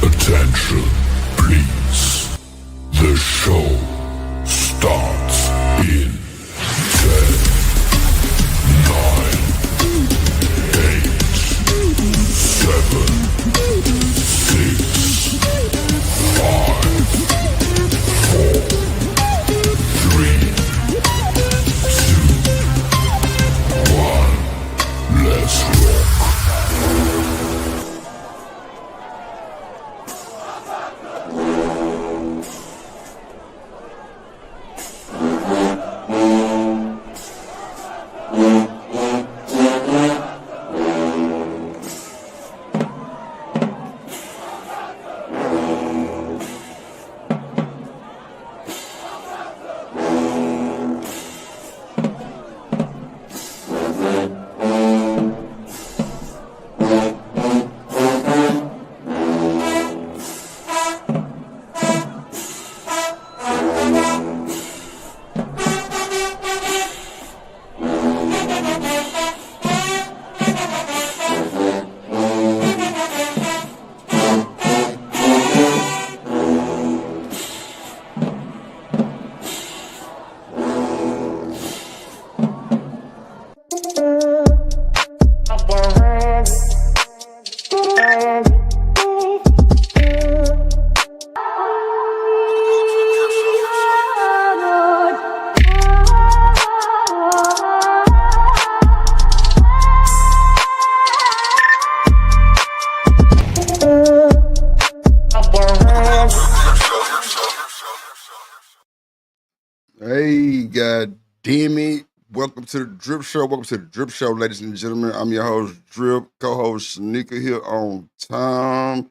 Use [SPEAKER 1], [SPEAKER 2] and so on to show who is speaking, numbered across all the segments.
[SPEAKER 1] Attention, please. The show starts in 10, 9, 8, 7, 6, 5, 4, 3, 2, 1. Let's rock.
[SPEAKER 2] Hey, God damn it. Welcome to the Drip Show. Welcome to the Drip Show, ladies and gentlemen. I'm your host, Drip, co-host Shanika here on time.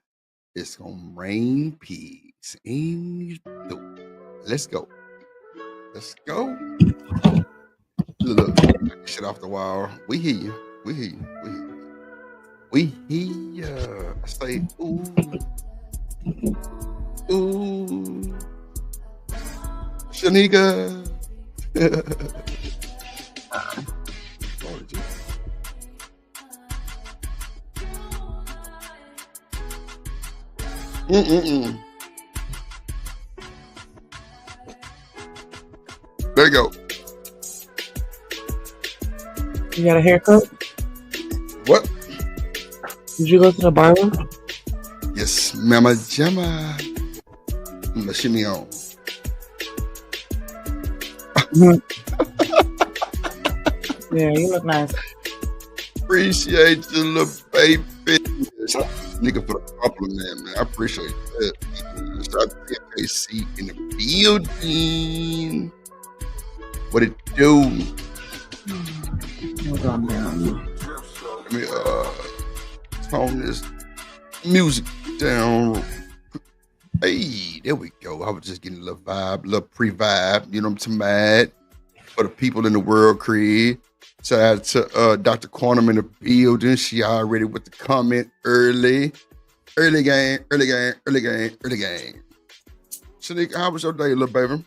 [SPEAKER 2] It's gonna rain pigs. And let's go. Let's go. Look, shit off the wall. We hear you. We hear you. We hear you. We hear you. I say, ooh. Ooh. Shanika. There you go.
[SPEAKER 3] You got a haircut?
[SPEAKER 2] What?
[SPEAKER 3] Did you go to the barber?
[SPEAKER 2] Yes, Mama Jamma. Shimmy on.
[SPEAKER 3] Yeah, you look nice.
[SPEAKER 2] Appreciate you, little baby. Nigga for the compliment, man. I appreciate that. Shout out to FAC in the building. What it do?
[SPEAKER 3] Hold on down.
[SPEAKER 2] Let me tone this music down. Hey, there we go. I was just getting a little vibe, a little pre-vibe. You know what I'm talking about? For the people in the world, Creed. Shout out to Dr. Quantum in the building. She already with the comment early. Early game. Shanika, how was your day, little baby?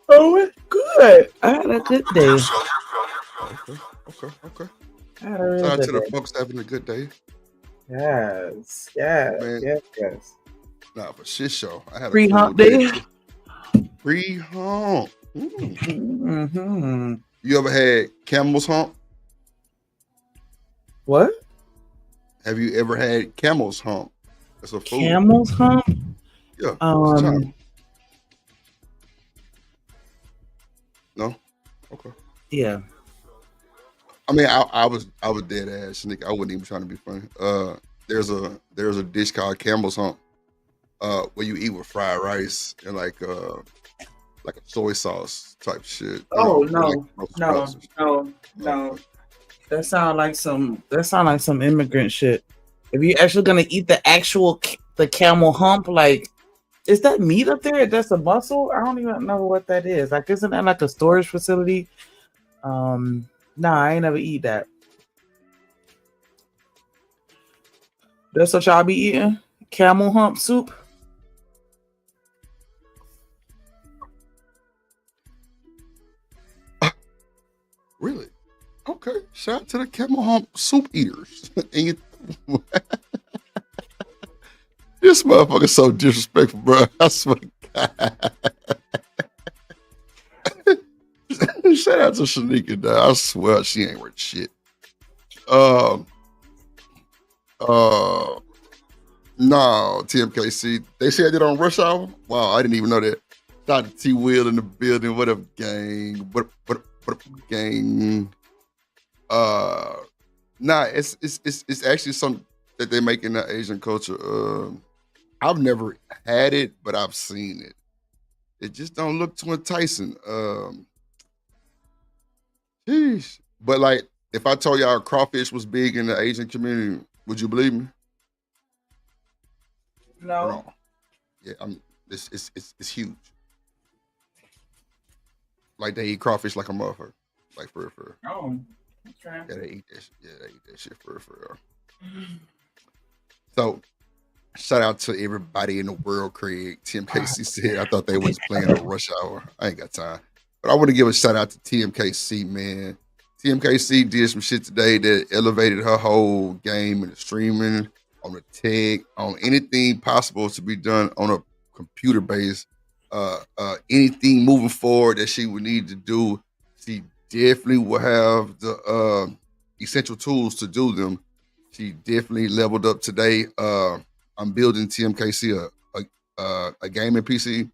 [SPEAKER 3] Oh, it's good. I had a good day.
[SPEAKER 2] Okay.
[SPEAKER 3] I had a really
[SPEAKER 2] Shout out
[SPEAKER 3] good
[SPEAKER 2] to the
[SPEAKER 3] day.
[SPEAKER 2] folks having a good day.
[SPEAKER 3] Yes.
[SPEAKER 2] Man.
[SPEAKER 3] Yes.
[SPEAKER 2] Nah, for shit show. I had
[SPEAKER 3] Free
[SPEAKER 2] a cool
[SPEAKER 3] hump
[SPEAKER 2] day.
[SPEAKER 3] day.
[SPEAKER 2] Free hump.
[SPEAKER 3] Mm-hmm.
[SPEAKER 2] You ever had camel's hump?
[SPEAKER 3] What?
[SPEAKER 2] Have you ever had camel's hump? That's a food.
[SPEAKER 3] Camel's hump?
[SPEAKER 2] Yeah. It's a child. No? Okay.
[SPEAKER 3] Yeah.
[SPEAKER 2] I mean, I was dead ass, Nick. I wasn't even trying to be funny. There's a dish called camel's hump, where you eat with fried rice and like a soy sauce type shit.
[SPEAKER 3] Oh
[SPEAKER 2] like
[SPEAKER 3] no. That sound like some immigrant shit. If you're actually gonna eat the actual the camel hump, like, is that meat up there? That's a muscle? I don't even know what that is. Like, isn't that like a storage facility? Nah, I ain't never eat that. That's what y'all be eating? Camel hump soup?
[SPEAKER 2] Really? Okay. Shout out to the camel hump soup eaters. And This motherfucker's so disrespectful, bro. I swear to God. Shout out to Shanika, dog. I swear she ain't worth shit. Um, no, TMKC. They said it on Rush Hour. Wow, I didn't even know that. Shout out to T Will in the building. What up, gang? What up, gang? Nah, it's actually something that they make in the Asian culture. I've never had it, but I've seen it. It just don't look too enticing. Sheesh. But like, if I told y'all crawfish was big in the Asian community, would you believe me?
[SPEAKER 3] No.
[SPEAKER 2] Wrong. Yeah, it's huge. Like they eat crawfish like a motherfucker, like for real.
[SPEAKER 3] Oh, okay.
[SPEAKER 2] Yeah, they eat that. Yeah, they eat that shit for real. So, shout out to everybody in the world, Craig. TMKC said, I thought they was playing a Rush Hour. I ain't got time. But I want to give a shout out to TMKC, man. TMKC did some shit today that elevated her whole game and the streaming, on the tech, on anything possible to be done on a computer base. Anything moving forward that she would need to do, she definitely will have the essential tools to do them. She definitely leveled up today. I'm building TMKC a gaming PC.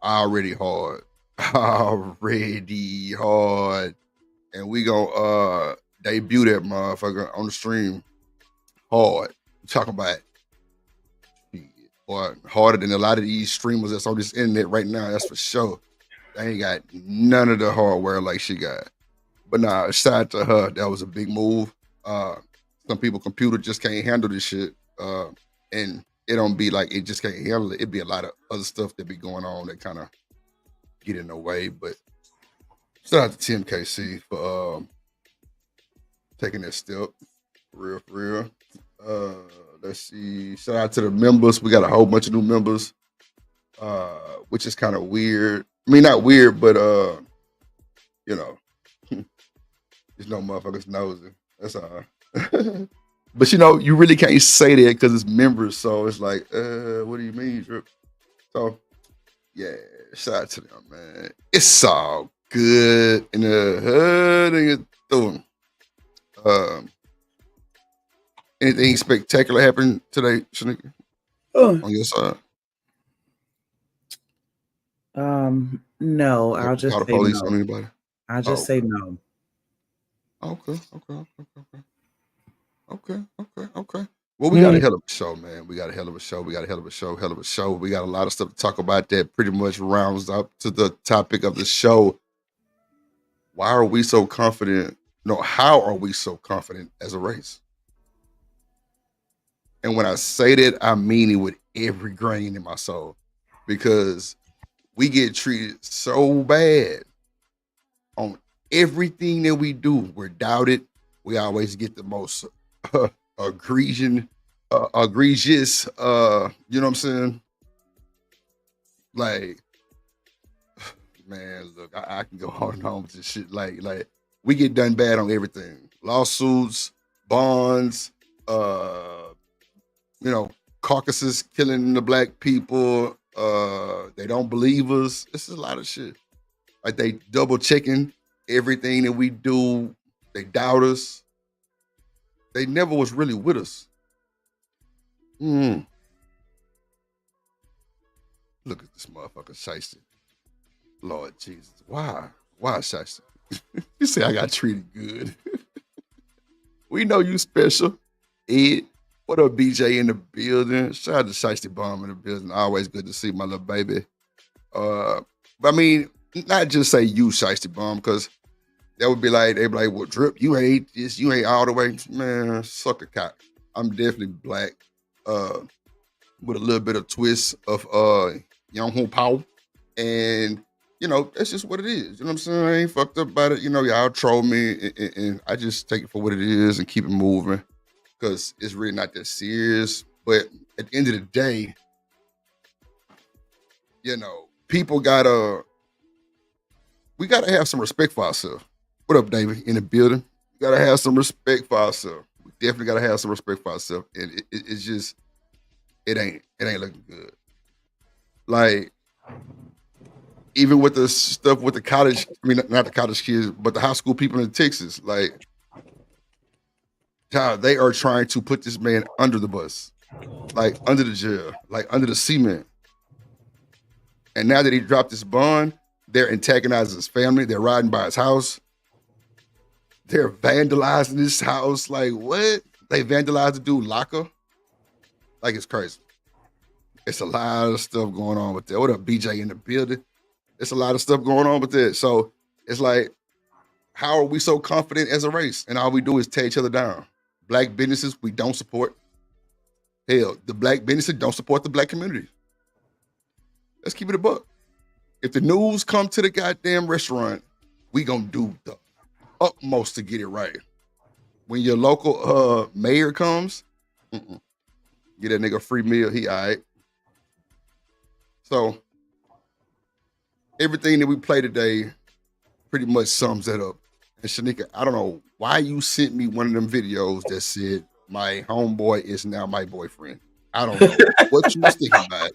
[SPEAKER 2] Already hard. And we gonna debut that motherfucker on the stream hard. Talk about or harder than a lot of these streamers that's on this internet right now, that's for sure. They ain't got none of the hardware like she got. But nah, shout out to her. That was a big move. Some people computer just can't handle this shit. And it don't be like it just can't handle it. It be a lot of other stuff that be going on that kind of get in the way. But shout out to TMKC for taking that step. For real. Let's see. Shout out to the members. We got a whole bunch of new members, which is kind of weird. I mean, not weird, but you know, there's no motherfuckers nosing. That's all. But you know, you really can't say that because it's members. So it's like, what do you mean, Drip? So yeah, shout out to them, man. It's all good in the hood and through. Anything spectacular happened today, Shanika? On your side?
[SPEAKER 3] No. I'll just
[SPEAKER 2] Call the
[SPEAKER 3] say
[SPEAKER 2] police
[SPEAKER 3] no.
[SPEAKER 2] on anybody?
[SPEAKER 3] I'll just say no.
[SPEAKER 2] Okay. Well, we got a hell of a show, man. We got a hell of a show. We got a lot of stuff to talk about that pretty much rounds up to the topic of the show. Why are we so confident? No, how are we so confident as a race? And when I say that, I mean it with every grain in my soul, because we get treated so bad on everything that we do. We're doubted. We always get the most egregious, you know what I'm saying? Like, man, look, I can go on and on with this shit. Like we get done bad on everything. Lawsuits, bonds, you know, caucuses killing the black people. They don't believe us. This is a lot of shit. Like they double checking everything that we do. They doubt us. They never was really with us. Look at this motherfucker Shiesty. Lord Jesus. Why? Why Shiesty? You say I got treated good. We know you special. Ed. What up, BJ in the building? Shout out to Shiesty Bomb in the building. Always good to see my little baby. But I mean, not just say you, Shiesty Bomb, because that would be like, they'd be like, well, Drip, you ain't this, you ain't all the way. Man, suck a cock. I'm definitely black, with a little bit of twist of Young Hong Pao. And, you know, that's just what it is. You know what I'm saying? I ain't fucked up about it. You know, y'all troll me, and I just take it for what it is and keep it moving, because it's really not that serious. But at the end of the day, you know, we gotta have some respect for ourselves. What up, David, in the building? We gotta have some respect for ourselves. We definitely gotta have some respect for ourselves. And it's just, it ain't looking good. Like, even with the stuff with the college, I mean, not the college kids, but the high school people in Texas, like, child, they are trying to put this man under the bus, like under the jail, like under the cement. And now that he dropped his bond, they're antagonizing his family. They're riding by his house. They're vandalizing his house. Like, what? They vandalized the dude locker. Like, it's crazy. It's a lot of stuff going on with that. What up, BJ in the building? It's a lot of stuff going on with that. So it's like, how are we so confident as a race? And all we do is tear each other down. Black businesses, we don't support. Hell, the black businesses don't support the black community. Let's keep it a buck. If the news come to the goddamn restaurant, we gonna do the utmost to get it right. When your local mayor comes, get that nigga a free meal, he all right. So everything that we play today pretty much sums that up. And Shanika, I don't know why you sent me one of them videos that said my homeboy is now my boyfriend. I don't know what you was thinking about.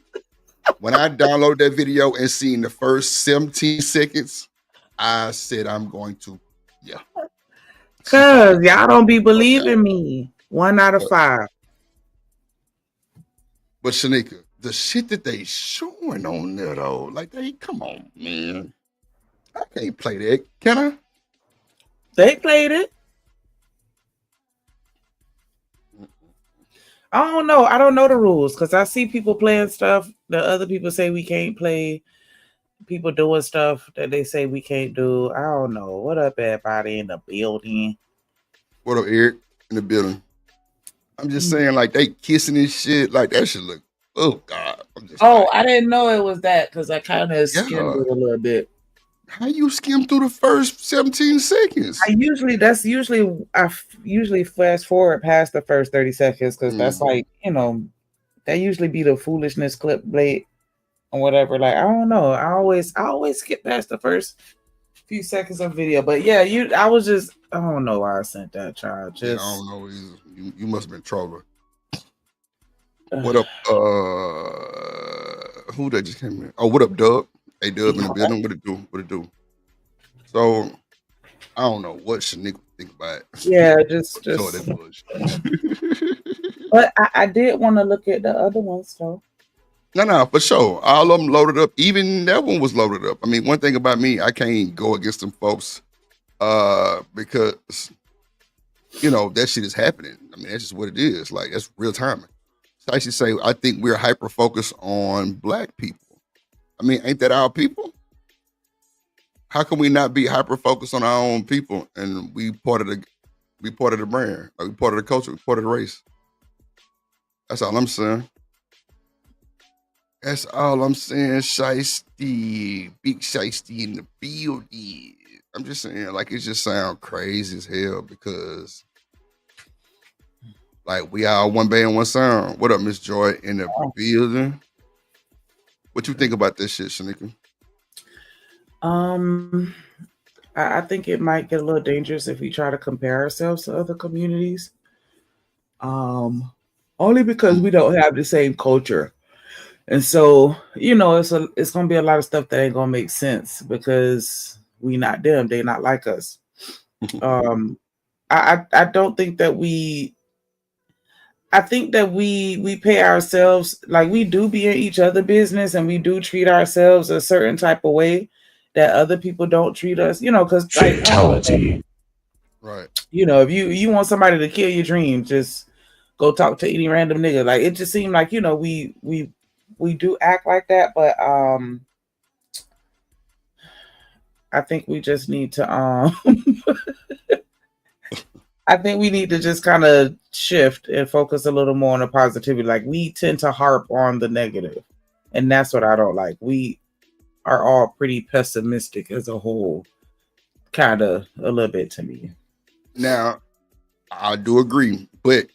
[SPEAKER 2] When I downloaded that video and seen the first 17 seconds, I said I'm going to, yeah.
[SPEAKER 3] Cause y'all don't be believing me. 1 out of 5.
[SPEAKER 2] But Shanika, the shit that they showing on there though, like they come on, man. I can't play that, can I?
[SPEAKER 3] They played it. I don't know. I don't know the rules because I see people playing stuff that other people say we can't play. People doing stuff that they say we can't do. I don't know. What up, everybody in the building?
[SPEAKER 2] What up, Eric, in the building? I'm just saying, like, they kissing and shit. Like, that shit look, oh, God.
[SPEAKER 3] I didn't know it was that because I kind of skimmed it a little bit.
[SPEAKER 2] How you skim through the first 17 seconds?
[SPEAKER 3] I usually fast forward past the first 30 seconds because that's like, that usually be the foolishness clip late or whatever. Like, I don't know. I always skip past the first few seconds of video. But yeah, I don't know why I sent that child.
[SPEAKER 2] I don't know either. You must have been trolling. What up? Who that just came in? Oh, what up, Dub? Hey, Dub in the building. What it do? So I don't know what Shanika think about it.
[SPEAKER 3] Yeah, just. But I did want to look at the other ones though.
[SPEAKER 2] No, for sure. All of them loaded up. Even that one was loaded up. I mean, one thing about me, I can't go against them folks because that shit is happening. I mean, that's just what it is. Like, that's real time. So I should say, I think we're hyper focused on black people. I mean, ain't that our people? How can we not be hyper focused on our own people? And we part of the brand, like we part of the culture, we part of the race. That's all I'm saying. That's all I'm saying. Shiesty, big Shiesty in the building. I'm just saying, like, it just sounds crazy as hell because, like, we all one band, one sound. What up, Miss Joy in the building? What you think about this shit, Shanika?
[SPEAKER 3] I think it might get a little dangerous if we try to compare ourselves to other communities. Only because we don't have the same culture. And so, it's gonna be a lot of stuff that ain't gonna make sense because we not them, they not like us. I don't think that I think that we pay ourselves, like, we do be in each other business and we do treat ourselves a certain type of way that other people don't treat us, because
[SPEAKER 1] Fatality.
[SPEAKER 2] Right.
[SPEAKER 3] If you want somebody to kill your dreams, just go talk to any random nigga. Like, it just seemed like, we do act like that, but I think we just need to I think we need to just kind of shift and focus a little more on the positivity. Like, we tend to harp on the negative, and that's what I don't like. We are all pretty pessimistic as a whole, kind of a little bit to me.
[SPEAKER 2] Now, I do agree, but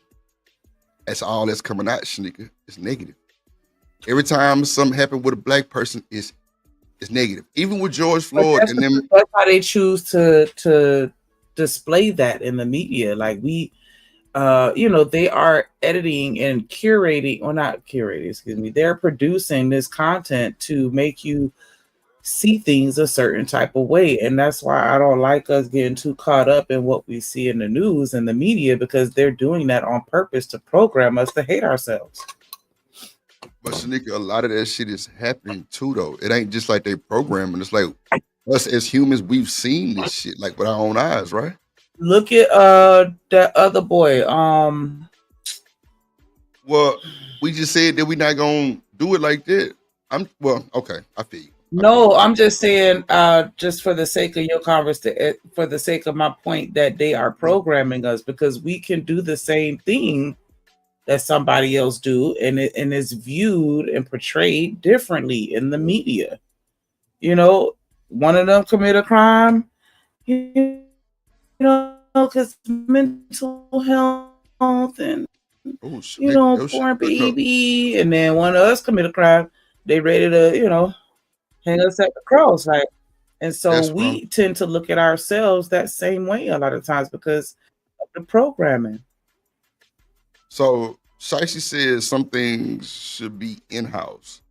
[SPEAKER 2] that's all that's coming out, Shanika. It's negative. Every time something happened with a black person, it's negative. Even with George Floyd and them.
[SPEAKER 3] That's how they choose to display that in the media. Like, they are editing and curating, or not curating, excuse me, they're producing this content to make you see things a certain type of way. And that's why I don't like us getting too caught up in what we see in the news and the media, because they're doing that on purpose to program us to hate ourselves.
[SPEAKER 2] But Shanika, a lot of that shit is happening too, though. It ain't just like they programming. It's like us as humans, we've seen this shit like with our own eyes, right?
[SPEAKER 3] Look at that other boy.
[SPEAKER 2] Well, we just said that we're not gonna do it like that. Okay, I feel you.
[SPEAKER 3] No, I'm just saying, just for the sake of your conversation, for the sake of my point, that they are programming us, because we can do the same thing that somebody else do, and it's viewed and portrayed differently in the media. One of them commit a crime, because mental health and poor baby, and then one of us commit a crime, they ready to hang us at the cross, like. And so we tend to look at ourselves that same way a lot of times because of the programming.
[SPEAKER 2] So Shicey says some things should be in-house.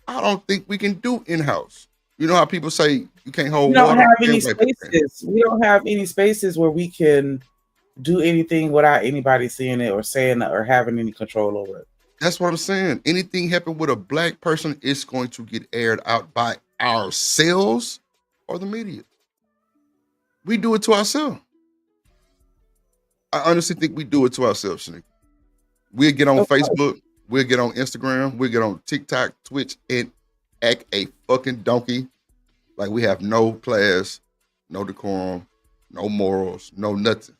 [SPEAKER 2] I don't think we can do in-house. You know how people say you can't hold water?
[SPEAKER 3] We don't have any spaces. We don't have any spaces where we can do anything without anybody seeing it or saying it or having any control over it.
[SPEAKER 2] That's what I'm saying. Anything happen with a black person, it's going to get aired out by ourselves or the media. We do it to ourselves. I honestly think we do it to ourselves, Shanika. We'll get on Facebook, we'll get on Instagram, we'll get on TikTok, Twitch, and act a fucking donkey like we have no class, no decorum, no morals, no nothing.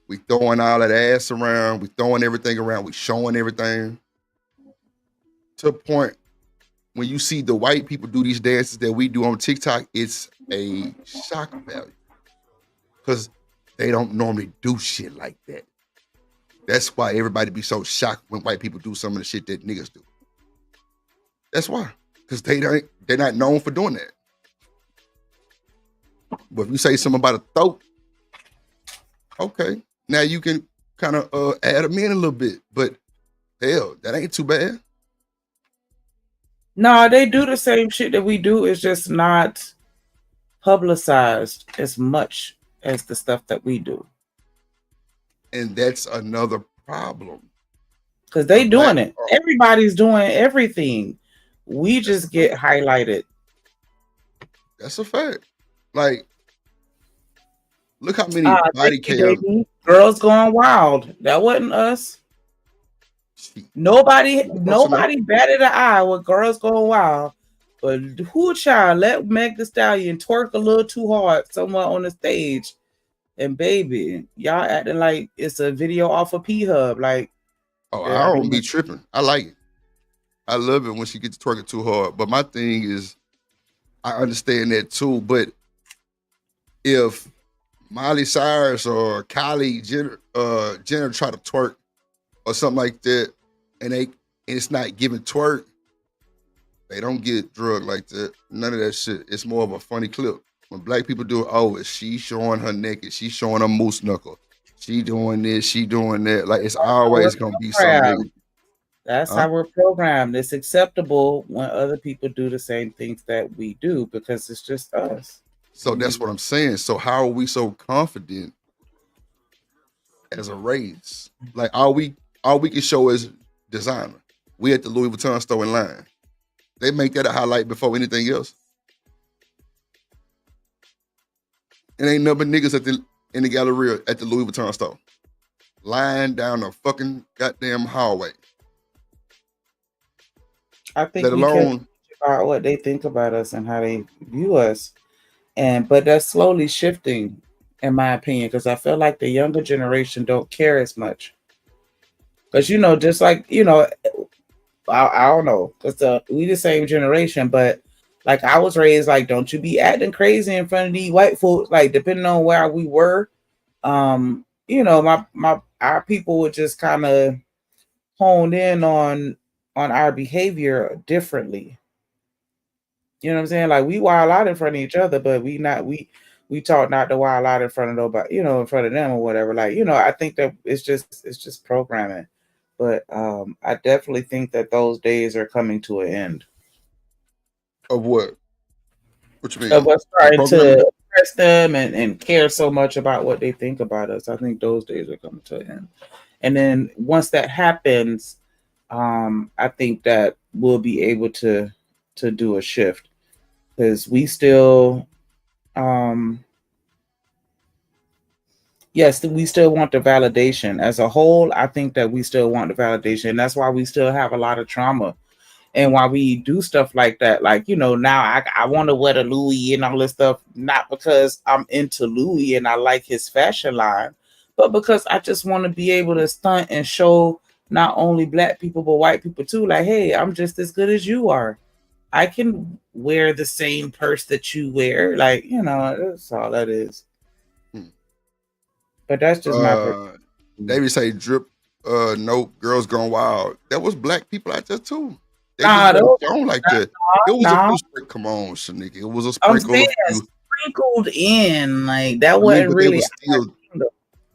[SPEAKER 2] We throwing all that ass around, we throwing everything around, we showing everything. To a point when you see the white people do these dances that we do on TikTok, it's a shock value. Because they don't normally do shit like that. That's why everybody be so shocked when white people do some of the shit that niggas do. That's why. Because they're not known for doing that. But if you say something about a throat, okay. Now you can kind of add them in a little bit. But hell, that ain't too bad.
[SPEAKER 3] No, they do the same shit that we do. It's just not publicized as much as the stuff that we do.
[SPEAKER 2] And that's another problem.
[SPEAKER 3] Because they doing it. Everybody's doing everything. We just get highlighted.
[SPEAKER 2] That's a fact. Like, look how many body cams.
[SPEAKER 3] Girls Gone Wild. That wasn't us. Nobody batted an eye with Girls Gone Wild. But who child let Meg Thee Stallion twerk a little too hard somewhere on the stage? And baby, y'all acting like it's a video off of P-Hub. Like,
[SPEAKER 2] I don't be tripping. I like it. I love it when she gets twerking too hard. But my thing is, I understand that too. But if Miley Cyrus or Kylie Jenner try to twerk or something like that, and it's not giving twerk, they don't get drugged like that. None of that shit. It's more of a funny clip. When black people do it, is she showing her naked? She showing her moose knuckle. She doing this, she doing that. Like, it's always going to be something.
[SPEAKER 3] That's how we're programmed. It's acceptable when other people do the same things that we do because it's just us.
[SPEAKER 2] So that's what I'm saying. So how are we so confident as a race? Like, all we can show is designer. We at the Louis Vuitton store in line. They make that a highlight before anything else. It ain't nothing but niggas in the Galleria at the Louis Vuitton store. Lying down the fucking goddamn hallway.
[SPEAKER 3] I think we can about what they think about us and how they view us. But that's slowly shifting, in my opinion, because I feel like the younger generation don't care as much. Because, just like, I don't know, because we the same generation, but like I was raised like, don't you be acting crazy in front of these white folks. Like, depending on where we were, our people would just kind of hone in on our behavior differently. You know what I'm saying? Like, we wild out in front of each other, but we we taught not to wild out in front of nobody, in front of them or whatever. Like, I think that it's just programming. But I definitely think that those days are coming to an end.
[SPEAKER 2] Of what? What you
[SPEAKER 3] Of
[SPEAKER 2] mean?
[SPEAKER 3] us
[SPEAKER 2] The
[SPEAKER 3] trying
[SPEAKER 2] programming?
[SPEAKER 3] to oppress them and care so much about what they think about us. I think those days are coming to an end. And then once that happens, I think that we'll be able to do a shift because we still, um, yes, we still want the validation as a whole. I think that we still want the validation. That's why we still have a lot of trauma and why we do stuff like that. Like, now I want to wear the Louis and all this stuff, not because I'm into Louis and I like his fashion line, but because I just want to be able to stunt and show not only black people but white people too. Like, hey, I'm just as good as you are. I can wear the same purse that you wear. Like, that's all that is.
[SPEAKER 2] Hmm.
[SPEAKER 3] But that's just my
[SPEAKER 2] David say drip. No, girls gone wild. That was black people out there too. They
[SPEAKER 3] nah,
[SPEAKER 2] just
[SPEAKER 3] those,
[SPEAKER 2] don't like that. It was a
[SPEAKER 3] nah.
[SPEAKER 2] few. Come on, Shanika. It was a
[SPEAKER 3] I'm
[SPEAKER 2] sprinkle
[SPEAKER 3] saying
[SPEAKER 2] of few.
[SPEAKER 3] sprinkled in, like that
[SPEAKER 2] I mean,
[SPEAKER 3] wasn't
[SPEAKER 2] but they
[SPEAKER 3] really.
[SPEAKER 2] was still.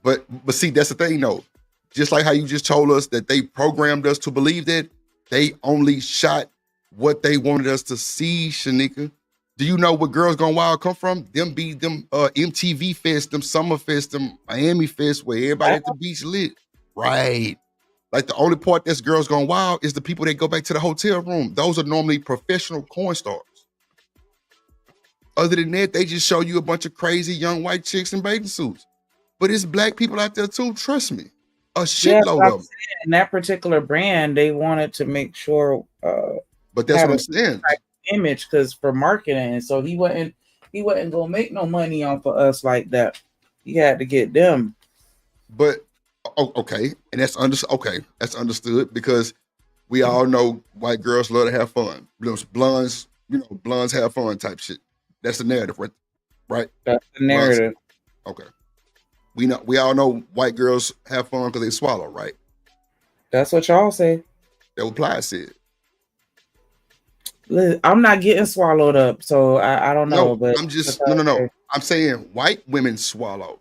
[SPEAKER 2] But see, that's the thing, though. Just like how you just told us that they programmed us to believe that, they only shot what they wanted us to see, Shanika. Do you know where Girls Gone Wild come from? Them be them MTV Fest, them Summer Fest, them Miami Fest, where everybody at the beach lit. Right. Like the only part that's Girls Gone Wild is the people that go back to the hotel room. Those are normally professional porn stars. Other than that, they just show you a bunch of crazy young white chicks in bathing suits. But it's black people out there too, trust me. A shitload of them.
[SPEAKER 3] In that particular brand, they wanted to make sure
[SPEAKER 2] but that's what I'm saying.
[SPEAKER 3] Image because for marketing, and so he wasn't gonna make no money off of us like that. He had to get them.
[SPEAKER 2] But okay, and that's understood because we all know white girls love to have fun. Blondes, blondes have fun type shit. That's the narrative, right?
[SPEAKER 3] That's the narrative.
[SPEAKER 2] Blondes. Okay. We all know white girls have fun because they swallow, right?
[SPEAKER 3] That's what y'all say.
[SPEAKER 2] That what Ply said.
[SPEAKER 3] I'm not getting swallowed up, so I don't know.
[SPEAKER 2] No,
[SPEAKER 3] but
[SPEAKER 2] I'm just no. I'm saying white women swallow.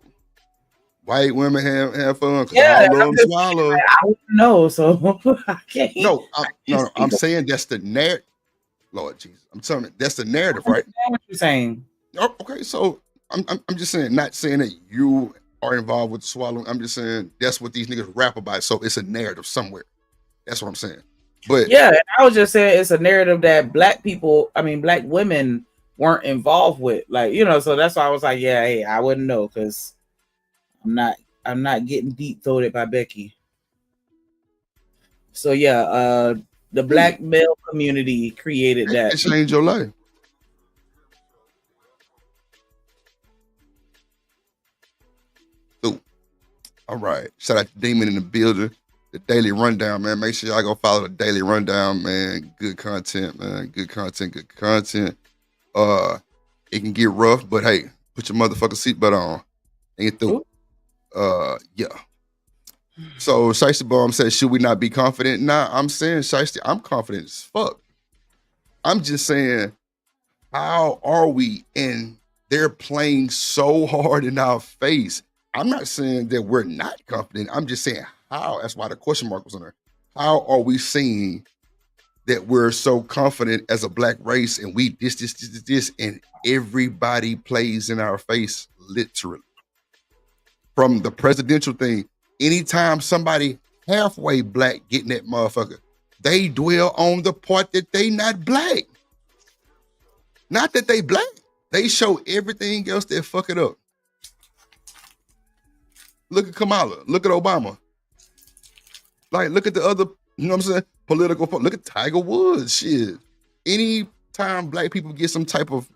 [SPEAKER 2] White women have fun because all of them swallow.
[SPEAKER 3] I don't know, so I can't.
[SPEAKER 2] No, I'm saying that's the narrative. Lord Jesus, I'm telling you, that's the narrative, right?
[SPEAKER 3] What you're saying?
[SPEAKER 2] Oh, okay, so I'm just saying, not saying that you are involved with swallowing. I'm just saying that's what these niggas rap about. So it's a narrative somewhere. That's what I'm saying. But
[SPEAKER 3] yeah, and I was just saying it's a narrative that black women weren't involved with. Like, so that's why I was like, yeah, hey, I wouldn't know because I'm not getting deep throated by Becky. So yeah, the black male community created that.
[SPEAKER 2] It changed your life. Ooh. All right. Shout out to Demon in the building. The Daily Rundown, man. Make sure y'all go follow the Daily Rundown, man. Good content, man. Good content. It can get rough, but hey, put your motherfucking seatbelt on. Ain't through. Yeah. So Shiesty Bomb says, should we not be confident? Nah, I'm saying, Shiesty, I'm confident as fuck. I'm just saying, how are we? And they're playing so hard in our face. I'm not saying that we're not confident. I'm just saying how. That's why the question mark was on there. How are we seeing that we're so confident as a black race and we this, and everybody plays in our face, literally. From the presidential thing, anytime somebody halfway black getting that motherfucker, they dwell on the part that they not black. Not that they black. They show everything else that fuck it up. Look at Kamala. Look at Obama. Like, look at the other, you know what I'm saying? Political. Look at Tiger Woods. Shit. Anytime black people get some type of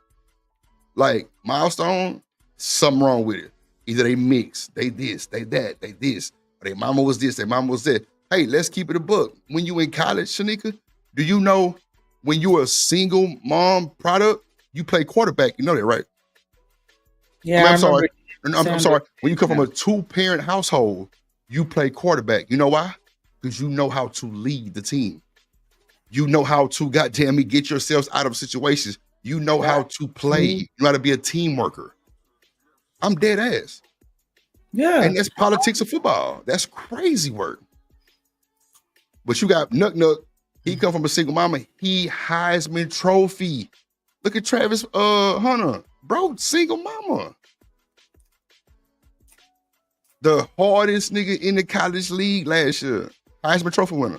[SPEAKER 2] like milestone, something wrong with it. Either they mix, they this, they that, they this. Or their mama was this, their mama was that. Hey, let's keep it a book. When you in college, Shanika, do you know when you're a single mom product, you play quarterback? You know that, right?
[SPEAKER 3] Yeah,
[SPEAKER 2] I'm sorry. I'm sorry. When you come from a 2-parent household, you play quarterback. You know why? Because you know how to lead the team. You know how to, goddamn me, get yourselves out of situations. You know how to play. You know how to be a team worker. I'm dead ass.
[SPEAKER 3] Yeah.
[SPEAKER 2] And that's politics of football. That's crazy work. But you got Nuck Nuck. He come from a single mama. He Heisman Trophy. Look at Travis Hunter. Bro, single mama. The hardest nigga in the college league last year. Heisman Trophy winner.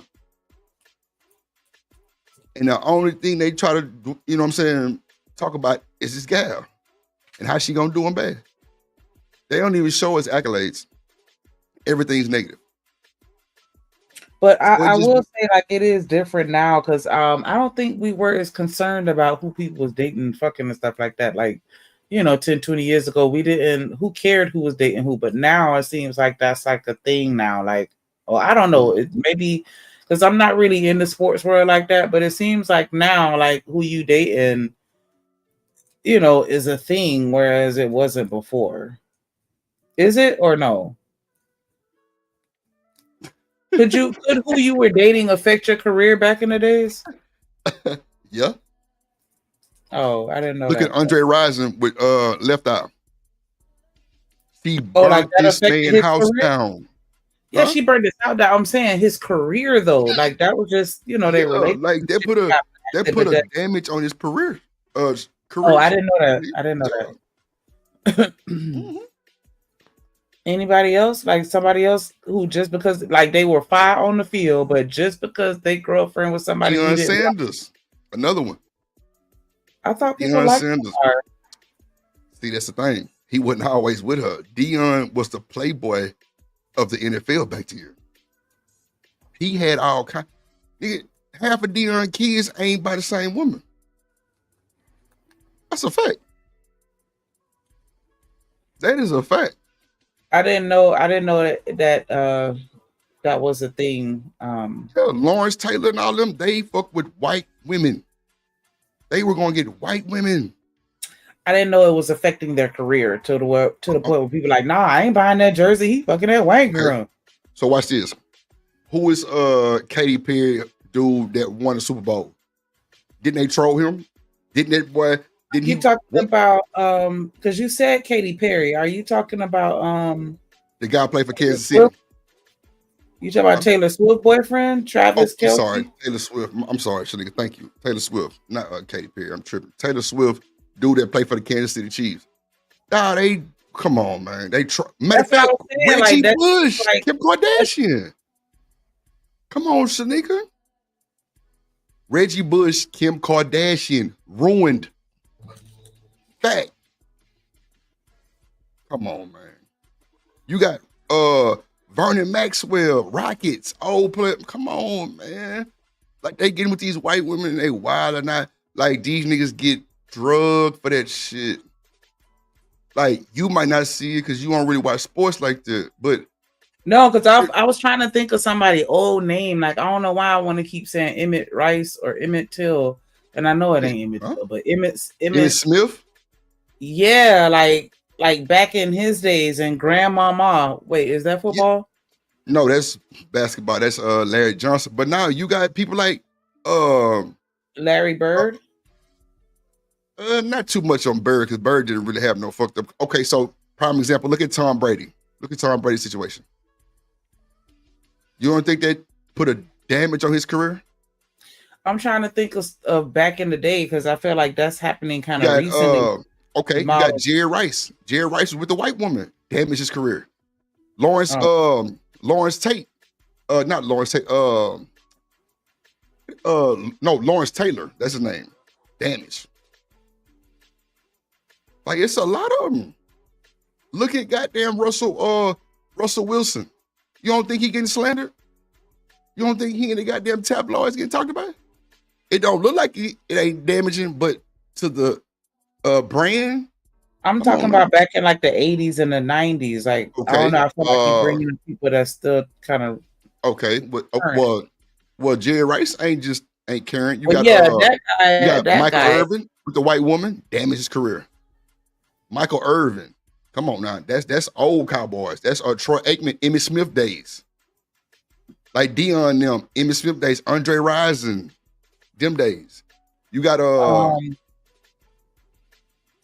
[SPEAKER 2] And the only thing they try to do, you know what I'm saying, talk about is this gal and how she gonna do them bad. They don't even show us accolades. Everything's negative.
[SPEAKER 3] But I will say, like, it is different now because I don't think we were as concerned about who people was dating, fucking, and stuff like that. Like, 10, 20 years ago, we didn't, who cared who was dating who? But now it seems like that's like a thing now. Like, I don't know. It maybe because I'm not really in the sports world like that, but it seems like now, like, who you dating, is a thing, whereas it wasn't before. Is it or no? Could who you were dating affect your career back in the days?
[SPEAKER 2] Yeah.
[SPEAKER 3] Oh, I didn't know.
[SPEAKER 2] Look
[SPEAKER 3] that.
[SPEAKER 2] at Andre Rison with Left Eye. She burned
[SPEAKER 3] like that
[SPEAKER 2] this
[SPEAKER 3] affected
[SPEAKER 2] man
[SPEAKER 3] his
[SPEAKER 2] house
[SPEAKER 3] career?
[SPEAKER 2] down.
[SPEAKER 3] Yeah,
[SPEAKER 2] Huh?
[SPEAKER 3] she burned his house down. I'm saying his career though, like that was just they related.
[SPEAKER 2] Like they put a damage on his career.
[SPEAKER 3] Oh, I didn't know that. I didn't know that.
[SPEAKER 2] Mhm.
[SPEAKER 3] Anybody else? Like somebody else who just because like they were fire on the field, but just because they girlfriend was somebody you
[SPEAKER 2] Deion
[SPEAKER 3] didn't
[SPEAKER 2] Sanders, another one.
[SPEAKER 3] I thought people
[SPEAKER 2] Deion
[SPEAKER 3] liked
[SPEAKER 2] Sanders.
[SPEAKER 3] her.
[SPEAKER 2] See, that's the thing. He wasn't always with her. Deion was the playboy of the NFL back then. He had all kind. Half of Deion kids ain't by the same woman. That's a fact. That is a fact.
[SPEAKER 3] I didn't know that that was a thing.
[SPEAKER 2] Yeah, Lawrence Taylor and all them, they fuck with white women. They were gonna get white women.
[SPEAKER 3] I didn't know it was affecting their career to the point where people like, nah, I ain't buying that jersey. He fucking that white girl.
[SPEAKER 2] Okay. So watch this. Who is Katy Perry dude that won the Super Bowl? Didn't they troll him? Didn't that boy? Didn't
[SPEAKER 3] you
[SPEAKER 2] he?
[SPEAKER 3] Talking about because you said Katy Perry. Are you talking about
[SPEAKER 2] the guy played for Kansas City?
[SPEAKER 3] You talking about Taylor Swift boyfriend, Travis Kelce?
[SPEAKER 2] Sorry, Taylor Swift. I'm sorry, Shanika. Thank you. Taylor Swift, not Katy Perry. I'm tripping. Taylor Swift, dude that played for the Kansas City Chiefs. Nah, come on, man. Matter of fact, Reggie Bush, Kim Kardashian. Come on, Shanika. Reggie Bush, Kim Kardashian, ruined. Fact. Come on, man. You got Vernon Maxwell, Rockets, old player. Come on, man. Like they getting with these white women and they wild or not. Like these niggas get drugged for that shit. Like you might not see it because you don't really watch sports like that, but
[SPEAKER 3] no, because I was trying to think of somebody old name. Like I don't know why I want to keep saying Emmett Rice or Emmett Till, and I know it ain't Emmett Till, but Emmett
[SPEAKER 2] Smith.
[SPEAKER 3] Yeah, like back in his days and grandmama. Wait, is that football?
[SPEAKER 2] Yeah. No, that's basketball. That's Larry Johnson. But now you got people like
[SPEAKER 3] Larry Bird.
[SPEAKER 2] Not too much on Bird because Bird didn't really have no fucked up. Okay, so prime example. Look at Tom Brady. Look at Tom Brady's situation. You don't think that put a damage on his career?
[SPEAKER 3] I'm trying to think of back in the day because I feel like that's happening kind of recently.
[SPEAKER 2] Okay, you got Jerry Rice. Jerry Rice was with the white woman. Damaged his career. Lawrence Tate. Not Lawrence Tate. No, Lawrence Taylor. That's his name. Damaged. Like it's a lot of them. Look at goddamn Russell Wilson. You don't think he getting slandered? You don't think he in the goddamn tabloids getting talked about? It don't look like it ain't damaging, but to the brand.
[SPEAKER 3] I'm talking about back in like the 80s and the 90s. Like I don't know. I feel like you're bringing in people that still kind of
[SPEAKER 2] well, Jerry Rice ain't caring. You got
[SPEAKER 3] that guy.
[SPEAKER 2] You got
[SPEAKER 3] that
[SPEAKER 2] Michael
[SPEAKER 3] guy.
[SPEAKER 2] Irvin with the white woman, damaged his career. Michael Irvin, come on now, that's old Cowboys. That's Troy Aikman, Emmitt Smith days. Like Deion, them Emmitt Smith days, Andre Rison, them days. You got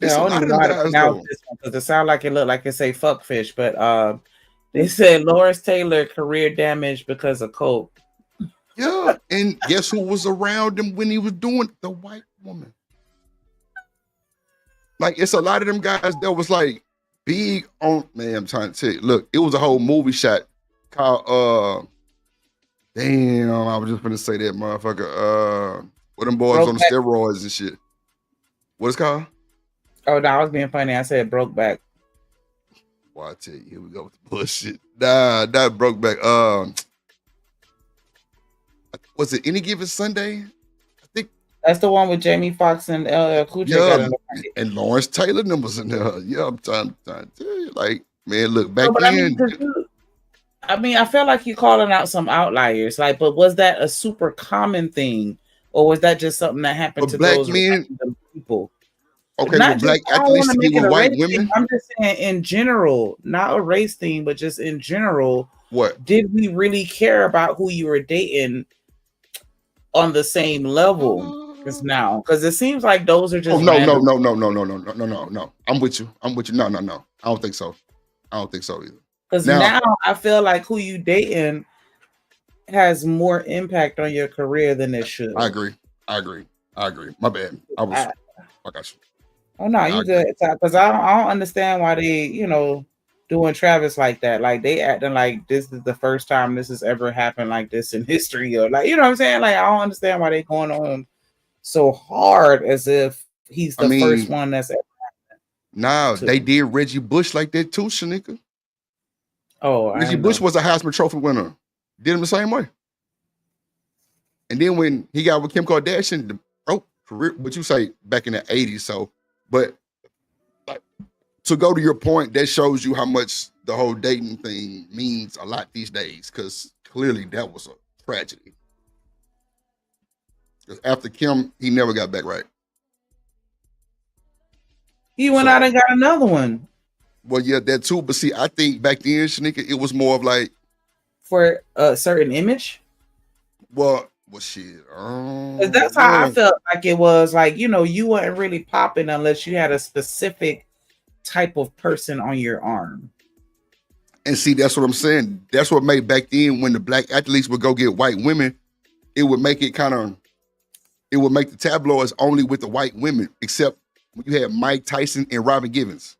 [SPEAKER 3] Yeah,
[SPEAKER 2] It's
[SPEAKER 3] I
[SPEAKER 2] a
[SPEAKER 3] don't
[SPEAKER 2] lot
[SPEAKER 3] even
[SPEAKER 2] of
[SPEAKER 3] know
[SPEAKER 2] them
[SPEAKER 3] how to
[SPEAKER 2] guys
[SPEAKER 3] pronounce
[SPEAKER 2] though.
[SPEAKER 3] this one because it sounds like it looked like it say fuckfish, but they said Lawrence Taylor career damage because of coke.
[SPEAKER 2] Yeah, and guess who was around him when he was doing the white woman? Like it's a lot of them guys that was like big on man. I'm trying to tell you. Look, it was a whole movie shot called damn, I was just gonna say that motherfucker. With them boys on the
[SPEAKER 3] Brokeback.
[SPEAKER 2] steroids and shit. What it's called?
[SPEAKER 3] Oh, no, I was being funny. I said Brokeback.
[SPEAKER 2] Well, I tell you, here we go with the bullshit. Nah, that broke back. Was it Any Given Sunday? I think.
[SPEAKER 3] That's the one with Jamie Foxx and LL Cool J
[SPEAKER 2] Yeah,
[SPEAKER 3] got in the fight.
[SPEAKER 2] and Lawrence Taylor them was in there. Yeah, I'm trying to tell you, like, man, look back
[SPEAKER 3] No, but
[SPEAKER 2] then.
[SPEAKER 3] I feel like you're calling out some outliers. Like, but was that a super common thing, or was that just something that happened
[SPEAKER 2] But
[SPEAKER 3] to
[SPEAKER 2] black
[SPEAKER 3] those
[SPEAKER 2] men,
[SPEAKER 3] random people?
[SPEAKER 2] okay,
[SPEAKER 3] Not
[SPEAKER 2] with black
[SPEAKER 3] just, I don't
[SPEAKER 2] athletes
[SPEAKER 3] want
[SPEAKER 2] to
[SPEAKER 3] to
[SPEAKER 2] be
[SPEAKER 3] make it
[SPEAKER 2] with
[SPEAKER 3] a
[SPEAKER 2] white
[SPEAKER 3] race
[SPEAKER 2] women.
[SPEAKER 3] thing. I'm just saying in general, not a race thing, but just in general.
[SPEAKER 2] What?
[SPEAKER 3] Did we really care about who you were dating on the same level as now? Because it seems like those are
[SPEAKER 2] Oh
[SPEAKER 3] just
[SPEAKER 2] no,
[SPEAKER 3] random.
[SPEAKER 2] no. I'm with you. No. I don't think so. I don't think so either.
[SPEAKER 3] Because
[SPEAKER 2] Now,
[SPEAKER 3] now I feel like who you dating has more impact on your career than it should.
[SPEAKER 2] I agree. My bad. I got you.
[SPEAKER 3] Oh no, you good? Because I don't understand why they, doing Travis like that. Like they acting like this is the first time this has ever happened like this in history, or like, you know what I'm saying? Like I don't understand why they going on so hard as if he's the first one that's ever happened.
[SPEAKER 2] Now they did Reggie Bush like that too, Shanika.
[SPEAKER 3] Oh,
[SPEAKER 2] Reggie Bush was a Heisman Trophy winner. Did him the same way. And then when he got with Kim Kardashian, career, what you say back in the 80s. So, but like, to go to your point, that shows you how much the whole dating thing means a lot these days, because clearly that was a tragedy. Because after Kim, he never got back right.
[SPEAKER 3] He went out and got another one.
[SPEAKER 2] Well, yeah, that too. But see, I think back then, Shanika, it was more of like
[SPEAKER 3] for a certain image.
[SPEAKER 2] Well, shit.
[SPEAKER 3] That's how I felt like it was. Like, you weren't really popping unless you had a specific type of person on your arm.
[SPEAKER 2] And see, that's what I'm saying. That's what made back then when the black athletes would go get white women, it would make it it would make the tabloids only with the white women, except when you had Mike Tyson and Robin Givens.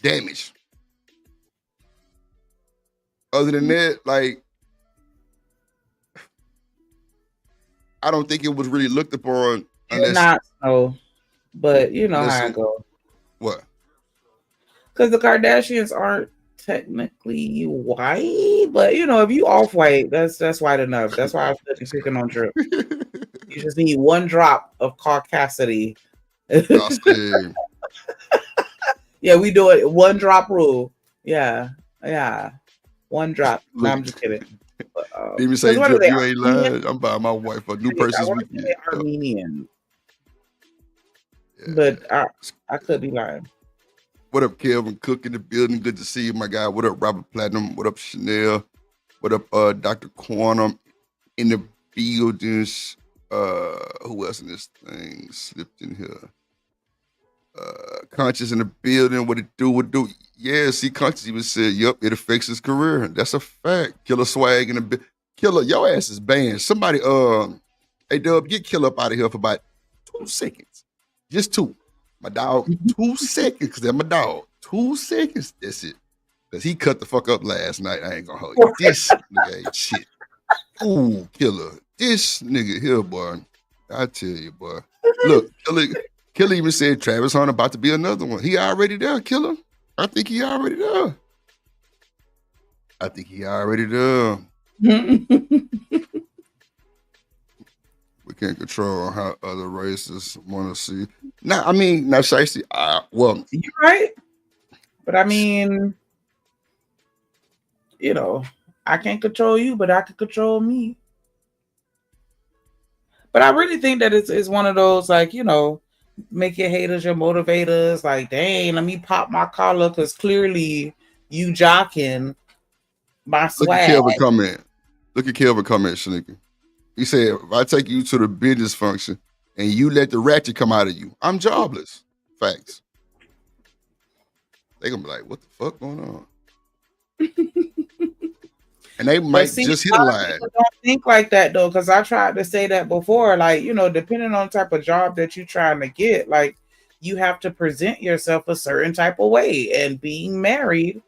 [SPEAKER 2] Damage. Other than that, like, I don't think it was really looked upon unless
[SPEAKER 3] not so, but you know how it goes.
[SPEAKER 2] What?
[SPEAKER 3] Because the Kardashians aren't technically white, but if you off white, that's white enough. That's why I was picking on Drip. You just need one drop of caucasity. Yeah, we do it. One drop rule. Yeah. One drop. No, I'm just kidding.
[SPEAKER 2] Even say, Drip, you ain't lying. I'm buying my wife a new person's weekend.
[SPEAKER 3] Armenian. Yeah. But I could be lying.
[SPEAKER 2] What up, Kelvin Cook in the building? Good to see you, my guy. What up, Robert Platinum? What up, Chanel? What up, Dr. Quantum in the buildings? Who else in this thing slipped in here? Conscious in the building. What it do? Yeah, see, Conscious even said, yep, it affects his career. That's a fact. Killer Swag in the building. Killer, your ass is banned. Somebody, hey, Dub, get Killer up out of here for about 2 seconds. Just 2. My dog, 2 seconds, because that's my dog. 2 seconds, that's it. Because he cut the fuck up last night. I ain't gonna hold you. This nigga ain't shit. Ooh, Killer. This nigga here, boy. I tell you, boy. Look, Killer even said Travis Hunter about to be another one. He already there, Killer. I think he already there. We can't control how other races want to see. Now, Shicey, well.
[SPEAKER 3] You're right. But I mean, I can't control you, but I can control me. But I really think that it's one of those, like, make your haters your motivators. Like, dang, let me pop my collar because clearly you jocking my swag.
[SPEAKER 2] Look at Kelvin comment, Shanika. He said, if I take you to the business function and you let the ratchet come out of you, I'm jobless. Facts. They gonna be like, what the fuck going on? And they
[SPEAKER 3] But
[SPEAKER 2] might
[SPEAKER 3] see,
[SPEAKER 2] just hit
[SPEAKER 3] a
[SPEAKER 2] a
[SPEAKER 3] lot of
[SPEAKER 2] line.
[SPEAKER 3] people don't think like that though, because I tried to say that before. Like, you know, depending on the type of job that you're trying to get, like you have to present yourself a certain type of way. And being married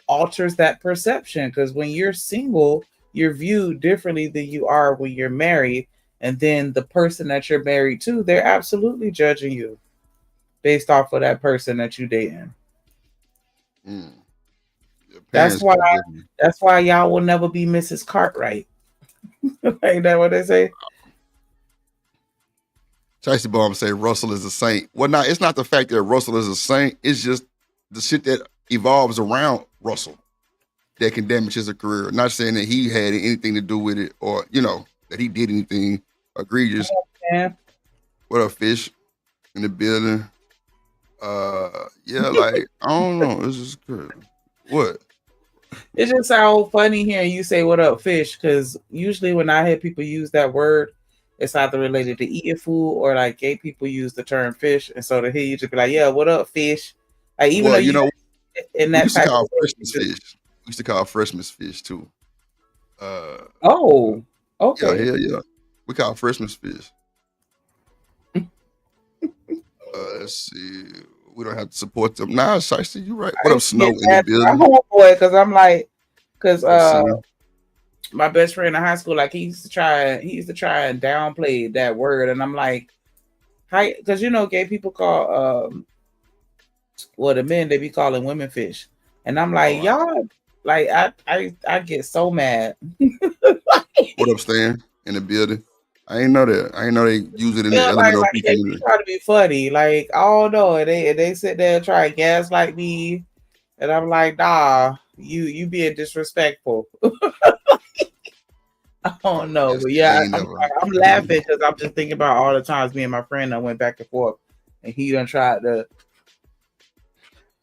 [SPEAKER 3] alters that perception because when you're single, you're viewed differently than you are when you're married. And then the person that you're married to, they're absolutely judging you based off of that person that you're dating.
[SPEAKER 2] Mm. Your
[SPEAKER 3] That's
[SPEAKER 2] parents
[SPEAKER 3] why
[SPEAKER 2] gonna definitely.
[SPEAKER 3] that's why y'all will never be Mrs. Cartwright. Ain't that what they say?
[SPEAKER 2] Chicey Bomb say Russell is a saint. Well, now it's not the fact that Russell is a saint. It's just the shit that evolves around Russell that can damage his career. Not saying that he had anything to do with it or, you know, that he did anything egregious.
[SPEAKER 3] Yeah.
[SPEAKER 2] What up, Fish in the building? Yeah, like, I don't know. It's just good. What?
[SPEAKER 3] It just sounds funny hearing you say "what up, fish," because usually when I hear people use that word, it's either related to eating food or like gay people use the term fish, and so to hear you just be like, "Yeah, what up, fish?" Like even though
[SPEAKER 2] Well, you
[SPEAKER 3] you
[SPEAKER 2] know,
[SPEAKER 3] in
[SPEAKER 2] we
[SPEAKER 3] that
[SPEAKER 2] used to
[SPEAKER 3] type
[SPEAKER 2] call
[SPEAKER 3] of
[SPEAKER 2] Christmas
[SPEAKER 3] relationship.
[SPEAKER 2] fish. We used to call Christmas fish too.
[SPEAKER 3] Oh,
[SPEAKER 2] Yeah,
[SPEAKER 3] okay.
[SPEAKER 2] yeah. We call Christmas fish. Let's see. We don't have to support them. Nah, Shiesty, you right. What
[SPEAKER 3] I
[SPEAKER 2] up,
[SPEAKER 3] used to get
[SPEAKER 2] Snow in the
[SPEAKER 3] mad at my
[SPEAKER 2] building?
[SPEAKER 3] homeboy because I'm like, because
[SPEAKER 2] What up, Sam?
[SPEAKER 3] my best friend in high school, like he used to try and downplay that word, and I'm like, hi, because you know, gay people call well, the men they be calling women fish, and I'm like,
[SPEAKER 2] Oh,
[SPEAKER 3] y'all, like I get so mad.
[SPEAKER 2] what up, Stan in the building? I ain't know that. I ain't know they use it in the
[SPEAKER 3] Yeah,
[SPEAKER 2] LMNOP
[SPEAKER 3] they be
[SPEAKER 2] community.
[SPEAKER 3] trying to be funny, like I don't know, and they sit there and try and gaslight me, and I'm like, nah, you being disrespectful. I don't know,
[SPEAKER 2] Yes,
[SPEAKER 3] but
[SPEAKER 2] I
[SPEAKER 3] yeah,
[SPEAKER 2] ain't never.
[SPEAKER 3] I'm laughing because I'm just thinking about all the times me and my friend that went back and forth, and he done tried to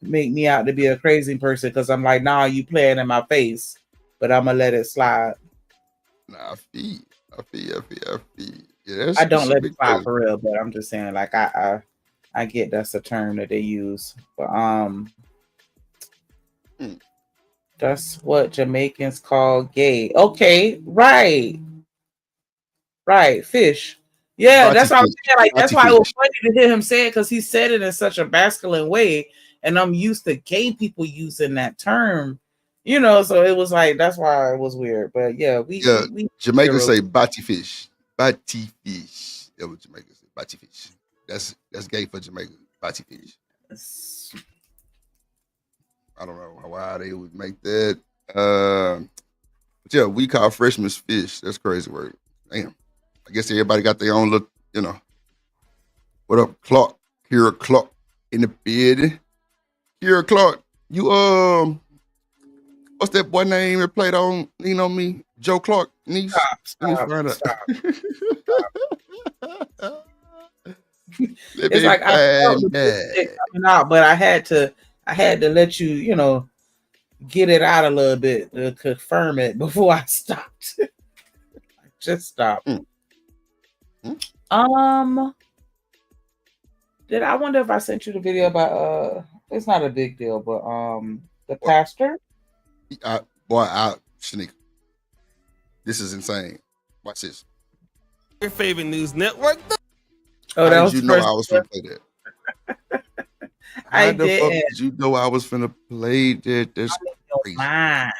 [SPEAKER 3] make me out to be a crazy person because I'm like, nah, you playing in my face, but I'm gonna let it slide.
[SPEAKER 2] Nah, I feel. I feel. I feel. I feel. Yeah,
[SPEAKER 3] I
[SPEAKER 2] that
[SPEAKER 3] don't
[SPEAKER 2] should
[SPEAKER 3] let
[SPEAKER 2] be
[SPEAKER 3] it slide
[SPEAKER 2] crazy.
[SPEAKER 3] for real, but I'm just saying, like, I get that's a term that they use, but
[SPEAKER 2] Hmm.
[SPEAKER 3] that's what Jamaicans call gay. Okay, right, fish. Yeah,
[SPEAKER 2] Bati
[SPEAKER 3] that's what I'm
[SPEAKER 2] fish.
[SPEAKER 3] saying. Like, that's
[SPEAKER 2] Bati
[SPEAKER 3] why it was
[SPEAKER 2] fish.
[SPEAKER 3] funny to hear him say it because he said it in such a masculine way, and I'm used to gay people using that term, you know. So it was like that's why it was weird. But yeah,
[SPEAKER 2] Yeah,
[SPEAKER 3] we
[SPEAKER 2] Jamaicans
[SPEAKER 3] heroes.
[SPEAKER 2] say bati fish. Bati fish. That's what Jamaicans say. Bati fish. That's gay for Jamaica. Bati fish. I don't know why they would make that. But yeah, we call freshmen fish. That's crazy word. Damn. I guess everybody got their own little, you know. What up, Clark? Kira Clark in the bed. Kira Clark, you what's that boy name that played on Lean on Me? Joe Clark niece. Let me find out.
[SPEAKER 3] Stop.
[SPEAKER 2] Let
[SPEAKER 3] It's
[SPEAKER 2] me
[SPEAKER 3] like I felt
[SPEAKER 2] find
[SPEAKER 3] the good shit
[SPEAKER 2] that.
[SPEAKER 3] coming out, but I had to let you, you know, get it out a little bit to confirm it before I stopped. Just stop.
[SPEAKER 2] Mm, mm.
[SPEAKER 3] Did I wonder if I sent you the video about it's not a big deal, but the
[SPEAKER 2] What?
[SPEAKER 3] pastor?
[SPEAKER 2] Shanika, this is insane. Watch this.
[SPEAKER 4] Your favorite news network.
[SPEAKER 3] Oh,
[SPEAKER 2] How
[SPEAKER 3] that
[SPEAKER 2] did
[SPEAKER 3] was
[SPEAKER 2] you
[SPEAKER 3] the
[SPEAKER 2] know
[SPEAKER 3] first
[SPEAKER 2] I was
[SPEAKER 3] one.
[SPEAKER 2] finna play that?
[SPEAKER 3] I
[SPEAKER 2] How the fuck
[SPEAKER 3] didn't
[SPEAKER 2] did you know I was finna play that? That's
[SPEAKER 3] your
[SPEAKER 2] crazy.
[SPEAKER 3] mind.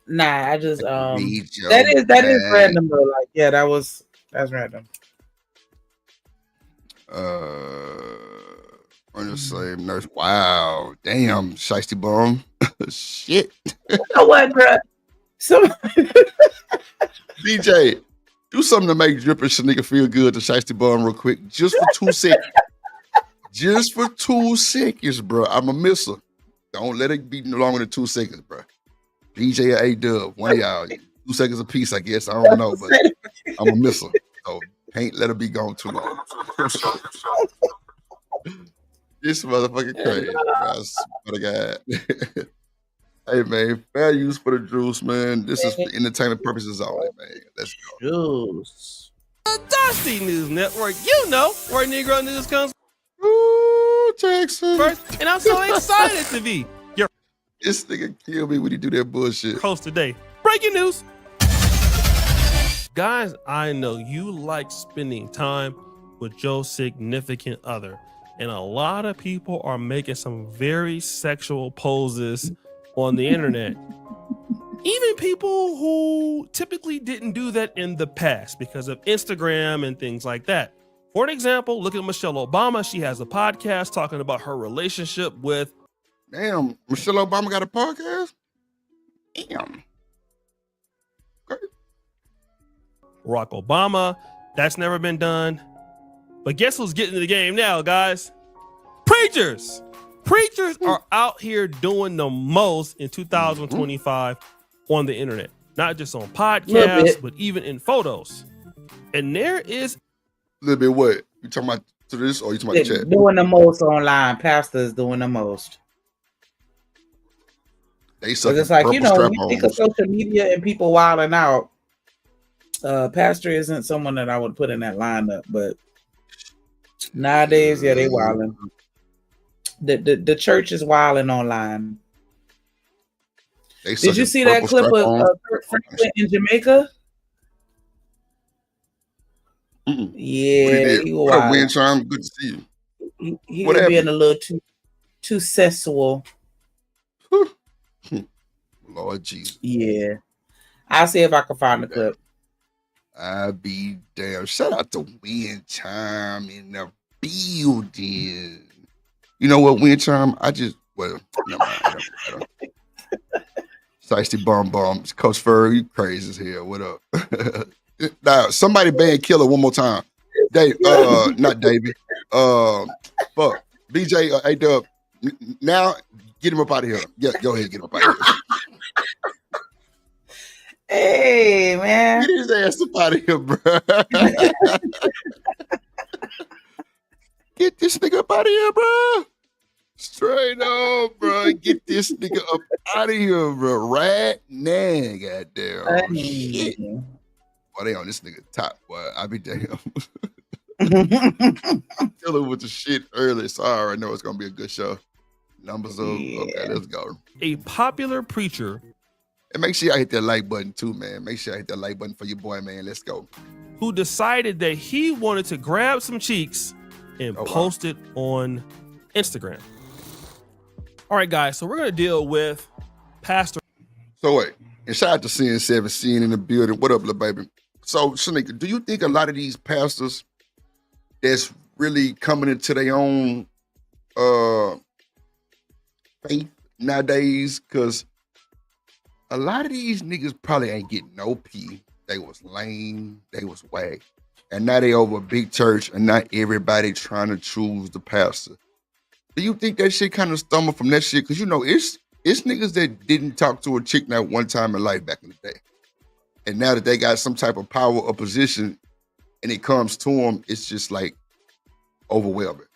[SPEAKER 3] Nah, I just
[SPEAKER 2] Read your
[SPEAKER 3] that is
[SPEAKER 2] mind.
[SPEAKER 3] random though. Like, yeah, that's random.
[SPEAKER 2] On the same nurse. Wow. Damn, Shiesty Bum. Shit.
[SPEAKER 3] You know what, bro? So
[SPEAKER 2] DJ, do something to make Drip and Shanika feel good to Shiesty Bum real quick. Just for 2 seconds. Just for 2 seconds, bro. I'm a misser. Don't let it be no longer than 2 seconds, bro. DJ or A-Dub, one of y'all. 2 seconds apiece, I guess. I don't know, but I'm a misser. So can't let it be gone too long. This motherfucking crazy, bro. I swear to God. Hey, man, fair use for the juice, man. This is for entertainment purposes only, man. Let's go.
[SPEAKER 3] Juice.
[SPEAKER 4] The Dusty News Network. You know where Negro News comes
[SPEAKER 2] Ooh, Jackson.
[SPEAKER 4] first, and I'm so excited to be your
[SPEAKER 2] This nigga kill me when he do that bullshit.
[SPEAKER 4] host today. Breaking news. Guys, I know you like spending time with your significant other, and a lot of people are making some very sexual poses on the internet. Even people who typically didn't do that in the past because of Instagram and things like that. For an example, look at Michelle Obama. She has a podcast talking about her relationship with
[SPEAKER 2] Damn, Michelle Obama got a podcast? Damn. Okay.
[SPEAKER 4] Barack Obama. That's never been done. But guess who's getting in the game now, guys? Preachers. Preachers are out here doing the most in 2025 on the internet, not just on podcasts, but even in photos. And there is
[SPEAKER 2] A little bit what? You talking about to this or you talking about the chat?
[SPEAKER 3] Doing the most online. Pastors doing the most.
[SPEAKER 2] They
[SPEAKER 3] So
[SPEAKER 2] suck
[SPEAKER 3] it's like,
[SPEAKER 2] purple
[SPEAKER 3] you know, when
[SPEAKER 2] strap
[SPEAKER 3] you think of
[SPEAKER 2] ons.
[SPEAKER 3] social media and people wilding out, pastor isn't someone that I would put in that lineup, but nowadays, yeah, they wilding. The church is wilding online.
[SPEAKER 2] They
[SPEAKER 3] Did you
[SPEAKER 2] sucking
[SPEAKER 3] see that
[SPEAKER 2] purple
[SPEAKER 3] clip of
[SPEAKER 2] strap-ons.
[SPEAKER 3] Kirk Franklin in Jamaica?
[SPEAKER 2] Mm-mm. What
[SPEAKER 3] Yeah,
[SPEAKER 2] he did?
[SPEAKER 3] he was
[SPEAKER 2] What up,
[SPEAKER 3] wild.
[SPEAKER 2] Wind Charm? Good to see you.
[SPEAKER 3] He
[SPEAKER 2] What
[SPEAKER 3] was being
[SPEAKER 2] happened?
[SPEAKER 3] a little too sexual.
[SPEAKER 2] Lord Jesus.
[SPEAKER 3] Yeah, I'll see if I can find the clip.
[SPEAKER 2] I be damn. Shout out to Wind Charm in the building. You know what, Wind Charm? Never mind. Shiesty Bum Bum. Coach Fur, you crazy as hell. What up? Now, somebody ban Killer one more time. Dave, not Davey. Fuck. BJ, A-Dub. Now, get him up out of here. Yeah, go ahead, get him up out of here.
[SPEAKER 3] Hey, man.
[SPEAKER 2] Get his ass up out of here, bro. Get this nigga up out of here, bro. Straight up, bro. Get this nigga up out of here, bro. Right now, goddamn. Shit. Boy, they on this nigga top, boy. I be damn. Dealing with the shit early, so I already know it's gonna be a good show. Numbers up. Okay, let's go.
[SPEAKER 4] a popular preacher
[SPEAKER 2] And make sure y'all hit that like button too, man. Make sure y'all hit that like button for your boy, man. Let's go.
[SPEAKER 4] who decided that he wanted to grab some cheeks and
[SPEAKER 2] Oh, wow.
[SPEAKER 4] post it on Instagram. All right, guys, so we're going to deal with Pastor.
[SPEAKER 2] So wait, and shout out to CN7, seeing in the building. What up, little baby? So, Shanika, do you think a lot of these pastors that's really coming into their own faith nowadays? Because a lot of these niggas probably ain't getting no pee. They was lame, they was whack. And now they over a big church and not everybody trying to choose the pastor. Do you think that shit kind of stumbled from that shit? Because, you know, it's niggas that didn't talk to a chick not one time in life back in the day. And now that they got some type of power or position and it comes to them, it's just like overwhelming.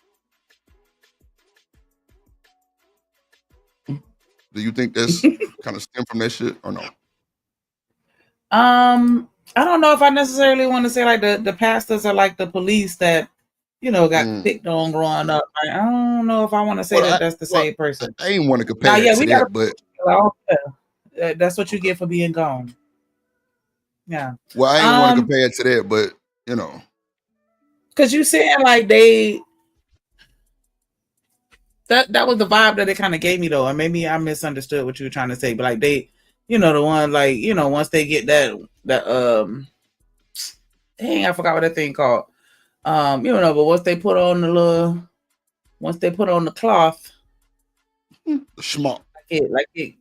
[SPEAKER 2] Do you think that's kind of stem from that shit or no?
[SPEAKER 3] I don't know if I necessarily want to say like the pastors are like the police that, you know, got picked on growing up. I don't know if I want to say
[SPEAKER 2] Well,
[SPEAKER 3] that's the same person.
[SPEAKER 2] I ain't want to compare
[SPEAKER 3] Nah, yeah,
[SPEAKER 2] it to
[SPEAKER 3] we
[SPEAKER 2] that,
[SPEAKER 3] gotta-
[SPEAKER 2] but
[SPEAKER 3] That's what you get for being gone. Yeah.
[SPEAKER 2] well, I ain't want to
[SPEAKER 3] Um,
[SPEAKER 2] compare it to that, but you know,
[SPEAKER 3] Cause you saying like that was the vibe that it kind of gave me though, and maybe I misunderstood what you were trying to say, but like they, you know, the one like, you know, once they get that dang, I forgot what that thing called. You know, but once they put on the cloth,
[SPEAKER 2] the schmuck.
[SPEAKER 3] like it,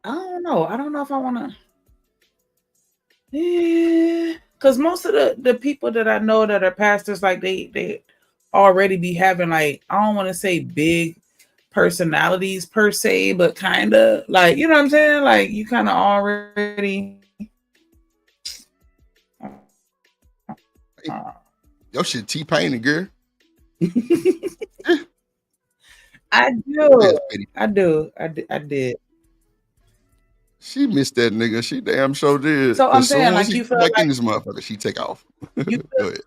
[SPEAKER 3] I don't know if I want to. Yeah, because most of the people that I know that are pastors, like they already be having like, I don't want to say big personalities per se, but kind of like, you know what I'm saying? Like you kind of already.
[SPEAKER 2] Your shit T-Pain, girl.
[SPEAKER 3] I do.
[SPEAKER 2] Yes, Betty.
[SPEAKER 3] I did.
[SPEAKER 2] She missed that nigga. She damn sure did.
[SPEAKER 3] So I'm
[SPEAKER 2] As soon
[SPEAKER 3] saying,
[SPEAKER 2] as
[SPEAKER 3] like,
[SPEAKER 2] he
[SPEAKER 3] you
[SPEAKER 2] come
[SPEAKER 3] feel
[SPEAKER 2] back in
[SPEAKER 3] like
[SPEAKER 2] this motherfucker, she take off.
[SPEAKER 3] you
[SPEAKER 2] Go ahead.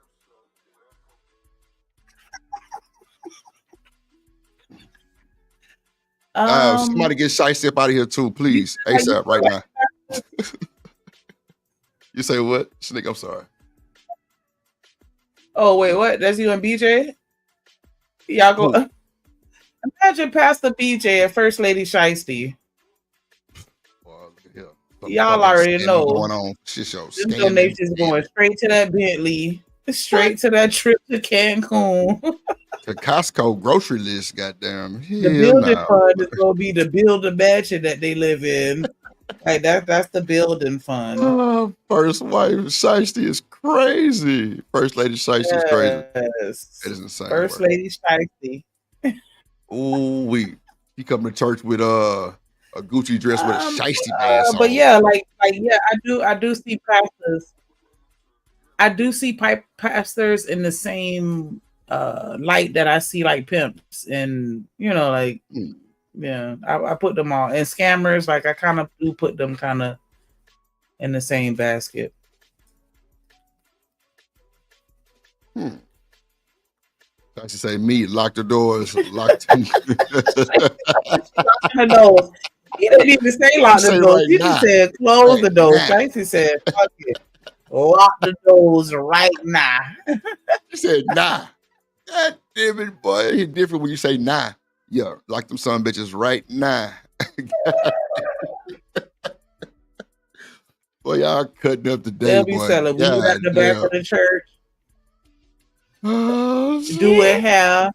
[SPEAKER 2] Somebody get Shiesty up out of here too, please. ASAP right now. You say what? Sneak, I'm sorry.
[SPEAKER 3] Oh wait, what? That's you and BJ? Y'all go.
[SPEAKER 2] Who?
[SPEAKER 3] Imagine Pastor BJ and First Lady Shiesty.
[SPEAKER 2] Well, look at here.
[SPEAKER 3] Y'all
[SPEAKER 2] Fucking
[SPEAKER 3] already
[SPEAKER 2] scamming
[SPEAKER 3] know.
[SPEAKER 2] going on. Shit show.
[SPEAKER 3] Them
[SPEAKER 2] Scamming.
[SPEAKER 3] donations going straight to that Bentley, straight to that trip to Cancun.
[SPEAKER 2] The Costco grocery list, goddamn.
[SPEAKER 3] The
[SPEAKER 2] Hell
[SPEAKER 3] building
[SPEAKER 2] nah.
[SPEAKER 3] fund is gonna be the building mansion that they live in. Like that's the building fund.
[SPEAKER 2] First wife Shiesty is crazy. First Lady Shiesty is crazy.
[SPEAKER 3] Yes.
[SPEAKER 2] That is insane.
[SPEAKER 3] First
[SPEAKER 2] work.
[SPEAKER 3] Lady Shiesty.
[SPEAKER 2] Ooh, he come to church with a Gucci dress with a Shiesty mask on.
[SPEAKER 3] But yeah, like yeah, I do see pastors. I do see pastors in the same light that I see like pimps, and you know, like yeah, I put them all, and scammers. Like I kind of do put them kind of in the same basket.
[SPEAKER 2] I should say me, lock the doors, lock
[SPEAKER 3] the doors. He didn't even say lock the doors. He just said close the doors. He said, fuck it. Lock the doors right now.
[SPEAKER 2] He said, nah. God damn it, boy. It's different when you say nah. Yeah, lock them son bitches right now. Boy, y'all cutting up today.
[SPEAKER 3] They'll be
[SPEAKER 2] boy.
[SPEAKER 3] selling weed at the back of the church. Doing hair.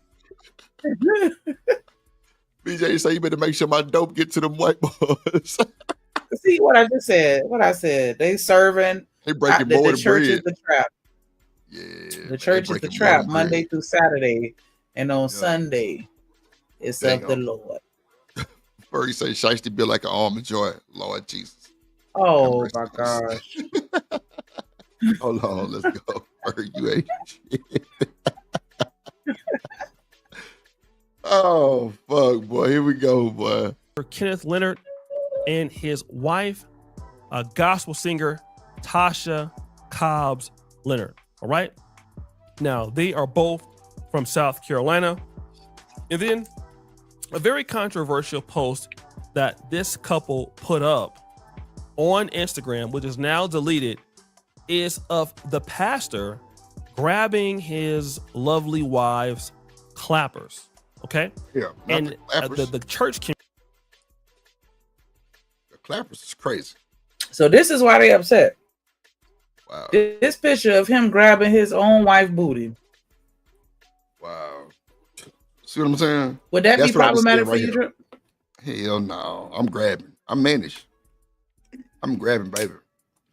[SPEAKER 2] BJ say you better make sure my dope get to them white boys.
[SPEAKER 3] See what I just said? What I said? They serving.
[SPEAKER 2] They breaking more
[SPEAKER 3] the church
[SPEAKER 2] bread.
[SPEAKER 3] is the trap.
[SPEAKER 2] Yeah.
[SPEAKER 3] The church is the trap Monday through Saturday, and on Sunday, it's of the Lord.
[SPEAKER 2] First, say Shiesty be like an almond joy, Lord Jesus.
[SPEAKER 3] Oh my gosh.
[SPEAKER 2] Hold on, let's go. You ain't shit. Oh fuck, boy. Here we go, boy.
[SPEAKER 4] Kenneth Leonard and his wife, a gospel singer, Tasha Cobbs Leonard. All right. Now they are both from South Carolina. And then a very controversial post that this couple put up on Instagram, which is now deleted, is of the pastor grabbing his lovely wife's clappers. Okay.
[SPEAKER 2] Yeah.
[SPEAKER 4] And the church can.
[SPEAKER 2] The clappers is crazy.
[SPEAKER 3] So this is why they upset.
[SPEAKER 2] Wow.
[SPEAKER 3] This picture of him grabbing his own wife booty.
[SPEAKER 2] Wow. See what I'm saying?
[SPEAKER 3] Would that be problematic for you, Drip?
[SPEAKER 2] Hell no. I'm grabbing. I'm managed. I'm grabbing, baby.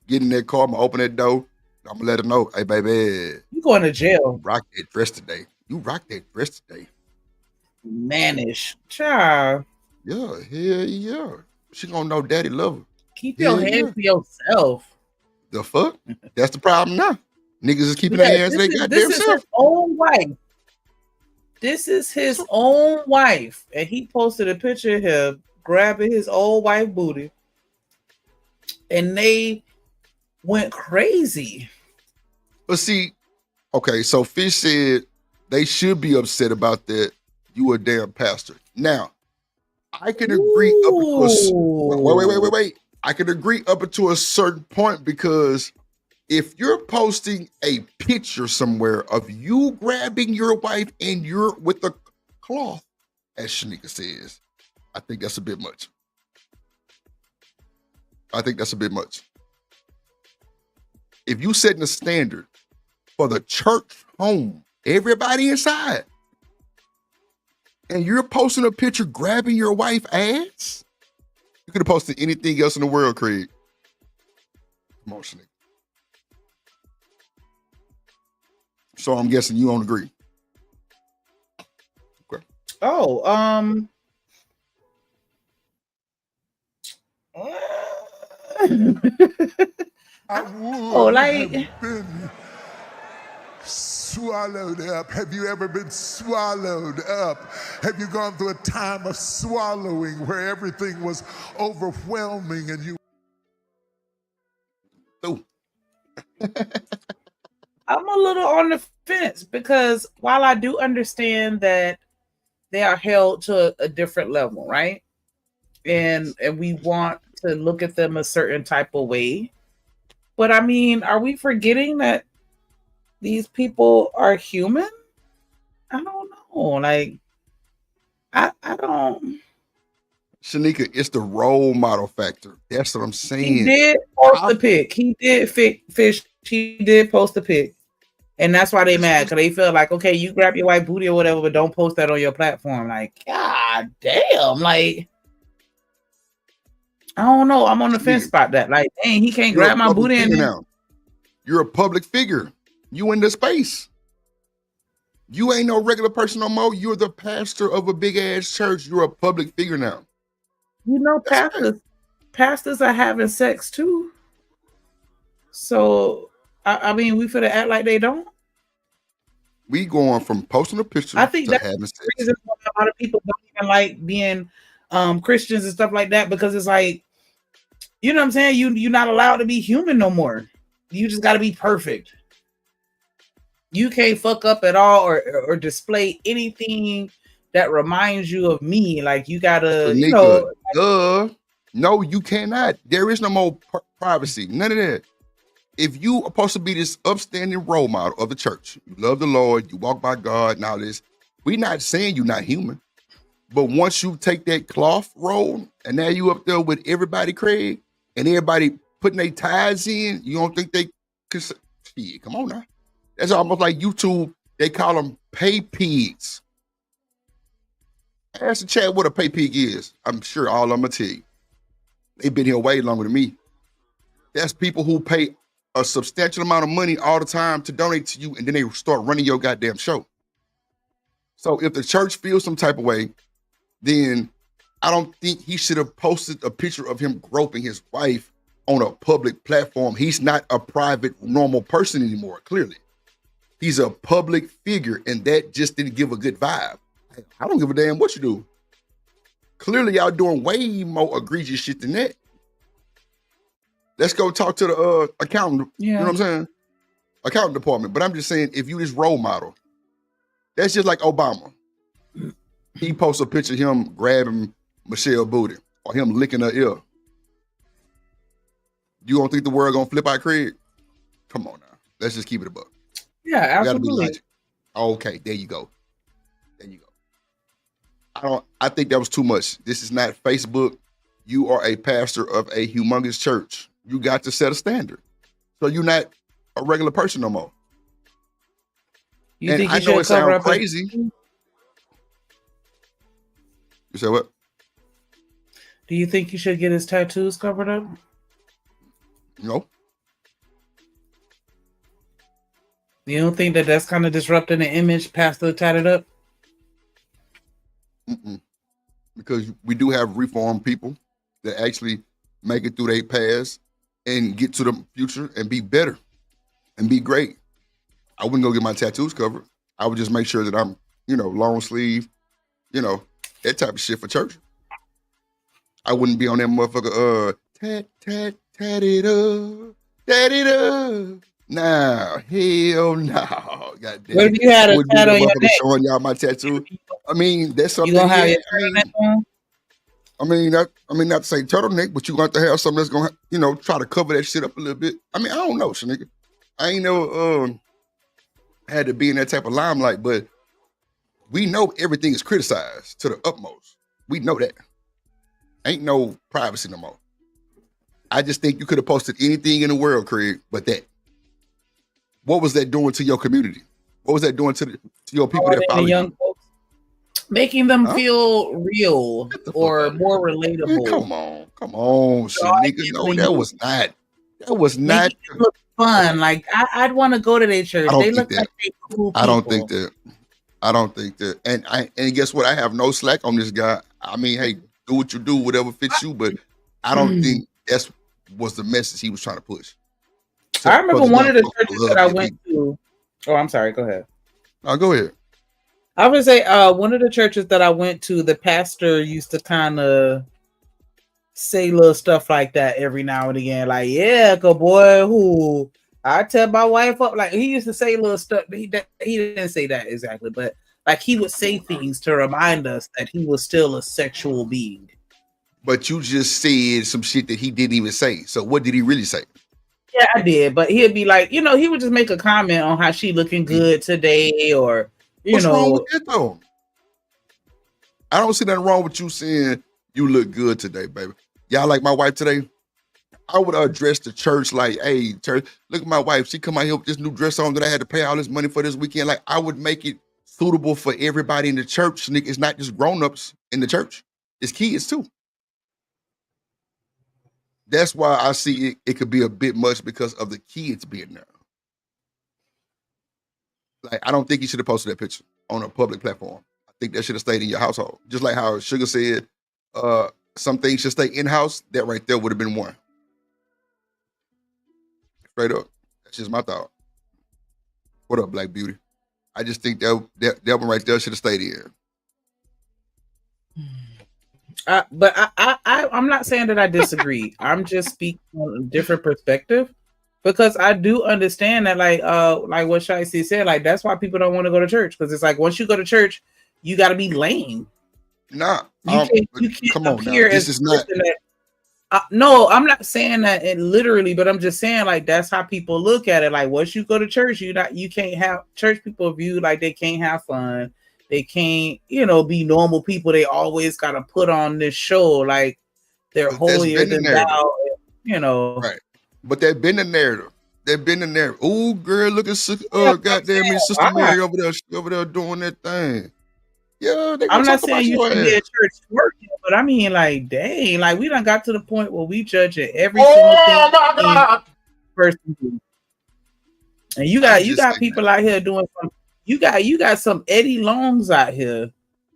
[SPEAKER 2] Get in that car, I'm gonna open that door. I'm gonna let her know, hey, baby.
[SPEAKER 3] You going to jail.
[SPEAKER 2] Rock that dress today. You rock that dress today.
[SPEAKER 3] Manish. Child.
[SPEAKER 2] Yeah, hell yeah. She gonna know daddy love her.
[SPEAKER 3] Keep your hands to yourself.
[SPEAKER 2] The fuck? That's the problem now. Niggas is keeping their hands to their goddamn self.
[SPEAKER 3] This is his own wife. This is his own wife. And he posted a picture of him grabbing his old wife booty. And they went crazy.
[SPEAKER 2] But see, okay, so Fish said they should be upset about that. You a damn pastor. Now, I can agree up to a wait. I can agree up to a certain point, because if you're posting a picture somewhere of you grabbing your wife and you're with the cloth, as Shanika says, I think that's a bit much. If you setting a standard for the church home, everybody inside, and you're posting a picture grabbing your wife ass, you could have posted anything else in the world, Craig. Come on, Shanika. So I'm guessing you don't agree. Okay.
[SPEAKER 3] Oh,
[SPEAKER 1] swallowed up? Have you ever been swallowed up? Have you gone through a time of swallowing where everything was overwhelming and you
[SPEAKER 2] Ooh.
[SPEAKER 3] I'm a little on the fence because while I do understand that they are held to a different level, right? And we want to look at them a certain type of way. But I mean, are we forgetting that these people are human? I don't know. Like, I don't.
[SPEAKER 2] Shanika, it's the role model factor. That's what I'm
[SPEAKER 3] He
[SPEAKER 2] saying.
[SPEAKER 3] did post the pic. He did fish. He did post the pic. And that's why they mad, because they feel like, okay, you grab your white booty or whatever, but don't post that on your platform. Like, God damn. Like, I don't know. I'm on the fence about that. Like, dang, he can't
[SPEAKER 2] You're
[SPEAKER 3] grab
[SPEAKER 2] a
[SPEAKER 3] my
[SPEAKER 2] public
[SPEAKER 3] booty and
[SPEAKER 2] figure
[SPEAKER 3] then
[SPEAKER 2] now. You're a public figure. You in the space. You ain't no regular person no more. You're the pastor of a big ass church. You're a public figure now.
[SPEAKER 3] you know,
[SPEAKER 2] That's right.
[SPEAKER 3] pastors are having sex too. So I mean, we finna act like they don't.
[SPEAKER 2] We going from posting a picture
[SPEAKER 3] I think
[SPEAKER 2] to
[SPEAKER 3] that's
[SPEAKER 2] having
[SPEAKER 3] the
[SPEAKER 2] sex.
[SPEAKER 3] reason why a lot of people don't even like being Christians and stuff like that, because it's like, you know what I'm saying? You're not allowed to be human no more. You just got to be perfect. You can't fuck up at all or display anything that reminds you of me. Like, you gotta, you know.
[SPEAKER 2] No, you cannot. There is no more privacy. None of that. If you are supposed to be this upstanding role model of the church, you love the Lord, you walk by God and all this, we're not saying you're not human. But once you take that cloth roll and now you up there with everybody, Craig, and everybody putting their ties in, you don't think they could? Shit, come on now. That's almost like YouTube. They call them pay pigs. Ask the chat what a pay pig is. I'm sure all of them will tell you. They've been here way longer than me. That's people who pay a substantial amount of money all the time to donate to you, and then they start running your goddamn show. So if the church feels some type of way, then I don't think he should have posted a picture of him groping his wife on a public platform. He's not a private, normal person anymore, clearly. He's a public figure, and that just didn't give a good vibe. I don't give a damn what you do. Clearly, y'all doing way more egregious shit than that. Let's go talk to the accountant.
[SPEAKER 3] Yeah.
[SPEAKER 2] You know what I'm saying? Accountant department. But I'm just saying, if you this role model, that's just like Obama. He posts a picture of him grabbing Michelle booty or him licking her ear. You don't think the world gonna flip out, Craig? Come on now. Let's just keep it a buck.
[SPEAKER 3] Yeah,
[SPEAKER 2] You gotta be
[SPEAKER 3] absolutely.
[SPEAKER 2] logical. Okay, there you go. There you go. I think that was too much. This is not Facebook. You are a pastor of a humongous church. You got to set a standard. So you're not a regular person no more.
[SPEAKER 3] You
[SPEAKER 2] And
[SPEAKER 3] think
[SPEAKER 2] I
[SPEAKER 3] he
[SPEAKER 2] know
[SPEAKER 3] should
[SPEAKER 2] it
[SPEAKER 3] cover
[SPEAKER 2] sounds
[SPEAKER 3] up
[SPEAKER 2] crazy. You said what?
[SPEAKER 3] Do you think he should get his tattoos covered up?
[SPEAKER 2] No.
[SPEAKER 3] You don't think that that's kind of disrupting the image pastor tatted up?
[SPEAKER 2] Mm-mm. Because we do have reformed people that actually make it through their past and get to the future and be better and be great. I wouldn't go get my tattoos covered. I would just make sure that I'm, long sleeve, that type of shit for church. I wouldn't be on that motherfucker, tat it up. Nah, hell no. Goddamn.
[SPEAKER 3] What if you had a
[SPEAKER 2] Wouldn't be
[SPEAKER 3] tat
[SPEAKER 2] no
[SPEAKER 3] on your
[SPEAKER 2] motherfucker
[SPEAKER 3] neck?
[SPEAKER 2] showing y'all my tattoo. I mean, that's
[SPEAKER 3] You
[SPEAKER 2] something.
[SPEAKER 3] gonna have
[SPEAKER 2] Yeah,
[SPEAKER 3] your turtleneck on?
[SPEAKER 2] not to say turtleneck, but you got to have something that's gonna, try to cover that shit up a little bit. I mean, I don't know, Shanika. I ain't never had to be in that type of limelight, but we know everything is criticized to the utmost. We know that. Ain't no privacy no more. I just think you could have posted anything in the world, Craig, but that. What was that doing to your community? What was that doing to your people that follow
[SPEAKER 3] young
[SPEAKER 2] you?
[SPEAKER 3] folks, making them
[SPEAKER 2] Huh?
[SPEAKER 3] feel real or more relatable.
[SPEAKER 2] Man, come on, Shanika. No, that was not. That was not.
[SPEAKER 3] Making it look fun. Like I'd want to go to their church. They look like they cool people.
[SPEAKER 2] I don't think that. And guess what? I have no slack on this guy. I mean, hey, do what you do, whatever fits you. But I don't think that's was the message he was trying to push.
[SPEAKER 3] I remember one of the churches that I went to. Oh, I'm sorry. Go ahead.
[SPEAKER 2] Now go ahead.
[SPEAKER 3] I would say one of the churches that I went to, the pastor used to kind of say little stuff like that every now and again. Like, yeah, good boy, who I tell my wife up. Like he used to say little stuff. He didn't say that exactly, but like he would say things to remind us that he was still a sexual being.
[SPEAKER 2] But you just said some shit that he didn't even say. So what did he really say?
[SPEAKER 3] Yeah, I did, but he'd be like, he would just make a comment on how she looking good today, or
[SPEAKER 2] What's wrong with that though? I don't see nothing wrong with you saying you look good today, baby. Y'all like my wife today? I would address the church like, hey, church, look at my wife. She come out here with this new dress on that I had to pay all this money for this weekend. Like, I would make it suitable for everybody in the church. It's not just grown-ups in the church. It's kids too. That's why I see it could be a bit much because of the kids being there. Like, I don't think you should have posted that picture on a public platform. I think that should have stayed in your household. Just like how Sugar said, some things should stay in-house. That right there would have been one. Straight up. That's just my thought. What up, Black Beauty? I just think that one right there should have stayed in.
[SPEAKER 3] But I'm not saying that I disagree. I'm just speaking on a different perspective, because I do understand that, like what Shiesty said, like that's why people don't want to go to church, because it's like once you go to church, you got to be lame.
[SPEAKER 2] Nah,
[SPEAKER 3] you can't
[SPEAKER 2] come on
[SPEAKER 3] appear
[SPEAKER 2] now. This is not.
[SPEAKER 3] No, I'm not saying that literally, but I'm just saying like that's how people look at it. Like once you go to church, you can't have church people view like they can't have fun. They can't, be normal people. They always got to put on this show like they're holier than thou,
[SPEAKER 2] Right. But they've been the narrative. They've been the narrative. Oh, girl, look at goddamn me, Sister Mary over there doing that thing. Yeah,
[SPEAKER 3] I'm not saying you should be at church working, but I mean, like, dang, like we done got to the point where we judge it every single thing person. And you got people out here doing some. You got some Eddie Longs out here,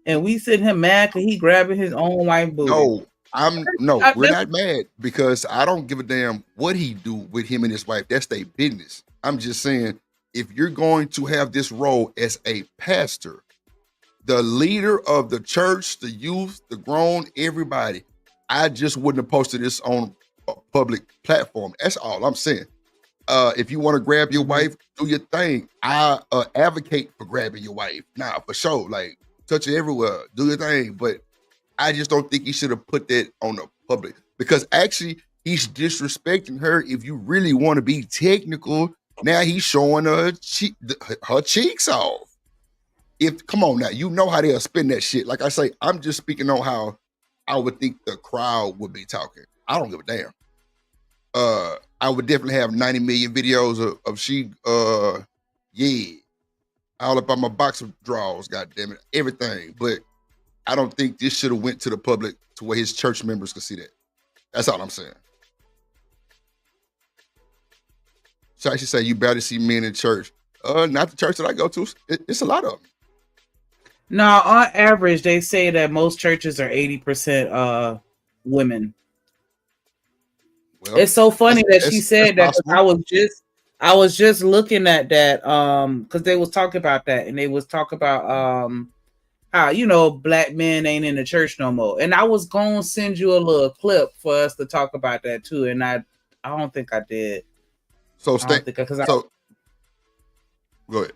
[SPEAKER 3] and we sitting him mad because he grabbing his own white booty.
[SPEAKER 2] We're not mad because I don't give a damn what he do with him and his wife. That's their business. I'm just saying, if you're going to have this role as a pastor, the leader of the church, the youth, the grown, everybody, I just wouldn't have posted this on a public platform. That's all I'm saying. If you want to grab your wife, do your thing. I advocate for grabbing your wife. Nah, for sure. Like, touch it everywhere. Do your thing. But I just don't think he should have put that on the public, because actually he's disrespecting her. If you really want to be technical, now he's showing her cheeks off. Come on now, you know how they'll spin that shit. Like I say, I'm just speaking on how I would think the crowd would be talking. I don't give a damn. I would definitely have 90 million videos of she, all up on my box of drawers, goddamn it, everything. But I don't think this should have went to the public to where his church members could see that. That's all I'm saying. So I should say you better see men in church. Not the church that I go to. It's a lot of them.
[SPEAKER 3] No, on average, they say that most churches are 80% women. Well, it's so funny that she said that, because I was just looking at that because they was talking about that, and they was talking about how black men ain't in the church no more. And I was gonna send you a little clip for us to talk about that too, and I don't think I did.
[SPEAKER 2] So go ahead.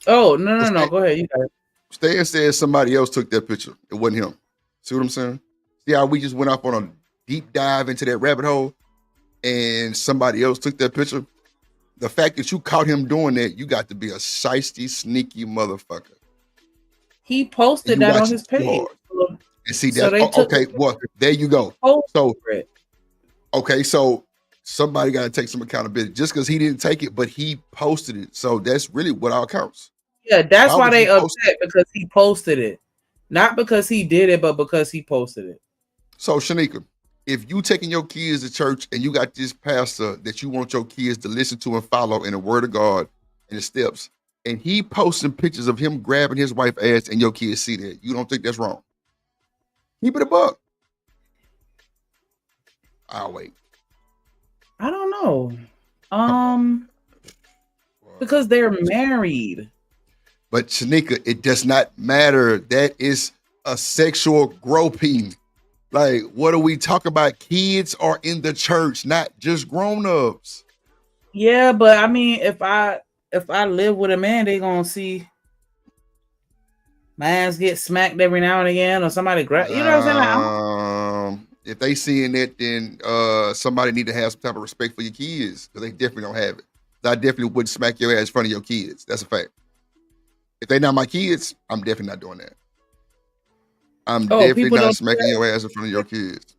[SPEAKER 3] Oh no! Go ahead. You got it.
[SPEAKER 2] Stan said somebody else took that picture. It wasn't him. See what I'm saying? See how we just went off on a deep dive into that rabbit hole, and somebody else took that picture. The fact that you caught him doing that, you got to be a shiesty, sneaky motherfucker.
[SPEAKER 3] He posted that on his page.
[SPEAKER 2] And see that? Okay, well, there you go. So somebody got to take some accountability. Just because he didn't take it, but he posted it. So that's really what all counts.
[SPEAKER 3] Yeah, that's why they upset, because he posted it. Not because he did it, but because he posted it.
[SPEAKER 2] So, Shanika, if you taking your kids to church and you got this pastor that you want your kids to listen to and follow in the word of God and the steps, and he posting pictures of him grabbing his wife's ass and your kids see that, you don't think that's wrong? Keep it a buck. I'll wait.
[SPEAKER 3] I don't know. Because they're married.
[SPEAKER 2] But Shanika, it does not matter. That is a sexual groping. Like, what are we talking about? Kids are in the church, not just grown-ups.
[SPEAKER 3] Yeah, but I mean, if I live with a man, they gonna see my ass get smacked every now and again, or somebody grab. You know what I'm saying?
[SPEAKER 2] If they seeing that, then somebody need to have some type of respect for your kids, because they definitely don't have it. I definitely wouldn't smack your ass in front of your kids. That's a fact. If they're not my kids, I'm definitely not doing that. I'm definitely not smacking your ass in front of your kids.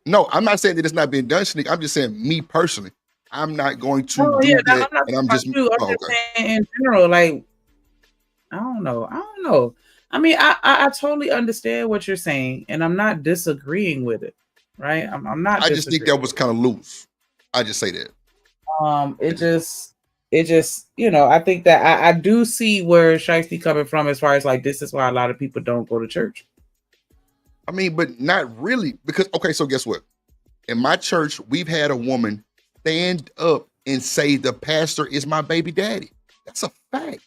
[SPEAKER 2] No, I'm not saying that it's not being done, Sneak. I'm just saying, me personally, I'm not going to do that. I'm just
[SPEAKER 3] saying in general, like, I don't know. I mean, I totally understand what you're saying, and I'm not disagreeing with it, right? I'm not.
[SPEAKER 2] I just think that was kind of loose. I just say that.
[SPEAKER 3] It just, you know, I think that I do see where Shiesty coming from as far as like, this is why a lot of people don't go to church.
[SPEAKER 2] I mean, but not really, because, okay, so guess what? In my church, we've had a woman stand up and say the pastor is my baby daddy. That's a fact.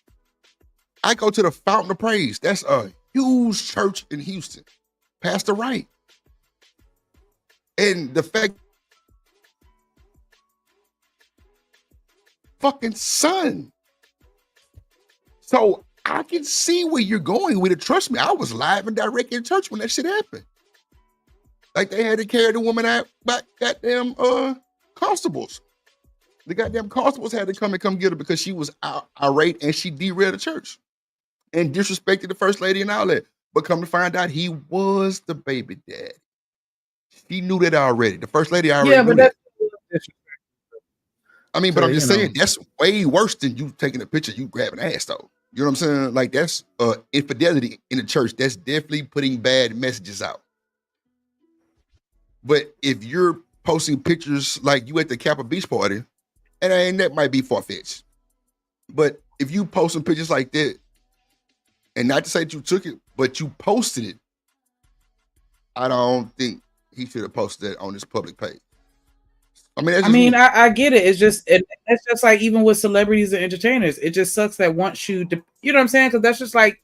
[SPEAKER 2] I go to the Fountain of Praise. That's a huge church in Houston. Pastor Wright. And the fact, fucking son. So I can see where you're going with it. Trust me, I was live and direct in church when that shit happened. Like, they had to carry the woman out by goddamn constables. The goddamn constables had to come get her because she was irate and she derailed the church and disrespected the first lady and all that. But come to find out, he was the baby dad. She knew that already. The first lady already knew that. I mean, but I'm just saying, that's way worse than you taking a picture, you grabbing ass, though. You know what I'm saying? Like, that's infidelity in the church. That's definitely putting bad messages out. But if you're posting pictures like you at the Kappa Beach party, and that might be far-fetched, but if you post some pictures like that, and not to say that you took it, but you posted it, I don't think he should have posted that on his public page.
[SPEAKER 3] I get it. It's just like even with celebrities and entertainers, it just sucks that once you know what I'm saying? Because that's just like,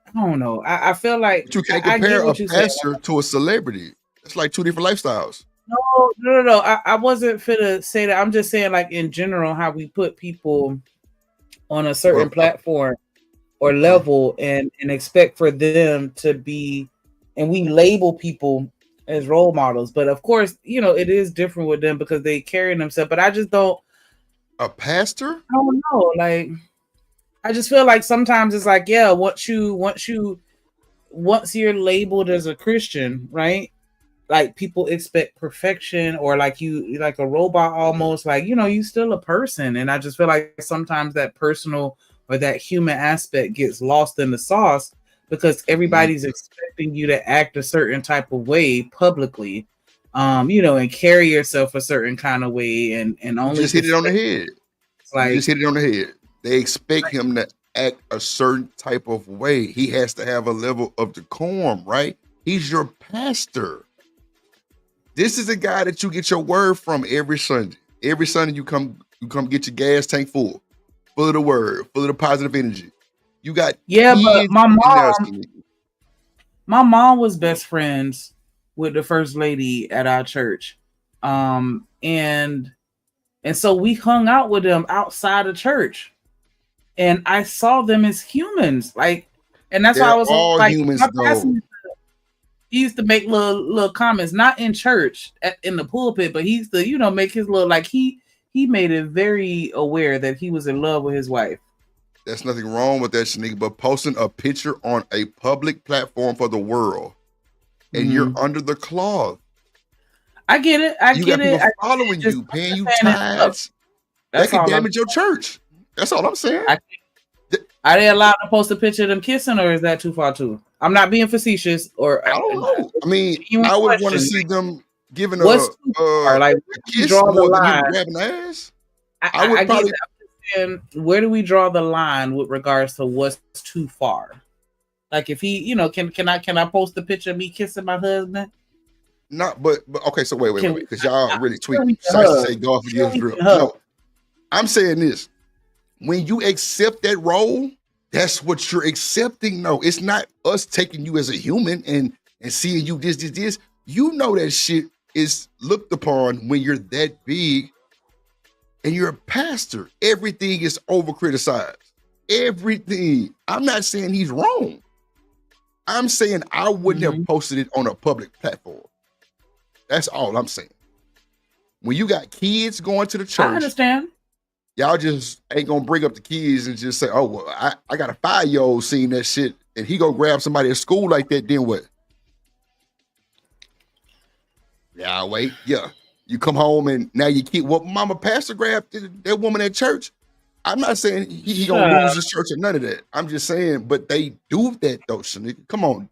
[SPEAKER 3] I don't know. I feel like
[SPEAKER 2] but you can't compare a pastor to a celebrity. It's like two different lifestyles.
[SPEAKER 3] No. I wasn't finna say that. I'm just saying, like, in general, how we put people on a certain platform or level and expect for them to be, and we label people as role models. But of course, you know, it is different with them because they carry themselves. But I just don't.
[SPEAKER 2] A pastor?
[SPEAKER 3] I don't know. Like, I just feel like sometimes it's like, yeah, once you're labeled as a Christian, right? Like, people expect perfection, or like you like a robot almost. Like, you know, you still a person. And I just feel like sometimes that personal or that human aspect gets lost in the sauce because everybody's expecting you to act a certain type of way publicly, you know, and carry yourself a certain kind of way, and only
[SPEAKER 2] just hit it on the head.
[SPEAKER 3] Like,
[SPEAKER 2] you just hit it on the head. They expect him to act a certain type of way. He has to have a level of decorum, right? He's your pastor. This is a guy that you get your word from every Sunday. Every Sunday you come get your gas tank full of the word, full of the positive energy. You got
[SPEAKER 3] but my mom was best friends with the first lady at our church, and so we hung out with them outside of church, and I saw them as humans, like, and that's why I was
[SPEAKER 2] all
[SPEAKER 3] like,
[SPEAKER 2] humans,
[SPEAKER 3] he used to make little comments, not in church in the pulpit, but he used to, you know, make his little, like, he made it very aware that he was in love with his wife.
[SPEAKER 2] There's nothing wrong with that, Shanika, but posting a picture on a public platform for the world, and you're under the cloth.
[SPEAKER 3] I get it.
[SPEAKER 2] You got people following you, paying you tithes. That could damage your church. That's all I'm saying.
[SPEAKER 3] Are they allowed to post a picture of them kissing, or is that too far too? I'm not being facetious, or
[SPEAKER 2] I don't know. I mean, I would want to see them giving a kiss
[SPEAKER 3] draw
[SPEAKER 2] more
[SPEAKER 3] the
[SPEAKER 2] than
[SPEAKER 3] line?
[SPEAKER 2] you grabbing ass.
[SPEAKER 3] I would probably. Where do we draw the line with regards to what's too far? Like, if he, you know, can I post a picture of me kissing my husband?
[SPEAKER 2] Not, but okay. So wait, because y'all really tweet. Say God forgives Drill. No, I'm saying this. when you accept that role, that's what you're accepting. No, it's not us taking you as a human and seeing you this. You know that shit is looked upon when you're that big and you're a pastor. Everything is over criticized. Everything. I'm not saying he's wrong. I'm saying I wouldn't have posted it on a public platform. That's all I'm saying. When you got kids going to the
[SPEAKER 3] I
[SPEAKER 2] church,
[SPEAKER 3] understand.
[SPEAKER 2] y'all just ain't gonna bring up the kids and just say, oh, well, I got a 5-year-old seeing that shit and he gonna grab somebody at school like that, then what? Yeah, wait. Yeah. You come home and now you keep what mama pastor grabbed that woman at church. I'm not saying he gonna
[SPEAKER 3] Shut
[SPEAKER 2] lose his church or none of that. I'm just saying, but they do that though, Shanika. Come on.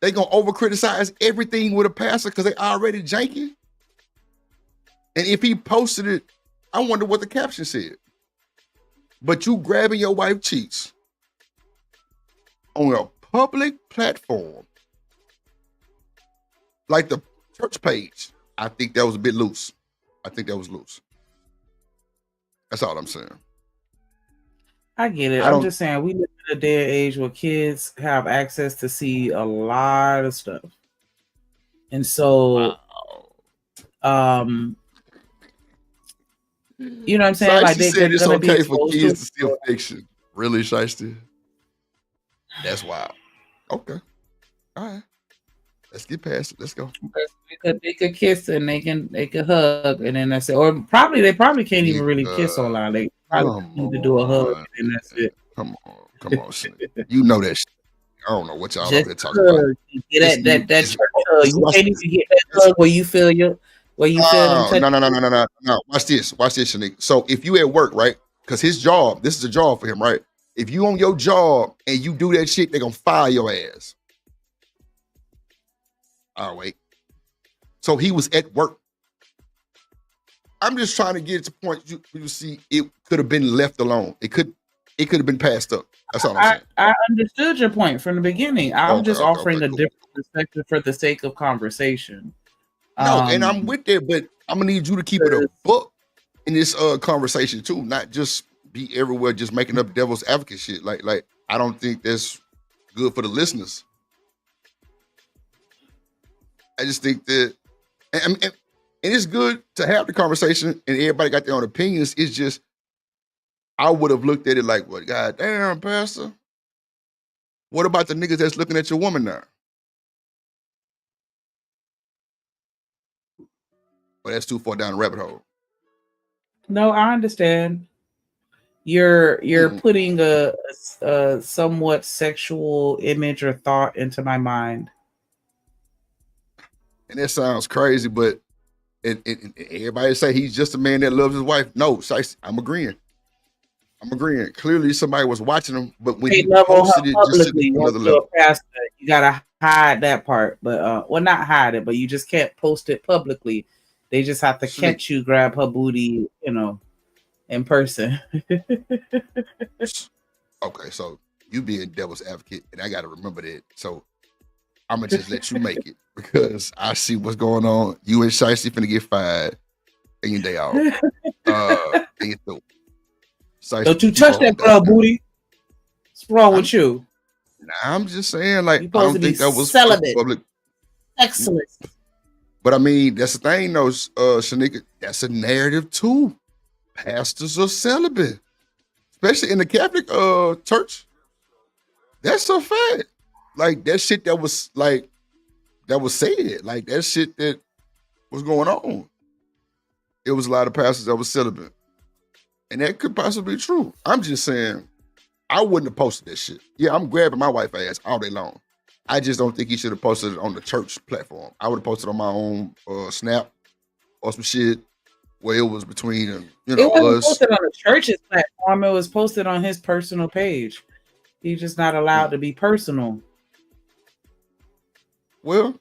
[SPEAKER 2] They gonna over criticize everything with a pastor because they already janky. And if he posted it, I wonder what the caption said. But you grabbing your wife cheeks on a public platform, like the church page, I think that was a bit loose. I think that was loose. That's all I'm saying.
[SPEAKER 3] I get it.
[SPEAKER 2] I
[SPEAKER 3] I'm
[SPEAKER 2] don't-
[SPEAKER 3] just saying we live in a day and age where kids have access to see a lot of stuff. And so you know what I'm saying? Like
[SPEAKER 2] Shiesty said
[SPEAKER 3] they're
[SPEAKER 2] it's
[SPEAKER 3] gonna be
[SPEAKER 2] okay for
[SPEAKER 3] exposed to
[SPEAKER 2] kids to
[SPEAKER 3] it.
[SPEAKER 2] steal fiction. Really, Shiesty? That's wild. Okay. All right. Let's get past it. Let's go.
[SPEAKER 3] They could kiss and they can hug and then that's it. Or they probably can't even really kiss
[SPEAKER 2] Nigga,
[SPEAKER 3] online. They probably
[SPEAKER 2] come
[SPEAKER 3] need to do a hug
[SPEAKER 2] on.
[SPEAKER 3] and that's it.
[SPEAKER 2] Come on, Shanika. You know that shit. I don't know what y'all
[SPEAKER 3] Just
[SPEAKER 2] over there talking about.
[SPEAKER 3] you get that
[SPEAKER 2] It's-
[SPEAKER 3] church hug. You can't even get that hug where you feel them touch.
[SPEAKER 2] No. Watch this, Shanika. So if you at work, right? Because his job, this is a job for him, right? If you on your job and you do that shit, they're gonna fire your ass. All right. So he was at work. I'm just trying to get to the point you see it could have been left alone. It could have been passed up. That's all I'm saying.
[SPEAKER 3] I understood your point from the beginning. I'm just offering a
[SPEAKER 2] cool.
[SPEAKER 3] different perspective for the sake of conversation.
[SPEAKER 2] No, and I'm with that, but I'm gonna need you to keep it a book in this conversation too, not just be everywhere just making up devil's advocate shit. Like I don't think that's good for the listeners. I just think that, and it's good to have the conversation, and everybody got their own opinions. It's just I would have looked at it like, "What? God damn, Pastor. What about the niggas that's looking at your woman now?" But that's too far down the rabbit hole.
[SPEAKER 3] No, I understand. You're putting a somewhat sexual image or thought into my mind.
[SPEAKER 2] And that sounds crazy, but and everybody say he's just a man that loves his wife. No, I'm agreeing. Clearly, somebody was watching him, but when he posted it, just to another level.
[SPEAKER 3] Pastor, you gotta hide that part, but well, not hide it, but you just can't post it publicly. They just have to catch you, grab her booty, in person.
[SPEAKER 2] Okay, so you being devil's advocate, and I got to remember that. So I'm gonna just let you make it because I see what's going on. You and Shiesty finna get fired, and your day off. And you through.
[SPEAKER 3] Don't you touch that girl booty? What's wrong with you?
[SPEAKER 2] Nah, I'm just saying, like, I
[SPEAKER 3] don't think
[SPEAKER 2] that was
[SPEAKER 3] celibate.
[SPEAKER 2] Public.
[SPEAKER 3] Excellent.
[SPEAKER 2] But I mean, that's the thing, though, Shanika. That's a narrative too. Pastors are celibate, especially in the Catholic church. That's a fact. Like that shit that was said. Like that shit that was going on. It was a lot of pastors that was celibate, and that could possibly be true. I'm just saying, I wouldn't have posted that shit. Yeah, I'm grabbing my wife ass all day long. I just don't think he should have posted it on the church platform. I would have posted on my own Snap or some shit where it was between
[SPEAKER 3] It wasn't
[SPEAKER 2] us.
[SPEAKER 3] posted on the church's platform. It was posted on his personal page. He's just not allowed to be personal.
[SPEAKER 2] Well,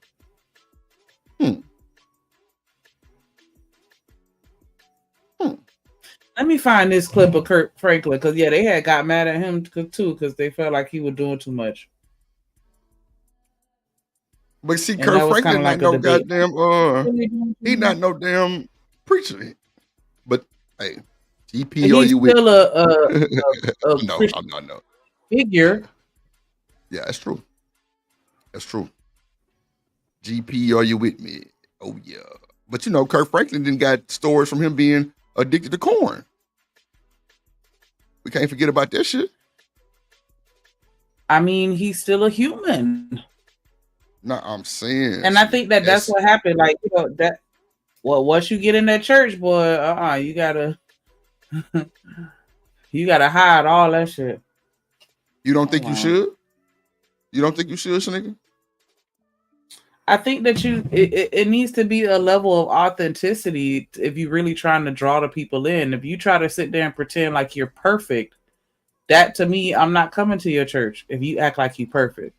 [SPEAKER 3] Let me find this clip of Kirk Franklin because they had got mad at him too because they felt like he was doing too much.
[SPEAKER 2] But see,
[SPEAKER 3] And
[SPEAKER 2] Kirk
[SPEAKER 3] that was
[SPEAKER 2] Franklin
[SPEAKER 3] kinda
[SPEAKER 2] not
[SPEAKER 3] like a
[SPEAKER 2] no
[SPEAKER 3] debate.
[SPEAKER 2] goddamn he not no damn preacher. But hey, GP, are
[SPEAKER 3] He's
[SPEAKER 2] you with
[SPEAKER 3] still
[SPEAKER 2] me?
[SPEAKER 3] a
[SPEAKER 2] No,
[SPEAKER 3] Christian
[SPEAKER 2] I'm not. No.
[SPEAKER 3] figure.
[SPEAKER 2] Yeah, that's true. That's true. GP, are you with me? Oh yeah. But you know, Kirk Franklin didn't got stories from him being addicted to corn. We can't forget about that shit.
[SPEAKER 3] I mean, he's still a human,
[SPEAKER 2] No, I'm saying,
[SPEAKER 3] and I think that that's
[SPEAKER 2] that's
[SPEAKER 3] what happened. Like, you know, that well, once you get in that church, boy, you gotta you gotta hide all that shit.
[SPEAKER 2] you don't
[SPEAKER 3] Oh,
[SPEAKER 2] think you
[SPEAKER 3] wow.
[SPEAKER 2] should? You don't think you should, Shanika?
[SPEAKER 3] I think that it needs to be a level of authenticity if you're really trying to draw the people in. If you try to sit there and pretend like you're perfect, that to me, I'm not coming to your church if you act like you're perfect.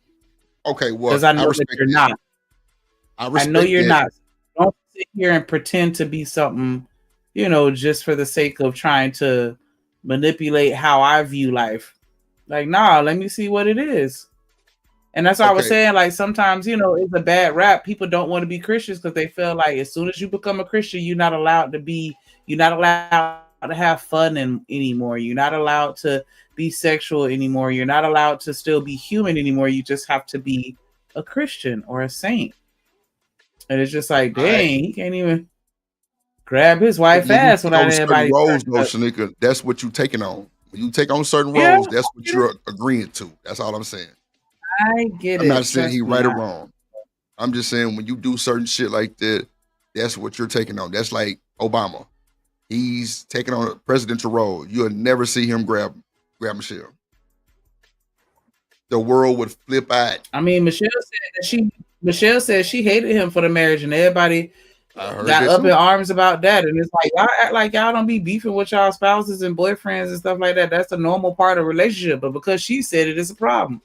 [SPEAKER 2] Okay, well,
[SPEAKER 3] Because I know that
[SPEAKER 2] respect
[SPEAKER 3] you're
[SPEAKER 2] that.
[SPEAKER 3] not.
[SPEAKER 2] I
[SPEAKER 3] I
[SPEAKER 2] respect
[SPEAKER 3] know you're
[SPEAKER 2] that.
[SPEAKER 3] not. Don't sit here and pretend to be something, you know, just for the sake of trying to manipulate how I view life. Like, nah, let me see what it is. And that's what I was
[SPEAKER 2] Okay,
[SPEAKER 3] saying. Like, sometimes, you know, it's a bad rap. People don't want to be Christians because they feel like as soon as you become a Christian, you're not allowed to have fun anymore. You're not allowed to be sexual anymore. You're not allowed to still be human anymore. You just have to be a Christian or a saint. And it's just like,
[SPEAKER 2] I
[SPEAKER 3] dang, he can't even grab his
[SPEAKER 2] but
[SPEAKER 3] wife
[SPEAKER 2] when you
[SPEAKER 3] ass
[SPEAKER 2] take on
[SPEAKER 3] without
[SPEAKER 2] certain
[SPEAKER 3] anybody
[SPEAKER 2] roles,
[SPEAKER 3] turning
[SPEAKER 2] though,
[SPEAKER 3] up.
[SPEAKER 2] Shanika, that's what you taking on. When you take on certain
[SPEAKER 3] Yeah,
[SPEAKER 2] roles, that's what you're agreeing to. That's all I'm saying.
[SPEAKER 3] I get
[SPEAKER 2] I'm not
[SPEAKER 3] it.
[SPEAKER 2] saying he
[SPEAKER 3] Trust me.
[SPEAKER 2] right or wrong. I'm just saying when you do certain shit like that, that's what you're taking on. That's like Obama. He's taking on a presidential role. You'll never see him grab Michelle. The world would flip out.
[SPEAKER 3] I mean, Michelle said she hated him for the marriage, and everybody
[SPEAKER 2] I heard
[SPEAKER 3] got
[SPEAKER 2] that
[SPEAKER 3] up in
[SPEAKER 2] too.
[SPEAKER 3] arms about that. And it's like y'all act like y'all don't be beefing with y'all spouses and boyfriends and stuff like that. That's a normal part of a relationship. But because she said it, it's a problem.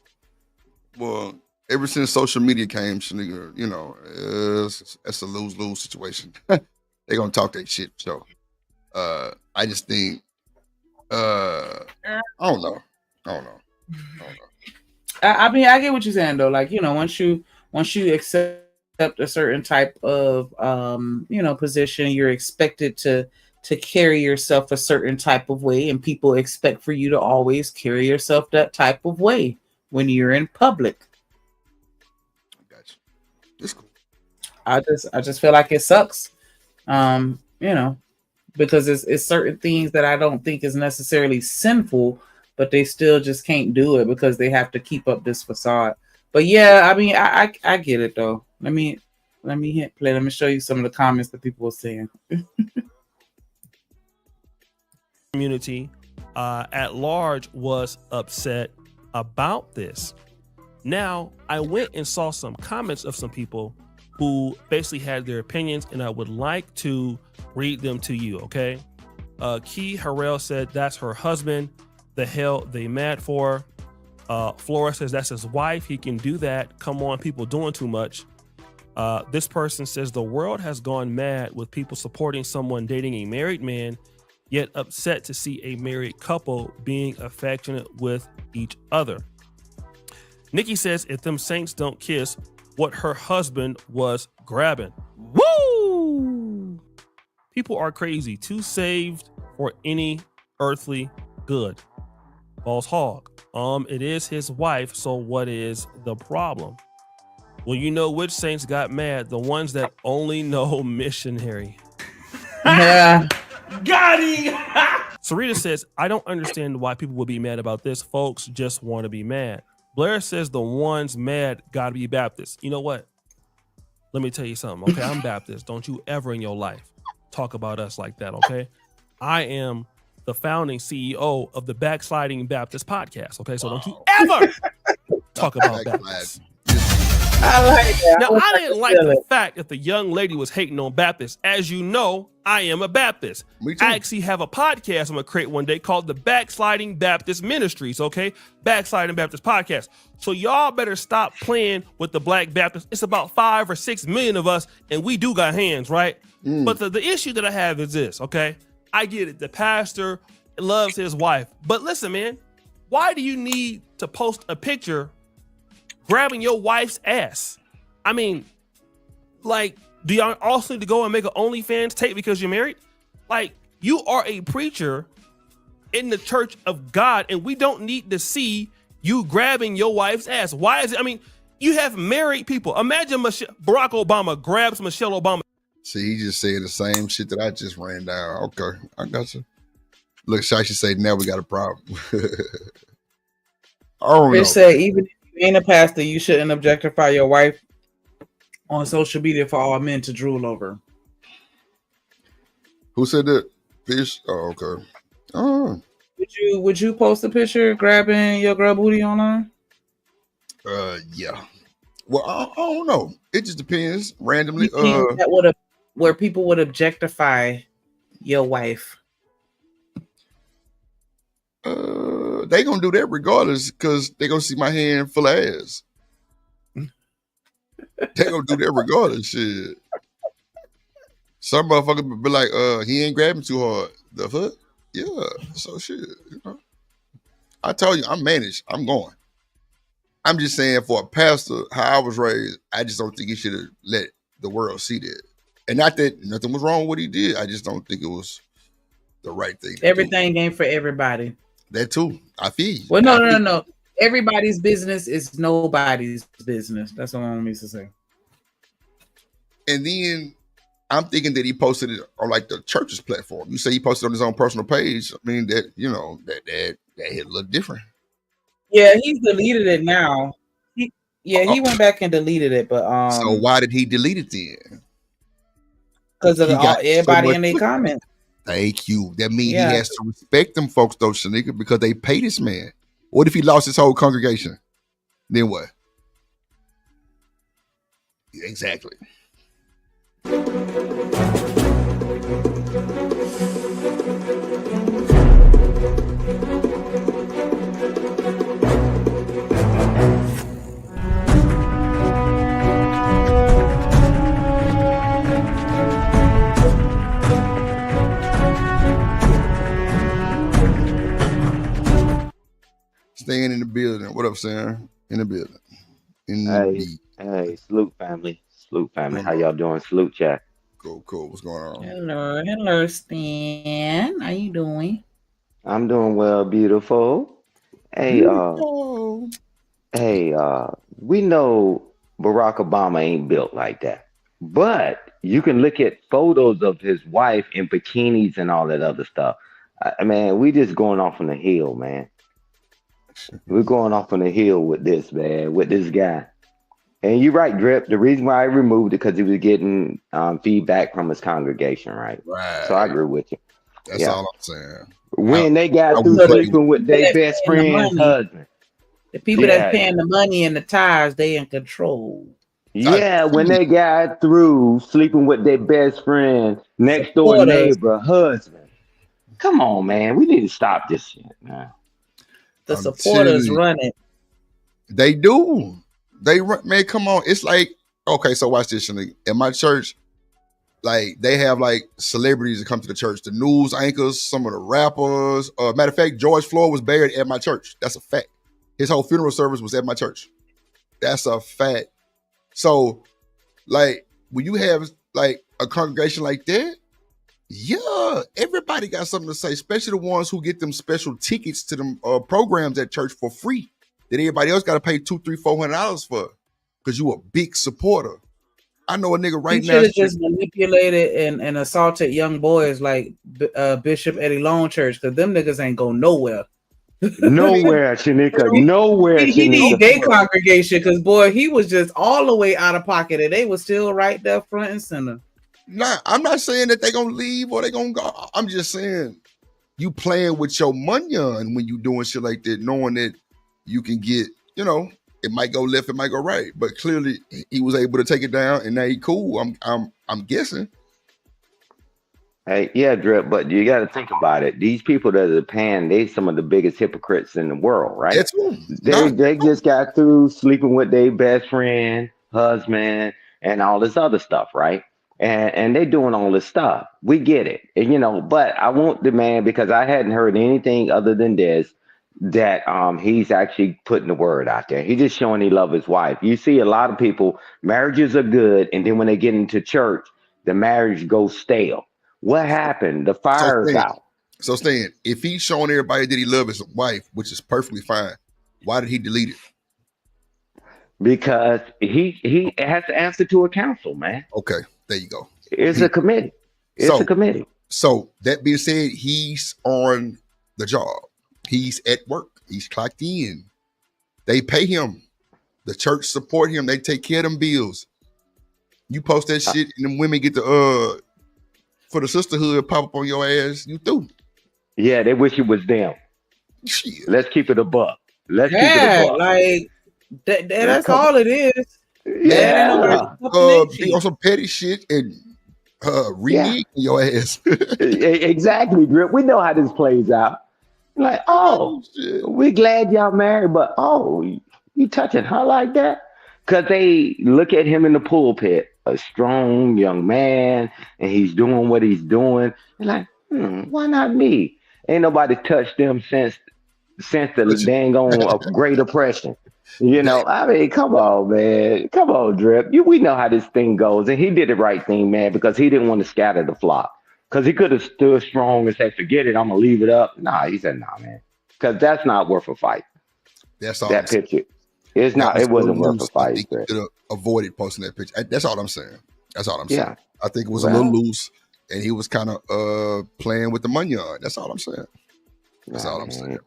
[SPEAKER 2] Well, ever since social media came, Shanika, you know, it's a lose-lose situation. They're gonna talk that shit. So I just think I don't know.
[SPEAKER 3] I mean, I get what you're saying though. Like, you know, once you accept a certain type of you know, position, you're expected to carry yourself a certain type of way, and people expect for you to always carry yourself that type of way when you're in public.
[SPEAKER 2] Gotcha. It's cool.
[SPEAKER 3] I just feel like it sucks. You know, because it's certain things that I don't think is necessarily sinful, but they still just can't do it because they have to keep up this facade. But yeah, I mean, I get it though. Let me hit play. Let me show you some of the comments that people were saying.
[SPEAKER 4] Community at large was upset about this. Now, I went and saw some comments of some people who basically had their opinions, and I would like to read them to you, okay? Key Harrell said that's her husband. The hell they mad for? Flora says that's his wife. He can do that. Come on, people doing too much. This person says the world has gone mad with people supporting someone dating a married man, yet upset to see a married couple being affectionate with each other. Nikki says if them saints don't kiss, what her husband was grabbing. Woo! People are crazy. Too saved for any earthly good. Boss Hog. It is his wife, so what is the problem? Well, you know which saints got mad? The ones that only know missionary.
[SPEAKER 3] Yeah.
[SPEAKER 4] Got him! Sarita says, I don't understand why people would be mad about this. Folks just want to be mad. Blair says the ones mad gotta be Baptist. You know what? Let me tell you something, okay? I'm Baptist. Don't you ever in your life talk about us like that, okay? I am the founding CEO of the Backsliding Baptist podcast, okay? So don't you ever talk about Baptists.
[SPEAKER 3] I like that.
[SPEAKER 4] Now, I didn't like the fact that the young lady was hating on Baptists. As you know, I am a Baptist.
[SPEAKER 2] Me too.
[SPEAKER 4] I actually have a podcast I'm going to create one day called the Backsliding Baptist Ministries, okay? Backsliding Baptist Podcast. So y'all better stop playing with the Black Baptists. It's about 5 or 6 million of us, and we do got hands, right? But the issue that I have is this, okay? I get it. The pastor loves his wife. But listen, man, why do you need to post a picture grabbing your wife's ass? I mean, like, do y'all also need to go and make an OnlyFans tape because you're married? Like, you are a preacher in the church of God, and we don't need to see you grabbing your wife's ass. Why is it? I mean, you have married people. Imagine Barack Obama grabs Michelle Obama.
[SPEAKER 2] See, he just said the same shit that I just ran down. Okay, I got you. Look, Shashi say now we got a problem. I don't know.
[SPEAKER 3] Fish said even if you ain't a pastor, you shouldn't objectify your wife on social media for all men to drool over.
[SPEAKER 2] Who said that? Fish? Oh, okay. Oh.
[SPEAKER 3] Would you post a picture grabbing your girl booty online?
[SPEAKER 2] Yeah. Well, I don't know. It just depends. Randomly.
[SPEAKER 3] Where people would objectify your wife.
[SPEAKER 2] They gonna do that regardless because they gonna see my hand full of ass. They gonna do that regardless. Shit. Some motherfucker be like, he ain't grabbing too hard. The fuck? Yeah. So shit. You know. I told you, I'm managed. I'm going. I'm just saying, for a pastor, how I was raised, I just don't think he should have let the world see that. And not that nothing was wrong with what he did. I just don't think it was the right thing.
[SPEAKER 3] Everything ain't for everybody.
[SPEAKER 2] That too. I feel you.
[SPEAKER 3] Well, no. Everybody's business is nobody's business. That's what I want me to say.
[SPEAKER 2] And then I'm thinking that he posted it on like the church's platform. You say he posted on his own personal page. I mean, that, you know, that hit a little different.
[SPEAKER 3] Yeah, he's deleted it now. He went back and deleted it, but
[SPEAKER 2] so why did he delete it then?
[SPEAKER 3] Because of everybody in their comments.
[SPEAKER 2] Thank you. That means he has to respect them folks, though, Shanika, because they pay this man. What if he lost his whole congregation? Then what? Exactly. Staying in the building. What up, Sam? In the building.
[SPEAKER 5] Hey, Salute family. Salute family. How y'all doing? Salute chat.
[SPEAKER 2] Cool. What's going on?
[SPEAKER 3] Hello, Stan. How you doing?
[SPEAKER 5] I'm doing well, beautiful. Hey, we know Barack Obama ain't built like that. But you can look at photos of his wife in bikinis and all that other stuff. Man, we just going off on the hill, man. We're going off on the hill with this, man, with this guy. And you're right, Drip. The reason why I removed it because he was getting feedback from his congregation, right?
[SPEAKER 2] Right.
[SPEAKER 5] So I agree with you.
[SPEAKER 2] That's all I'm saying.
[SPEAKER 5] When they got through sleeping with their best friend's husband.
[SPEAKER 3] The people that's paying the money and the tires, they in control.
[SPEAKER 5] Yeah, when they got through sleeping with their best friend, next door neighbor, husband. Come on, man. We need to stop this shit, man.
[SPEAKER 3] The supporters run it.
[SPEAKER 2] They do. They run, man, come on. It's like, okay, so watch this. In my church, like, they have like celebrities that come to the church. The news anchors, some of the rappers. Matter of fact, George Floyd was buried at my church. That's a fact. His whole funeral service was at my church. That's a fact. So, like, when you have like a congregation like that, yeah, everybody got something to say, especially the ones who get them special tickets to them programs at church for free that everybody else got to pay $200, $300, $400 for because you a big supporter. I know a nigga right now.
[SPEAKER 3] He should have just manipulated and assaulted young boys like Bishop Eddie Long Church because them niggas ain't go nowhere.
[SPEAKER 5] Nowhere, Shanika. Nowhere.
[SPEAKER 3] He need their congregation because, boy, he was just all the way out of pocket and they was still right there front and center.
[SPEAKER 2] Nah, I'm not saying that they gonna leave or they gonna go. I'm just saying you playing with your money when you doing shit like that, knowing that you can get, you know, it might go left, it might go right. But clearly he was able to take it down and now he cool. I'm guessing.
[SPEAKER 5] Hey, yeah, Drip, but you got to think about it. These people that are paying, they some of the biggest hypocrites in the world, right?
[SPEAKER 2] That's true.
[SPEAKER 5] They just got through sleeping with their best friend, husband, and all this other stuff, right? And they doing all this stuff. We get it, and, you know. But I want the man because I hadn't heard anything other than this that he's actually putting the word out there. He's just showing he love his wife. You see, a lot of people, marriages are good, and then when they get into church, the marriage goes stale. What happened? The fire's out.
[SPEAKER 2] So Stan, if he's showing everybody that he loves his wife, which is perfectly fine, why did he delete it?
[SPEAKER 5] Because he has to answer to a council, man.
[SPEAKER 2] Okay, there you go.
[SPEAKER 5] It's a committee. It's a committee.
[SPEAKER 2] So that being said, he's on the job. He's at work. He's clocked in. They pay him. The church support him. They take care of them bills. You post that shit, and them women get the for the sisterhood pop up on your ass. You through.
[SPEAKER 5] Yeah, they wish it was them.
[SPEAKER 2] Shit.
[SPEAKER 5] Let's keep it a buck. Let's keep it a buck.
[SPEAKER 3] Like that's all it is.
[SPEAKER 5] Yeah.
[SPEAKER 2] Be on some petty shit and renege your ass.
[SPEAKER 5] Exactly, Drip. We know how this plays out. Like, we glad y'all married, but you touching her like that? Because they look at him in the pulpit, a strong young man, and he's doing what he's doing. They're like, why not me? Ain't nobody touched them since the dang on Great Depression. You know, I mean, come on, man. Come on, Drip. We know how this thing goes. And he did the right thing, man, because he didn't want to scatter the flock. Because he could have stood strong and said, forget it, I'm going to leave it up. Nah, he said, nah, man. Because that's not worth a fight.
[SPEAKER 2] That's all.
[SPEAKER 5] That picture. It wasn't worth a fight.
[SPEAKER 2] I think he could have avoided posting that picture. That's all I'm saying. That's all I'm saying.
[SPEAKER 5] Yeah.
[SPEAKER 2] I think it was a little loose, and he was kind of playing with the money on. That's all I'm saying. That's all I'm saying.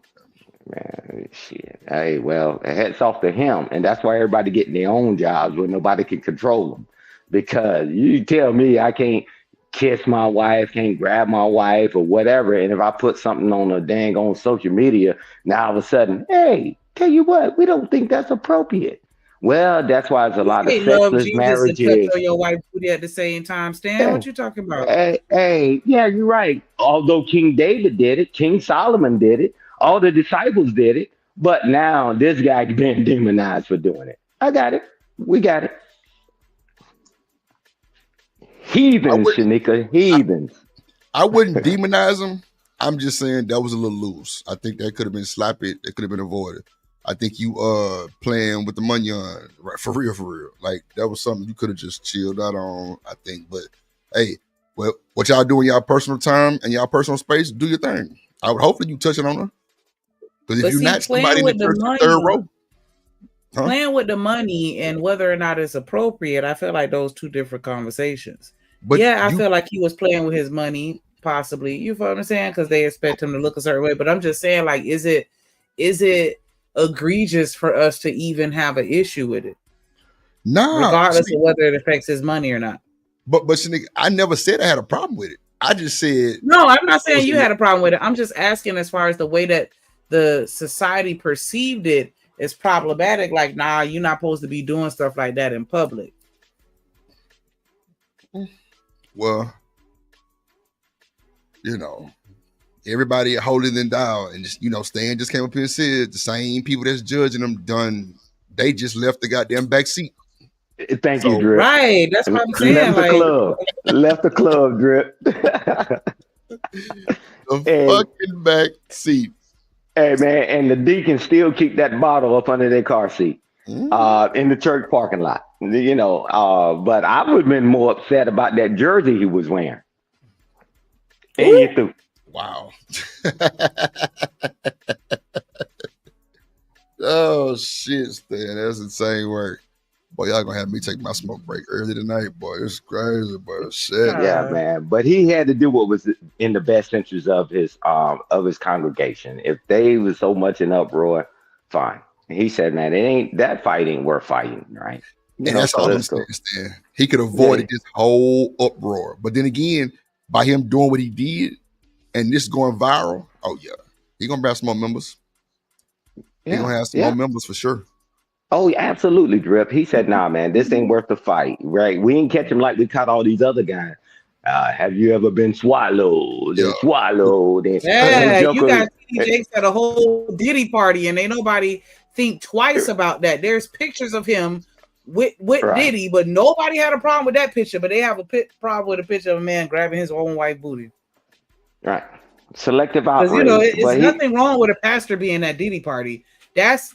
[SPEAKER 5] Man, shit. Hey, well, hats off to him. And that's why everybody getting their own jobs where nobody can control them. Because you tell me I can't kiss my wife, can't grab my wife or whatever. And if I put something on a dang on social media, now all of a sudden, hey, tell you what, we don't think that's appropriate. Well, that's why there's a lot of sexless marriages.
[SPEAKER 3] And touch your wife booty at the same time, Stan. What you talking about?
[SPEAKER 5] Hey, yeah, you're right. Although King David did it, King Solomon did it, all the disciples did it, but now this guy being demonized for doing it. I got it. We got it. Heathens, Shanika, heathens.
[SPEAKER 2] I wouldn't demonize him. I'm just saying that was a little loose. I think that could have been sloppy. It could have been avoided. I think you playing with the money on, right, for real. Like that was something you could have just chilled out on, I think. But hey, well, what y'all do in y'all personal time and y'all personal space, do your thing. I would hopefully you touching on her. Because if you're not somebody in the first or third row.
[SPEAKER 3] Playing with the money and whether or not it's appropriate, I feel like those two different conversations. But I feel like he was playing with his money, possibly. You feel what I'm saying? Because they expect him to look a certain way. But I'm just saying, like, is it egregious for us to even have an issue with it?
[SPEAKER 2] No.
[SPEAKER 3] Regardless of whether it affects his money or not.
[SPEAKER 2] But Shanika, I never said I had a problem with it. I just said...
[SPEAKER 3] No, I'm not saying you had a problem with it. I'm just asking as far as the way that the society perceived it is problematic. Like, nah, you're not supposed to be doing stuff like that in public.
[SPEAKER 2] Well, you know, everybody holding them down, and just, you know, Stan just came up here and said the same people that's judging them they just left the goddamn back seat.
[SPEAKER 5] Thank you, Drip.
[SPEAKER 3] Right, that's what I'm saying.
[SPEAKER 5] Left the club, Drip.
[SPEAKER 2] Fucking back seat.
[SPEAKER 5] Hey man, and the deacons still keep that bottle up under their car seat in the church parking lot. You know, but I would have been more upset about that jersey he was wearing.
[SPEAKER 2] Wow. Oh shit, Stan, that's insane work. Boy, y'all gonna have me take my smoke break early tonight, boy. It's crazy, boy. Shit.
[SPEAKER 5] Yeah, man. But he had to do what was in the best interest of his congregation. If they was so much in uproar, fine. And he said, man, that fight ain't worth fighting, right?
[SPEAKER 2] And that's all I'm saying, Stan. He could have avoided this whole uproar. But then again, by him doing what he did and this going viral, he gonna have some more members. He gonna have some more members for sure.
[SPEAKER 5] Oh, absolutely, Drip. He said, nah, man, this ain't worth the fight, right? We ain't catch him like we caught all these other guys. Have you ever been swallowed and swallowed? And,
[SPEAKER 3] you got TD Jakes at a whole Diddy party, and ain't nobody think twice about that. There's pictures of him with Diddy, but nobody had a problem with that picture. But they have a problem with a picture of a man grabbing his own wife booty.
[SPEAKER 5] Right. Selective outrage.
[SPEAKER 3] Because, you know, it's nothing wrong with a pastor being at Diddy party. That's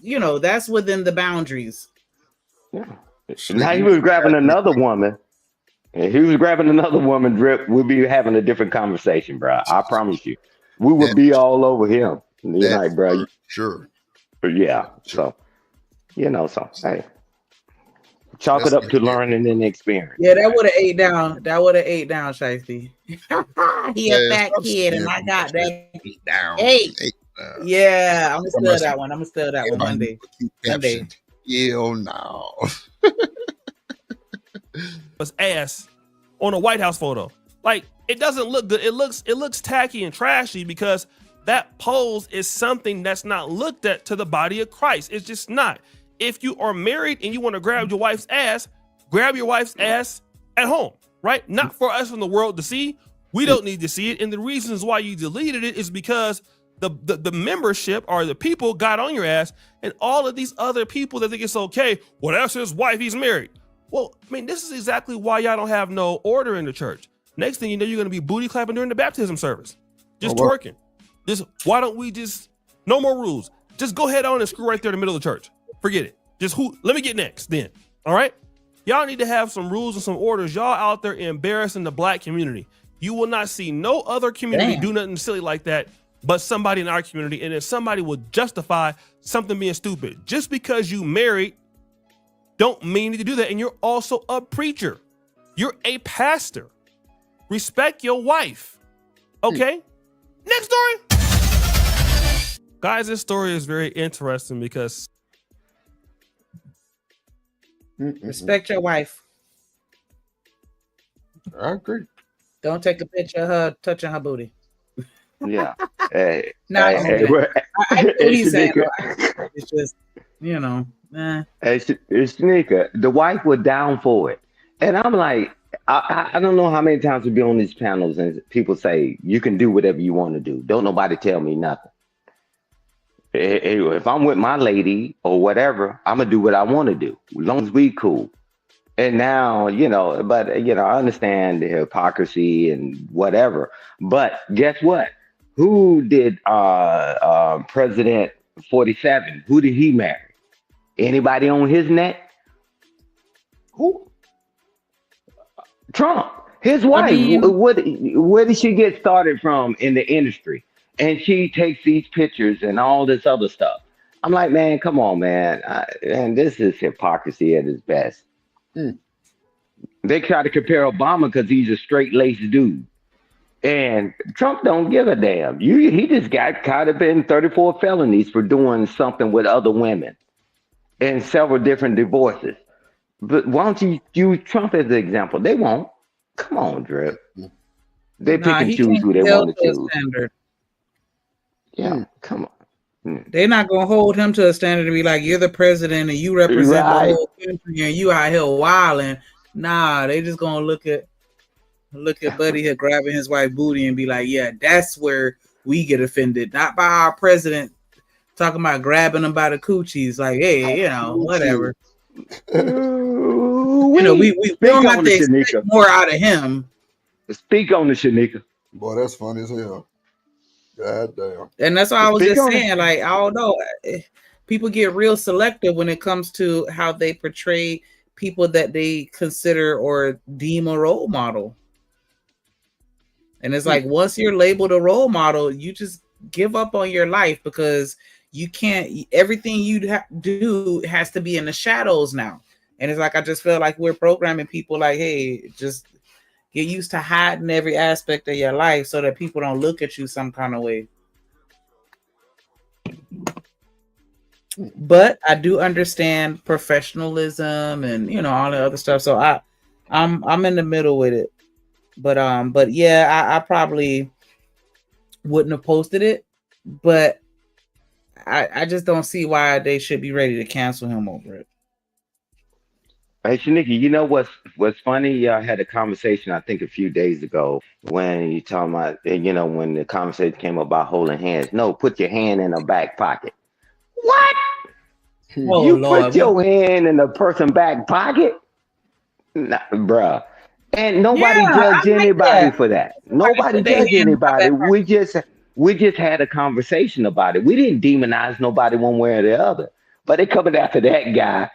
[SPEAKER 3] within the boundaries.
[SPEAKER 5] Yeah. Now he was grabbing another woman. If he was grabbing another woman, Drip, we'll be having a different conversation, bro. I promise you. we would
[SPEAKER 2] And
[SPEAKER 5] be all over him. You're
[SPEAKER 2] that's
[SPEAKER 5] like, bro,
[SPEAKER 2] for sure.
[SPEAKER 5] yeah.
[SPEAKER 2] Sure.
[SPEAKER 5] So, so hey, chalk
[SPEAKER 2] That's
[SPEAKER 5] it up to
[SPEAKER 2] legit.
[SPEAKER 5] learning and experience.
[SPEAKER 3] Yeah, that would have ate down. That would have ate down, Shiesty. He a
[SPEAKER 2] Yeah,
[SPEAKER 3] fat
[SPEAKER 2] stop
[SPEAKER 3] kid, and
[SPEAKER 2] saying
[SPEAKER 3] I got
[SPEAKER 2] bullshit.
[SPEAKER 3] that.
[SPEAKER 2] Eat down.
[SPEAKER 3] Hey,
[SPEAKER 2] Eat down.
[SPEAKER 3] yeah, I'm gonna
[SPEAKER 2] Talking
[SPEAKER 3] steal
[SPEAKER 2] about
[SPEAKER 3] that one. I'm gonna steal that one
[SPEAKER 2] somebody
[SPEAKER 3] one day.
[SPEAKER 2] with a cute
[SPEAKER 3] One day.
[SPEAKER 2] caption. Hell no.
[SPEAKER 4] His ass on a White House photo. Like, it doesn't look good. It looks tacky and trashy because that pose is something that's not looked at to the body of Christ. It's just not. If you are married and you want to grab your wife's ass, grab your wife's ass at home, right? Not for us in the world to see. We don't need to see it. And the reasons why you deleted it is because the membership or the people got on your ass, and all of these other people that think it's okay. Well, that's his wife. He's married. Well, I mean, this is exactly why y'all don't have no order in the church. Next thing you know, you're going to be booty clapping during the baptism service. Just
[SPEAKER 2] Oh, wow.
[SPEAKER 4] twerking. Why don't we just, no more rules. Just go head on and screw right there in the middle of the church. Forget it. Let me get next then. All right? Y'all need to have some rules and some orders. Y'all out there embarrassing the black community. You will not see no other community
[SPEAKER 3] Damn.
[SPEAKER 4] do nothing silly like that but somebody in our community. And then somebody will justify something being stupid. Just because you married don't mean you need to do that. And you're also a preacher. You're a pastor. Respect your wife. Okay? Next story. Guys, this story is very interesting because
[SPEAKER 3] Respect your wife.
[SPEAKER 2] I agree.
[SPEAKER 3] Don't take a picture of her touching her booty.
[SPEAKER 5] Yeah. Hey,
[SPEAKER 3] No,
[SPEAKER 5] hey,
[SPEAKER 3] okay.
[SPEAKER 5] well,
[SPEAKER 3] I get what he's saying.
[SPEAKER 5] Shanika,
[SPEAKER 3] though. It's just, eh.
[SPEAKER 5] hey, Shanika, the wife was down for it. And I'm like, I don't know how many times we be on these panels and people say, you can do whatever you want to do. Don't nobody tell me nothing. If I'm with my lady or whatever, I'm going to do what I want to do, as long as we cool. And now, but, I understand the hypocrisy and whatever. But guess what? Who did President 47? Who did he marry? Anybody on his net? Who? Trump. His wife. Where did she get started from in the industry? And she takes these pictures and all this other stuff. I'm like, man, come on, man. And this is hypocrisy at its best. They try to compare Obama because he's a straight-laced dude. And Trump don't give a damn. He just got caught up in 34 felonies for doing something with other women and several different divorces. But why don't you use Trump as an example? They won't. Come on, Drip. They pick and choose who they want to choose.
[SPEAKER 3] Standard.
[SPEAKER 5] Yeah, come on.
[SPEAKER 3] They're not gonna hold him to a standard and be like, you're the president and you represent
[SPEAKER 5] Right.
[SPEAKER 3] the whole country and you out here wilding. Nah, they just gonna look at Buddy here grabbing his wife booty and be like, yeah, that's where we get offended, not by our president talking about grabbing him by the coochies. Like, hey, whatever. We don't have to expect more out of him.
[SPEAKER 5] Speak on the Shanika.
[SPEAKER 2] Boy, that's funny as hell. God damn.
[SPEAKER 3] And that's why I was
[SPEAKER 5] Speak
[SPEAKER 3] just
[SPEAKER 5] on it.
[SPEAKER 3] saying, like, I don't know. People get real selective when it comes to how they portray people that they consider or deem a role model. And it's like, once you're labeled a role model, you just give up on your life because you can't, everything you do has to be in the shadows now. And it's like, I just feel like we're programming people like, hey, just get used to hiding every aspect of your life so that people don't look at you some kind of way. But I do understand professionalism and all the other stuff. So I'm in the middle with it. But yeah, I probably wouldn't have posted it, but I just don't see why they should be ready to cancel him over it.
[SPEAKER 5] Hey, Shanika, you know what's funny? I had a conversation, I think, a few days ago when you talking about, when the conversation came about holding hands. No, put your hand in a back pocket. What?
[SPEAKER 3] Oh,
[SPEAKER 5] You
[SPEAKER 3] Lord.
[SPEAKER 5] put your hand in a person's back pocket? Nah, bruh. And nobody judge anybody for that. Nobody judge anybody. We just had a conversation about it. We didn't demonize nobody one way or the other. But they coming after that guy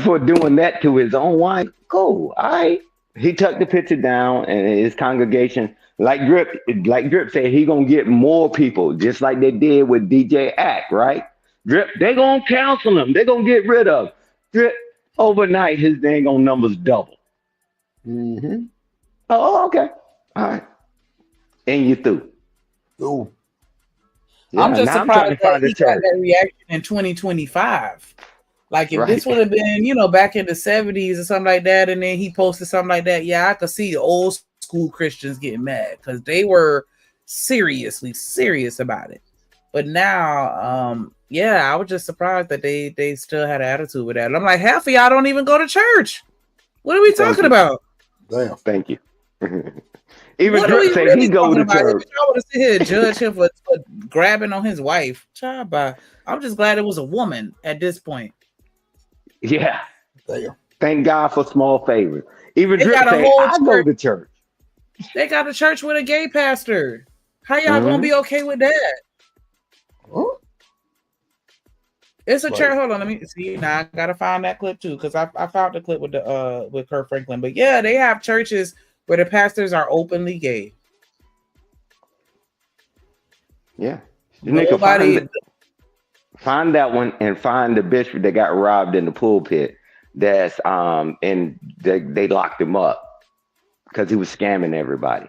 [SPEAKER 5] for doing that to his own wife. Cool. All right. He took the picture down, and his congregation, like Drip said, he gonna get more people, just like they did with DJ Act, right? Drip, they gonna cancel him. They gonna get rid of Drip. Overnight, his dang on numbers double.
[SPEAKER 2] Mm-hmm.
[SPEAKER 5] Oh, okay, all right, and you through.
[SPEAKER 2] Oh,
[SPEAKER 3] I'm just
[SPEAKER 5] now I'm trying to
[SPEAKER 3] surprised that
[SPEAKER 5] find a
[SPEAKER 3] he got
[SPEAKER 5] church.
[SPEAKER 3] that reaction in 2025. Like if
[SPEAKER 5] Right.
[SPEAKER 3] this would have been, back in the 70s or something like that, and then he posted something like that, yeah, I could see the old school Christians getting mad because they were seriously serious about it. But now, yeah, I was just surprised that they still had an attitude with that. And I'm like, half of y'all don't even go to church. What are we
[SPEAKER 5] Thank
[SPEAKER 3] talking
[SPEAKER 5] you.
[SPEAKER 3] about?
[SPEAKER 2] damn.
[SPEAKER 5] Thank you. Even
[SPEAKER 3] What are we
[SPEAKER 5] Drip said
[SPEAKER 3] really
[SPEAKER 5] he go
[SPEAKER 3] talking
[SPEAKER 5] to
[SPEAKER 3] about?
[SPEAKER 5] church.
[SPEAKER 3] If y'all want to sit here and judge him for grabbing on his wife, child, I'm just glad it was a woman at this point.
[SPEAKER 5] Yeah.
[SPEAKER 2] Damn.
[SPEAKER 5] Thank God for small favors. Even
[SPEAKER 3] They
[SPEAKER 5] Drip
[SPEAKER 3] got a
[SPEAKER 5] said,
[SPEAKER 3] whole
[SPEAKER 5] I go to church.
[SPEAKER 3] They got a church with a gay pastor. How y'all gonna be okay with that?
[SPEAKER 2] Huh?
[SPEAKER 3] It's a
[SPEAKER 2] Right.
[SPEAKER 3] church. Hold on, let me see. Now I gotta find that clip too, because I found the clip with the with Kirk Franklin. But yeah, they have churches where the pastors are openly gay.
[SPEAKER 5] Yeah. Nigga,
[SPEAKER 3] Nobody.
[SPEAKER 5] find that one and find the bishop that got robbed in the pulpit. That's and they locked him up because he was scamming everybody.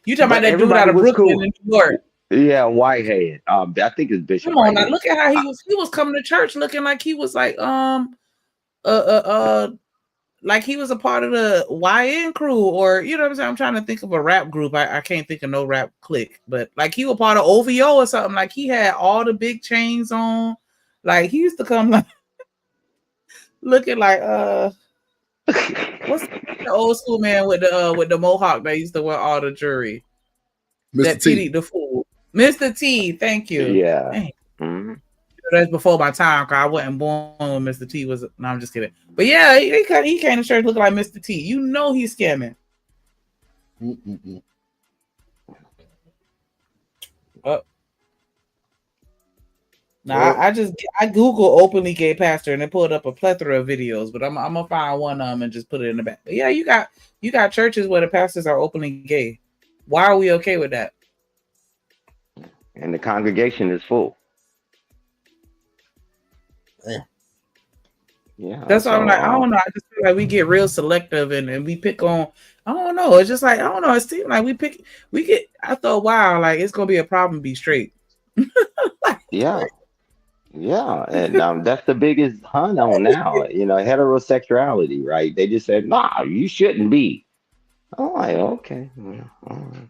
[SPEAKER 3] You talking
[SPEAKER 5] But
[SPEAKER 3] about that dude
[SPEAKER 5] everybody
[SPEAKER 3] out of
[SPEAKER 5] was
[SPEAKER 3] Brooklyn
[SPEAKER 5] cool.
[SPEAKER 3] in New York?
[SPEAKER 5] Yeah, Whitehead. I think it's Bishop.
[SPEAKER 3] Come on, now
[SPEAKER 5] Whitehead.
[SPEAKER 3] look at how he was coming to church looking like he was like like he was a part of the YN crew, or you know what I'm saying. I'm trying to think of a rap group. I can't think of no rap clique, but like he was part of OVO or something. Like he had all the big chains on. Like he used to come like looking like what's the old school man with the mohawk that used to wear all the jewelry?
[SPEAKER 2] Mr.
[SPEAKER 3] That
[SPEAKER 2] T.
[SPEAKER 3] pity the fool, Mr. T. Thank you.
[SPEAKER 5] Yeah.
[SPEAKER 3] Dang.
[SPEAKER 5] Mhm.
[SPEAKER 3] That's before my time, because I wasn't born when Mr. T was. No, I'm just kidding. But yeah, he came to church looking like Mr. T. You know he's scamming.
[SPEAKER 2] Mm-mm-mm.
[SPEAKER 3] Now
[SPEAKER 2] Well-
[SPEAKER 3] I Google openly gay pastor and it pulled up a plethora of videos, but I'm gonna find one of them and just put it in the back. But yeah, you got churches where the pastors are openly gay. Why are we okay with that?
[SPEAKER 5] And the congregation is full.
[SPEAKER 2] Damn.
[SPEAKER 5] Yeah.
[SPEAKER 3] That's why I'm like, I don't know. I just feel like we get real selective and we pick on. I don't know. It's just like I don't know. It seems like we get. I thought, wow, like it's gonna be a problem. Be straight.
[SPEAKER 5] Yeah. Yeah. And that's the biggest hunt on now. Heterosexuality, right? They just said, nah, you shouldn't be. I'm like, okay. Yeah, all right.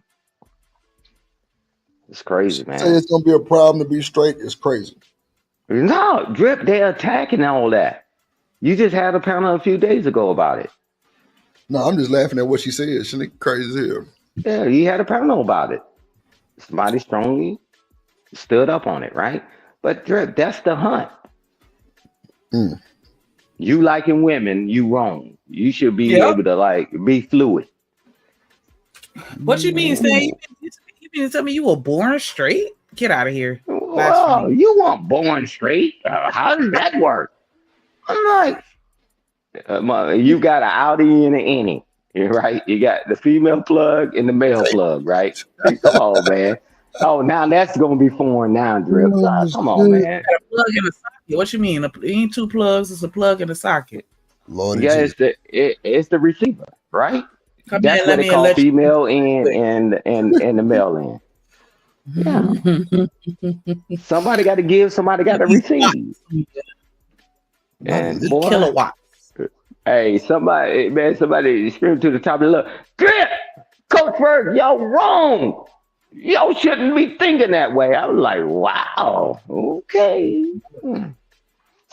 [SPEAKER 5] It's crazy,
[SPEAKER 2] Say
[SPEAKER 5] man.
[SPEAKER 2] it's gonna be a problem to be straight. It's crazy.
[SPEAKER 5] No, Drip, they're attacking all that. You just had a panel a few days ago about it.
[SPEAKER 2] No, I'm just laughing at what she said. She look crazy as hell.
[SPEAKER 5] Yeah, you had a panel about it. Somebody strongly stood up on it, right? But Drip, that's the hunt.
[SPEAKER 2] Mm.
[SPEAKER 5] You liking women, you wrong. You should be
[SPEAKER 3] Yep.
[SPEAKER 5] able to like be fluid.
[SPEAKER 3] What you mean, Stan? You mean to tell me you were born straight? Get out of here.
[SPEAKER 5] Well, you weren't born straight. How does that work? I'm like, you got an outie and an innie, right? You got the female plug and the male plug, right? Come on, man. Oh, now that's gonna be foreign now, Drip. Come on, man.
[SPEAKER 3] A plug in the socket. What you mean? It ain't two plugs. It's a plug in the socket.
[SPEAKER 2] Lord
[SPEAKER 5] Yeah,
[SPEAKER 2] Jesus.
[SPEAKER 5] it's the receiver, right?
[SPEAKER 3] Come
[SPEAKER 5] That's
[SPEAKER 3] here,
[SPEAKER 5] what
[SPEAKER 3] let
[SPEAKER 5] they
[SPEAKER 3] me
[SPEAKER 5] call
[SPEAKER 3] let you.
[SPEAKER 5] female end and the male end. Yeah. Somebody got to give, somebody got to receive. And boy,
[SPEAKER 3] Kilowatts.
[SPEAKER 5] hey, somebody scream to the top of the look. Drip, Coach Ferg, y'all wrong. Y'all shouldn't be thinking that way. I was like, wow, okay.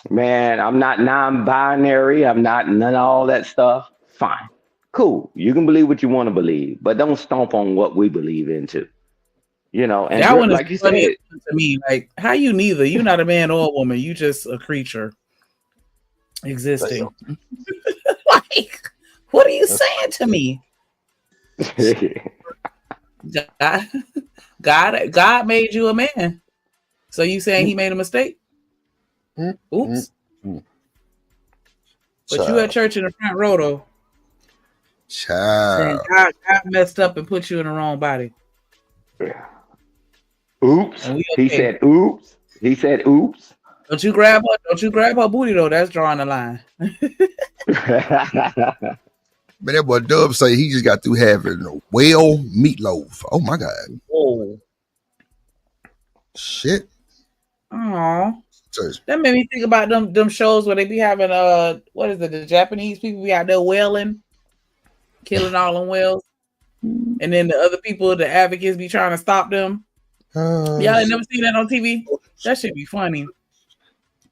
[SPEAKER 5] Man, I'm not non-binary. I'm not none of all that stuff. Fine. Cool. You can believe what you want to believe, but don't stomp on what we believe into. And
[SPEAKER 3] That
[SPEAKER 5] Drip,
[SPEAKER 3] one is
[SPEAKER 5] like you
[SPEAKER 3] funny
[SPEAKER 5] said,
[SPEAKER 3] to me. Like, how you neither? You're not a man or a woman. You just a creature existing. Like, what are you saying to me? God made you a man. So you saying he made a mistake? Oops. But you at church in the front row though. Saying
[SPEAKER 2] Child.
[SPEAKER 3] God messed up and put you in the wrong body.
[SPEAKER 5] Oops.
[SPEAKER 3] And we
[SPEAKER 5] He
[SPEAKER 3] okay.
[SPEAKER 5] said oops. He said oops.
[SPEAKER 3] Don't you grab her booty though. That's drawing the line.
[SPEAKER 2] Man, that boy Dub say he just got through having a whale meatloaf. Oh my God.
[SPEAKER 3] Whoa.
[SPEAKER 2] Shit.
[SPEAKER 3] Oh.
[SPEAKER 2] So,
[SPEAKER 3] That made me think about them shows where they be having what is it, the Japanese people be out there whaling, killing all them whales. And then the other people, the advocates be trying to stop them. Y'all ain't never seen that on TV? That should be funny.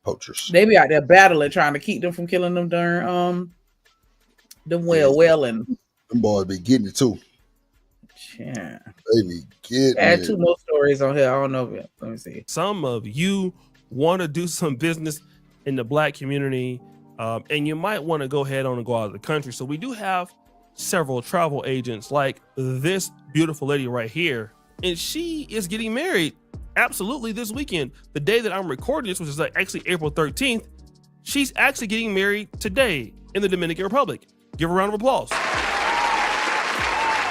[SPEAKER 2] Poachers.
[SPEAKER 3] They be out there battling, trying to keep them from killing them during them whaling.
[SPEAKER 2] Them boys be getting it too.
[SPEAKER 3] Yeah.
[SPEAKER 2] They be getting
[SPEAKER 3] Add
[SPEAKER 2] it.
[SPEAKER 3] 2 more stories on here. I don't know if it. Let me see.
[SPEAKER 4] Some of you want to do some business in the Black community, and you might want to go ahead on and go out of the country. So we do have several travel agents like this beautiful lady right here, and she is getting married absolutely this weekend. The day that I'm recording this, which is like actually April 13th, she's actually getting married today in the Dominican Republic. Give her a round of applause.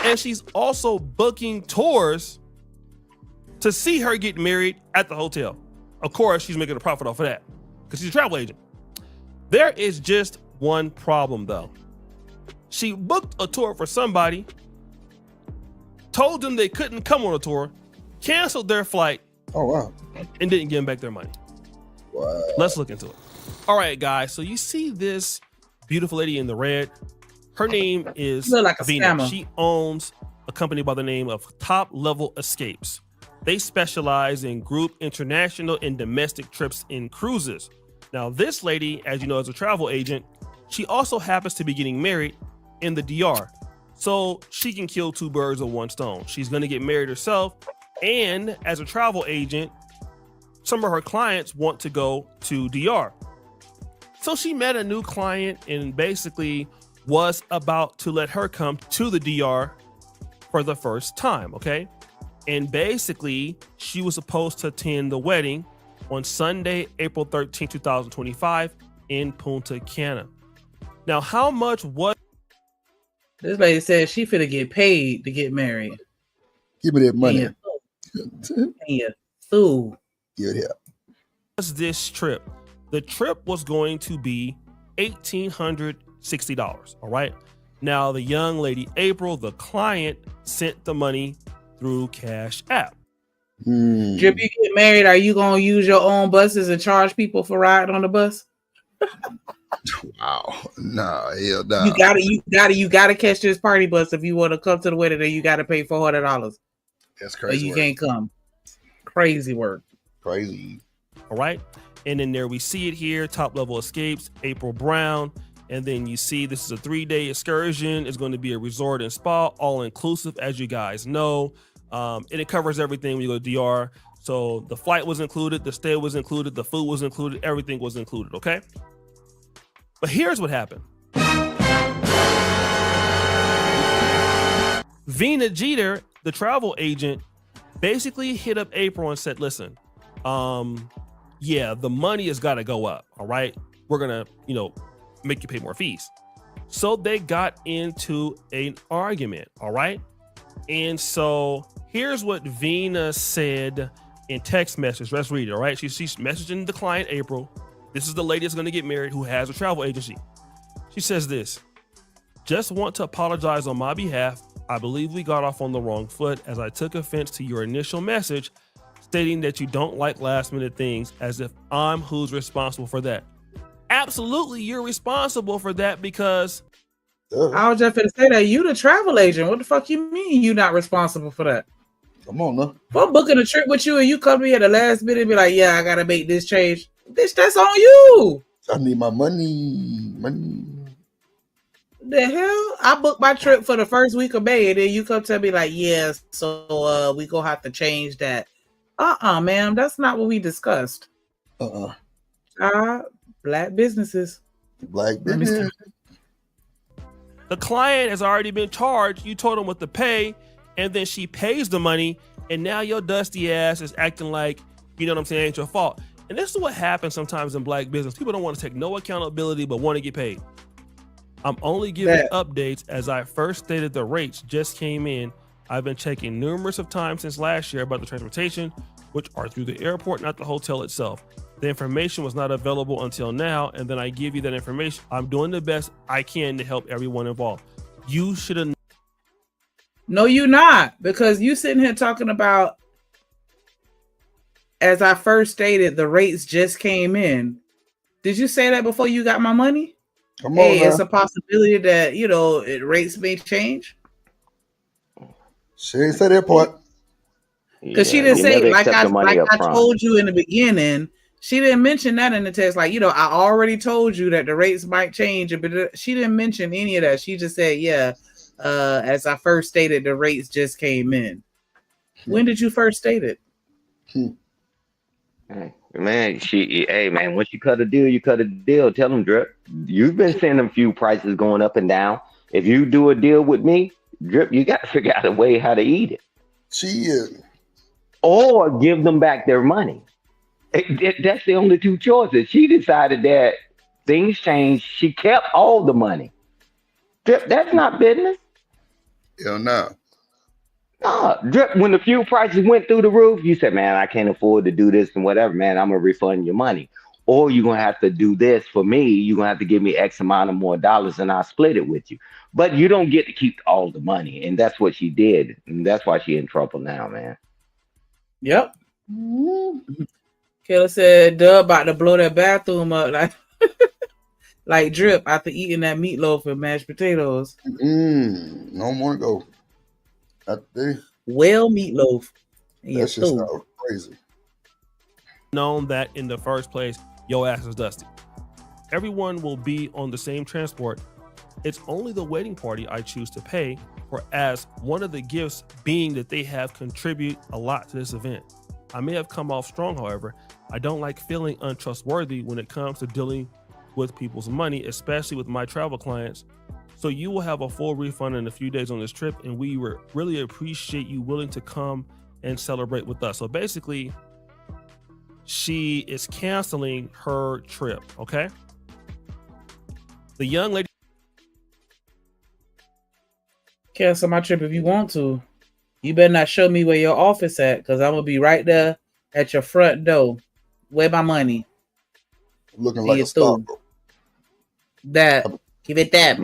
[SPEAKER 4] And she's also booking tours to see her get married at the hotel. Of course, she's making a profit off of that because she's a travel agent. There is just one problem though. She booked a tour for somebody, told them they couldn't come on a tour, canceled their flight,
[SPEAKER 2] Oh wow.
[SPEAKER 4] and didn't give them back their money.
[SPEAKER 2] Wow.
[SPEAKER 4] Let's look into it. All right, guys. So you see this beautiful lady in the red. Her name is
[SPEAKER 3] Look like a
[SPEAKER 4] Vina.
[SPEAKER 3] scammer.
[SPEAKER 4] She owns a company by the name of Top Level Escapes. They specialize in group, international, and domestic trips in cruises. Now, this lady, as you know, is a travel agent. She also happens to be getting married in the DR. So she can kill 2 birds with 1 stone. She's going to get married herself. And as a travel agent, some of her clients want to go to DR. So she met a new client and basically was about to let her come to the DR for the first time, okay? And basically, she was supposed to attend the wedding on Sunday, April 13, 2025 in Punta Cana. Now, how much was
[SPEAKER 3] This lady said she finna get paid to get married.
[SPEAKER 2] Give me that money.
[SPEAKER 3] Yeah. Ooh.
[SPEAKER 2] Give it here.
[SPEAKER 4] this trip? The trip was going to be $1,860, all right? Now, the young lady, April, the client, sent the money through Cash App.
[SPEAKER 3] Drip, you get married, are you gonna use your own buses and charge people for riding on the bus?
[SPEAKER 2] Wow. Nah, hell nah.
[SPEAKER 3] You gotta catch this party bus if you want to come to the wedding. Then you gotta pay $400.
[SPEAKER 2] That's
[SPEAKER 3] Or
[SPEAKER 2] crazy.
[SPEAKER 3] you
[SPEAKER 2] work.
[SPEAKER 3] can't come. Crazy work.
[SPEAKER 2] Crazy.
[SPEAKER 4] All right. And then there we see it here, Top Level Escapes, April Brown. And then you see this is a 3-day excursion. It's going to be a resort and spa, all inclusive, as you guys know. And it covers everything when you go to DR. So the flight was included, the stay was included, the food was included, everything was included, okay? But here's what happened. Vina Jeter, the travel agent, basically hit up April and said, listen, yeah, the money has got to go up. All right. We're going to, make you pay more fees. So they got into an argument. All right. And so here's what Vina said in text message. Let's read it. All right. She's messaging the client, April. This is the lady that's going to get married who has a travel agency. She says this: just want to apologize on my behalf. I believe we got off on the wrong foot as I took offense to your initial message stating that you don't like last minute things, as if I'm who's responsible for that. Absolutely, you're responsible for that because
[SPEAKER 3] I was just gonna say that you the travel agent. What the fuck you mean you not responsible for that?
[SPEAKER 2] Come on, now.
[SPEAKER 3] If I'm booking a trip with you and you come to me at the last minute and be like, yeah, I gotta make this change. Bitch, that's on you.
[SPEAKER 2] I need my money.
[SPEAKER 3] The hell? I booked my trip for the first week of May and then you come tell me like, yeah, so we gonna have to change that. Ma'am, that's not what we discussed. Black businesses.
[SPEAKER 2] Black
[SPEAKER 3] Let me
[SPEAKER 2] business.
[SPEAKER 4] the client has already been charged. You told them what to pay, and then she pays the money, and now your dusty ass is acting like, you know what I'm saying, ain't your fault. And this is what happens sometimes in black business. People don't want to take no accountability but want to get paid. I'm only giving
[SPEAKER 3] That-
[SPEAKER 4] updates as I first stated the rates just came in. I've been checking numerous of times since last year about the transportation, which are through the airport, not the hotel itself. The information was not available until now, and then I give you that information. I'm doing the best I can to help everyone involved. You should have.
[SPEAKER 3] No, you not, because you sitting here talking about, as I first stated, the rates just came in. Did you say that before you got my money?
[SPEAKER 2] Come on,
[SPEAKER 3] Hey,
[SPEAKER 2] now.
[SPEAKER 3] it's a possibility that rates may change.
[SPEAKER 2] She ain't say that part.
[SPEAKER 3] Because she
[SPEAKER 5] Yeah,
[SPEAKER 3] didn't
[SPEAKER 5] you
[SPEAKER 3] say,
[SPEAKER 5] never
[SPEAKER 3] like
[SPEAKER 5] accept
[SPEAKER 3] I
[SPEAKER 5] the money up front.
[SPEAKER 3] told you in the beginning, she didn't mention that in the text. Like, I already told you that the rates might change, but she didn't mention any of that. She just said, as I first stated, the rates just came in. When did you first state it?
[SPEAKER 5] Hey, man, once you cut a deal, you cut a deal. Tell them, Drip, you've been seeing a few prices going up and down. If you do a deal with me, Drip, you got to figure out a way how to eat it.
[SPEAKER 2] She is.
[SPEAKER 5] Or give them back their money. That's the only two choices. She decided that things changed. She kept all the money. Drip, that's not business.
[SPEAKER 2] Hell no.
[SPEAKER 5] No, Drip, when the fuel prices went through the roof, you said, man, I can't afford to do this and whatever, man, I'm going to refund your money. Or you're going to have to do this for me. You're going to have to give me X amount of more dollars and I'll split it with you. But you don't get to keep all the money. And that's what she did. And that's why she's in trouble now, man.
[SPEAKER 3] Yep. Kayla said, Dub about to blow that bathroom up like Drip after eating that meatloaf and mashed potatoes.
[SPEAKER 2] No more to go.
[SPEAKER 3] Well, meatloaf.
[SPEAKER 2] That shit sounds crazy.
[SPEAKER 4] Known that in the first place, your ass is dusty. Everyone will be on the same transport. It's only the wedding party I choose to pay for, as one of the gifts being that they have contributed a lot to this event. I may have come off strong, however. I don't like feeling untrustworthy when it comes to dealing with people's money, especially with my travel clients. So you will have a full refund in a few days on this trip, and we really appreciate you willing to come and celebrate with us. So basically, she is canceling her trip, okay? The young lady
[SPEAKER 3] Cancel my trip if you want to. You better not show me where your office at, because I'm going to be right there at your front door. Where my money?
[SPEAKER 2] Looking like a stockbroker.
[SPEAKER 3] That. Give it that.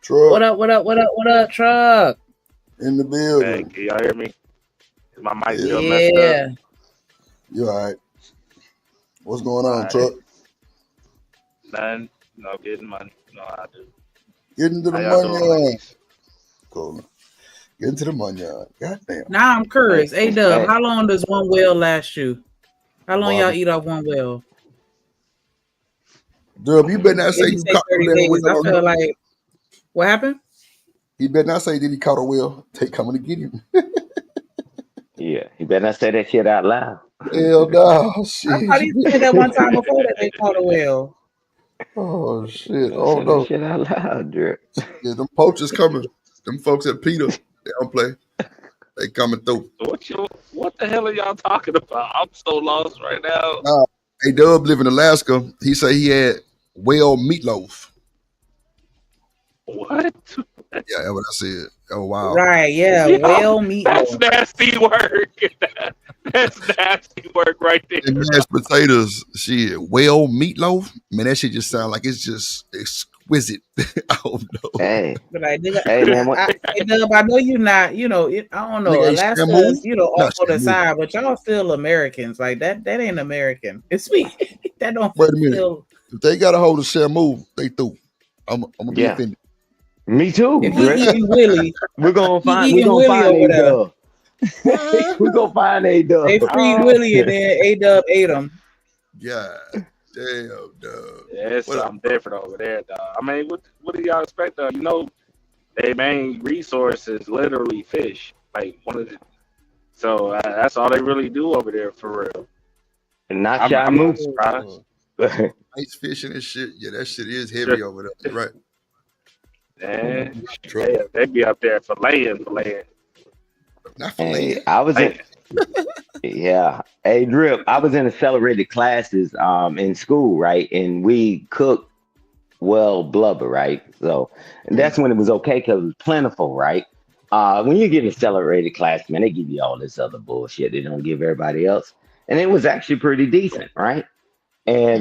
[SPEAKER 2] Truck.
[SPEAKER 3] What up, truck?
[SPEAKER 2] In the
[SPEAKER 6] Hey,
[SPEAKER 2] building.
[SPEAKER 6] can y'all hear me? Is my mic still messed
[SPEAKER 3] Yeah.
[SPEAKER 6] up?
[SPEAKER 2] You all right? What's going on,
[SPEAKER 6] All right.
[SPEAKER 2] Truck?
[SPEAKER 6] Nothing. No, getting money. No, I do.
[SPEAKER 2] Getting to the
[SPEAKER 6] How y'all doing,
[SPEAKER 2] money.
[SPEAKER 6] ladies?
[SPEAKER 2] Cool. Getting to the money. Goddamn.
[SPEAKER 3] Now I'm curious. Hey, Dub,
[SPEAKER 5] Hey.
[SPEAKER 3] how long does one whale last you? How long y'all
[SPEAKER 2] Bobby.
[SPEAKER 3] eat off one whale?
[SPEAKER 2] Dub, you better not say
[SPEAKER 3] Did
[SPEAKER 2] you
[SPEAKER 3] he say
[SPEAKER 2] caught
[SPEAKER 3] 30
[SPEAKER 2] the
[SPEAKER 3] days?
[SPEAKER 2] whale.
[SPEAKER 3] I feel like, what happened?
[SPEAKER 2] He better not say did he caught a whale. They coming to get him.
[SPEAKER 5] Yeah, you better not say that shit out loud.
[SPEAKER 2] Hell no. Shit.
[SPEAKER 3] I thought he said that one time before that they caught a whale.
[SPEAKER 2] Oh shit.
[SPEAKER 5] Don't
[SPEAKER 2] Oh
[SPEAKER 5] say
[SPEAKER 2] no.
[SPEAKER 5] that shit out loud, Drip.
[SPEAKER 2] Yeah, them poachers coming. Them folks at Peter, they don't play. They coming through.
[SPEAKER 6] What the hell are y'all talking about? I'm so lost right now.
[SPEAKER 2] Hey, Dub live in Alaska. He say he had whale meatloaf.
[SPEAKER 6] What?
[SPEAKER 2] Yeah, that's what I said. Oh wow.
[SPEAKER 3] Right, yeah,
[SPEAKER 6] Yeah,
[SPEAKER 3] whale
[SPEAKER 6] That's
[SPEAKER 3] meatloaf.
[SPEAKER 6] nasty work. That's nasty work right there.
[SPEAKER 2] And mashed potatoes, shit. Whale meatloaf. Man, that shit just sound like it's just exquisite. I don't know.
[SPEAKER 5] Hey,
[SPEAKER 3] But like, nigga,
[SPEAKER 5] hey, man, what?
[SPEAKER 3] hey, Dub, I know you're not, I don't know,
[SPEAKER 2] Nigga, ain't
[SPEAKER 3] Alaska
[SPEAKER 2] Shamu?
[SPEAKER 3] is, off
[SPEAKER 2] Not
[SPEAKER 3] on the
[SPEAKER 2] Shamu.
[SPEAKER 3] side, but y'all still Americans. Like, that ain't American. It's sweet. That don't
[SPEAKER 2] Wait a minute.
[SPEAKER 3] feel,
[SPEAKER 2] If they got a hold of Shamu, they through. I'm gonna be
[SPEAKER 5] Yeah.
[SPEAKER 2] offended.
[SPEAKER 5] Me too,
[SPEAKER 3] if he
[SPEAKER 5] Drip.
[SPEAKER 3] eating Willie,
[SPEAKER 5] We're gonna find
[SPEAKER 3] eating Willie over
[SPEAKER 5] a
[SPEAKER 3] there.
[SPEAKER 5] dub. We're gonna find a dub.
[SPEAKER 3] They free Willie and then A-Dub ate him.
[SPEAKER 2] God damn, Dub.
[SPEAKER 6] Yeah, it's
[SPEAKER 2] What up?
[SPEAKER 6] something different over there, dog. I mean, what do y'all expect? Their main resource is literally fish. Like so that's all they really do over there for real.
[SPEAKER 5] Not shy
[SPEAKER 6] I'm
[SPEAKER 5] move.
[SPEAKER 6] surprised.
[SPEAKER 2] Ice fishing and shit. Yeah, that shit is heavy over there. You're right.
[SPEAKER 6] Man,
[SPEAKER 2] Trouble.
[SPEAKER 6] they be up there filleting.
[SPEAKER 2] Not for
[SPEAKER 5] Hey,
[SPEAKER 2] laying.
[SPEAKER 5] I was in.
[SPEAKER 6] Hey,
[SPEAKER 5] Yeah. Hey, Drip, I was in accelerated classes in school, right? And we cooked blubber, right? So and that's when it was okay because it was plentiful, right? When you get accelerated class, man, they give you all this other bullshit they don't give everybody else. And it was actually pretty decent, right? And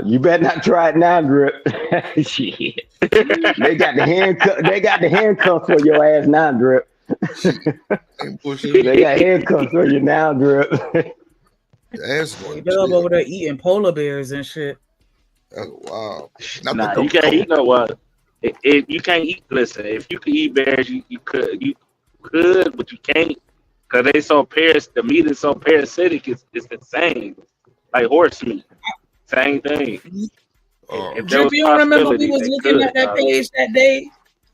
[SPEAKER 5] you better not try it now, Drip. Shit. They got the handcuffs for your ass now, Drip.
[SPEAKER 2] Ain't bullshit.
[SPEAKER 5] They got handcuffs for you now, Drip.
[SPEAKER 2] The ass
[SPEAKER 3] Hey,
[SPEAKER 2] going
[SPEAKER 3] Dub
[SPEAKER 2] to
[SPEAKER 3] over there eating polar bears and shit.
[SPEAKER 2] That's wild. Not
[SPEAKER 6] nah,
[SPEAKER 2] the
[SPEAKER 6] you can't
[SPEAKER 2] Coca-Cola.
[SPEAKER 6] eat no what. If you can't eat, listen. If you could eat bears, you could, but you can't because they so the meat is so parasitic. It's the same, like horse meat. Same thing. If there
[SPEAKER 3] Drip,
[SPEAKER 6] was
[SPEAKER 3] you don't remember we
[SPEAKER 6] possibility,
[SPEAKER 3] was
[SPEAKER 6] they
[SPEAKER 3] looking
[SPEAKER 6] could.
[SPEAKER 3] at that page that day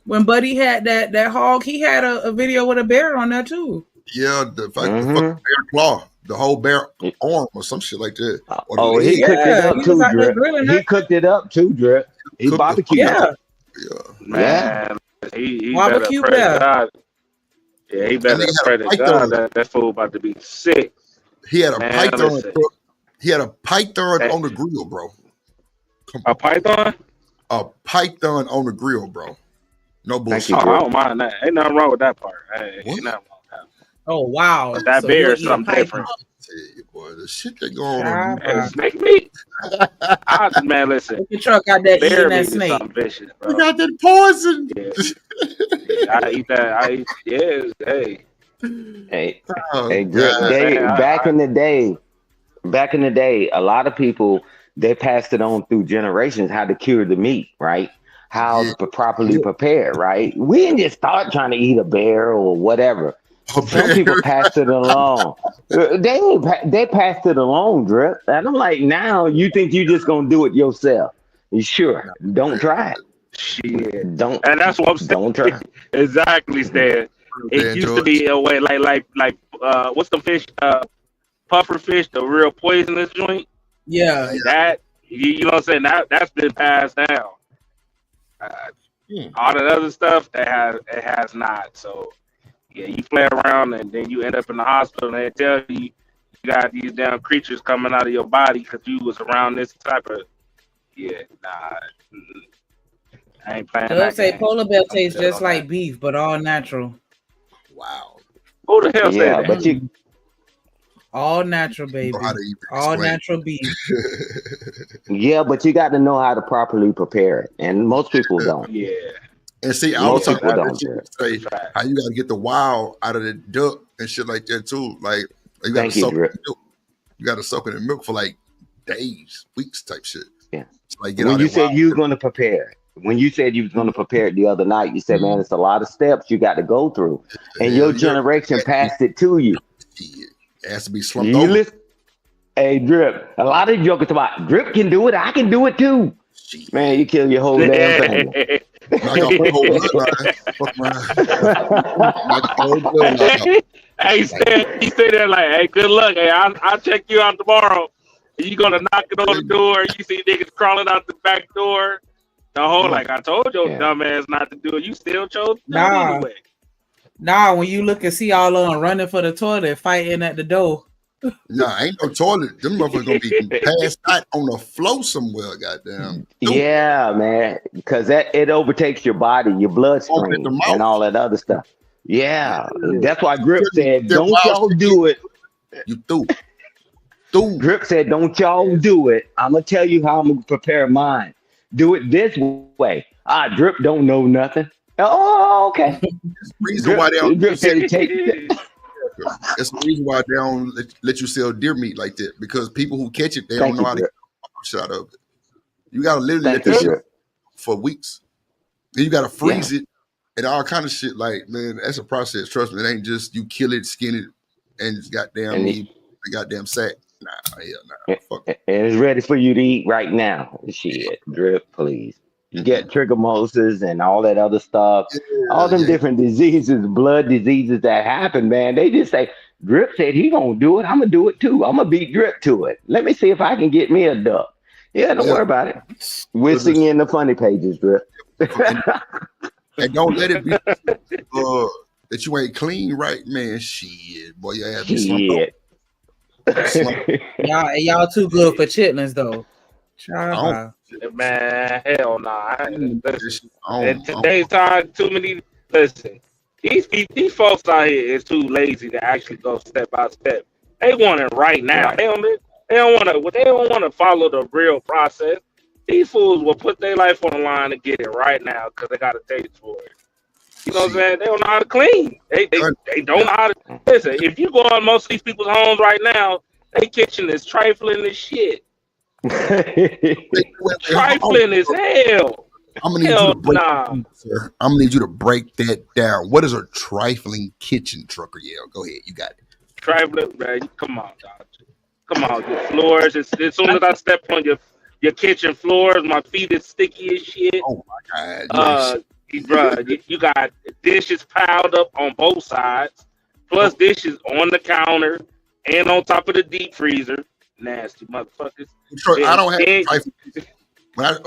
[SPEAKER 3] when Buddy had that hog? He had a video with a bear on there too.
[SPEAKER 2] Yeah, the fucking bear claw, the whole bear arm or some shit like that. Or the
[SPEAKER 5] Oh,
[SPEAKER 2] leg.
[SPEAKER 5] he cooked it
[SPEAKER 3] Yeah,
[SPEAKER 5] up
[SPEAKER 3] he
[SPEAKER 5] too,
[SPEAKER 3] was out there
[SPEAKER 5] Drip.
[SPEAKER 3] grilling
[SPEAKER 5] He
[SPEAKER 3] that.
[SPEAKER 5] cooked it up too, Drip. He
[SPEAKER 2] Cooked the
[SPEAKER 5] barbecued
[SPEAKER 2] fuck
[SPEAKER 5] it.
[SPEAKER 3] Yeah,
[SPEAKER 2] Yeah.
[SPEAKER 6] Man, he better
[SPEAKER 3] barbecue
[SPEAKER 6] pray
[SPEAKER 3] bear.
[SPEAKER 6] to God. Yeah, he
[SPEAKER 2] And
[SPEAKER 6] better
[SPEAKER 2] he had
[SPEAKER 6] pray
[SPEAKER 2] a
[SPEAKER 6] to
[SPEAKER 2] python.
[SPEAKER 6] God that fool about to be sick.
[SPEAKER 2] He had a
[SPEAKER 6] Man,
[SPEAKER 2] python.
[SPEAKER 6] listen.
[SPEAKER 2] He had a python
[SPEAKER 6] Hey.
[SPEAKER 2] on the grill, bro.
[SPEAKER 6] A python?
[SPEAKER 2] A python on the grill, bro. No
[SPEAKER 5] Thank
[SPEAKER 2] bullshit.
[SPEAKER 5] you,
[SPEAKER 6] Oh, I
[SPEAKER 5] Drip.
[SPEAKER 6] don't mind that. Ain't nothing wrong with that part. Hey,
[SPEAKER 2] What?
[SPEAKER 6] ain't nothing wrong with that.
[SPEAKER 3] Oh wow!
[SPEAKER 6] But that
[SPEAKER 3] So
[SPEAKER 6] bear
[SPEAKER 3] you'll
[SPEAKER 6] is
[SPEAKER 3] eat a
[SPEAKER 6] something
[SPEAKER 3] python.
[SPEAKER 6] different.
[SPEAKER 2] Tell you, boy, the shit that going on.
[SPEAKER 3] Shy
[SPEAKER 6] And snake meat? Man, listen.
[SPEAKER 3] Look your truck out there
[SPEAKER 6] Bear
[SPEAKER 3] eating
[SPEAKER 6] meat
[SPEAKER 3] that
[SPEAKER 6] is
[SPEAKER 3] snake.
[SPEAKER 6] something vicious,
[SPEAKER 2] We
[SPEAKER 6] bro.
[SPEAKER 2] got that poison.
[SPEAKER 6] Yeah, I eat that. Yes, hey.
[SPEAKER 5] Hey,
[SPEAKER 2] Oh,
[SPEAKER 5] hey, Drip.
[SPEAKER 2] God.
[SPEAKER 5] Back in the day, a lot of people they passed it on through generations how to cure the meat, right? How
[SPEAKER 2] Yeah.
[SPEAKER 5] to properly prepare, right? We didn't just start trying to eat a bear or whatever.
[SPEAKER 2] A
[SPEAKER 5] Some
[SPEAKER 2] bear.
[SPEAKER 5] people passed it along. They passed it along, Drip. And I'm like, now you think you just gonna do it yourself? You sure? Don't try it.
[SPEAKER 6] Shit.
[SPEAKER 5] Don't
[SPEAKER 6] And that's what I'm saying.
[SPEAKER 5] don't try.
[SPEAKER 6] Exactly, Stan. It
[SPEAKER 2] Dan
[SPEAKER 6] used to
[SPEAKER 2] George.
[SPEAKER 6] be a way like what's the fish? Puffer fish, the real poisonous joint.
[SPEAKER 3] Yeah,
[SPEAKER 6] That you know what I'm saying? That's been passed down. All that other stuff it has not. So yeah, you play around and then you end up in the hospital and they tell you got these damn creatures coming out of your body because you was around this type of I ain't playing
[SPEAKER 3] Dub
[SPEAKER 6] that
[SPEAKER 3] say
[SPEAKER 6] game.
[SPEAKER 3] polar bear tastes
[SPEAKER 6] good
[SPEAKER 3] just
[SPEAKER 6] on
[SPEAKER 3] like
[SPEAKER 6] that.
[SPEAKER 3] beef, but all natural.
[SPEAKER 2] Wow.
[SPEAKER 6] Who the hell
[SPEAKER 5] Yeah,
[SPEAKER 6] said
[SPEAKER 5] but
[SPEAKER 6] that?
[SPEAKER 5] you
[SPEAKER 3] All natural, baby.
[SPEAKER 2] Know how to even
[SPEAKER 3] All
[SPEAKER 2] explain.
[SPEAKER 3] natural beef.
[SPEAKER 5] got to know how to properly prepare it. And most people don't.
[SPEAKER 6] Yeah.
[SPEAKER 2] And see, I was
[SPEAKER 5] Most
[SPEAKER 2] talking
[SPEAKER 5] people
[SPEAKER 2] about that
[SPEAKER 5] don't,
[SPEAKER 2] shit.
[SPEAKER 5] Drip.
[SPEAKER 2] Say how you got to get the wild out of the duck and shit like that too. Like you got
[SPEAKER 5] Thank
[SPEAKER 2] to
[SPEAKER 5] you,
[SPEAKER 2] soak it in
[SPEAKER 5] Drip.
[SPEAKER 2] milk. You got to soak it in milk for like days, weeks, type shit.
[SPEAKER 5] Yeah.
[SPEAKER 2] So, like get all
[SPEAKER 5] When you
[SPEAKER 2] that
[SPEAKER 5] said
[SPEAKER 2] wild.
[SPEAKER 5] you was going to prepare it, when you said you was going to prepare it the other night, you said, man, it's a lot of steps you got to go through. And
[SPEAKER 2] Hell
[SPEAKER 5] your
[SPEAKER 2] yeah.
[SPEAKER 5] generation passed it to you.
[SPEAKER 2] Shit. It has to be slumped
[SPEAKER 5] You
[SPEAKER 2] over.
[SPEAKER 5] listen, hey, Drip, a lot of jokers about Drip can do it. I can do it too.
[SPEAKER 2] Shit.
[SPEAKER 5] Man, you kill your whole damn family.
[SPEAKER 2] Knock off my whole bloodline. Fuck around. Knock the whole bloodline out.
[SPEAKER 6] Hey, Stan, you stay there like, hey, good luck. Hey, I'll check you out tomorrow. You gonna knock it on the door? You see niggas crawling out the back door. The whole like I told your dumb ass not to do it. You still chose to do it
[SPEAKER 3] Nah.
[SPEAKER 6] anyway.
[SPEAKER 3] Nah, when you look and see all of them running for the toilet, fighting at the door.
[SPEAKER 2] Nah, ain't no toilet. Them motherfuckers gonna be passed out on the floor somewhere. Goddamn.
[SPEAKER 5] Yeah, man, because it overtakes your body, your bloodstream,
[SPEAKER 2] mouth.
[SPEAKER 5] and all that other stuff. Yeah, that's why Grip said,
[SPEAKER 2] That
[SPEAKER 5] "Don't
[SPEAKER 2] wild
[SPEAKER 5] y'all
[SPEAKER 2] shit.
[SPEAKER 5] do it."
[SPEAKER 2] You threw. Threw.
[SPEAKER 5] Drip said, "Don't y'all do it. I'm gonna tell you how I'm gonna prepare mine. Do it this way." Drip don't know nothing. Oh, okay.
[SPEAKER 2] Reason why they don't.
[SPEAKER 5] Drip said he take.
[SPEAKER 2] It's the reason why they don't let you sell deer meat like that because people who catch it, they
[SPEAKER 5] Thank
[SPEAKER 2] don't know
[SPEAKER 5] you,
[SPEAKER 2] how to
[SPEAKER 5] Drip.
[SPEAKER 2] get shit out of it. You gotta literally
[SPEAKER 5] Thank
[SPEAKER 2] let
[SPEAKER 5] you,
[SPEAKER 2] that shit
[SPEAKER 5] Drip.
[SPEAKER 2] for weeks. Then you gotta freeze it and all kind of shit. Like man, that's a process. Trust me, it ain't just you kill it, skin it, and it's goddamn
[SPEAKER 5] And
[SPEAKER 2] the goddamn sack. Nah, hell nah. Fuck.
[SPEAKER 5] And it's ready for you to eat right now. Shit, Drip, please. You get trichomosis and all that other stuff. All them different diseases, blood diseases that happen, man. They just say, Drip said he gonna do it. I'm gonna do it too. I'm gonna beat Drip to it. Let me see if I can get me a duck. Yeah, don't
[SPEAKER 2] Yeah.
[SPEAKER 5] worry about it. We're singing in the funny pages, Drip.
[SPEAKER 2] And don't let it be that you ain't clean, right, man. Shit, boy, your ass be slumped
[SPEAKER 5] Shit.
[SPEAKER 3] Y'all too good for chitlins though.
[SPEAKER 2] I
[SPEAKER 6] Man, hell nah. Listen,
[SPEAKER 2] don't-
[SPEAKER 6] in today's time, too many. Listen, these folks out here is too lazy to actually go step by step. They want it right now. They don't want to follow the real process. These fools will put their life on the line to get it right now because they got a taste for it. You know what I'm saying? They don't know how to clean. They don't know how to listen. If you go on most of these people's homes right now, their kitchen is trifling as shit. Trifling as hell.
[SPEAKER 2] I'm gonna need you to break sir. I'm gonna need you to break that down. What is a trifling kitchen, Trucker? Yeah, go ahead. You got it.
[SPEAKER 6] Trifling, man. Come on, dog. Come on, your floors. As soon as I step on your kitchen floors, my feet is sticky as shit.
[SPEAKER 2] Oh my God.
[SPEAKER 6] You got dishes piled up on both sides, plus dishes on the counter and on top of the deep freezer. Nasty motherfuckers.
[SPEAKER 2] I don't have trifling. When I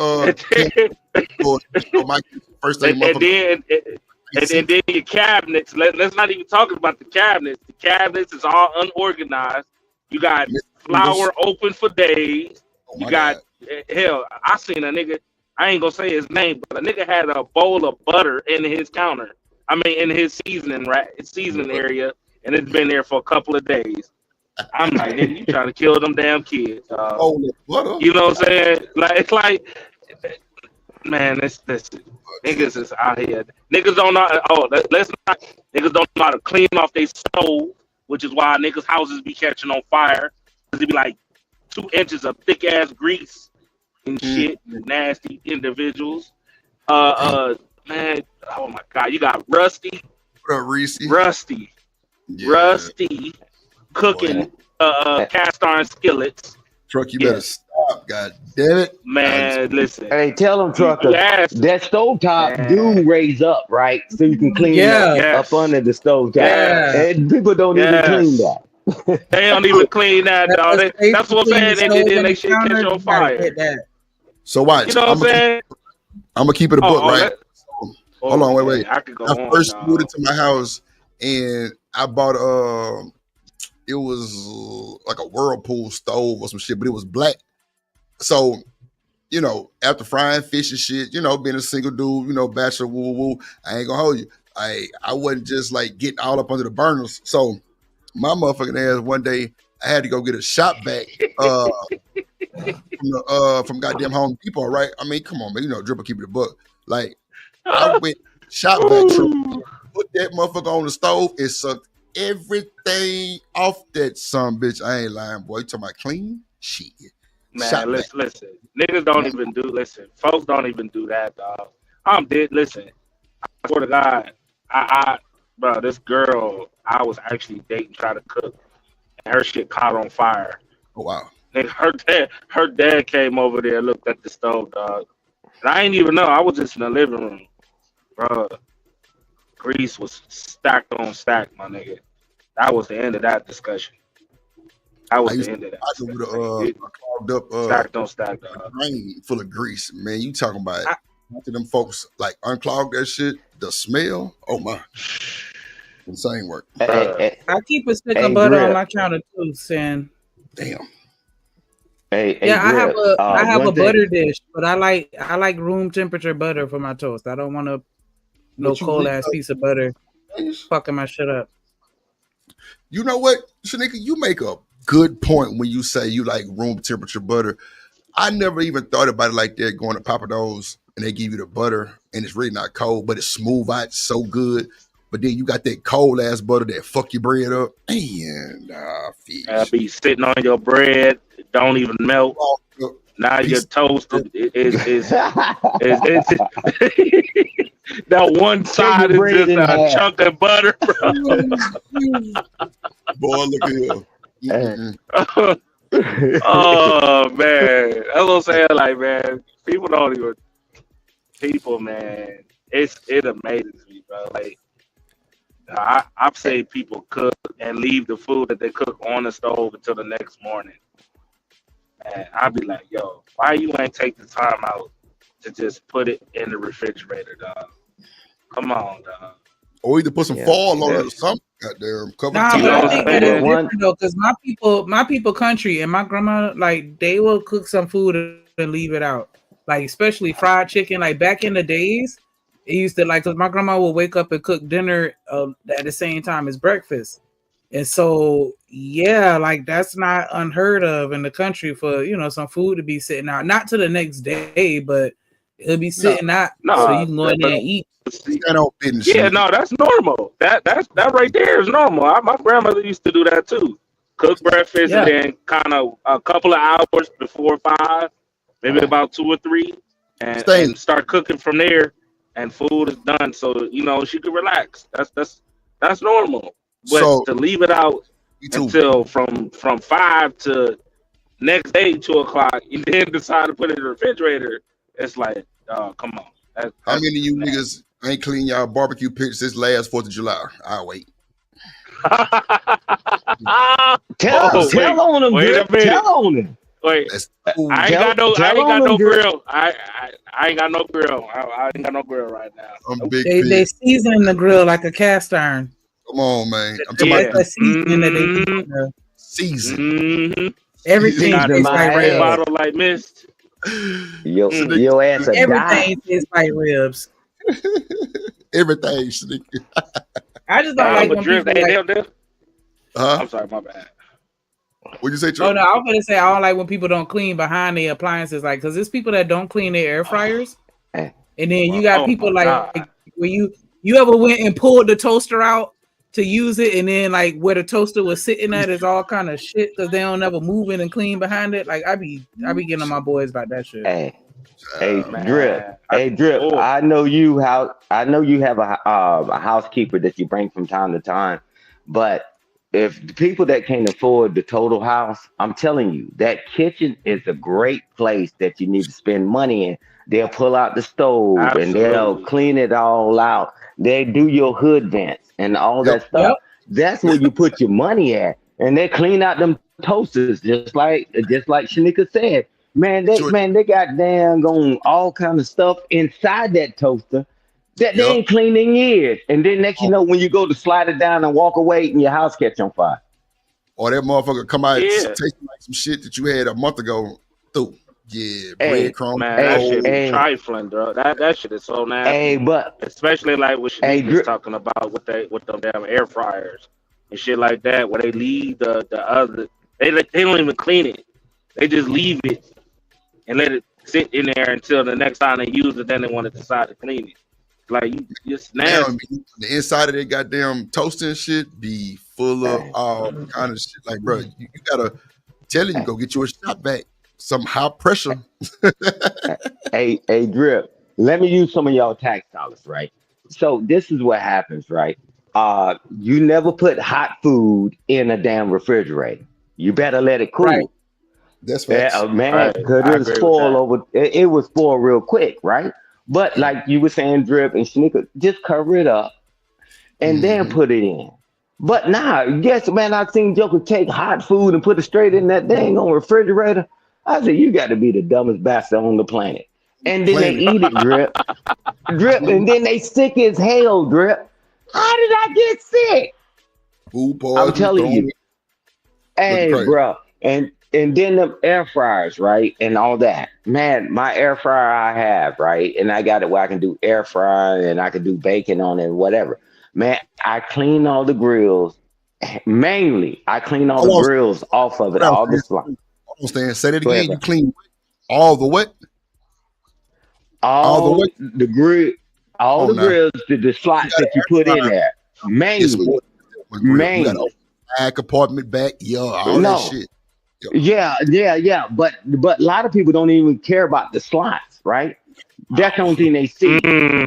[SPEAKER 2] my first thing,
[SPEAKER 6] and then your cabinets. Let's not even talk about the cabinets. The cabinets is all unorganized. You got flour open for days. You got hell. I seen a nigga. I ain't gonna say his name, but a nigga had a bowl of butter in his counter. I mean, in his seasoning area, and it's been there for a couple of days. I'm like, nigga, you trying to kill them damn kids? You know what I'm saying? Like, man, this niggas is out here. Niggas don't know. Niggas don't know how to clean off their stove, which is why niggas' houses be catching on fire. Cause it be like 2 inches of thick ass grease and shit. Nasty individuals. Man, oh my God, you got Rusty.
[SPEAKER 2] What up, Reese?
[SPEAKER 6] Rusty cooking cast iron skillets.
[SPEAKER 2] Truck, you better stop. God damn it.
[SPEAKER 6] Man, listen.
[SPEAKER 5] Hey, tell them, Trucker, that stovetop do raise up, right? So you can clean up under the stovetop.
[SPEAKER 3] Yeah.
[SPEAKER 5] And people don't even clean that.
[SPEAKER 6] They don't even clean that, dog. That's what I'm saying. And then they shit catch on fire.
[SPEAKER 2] So watch.
[SPEAKER 6] You know what I'm saying?
[SPEAKER 2] I'm gonna keep it a book, right? Hold on, wait.
[SPEAKER 6] I could go
[SPEAKER 2] I first moved into my house and I bought it was like a Whirlpool stove or some shit, but it was black. So, you know, after frying fish and shit, you know, being a single dude, bachelor, woo, I ain't gonna hold you. I wasn't just like getting all up under the burners. So my motherfucking ass one day, I had to go get a shop vac from goddamn Home Depot, right? I mean, come on, man, Dripper keep it a buck. Like, I went shop vac, put that motherfucker on the stove, it sucked everything off that son bitch. I ain't lying, boy. You talking about clean? Shit.
[SPEAKER 6] Man, listen. Niggas don't even do, folks don't even do that, dog. I'm dead. Listen, I swear to God, bro, this girl I was actually dating tried to cook, and her shit caught on fire.
[SPEAKER 2] Oh, wow.
[SPEAKER 6] Nigga, her dad came over there and looked at the stove, dog. And I didn't even know. I was just in the living room. Bro, grease was stacked on stack, my nigga. That was the end of that discussion. That was the end of that.
[SPEAKER 2] I with a clogged up
[SPEAKER 6] stack on stack,
[SPEAKER 2] drain full of grease. Man, you talking about after them folks like unclog that shit, the smell, oh my. Insane work.
[SPEAKER 3] I keep a stick of butter on my counter too, Sin.
[SPEAKER 2] Damn.
[SPEAKER 3] I have a butter dish, but I like room temperature butter for my toast. I don't want no cold ass piece of butter fucking my shit up.
[SPEAKER 2] You know what, Shanika, you make a good point when you say you like room temperature butter. I never even thought about it like that, going to Papa Do's and they give you the butter and it's really not cold, but it's smooth out so good. But then you got that cold ass butter that fuck your bread up. And
[SPEAKER 6] be sitting on your bread, it don't even melt. Now your toast is that one side is just a chunk of butter, bro.
[SPEAKER 2] Boy, look at him.
[SPEAKER 6] Oh man, that's what I'm saying. Like, man, people, man, it amazes me, bro. Like, I've seen people cook and leave the food that they cook on the stove until the next morning. And I'd be like, yo, why you ain't take the time out to just put it in the refrigerator, dog? Come on, dog.
[SPEAKER 2] Or either put some foil on it or something. Goddamn, cover
[SPEAKER 3] Nah,
[SPEAKER 2] the
[SPEAKER 3] but I
[SPEAKER 2] top.
[SPEAKER 3] think that is different though, because my people country and my grandma, like, they will cook some food and leave it out. Like, especially fried chicken. Like, back in the days, it used to, like, because my grandma would wake up and cook dinner at the same time as breakfast. And so, yeah, like, that's not unheard of in the country for, you know, some food to be sitting out. Not to the next day, but it'll be sitting out so you can go in there and eat.
[SPEAKER 6] Yeah, no, that's normal. That right there is normal. My grandmother used to do that too. Cook breakfast and then kind of a couple of hours before 5, maybe about 2 or 3, and start cooking from there. And food is done, so you know she could relax. That's normal. But
[SPEAKER 2] So-
[SPEAKER 6] to leave it out until from 5 to next day 2 o'clock, and then decide to put it in the refrigerator, it's like, come on.
[SPEAKER 2] How many of you niggas ain't clean y'all barbecue pits this last 4th of July? I'll wait.
[SPEAKER 5] Tell on them,
[SPEAKER 6] wait a minute.
[SPEAKER 5] Tell on them.
[SPEAKER 6] Wait, I ain't got no grill. I ain't got no grill. I ain't got no grill right now.
[SPEAKER 2] I'm big.
[SPEAKER 3] They season the grill like a cast iron.
[SPEAKER 2] Come on, man. I'm talking about
[SPEAKER 3] the seasoning that they put in there.
[SPEAKER 2] season.
[SPEAKER 3] Everything tastes like ribs.
[SPEAKER 6] Bottle like mist.
[SPEAKER 5] Your ass a
[SPEAKER 3] Everything tastes like ribs.
[SPEAKER 2] Everything, sneaky.
[SPEAKER 3] I just don't like when
[SPEAKER 6] drip.
[SPEAKER 3] people
[SPEAKER 6] I'm sorry, my bad.
[SPEAKER 2] What'd you say,
[SPEAKER 3] Trey? Oh no, I was gonna say I don't like when people don't clean behind their appliances, like, because there's people that don't clean their air fryers, and then you got people like when you ever went and pulled the toaster out to use it, and then like where the toaster was sitting at is all kind of shit because they don't ever move it and clean behind it. Like I be getting on my boys about that shit.
[SPEAKER 5] Hey, Drip. Hey, Drip. I know you have a housekeeper that you bring from time to time, but if the people that can't afford the total house, I'm telling you, that kitchen is a great place that you need to spend money in. They'll pull out the stove and they'll clean it all out. They do your hood vents and all that stuff. That's where you put your money at. And they clean out them toasters, just like Shanika said. Man, they got damn on all kind of stuff inside that toaster that they ain't cleaned in years. And then next you know, when you go to slide it down and walk away and your house catch on fire.
[SPEAKER 2] Or that motherfucker come out and taste like some shit that you had a month ago. Through. Yeah, breadcrumbs.
[SPEAKER 6] Man, that shit is trifling, bro. That shit is so nasty.
[SPEAKER 5] But
[SPEAKER 6] especially like what Shanique was talking about with them damn air fryers and shit like that, where they leave the other, they don't even clean it. They just leave it and let it sit in there until the next time they use it. Then they want to decide to clean it. Like it's nasty.
[SPEAKER 2] The inside of that goddamn toaster and shit be full of all kind of shit. Like, bro, you gotta tell you go get you a shot back. Some high pressure.
[SPEAKER 5] hey, Drip, let me use some of y'all tax dollars, right? So this is what happens, right? You never put hot food in a damn refrigerator. You better let it cool.
[SPEAKER 2] Right. That's right.
[SPEAKER 5] Man, because it was spoiled over. It was spoiled real quick, right? But like you were saying, Drip and Shanika, just cover it up and then put it in. But yes, man, I've seen Joker take hot food and put it straight in that dang on refrigerator. I said, you got to be the dumbest bastard on the planet. And then they eat it, Drip. And then they sick as hell, Drip. How did I get sick? I'm telling you. Hey, bro. And then the air fryers, right? And all that. Man, my air fryer I have, right? And I got it where I can do air fry and I can do bacon on it, whatever. Man, I clean all the grills. Mainly, I clean all the grills off of it, all the slime.
[SPEAKER 2] Say that again. You clean all the what?
[SPEAKER 5] All the what? The grill, all the grills, the slots that you put in there. Mainly.
[SPEAKER 2] Back apartment back, all that shit.
[SPEAKER 5] Yeah. But a lot of people don't even care about the slots, right? That's the only thing they see.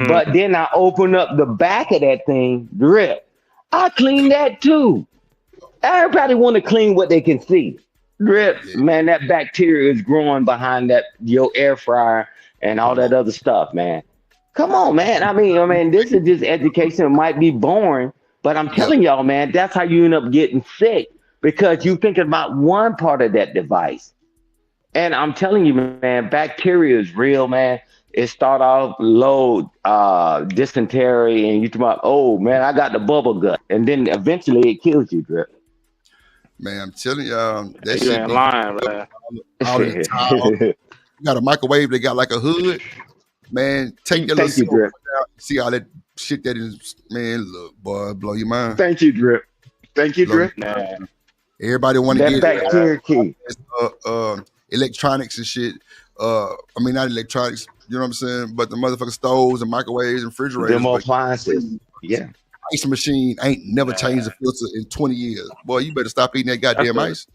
[SPEAKER 5] But then I open up the back of that thing, Drip. I clean that too. Everybody want to clean what they can see. Drip, man, that bacteria is growing behind your air fryer and all that other stuff, man. Come on, man. I mean, this is just education. It might be boring, But I'm
[SPEAKER 2] Yep.
[SPEAKER 5] telling y'all, man, that's how you end up getting sick because you thinking about one part of that device. And I'm telling you, man, bacteria is real, man. It start off low, dysentery, and you talk about, oh man, I got the bubble gut, and then eventually it kills you, Drip.
[SPEAKER 2] Man, I'm telling y'all, that
[SPEAKER 6] You
[SPEAKER 2] shit
[SPEAKER 6] ain't
[SPEAKER 2] be
[SPEAKER 6] lying, man.
[SPEAKER 2] out of the time. You got a microwave that got like a hood. Man, take your little
[SPEAKER 5] Thank you,
[SPEAKER 2] silver
[SPEAKER 5] Drip.
[SPEAKER 2] out. See how that shit that is, man, look, boy, blow your mind.
[SPEAKER 5] Thank you, Drip. Thank you,
[SPEAKER 2] Blow your
[SPEAKER 5] Drip.
[SPEAKER 6] Man,
[SPEAKER 2] Everybody want to
[SPEAKER 5] That
[SPEAKER 2] get
[SPEAKER 5] bacteria key.
[SPEAKER 2] electronics and shit. I mean, not electronics, you know what I'm saying? But the motherfucking stoves and microwaves and refrigerators.
[SPEAKER 5] Them
[SPEAKER 2] But
[SPEAKER 5] appliances. Yeah.
[SPEAKER 2] ice machine ain't never changed the filter in 20 years. Boy, you better stop eating that goddamn
[SPEAKER 6] That's
[SPEAKER 2] ice.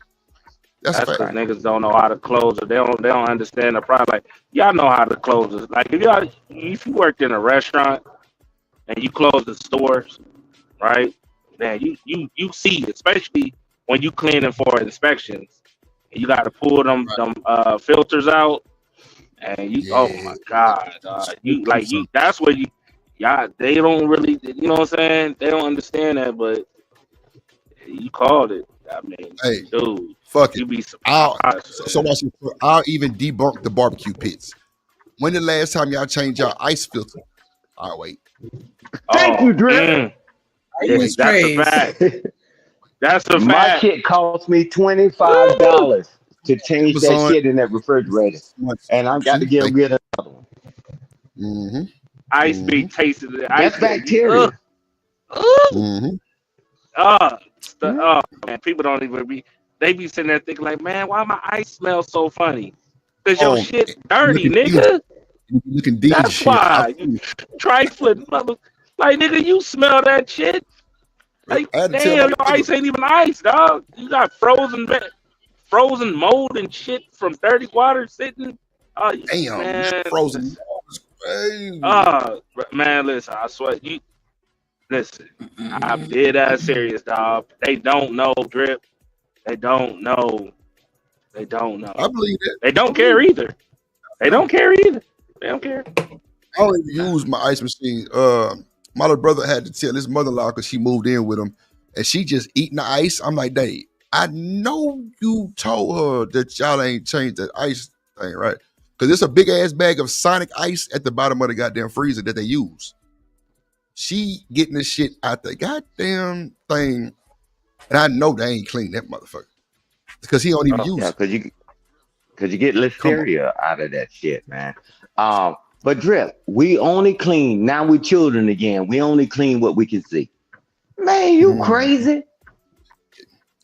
[SPEAKER 2] That's a
[SPEAKER 6] that's because
[SPEAKER 2] fact.
[SPEAKER 6] niggas don't know how to close it. They don't understand the product. Like y'all know how to close it. Like if you worked in a restaurant and you close the stores, right? Man, you see, especially when you cleaning for inspections, and you got to pull them filters out, and you oh
[SPEAKER 2] Yeah.
[SPEAKER 6] my god, that's where y'all they don't really, you know what I'm saying? They don't understand that, but you called it. I mean,
[SPEAKER 2] Hey,
[SPEAKER 6] dude,
[SPEAKER 2] fuck it.
[SPEAKER 6] you be
[SPEAKER 2] I'll
[SPEAKER 6] surprised.
[SPEAKER 2] so watch it. I'll even debunk the barbecue pits. When the last time y'all changed your ice filter? I'll wait.
[SPEAKER 5] Thank you, Drip.
[SPEAKER 6] Yeah,
[SPEAKER 3] use
[SPEAKER 6] that's a
[SPEAKER 3] trays.
[SPEAKER 6] fact. That's a
[SPEAKER 5] My
[SPEAKER 6] fact.
[SPEAKER 5] shit cost me $25 to change that
[SPEAKER 2] Amazon.
[SPEAKER 5] shit in that refrigerator. And I got to get
[SPEAKER 2] Thank
[SPEAKER 5] rid of another one.
[SPEAKER 2] Mm-hmm.
[SPEAKER 6] Ice be tasting the ice.
[SPEAKER 5] That's bacteria.
[SPEAKER 2] Mm-hmm.
[SPEAKER 6] Man, people don't even they be sitting there thinking like, man, why my ice smell so funny? Cause your
[SPEAKER 2] Oh,
[SPEAKER 6] shit dirty,
[SPEAKER 2] looking
[SPEAKER 6] nigga.
[SPEAKER 2] looking dingy.
[SPEAKER 6] That's why you trifling, mother. Like, nigga, you smell that shit. Like,
[SPEAKER 2] I had to tell
[SPEAKER 6] damn,
[SPEAKER 2] my
[SPEAKER 6] your ice ain't even ice, dog. You got frozen mold and shit from dirty water sitting.
[SPEAKER 2] damn,
[SPEAKER 6] Man,
[SPEAKER 2] frozen. It's crazy.
[SPEAKER 6] man, listen, I swear you. Listen, I'm dead ass serious, dog. They don't know, Drip. They don't know. They don't know.
[SPEAKER 2] I believe that.
[SPEAKER 6] They don't care either. They don't care either. They don't care.
[SPEAKER 2] I don't even use my ice machine. My little brother had to tell his mother-in-law because she moved in with him, and she just eating the ice. I'm like, Dave, I know you told her that y'all ain't changed the ice thing, right? Because it's a big ass bag of Sonic ice at the bottom of the goddamn freezer that they use. She getting the shit out the goddamn thing, and I know they ain't clean that motherfucker because he don't even use
[SPEAKER 5] Yeah,
[SPEAKER 2] it.
[SPEAKER 5] because you get
[SPEAKER 2] Come on.
[SPEAKER 5] listeria out of that shit, man. But Drip, we only clean now. We children again. We only clean what we can see. Man, you crazy?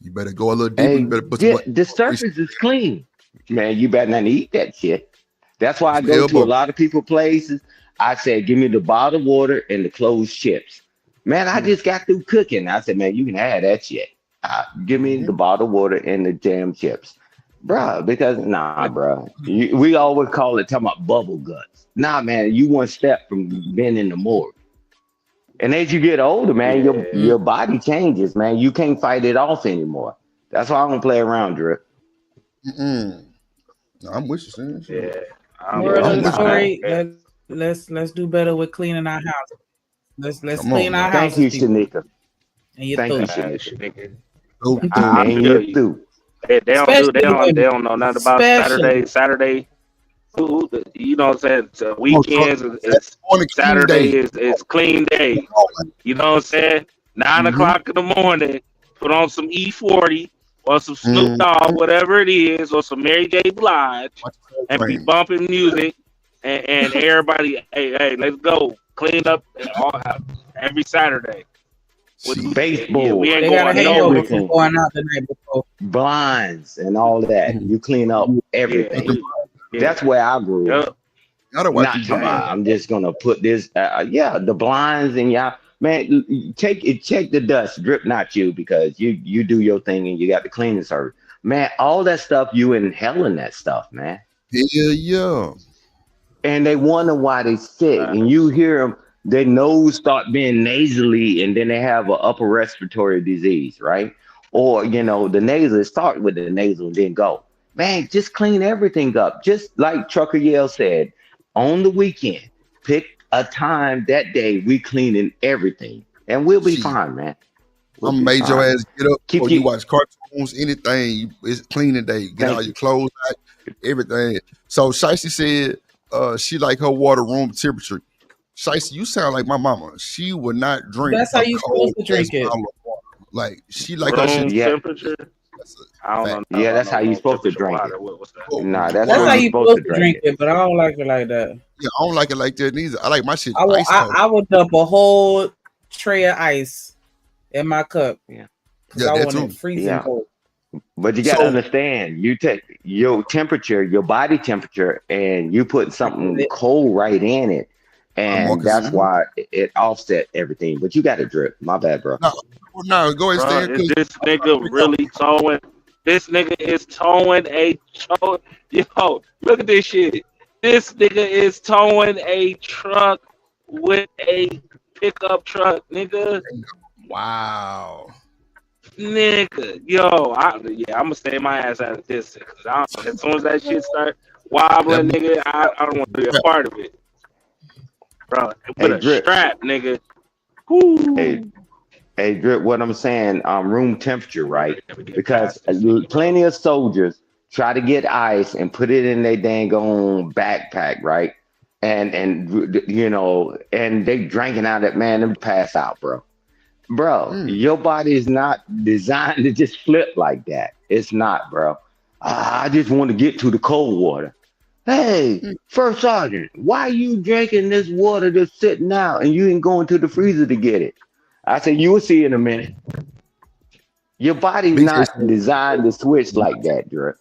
[SPEAKER 2] You better go a little deeper.
[SPEAKER 5] Hey,
[SPEAKER 2] You better put some
[SPEAKER 5] the surface is clean. Man, you better not eat that shit. That's why I
[SPEAKER 2] some
[SPEAKER 5] go to a
[SPEAKER 2] elbow.
[SPEAKER 5] lot of people places. I said, give me the bottled water and the closed chips. Man, I just got through cooking. I said, man, you can have that shit. Give me the bottled water and the jam chips. Bruh, because bruh. We always call it talking about bubble guts. Nah, man, you one step from being in the morgue. And as you get older, man, your body changes, man. You can't fight it off anymore. That's why I don't play around, Drip.
[SPEAKER 2] No, I'm with you, son.
[SPEAKER 6] Yeah.
[SPEAKER 3] Moral
[SPEAKER 2] I'm
[SPEAKER 3] of the
[SPEAKER 2] with you.
[SPEAKER 3] story: let's do better with cleaning our houses. Let's
[SPEAKER 2] Come on,
[SPEAKER 3] clean our
[SPEAKER 2] man.
[SPEAKER 5] Thank
[SPEAKER 3] houses,
[SPEAKER 5] you,
[SPEAKER 3] people.
[SPEAKER 5] Shanika.
[SPEAKER 3] And you
[SPEAKER 5] Thank you,
[SPEAKER 3] through.
[SPEAKER 5] Shanika.
[SPEAKER 2] Go through.
[SPEAKER 6] I
[SPEAKER 5] And
[SPEAKER 6] feel
[SPEAKER 5] you're
[SPEAKER 6] you.
[SPEAKER 5] through.
[SPEAKER 6] They
[SPEAKER 3] Especially
[SPEAKER 6] don't
[SPEAKER 3] women.
[SPEAKER 6] know nothing about
[SPEAKER 3] Especially.
[SPEAKER 6] Saturday. You know what I'm saying? So
[SPEAKER 2] Come on,
[SPEAKER 6] weekends is
[SPEAKER 2] on a clean
[SPEAKER 6] Saturday
[SPEAKER 2] day.
[SPEAKER 6] is clean day. You know what I'm saying? 9 o'clock in the morning, put on some E40 or some Snoop Dogg, whatever it is, or some Mary J. Blige, and be bumping music, and everybody, hey, let's go clean up every Saturday.
[SPEAKER 5] Baseball.
[SPEAKER 6] We ain't
[SPEAKER 3] They got a
[SPEAKER 6] going
[SPEAKER 3] hangover
[SPEAKER 6] nowhere.
[SPEAKER 3] from going out the night before.
[SPEAKER 5] Blinds and all that. You clean up everything. That's where I grew up.
[SPEAKER 2] Gotta wipe these hands.
[SPEAKER 5] I'm just gonna put this. The blinds and y'all, man, check the dust. Drip, not you, because you do your thing and you got the cleaning service. Man, all that stuff, you inhaling that stuff, man.
[SPEAKER 2] Yeah.
[SPEAKER 5] And they wonder why they sick, and you hear them. Their nose start being nasally, and then they have an upper respiratory disease, right? Or the nasal start with the nasal and then go. Man, just clean everything up. Just like Trucker Yale said, on the weekend, pick a time that day we cleaning everything. and we'll be
[SPEAKER 2] Shit.
[SPEAKER 5] fine, man. We'll
[SPEAKER 2] I'm
[SPEAKER 5] be
[SPEAKER 2] made your
[SPEAKER 5] fine.
[SPEAKER 2] ass get up
[SPEAKER 5] Keep
[SPEAKER 2] or you
[SPEAKER 5] you-
[SPEAKER 2] watch cartoons, anything. It's cleaning day. Get
[SPEAKER 5] Thank
[SPEAKER 2] all
[SPEAKER 5] you.
[SPEAKER 2] your clothes out, everything. So Shicey said she like her water room temperature. Shicey, you sound like my mama. She would not drink
[SPEAKER 3] That's how
[SPEAKER 2] a
[SPEAKER 3] you
[SPEAKER 2] cold
[SPEAKER 3] supposed to drink it.
[SPEAKER 2] bottle of water. Like she like her
[SPEAKER 6] Room
[SPEAKER 2] shit.
[SPEAKER 5] Yeah.
[SPEAKER 6] temperature.
[SPEAKER 2] That's a
[SPEAKER 6] I don't
[SPEAKER 2] fact.
[SPEAKER 6] know.
[SPEAKER 5] Yeah, that's how you
[SPEAKER 6] room
[SPEAKER 5] supposed to
[SPEAKER 6] temperature
[SPEAKER 5] drink
[SPEAKER 6] water.
[SPEAKER 5] it.
[SPEAKER 6] What's that?
[SPEAKER 2] Well,
[SPEAKER 5] Nah, that's
[SPEAKER 3] That's
[SPEAKER 5] how
[SPEAKER 3] how
[SPEAKER 5] you
[SPEAKER 3] you
[SPEAKER 5] supposed to
[SPEAKER 3] supposed to drink
[SPEAKER 5] it.
[SPEAKER 3] it, but I don't like it like that.
[SPEAKER 2] Yeah, I don't like it like that neither. I like my shit
[SPEAKER 3] I will,
[SPEAKER 2] ice cold.
[SPEAKER 3] I would dump a whole tray of ice in my cup.
[SPEAKER 5] Yeah.
[SPEAKER 3] Because
[SPEAKER 2] Yeah,
[SPEAKER 3] I
[SPEAKER 2] that
[SPEAKER 3] want
[SPEAKER 2] too.
[SPEAKER 3] it freezing
[SPEAKER 5] Yeah.
[SPEAKER 3] cold.
[SPEAKER 5] But you gotta
[SPEAKER 2] So-
[SPEAKER 5] understand, you take your temperature, your body temperature, and you put something cold right in it, and
[SPEAKER 2] Marcus,
[SPEAKER 5] that's why it offset everything. But you got to drip. My bad, bro.
[SPEAKER 2] Well, no, go ahead,
[SPEAKER 6] Bro,
[SPEAKER 2] Stan.
[SPEAKER 6] is
[SPEAKER 2] 'Cause
[SPEAKER 6] this nigga really towing? This nigga is towing a truck. Yo, look at this shit. This nigga is towing a truck with a pickup truck, nigga.
[SPEAKER 2] wow.
[SPEAKER 6] Nigga, yo, I'm gonna stay my ass at a distance. As soon as that shit start wobbling, nigga, I don't want to be a part of it, bro. With a
[SPEAKER 5] Drip.
[SPEAKER 6] strap, nigga. Woo.
[SPEAKER 5] Hey, drip. What I'm saying, room temperature, right? Because plenty of soldiers try to get ice and put it in their dang on backpack, right? And you know, and they drinking out of it, man, them pass out, bro. Bro, your body is not designed to just flip like that. It's not, bro. I just want to get to the cold water. Hey, First Sergeant, why you drinking this water that's sitting out and you ain't going to the freezer to get it? I said, you will see in a minute. Your body's not designed to switch like that, Drip.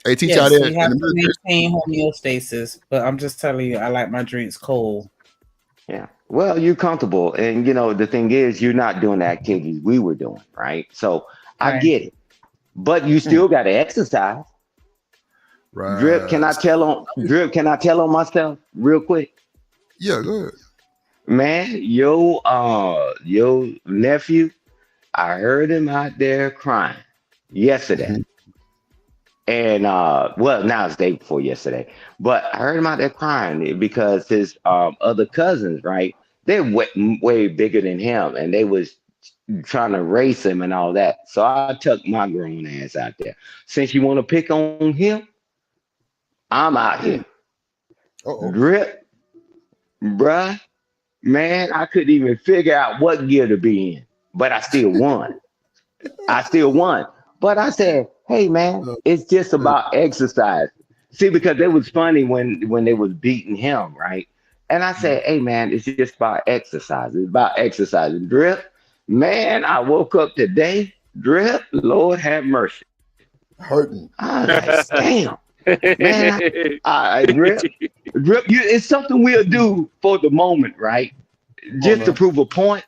[SPEAKER 2] Hey, teach
[SPEAKER 3] Yes,
[SPEAKER 2] y'all that.
[SPEAKER 3] you
[SPEAKER 2] in
[SPEAKER 3] have
[SPEAKER 2] the
[SPEAKER 3] to
[SPEAKER 2] military.
[SPEAKER 3] maintain homeostasis. But I'm just telling you, I like my drinks cold.
[SPEAKER 5] Yeah. Well, you're comfortable. And, you know, the thing is, you're not doing the activities we were doing, right? So I
[SPEAKER 3] Right.
[SPEAKER 5] get it. But you still got to exercise.
[SPEAKER 2] Right.
[SPEAKER 5] Drip, can I tell on myself real quick?
[SPEAKER 2] Yeah, go ahead.
[SPEAKER 5] Man, your nephew, I heard him out there crying yesterday. And well, now it's the day before yesterday, but I heard him out there crying because his other cousins, right? They're way bigger than him, and they was trying to race him and all that. So I took my grown ass out there. Since you want to pick on him, I'm out here.
[SPEAKER 2] Uh-oh.
[SPEAKER 5] Drip, bruh, man, I couldn't even figure out what gear to be in, but I still won. But I said, hey, man, it's just about exercise. See, because it was funny when they was beating him, right? And I said, hey, man, it's just about exercise. It's about exercising. Drip, man, I woke up today, Drip, Lord have mercy.
[SPEAKER 2] Hurting.
[SPEAKER 5] I was like, damn. Man, I Drip, it's something we'll do for the moment, right? Just to prove a point.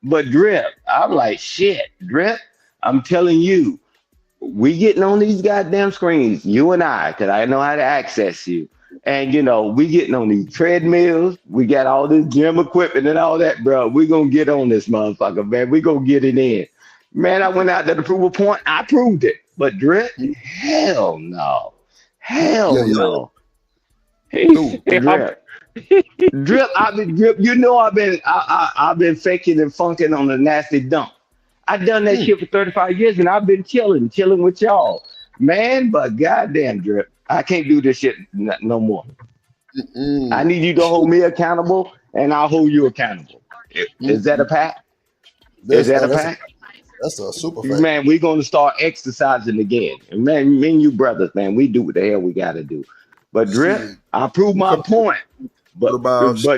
[SPEAKER 5] But Drip, I'm like, shit, Drip, I'm telling you, we getting on these goddamn screens, you and I, because I know how to access you. And, you know, we getting on these treadmills. We got all this gym equipment and all that, bro. We going to get on this motherfucker, man. We going to get it in. Man, I went out there to prove a point. I proved it. But Drip, hell no. Hell no. Drip. Drip, you know I've been faking and funking on the nasty dump. I've done that shit for 35 years and I've been chilling with y'all. Man, but goddamn, Drip, I can't do this shit no more. I need you to hold me accountable and I'll hold you accountable. Is that a pact? Is that a pact?
[SPEAKER 2] That's a super fact.
[SPEAKER 5] Man, we're going to start exercising again. And man, me and you brothers, man, we do what the hell we got to do. But Drip, I proved my point. But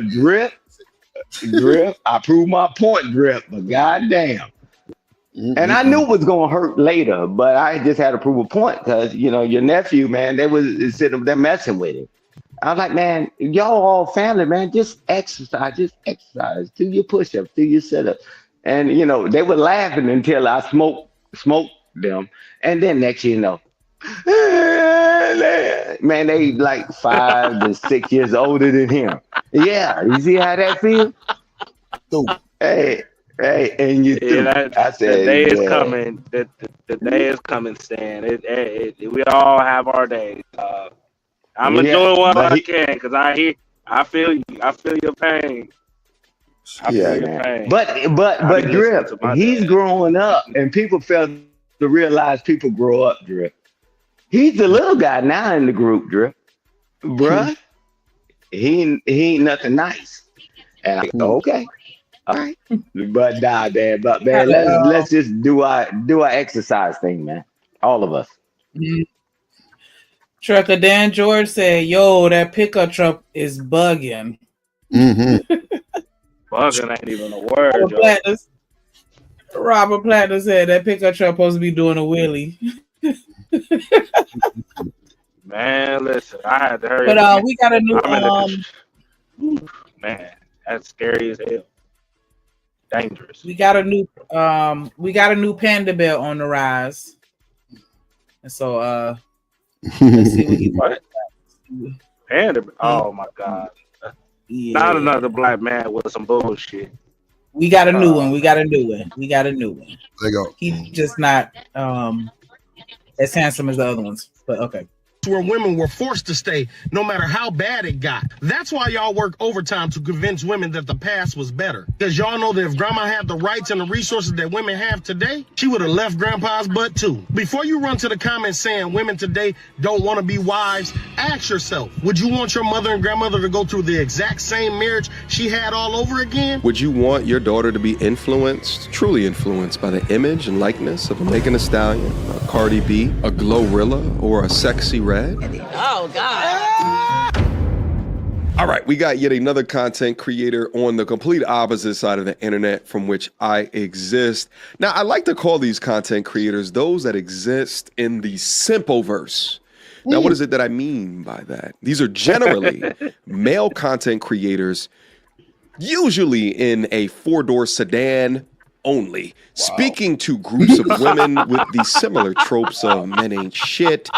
[SPEAKER 5] Drip, I proved my point, Drip. But goddamn. And I knew it was going to hurt later, but I just had to prove a point because, you know, your nephew, man, they was sitting there messing with him. I was like, man, y'all all family, man, just exercise. Do your push-ups, do your sit-ups. And, you know, they were laughing until I smoked them. And then next you know, man, they like 5 to 6 years older than him. Yeah, you see how that feels? Hey, and you I said,
[SPEAKER 6] the day is coming. The day is coming, Stan. We all have our days. I'm doing what I can because I feel you. I feel your pain. I
[SPEAKER 5] Yeah,
[SPEAKER 6] feel your
[SPEAKER 5] man.
[SPEAKER 6] pain.
[SPEAKER 5] But
[SPEAKER 6] I be listening
[SPEAKER 5] Drip,
[SPEAKER 6] to my
[SPEAKER 5] he's
[SPEAKER 6] dad.
[SPEAKER 5] growing up, and people fail to realize people grow up. Drip, he's the little guy now in the group. Drip, bruh, he ain't nothing nice. And I go, okay, all right, but nah, man, but man, let's just do our exercise thing, man. All of us.
[SPEAKER 3] Trucker Dan George said, "Yo, that pickup truck is bugging."
[SPEAKER 2] Mm-hmm.
[SPEAKER 6] Bugging ain't even a word, yo.
[SPEAKER 3] Robert Platter said that pickup truck supposed to be doing a wheelie.
[SPEAKER 6] Man, listen, I had to hurry
[SPEAKER 3] But
[SPEAKER 6] up.
[SPEAKER 3] we got a new
[SPEAKER 6] Man, that's scary as hell. Dangerous.
[SPEAKER 3] we got a new Panda Bear on the rise. And so let's see what he
[SPEAKER 6] What? Panda? Oh my God.
[SPEAKER 3] Yeah.
[SPEAKER 6] Not another black man with some bullshit.
[SPEAKER 3] We got a new one. We got a new one.
[SPEAKER 2] There you go.
[SPEAKER 3] He's just not as handsome as the other ones. But okay.
[SPEAKER 7] Where women were forced to stay no matter how bad it got. That's why y'all work overtime to convince women that the past was better. Because y'all know that if grandma had the rights and the resources that women have today, she would have left grandpa's butt too. Before you run to the comments saying women today don't want to be wives, ask yourself, would you want your mother and grandmother to go through the exact same marriage she had all over again?
[SPEAKER 8] Would you want your daughter to be influenced, truly influenced by the image and likeness of a Megan Thee Stallion, a Cardi B, a Glorilla, or a Sexy Red?
[SPEAKER 9] Oh, God.
[SPEAKER 8] All right, we got yet another content creator on the complete opposite side of the internet from which I exist. Now, I like to call these content creators those that exist in the simple-verse. Now, what is it that I mean by that? These are generally male content creators, usually in a four-door sedan only, speaking to groups of women with the similar tropes of men ain't shit.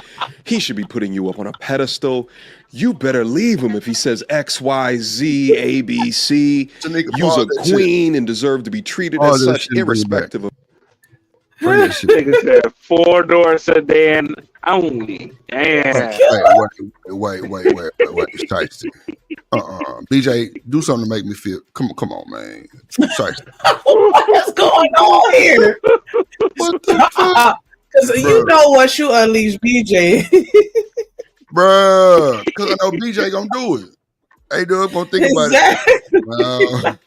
[SPEAKER 8] He should be putting you up on a pedestal. You better leave him if he says X, Y, Z, A, B, C. You's a queen and deserve to be treated as such, irrespective of.
[SPEAKER 6] Nigga said 4-door sedan only. Damn.
[SPEAKER 2] Wait. Shiesty. BJ, do something to make me feel. Come on, man. Shiesty.
[SPEAKER 3] What's going on here?
[SPEAKER 2] What the fuck?
[SPEAKER 3] Because you know what you unleashed, BJ.
[SPEAKER 2] Bruh, because I know BJ gonna do it. Hey, dude, gonna think about it.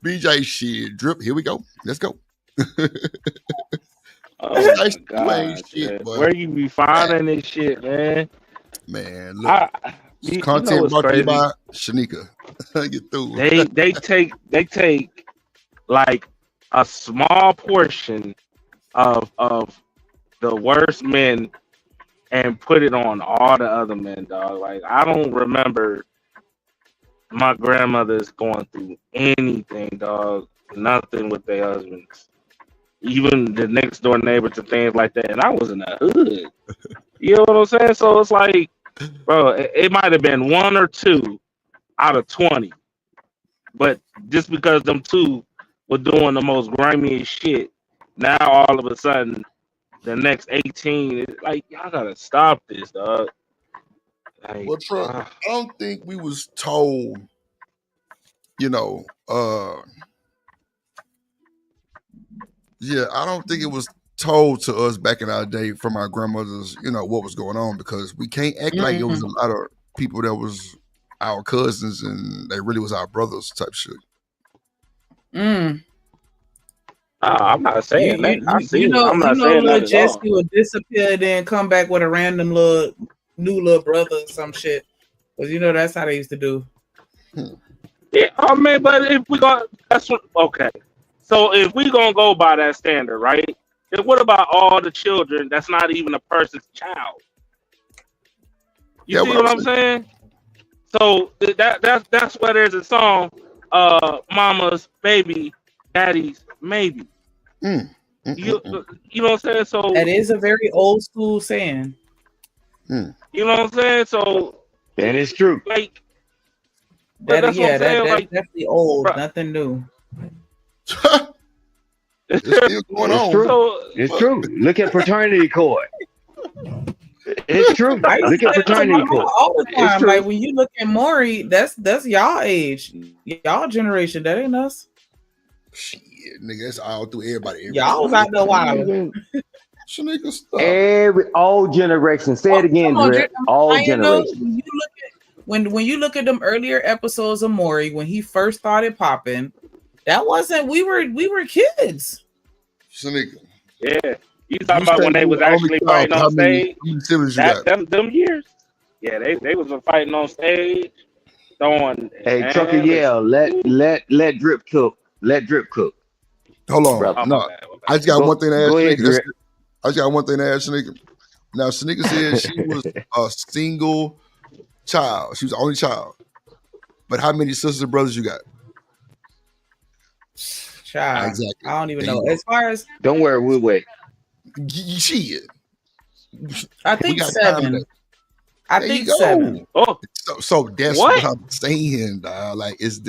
[SPEAKER 2] BJ shit. Drip, here we go. Let's go.
[SPEAKER 6] Oh my God, shit, where you be finding this shit, man?
[SPEAKER 2] Man, look. Content brought to you by Shanika. Get through.
[SPEAKER 6] They take like a small portion of the worst men and put it on all the other men, dog. Like, I don't remember my grandmother's going through anything, dog. Nothing with their husbands. Even the next door neighbors and things like that. And I was in the hood. You know what I'm saying? So it's like, bro, it might have been 1 or 2 out of 20. But just because them 2 were doing the most grimiest shit, now all of a sudden, the next 18, it's like, y'all gotta stop this, dog. Like,
[SPEAKER 2] Well, Trump, I don't think we was told, yeah, I don't think it was told to us back in our day from our grandmothers, what was going on, because we can't act like it was a lot of people that was our cousins and they really was our brothers type shit.
[SPEAKER 6] I'm not saying that.
[SPEAKER 3] I'm not saying that. Jesse would disappear, then come back with a random new little brother or some shit. Because that's how they used to do.
[SPEAKER 6] Yeah, I mean, but if we got okay. So if we gonna go by that standard, right? Then what about all the children that's not even a person's child? You see what I'm saying? So that's why there's a song, "Mama's baby, daddy's maybe." You know what I'm saying? So
[SPEAKER 3] that is a very old school saying.
[SPEAKER 6] You know what I'm saying? So
[SPEAKER 5] that is true.
[SPEAKER 6] Like
[SPEAKER 3] that's definitely old. Bro. Nothing new.
[SPEAKER 2] It's still going on.
[SPEAKER 5] True. It's true. Look at fraternity court. It's true.
[SPEAKER 3] I used
[SPEAKER 5] Look
[SPEAKER 3] to
[SPEAKER 5] at
[SPEAKER 3] say that to my
[SPEAKER 5] fraternity
[SPEAKER 3] mom
[SPEAKER 5] cook.
[SPEAKER 3] all the
[SPEAKER 5] It's
[SPEAKER 3] time.
[SPEAKER 5] true.
[SPEAKER 3] Like when you look at Maury, that's y'all age, y'all generation. That ain't us.
[SPEAKER 2] Shit, nigga, that's all through everybody.
[SPEAKER 3] Y'all was out there wilding.
[SPEAKER 2] Shanika, stop.
[SPEAKER 5] Every all generation. Say it again,
[SPEAKER 3] Come on,
[SPEAKER 5] Drip. All
[SPEAKER 3] I know
[SPEAKER 5] generations.
[SPEAKER 3] when you look at when you look at them earlier episodes of Maury when he first started popping, that wasn't we were kids.
[SPEAKER 2] Shanika.
[SPEAKER 6] Yeah. You talking about
[SPEAKER 2] say
[SPEAKER 6] when they
[SPEAKER 2] you
[SPEAKER 6] was
[SPEAKER 2] the only
[SPEAKER 6] actually
[SPEAKER 2] child,
[SPEAKER 6] fighting
[SPEAKER 2] how
[SPEAKER 6] on
[SPEAKER 2] many
[SPEAKER 6] stage?
[SPEAKER 2] siblings you got?
[SPEAKER 6] Them years? Yeah, they was fighting on stage, throwing.
[SPEAKER 5] Hey,
[SPEAKER 6] Man,
[SPEAKER 5] Trucker,
[SPEAKER 6] listen.
[SPEAKER 5] let Drip cook. Let Drip cook.
[SPEAKER 2] Hold on.
[SPEAKER 5] Brother.
[SPEAKER 6] Oh, my
[SPEAKER 2] No,
[SPEAKER 6] bad, my
[SPEAKER 2] I just got one thing to ask
[SPEAKER 5] Go ahead,
[SPEAKER 2] Shanika. That's
[SPEAKER 5] Drip.
[SPEAKER 2] it. I just got one thing to ask Shanika. Now, Shanika said she was a single child. She was the only child. But how many sisters and brothers you got?
[SPEAKER 3] Child,
[SPEAKER 2] Exactly.
[SPEAKER 3] I don't even
[SPEAKER 2] There
[SPEAKER 3] know.
[SPEAKER 2] you go.
[SPEAKER 3] As far as
[SPEAKER 5] Don't worry, we'll wait.
[SPEAKER 2] Shit.
[SPEAKER 3] I
[SPEAKER 2] We
[SPEAKER 3] think
[SPEAKER 2] got time today.
[SPEAKER 3] 7. I
[SPEAKER 2] There
[SPEAKER 3] think
[SPEAKER 2] you go.
[SPEAKER 3] 7.
[SPEAKER 6] Oh,
[SPEAKER 2] So that's
[SPEAKER 6] What?
[SPEAKER 2] what I'm saying, dog. Like it's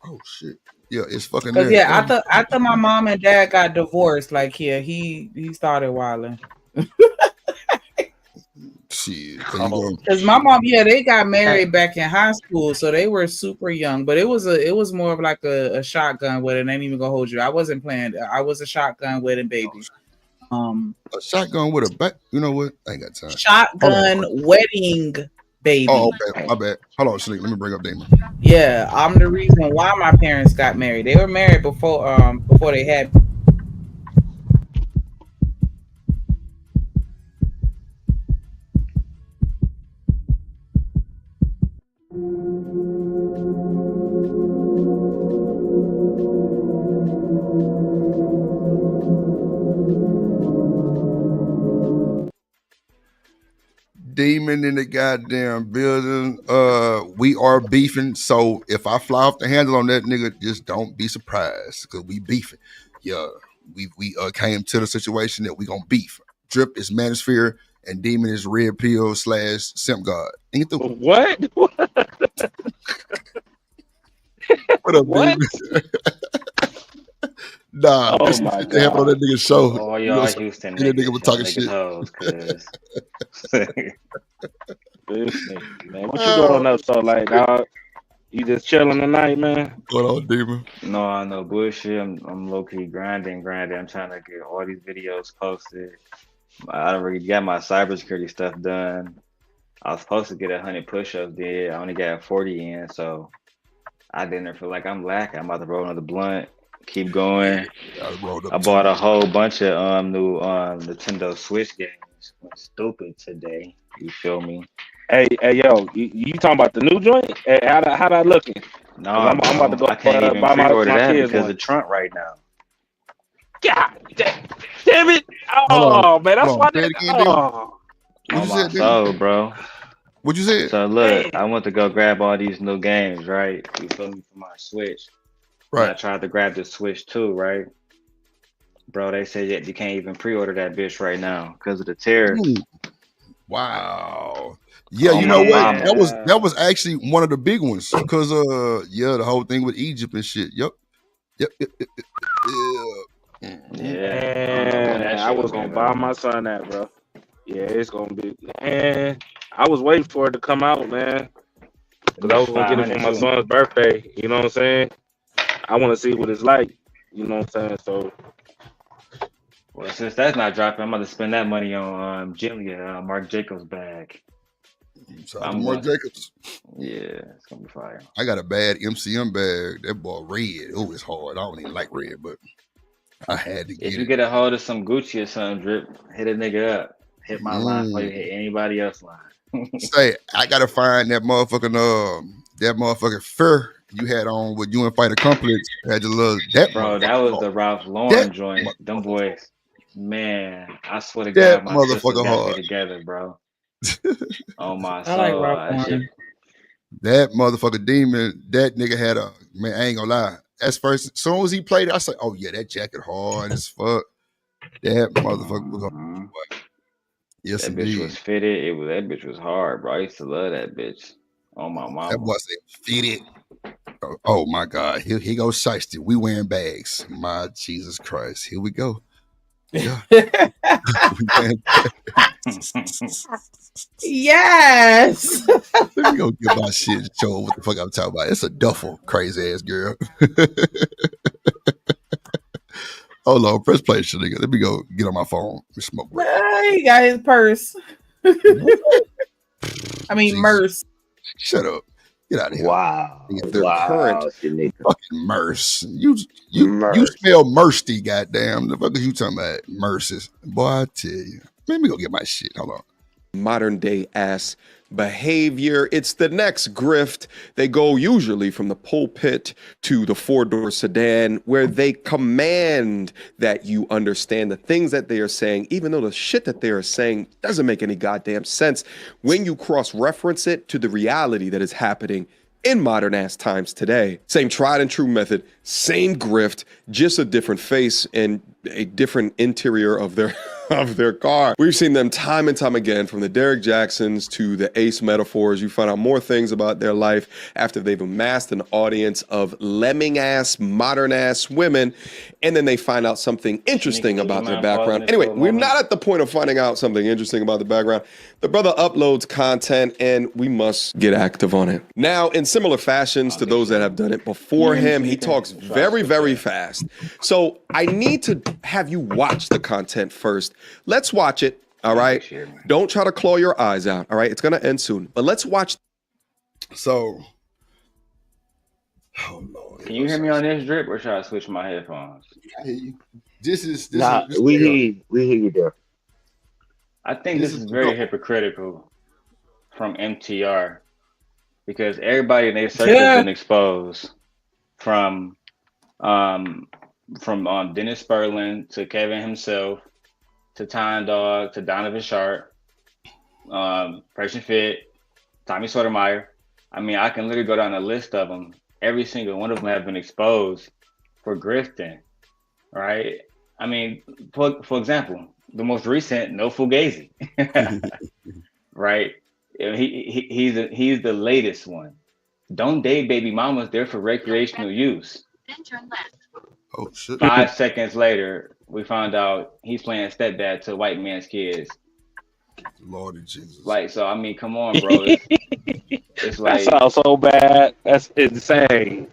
[SPEAKER 2] oh shit. Yeah, it's fucking
[SPEAKER 3] Cause
[SPEAKER 2] there.
[SPEAKER 3] yeah, after my mom and dad got divorced, like yeah, he started wilding.
[SPEAKER 2] Shit. There you go.
[SPEAKER 3] Cause my mom, yeah, they got married back in high school, so they were super young. But it was more of like a shotgun wedding. I ain't even gonna hold you. I wasn't playing. I was a shotgun wedding baby.
[SPEAKER 2] A shotgun with a back. You know what? I ain't got time.
[SPEAKER 3] Shotgun wedding baby.
[SPEAKER 2] Oh, okay. My bad. Hold on, Shanika. Let me bring up Damon.
[SPEAKER 3] Yeah, I'm the reason why my parents got married. They were married before they had.
[SPEAKER 2] Demon in the goddamn building. We are beefing. So if I fly off the handle on that nigga, just don't be surprised because we beefing. Yeah, we came to the situation that we gonna beef. Drip is Manosphere and Demon is Red Pill / Simp God. Ain't through.
[SPEAKER 6] what?
[SPEAKER 2] What up,
[SPEAKER 6] What?
[SPEAKER 2] Demon? Nah,
[SPEAKER 6] Oh
[SPEAKER 2] this
[SPEAKER 6] my
[SPEAKER 2] shit that happened on that nigga show.
[SPEAKER 10] All
[SPEAKER 2] You
[SPEAKER 10] y'all
[SPEAKER 2] know,
[SPEAKER 10] Houston
[SPEAKER 2] that nigga
[SPEAKER 10] niggas,
[SPEAKER 2] was
[SPEAKER 10] y'all
[SPEAKER 2] talking
[SPEAKER 10] niggas
[SPEAKER 2] shit.
[SPEAKER 10] hoes, cause
[SPEAKER 6] This nigga, man. What you doing up so late, dog? You just chilling tonight, man?
[SPEAKER 2] What on, Demon?
[SPEAKER 10] no, I know bullshit. I'm low key grinding. I'm trying to get all these videos posted. I don't really got my cybersecurity stuff done. I was supposed to get 100 push-ups did. I only got 40 in, so I didn't feel like I'm lacking. I'm about to roll another blunt. Keep going. I bought a whole bunch of new Nintendo Switch games. Went stupid today. You feel me?
[SPEAKER 6] Hey, yo, you talking about the new joint? Hey, how that looking?
[SPEAKER 10] No,
[SPEAKER 6] I'm about to go
[SPEAKER 10] I can't even
[SPEAKER 6] buy
[SPEAKER 10] pre-order
[SPEAKER 6] my
[SPEAKER 10] that
[SPEAKER 6] kids
[SPEAKER 10] because
[SPEAKER 6] one.
[SPEAKER 10] of Trump right now.
[SPEAKER 6] God damn it!
[SPEAKER 2] Hold
[SPEAKER 6] Oh
[SPEAKER 2] on.
[SPEAKER 6] man, that's
[SPEAKER 2] Hold
[SPEAKER 6] why
[SPEAKER 2] on. Say it
[SPEAKER 6] they.
[SPEAKER 2] again, Demon.
[SPEAKER 6] Oh,
[SPEAKER 2] What
[SPEAKER 10] On
[SPEAKER 2] you
[SPEAKER 10] my
[SPEAKER 2] said, Demon?
[SPEAKER 10] soul, bro.
[SPEAKER 2] What you said?
[SPEAKER 10] So look,
[SPEAKER 6] man.
[SPEAKER 10] I went to go grab all these new games, right? You feel me, for my Switch. And I
[SPEAKER 2] Right.
[SPEAKER 10] tried to grab the Switch too, right? Bro, they said you can't even pre-order that bitch right now because of the tariffs.
[SPEAKER 2] Ooh. Wow. Yeah,
[SPEAKER 10] Oh
[SPEAKER 2] you
[SPEAKER 10] my
[SPEAKER 2] know what?
[SPEAKER 10] mama.
[SPEAKER 2] That was actually one of the big ones. Cause yeah, the whole thing with Egypt and shit. Yep. Yeah. Mhm.
[SPEAKER 10] Yeah, I don't know when
[SPEAKER 6] Man,
[SPEAKER 10] that
[SPEAKER 6] I
[SPEAKER 10] shit
[SPEAKER 6] was
[SPEAKER 10] gonna
[SPEAKER 6] gonna
[SPEAKER 10] be
[SPEAKER 6] buy
[SPEAKER 10] available.
[SPEAKER 6] my son that, bro. Yeah, it's gonna be. Man, I was waiting for it to come out, man, because I was
[SPEAKER 10] Bitch
[SPEAKER 6] gonna get it for
[SPEAKER 10] 500
[SPEAKER 6] my
[SPEAKER 10] too.
[SPEAKER 6] son's birthday. You know what I'm saying? I want to see what it's like. You know what I'm saying? So
[SPEAKER 10] Well, since that's not dropping, I'm about to spend that money on Marc Jacobs bag.
[SPEAKER 2] Shout out to Mark Jacobs.
[SPEAKER 10] Yeah, it's gonna be fire.
[SPEAKER 2] I got a bad MCM bag. That boy red. Oh, it's hard. I don't even like red, but I had to
[SPEAKER 10] If
[SPEAKER 2] get
[SPEAKER 10] you
[SPEAKER 2] it.
[SPEAKER 10] get a hold of some Gucci or something, Drip, hit a nigga up. Hit my line before you hit anybody else's line.
[SPEAKER 2] Say, I gotta find that motherfucking fur you had on with you and Fighter Complex. Had your little that
[SPEAKER 10] Bro, that was the Ralph Lauren joint. Them boys, man, I swear to
[SPEAKER 2] that
[SPEAKER 10] God, my sisters
[SPEAKER 2] motherfucker
[SPEAKER 10] got me
[SPEAKER 2] hard.
[SPEAKER 10] together, bro. On my
[SPEAKER 3] I like
[SPEAKER 10] soul,
[SPEAKER 3] Ralph
[SPEAKER 10] that
[SPEAKER 3] Lauren.
[SPEAKER 10] shit.
[SPEAKER 2] That motherfucker Demon, that nigga had a man. I ain't gonna lie. As soon as he played it, I said, "Oh yeah, that jacket hard as fuck." That motherfucker was hard. Yes,
[SPEAKER 10] That bitch
[SPEAKER 2] indeed.
[SPEAKER 10] was fitted. That bitch was hard, bro. I used to love that bitch. On my
[SPEAKER 2] That
[SPEAKER 10] mama.
[SPEAKER 2] boy said, "Fitted." Oh my God, here goes Shiesty. We wearing bags. My Jesus Christ, here we go. Yeah.
[SPEAKER 3] Yes.
[SPEAKER 2] Let me go get my shit and show what the fuck I'm talking about. It's a duffel, crazy ass girl. Hold on, press play, shit, nigga. Let me go get on my phone. Let me smoke break.
[SPEAKER 3] He got his purse. I mean,
[SPEAKER 2] Jesus.
[SPEAKER 3] Merce.
[SPEAKER 2] Shut up. Get out of here.
[SPEAKER 5] Wow.
[SPEAKER 2] The
[SPEAKER 5] Wow,
[SPEAKER 2] current
[SPEAKER 5] Shanika.
[SPEAKER 2] fucking Merce. You
[SPEAKER 5] Merce.
[SPEAKER 2] spell Mersty, goddamn. The fuck is you talking about? Merces. Boy, I tell you. Let me go get my shit. Hold on.
[SPEAKER 8] Modern day ass behavior. It's the next grift. They go usually from the pulpit to the four-door sedan, where they command that you understand the things that they are saying, even though the shit that they are saying doesn't make any goddamn sense when you cross-reference it to the reality that is happening in modern ass times today. Same tried and true method, same grift, just a different face and a different interior of their of their car. We've seen them time and time again, from the Derek Jacksons to the Ace Metaphors. You find out more things about their life after they've amassed an audience of lemming ass, modern ass women, and then they find out something interesting about their background. Anyway, we're not at the point of finding out something interesting about the background. The brother uploads content and we must get active on it. Now, in similar fashions to those that have done it before him, he talks very, very fast. So I need to have you watch the content first. Let's watch it, all right? Don't try to claw your eyes out, all right? It's going to end soon. But let's watch.
[SPEAKER 2] So, oh Lord.
[SPEAKER 10] Can you hear me on this drip, or should I switch my headphones?
[SPEAKER 2] I hear you. This is
[SPEAKER 5] We hear you there.
[SPEAKER 10] I think this is very hypocritical from MTR, because everybody in their circle has been exposed, from Dennis Sperling to Kevin himself to Time Dog to Donovan Sharp, Person Fit, Tommy Sotomayor. I mean, I can literally go down a list of them. Every single one of them have been exposed for grifting, right? I mean, for example, the most recent, No Fugazi, right? He's the latest one. Don't date baby mamas, they're for recreational use.
[SPEAKER 2] Oh shit.
[SPEAKER 10] 5 seconds later, we found out he's playing stepdad to white man's kids.
[SPEAKER 2] Lord Jesus.
[SPEAKER 10] Like, so I mean, come on, bro. It's like,
[SPEAKER 6] that sounds so bad. That's insane.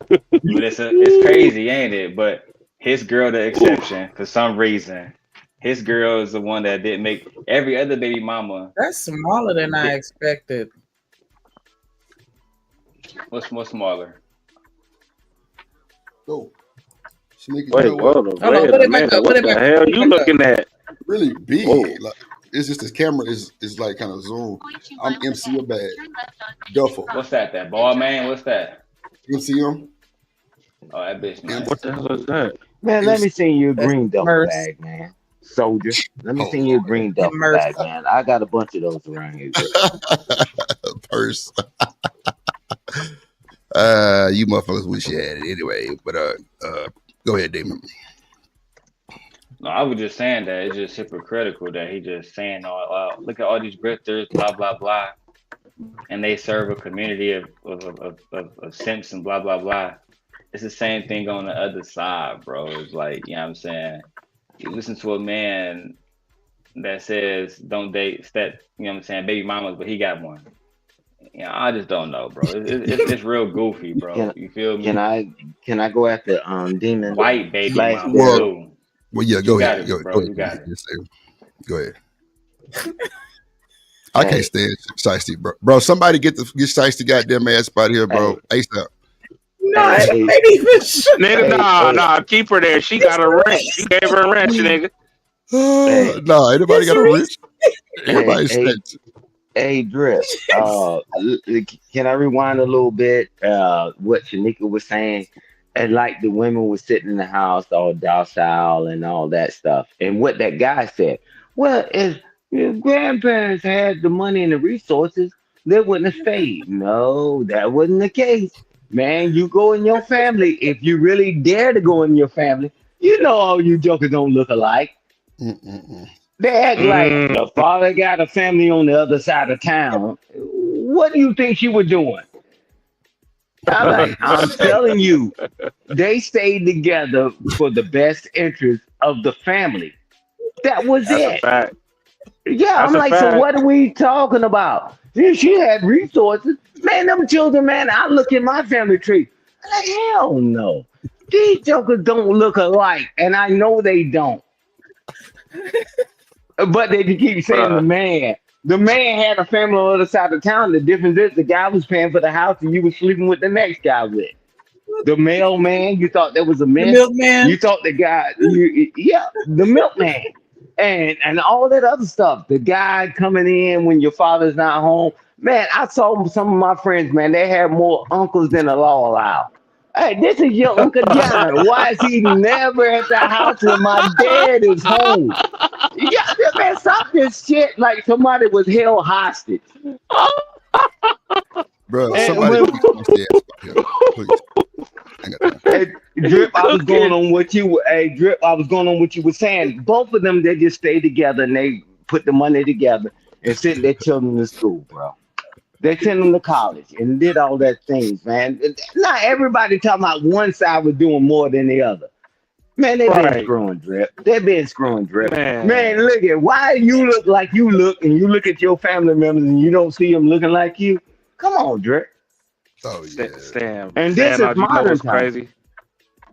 [SPEAKER 10] But it's crazy, ain't it? But his girl the exception for some reason. His girl is the one that didn't make every other baby mama.
[SPEAKER 3] That's smaller than I expected.
[SPEAKER 10] What's more smaller?
[SPEAKER 2] Go.
[SPEAKER 6] Wait, wait a minute.
[SPEAKER 3] Up,
[SPEAKER 6] what the hell you looking at?
[SPEAKER 2] Really big. Like, it's just this camera is like kind of zoom. I'm MC a bag. Duffel.
[SPEAKER 10] What's that? That ball man? What's that?
[SPEAKER 2] MCM.
[SPEAKER 10] Oh, that bitch. Nice.
[SPEAKER 6] What the hell is that?
[SPEAKER 5] Man, let me see your green duffel bag, man. Soldier. Let me see your green duffel bag, man. I got a bunch of those around here.
[SPEAKER 2] Purse. You motherfuckers wish you had it anyway. But go ahead, Damon.
[SPEAKER 10] No, I was just saying that it's just hypocritical that he just saying look at all these grifters, blah blah blah, and they serve a community of simps and blah blah blah. It's the same thing on the other side, bro. It's like, you know what I'm saying? You listen to a man that says don't date step, you know what I'm saying, baby mamas, but he got one. You know, I just don't know, bro. It's real goofy, bro. You feel me?
[SPEAKER 5] Can I go after Demon?
[SPEAKER 10] White baby mama too.
[SPEAKER 2] Well, yeah, go ahead.
[SPEAKER 10] Go ahead.
[SPEAKER 2] Go ahead. I can't stand Shiesty, bro. Bro, somebody get Shiesty goddamn ass out of here, bro. ASAP.
[SPEAKER 6] Nigga, nah, keep her there. She got a wrench. You gave her a wrench, nigga.
[SPEAKER 2] No, anybody got a wrench? Everybody's
[SPEAKER 5] Hey, Drip. Can I rewind a little bit? What Shanika was saying, and like the women were sitting in the house all docile and all that stuff, and what that guy said. Well, if your grandparents had the money and the resources, they wouldn't have stayed. No, that wasn't the case. Man, you go in your family. If you really dare to go in your family, you know all you jokers don't look alike. They act like the father got a family on the other side of town. What do you think she was doing? I'm telling you, they stayed together for the best interest of the family. That was
[SPEAKER 6] That's a
[SPEAKER 5] it.
[SPEAKER 6] fact.
[SPEAKER 5] Yeah,
[SPEAKER 6] That's
[SPEAKER 5] I'm
[SPEAKER 6] a
[SPEAKER 5] like, so
[SPEAKER 6] fact.
[SPEAKER 5] what are we talking about? She had resources. Man, them children, man, I look at my family tree. I'm like, hell no. These jokers don't look alike, and I know they don't. But they keep saying the
[SPEAKER 6] Bruh.
[SPEAKER 5] man. The man had a family on the other side of town. The difference is the guy was paying for the house and you was sleeping with the next guy with. The mailman, you thought that was a
[SPEAKER 3] The
[SPEAKER 5] man.
[SPEAKER 3] milkman.
[SPEAKER 5] You thought the guy, yeah, the milkman, and all that other stuff. The guy coming in when your father's not home. Man, I saw some of my friends. Man, they had more uncles than the law allowed. Hey, this is your Uncle John. Why is he never at the house when my dad is home? Yeah, man, stop this shit like somebody was held hostage.
[SPEAKER 2] Bro,
[SPEAKER 5] And
[SPEAKER 2] somebody
[SPEAKER 5] when,
[SPEAKER 2] please come stay up here. Please. I got time.
[SPEAKER 5] hey, Drip, I was going
[SPEAKER 6] Cooking.
[SPEAKER 5] on what you. Hey, Drip, I was going on what you were saying. Both of them, they just stayed together and they put the money together and sent their children to school, bro. They sent them to college and did all that things, man. Not everybody talking about one side was doing more than the other. Man, they been
[SPEAKER 6] Right.
[SPEAKER 5] screwing Drip. They been screwing Drip.
[SPEAKER 6] Man.
[SPEAKER 5] Man, look at why you look like you look and you look at your family members and you don't see them looking like you. Come on, Drip.
[SPEAKER 2] Oh yeah.
[SPEAKER 6] Sam.
[SPEAKER 5] And
[SPEAKER 6] Sam,
[SPEAKER 5] this
[SPEAKER 6] now,
[SPEAKER 5] is
[SPEAKER 6] you know
[SPEAKER 5] modern
[SPEAKER 6] what's
[SPEAKER 5] time.
[SPEAKER 6] crazy?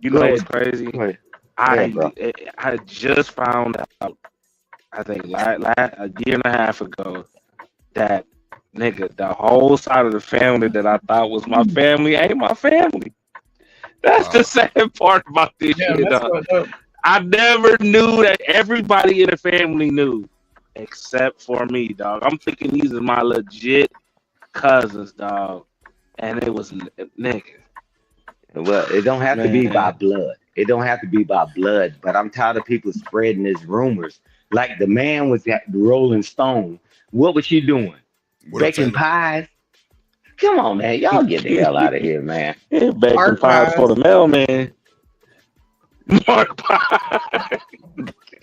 [SPEAKER 6] You
[SPEAKER 5] Go
[SPEAKER 6] know what's
[SPEAKER 5] ahead.
[SPEAKER 6] crazy?
[SPEAKER 5] Go ahead.
[SPEAKER 6] I
[SPEAKER 5] bro.
[SPEAKER 6] I just found out, I think a year and a half ago, that nigga, the whole side of the family that I thought was my family ain't my family. That's the sad part about this
[SPEAKER 3] Yeah,
[SPEAKER 6] shit,
[SPEAKER 3] that's
[SPEAKER 6] dog.
[SPEAKER 3] fucked up.
[SPEAKER 6] I never knew that everybody in the family knew, except for me, dog. I'm thinking these are my legit cousins, dog, and it was nigga.
[SPEAKER 5] Well, it don't have to be by
[SPEAKER 6] Man,
[SPEAKER 5] blood. It don't have to be by blood, but I'm tired of people spreading these rumors. Like the man was at the Rolling Stone. What was she doing?
[SPEAKER 2] What up,
[SPEAKER 5] Baking
[SPEAKER 2] Taylor?
[SPEAKER 5] pies? Come on, man. Y'all get the hell out of here, man.
[SPEAKER 6] baking
[SPEAKER 3] Art
[SPEAKER 6] pies for
[SPEAKER 3] pies.
[SPEAKER 6] the mailman. Mark pie.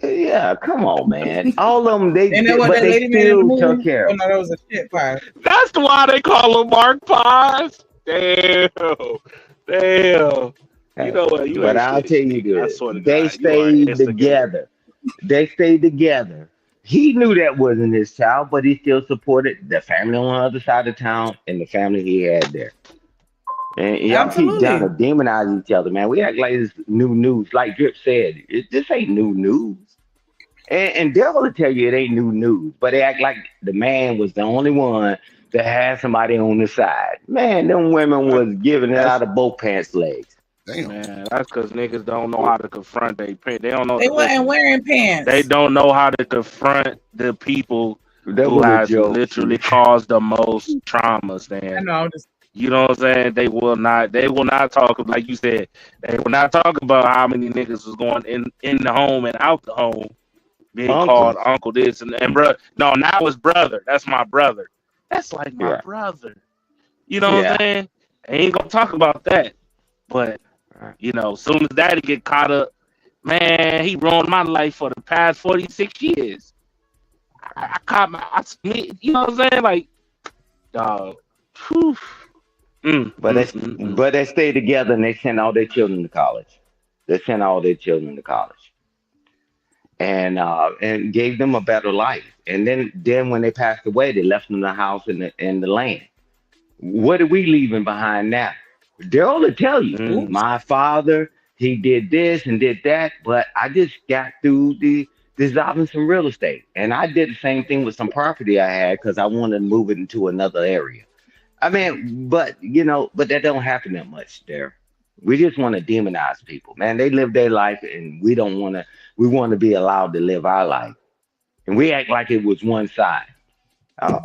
[SPEAKER 5] Yeah, come on, man. All of them,
[SPEAKER 3] Ain't that what
[SPEAKER 5] but
[SPEAKER 3] that
[SPEAKER 5] they
[SPEAKER 3] lady made in the
[SPEAKER 5] still took
[SPEAKER 3] movie?
[SPEAKER 5] care
[SPEAKER 3] Oh
[SPEAKER 5] of.
[SPEAKER 3] no, that was a shit pie.
[SPEAKER 6] That's why they call them Mark pies. Damn, damn. You know what? You
[SPEAKER 5] But
[SPEAKER 6] ain't
[SPEAKER 5] I'll
[SPEAKER 6] shit,
[SPEAKER 5] tell you
[SPEAKER 6] Shanique. I
[SPEAKER 5] this:
[SPEAKER 6] swear to
[SPEAKER 5] they
[SPEAKER 6] God, you are an
[SPEAKER 5] stayed
[SPEAKER 6] instigator.
[SPEAKER 5] together. They stayed together. He knew that wasn't his child, but he still supported the family on the other side of town and the family he had there. And y'all keep trying to
[SPEAKER 3] Absolutely.
[SPEAKER 5] demonize each other, man. We act like it's new news. Like Drip said, this ain't new news. And Devil will tell you it ain't new news, but they act like the man was the only one that had somebody on the side. Man, them women was giving it
[SPEAKER 6] That's
[SPEAKER 5] out of both pants legs.
[SPEAKER 2] Damn.
[SPEAKER 6] man. That's because niggas don't know how to confront their parents. They don't know.
[SPEAKER 3] They wasn't
[SPEAKER 6] Listen,
[SPEAKER 3] wearing
[SPEAKER 6] they
[SPEAKER 3] pants.
[SPEAKER 6] don't know how to confront the people
[SPEAKER 5] That
[SPEAKER 6] who
[SPEAKER 5] was a
[SPEAKER 6] has
[SPEAKER 5] joke.
[SPEAKER 6] literally caused the most trauma.
[SPEAKER 3] I
[SPEAKER 6] Stan.
[SPEAKER 3] know. I'm just
[SPEAKER 6] You know what I'm saying? They will not talk, like you said, they will not talk about how many niggas was going in the home and out the home being called
[SPEAKER 5] Uncles.
[SPEAKER 6] uncle this and bro. No, now it's brother. That's my brother. That's like my
[SPEAKER 5] Yeah.
[SPEAKER 6] brother. You know what I'm
[SPEAKER 5] Yeah.
[SPEAKER 6] saying? They ain't gonna talk about that. But you know, soon as daddy get caught up, man, he ruined my life for the past 46 years. I caught you know what I'm saying? Like, dog. Whew.
[SPEAKER 5] But they stayed together and they sent all their children to college. They sent all their children to college. And gave them a better life. And then when they passed away, they left them the house and the land. What are we leaving behind now? Daryl will tell you, my father, he did this and did that, but I just got through dissolving some real estate. And I did the same thing with some property I had because I wanted to move it into another area. I mean, but that don't happen that much there. We just want to demonize people, man. They live their life and we don't want to. We want to be allowed to live our life. And we act like it was one side.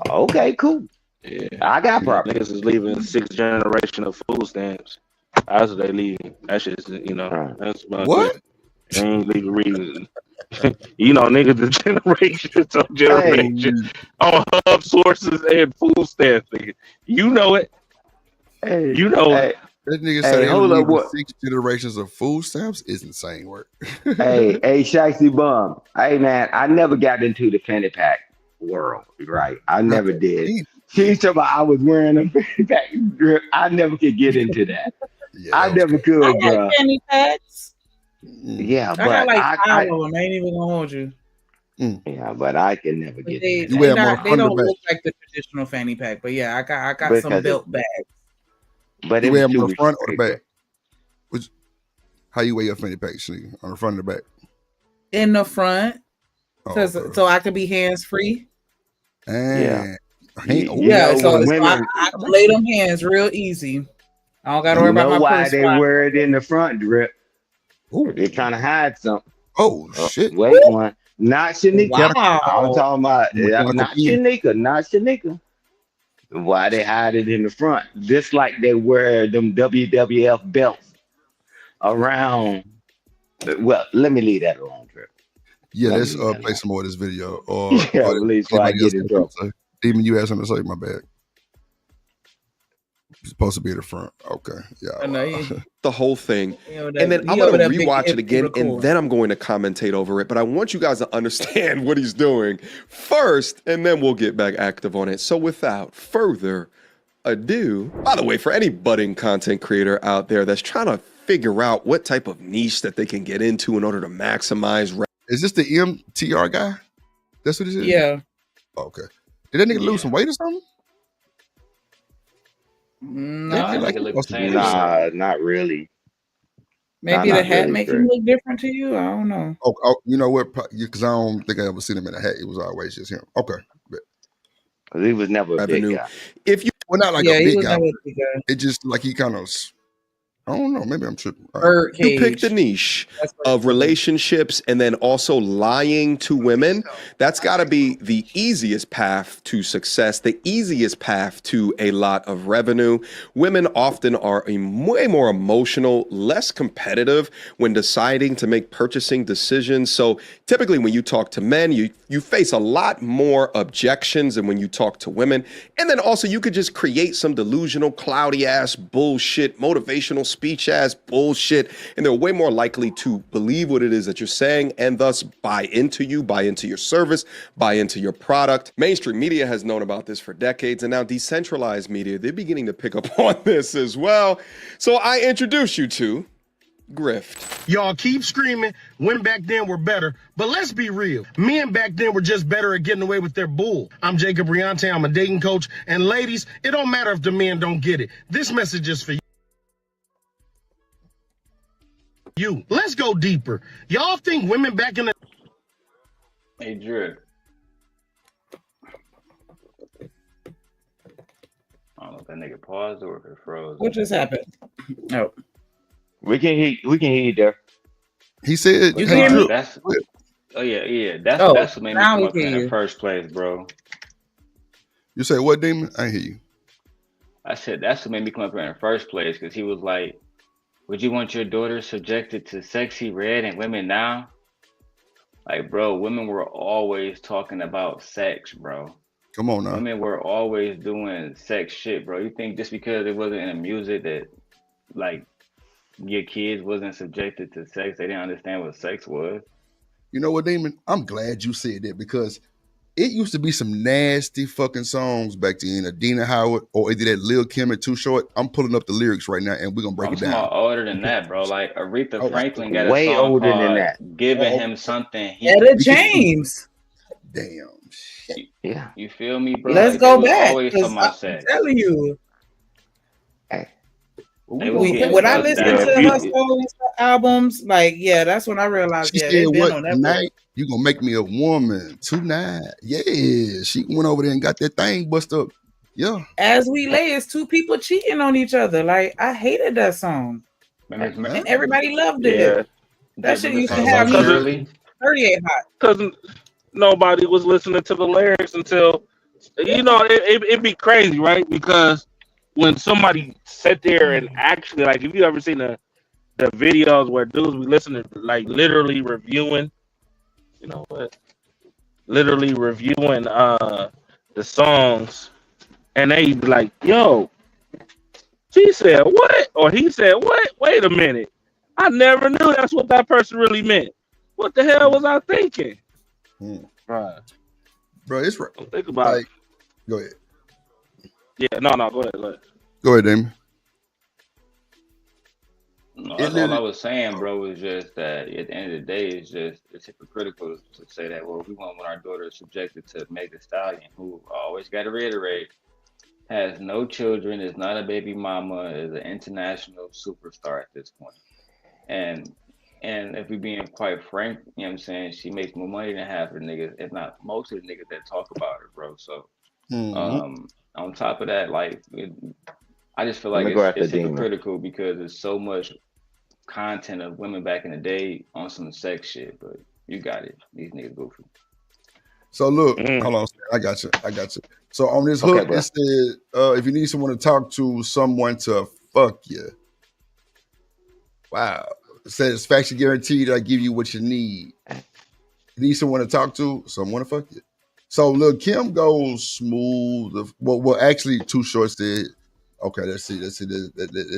[SPEAKER 5] Okay, cool.
[SPEAKER 6] Yeah.
[SPEAKER 5] I got property.
[SPEAKER 6] Niggas is leaving 6th generation of food stamps. That's what they leaving. That shit is, that's about
[SPEAKER 2] What?
[SPEAKER 6] it. They ain't leaving reading. Niggas the generations on generation on hub sources and food stamps. Nigga. You know it.
[SPEAKER 5] Hey,
[SPEAKER 6] You know it.
[SPEAKER 2] That nigga
[SPEAKER 5] Hey,
[SPEAKER 2] said they
[SPEAKER 5] hold up,
[SPEAKER 2] leaving
[SPEAKER 5] what?
[SPEAKER 2] 6 generations of food stamps is insane work.
[SPEAKER 5] hey, Shaxy Bum. Hey, man, I never got into the fanny pack world, right? I never did. She's talking about I was wearing a fanny pack drip. I never could get into that.
[SPEAKER 2] Yeah,
[SPEAKER 5] I
[SPEAKER 2] that was
[SPEAKER 5] never
[SPEAKER 3] I
[SPEAKER 5] could,
[SPEAKER 3] got
[SPEAKER 5] bro.
[SPEAKER 3] fanny packs.
[SPEAKER 5] Yeah,
[SPEAKER 3] I got
[SPEAKER 5] but
[SPEAKER 3] like
[SPEAKER 5] I
[SPEAKER 3] 5 of them. I ain't even gonna hold you.
[SPEAKER 5] yeah, but I can never
[SPEAKER 3] But
[SPEAKER 5] get
[SPEAKER 3] they
[SPEAKER 5] into
[SPEAKER 2] You
[SPEAKER 5] that.
[SPEAKER 2] wear them on the
[SPEAKER 3] they
[SPEAKER 2] front or
[SPEAKER 3] don't
[SPEAKER 2] the back?
[SPEAKER 3] look like the traditional fanny pack. But yeah, I got some
[SPEAKER 5] Because it,
[SPEAKER 3] belt bags
[SPEAKER 5] but
[SPEAKER 2] You
[SPEAKER 5] it
[SPEAKER 2] wear
[SPEAKER 5] was
[SPEAKER 2] them on
[SPEAKER 5] too
[SPEAKER 2] the front or the
[SPEAKER 5] restrictive.
[SPEAKER 2] back? Which, how you wear your fanny pack, Sneaker? On the front or the back?
[SPEAKER 3] in the front,
[SPEAKER 2] Oh,
[SPEAKER 3] cause
[SPEAKER 2] okay.
[SPEAKER 3] so I can be hands free.
[SPEAKER 5] Yeah.
[SPEAKER 2] And
[SPEAKER 5] You
[SPEAKER 3] Yeah,
[SPEAKER 5] know
[SPEAKER 3] so,
[SPEAKER 5] when
[SPEAKER 3] so
[SPEAKER 5] women
[SPEAKER 3] I can lay them hands real easy. I don't gotta worry
[SPEAKER 5] you
[SPEAKER 3] about
[SPEAKER 5] know
[SPEAKER 3] my
[SPEAKER 5] why
[SPEAKER 3] purse
[SPEAKER 5] they
[SPEAKER 3] flying.
[SPEAKER 5] wear it in the front drip.
[SPEAKER 2] Ooh.
[SPEAKER 5] They trying to hide something.
[SPEAKER 2] Oh
[SPEAKER 5] Oh,
[SPEAKER 2] shit!
[SPEAKER 5] wait one. Not Shanika. I'm
[SPEAKER 3] Wow.
[SPEAKER 5] talking about
[SPEAKER 2] Mechanical
[SPEAKER 5] not
[SPEAKER 2] penis.
[SPEAKER 5] Shanika. Not Shanika. Why they hide it in the front? Just like they wear them WWF belts around. Well, let me leave that alone, Trip.
[SPEAKER 2] Yeah,
[SPEAKER 5] Let me
[SPEAKER 2] let's
[SPEAKER 5] leave that
[SPEAKER 2] play
[SPEAKER 5] alone.
[SPEAKER 2] some more of this video. Or
[SPEAKER 5] Yeah, please, before I
[SPEAKER 2] anybody else
[SPEAKER 5] get in
[SPEAKER 2] got
[SPEAKER 5] trouble.
[SPEAKER 2] something to say? Demon, you had something to say? My bad. You're supposed to be at the front. Okay. Yeah.
[SPEAKER 3] I know
[SPEAKER 2] Wow.
[SPEAKER 3] he,
[SPEAKER 8] The whole thing.
[SPEAKER 3] he over
[SPEAKER 8] And
[SPEAKER 3] there,
[SPEAKER 8] then I'm
[SPEAKER 3] he
[SPEAKER 8] going
[SPEAKER 3] over
[SPEAKER 8] to
[SPEAKER 3] there big
[SPEAKER 8] rewatch it
[SPEAKER 3] empty
[SPEAKER 8] again, and
[SPEAKER 3] record.
[SPEAKER 8] then I'm going to commentate over it. But I want you guys to understand what he's doing first, and then we'll get back active on it. So without further ado, by the way, for any budding content creator out there that's trying to figure out what type of niche that they can get into in order to maximize.
[SPEAKER 2] Is this the MTR guy? That's what this is?
[SPEAKER 3] Yeah.
[SPEAKER 2] Okay. Did that nigga
[SPEAKER 10] Yeah.
[SPEAKER 2] lose some weight or something?
[SPEAKER 3] No,
[SPEAKER 2] That
[SPEAKER 10] That
[SPEAKER 2] like
[SPEAKER 10] nigga
[SPEAKER 2] he
[SPEAKER 10] look
[SPEAKER 2] lost
[SPEAKER 10] the
[SPEAKER 2] some
[SPEAKER 10] same
[SPEAKER 2] weight.
[SPEAKER 10] to me.
[SPEAKER 5] Nah, not really. Nah,
[SPEAKER 3] maybe the
[SPEAKER 5] not
[SPEAKER 3] hat
[SPEAKER 5] really,
[SPEAKER 3] make him
[SPEAKER 5] Trip.
[SPEAKER 3] look different to you. I don't know.
[SPEAKER 2] Oh, you know what? Because I don't think I ever seen him in a hat. It was always just him. Okay. But,
[SPEAKER 5] Because he was never a big
[SPEAKER 8] Revenue.
[SPEAKER 5] guy.
[SPEAKER 8] If you
[SPEAKER 2] well, not like
[SPEAKER 3] Yeah,
[SPEAKER 2] a
[SPEAKER 3] he
[SPEAKER 2] big
[SPEAKER 3] was
[SPEAKER 2] guy.
[SPEAKER 3] never a
[SPEAKER 2] But
[SPEAKER 3] big guy.
[SPEAKER 2] it just like he kind of. I don't know. Maybe I'm tripping. All right.
[SPEAKER 3] Bird
[SPEAKER 8] you pick the
[SPEAKER 3] cage.
[SPEAKER 8] niche
[SPEAKER 3] That's what
[SPEAKER 8] of
[SPEAKER 3] it is.
[SPEAKER 8] relationships and then also lying to women, that's got to be the easiest path to success, the easiest path to a lot of revenue. Women often are way more emotional, less competitive when deciding to make purchasing decisions. So typically when you talk to men, you face a lot more objections than when you talk to women. And then also you could just create some delusional, cloudy ass bullshit, motivational speech ass bullshit, and they're way more likely to believe what it is that you're saying and thus buy into you, buy into your service, buy into your product. Mainstream media has known about this for decades, and now decentralized media, they're beginning to pick up on this as well. So I introduce you to Grift.
[SPEAKER 7] Y'all keep screaming, women back then were better, but let's be real. Men back then were just better at getting away with their bull. I'm Jacob Riante, I'm a dating coach, and ladies, it don't matter if the men don't get it. This message is for you. Let's go deeper. Y'all think women back in the
[SPEAKER 10] Hey, Drew. I don't know if that nigga paused or if it froze.
[SPEAKER 3] What just happened? Oh,
[SPEAKER 5] We can hear you there.
[SPEAKER 2] He said,
[SPEAKER 3] You
[SPEAKER 2] hey,
[SPEAKER 3] can hear me?
[SPEAKER 2] Drew.
[SPEAKER 10] That's
[SPEAKER 2] What?
[SPEAKER 10] oh yeah. That's
[SPEAKER 3] Oh,
[SPEAKER 10] what made me
[SPEAKER 3] now
[SPEAKER 10] come
[SPEAKER 3] we
[SPEAKER 10] up
[SPEAKER 3] can
[SPEAKER 10] here in
[SPEAKER 3] hear
[SPEAKER 10] the
[SPEAKER 3] you.
[SPEAKER 10] first place, bro.
[SPEAKER 2] You say what, Demon? I ain't hear you.
[SPEAKER 10] I said that's what made me come up here in the first place because he was like, "Would you want your daughter subjected to sexy red and women now?" Like, bro, women were always talking about sex, bro.
[SPEAKER 2] Come on now.
[SPEAKER 10] Women were always doing sex shit, bro. You think just because it wasn't in the music that, like, your kids wasn't subjected to sex, they didn't understand what sex was?
[SPEAKER 2] You know what, Demon? I'm glad you said that because it used to be some nasty fucking songs back then. Adina Howard or either that Lil Kim and Too Short. I'm pulling up the lyrics right now and we're gonna break
[SPEAKER 10] I'm
[SPEAKER 2] it
[SPEAKER 10] talking
[SPEAKER 2] down.
[SPEAKER 10] about older than that, bro. Like Aretha
[SPEAKER 2] Oh,
[SPEAKER 10] Franklin got a
[SPEAKER 5] Way
[SPEAKER 10] song
[SPEAKER 5] older than
[SPEAKER 10] called
[SPEAKER 5] that.
[SPEAKER 10] "Giving
[SPEAKER 2] Oh,
[SPEAKER 10] Him Something."
[SPEAKER 3] Etta
[SPEAKER 2] we can-
[SPEAKER 3] James.
[SPEAKER 2] Damn. Shit.
[SPEAKER 5] Yeah.
[SPEAKER 10] You feel me, bro?
[SPEAKER 3] Let's
[SPEAKER 10] Like,
[SPEAKER 3] go
[SPEAKER 10] they was
[SPEAKER 3] back.
[SPEAKER 10] always
[SPEAKER 3] 'Cause
[SPEAKER 10] talking about
[SPEAKER 3] I'm
[SPEAKER 10] sex.
[SPEAKER 3] telling you,
[SPEAKER 5] Hey.
[SPEAKER 2] Well,
[SPEAKER 10] They
[SPEAKER 2] we
[SPEAKER 10] was
[SPEAKER 2] gonna
[SPEAKER 10] getting
[SPEAKER 3] when I
[SPEAKER 10] bust
[SPEAKER 3] listen
[SPEAKER 10] down.
[SPEAKER 3] to
[SPEAKER 6] Yeah,
[SPEAKER 3] her
[SPEAKER 6] if you,
[SPEAKER 3] songs, her albums, like, yeah, that's when I realized,
[SPEAKER 2] She
[SPEAKER 3] yeah,
[SPEAKER 2] said,
[SPEAKER 3] they been
[SPEAKER 2] what
[SPEAKER 3] on that.
[SPEAKER 2] tonight? You gonna make me a woman tonight. Yeah. She went over there and got that thing bust up. Yeah.
[SPEAKER 3] As We Lay is two people cheating on each other. Like, I hated that song,
[SPEAKER 10] Remember,
[SPEAKER 3] and everybody loved it.
[SPEAKER 6] yeah,
[SPEAKER 3] That shit
[SPEAKER 10] remember the
[SPEAKER 3] used to
[SPEAKER 10] song
[SPEAKER 3] have
[SPEAKER 10] Love
[SPEAKER 3] me
[SPEAKER 10] Shirley?
[SPEAKER 3] 38 hot.
[SPEAKER 6] because nobody was listening to the lyrics until, you know, it'd be crazy, right? Because when somebody sat there and actually, like, if you ever seen the videos where dudes be listening, like, literally reviewing, you know what, literally reviewing the songs, and they be like, yo, she said what, or he said what, wait a minute, I never knew that's what that person really meant. What the hell was I thinking?
[SPEAKER 2] Hmm.
[SPEAKER 6] Right.
[SPEAKER 2] Bro, it's right.
[SPEAKER 6] Think about
[SPEAKER 2] Like, go ahead.
[SPEAKER 6] Yeah, no, go ahead.
[SPEAKER 2] Go ahead, Damon.
[SPEAKER 10] No,
[SPEAKER 2] It
[SPEAKER 10] that's all I
[SPEAKER 2] literally,
[SPEAKER 10] was saying, bro, is just that at the end of the day, it's hypocritical to say that, well, we want when our daughter is subjected to Meg Thee Stallion, who I always got to reiterate, has no children, is not a baby mama, is an international superstar at this point. And if we being quite frank, you know what I'm saying, she makes more money than half of the niggas, if not most of the niggas that talk about her, bro. So on top of that, like I just feel
[SPEAKER 5] Let
[SPEAKER 10] like
[SPEAKER 5] me go after
[SPEAKER 10] it's
[SPEAKER 5] Demon.
[SPEAKER 10] hypocritical because there's so much content of women back in the day on some sex shit, but you got it. These niggas goofy.
[SPEAKER 2] So look,
[SPEAKER 6] Mm.
[SPEAKER 2] hold on. I got you. So on this
[SPEAKER 5] Okay,
[SPEAKER 2] hook,
[SPEAKER 5] bro.
[SPEAKER 2] it said, if you need someone to talk to, someone to fuck you. Wow. Satisfaction guaranteed. I give you what you need. You need someone to talk to, someone to fuck you. So look, Kim goes smooth. Well, actually, Too Short said, okay, let's see. Let's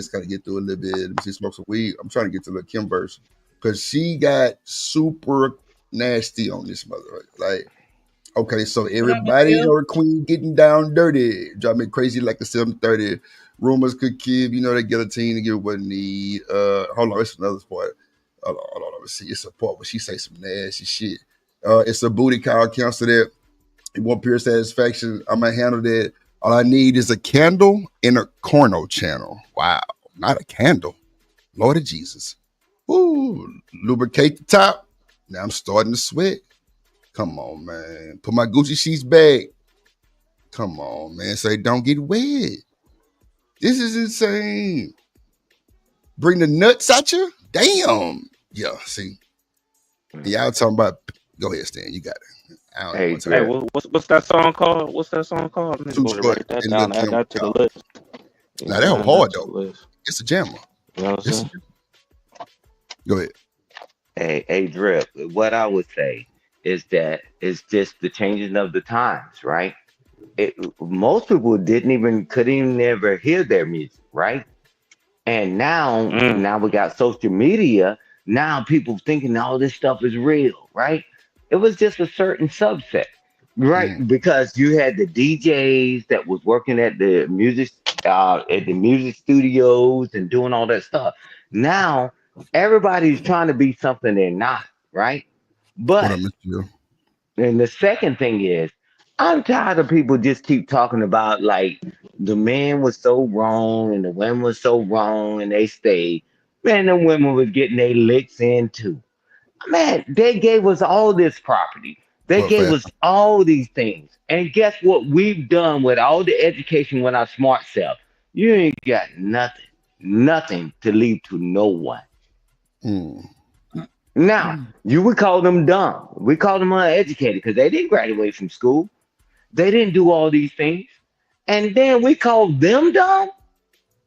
[SPEAKER 2] kind of get through a little bit. Let me see, smoke some weed. I'm trying to get to the Kim verse because she got super nasty on this mother. Like, okay, so everybody know the queen getting down dirty, drive me crazy like a 730. Rumors could give, they guillotine to give what need. Hold on, it's another part. Hold on, let me see. It's a part where she say some nasty shit. It's a booty call, cancel that. You want pure satisfaction? I'm gonna handle that. All I need is a candle and a corno channel. Wow, not a candle. Lord of Jesus. Ooh, lubricate the top. Now I'm starting to sweat. Come on, man. Put my Gucci sheets back. Come on, man. Say don't get wet. This is insane. Bring the nuts at you? Damn. Yeah, see. Y'all talking about, go ahead, Stan. You got it. I don't
[SPEAKER 5] Hey,
[SPEAKER 2] want to talk
[SPEAKER 6] Hey,
[SPEAKER 5] Drip.
[SPEAKER 6] what's that song called? What's that song called? I need to
[SPEAKER 2] Too
[SPEAKER 6] go to
[SPEAKER 2] Short
[SPEAKER 6] write that
[SPEAKER 2] and
[SPEAKER 6] down.
[SPEAKER 2] Lil
[SPEAKER 6] Add
[SPEAKER 2] Kim.
[SPEAKER 6] that to the list.
[SPEAKER 2] Now that whole
[SPEAKER 6] Add
[SPEAKER 2] hard
[SPEAKER 6] that to the
[SPEAKER 2] though.
[SPEAKER 6] list.
[SPEAKER 2] It's a jammer.
[SPEAKER 6] You know what I'm saying?
[SPEAKER 2] Go ahead.
[SPEAKER 5] Hey, Drip. What I would say is that it's just the changing of the times, right? Most people couldn't even ever hear their music, right? And now we got social media. Now people thinking all this stuff is real, right? It was just a certain subset, right? Because you had the DJs that was working at the music studios and doing all that stuff. Now everybody's trying to be something they're not, right?
[SPEAKER 2] What I
[SPEAKER 5] But
[SPEAKER 2] missed you.
[SPEAKER 5] and the second thing is, I'm tired of people just keep talking about like the man was so wrong and the women was so wrong and they stayed. Man, the women was getting their licks in too. Man, they gave us all this property. They
[SPEAKER 2] What
[SPEAKER 5] gave
[SPEAKER 2] fast?
[SPEAKER 5] us all these things. And guess what we've done with all the education with our smart self? You ain't got nothing to leave to no one. Now, you would call them dumb. We call them uneducated because they didn't graduate from school. They didn't do all these things. And then we call them dumb.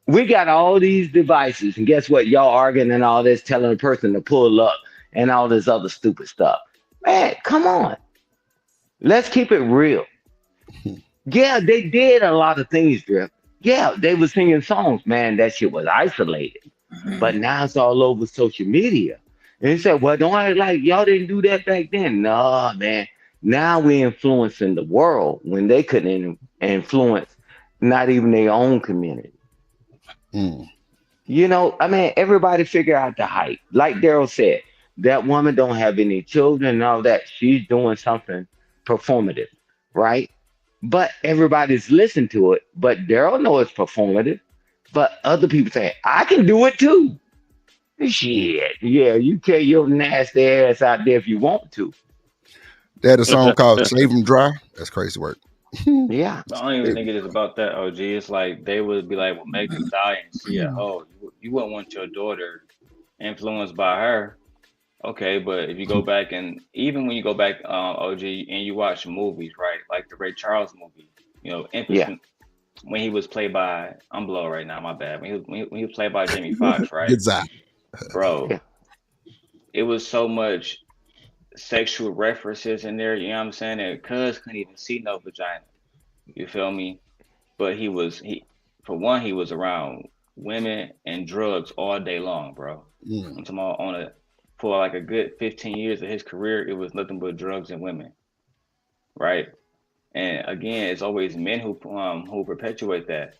[SPEAKER 5] We got all these devices. And guess what? Y'all arguing and all this, telling a person to pull up and all this other stupid stuff. Man, come on. Let's keep it real. Yeah, they did a lot of things, Drip. Yeah, they were singing songs. Man, that shit was isolated. But now it's all over social media. And he said, well, don't act like y'all didn't do that back then. No, man. Now we're influencing the world when they couldn't influence not even their own community. I mean, everybody figure out the hype. Like Daryl said, that woman don't have any children and all that. She's doing something performative, right? But everybody's listening to it. But Daryl knows it's performative. But other people say, I can do it too. Shit, yeah, you carry your nasty ass out there if you want to.
[SPEAKER 2] They had a song called Save 'Em Dry. That's crazy work.
[SPEAKER 5] Yeah.
[SPEAKER 10] I don't even think it is about that, OG. It's like they would be like, well, Meg Thee Stallion, she a hoe. You wouldn't want your daughter influenced by her. Okay, but if you go back and even when you go back, OG, and you watch movies, right? Like the Ray Charles movie, Infant, when he was played by, I'm blown right now, my bad. When he was played by Jamie Foxx, right?
[SPEAKER 2] Good job.
[SPEAKER 10] Bro, it was so much sexual references in there, you know what I'm saying? And cuz couldn't even see no vagina. You feel me? But he was around women and drugs all day long, bro. I'm talking about for like a good 15 years of his career, it was nothing but drugs and women. Right? And again, it's always men who perpetuate that.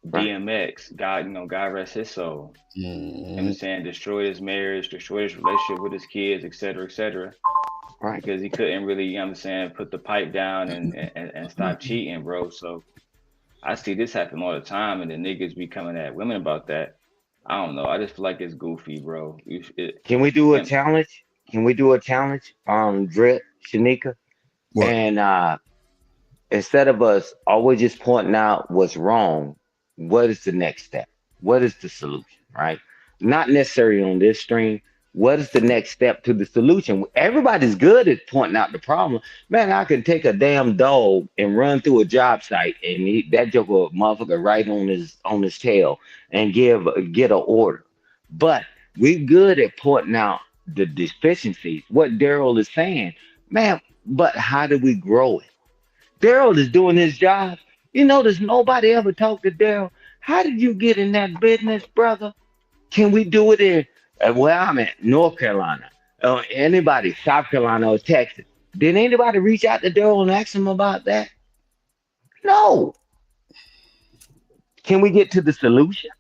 [SPEAKER 5] Right.
[SPEAKER 10] DMX, God, God rest his soul. You know what I'm
[SPEAKER 2] Mhm.
[SPEAKER 10] saying? Destroyed his marriage, destroyed his relationship with his kids, et cetera, et cetera.
[SPEAKER 5] Right.
[SPEAKER 10] Because he couldn't really, you know what I'm saying, put the pipe down and stop cheating, bro. So I see this happen all the time, and the niggas be coming at women about that. I don't know. I just feel like it's goofy, bro.
[SPEAKER 5] Can we do a
[SPEAKER 10] And
[SPEAKER 5] challenge? Can we do a challenge? Drip, Shanika,
[SPEAKER 2] What?
[SPEAKER 5] and instead of us always just pointing out what's wrong, what is the next step? What is the solution? Right? Not necessarily on this stream. What is the next step to the solution? Everybody's good at pointing out the problem. Man, I can take a damn dog and run through a job site, and that joker motherfucker right on his tail and get an order. But we good at pointing out the deficiencies. What Daryl is saying, man. But how do we grow it? Daryl is doing his job. You notice nobody ever talked to Daryl. How did you get in that business, brother? Can we do it in where I'm at, North Carolina? Anybody, South Carolina or Texas? Did anybody reach out to Daryl and ask him about that? No. Can we get to the solution?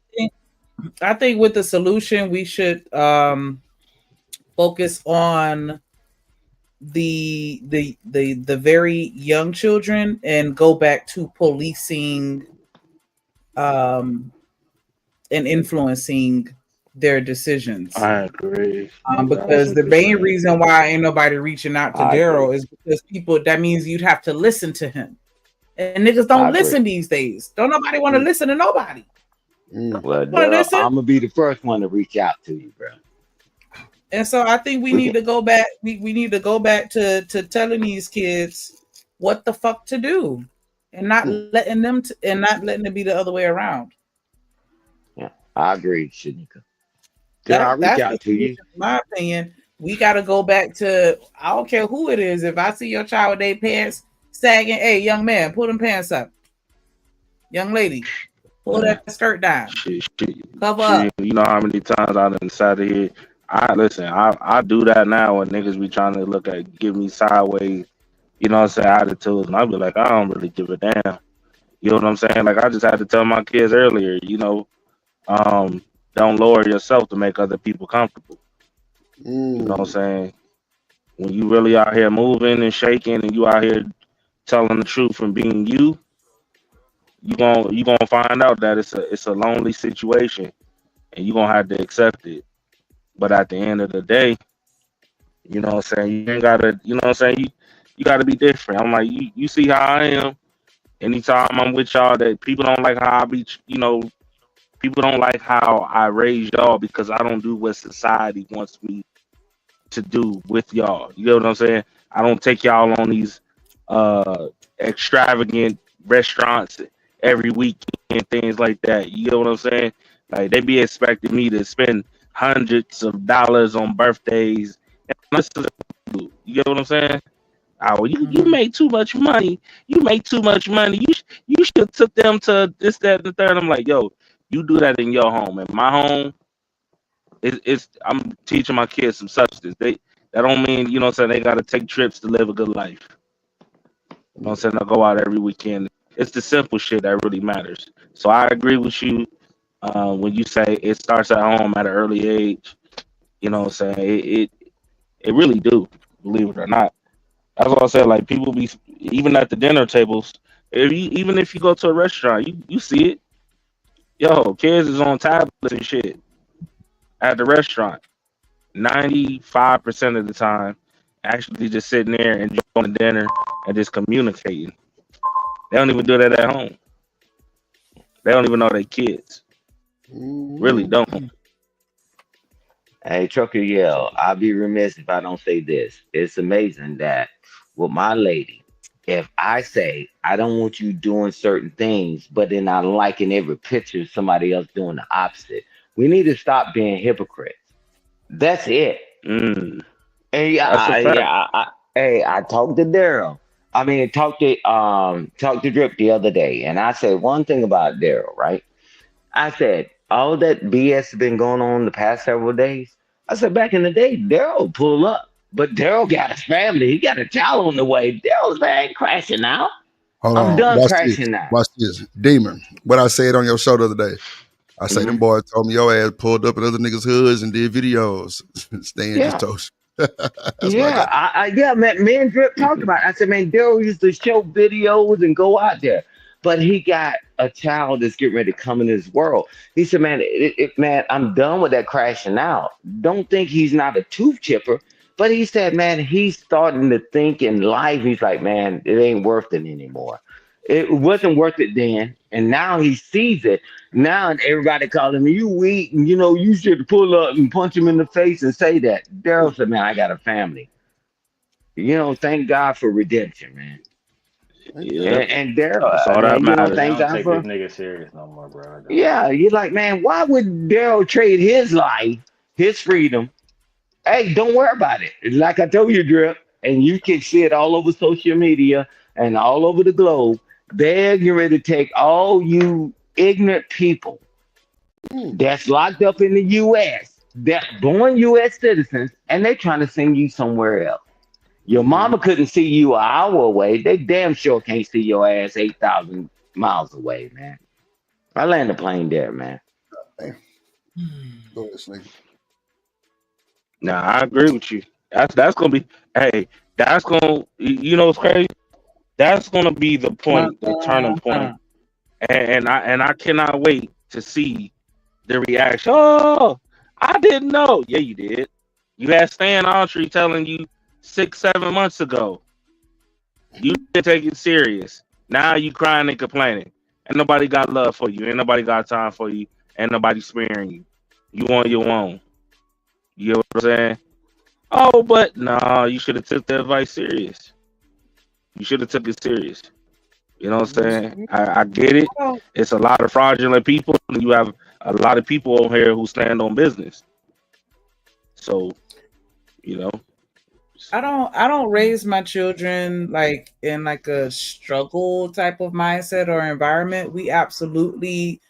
[SPEAKER 3] I think with the solution, we should focus on the very young children and go back to policing and influencing their decisions.
[SPEAKER 6] I agree.
[SPEAKER 3] Because the main reason why ain't nobody reaching out to
[SPEAKER 5] I
[SPEAKER 3] Daryl
[SPEAKER 5] agree.
[SPEAKER 3] is because that means you'd have to listen to him. And niggas don't
[SPEAKER 5] I agree.
[SPEAKER 3] listen these days. Don't nobody want to listen to nobody.
[SPEAKER 2] Mm.
[SPEAKER 5] Well,
[SPEAKER 3] Wanna
[SPEAKER 5] Daryl,
[SPEAKER 3] listen?
[SPEAKER 5] I'm gonna be the first one to reach out to you, bro.
[SPEAKER 3] And so I think we need to go back. We need to go back to telling these kids what the fuck to do, and not letting them it be the other way around.
[SPEAKER 5] Yeah, I agree, Shanika. Daryl, I'll reach
[SPEAKER 3] That's
[SPEAKER 5] out to you.
[SPEAKER 3] in my opinion. We got to go back to. I don't care who it is. If I see your child with their pants sagging, hey, young man, pull them pants up. Young lady, pull that skirt down. Cover up.
[SPEAKER 6] You know how many times I done sat here. I do that now when niggas be trying to give me sideways, you know what I'm saying, attitudes, and I be like, I don't really give a damn. You know what I'm saying? Like I just had to tell my kids earlier, don't lower yourself to make other people comfortable. You know what I'm saying? When you really out here moving and shaking and you out here telling the truth and being you gonna find out that it's a lonely situation and you're gonna have to accept it. But at the end of the day, you know what I'm saying, you ain't gotta, you know what I'm saying, you gotta be different. I'm like, you see how I am. Anytime I'm with y'all, that people don't like how I be, people don't like how I raise y'all because I don't do what society wants me to do with y'all. You know what I'm saying? I don't take y'all on these extravagant restaurants every weekend, things like that. You know what I'm saying? Like they be expecting me to spend hundreds of dollars on birthdays. You know what I'm saying? Oh, you make too much money. You make too much money. You should took them to this, that, and the third. I'm like, yo, you do that in your home. In my home, I'm teaching my kids some substance. That don't mean, you know what I'm saying, they gotta take trips to live a good life. You know what I'm saying? I go out every weekend. It's the simple shit that really matters. So I agree with you when you say it starts at home at an early age. You know what I'm saying? It really do, believe it or not. That's what I said. Like people be even at the dinner tables. Even if you go to a restaurant, you see it. Yo, kids is on tablets and shit at the restaurant. 95% of the time, actually just sitting there enjoying the dinner and just communicating. They don't even do that at home. They don't even know they kids. Really don't.
[SPEAKER 5] Hey, Trucker Yell, I'll be remiss if I don't say this. It's amazing that with my lady, if I say I don't want you doing certain things, but then I'm liking every picture of somebody else doing the opposite, we need to stop being hypocrites. That's it.
[SPEAKER 6] Mm.
[SPEAKER 5] Hey, I talked to Daryl. I mean, talked to Drip the other day, and I said one thing about Daryl, right? I said, all that BS has been going on the past several days. I said, back in the day, Daryl pull up. But Daryl got his family. He got a child on the way. Daryl's ain't crashing out.
[SPEAKER 2] Hold
[SPEAKER 5] I'm
[SPEAKER 2] on.
[SPEAKER 5] done
[SPEAKER 2] Watch this.
[SPEAKER 5] crashing out.
[SPEAKER 2] Watch this. Demon. What I said on your show the other day. I say them boys told me your ass pulled up in other niggas' hoods and did videos. Stan just told you.
[SPEAKER 5] Man, me and Drip talked about it. I said, man, Daryl used to show videos and go out there. But he got a child that's getting ready to come in his world. He said, man, man, I'm done with that crashing out. Don't think he's not a tooth chipper. But he said, man, he's starting to think in life. He's like, man, it ain't worth it anymore. It wasn't worth it then. And now he sees it. Now everybody calling me, you weak. And, you know, you should pull up and punch him in the face and say that. Daryl said, man, I got a family. You know, thank God for redemption, man.
[SPEAKER 6] Yeah.
[SPEAKER 5] And Daryl,
[SPEAKER 6] That's all that matters.
[SPEAKER 5] thank
[SPEAKER 10] I
[SPEAKER 5] God
[SPEAKER 10] don't take
[SPEAKER 5] for.
[SPEAKER 10] these niggas serious no more, bro.
[SPEAKER 5] Yeah, you're like, man, why would Daryl trade his life, his freedom? Hey, don't worry about it. Like I told you, Drip, and you can see it all over social media and all over the globe. They're getting ready to take all you ignorant people that's locked up in the U.S., that born U.S. citizens, and they're trying to send you somewhere else. Your mama couldn't see you an hour away. They damn sure can't see your ass 8,000 miles away, man. I land the plane there, man.
[SPEAKER 2] Go ahead, Snake.
[SPEAKER 6] Nah, I agree with you. That's gonna be. Hey, that's gonna. You know what's crazy? That's gonna be the point, the turning point. And I cannot wait to see the reaction. Oh, I didn't know. Yeah, you did. You had Stan Autry telling you 6-7 months ago. You didn't take it serious. Now you crying and complaining. Ain't nobody got love for you. Ain't nobody got time for you. Ain't nobody sparing you. You on your own. You know what I'm saying? Oh, but no, you should have took the advice serious. You should have took it serious. You know what I'm saying? I get it. It's a lot of fraudulent people, and you have a lot of people on here who stand on business. So, you know,
[SPEAKER 3] I don't raise my children like in like a struggle type of mindset or environment. We absolutely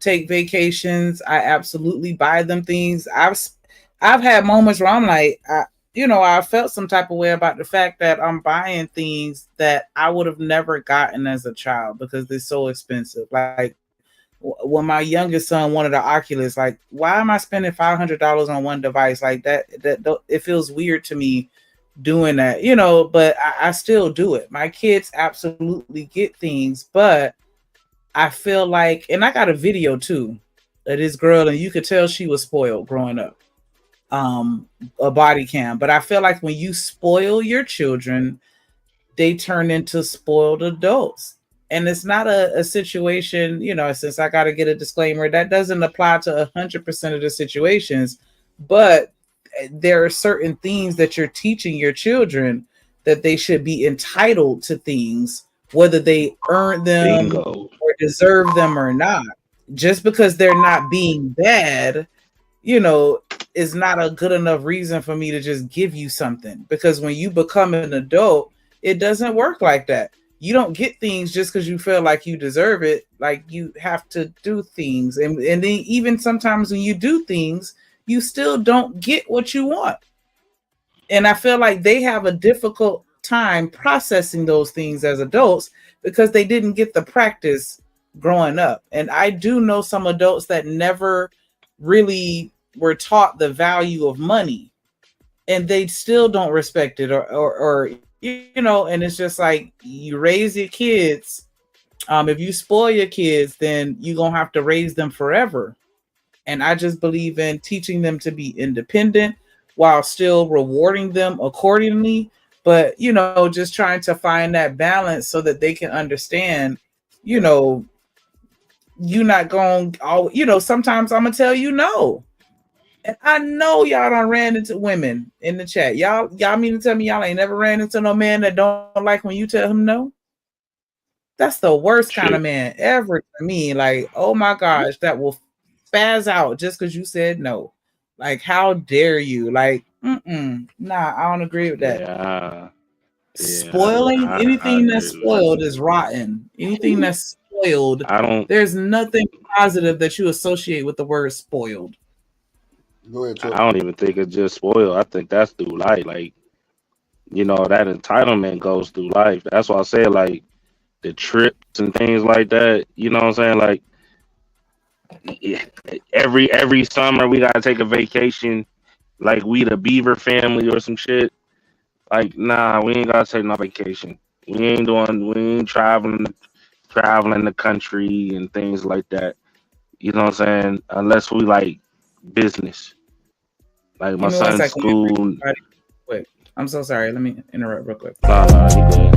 [SPEAKER 3] take vacations. I absolutely buy them things. I've had moments where I'm like, I felt some type of way about the fact that I'm buying things that I would have never gotten as a child because they're so expensive. Like when my youngest son wanted an Oculus, like, why am I spending $500 on one device like that? It feels weird to me doing that, but I still do it. My kids absolutely get things, but I feel like, and I got a video too of this girl, and you could tell she was spoiled growing up. A body cam, but I feel like when you spoil your children, they turn into spoiled adults. And it's not a situation, since I got to get a disclaimer, that doesn't apply to 100% of the situations, but there are certain things that you're teaching your children that they should be entitled to things, whether they earn them or deserve them or not. Just because they're not being bad, is not a good enough reason for me to just give you something. Because when you become an adult, it doesn't work like that. You don't get things just because you feel like you deserve it. Like, you have to do things. And then even sometimes when you do things, you still don't get what you want. And I feel like they have a difficult time processing those things as adults because they didn't get the practice growing up. And I do know some adults that never really were taught the value of money, and they still don't respect it or and it's just like, you raise your kids. If you spoil your kids, then you're going to have to raise them forever. And I just believe in teaching them to be independent while still rewarding them accordingly. But, just trying to find that balance so that they can understand, you're not going, sometimes I'm going to tell you no. And I know y'all done ran into women in the chat. Y'all mean to tell me y'all ain't never ran into no man that don't like when you tell him no? That's the worst kind of man ever to me. Like, oh my gosh, that will spaz out just because you said no. Like, how dare you? Like, nah, I don't agree with that.
[SPEAKER 6] Yeah.
[SPEAKER 3] Spoiling anything that's spoiled is rotten. Anything that's spoiled, there's nothing positive that you associate with the word spoiled.
[SPEAKER 2] Go ahead,
[SPEAKER 6] I
[SPEAKER 2] Chuck.
[SPEAKER 6] don't even think it's just spoiled. I think that's through life. Like, you know, that entitlement goes through life. That's why I say like the trips and things like that. You know what I'm saying? Like yeah, every summer we gotta take a vacation. Like we the Beaver family or some shit. Like nah, we ain't gotta take no vacation. We ain't traveling the country and things like that. You know what I'm saying? Unless we like business. Like my
[SPEAKER 3] Give me one
[SPEAKER 6] son's
[SPEAKER 3] second. Let me
[SPEAKER 6] school.
[SPEAKER 3] bring everybody quick. I'm so sorry. Let me interrupt real quick.
[SPEAKER 6] Nah, you good.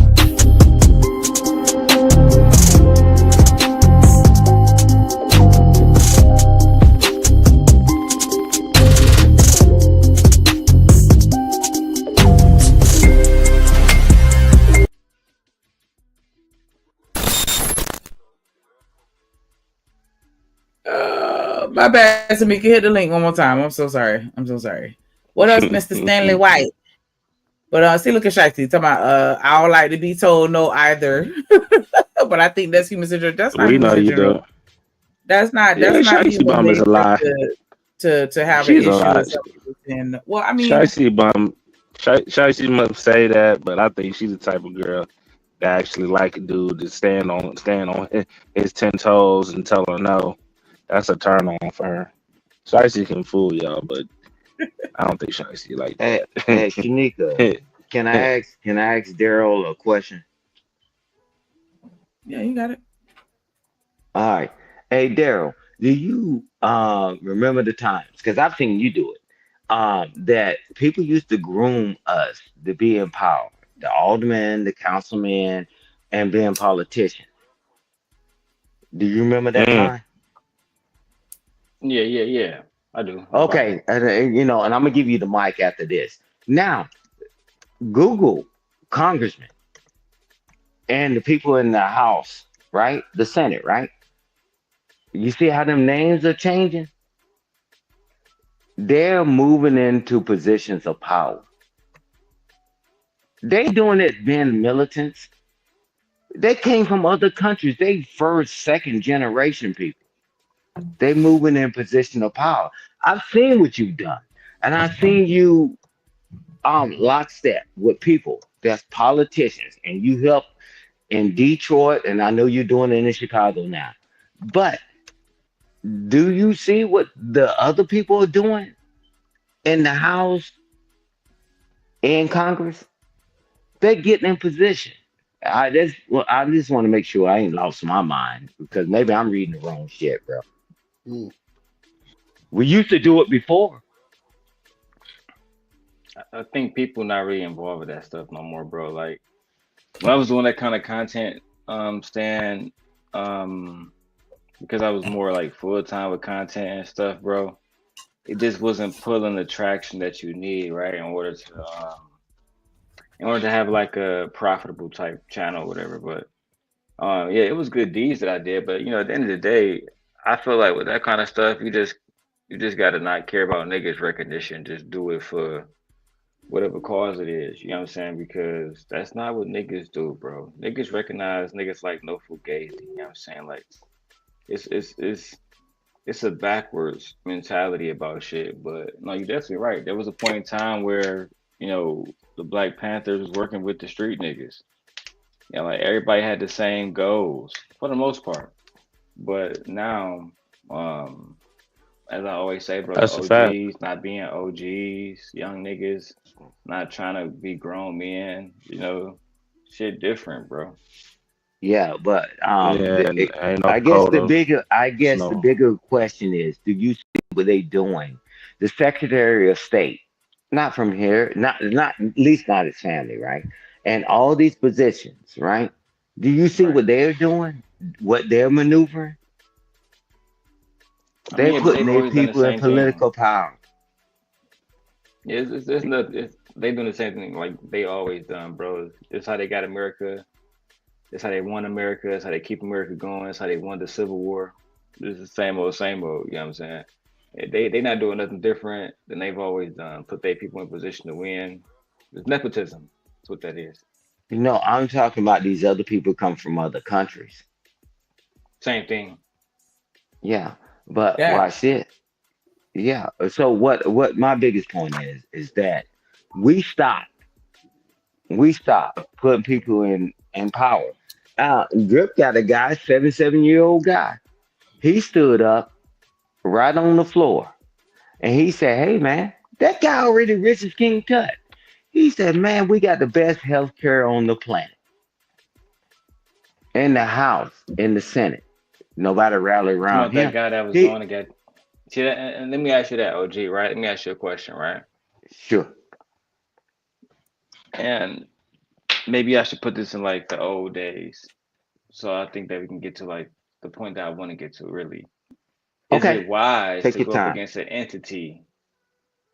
[SPEAKER 3] My bad, Tamika. Hit the link one more time. I'm so sorry. I'm so sorry. What else, Mr. Stanley White? But see, look at Shakti talking about I don't like to be told no either. But I think that's human syndrome. That's not
[SPEAKER 6] We
[SPEAKER 3] human
[SPEAKER 6] know you
[SPEAKER 3] syndrome.
[SPEAKER 6] do.
[SPEAKER 3] That's not
[SPEAKER 6] Yeah, Shicey
[SPEAKER 3] human
[SPEAKER 6] Bum is a
[SPEAKER 3] nature
[SPEAKER 6] lie.
[SPEAKER 3] to have
[SPEAKER 6] She's
[SPEAKER 3] an
[SPEAKER 6] a
[SPEAKER 3] issue
[SPEAKER 6] lie.
[SPEAKER 3] with something. And well, I mean,
[SPEAKER 6] Shicey Bum, Shicey must say that, but I think she's the type of girl that actually like a dude to stand on his 10 toes and tell her no. That's a turn on for her. Shicey can fool y'all, but I don't think Shicey like
[SPEAKER 5] Hey,
[SPEAKER 6] that.
[SPEAKER 5] hey, Shanika, can I ask Daryl a question?
[SPEAKER 3] yeah, you got it.
[SPEAKER 5] All right. Hey, Daryl, do you remember the times? Because I've seen you do it. That people used to groom us to be in power, the aldermen, the councilmen, and being politicians. Do you remember that
[SPEAKER 6] Mm.
[SPEAKER 5] time?
[SPEAKER 10] Yeah. I do.
[SPEAKER 5] Okay, and you know, and I'm gonna give you the mic after this. Now, Google congressmen and the people in the House, right? The Senate, right? You see how them names are changing? They're moving into positions of power. They doing it being militants. They came from other countries. They first, second generation people. They moving in position of power. I've seen what you've done, and I've seen you lockstep with people that's politicians, and you help in Detroit, and I know you're doing it in Chicago now. But do you see what the other people are doing in the House and Congress? They're getting in position. I just want to make sure I ain't lost my mind because maybe I'm reading the wrong shit, bro.
[SPEAKER 2] Mm.
[SPEAKER 5] We used to do it before.
[SPEAKER 10] I think people not really involved with that stuff no more, bro. Like when I was doing that kind of content, Stan, because I was more like full time with content and stuff, bro. It just wasn't pulling the traction that you need, right? In order to have like a profitable type channel, or whatever. But yeah, it was good deeds that I did. But you know, at the end of the day, I feel like with that kind of stuff, you just gotta not care about niggas recognition. Just do it for whatever cause it is. You know what I'm saying? Because that's not what niggas do, bro. Niggas recognize niggas like no fugazi. You know what I'm saying? Like it's a backwards mentality about shit. But no, you're definitely right. There was a point in time where, you know, the Black Panthers was working with the street niggas. You know, like everybody had the same goals for the most part. But now, as I always say, bro, the
[SPEAKER 6] That's a fact.
[SPEAKER 10] OGs not being OGs, young niggas not trying to be grown men, you know, shit different, bro.
[SPEAKER 5] Yeah, but
[SPEAKER 6] Yeah, ain't no
[SPEAKER 5] I guess
[SPEAKER 6] code of
[SPEAKER 5] the
[SPEAKER 6] snow.
[SPEAKER 5] bigger question is, do you see what they doing? The Secretary of State, not from here, not at least not his family, right? And all these positions, right? Do you see
[SPEAKER 10] Right.
[SPEAKER 5] what they're doing? What they're maneuvering?
[SPEAKER 10] I
[SPEAKER 5] They're
[SPEAKER 10] mean, yeah, but
[SPEAKER 5] putting
[SPEAKER 10] they've
[SPEAKER 5] their
[SPEAKER 10] always done the
[SPEAKER 5] people in
[SPEAKER 10] same thing.
[SPEAKER 5] political power.
[SPEAKER 10] Yeah, they doing the same thing like they always done, bro. It's how they got America. It's how they won America. It's how they keep America going. It's how they won the Civil War. This is the same old. You know what I'm saying? They not doing nothing different than they've always done. Put their people in position to win. It's nepotism. That's what that is.
[SPEAKER 5] You know, I'm talking about these other people come from other countries.
[SPEAKER 10] Same thing.
[SPEAKER 5] Yeah, but
[SPEAKER 3] Yeah.
[SPEAKER 5] watch it. Yeah. So what my biggest point is that we stopped putting people in power. Drip got a guy, 77-year-old guy. He stood up right on the floor and he said, "Hey man, that guy already rich as King Tut." He said, "Man, we got the best health care on the planet. In the House, in the Senate. Nobody rallied
[SPEAKER 10] You
[SPEAKER 5] around
[SPEAKER 10] know that
[SPEAKER 5] him."
[SPEAKER 10] guy that was
[SPEAKER 5] He
[SPEAKER 10] going to get. See that, and let me ask you that, OG. Right? Let me ask you a question, right?
[SPEAKER 5] sure.
[SPEAKER 10] And maybe I should put this in like the old days. So I think that we can get to like the point that I want to get to. Really, is
[SPEAKER 5] Okay.
[SPEAKER 10] it wise
[SPEAKER 5] Take
[SPEAKER 10] to
[SPEAKER 5] your
[SPEAKER 10] go up
[SPEAKER 5] time.
[SPEAKER 10] against an entity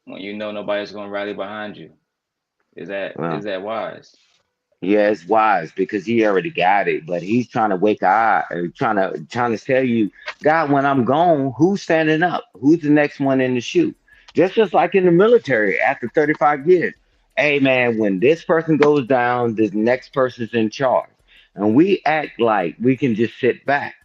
[SPEAKER 10] when you know nobody's going to rally behind you? Is
[SPEAKER 5] Well,
[SPEAKER 10] that wise?
[SPEAKER 5] yeah, it's wise because he already got it, but he's trying to wake eye, trying to tell you, God, when I'm gone, who's standing up? Who's the next one in the shoe? Just like in the military after 35 years. Hey man, when this person goes down, the next person's in charge. And we act like we can just sit back.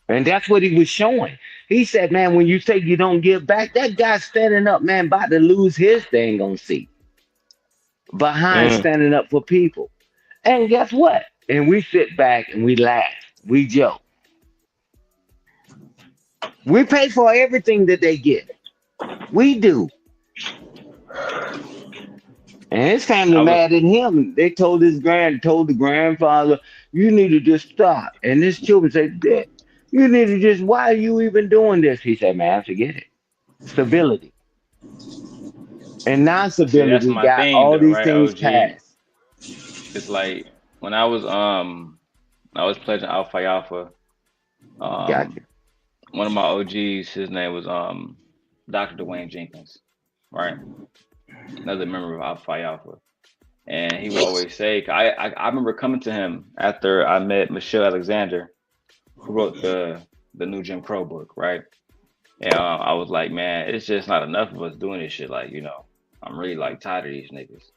[SPEAKER 5] And that's what he was showing. He said, man, when you say you don't give back, that guy standing up, man, about to lose his dang on seat behind
[SPEAKER 11] Mm.
[SPEAKER 5] standing up for people. And guess what? And we sit back and we laugh. We joke. We pay for everything that they get. We do. And his family
[SPEAKER 10] I was
[SPEAKER 5] mad at him. They told the grandfather, you need to just stop. And his children said, "Dad, you need to just, why are you even doing this?" He said, man, forget it. Stability. And
[SPEAKER 10] see that's
[SPEAKER 5] non-stability
[SPEAKER 10] my
[SPEAKER 5] got
[SPEAKER 10] thing
[SPEAKER 5] all
[SPEAKER 10] though,
[SPEAKER 5] these
[SPEAKER 10] right,
[SPEAKER 5] things
[SPEAKER 10] OG?
[SPEAKER 5] passed.
[SPEAKER 10] It's like when I was pledging Alpha Alpha.
[SPEAKER 5] Gotcha.
[SPEAKER 10] Um, one of my OGs, his name was Dr. Dwayne Jenkins, right? Another member of Alpha Alpha. And he would always say, I remember coming to him after I met Michelle Alexander, who wrote the new Jim Crow book, right? And I was like, man, it's just not enough of us doing this shit. Like, I'm really like tired of these niggas.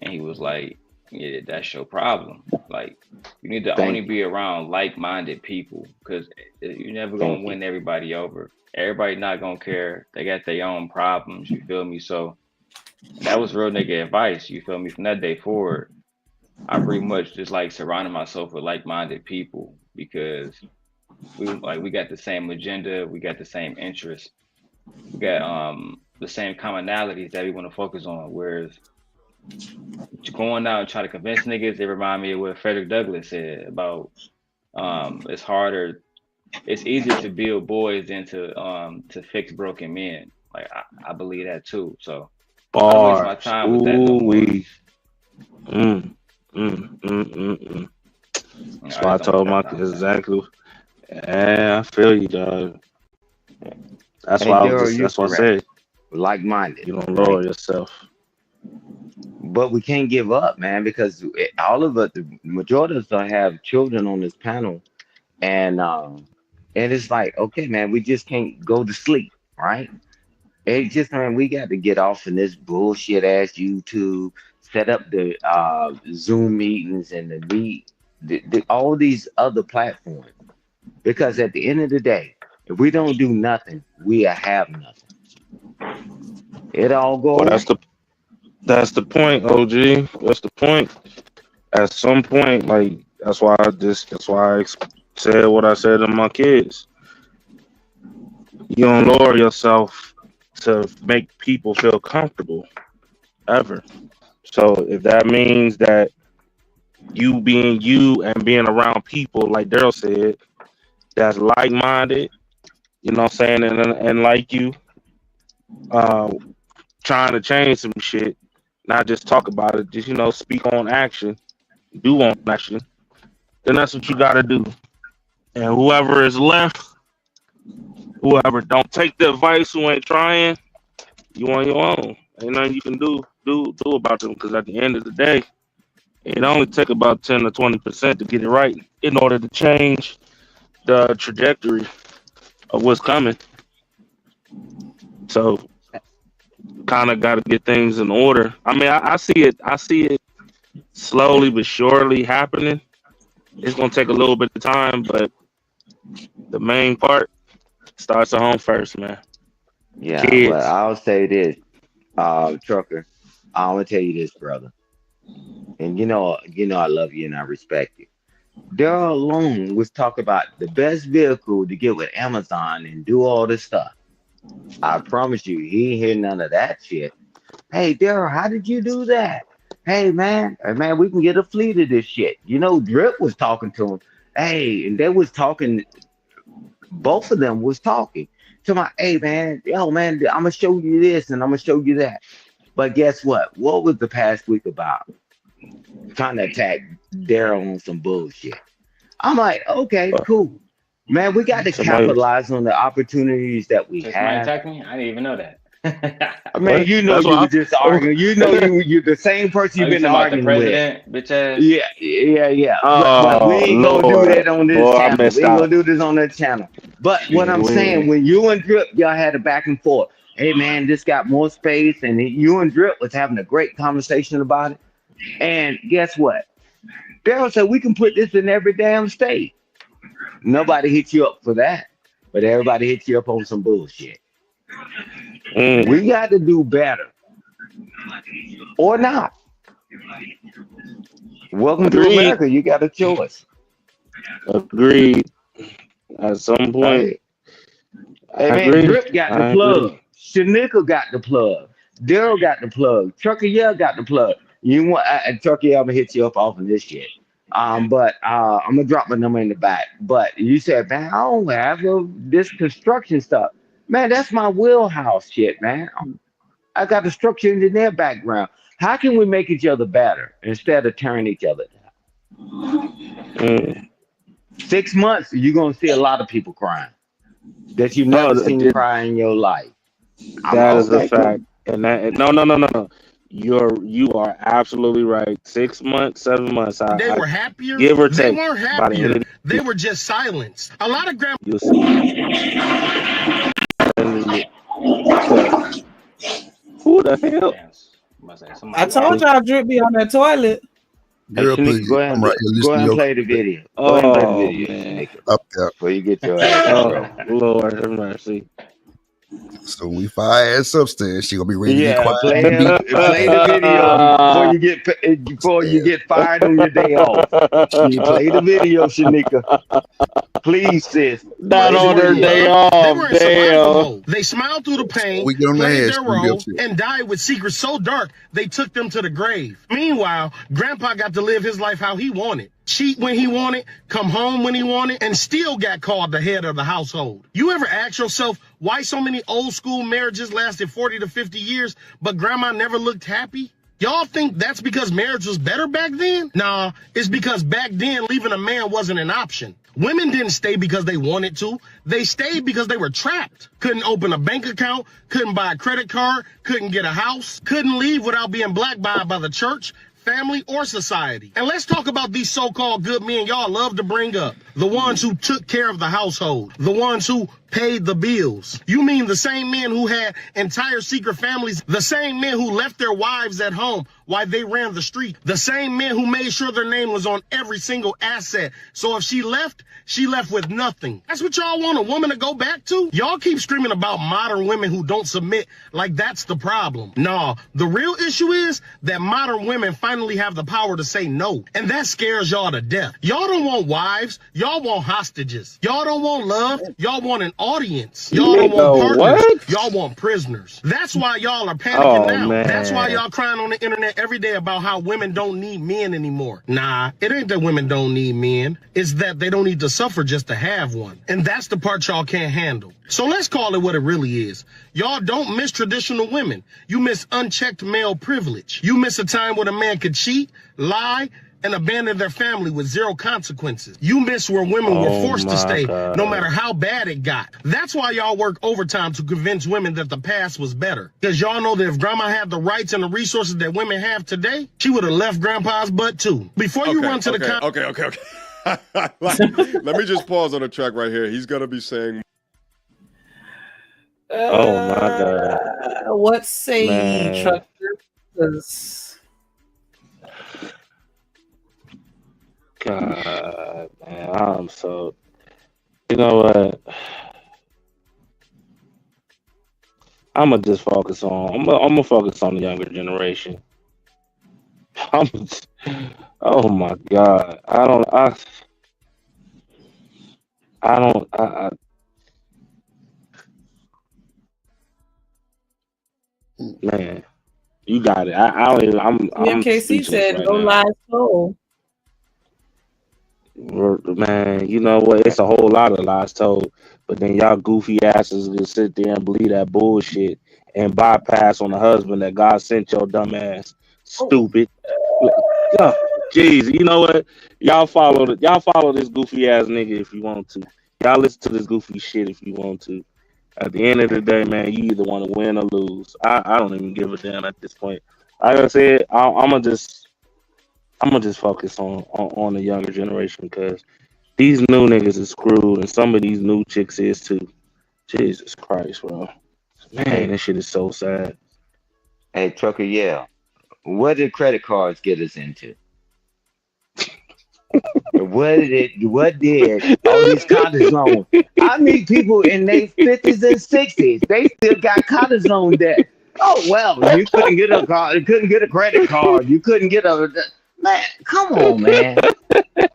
[SPEAKER 10] And he was like, yeah, that's your problem. Like, you need to only
[SPEAKER 5] Thank you.
[SPEAKER 10] be around like-minded people because you're never gonna
[SPEAKER 5] Thank you.
[SPEAKER 10] win everybody over. Everybody not gonna care. They got their own problems. You feel me? So that was real nigga advice. You feel me? From that day forward, I pretty much just like surrounding myself with like-minded people because we got the same agenda, we got the same interests, we got the same commonalities that we want to focus on. Whereas going out and try to convince niggas, it remind me of what Frederick Douglass said about it's easier to build boys than to fix broken men. Like I believe that too. So I don't waste my
[SPEAKER 11] Bars.
[SPEAKER 10] time with that no
[SPEAKER 11] Ooh
[SPEAKER 10] more.
[SPEAKER 11] wee. Mm. Mm. Mm. Mm. Mm. That's
[SPEAKER 10] I
[SPEAKER 11] why I
[SPEAKER 10] just don't
[SPEAKER 11] told
[SPEAKER 10] waste
[SPEAKER 11] my
[SPEAKER 10] my time
[SPEAKER 11] kids
[SPEAKER 10] with that.
[SPEAKER 11] exactly. Yeah, I feel you, dog. That's why
[SPEAKER 5] And
[SPEAKER 11] I was
[SPEAKER 5] Daryl,
[SPEAKER 11] just.
[SPEAKER 5] you're
[SPEAKER 11] That's why I
[SPEAKER 5] correct.
[SPEAKER 11] said
[SPEAKER 5] Like-minded,
[SPEAKER 11] you don't
[SPEAKER 5] right?
[SPEAKER 11] lower yourself.
[SPEAKER 5] But we can't give up, man, because all of us, the majority of us have children on this panel, and it's like, okay, man, we just can't go to sleep, right? It just, man, we got to get off in this bullshit ass YouTube, set up the Zoom meetings and all these other platforms. Because at the end of the day, if we don't do nothing, we have nothing. It all go
[SPEAKER 11] Well,
[SPEAKER 5] away.
[SPEAKER 11] that's the point, OG. That's the point. At some point, like that's why said what I said to my kids. You don't lower yourself to make people feel comfortable ever. So if that means that you being you and being around people like Daryl said that's like minded, you know what I'm saying, and like you, uh, trying to change some shit, not just talk about it, just speak on action, do on action, then that's what you gotta do. And whoever is left, whoever don't take the advice, who ain't trying, you on your own. Ain't nothing you can do about them because at the end of the day, it only take about 10 to 20% to get it right in order to change the trajectory of what's coming. So kind of got to get things in order. I mean, I see it slowly but surely happening. It's gonna take a little bit of time, but the main part Starts at home first, man.
[SPEAKER 5] Yeah,
[SPEAKER 11] Kids.
[SPEAKER 5] but I'll say this, Trucker. I'm gonna tell you this, brother. And I love you and I respect you. Daryl alone was talking about the best vehicle to get with Amazon and do all this stuff. I promise you, he ain't hear none of that shit. Hey, Daryl, how did you do that? Hey, man, we can get a fleet of this shit. Drip was talking to him. Hey, and they was talking. Both of them was talking to my. Hey, man, man, I'm gonna show you this and I'm gonna show you that. But guess what? What was the past week about? Trying to attack Daryl on some bullshit. I'm like, okay, cool. Man, we got to capitalize on the opportunities that we
[SPEAKER 10] Just might
[SPEAKER 5] have.
[SPEAKER 10] attack me? I didn't even know that.
[SPEAKER 5] I mean, you were just arguing. You're the same person you've been arguing with.
[SPEAKER 10] Bitch ass.
[SPEAKER 5] Yeah.
[SPEAKER 11] Oh,
[SPEAKER 5] but we ain't gonna do that on this
[SPEAKER 11] Boy, I
[SPEAKER 5] channel. We
[SPEAKER 11] missed
[SPEAKER 5] ain't
[SPEAKER 11] out.
[SPEAKER 5] gonna do this on that channel. But what I'm saying, when you and Drip, y'all had a back and forth. Hey man, this got more space, and you and Drip was having a great conversation about it. And guess what? Daryl said we can put this in every damn state. Nobody hit you up for that, but everybody hit you up on some bullshit. We got to do better, or not. Welcome to America. You got a choice.
[SPEAKER 11] Agreed. At some point.
[SPEAKER 5] Hey man, Drip got the plug. Shanika got the plug. Daryl got the plug. Trucker Yell got the plug. You want Trucker Yell, I'm gonna hit you up off of this shit. But I'm gonna drop my number in the back. But you said, man, I don't have this construction stuff. Man, that's my wheelhouse shit, man. I got the structural engineer background. How can we make each other better instead of tearing each other down? 6 months, you're gonna see a lot of people crying that you've never seen cry in your life.
[SPEAKER 11] That is a fact. And that no. You are absolutely right. 6 months, 7 months.
[SPEAKER 7] They were happier.
[SPEAKER 11] Give or
[SPEAKER 7] They
[SPEAKER 11] take.
[SPEAKER 7] weren't happier. They were just silenced. A lot of grandma.
[SPEAKER 11] You'll see. Who the hell?
[SPEAKER 3] I told y'all Drip be on that toilet.
[SPEAKER 5] Girl, please, go ahead and play the video. Go ahead and play the video.
[SPEAKER 2] Up there.
[SPEAKER 5] Before you get your ass.
[SPEAKER 11] Oh, Lord have mercy.
[SPEAKER 2] So when we fire ass upstairs, she gonna be ready to
[SPEAKER 5] Yeah,
[SPEAKER 2] be quiet.
[SPEAKER 5] play the video before you get fired on your day off. You play the video, Shanika. Please, sis.
[SPEAKER 11] Not on her day
[SPEAKER 7] They
[SPEAKER 11] off.
[SPEAKER 7] were in survival
[SPEAKER 11] Damn.
[SPEAKER 7] mode. They smiled through the pain,
[SPEAKER 2] We get on their
[SPEAKER 7] played
[SPEAKER 2] ass
[SPEAKER 7] their
[SPEAKER 2] for real
[SPEAKER 7] role,
[SPEAKER 2] shit.
[SPEAKER 7] and died with secrets so dark they took them to the grave. Meanwhile, Grandpa got to live his life how he wanted. Cheat when he wanted, come home when he wanted, and still got called the head of the household. You ever ask yourself why so many old school marriages lasted 40 to 50 years, but grandma never looked happy? Y'all think that's because marriage was better back then? Nah, it's because back then leaving a man wasn't an option. Women didn't stay because they wanted to. They stayed because they were trapped. Couldn't open a bank account, couldn't buy a credit card, couldn't get a house, couldn't leave without being blackballed by the church, family, or society. And let's talk about these so-called good men y'all love to bring up. The ones who took care of the household. The ones who paid the bills. You mean the same men who had entire secret families, the same men who left their wives at home while they ran the street, the same men who made sure their name was on every single asset. So if she left with nothing. That's what y'all want a woman to go back to? Y'all keep screaming about modern women who don't submit like that's the problem. Nah, the real issue is that modern women finally have the power to say no. And that scares y'all to death. Y'all don't want wives. Y'all want hostages. Y'all don't want love. Y'all want an audience. Y'all don't want partners. Y'all want prisoners. That's why y'all are panicking now.
[SPEAKER 11] Man.
[SPEAKER 7] That's why y'all crying on the internet every day about how women don't need men anymore. Nah, it ain't that women don't need men. It's that they don't need to suffer just to have one. And that's the part y'all can't handle. So let's call it what it really is. Y'all don't miss traditional women. You miss unchecked male privilege. You miss a time when a man could cheat, lie, and abandon their family with zero consequences. You miss where women were forced to stay, no matter how bad it got. That's why y'all work overtime to convince women that the past was better. Because y'all know that if grandma had the rights and the resources that women have today, she would have left grandpa's butt too. Before you run to the
[SPEAKER 8] Okay. Let me just pause on the track right here. He's gonna be saying,
[SPEAKER 11] Oh my God.
[SPEAKER 3] What say
[SPEAKER 11] Man.
[SPEAKER 3] you, Trucker? 'Cause
[SPEAKER 11] God, man, I'm so. You know what? I'm gonna just focus on. I'm gonna focus on the younger generation. I'm, oh my God, I man, you got it. I don't even. I'm
[SPEAKER 3] MKC
[SPEAKER 11] speechless
[SPEAKER 3] said
[SPEAKER 11] right
[SPEAKER 3] no
[SPEAKER 11] now.
[SPEAKER 3] lies told.
[SPEAKER 11] Man, you know what? It's a whole lot of lies told, but then y'all goofy asses just sit there and believe that bullshit and bypass on the husband that God sent your dumb ass. Stupid. Yeah, jeez, you know what? Y'all follow this goofy ass nigga if you want to. Y'all listen to this goofy shit if you want to. At the end of the day, man, you either want to win or lose. I don't even give a damn at this point. Like I said, I'm gonna just focus on the younger generation because these new niggas is screwed, and some of these new chicks is too. Jesus Christ, bro. Man,
[SPEAKER 5] Hey,
[SPEAKER 11] this shit is so sad.
[SPEAKER 5] hey, Trucker, yeah. What did credit cards get us into? What did all these college loans? I meet people in their 50s and 60s. They still got college loan debt. Oh well, you couldn't get a card, you couldn't get a credit card, you couldn't get a man. Come on, man.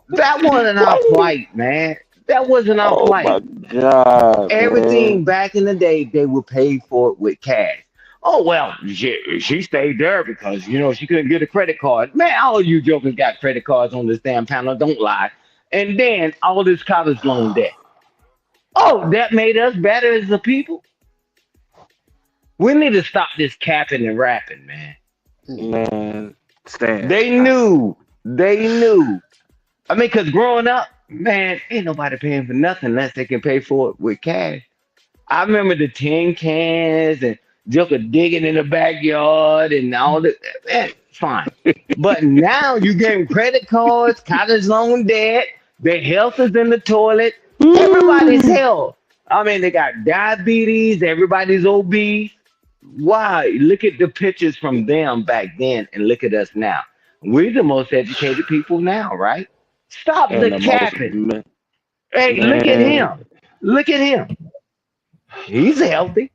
[SPEAKER 5] That wasn't our plight, man. That wasn't our
[SPEAKER 11] Oh my
[SPEAKER 5] plight.
[SPEAKER 11] God,
[SPEAKER 5] Everything
[SPEAKER 11] man.
[SPEAKER 5] back in the day, they would pay for it with cash. Oh well, she stayed there because she couldn't get a credit card. Man, all you jokers got credit cards on this damn panel. Don't lie. And then all this college loan debt. Oh, that made us better as a people. We need to stop this capping and rapping, man.
[SPEAKER 11] Man, Stan.
[SPEAKER 5] They knew. They knew. I mean, because growing up, man, ain't nobody paying for nothing unless they can pay for it with cash. I remember the tin cans and Joker digging in the backyard and all that. Man, fine. But now you getting credit cards, college loan debt, their health is in the toilet. Everybody's health. I mean, they got diabetes, everybody's obese. Why? Look at the pictures from them back then and look at us now. We're the most educated people now, right? Stop
[SPEAKER 11] And
[SPEAKER 5] the
[SPEAKER 11] the
[SPEAKER 5] capping.
[SPEAKER 11] most
[SPEAKER 5] Hey, look at
[SPEAKER 11] man.
[SPEAKER 5] him. Look at him. He's healthy.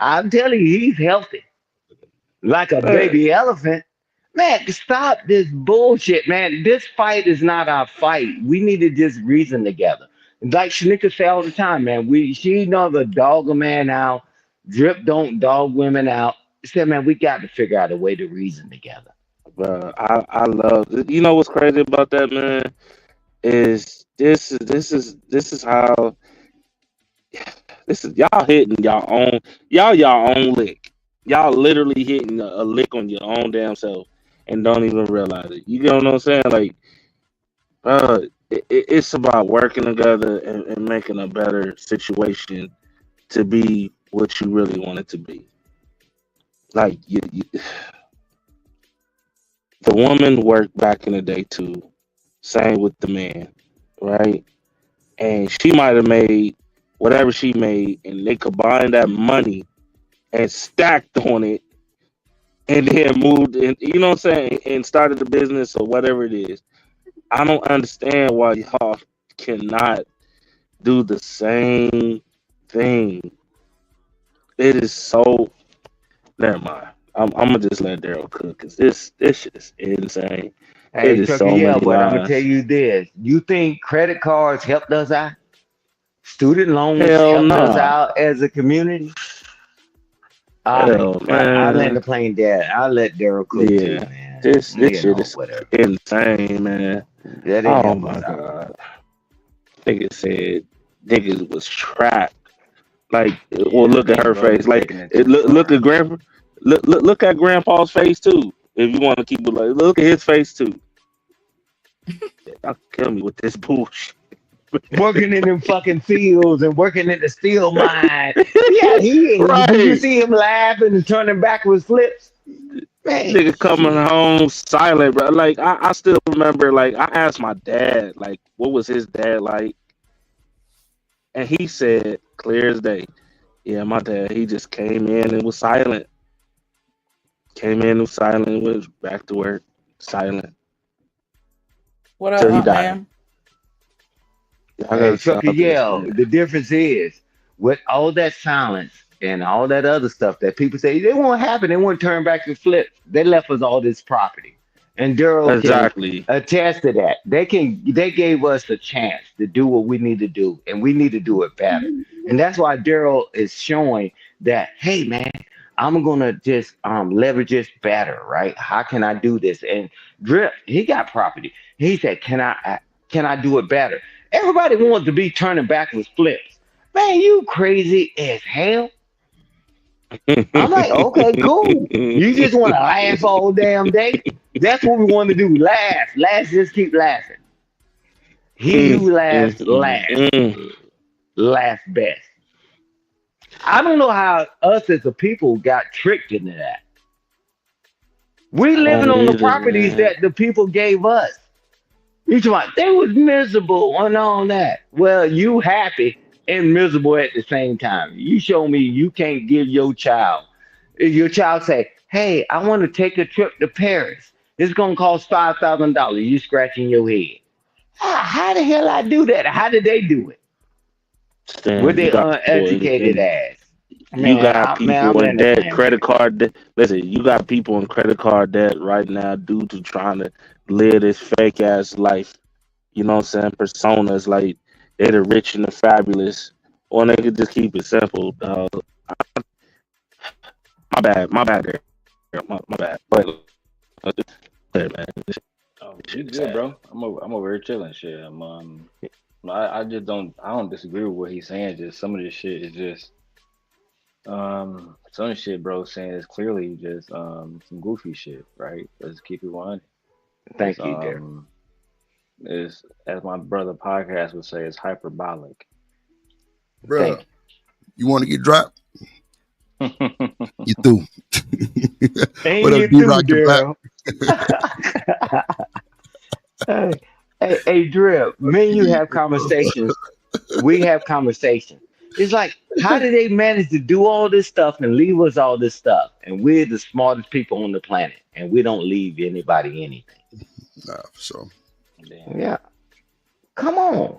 [SPEAKER 5] I'm telling you, he's healthy. Like a baby elephant. Man, stop this bullshit, man. This fight is not our fight. We need to just reason together. Like Shanika say all the time, man. She never dog a man out. Drip don't dog women out. She said, man, we got to figure out a way to reason together.
[SPEAKER 11] Bro, I love. You know what's crazy about that, man? Is this is how this is y'all hitting y'all own lick. Y'all literally hitting a lick on your own damn self and don't even realize it. You know what I'm saying? Like, it's about working together and making a better situation to be what you really want it to be. Like the woman worked back in the day too. Same with the man, right? And she might have made whatever she made, and they combined that money and stacked on it, and then moved, and you know what I'm saying, and started the business or whatever it is. I don't understand why y'all cannot do the same thing. It is so. Never mind. I'm gonna just let Daryl cook because this shit is insane.
[SPEAKER 5] Hey,
[SPEAKER 11] It is
[SPEAKER 5] Chucky,
[SPEAKER 11] so
[SPEAKER 5] yeah,
[SPEAKER 11] many
[SPEAKER 5] but I'm gonna tell
[SPEAKER 11] lies.
[SPEAKER 5] you this. You think credit cards helped us out? Student loans
[SPEAKER 11] Hell
[SPEAKER 5] helped us
[SPEAKER 11] no.
[SPEAKER 5] out as a community?
[SPEAKER 11] Hell
[SPEAKER 5] I land
[SPEAKER 11] man.
[SPEAKER 5] the plane there. I'll let Daryl cook too,
[SPEAKER 11] Yeah.
[SPEAKER 5] man.
[SPEAKER 11] This
[SPEAKER 5] You
[SPEAKER 11] shit
[SPEAKER 5] know,
[SPEAKER 11] is
[SPEAKER 5] whatever.
[SPEAKER 11] insane, man.
[SPEAKER 5] That didn't
[SPEAKER 11] Oh
[SPEAKER 5] help
[SPEAKER 11] my
[SPEAKER 5] us out.
[SPEAKER 11] god. Nigga said niggas was trapped. Like, well, look at her face. Like, look at grandpa. Look at grandpa's face too. If you want to keep it like, look at his face too. Y'all kill me with this bullshit.
[SPEAKER 5] Working in them fucking fields and working in the steel mine. Yeah, he ain't.
[SPEAKER 11] Right.
[SPEAKER 5] Did you see him laughing and turning backwards flips? Man,
[SPEAKER 11] Nigga coming home silent, bro. Like, I still remember, like, I asked my dad, like, what was his dad like? And he said, clear as day, yeah, my dad, he just came in and was silent. Came in and was silent, was back to work, silent.
[SPEAKER 3] What up,
[SPEAKER 11] Till he
[SPEAKER 3] Aunt
[SPEAKER 11] died.
[SPEAKER 3] Ma'am?
[SPEAKER 11] I
[SPEAKER 5] hey,
[SPEAKER 11] gotta
[SPEAKER 5] Chucky,
[SPEAKER 11] stop this,
[SPEAKER 5] yeah,
[SPEAKER 11] man.
[SPEAKER 5] the difference is with all that silence, and all that other stuff that people say they won't happen. They won't turn back and flip. They left us all this property, and Daryl can
[SPEAKER 11] Exactly.
[SPEAKER 5] attest to that. They gave us a chance to do what we need to do, and we need to do it better. And that's why Daryl is showing that, hey man, I'm gonna just leverage this better, right? How can I do this? And Drip, he got property. He said, can I do it better? Everybody wants to be turning backwards flips. Man, you crazy as hell. I'm like, okay, cool. You just want to laugh all damn day? That's what we want to do. Laugh. Just keep laughing. He who laughs laughs best. I don't know how us as a people got tricked into that. We living on the properties that the people gave us. You talking about they was miserable and all that. Well, you happy and miserable at the same time. You show me you can't give your child. If your child say, hey, I want to take a trip to Paris. It's gonna cost $5,000. You scratching your head. How the hell I do that? How did they do it? With their uneducated ass.
[SPEAKER 11] You got people in debt, credit card debt. Listen, you got people in credit card debt right now due to trying to live this fake ass life. You know what I'm saying? Personas like they're the rich and the fabulous. Or they could just keep it simple. My bad there. My bad. But man,
[SPEAKER 10] Oh, you good, bro? I'm over here chilling. Shit. I don't disagree with what he's saying. Just some of this shit is just some of the shit bro saying is clearly just some goofy shit, right? Let's keep it 100.
[SPEAKER 5] Thank you, Darren.
[SPEAKER 10] Is, as my brother podcast would say, it's hyperbolic.
[SPEAKER 2] Bro, you want to get dropped? You through.
[SPEAKER 5] Ain't
[SPEAKER 2] What
[SPEAKER 5] you
[SPEAKER 2] up,
[SPEAKER 5] through,
[SPEAKER 2] D-Rock the
[SPEAKER 5] Daryl? Hey, Drip, me and you have conversations. We have conversations. It's like, how do they manage to do all this stuff and leave us all this stuff? And we're the smartest people on the planet, and we don't leave anybody anything.
[SPEAKER 2] Nah, for sure.
[SPEAKER 5] Yeah. Come on.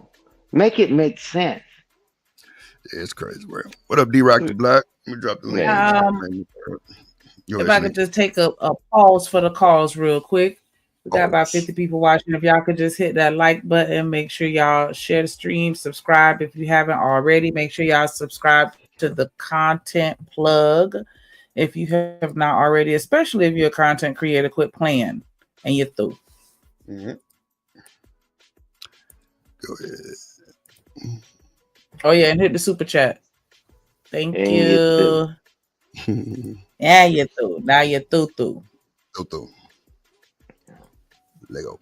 [SPEAKER 5] Make it make sense.
[SPEAKER 2] Yeah, it's crazy, bro. What up, D-Rock the Black? Let me drop the link.
[SPEAKER 3] If I could just take a pause for the calls real quick. We got about 50 people watching. If y'all could just hit that like button, make sure y'all share the stream, subscribe if you haven't already. Make sure y'all subscribe to the Content Plug if you have not already, especially if you're a content creator. Quit playing and you're through.
[SPEAKER 2] Mm-hmm. Go ahead.
[SPEAKER 3] Oh yeah, and hit the super chat. Thank you. Yeah, you're through. Now you're through.
[SPEAKER 2] Through. Lego.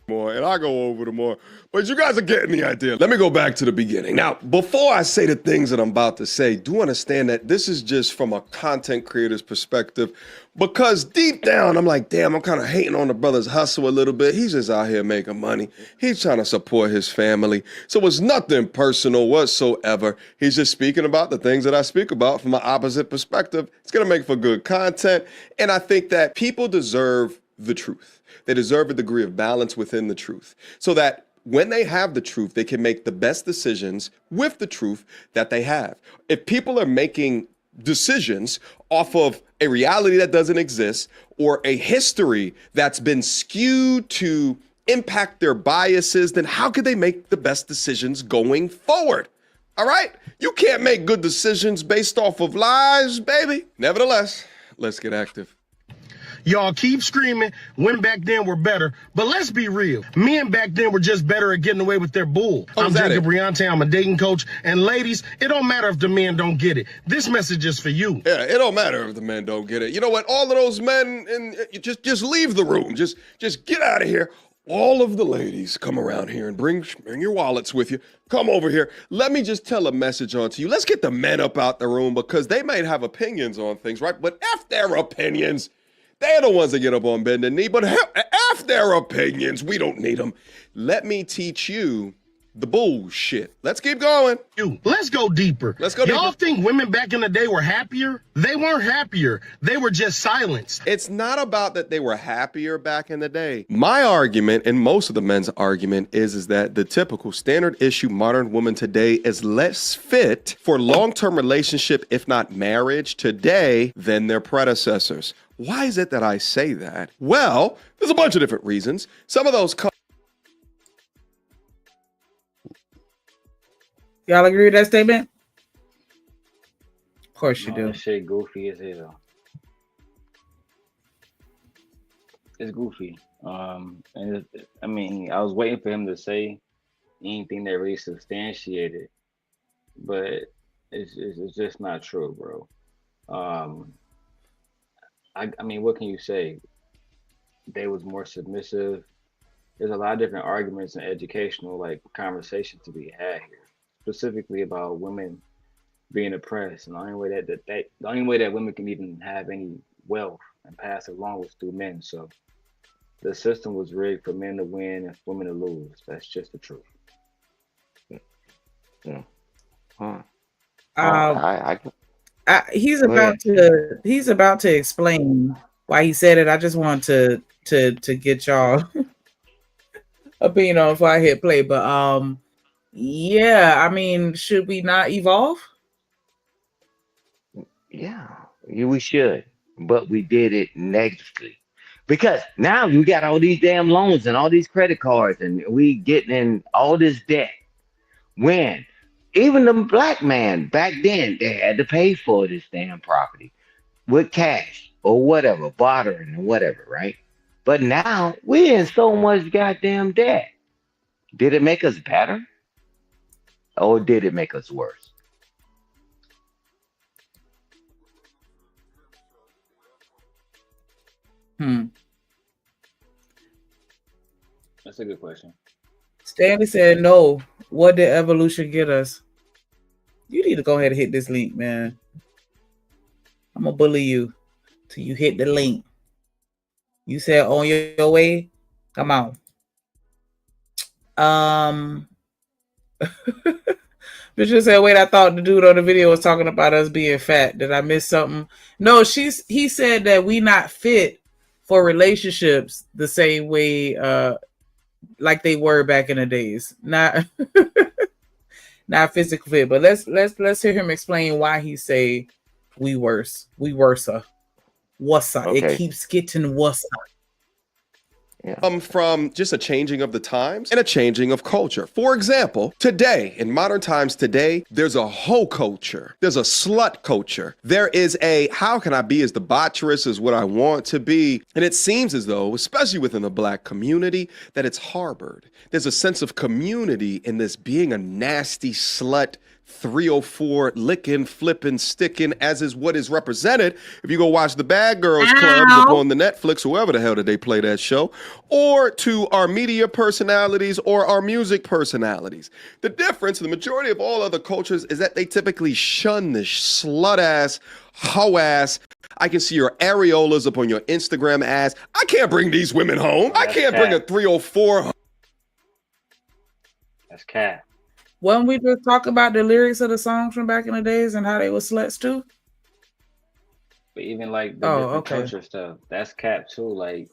[SPEAKER 8] More, and I go over the more, but you guys are getting the idea. Let me go back to the beginning. Now, before I say the things that I'm about to say, do understand that this is just from a content creator's perspective, because deep down, I'm like, damn, I'm kind of hating on the brother's hustle a little bit. He's just out here making money. He's trying to support his family. So it's nothing personal whatsoever. He's just speaking about the things that I speak about from an opposite perspective. It's going to make for good content. And I think that people deserve the truth. They deserve a degree of balance within the truth so that when they have the truth, they can make the best decisions with the truth that they have. If people are making decisions off of a reality that doesn't exist or a history that's been skewed to impact their biases, then how could they make the best decisions going forward? All right? You can't make good decisions based off of lies, baby. Nevertheless, let's get active.
[SPEAKER 7] Y'all keep screaming, women back then were better, but let's be real. Men back then were just better at getting away with their bull. I'm Jacob Riante, I'm a dating coach, and ladies, it don't matter if the men don't get it. This message is for you.
[SPEAKER 8] Yeah, it don't matter if the men don't get it. You know what? All of those men, just leave the room. Just get out of here. All of the ladies, come around here and bring your wallets with you. Come over here. Let me just tell a message on to you. Let's get the men up out the room because they might have opinions on things, right? But F their opinions. They're the ones that get up on bended knee, but F their opinions. We don't need them. Let me teach you the bullshit. Let's keep going.
[SPEAKER 7] Let's go deeper.
[SPEAKER 8] Let's go
[SPEAKER 7] Y'all
[SPEAKER 8] deeper.
[SPEAKER 7] think women back in the day were happier? They weren't happier. They were just silenced.
[SPEAKER 8] It's not about that they were happier back in the day. My argument, and most of the men's argument, is that the typical standard issue modern woman today is less fit for long-term relationship, if not marriage, today than their predecessors. Why is it that I say that? Well, there's a bunch of different reasons. Some of those
[SPEAKER 3] Y'all agree with that statement? Of course you do.
[SPEAKER 10] That shit goofy as hell. It's goofy. And I mean, I was waiting for him to say anything that really substantiated, but it's just not true, bro. I mean, what can you say? They was more submissive. There's a lot of different arguments and educational like conversations to be had here, specifically about women being oppressed, and the only way that women can even have any wealth and pass it along was through men. So the system was rigged for men to win and women to lose. That's just the truth.
[SPEAKER 5] Yeah.
[SPEAKER 3] He's about to explain why he said it. I just want to get y'all opinion on before I hit play. But yeah, I mean, should we not evolve?
[SPEAKER 5] Yeah, we should, but we did it negatively because now you got all these damn loans and all these credit cards, and we getting in all this debt. When even the black man back then, they had to pay for this damn property with cash or whatever, bartering or whatever, right? But now we in so much goddamn debt. Did it make us better, or did it make us worse?
[SPEAKER 10] That's a good question.
[SPEAKER 3] Stanley said no. What did evolution get us? You need to go ahead and hit this link, man. I'm gonna bully you till you hit the link. You said on your way. Come on. Bishop said, wait, I thought the dude on the video was talking about us being fat. Did I miss something? No, he said that we not fit for relationships the same way like they were back in the days. Not not physical fit, but let's hear him explain why he say we worse. We worser. What's up?
[SPEAKER 5] Okay.
[SPEAKER 3] It keeps getting worse.
[SPEAKER 8] From just a changing of the times and a changing of culture. For example, today, in modern times today, there's a hoe culture. There's a slut culture. There is a, how can I be as debaucherous as what I want to be? And it seems as though, especially within the black community, that it's harbored. There's a sense of community in this being a nasty slut 304 licking, flipping, sticking, as is what is represented. If you go watch the Bad Girls Clubs up on the Netflix, whoever the hell did they play that show, or to our media personalities or our music personalities. The difference, the majority of all other cultures, is that they typically shun this slut-ass, hoe-ass, I can see your areolas up on your Instagram ass. I can't bring these women home. I can't bring a 304 home.
[SPEAKER 10] That's cat.
[SPEAKER 3] When we just talk about the lyrics of the songs from back in the days and how they were sluts too.
[SPEAKER 10] But even like the different culture stuff, that's cap too. Like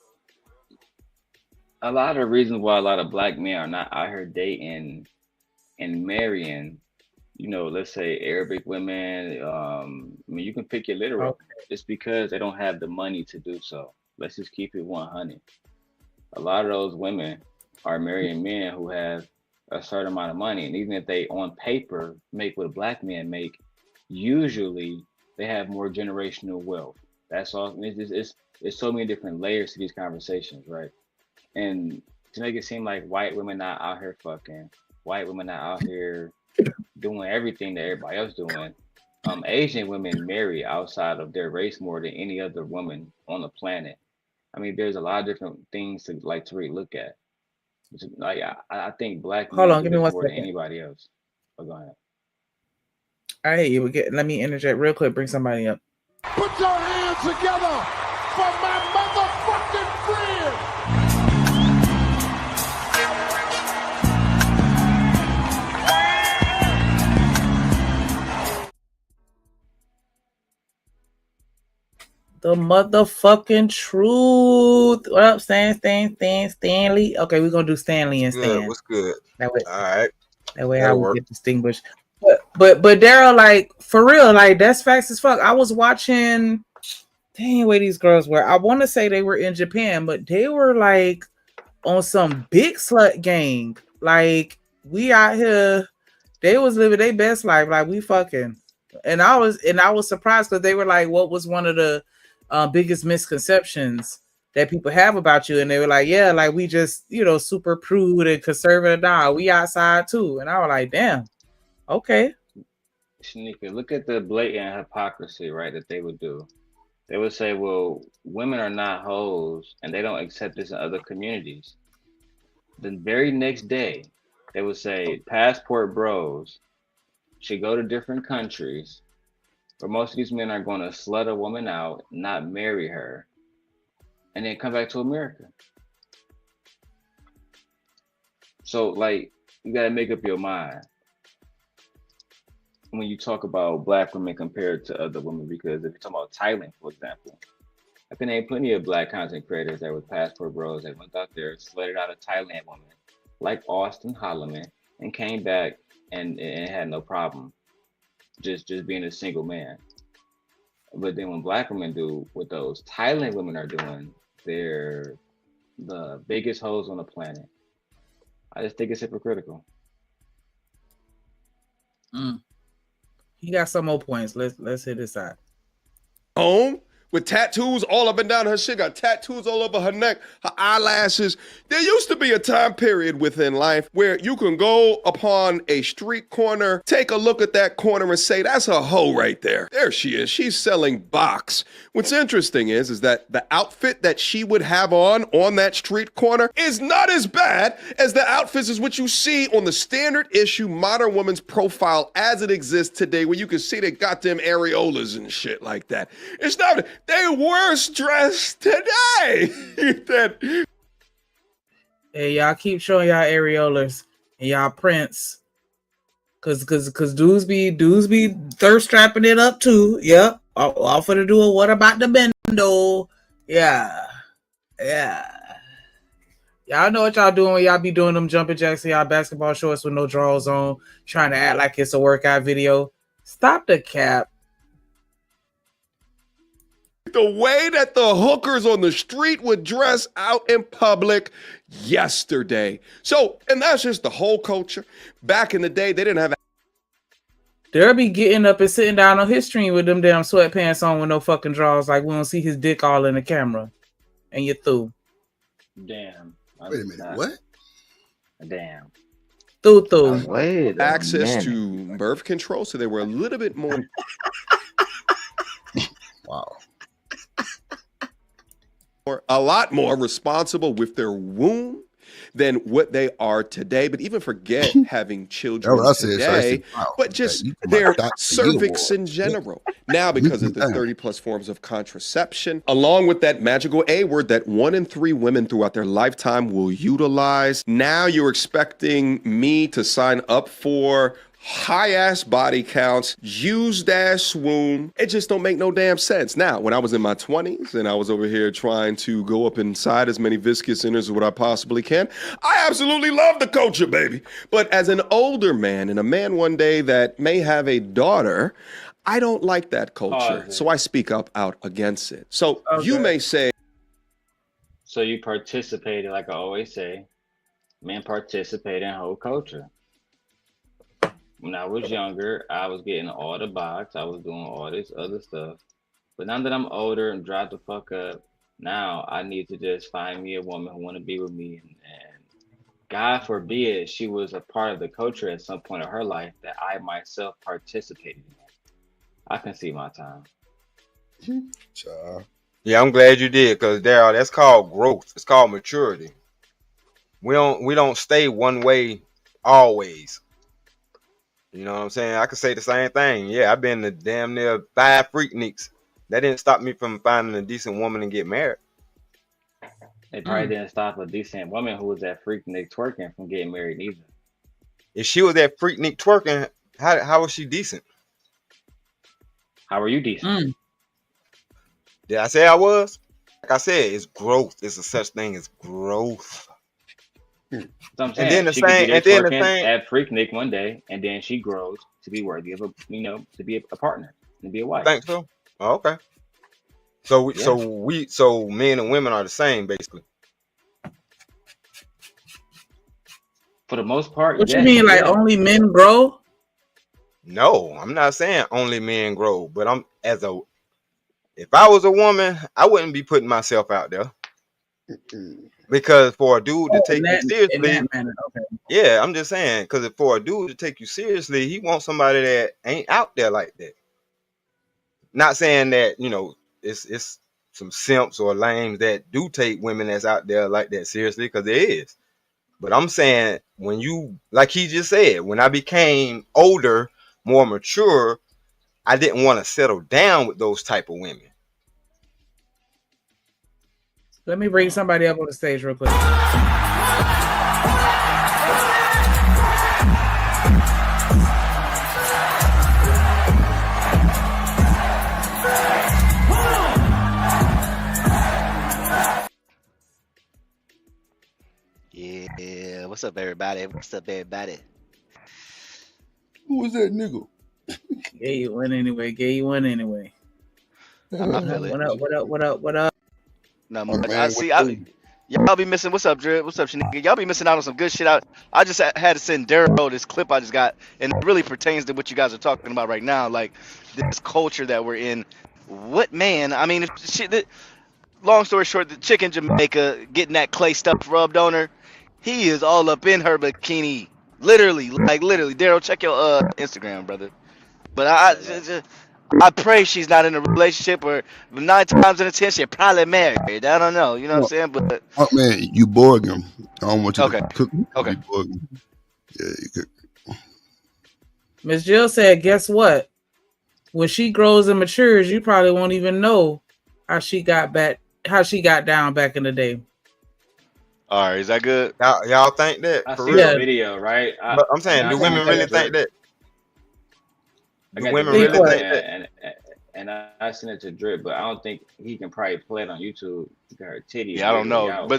[SPEAKER 10] a lot of the reasons why a lot of black men are not out here dating and marrying, you know, let's say Arabic women. I mean, you can pick your literal. Okay. It's because they don't have the money to do so. Let's just keep it 100. A lot of those women are marrying men who have a certain amount of money, and even if they on paper make what black men make, usually they have more generational wealth. That's all. It's so many different layers to these conversations, right? And to make it seem like white women not out here fucking, white women not out here doing everything that everybody else doing. Asian women marry outside of their race more than any other woman on the planet. I mean, there's a lot of different things to really look at. Like I think black men
[SPEAKER 3] give me 1
[SPEAKER 10] more
[SPEAKER 3] second.
[SPEAKER 10] than anybody else. Oh, go ahead.
[SPEAKER 3] All right, let me interject real quick. Bring somebody up.
[SPEAKER 12] Put your hands together for my motherfucking friend.
[SPEAKER 3] The motherfucking truth. What up, Stanley? Okay, we're gonna do Stanley and
[SPEAKER 13] Good.
[SPEAKER 3] Stan.
[SPEAKER 13] What's good?
[SPEAKER 3] That way,
[SPEAKER 13] All right.
[SPEAKER 3] that way I
[SPEAKER 13] That'll
[SPEAKER 3] will
[SPEAKER 13] work.
[SPEAKER 3] get distinguished. But Daryl, like for real, like that's facts as fuck. I was watching. Dang, where these girls were. I want to say they were in Japan, but they were like on some big slut gang. Like we out here, they was living their best life. Like we fucking, and I was surprised because they were like, what was one of the biggest misconceptions that people have about you? And they were like, yeah, like we just, super prude and conservative. Nah, we outside too. And I was like, damn, okay.
[SPEAKER 10] Shanika, look at the blatant hypocrisy, right, that they would do. They would say, well, women are not hoes and they don't accept this in other communities. The very next day, they would say passport bros should go to different countries where most of these men are going to slut a woman out, not marry her, and then come back to America. So, like, you got to make up your mind when you talk about black women compared to other women, because if you talk about Thailand, for example, I can name plenty of black content creators that were passport bros that went out there, slutted out a Thailand woman like Austin Holloman, and came back and had no problem just being a single man. But then when black women do what those Thailand women are doing, they're the biggest hoes on the planet. I just think it's hypocritical.
[SPEAKER 3] He got some more points. Let's hit this out.
[SPEAKER 8] Home with tattoos all up and down her shit, got tattoos all over her neck, her eyelashes. There used to be a time period within life where you can go upon a street corner, take a look at that corner and say, that's a hoe right there. There she is. She's selling box. What's interesting is that the outfit that she would have on that street corner is not as bad as the outfits as what you see on the standard issue Modern Woman's profile as it exists today, where you can see the goddamn areolas and shit like that. It's not, they worse dressed today.
[SPEAKER 3] Hey, y'all keep showing y'all areolas and y'all prints. Cause dudes be thirst strapping it up too. Yep. All for the do a what about the bendo? Yeah. Y'all know what y'all doing when y'all be doing them jumping jacks in y'all basketball shorts with no drawers on, trying to act like it's a workout video. Stop the cap.
[SPEAKER 8] The way that the hookers on the street would dress out in public yesterday. So, and that's just the whole culture. Back in the day, they didn't have.
[SPEAKER 3] They'll be getting up and sitting down on his stream with them damn sweatpants on with no fucking drawers, like we don't see his dick all in the camera. And you're through.
[SPEAKER 10] Damn.
[SPEAKER 2] Wait a minute, what?
[SPEAKER 10] Damn.
[SPEAKER 3] Through.
[SPEAKER 8] Access to birth control, so they were a little bit more.
[SPEAKER 2] Wow.
[SPEAKER 8] A lot more responsible with their womb than what they are today. But even forget having children today, but just their cervix in general. Now, because of the 30+ forms of contraception, along with that magical A word that 1 in 3 women throughout their lifetime will utilize, now you're expecting me to sign up for high-ass body counts, used-ass womb. It just don't make no damn sense. Now, when I was in my 20s and I was over here trying to go up inside as many viscous innards as what I possibly can, I absolutely love the culture, baby. But as an older man and a man one day that may have a daughter, I don't like that culture. So I speak up out against it. So you may say.
[SPEAKER 10] So you participated, like I always say, men participate in whole culture. When I was younger, I was getting all the box. I was doing all this other stuff. But now that I'm older and drive the fuck up, now I need to just find me a woman who want to be with me. And God forbid she was a part of the culture at some point of her life that I myself participated in. I can see my time.
[SPEAKER 13] Yeah, I'm glad you did, because Daryl, that's called growth. It's called maturity. We don't stay one way always. You know what I'm saying? I could say the same thing. Yeah, I've been to damn near 5 Freakniks. That didn't stop me from finding a decent woman and get married.
[SPEAKER 10] It probably didn't stop a decent woman who was at Freaknik twerking from getting married either.
[SPEAKER 13] If she was at Freaknik twerking, how was she decent?
[SPEAKER 10] How are you decent?
[SPEAKER 13] Did I say I was? Like I said, it's growth. It's a such thing as growth.
[SPEAKER 10] So I'm
[SPEAKER 13] And
[SPEAKER 10] saying
[SPEAKER 13] then the
[SPEAKER 10] she could be
[SPEAKER 13] same,
[SPEAKER 10] there
[SPEAKER 13] and then the
[SPEAKER 10] twerking
[SPEAKER 13] same.
[SPEAKER 10] at Freaknik one day, and then she grows to be worthy of to be a partner and be a wife.
[SPEAKER 13] Think so? Oh, okay. So
[SPEAKER 10] Yeah.
[SPEAKER 13] so men and women are the same basically.
[SPEAKER 10] For the most part,
[SPEAKER 3] What you
[SPEAKER 10] yes.
[SPEAKER 3] mean, like
[SPEAKER 10] Yeah.
[SPEAKER 3] only men grow?
[SPEAKER 13] No, I'm not saying only men grow, but if I was a woman, I wouldn't be putting myself out there because for a dude to
[SPEAKER 3] Oh,
[SPEAKER 13] take you
[SPEAKER 3] in
[SPEAKER 13] seriously,
[SPEAKER 3] that manner. Okay.
[SPEAKER 13] yeah, I'm just saying because for a dude to take you seriously, he wants somebody that ain't out there like that. Not saying that it's some simps or lames that do take women that's out there like that seriously, because there is. But I'm saying when you, like he just said, when I became older, more mature, I didn't want to settle down with those type of women.
[SPEAKER 3] Let me bring somebody up on the stage real quick.
[SPEAKER 14] Yeah, what's up, everybody? What's up, everybody?
[SPEAKER 2] Who was that nigga?
[SPEAKER 3] Gay you one anyway. Gay you one anyway.
[SPEAKER 14] I feel it.
[SPEAKER 3] What up? What up? What up? What up?
[SPEAKER 14] Not
[SPEAKER 2] My
[SPEAKER 14] much.
[SPEAKER 2] man,
[SPEAKER 14] I
[SPEAKER 2] what
[SPEAKER 14] see.
[SPEAKER 2] do?
[SPEAKER 14] Y'all be missing. What's up, Drip? What's up, Shanika? Y'all be missing out on some good shit. I just had to send Daryl this clip I just got, and it really pertains to what you guys are talking about right now, like this culture that we're in. What man? I mean, long story short, the chick in Jamaica getting that clay stuff rubbed on her. He is all up in her bikini, literally, like literally. Daryl, check your Instagram, brother. But I pray she's not in a relationship, or 9 times out of 10 she's probably married. I don't know, you know what I'm saying? But
[SPEAKER 2] Oh man, you Borgum. I don't want you
[SPEAKER 14] okay,
[SPEAKER 2] to cook me.
[SPEAKER 14] okay.
[SPEAKER 2] You Borgum. Yeah, you could.
[SPEAKER 3] Miss Jill said, guess what? When she grows and matures, you probably won't even know how she got down back in the day.
[SPEAKER 14] All right, is that good?
[SPEAKER 13] Y'all think that
[SPEAKER 10] I
[SPEAKER 13] for
[SPEAKER 10] see
[SPEAKER 13] real?
[SPEAKER 10] the video, right?
[SPEAKER 13] But I'm saying, do women really think that?
[SPEAKER 10] I
[SPEAKER 13] Do
[SPEAKER 10] got
[SPEAKER 13] women
[SPEAKER 10] the
[SPEAKER 13] really
[SPEAKER 10] video,
[SPEAKER 13] think
[SPEAKER 10] man,
[SPEAKER 13] that?
[SPEAKER 10] and I sent it to Drip, but I don't think he can probably play it on YouTube. Her titties
[SPEAKER 14] Yeah, I don't
[SPEAKER 10] literally
[SPEAKER 14] know,
[SPEAKER 10] out,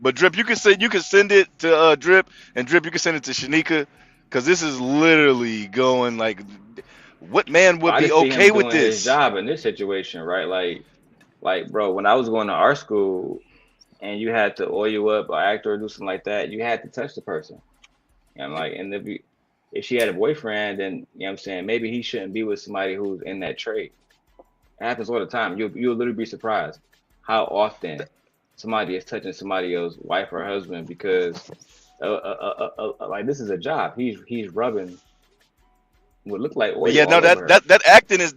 [SPEAKER 14] but Drip, you can send it to Drip, and Drip, you can send it to Shanika, because this is literally going like, what man would
[SPEAKER 10] I
[SPEAKER 14] be
[SPEAKER 10] just see
[SPEAKER 14] okay
[SPEAKER 10] him
[SPEAKER 14] with
[SPEAKER 10] doing his
[SPEAKER 14] this?
[SPEAKER 10] job in this situation, right? Like, bro, when I was going to art school and you had to oil up or act or do something like that, you had to touch the person. And like, and if she had a boyfriend, then you know what I'm saying, maybe he shouldn't be with somebody who's in that trade. It happens all the time. You'll literally be surprised how often somebody is touching somebody else's wife or husband because like this is a job. He's rubbing what look like
[SPEAKER 14] But
[SPEAKER 10] oil
[SPEAKER 14] yeah, no,
[SPEAKER 10] all over her.
[SPEAKER 14] that acting is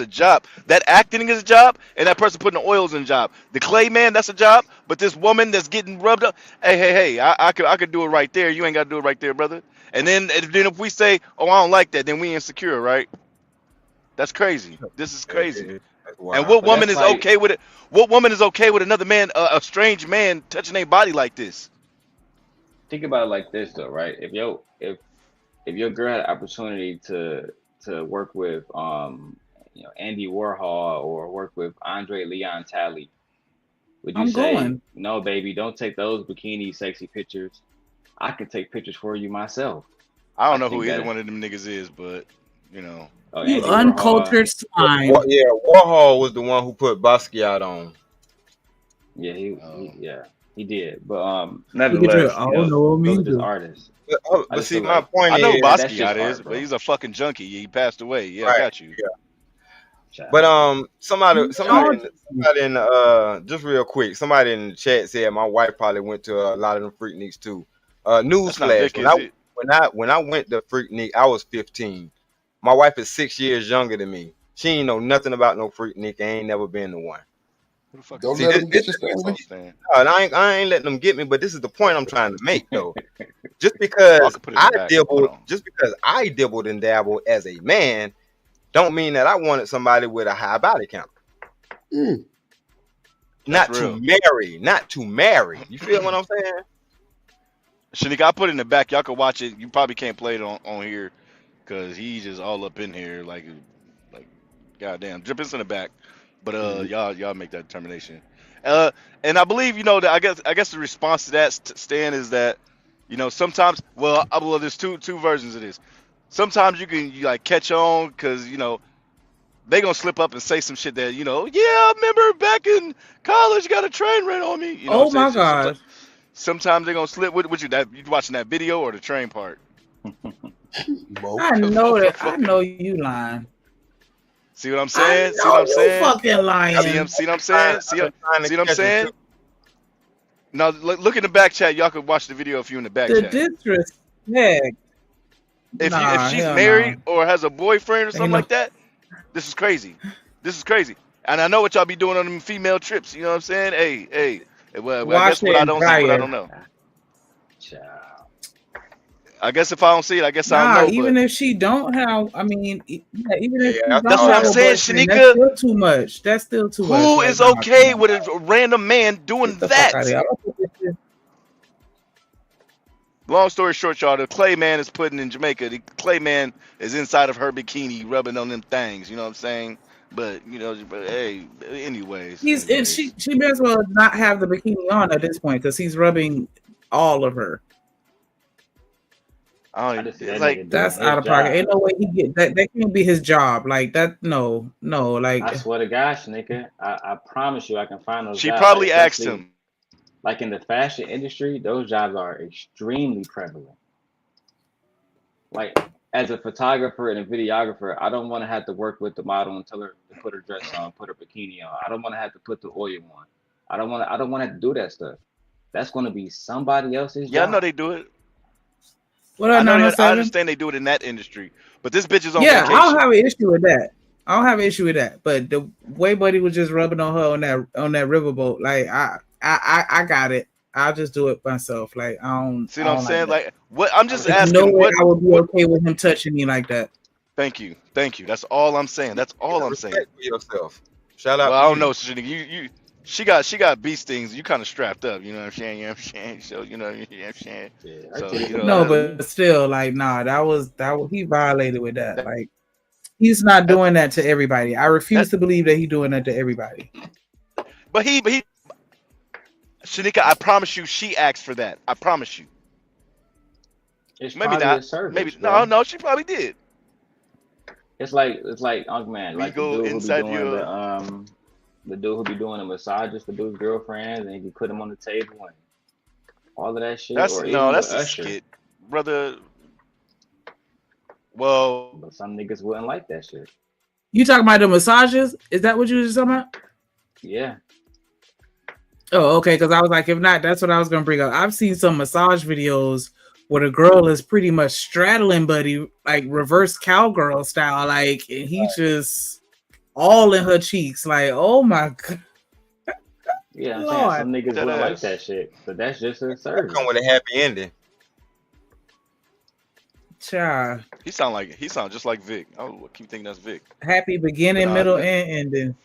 [SPEAKER 14] a job. That acting is a job, and that person putting the oils in a job. The clay man, that's a job. But this woman that's getting rubbed up, hey, I could do it right there. You ain't got to do it right there, brother. And then if we say, oh, I don't like that, then we insecure, right? That's crazy. This is crazy.
[SPEAKER 13] That's
[SPEAKER 14] And
[SPEAKER 13] wild.
[SPEAKER 14] what
[SPEAKER 10] But
[SPEAKER 14] woman
[SPEAKER 10] that's
[SPEAKER 14] is
[SPEAKER 10] like,
[SPEAKER 14] okay with it? What woman is okay with another man, a strange man, touching their body like this?
[SPEAKER 10] think about it like this though, right? If your girl had an opportunity to work with Andy Warhol or work with Andre Leon Talley, would you
[SPEAKER 3] I'm
[SPEAKER 10] say,
[SPEAKER 3] going.
[SPEAKER 10] no, baby, don't take those bikini sexy pictures? I can take pictures for you myself.
[SPEAKER 14] I don't
[SPEAKER 10] I
[SPEAKER 14] know who
[SPEAKER 10] think
[SPEAKER 14] either
[SPEAKER 10] that.
[SPEAKER 14] one of them niggas is, but you know.
[SPEAKER 10] Oh,
[SPEAKER 3] You
[SPEAKER 10] Andy Warhol.
[SPEAKER 3] uncultured swine.
[SPEAKER 13] Yeah, Warhol was the one who put Basquiat on.
[SPEAKER 10] Yeah, he did. But
[SPEAKER 3] Look at
[SPEAKER 10] nevertheless,
[SPEAKER 3] you. Oh no, me
[SPEAKER 10] those are just
[SPEAKER 3] either.
[SPEAKER 10] artists. I
[SPEAKER 13] But
[SPEAKER 10] just
[SPEAKER 13] see,
[SPEAKER 10] feel
[SPEAKER 13] my
[SPEAKER 10] like
[SPEAKER 13] point
[SPEAKER 14] I know
[SPEAKER 13] is,
[SPEAKER 10] that's just
[SPEAKER 14] Basquiat is,
[SPEAKER 10] art,
[SPEAKER 14] but
[SPEAKER 10] bro.
[SPEAKER 14] he's a fucking junkie. He passed away. Yeah, I
[SPEAKER 13] right?
[SPEAKER 14] got you.
[SPEAKER 13] Yeah. But somebody
[SPEAKER 3] Aren't
[SPEAKER 13] in just real quick, somebody in the chat said my wife probably went to a lot of them Freakniks too.
[SPEAKER 14] That's not
[SPEAKER 13] Newsflash:
[SPEAKER 14] Vic, is it?
[SPEAKER 13] when I went to Freaknik, I was 15. My wife is 6 years younger than me. She ain't know nothing about no Freaknik. I ain't never been to one.
[SPEAKER 14] Who the fuck
[SPEAKER 2] Don't
[SPEAKER 14] is
[SPEAKER 2] let
[SPEAKER 14] that?
[SPEAKER 2] them get you, Stanley.
[SPEAKER 13] And I ain't letting them get me. But this is the point I'm trying to make though. Just
[SPEAKER 14] Oh, I
[SPEAKER 13] because
[SPEAKER 14] could put it in the back. Hold on.
[SPEAKER 13] I dibbled and dabbled as a man, don't mean that I wanted somebody with a high body count.
[SPEAKER 2] Mm.
[SPEAKER 14] That's
[SPEAKER 13] Not
[SPEAKER 14] real.
[SPEAKER 13] to marry. You feel what I'm saying?
[SPEAKER 14] Shanika, I put it in the back. Y'all can watch it. You probably can't play it on here because he's just all up in here like goddamn. Drip is in the back. But y'all make that determination. And I believe that I guess the response to that Stan is that sometimes well there's two versions of this. Sometimes you like catch on because they gonna slip up and say some shit that yeah, I remember back in college got a train ran on me. You know
[SPEAKER 3] Oh
[SPEAKER 14] what I'm
[SPEAKER 3] my
[SPEAKER 14] saying?
[SPEAKER 3] God.
[SPEAKER 14] Sometimes they gonna slip. What you watching that video or the train part?
[SPEAKER 3] I know that. I know you lying.
[SPEAKER 14] See what I'm saying? See
[SPEAKER 3] know
[SPEAKER 14] what I'm
[SPEAKER 3] you
[SPEAKER 14] saying?
[SPEAKER 3] fucking lying.
[SPEAKER 14] See what I'm saying? See what I'm saying? Now look in the back chat. Y'all could watch the video if you in the back
[SPEAKER 3] The
[SPEAKER 14] chat.
[SPEAKER 3] disrespect.
[SPEAKER 14] If she's
[SPEAKER 3] hell
[SPEAKER 14] married or has a boyfriend or something
[SPEAKER 3] no-
[SPEAKER 14] like that, this is crazy. This is crazy. And I know what y'all be doing on them female trips. You know what I'm saying? Hey. Well, I guess what I don't see, what I don't know. I guess if I don't see it, I guess I
[SPEAKER 3] Nah,
[SPEAKER 14] don't know.
[SPEAKER 3] even if she don't have, I mean, even if she don't
[SPEAKER 14] that's what I'm
[SPEAKER 3] have a
[SPEAKER 14] saying,
[SPEAKER 3] boyfriend,
[SPEAKER 14] Shanika.
[SPEAKER 3] that's still too much. That's still too much.
[SPEAKER 14] Who
[SPEAKER 3] Like,
[SPEAKER 14] is
[SPEAKER 3] nah,
[SPEAKER 14] okay
[SPEAKER 3] come on.
[SPEAKER 14] with a random man doing
[SPEAKER 3] Get the fuck outta here.
[SPEAKER 14] that?
[SPEAKER 3] I don't think this shit-
[SPEAKER 14] Long story short, y'all, the clay man is putting in Jamaica. The clay man is inside of her bikini, rubbing on them things. You know what I'm saying? But hey, anyways.
[SPEAKER 3] And she may as well not have the bikini on at this point because he's rubbing all of her.
[SPEAKER 14] It's like
[SPEAKER 3] That's out of pocket. Ain't no way he get that. That can't be his job. Like that. No. Like
[SPEAKER 10] I swear to gosh, nigga, I promise you, I can find those.
[SPEAKER 14] She
[SPEAKER 10] jobs,
[SPEAKER 14] probably
[SPEAKER 10] like,
[SPEAKER 14] asked
[SPEAKER 10] especially,
[SPEAKER 14] him.
[SPEAKER 10] Like in the fashion industry, those jobs are extremely prevalent. Like as a photographer and a videographer, I don't want to have to work with the model and tell her to put her dress on, put her bikini on. I don't want to have to put the oil on. I don't want to have to do that stuff. That's going to be somebody else's
[SPEAKER 14] Yeah,
[SPEAKER 10] job.
[SPEAKER 14] I know they do it.
[SPEAKER 3] what
[SPEAKER 14] I
[SPEAKER 3] up,
[SPEAKER 14] know I
[SPEAKER 3] 907?
[SPEAKER 14] understand they do it in that industry, but this bitch is on
[SPEAKER 3] Yeah,
[SPEAKER 14] vacation.
[SPEAKER 3] I don't have an issue with that. I don't have an issue with that. But the way Buddy was just rubbing on her on that riverboat, like I got it. I'll just do it myself. Like I don't.
[SPEAKER 14] See what I'm saying?
[SPEAKER 3] Like
[SPEAKER 14] Like what? I'm just
[SPEAKER 3] there's
[SPEAKER 14] asking.
[SPEAKER 3] no way
[SPEAKER 14] What?
[SPEAKER 3] I would be okay with him touching me like that.
[SPEAKER 14] Thank you. That's all I'm saying. That's all I'm saying.
[SPEAKER 13] Respect for yourself. Shout out.
[SPEAKER 14] Well,
[SPEAKER 13] to
[SPEAKER 14] I don't
[SPEAKER 13] you.
[SPEAKER 14] know, Shanika. She got bee stings. You kind of strapped up. You know what I'm saying? You know what I'm saying? So you know what I'm saying? So
[SPEAKER 3] No, but still, like, nah, that was he violated with that. Like, he's not doing that to everybody. I refuse to believe that he's doing that to everybody.
[SPEAKER 14] But he, Shanika, I promise you, she asked for that. I promise you.
[SPEAKER 10] It's
[SPEAKER 14] Maybe
[SPEAKER 10] probably
[SPEAKER 14] not.
[SPEAKER 10] a service,
[SPEAKER 14] Maybe
[SPEAKER 10] bro.
[SPEAKER 14] no. She probably did.
[SPEAKER 10] It's like man,
[SPEAKER 14] We
[SPEAKER 10] like
[SPEAKER 14] go
[SPEAKER 10] the dude who be
[SPEAKER 14] inside
[SPEAKER 10] doing
[SPEAKER 14] your.
[SPEAKER 10] the dude who be doing the massages for dude's girlfriends, and he be put them on the table and all of that shit.
[SPEAKER 14] That's
[SPEAKER 10] or
[SPEAKER 14] no.
[SPEAKER 10] even
[SPEAKER 14] That's
[SPEAKER 10] with
[SPEAKER 14] a
[SPEAKER 10] Usher.
[SPEAKER 14] skit, brother. Well,
[SPEAKER 10] But some niggas wouldn't like that shit.
[SPEAKER 3] You talking about the massages? Is that what you were talking about?
[SPEAKER 10] Yeah.
[SPEAKER 3] Oh, okay. Because I was like, if not, that's what I was gonna bring up. I've seen some massage videos where the girl is pretty much straddling Buddy, like reverse cowgirl style, like, and he just all in her cheeks, like, oh my god.
[SPEAKER 10] Yeah, I'm
[SPEAKER 3] Lord.
[SPEAKER 10] saying some niggas
[SPEAKER 14] That
[SPEAKER 10] wouldn't like
[SPEAKER 14] ass.
[SPEAKER 10] that shit, but that's just a service.
[SPEAKER 13] Come with a happy ending.
[SPEAKER 3] Child.
[SPEAKER 14] He sound just like Vic. I keep thinking that's Vic.
[SPEAKER 3] Happy beginning,
[SPEAKER 14] Nah,
[SPEAKER 3] middle,
[SPEAKER 14] man.
[SPEAKER 3] and ending.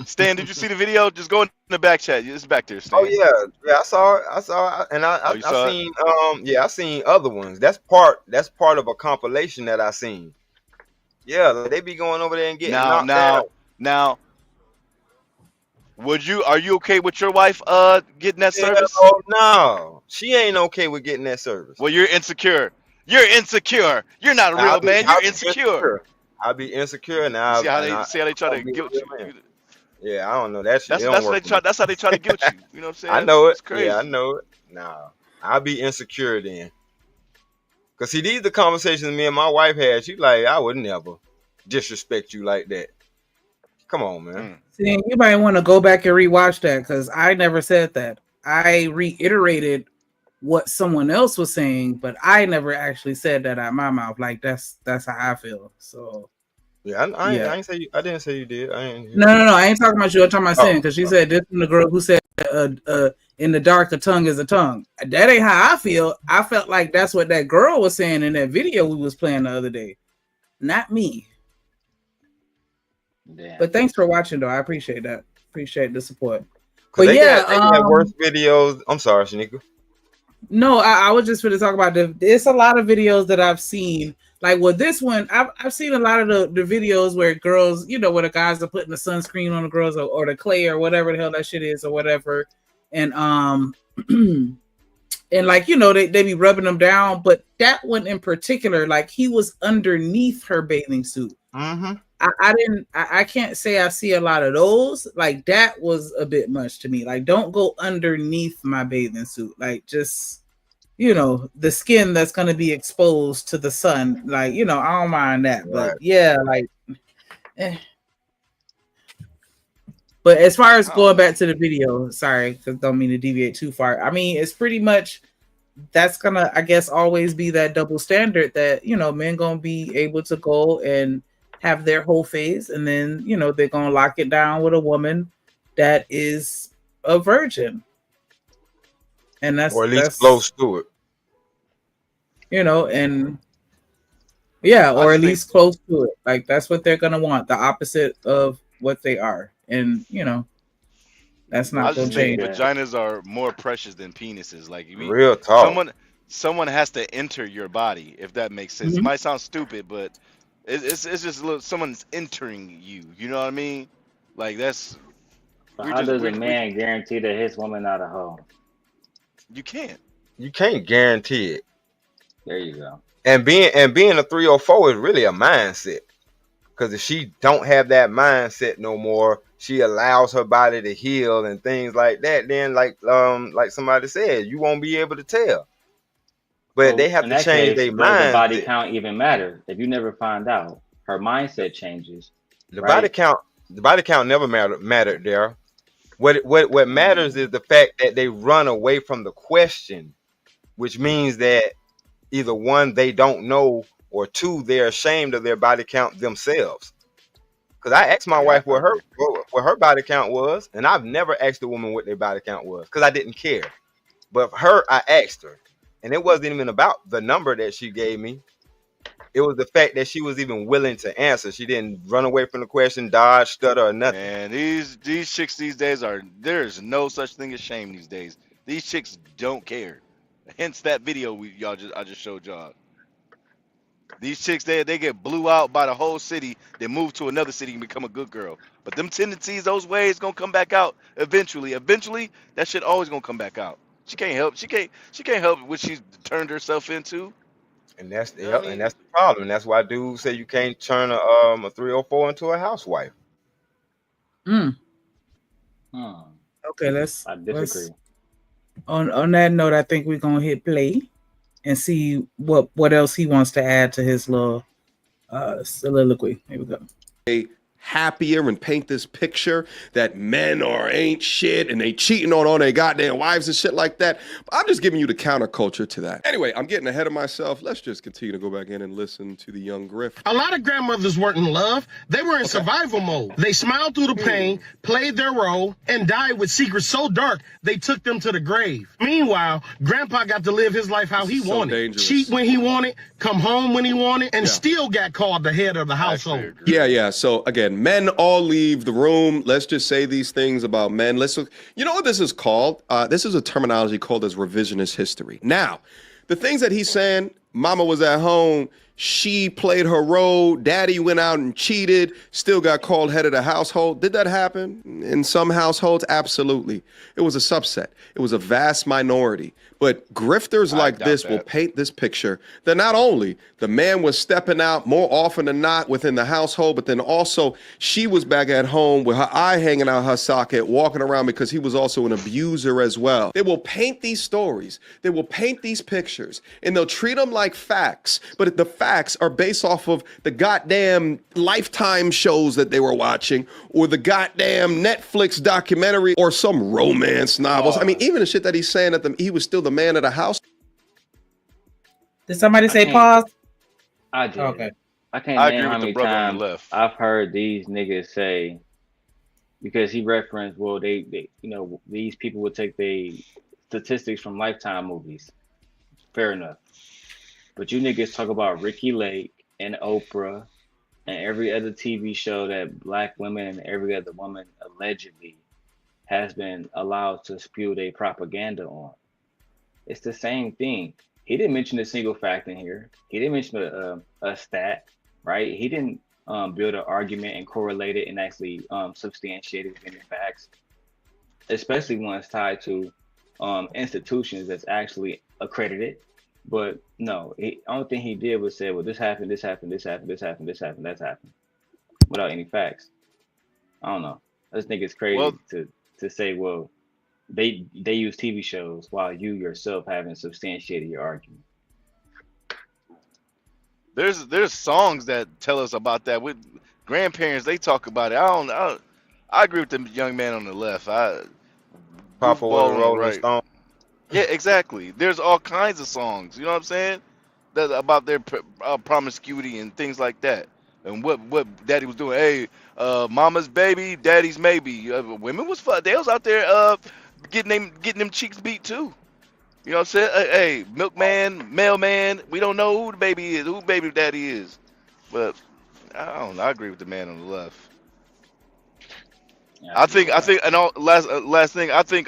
[SPEAKER 14] Stan, did you see the video? Just go in the back chat. It's back there, Stan.
[SPEAKER 13] Oh yeah, I saw it, and
[SPEAKER 14] Oh, you saw it?
[SPEAKER 13] I seen other ones. That's part of a compilation that I seen. Yeah, like, they be going over there and getting knocked down.
[SPEAKER 14] Now, are you okay with your wife getting that service?
[SPEAKER 13] Oh no, she ain't okay with getting that service.
[SPEAKER 14] Well, you're insecure. You're insecure. You're not a real man. You're insecure.
[SPEAKER 13] I'll be insecure now.
[SPEAKER 14] See how they try to guilt you.
[SPEAKER 13] Yeah, I don't know that shit.
[SPEAKER 14] That's
[SPEAKER 13] It don't
[SPEAKER 14] how
[SPEAKER 13] work
[SPEAKER 14] they
[SPEAKER 13] for me.
[SPEAKER 14] try. That's how they try to guilt you. You know what I'm saying?
[SPEAKER 13] I know it.
[SPEAKER 14] It's crazy.
[SPEAKER 13] Yeah, I know it. Nah, I'll be insecure then. Cause see, these the conversations me and my wife had. She like, I would never disrespect you like that. Come on, man.
[SPEAKER 3] See, you might want to go back and rewatch that because I never said that. I reiterated what someone else was saying, but I never actually said that out of my mouth. Like that's how I feel. So
[SPEAKER 13] Yeah, I ain't say you. I didn't say you did. I ain't.
[SPEAKER 3] no. I ain't talking about you. I'm talking about saying because she said this from the girl who said in the dark, a tongue is a tongue. That ain't how I feel. I felt like that's what that girl was saying in that video we was playing the other day. Not me.
[SPEAKER 10] Damn.
[SPEAKER 3] But thanks for watching, though. I appreciate that. Appreciate the support.
[SPEAKER 13] Cause
[SPEAKER 3] But
[SPEAKER 13] they
[SPEAKER 3] yeah,
[SPEAKER 13] got worse videos. I'm sorry, Shanika.
[SPEAKER 3] no, I was just going to talk about there's a lot of videos that I've seen Like with this one, I've seen a lot of the videos where girls, you know, where the guys are putting the sunscreen on the girls or the clay or whatever the hell that shit is or whatever, and and like, you know, they be rubbing them down, but that one in particular, like he was underneath her bathing suit.
[SPEAKER 13] Mm-hmm.
[SPEAKER 3] I can't say I see a lot of those. Like that was a bit much to me. Like, don't go underneath my bathing suit. Like, just, you know, the skin that's going to be exposed to the sun. Like, you know, I don't mind that. But yeah, like, But as far as going back to the video, sorry, because don't mean to deviate too far. I mean, it's pretty much that's gonna, I guess, always be that double standard that, you know, men gonna be able to go and have their whole phase, and then, you know, they're gonna lock it down with a woman that is a virgin, and that's,
[SPEAKER 13] or at least close to it.
[SPEAKER 3] You know, and yeah, or at least close to it. Like that's what they're gonna want, the opposite of what they are, and you know, that's not gonna change.
[SPEAKER 14] Vaginas are more precious than penises. Like
[SPEAKER 13] real talk.
[SPEAKER 14] Someone has to enter your body, if that makes sense. It might sound stupid, but it's just a little, someone's entering you. You know what I mean? Like that's.
[SPEAKER 10] So how does a man guarantee that his woman not a hoe?
[SPEAKER 14] You can't.
[SPEAKER 13] You can't guarantee it.
[SPEAKER 10] There you go.
[SPEAKER 13] And being a 304 is really a mindset. Because if she don't have that mindset no more, she allows her body to heal and things like that. Then, like somebody said, you won't be able to tell. But they have to change their mind.
[SPEAKER 10] The body count even matter if you never find out. Her mindset changes.
[SPEAKER 13] The body count never mattered there. What matters is the fact that they run away from the question, which means that either one, they don't know, or two, they're ashamed of their body count themselves. Because I asked my wife what her body count was, and I've never asked a woman what their body count was because I didn't care. But for her, I asked her, and it wasn't even about the number that she gave me. It was the fact that she was even willing to answer. She didn't run away from the question, dodge, stutter, or nothing.
[SPEAKER 14] And these chicks these days there's no such thing as shame these days. These chicks don't care. Hence that video I just showed y'all. These chicks, they get blew out by the whole city. They move to another city and become a good girl. But them tendencies, those ways, gonna come back out eventually. Eventually, that shit always gonna come back out. She can't help. She can't help what she's turned herself into.
[SPEAKER 13] And that's and that's the problem. And that's why dudes say you can't turn a 304 into a housewife.
[SPEAKER 3] Okay,
[SPEAKER 10] I disagree.
[SPEAKER 3] On that note, I think we're gonna hit play and see what else he wants to add to his little soliloquy. Here we go.
[SPEAKER 8] Happier and paint this picture that men ain't shit and they cheating on all their goddamn wives and shit like that. I'm just giving you the counterculture to that. Anyway, I'm getting ahead of myself. Let's just continue to go back in and listen to the young Griff.
[SPEAKER 7] A lot of grandmothers weren't in love. They were in survival mode. They smiled through the pain, played their role, and died with secrets so dark they took them to the grave. Meanwhile, Grandpa got to live his life how he wanted.
[SPEAKER 8] Dangerous.
[SPEAKER 7] Cheat when he wanted, come home when he wanted, and still got called the head of the household.
[SPEAKER 8] Yeah. So again, men all leave the room. Let's just say these things about men. You know what this is called? This is a terminology called as revisionist history. Now, the things that he's saying, mama was at home, she played her role, daddy went out and cheated, still got called head of the household. Did that happen in some households? Absolutely. It was a subset. It was a vast minority. But grifters like this will paint this picture that not only the man was stepping out more often than not within the household, but then also she was back at home with her eye hanging out her socket, walking around because he was also an abuser as well. They will paint these stories. They will paint these pictures, and they'll treat them like facts. But the facts are based off of the goddamn Lifetime shows that they were watching, or the goddamn Netflix documentary, or some romance novels. I mean, even the shit that he's saying that he was still the man of the house.
[SPEAKER 3] Did somebody say pause?
[SPEAKER 10] I did. Okay. I can't
[SPEAKER 14] I
[SPEAKER 10] name
[SPEAKER 14] agree
[SPEAKER 10] how
[SPEAKER 14] with the
[SPEAKER 10] many
[SPEAKER 14] brother on
[SPEAKER 10] times
[SPEAKER 14] the left.
[SPEAKER 10] I've heard these niggas say, because he referenced, well, they you know, these people would take the statistics from Lifetime movies. Fair enough. But you niggas talk about Ricky Lake and Oprah and every other TV show that black women and every other woman allegedly has been allowed to spew their propaganda on. It's the same thing. He didn't mention a single fact in here. He didn't mention a stat, right? He didn't build an argument and correlate it and actually substantiate it with any facts, especially when it's tied to institutions that's actually accredited. But no, only thing he did was say, well, this happened, this happened, this happened, this happened, this happened, that's happened, without any facts. I don't know. I just think it's crazy to say, well, they use TV shows while you yourself haven't substantiated your argument.
[SPEAKER 14] There's songs that tell us about that. With grandparents, they talk about it. I agree with the young man on the left.
[SPEAKER 13] Papa was a Rolling Stone.
[SPEAKER 14] Yeah, exactly. There's all kinds of songs. You know what I'm saying? That about their promiscuity and things like that, and what daddy was doing. Hey, mama's baby, daddy's maybe. Women was they was out there getting them cheeks beat too. You know what I'm saying? Hey, milkman, mailman, we don't know who the baby is, who baby daddy is. But I don't know. I agree with the man on the left.
[SPEAKER 10] Yeah,
[SPEAKER 14] I think, and last thing, I think,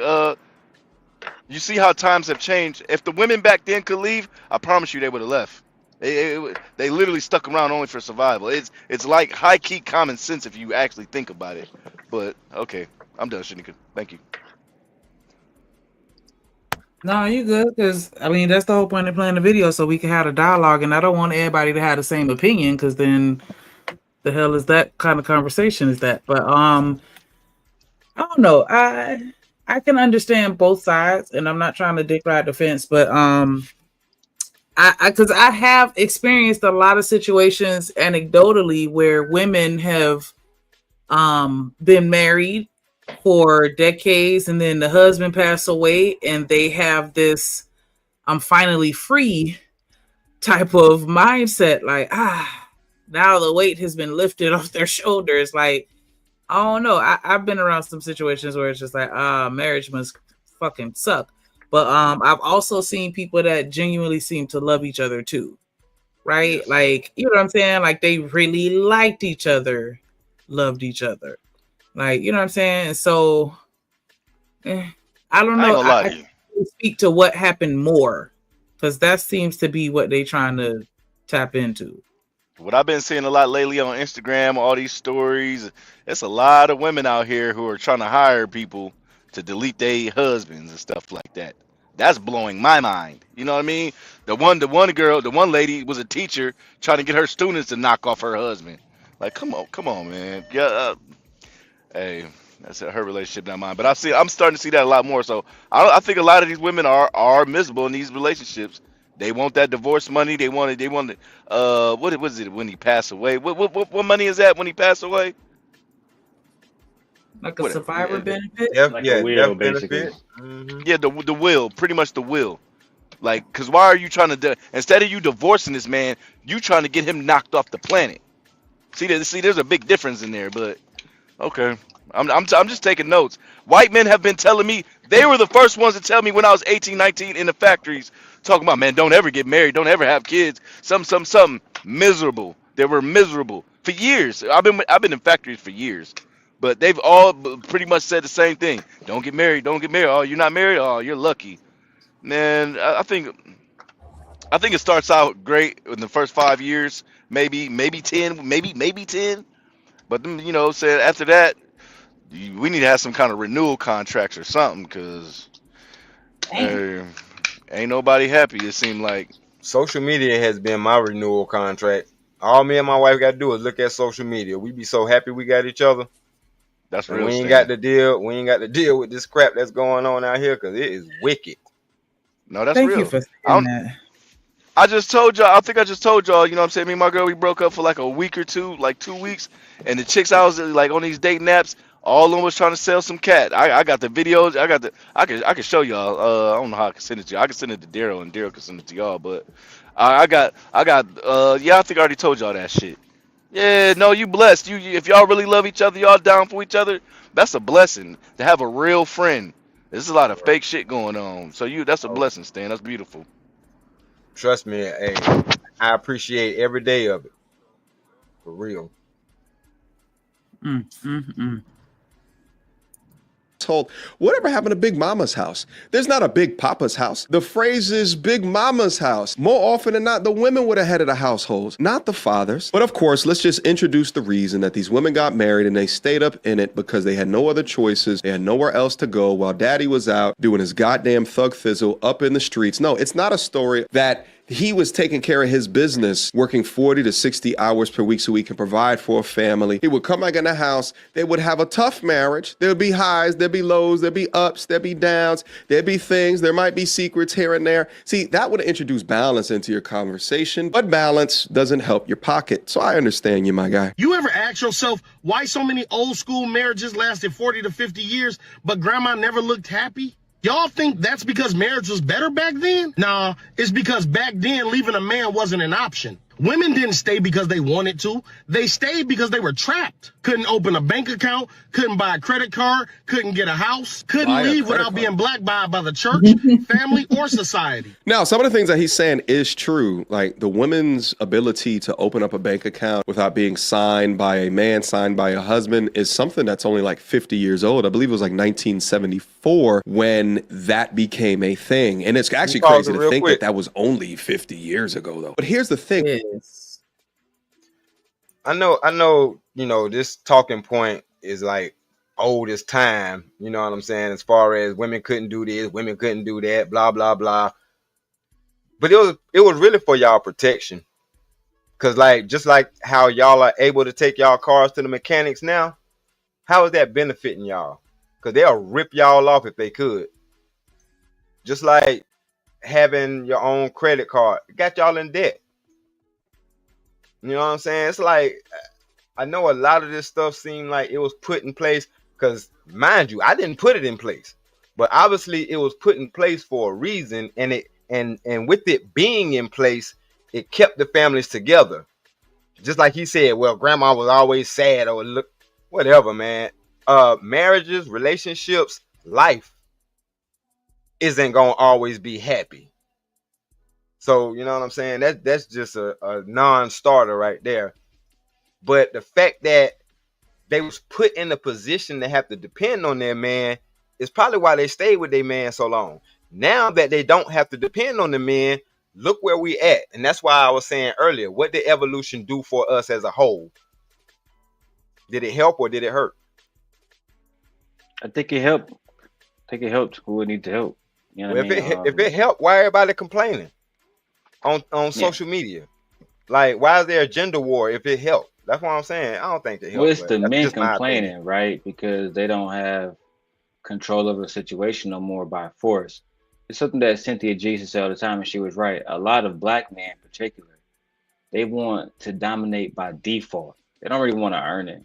[SPEAKER 14] you see how times have changed. If the women back then could leave, I promise you they would have left. They literally stuck around only for survival. It's like high key common sense if you actually think about it. But okay, I'm done, Shanika. Thank you.
[SPEAKER 3] No, you good, because I mean that's the whole point of playing the video, so we can have a dialogue, and I don't want everybody to have the same opinion, because then the hell is that kind of conversation is that? But I don't know. I can understand both sides, and I'm not trying to dick ride the fence, but because I have experienced a lot of situations anecdotally where women have been married for decades, and then the husband passed away, and they have this "I'm finally free" type of mindset, like now the weight has been lifted off their shoulders. Like, I don't know. I've been around some situations where it's just like, marriage must fucking suck. But I've also seen people that genuinely seem to love each other too, right? Yes. Like, you know what I'm saying? Like, they really liked each other, loved each other. Like, you know what I'm saying? And so, I don't know. I can't speak to what happened more, because that seems to be what they trying to tap into.
[SPEAKER 14] What I've been seeing a lot lately on Instagram, all these stories, it's a lot of women out here who are trying to hire people to delete their husbands and stuff like that. That's blowing my mind. You know what I mean? The one lady was a teacher trying to get her students to knock off her husband. Like, come on, man. Yeah, hey, that's her relationship, not mine. But I'm starting to see that a lot more. So I think a lot of these women are miserable in these relationships. They want that divorce money. They want what was it when he passed away? What money is that when he passed away?
[SPEAKER 3] Like a survivor benefit?
[SPEAKER 10] Like a will, basically.
[SPEAKER 14] Mm-hmm. Yeah, the will, pretty much the will. Like, because why are you trying to instead of you divorcing this man, you trying to get him knocked off the planet? See, there's a big difference in there. But okay, I'm just taking notes. White men have been telling me, they were the first ones to tell me when I was 18, 19 in the factories, talking about, man, don't ever get married, don't ever have kids, something miserable. They were miserable for years. I've been in factories for years, but they've all pretty much said the same thing. Don't get married. Oh, you're not married? Oh, you're lucky. Man, I think it starts out great in the first 5 years, maybe 10, maybe 10. But then, said after that, we need to have some kind of renewal contracts or something, because ain't nobody happy, it seemed like.
[SPEAKER 13] Social media has been my renewal contract. All me and my wife got to do is look at social media. We be so happy we got each other.
[SPEAKER 14] That's real.
[SPEAKER 13] We ain't got to deal with this crap that's going on out here, because it is wicked.
[SPEAKER 14] No, that's
[SPEAKER 3] Thank
[SPEAKER 14] real.
[SPEAKER 3] you for saying that.
[SPEAKER 14] I just told y'all, you know what I'm saying? Me and my girl, we broke up for like a week or two, like 2 weeks. And the chicks I was like on these dating apps, all of them was trying to sell some cat. I got the videos. I can show y'all. I don't know how I can send it to you. I can send it to Daryl, and Daryl can send it to y'all. But I think I already told y'all that shit. Yeah, no, you blessed. If y'all really love each other, y'all down for each other, that's a blessing to have a real friend. There's a lot of fake shit going on. So that's a blessing, Stan. That's beautiful.
[SPEAKER 13] Trust me, hey, I appreciate every day of it. For real.
[SPEAKER 8] household. Whatever happened to Big Mama's house? There's not a Big Papa's house. The phrase is Big Mama's house. More often than not, the women were the head of the households, not the fathers. But of course, let's just introduce the reason that these women got married and they stayed up in it because they had no other choices. They had nowhere else to go while daddy was out doing his goddamn thug thizzle up in the streets. No, it's not a story that he was taking care of his business, working 40 to 60 hours per week so he can provide for a family. He would come back in the house. They would have a tough marriage. There'd be highs, there'd be lows, there'd be ups, there'd be downs, there'd be things. There might be secrets here and there. See, that would introduce balance into your conversation, but balance doesn't help your pocket. So I understand you, my guy.
[SPEAKER 7] You ever ask yourself why so many old school marriages lasted 40 to 50 years, but grandma never looked happy? Y'all think that's because marriage was better back then? Nah, it's because back then leaving a man wasn't an option. Women didn't stay because they wanted to. They stayed because they were trapped. Couldn't open a bank account, couldn't buy a credit card, couldn't get a house, couldn't leave without being blackballed by the church, family, or society.
[SPEAKER 8] Now, some of the things that he's saying is true. Like the woman's ability to open up a bank account without being signed by a man, signed by a husband is something that's only like 50 years old. I believe it was like 1974 when that became a thing. And it's actually crazy to think that was only 50 years ago, though. But here's the thing.
[SPEAKER 13] I know, you know, this talking point is like old as time, you know what I'm saying, as far as women couldn't do this, women couldn't do that, blah, blah, blah. But it was really for y'all protection. Cause like, just like how y'all are able to take y'all cars to the mechanics now, how is that benefiting y'all? Cause they'll rip y'all off if they could. Just like having your own credit card, it got y'all in debt. You know what I'm saying? It's like, I know a lot of this stuff seemed like it was put in place because, mind you, I didn't put it in place, but obviously it was put in place for a reason, and with it being in place, it kept the families together. Just like he said, well, grandma was always sad or look, whatever, man. Marriages, relationships, life isn't gonna always be happy. So, you know what I'm saying? That's just a non-starter right there. But the fact that they was put in a position to have to depend on their man is probably why they stayed with their man so long. Now that they don't have to depend on the men, look where we at. And that's why I was saying earlier, what did evolution do for us as a whole? Did it help or did it hurt?
[SPEAKER 10] I think it helped. I think it helped who would need to help. You know what I mean?
[SPEAKER 13] If it helped, why everybody complaining on social media? Like, why is there a gender war if it helped? That's what I'm saying. I don't think it helped.
[SPEAKER 10] Well, it's the men complaining, right? Because they don't have control of the situation no more by force. It's something that Cynthia Jesus said all the time, and she was right. A lot of black men in particular, they want to dominate by default. They don't really want to earn it,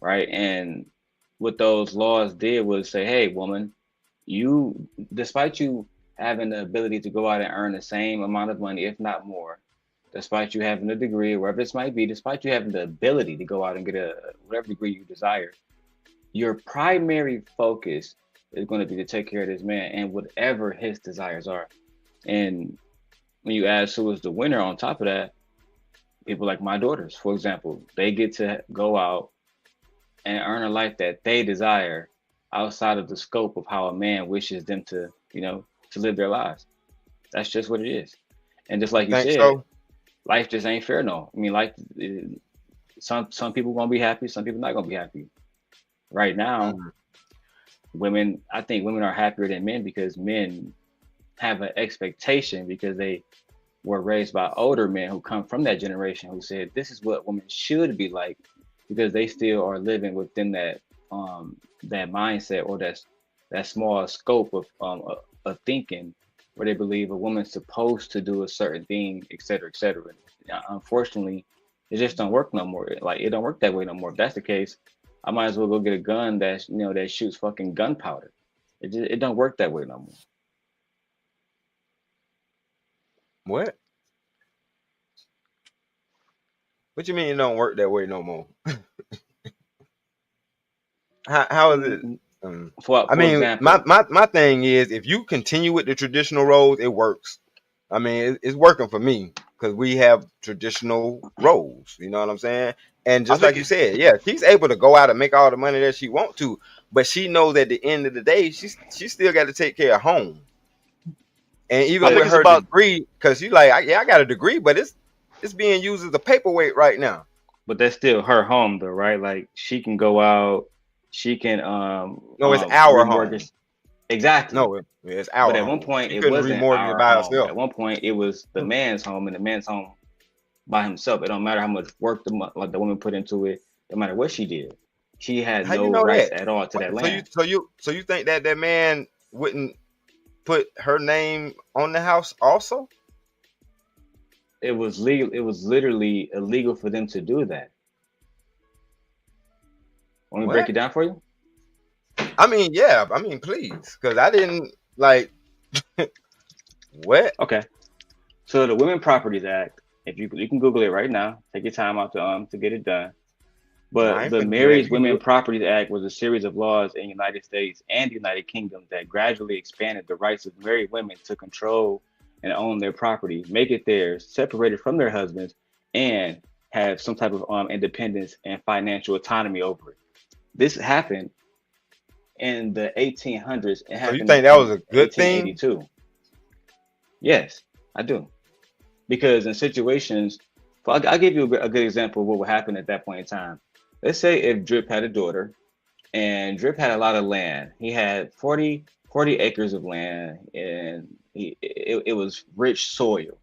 [SPEAKER 10] right? And what those laws did was say, hey, woman, you, despite you having the ability to go out and earn the same amount of money, if not more, despite you having a degree, or wherever this might be, despite you having the ability to go out and get a whatever degree you desire, your primary focus is going to be to take care of this man and whatever his desires are. And when you ask who is the winner on top of that, people like my daughters, for example, they get to go out and earn a life that they desire outside of the scope of how a man wishes them to, you know, to live their lives. That's just what it is. And just like you said, life just ain't fair, no. I mean, life, some people gonna be happy, some people not gonna be happy. Right now, women, I think women are happier than men because men have an expectation because they were raised by older men who come from that generation who said this is what women should be like, because they still are living within that that mindset or that small scope of thinking where they believe a woman's supposed to do a certain thing, et cetera, et cetera. Unfortunately, it just don't work no more. Like, it don't work that way no more. If that's the case, I might as well go get a gun that, you know, that shoots fucking gunpowder. It don't work that way no more.
[SPEAKER 13] What? What you mean it don't work that way no more? How is it? I mean, example, my thing is, if you continue with the traditional roles, it works. I mean, it's working for me. because we have traditional roles. You know what I'm saying? And
[SPEAKER 14] I
[SPEAKER 13] just
[SPEAKER 14] think
[SPEAKER 13] like you said, yeah, she's able to go out and make all the money that she wants to, but she knows at the end of the day, she still got to take care of home. And
[SPEAKER 14] I
[SPEAKER 13] even
[SPEAKER 14] think
[SPEAKER 13] with
[SPEAKER 14] it's
[SPEAKER 13] her
[SPEAKER 14] about
[SPEAKER 13] degree, because you like, I got a degree, but it's being used as a paperweight right now.
[SPEAKER 10] But that's still her home though, right? Like she can go out, she can
[SPEAKER 13] No, it's our home.
[SPEAKER 10] remortgage. Exactly.
[SPEAKER 13] No, it's
[SPEAKER 10] But
[SPEAKER 13] our
[SPEAKER 10] at one
[SPEAKER 13] home.
[SPEAKER 10] point
[SPEAKER 13] She
[SPEAKER 10] it
[SPEAKER 13] couldn't
[SPEAKER 10] wasn't
[SPEAKER 13] remortgage it
[SPEAKER 10] our
[SPEAKER 13] by
[SPEAKER 10] home.
[SPEAKER 13] herself.
[SPEAKER 10] At one point it was the man's home, and the man's home by himself. It don't matter how much work like the woman put into it. No matter what she did, she had
[SPEAKER 13] How you
[SPEAKER 10] no
[SPEAKER 13] know
[SPEAKER 10] rights
[SPEAKER 13] that?
[SPEAKER 10] at all to that land.
[SPEAKER 13] So you think that man wouldn't put her name on the house also?
[SPEAKER 10] It was legal. It was literally illegal for them to do that. Want me to break
[SPEAKER 13] What?
[SPEAKER 10] it down for you?
[SPEAKER 13] I mean, yeah. I mean, please, because I didn't like what?
[SPEAKER 10] Okay. So the Women Properties Act, if you can Google it right now, take your time out to get it done.
[SPEAKER 13] No, I
[SPEAKER 10] But
[SPEAKER 13] ain't
[SPEAKER 10] the
[SPEAKER 13] finna do that.
[SPEAKER 10] Married
[SPEAKER 13] You can do
[SPEAKER 10] Women
[SPEAKER 13] it.
[SPEAKER 10] Properties Act was a series of laws in the United States and the United Kingdom that gradually expanded the rights of married women to control and own their property, make it theirs, separated from their husbands, and have some type of independence and financial autonomy over it. This happened in the 1800s. It
[SPEAKER 13] So you
[SPEAKER 10] happened
[SPEAKER 13] think that was
[SPEAKER 10] in
[SPEAKER 13] a good thing?
[SPEAKER 10] 1882. Yes, I do. Because in situations, I'll give you a good example of what would happen at that point in time. Let's say if Drip had a daughter, and Drip had a lot of land. He had 40 acres of land, and it was rich soil.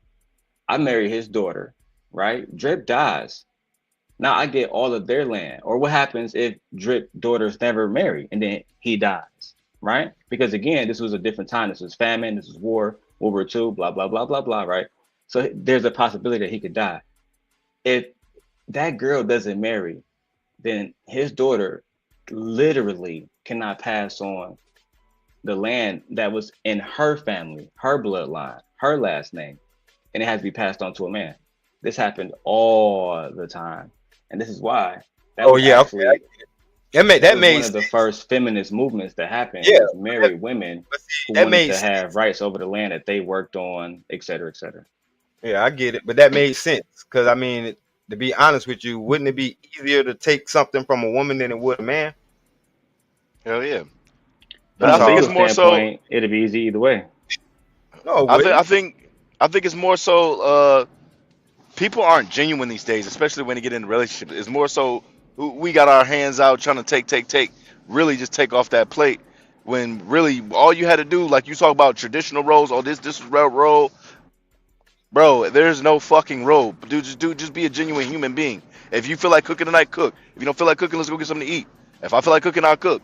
[SPEAKER 10] I marry his daughter, right? Drip dies. Now I get all of their land. Or what happens if Drip daughters never marry and then he dies, right? Because again, this was a different time. This was famine, this was war, World War II, blah, blah, blah, blah, blah, right? So there's a possibility that he could die. If that girl doesn't marry, then his daughter literally cannot pass on the land that was in her family, her bloodline, her last name, and it has to be passed on to a man. This happened all the time. And this is why that
[SPEAKER 13] Oh
[SPEAKER 10] was
[SPEAKER 13] yeah,
[SPEAKER 10] actually
[SPEAKER 13] okay. That
[SPEAKER 10] was
[SPEAKER 13] made
[SPEAKER 10] one of the
[SPEAKER 13] sense.
[SPEAKER 10] first feminist movements that happened.
[SPEAKER 13] Yeah,
[SPEAKER 10] Was married women
[SPEAKER 13] but see,
[SPEAKER 10] who
[SPEAKER 13] that
[SPEAKER 10] wanted
[SPEAKER 13] made
[SPEAKER 10] to
[SPEAKER 13] sense.
[SPEAKER 10] have rights over the land that they worked on, et cetera, et cetera.
[SPEAKER 13] Yeah, I get it, but that made sense because I mean, to be honest with you, wouldn't it be easier to take something from a woman than it would a man?
[SPEAKER 14] hell yeah.
[SPEAKER 10] From
[SPEAKER 14] But
[SPEAKER 10] a
[SPEAKER 14] I think it's
[SPEAKER 10] legal
[SPEAKER 14] more so.
[SPEAKER 10] standpoint, it'd be easy either way.
[SPEAKER 13] No, it
[SPEAKER 14] I think I
[SPEAKER 13] wouldn't.
[SPEAKER 14] think I think it's more so. People aren't genuine these days, especially when they get into relationships. It's more so we got our hands out trying to take, really just take off that plate. When really all you had to do, like you talk about traditional roles, oh this is real role, bro. There's no fucking role. Just be a genuine human being. If you feel like cooking tonight, cook. If you don't feel like cooking, let's go get something to eat. If I feel like cooking, I'll cook.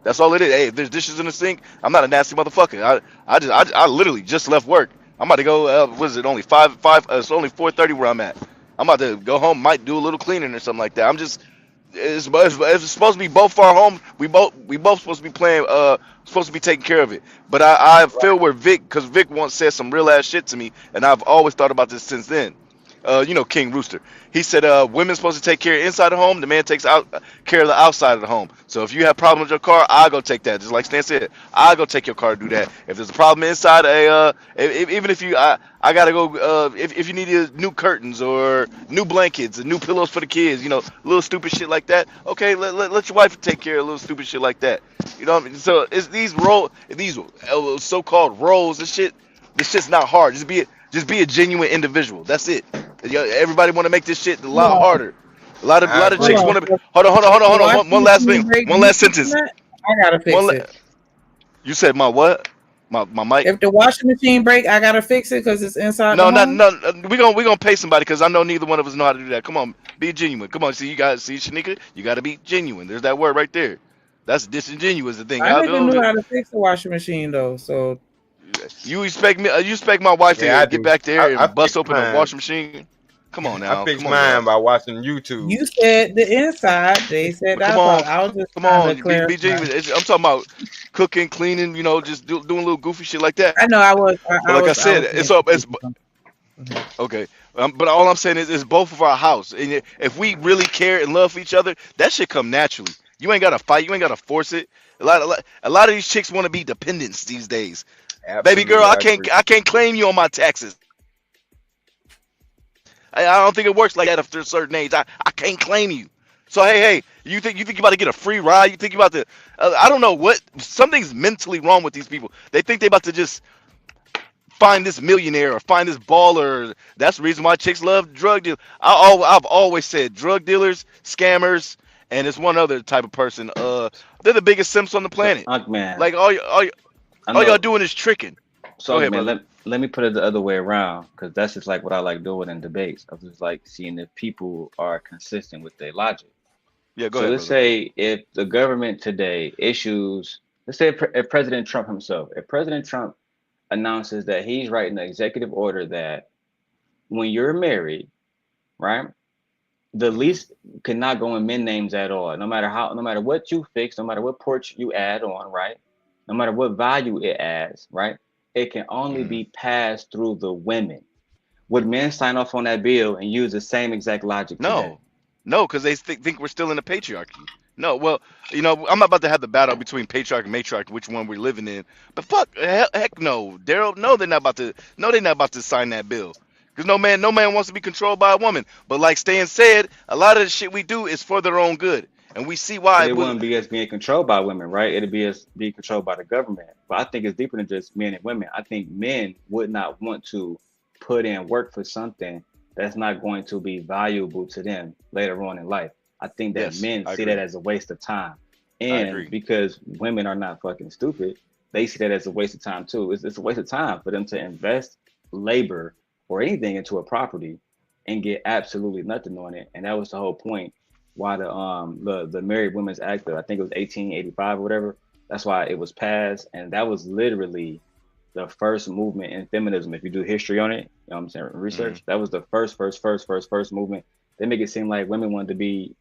[SPEAKER 14] That's all it is. Hey, if there's dishes in the sink, I'm not a nasty motherfucker. I literally just left work. I'm about to go. What is it? Only five. It's only 4:30 where I'm at. I'm about to go home. Might do a little cleaning or something like that. I'm just. It's supposed to be both our home. We both supposed to be playing. Supposed to be taking care of it. But I feel where Vic, because Vic once said some real ass shit to me, and I've always thought about this since then. King Rooster. He said, women's supposed to take care of inside the home. The man takes out care of the outside of the home. So if you have problems with your car, I'll go take that. Just like Stan said, I'll go take your car to do that. If there's a problem inside even if I gotta go, if you need new curtains or new blankets and new pillows for the kids, little stupid shit like that. Okay, let your wife take care of little stupid shit like that. You know what I mean? So it's these so-called roles and shit. This shit's not hard. Just be a genuine individual. That's it. Everybody want to make this shit a lot harder. A lot of chicks want to. Hold on. One last thing. One last sentence.
[SPEAKER 3] I gotta fix it.
[SPEAKER 14] You said my what? My mic.
[SPEAKER 3] If the washing machine break, I gotta fix it because it's inside.
[SPEAKER 14] No,
[SPEAKER 3] the home?
[SPEAKER 14] no. We gonna pay somebody because I know neither one of us know how to do that. Come on, be genuine. Come on, see Shanika, you gotta be genuine. There's that word right there. That's disingenuous. The thing.
[SPEAKER 3] I never knew how to fix the washing machine though. So
[SPEAKER 14] you expect me? You expect my wife to get back there and bust open a washing machine? Come on now.
[SPEAKER 13] I fixed mine by watching YouTube.
[SPEAKER 3] You said the inside. They said that. I was just
[SPEAKER 14] come on, be genuine. I'm talking about cooking, cleaning. Just doing a little goofy shit like that.
[SPEAKER 3] I know. I was.
[SPEAKER 14] I said, it's okay. But all I'm saying is, it's both of our house, and if we really care and love each other, that should come naturally. You ain't gotta fight. You ain't gotta force it. A lot of these chicks want to be dependents these days.
[SPEAKER 13] Absolutely,
[SPEAKER 14] baby girl, I can't claim you on my taxes. I don't think it works like that after a certain age. I can't claim you. So hey, you think you about to get a free ride? You think you about to? I don't know what. Something's mentally wrong with these people. They think they about to just find this millionaire or find this baller. That's the reason why chicks love drug dealers. I've always said drug dealers, scammers, and it's one other type of person. They're the biggest simps on the planet.
[SPEAKER 10] Man,
[SPEAKER 14] Like all y'all doing is tricking.
[SPEAKER 10] So
[SPEAKER 14] Go ahead,
[SPEAKER 10] man,
[SPEAKER 14] brother.
[SPEAKER 10] let me put it the other way around, because that's just like what I like doing in debates. I just like seeing if people are consistent with their logic.
[SPEAKER 14] Yeah, go
[SPEAKER 10] So
[SPEAKER 14] ahead,
[SPEAKER 10] let's
[SPEAKER 14] brother.
[SPEAKER 10] say if the government today issues, let's say if President Trump himself, if President Trump announces that he's writing an executive order that when you're married, right, the lease cannot go in men names at all, no matter what you fix, no matter what porch you add on, right, no matter what value it adds, right, it can only be passed through the women. Would men sign off on that bill and use the same exact logic today?
[SPEAKER 14] No, because they think we're still in the patriarchy. No, well, I'm not about to have the battle between patriarch and matriarch, which one we're living in. But fuck, heck no, Daryl. No, they're not about to. No, they're not about to sign that bill. Because no man wants to be controlled by a woman. But like Stan said, a lot of the shit we do is for their own good, and we see why.
[SPEAKER 10] But it wouldn't be us being controlled by women, right? It'd be us being controlled by the government. But I think it's deeper than just men and women. I think men would not want to put in work for something that's not going to be valuable to them later on in life. I think that
[SPEAKER 14] Yes,
[SPEAKER 10] men
[SPEAKER 14] I
[SPEAKER 10] see
[SPEAKER 14] agree.
[SPEAKER 10] that as a waste of time.
[SPEAKER 14] I
[SPEAKER 10] And
[SPEAKER 14] agree.
[SPEAKER 10] because women are not fucking stupid, they see that as a waste of time too. It's a waste of time for them to invest labor or anything into a property and get absolutely nothing on it. And that was the whole point why the Married Women's Act, I think it was 1885 or whatever, that's why it was passed. And that was literally the first movement in feminism. If you do history on it, you know what I'm saying, research, that was the first movement. They make it seem like women wanted to be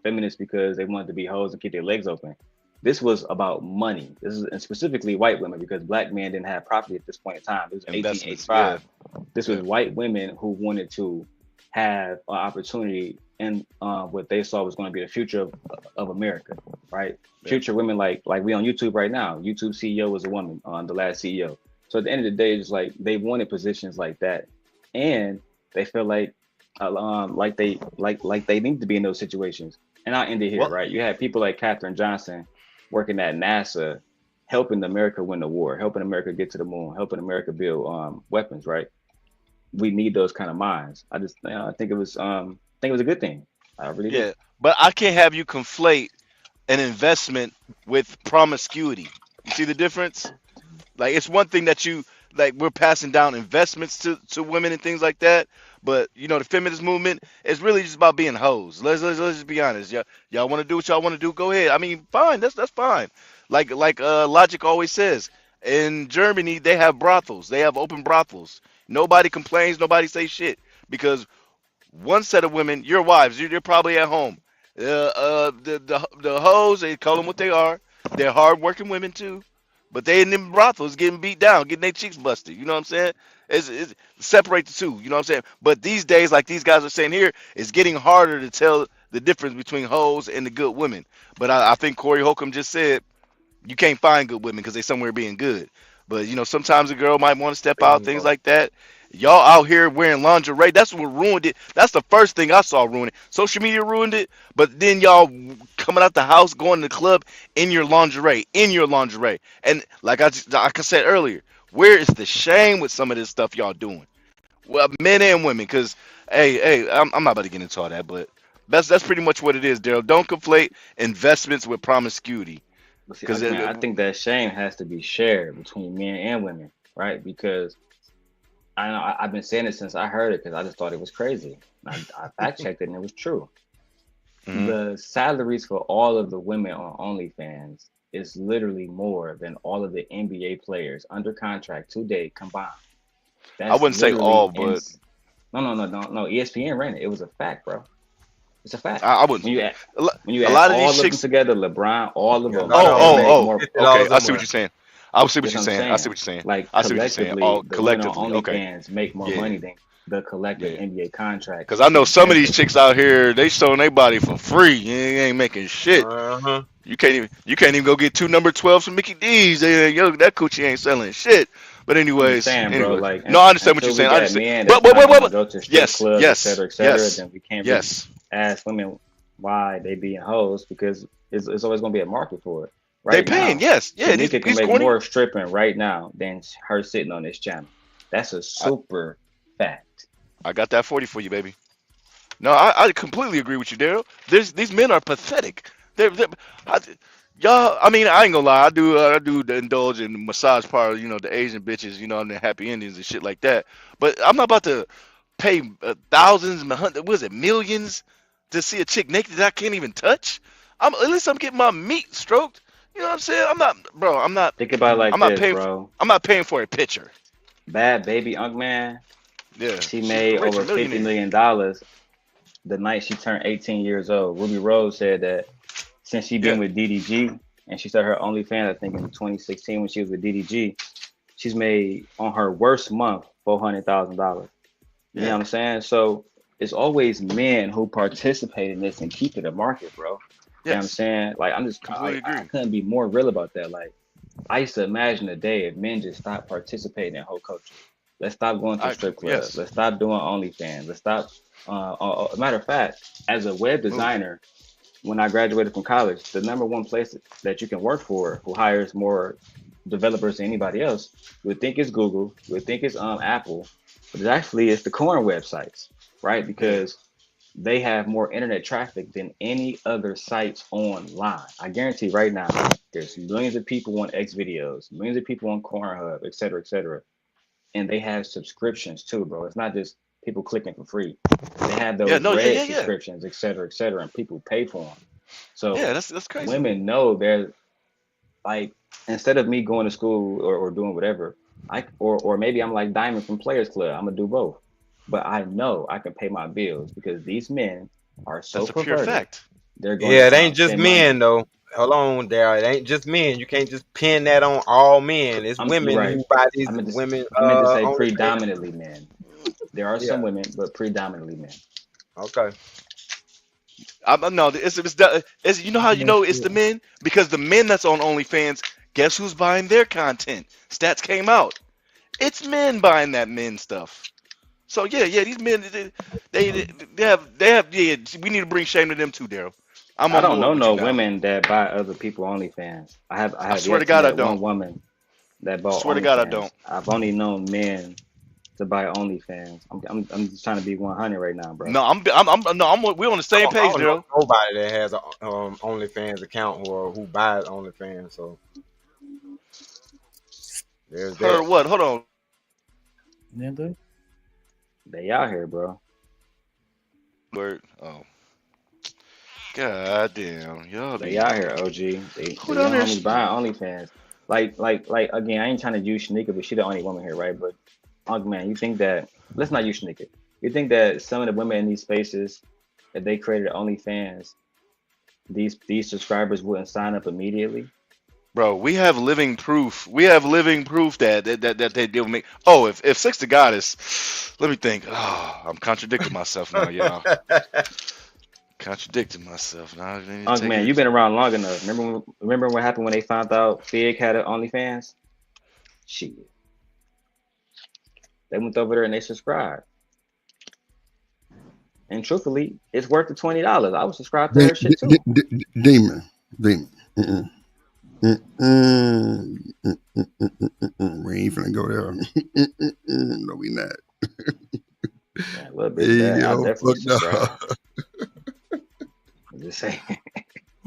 [SPEAKER 10] feminists because they wanted to be hoes and keep their legs open. This was about money. This is, and specifically white women, because black men didn't have property at this point in time. It was
[SPEAKER 14] Investments,
[SPEAKER 10] 1885. This was white women who wanted to have an opportunity in what they saw was going to be the future of America, right?
[SPEAKER 14] Yeah.
[SPEAKER 10] Future women like we on YouTube right now. YouTube CEO was a woman, the last CEO. So at the end of the day, it's like they wanted positions like that, and they feel like they need to be in those situations. And I'll end it here,
[SPEAKER 14] Well,
[SPEAKER 10] right? You had people like Katherine Johnson working at NASA, helping America win the war, helping America get to the moon, helping America build weapons, right? We need those kind of minds. I think it was a good thing. I really do.
[SPEAKER 14] yeah, but I can't have you conflate an investment with promiscuity. You see the difference? Like, it's one thing that we're passing down investments to women and things like that, but the feminist movement is really just about being hoes. Let's just be honest. Y'all want to do what y'all want to do, go ahead. I mean, fine, that's fine. Like Logic always says, in Germany they have brothels, they have open brothels. Nobody complains, nobody says shit, because one set of women, your wives, you're probably at home. The hoes, they call them what they are. They're hard-working women too, but they in them brothels getting beat down, getting their cheeks busted. You know what I'm saying? It's separate the two. You know what I'm saying? But these days, like these guys are saying here, it's getting harder to tell the difference between hoes and the good women. But I think Corey Holcomb just said you can't find good women because they somewhere being good. But sometimes a girl might want to step out, things like that. Y'all out here wearing lingerie. That's what ruined it. That's the first thing I saw ruin it. Social media ruined it. But then y'all coming out the house, going to the club in your lingerie. And like I said earlier, where is the shame with some of this stuff y'all doing? Well, men and women, because hey, I'm not about to get into all that, but that's pretty much what it is, Daryl. Don't conflate investments with promiscuity.
[SPEAKER 10] But see,
[SPEAKER 14] Because
[SPEAKER 10] I think that shame has to be shared between men and women, right? Because I know I've been saying it since I heard it, because I just thought it was crazy. I fact checked it and it was true. The salaries for all of the women on OnlyFans is literally more than all of the NBA players under contract today combined.
[SPEAKER 14] I wouldn't say all, but
[SPEAKER 10] no. ESPN ran it. It was a fact, bro. It's a fact.
[SPEAKER 14] I wouldn't.
[SPEAKER 10] When you
[SPEAKER 14] a
[SPEAKER 10] add
[SPEAKER 14] lot of
[SPEAKER 10] all
[SPEAKER 14] these
[SPEAKER 10] of
[SPEAKER 14] chicks
[SPEAKER 10] them together, LeBron, all of them.
[SPEAKER 14] Okay. I see what you're saying. I see what you're saying.
[SPEAKER 10] Like,
[SPEAKER 14] I see what you're saying.
[SPEAKER 10] collectively,
[SPEAKER 14] Collectively,
[SPEAKER 10] the
[SPEAKER 14] okay.
[SPEAKER 10] OnlyFans make more money than the collective NBA contract.
[SPEAKER 14] Because I know some of these chicks out here, they showing their body for free. You ain't making shit. You can't even go get 2 number 12s from Mickey D's. That coochie ain't selling shit. But anyways,
[SPEAKER 10] saying, bro, like,
[SPEAKER 14] no, I understand what you're saying. I
[SPEAKER 10] until we
[SPEAKER 14] understand.
[SPEAKER 10] got men
[SPEAKER 14] But
[SPEAKER 10] that's
[SPEAKER 14] wait.
[SPEAKER 10] trying to go to strip
[SPEAKER 14] Yes,
[SPEAKER 10] clubs,
[SPEAKER 14] yes,
[SPEAKER 10] et cetera,
[SPEAKER 14] yes,
[SPEAKER 10] then we can't really
[SPEAKER 14] yes.
[SPEAKER 10] ask women why they being hoes because it's always going to be a market for it.
[SPEAKER 14] They
[SPEAKER 10] Right
[SPEAKER 14] paying,
[SPEAKER 10] now,
[SPEAKER 14] yes, yeah.
[SPEAKER 10] Tanika can
[SPEAKER 14] These
[SPEAKER 10] make
[SPEAKER 14] corny.
[SPEAKER 10] more stripping right now than her sitting on this channel. That's a super fact.
[SPEAKER 14] I got that 40 for you, baby. No, I completely agree with you, Daryl. These men are pathetic. Y'all. I mean, I ain't gonna lie. I do the indulge in the massage part. You know, the Asian bitches. You know, and the happy Indians and shit like that. But I'm not about to pay thousands, was it millions, to see a chick naked that I can't even touch. At least I'm getting my meat stroked. You know what I'm saying? I'm not.
[SPEAKER 10] Think about it like
[SPEAKER 14] I'm not
[SPEAKER 10] this,
[SPEAKER 14] paying.
[SPEAKER 10] bro.
[SPEAKER 14] I'm not paying for a picture.
[SPEAKER 10] Bad Baby Unkman,
[SPEAKER 14] Yeah,
[SPEAKER 10] she
[SPEAKER 14] she's
[SPEAKER 10] made
[SPEAKER 14] a rich
[SPEAKER 10] over $50
[SPEAKER 14] millionaire.
[SPEAKER 10] million the night she turned 18 years old. Ruby Rose said that since she been with DDG and she started her OnlyFans, I think in 2016 when she was with DDG, she's made on her worst month $400,000. You know what I'm saying? So it's always men who participate in this and keep it a market, bro. You know what I'm saying? Like I couldn't be more real about that. Like I used to imagine a day if men just stopped participating in whole culture. Let's stop going to strip clubs.
[SPEAKER 14] yes.
[SPEAKER 10] Let's stop doing OnlyFans. Let's stop. Matter of fact, as a web designer, when I graduated from college, the number one place that you can work for, who hires more developers than anybody else, you would think it's Google, you would think it's Apple, but it's the corn websites, right? Because they have more internet traffic than any other sites online. I guarantee right now, there's millions of people on X videos, millions of people on Cornhub, et cetera, and they have subscriptions too, bro. It's not just people clicking for free. They have those subscriptions, et cetera, and people pay for them. So
[SPEAKER 14] that's crazy.
[SPEAKER 10] Women know they're like, instead of me going to school or doing whatever, or maybe I'm like Diamond from Players Club. I'm gonna do both, but I know I can pay my bills because these men are so
[SPEAKER 14] That's a pure
[SPEAKER 10] perverted.
[SPEAKER 14] fact.
[SPEAKER 10] They're going
[SPEAKER 13] Yeah,
[SPEAKER 10] to
[SPEAKER 13] it ain't just
[SPEAKER 10] spend
[SPEAKER 13] men
[SPEAKER 10] money.
[SPEAKER 13] though. Hold on, Daryl. It ain't just men. You can't just pin that on all men. It's women
[SPEAKER 10] Right.
[SPEAKER 13] who buy these
[SPEAKER 10] I meant to
[SPEAKER 13] women.
[SPEAKER 10] say
[SPEAKER 13] OnlyFans.
[SPEAKER 10] predominantly men. There are some
[SPEAKER 13] Yeah.
[SPEAKER 10] women, but predominantly men.
[SPEAKER 13] Okay.
[SPEAKER 14] No, it's you know how you know it's the men, because the men that's on OnlyFans, guess who's buying their content? Stats came out. It's men buying that men stuff. So yeah, these men they have we need to bring shame to them too, Daryl. I'm
[SPEAKER 10] I
[SPEAKER 14] on
[SPEAKER 10] don't
[SPEAKER 14] board
[SPEAKER 10] know
[SPEAKER 14] with
[SPEAKER 10] no
[SPEAKER 14] you now.
[SPEAKER 10] women that buy other people OnlyFans. I have
[SPEAKER 14] swear
[SPEAKER 10] yet
[SPEAKER 14] to God, I
[SPEAKER 10] met
[SPEAKER 14] don't.
[SPEAKER 10] one woman that bought
[SPEAKER 14] Swear to God, I
[SPEAKER 10] OnlyFans.
[SPEAKER 14] don't.
[SPEAKER 10] I've only known men to buy OnlyFans. I'm just trying to be 100 right now, bro.
[SPEAKER 14] No, we're on the same page,
[SPEAKER 13] I don't know
[SPEAKER 14] Daryl.
[SPEAKER 13] nobody that has a OnlyFans account or who buys OnlyFans. So there's
[SPEAKER 14] Her
[SPEAKER 13] that.
[SPEAKER 14] what? Hold on.
[SPEAKER 10] They out here, bro.
[SPEAKER 14] Word. Oh. God damn. Y'all
[SPEAKER 10] They
[SPEAKER 14] be
[SPEAKER 10] out here, OG. They
[SPEAKER 14] Who
[SPEAKER 10] young
[SPEAKER 14] down there?
[SPEAKER 10] homies buying OnlyFans. Like again, I ain't trying to use Shanika, but she the only woman here, right? But man, you think that let's not use Shanika. You think that some of the women in these spaces, if they created OnlyFans, these subscribers wouldn't sign up immediately?
[SPEAKER 14] Bro, we have living proof. We have living proof that they deal with me. Oh, if Six the Goddess, let me think. Oh, I'm contradicting myself now, y'all. Contradicting myself now.
[SPEAKER 10] Man, you've been around long enough. Remember what happened when they found out Fig had an OnlyFans? Shit. They went over there and they subscribed. And truthfully, it's worth the $20. I would subscribe to her shit too.
[SPEAKER 2] Demon. We ain't finna go there. No, we not.
[SPEAKER 10] Yeah, well, bitch,
[SPEAKER 2] There you
[SPEAKER 10] I
[SPEAKER 2] go.
[SPEAKER 10] definitely
[SPEAKER 2] Fuck
[SPEAKER 10] subscribe.
[SPEAKER 2] no.
[SPEAKER 10] I'm just saying.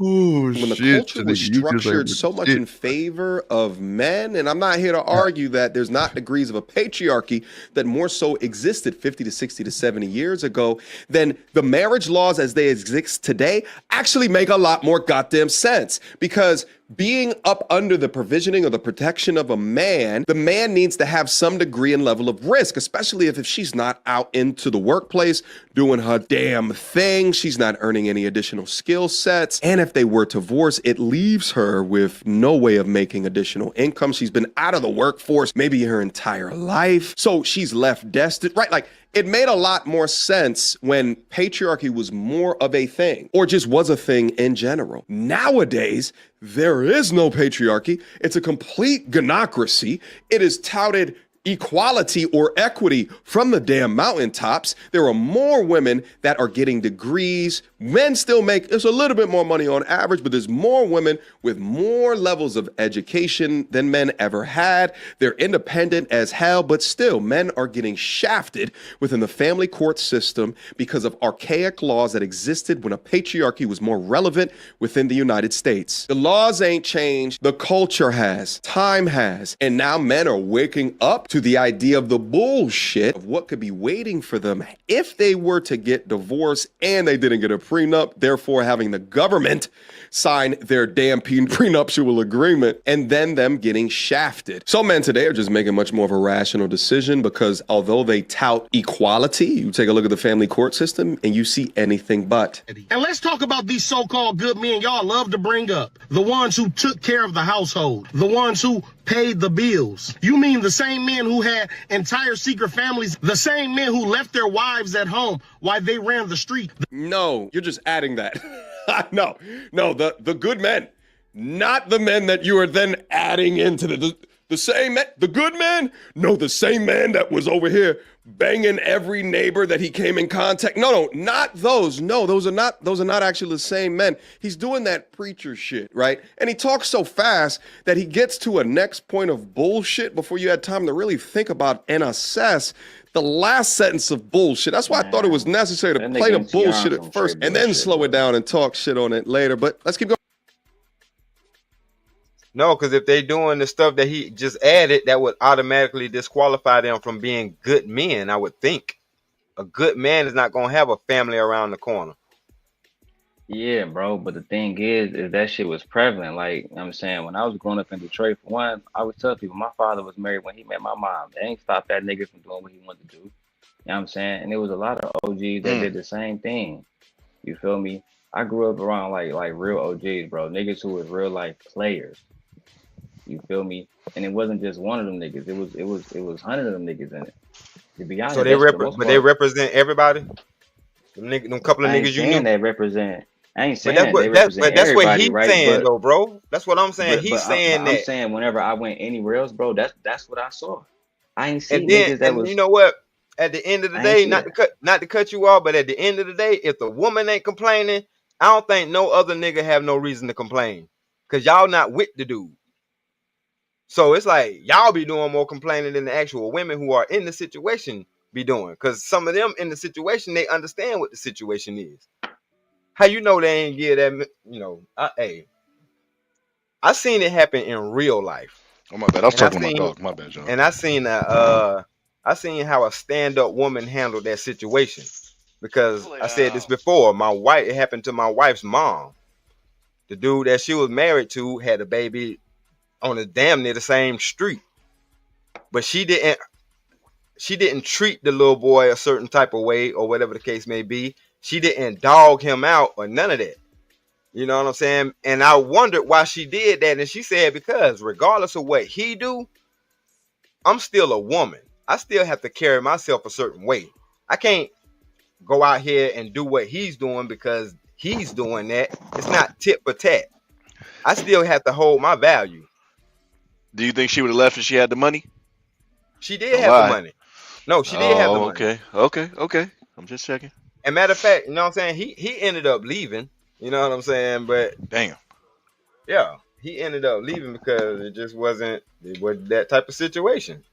[SPEAKER 2] Oh,
[SPEAKER 8] When the
[SPEAKER 2] shit,
[SPEAKER 8] culture was
[SPEAKER 2] Shanika, you just ain't
[SPEAKER 8] structured
[SPEAKER 2] with
[SPEAKER 8] so much
[SPEAKER 2] shit.
[SPEAKER 8] in favor of men, and I'm not here to argue that there's not degrees of a patriarchy that more so existed 50 to 60 to 70 years ago, then the marriage laws as they exist today actually make a lot more goddamn sense. Because being up under the provisioning or the protection of a man, the man needs to have some degree and level of risk, especially if she's not out into the workplace doing her damn thing. She's not earning any additional skill sets. And if they were to divorce, it leaves her with no way of making additional income. She's been out of the workforce maybe her entire life. So she's left destitute, right? Like, It made a lot more sense when patriarchy was more of a thing or just was a thing in general. Nowadays, there is no patriarchy. It's a complete gynocracy. It is touted equality or equity from the damn mountaintops. There are more women that are getting degrees. Men still make, it's a little bit more money on average, but there's more women with more levels of education than men ever had. They're independent as hell, but still men are getting shafted within the family court system because of archaic laws that existed when a patriarchy was more relevant within the United States. The laws ain't changed. The culture has, time has, and now men are waking up to the idea of the bullshit of what could be waiting for them if they were to get divorced and they didn't get a prenup, therefore having the government sign their damn prenuptial agreement and then them getting shafted. Some men today are just making much more of a rational decision because although they tout equality, you take a look at the family court system and you see anything but.
[SPEAKER 7] And let's talk about these so-called good men y'all love to bring up. The ones who took care of the household. The ones who paid the bills. You mean the same men who had entire secret families? The same men who left their wives at home while they ran the street?
[SPEAKER 8] No, you're just adding that. No, the good men, not the men that you are then adding into the same men, the good men. No, the same man that was over here banging every neighbor that he came in contact. No, not those. No, those are not actually the same men. He's doing that preacher shit, right? And he talks so fast that he gets to a next point of bullshit before you had time to really think about and assess the last sentence of bullshit. That's why I thought it was necessary to play the bullshit at first and then slow it down and talk shit on it later. But let's keep going.
[SPEAKER 13] No, because if they doing the stuff that he just added, that would automatically disqualify them from being good men, I would think. A good man is not going to have a family around the corner.
[SPEAKER 10] Yeah, bro. But the thing is that shit was prevalent. Like, you know what I'm saying, when I was growing up in Detroit, for one, I would tell people my father was married when he met my mom. They ain't stopped that nigga from doing what he wanted to do. You know what I'm saying? And there was a lot of OGs that did the same thing. You feel me? I grew up around like real OGs, bro. Niggas who was real life players. You feel me? And it wasn't just one of them niggas. It was 100 of them niggas in it. To be honest,
[SPEAKER 13] so they represent everybody. Them couple of niggas you knew.
[SPEAKER 10] They represent. I ain't saying
[SPEAKER 13] that's what he's
[SPEAKER 10] right?
[SPEAKER 13] saying, though, bro. That's what I'm saying. He's saying that.
[SPEAKER 10] I'm saying whenever I went anywhere else, bro, that's what I saw. I ain't seen
[SPEAKER 13] niggas
[SPEAKER 10] that was.
[SPEAKER 13] You know what? At the end of the day, not to cut you off, but at the end of the day, if the woman ain't complaining, I don't think no other nigga have no reason to complain, cause y'all not with the dude. So it's like y'all be doing more complaining than the actual women who are in the situation be doing, cause some of them in the situation, they understand what the situation is. How you know they ain't give that? You know, I seen it happen in real life.
[SPEAKER 15] Oh my bad, I was talking to my dog. My bad, John.
[SPEAKER 13] And I seen how a stand-up woman handled that situation, because I said this before. It happened to my wife's mom. The dude that she was married to had a baby on the damn near the same street, but she didn't treat the little boy a certain type of way or whatever the case may be. She didn't dog him out or none of that. You know what I'm saying? And I wondered why she did that. And she said, because regardless of what he do, I'm still a woman. I still have to carry myself a certain way. I can't go out here and do what he's doing because he's doing that. It's not tit for tat. I still have to hold my value.
[SPEAKER 15] Do you think she would have left if she had the money?
[SPEAKER 13] She did have the money. No, she did have the money.
[SPEAKER 15] Okay. I'm just checking.
[SPEAKER 13] And matter of fact, you know what I'm saying? He ended up leaving. You know what I'm saying? But
[SPEAKER 15] damn.
[SPEAKER 13] Yeah, he ended up leaving because it wasn't that type of situation.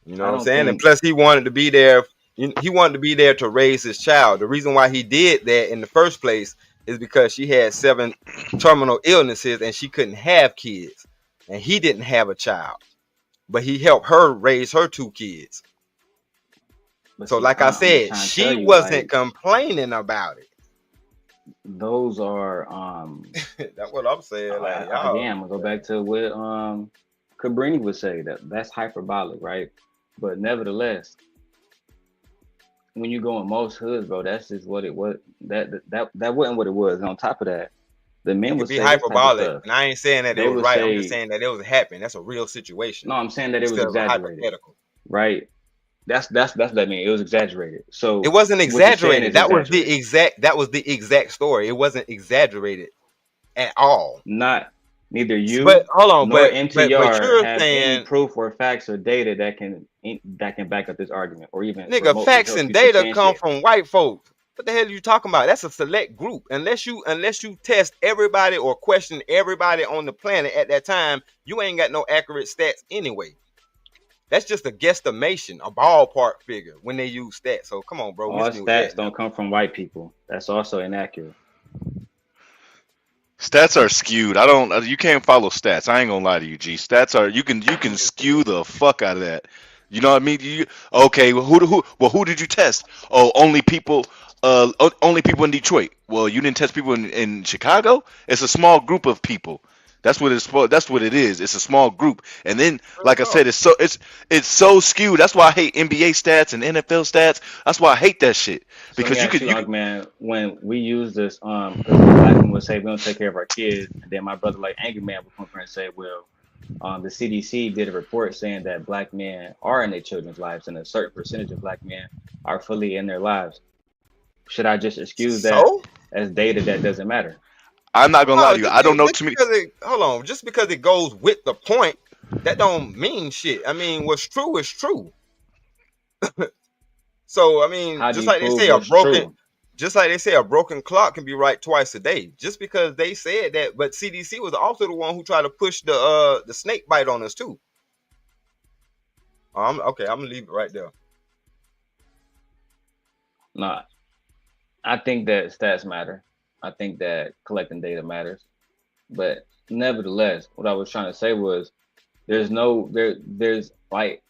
[SPEAKER 13] You know what I'm saying? And plus he wanted to be there. He wanted to be there to raise his child. The reason why he did that in the first place is because she had 7 terminal illnesses and she couldn't have kids. And he didn't have a child. But he helped her raise her 2 kids. So like I said, she wasn't complaining about it.
[SPEAKER 10] Those are
[SPEAKER 13] that's what I'm saying. Like
[SPEAKER 10] again, I'm gonna go back to what Cabrini would say, that's hyperbolic, right? But nevertheless, when you go in most hoods, bro, that's just what it was. That wasn't what it was. And on top of that, the men would
[SPEAKER 13] be hyperbolic, and I ain't saying that it was right. I'm just saying that it was happening. That's a real situation.
[SPEAKER 10] No, I'm saying that it was exaggerated, right? That's what I mean. It was exaggerated. So
[SPEAKER 13] It wasn't
[SPEAKER 10] what you're saying
[SPEAKER 13] exaggerated.
[SPEAKER 10] is
[SPEAKER 13] That was the
[SPEAKER 10] exaggerated.
[SPEAKER 13] exact story. It wasn't exaggerated at all.
[SPEAKER 10] Not neither you
[SPEAKER 13] But hold on,
[SPEAKER 10] nor
[SPEAKER 13] but
[SPEAKER 10] MTR
[SPEAKER 13] you're
[SPEAKER 10] have any
[SPEAKER 13] saying,
[SPEAKER 10] proof or facts or data that can back up this argument or even
[SPEAKER 13] nigga,
[SPEAKER 10] remotely
[SPEAKER 13] facts
[SPEAKER 10] help
[SPEAKER 13] and
[SPEAKER 10] you
[SPEAKER 13] data come
[SPEAKER 10] substantiate.
[SPEAKER 13] from white folks. What the hell are you talking about? That's a select group. Unless you test everybody or question everybody on the planet at that time, you ain't got no accurate stats anyway. That's just a guesstimation, a ballpark figure when they use stats. So come on, bro.
[SPEAKER 10] All
[SPEAKER 13] Miss me with that
[SPEAKER 10] stats
[SPEAKER 13] now.
[SPEAKER 10] don't come from white people. That's also inaccurate.
[SPEAKER 15] Stats are skewed. I don't. You can't follow stats. I ain't gonna lie to you, G. Stats are. You can skew the fuck out of that. You know what I mean? Okay? Well, who did you test? Oh, only people. Only people in Detroit. Well, you didn't test people in Chicago. It's a small group of people. That's what it is. It's a small group. And then, like I said, it's so skewed. That's why I hate NBA stats and NFL stats. That's why I hate that shit.
[SPEAKER 10] So
[SPEAKER 15] Because
[SPEAKER 10] let me
[SPEAKER 15] you
[SPEAKER 10] ask you, man, when we use this, because black women would say we don't take care of our kids, and then my brother, like Angry Man, would come over and say, well, the CDC did a report saying that black men are in their children's lives, and a certain percentage of black men are fully in their lives. Should I just excuse that as data that doesn't matter?
[SPEAKER 15] I'm not gonna lie to you. I don't know too many.
[SPEAKER 13] Hold on, just because it goes with the point, that don't mean shit. I mean, what's true is true. So I mean, just like they say, a broken clock can be right twice a day. Just because they said that, but CDC was also the one who tried to push the snake bite on us too. Okay, I'm gonna leave it right there.
[SPEAKER 10] Nah, I think that stats matter. I think that collecting data matters. But nevertheless, what I was trying to say was there's like,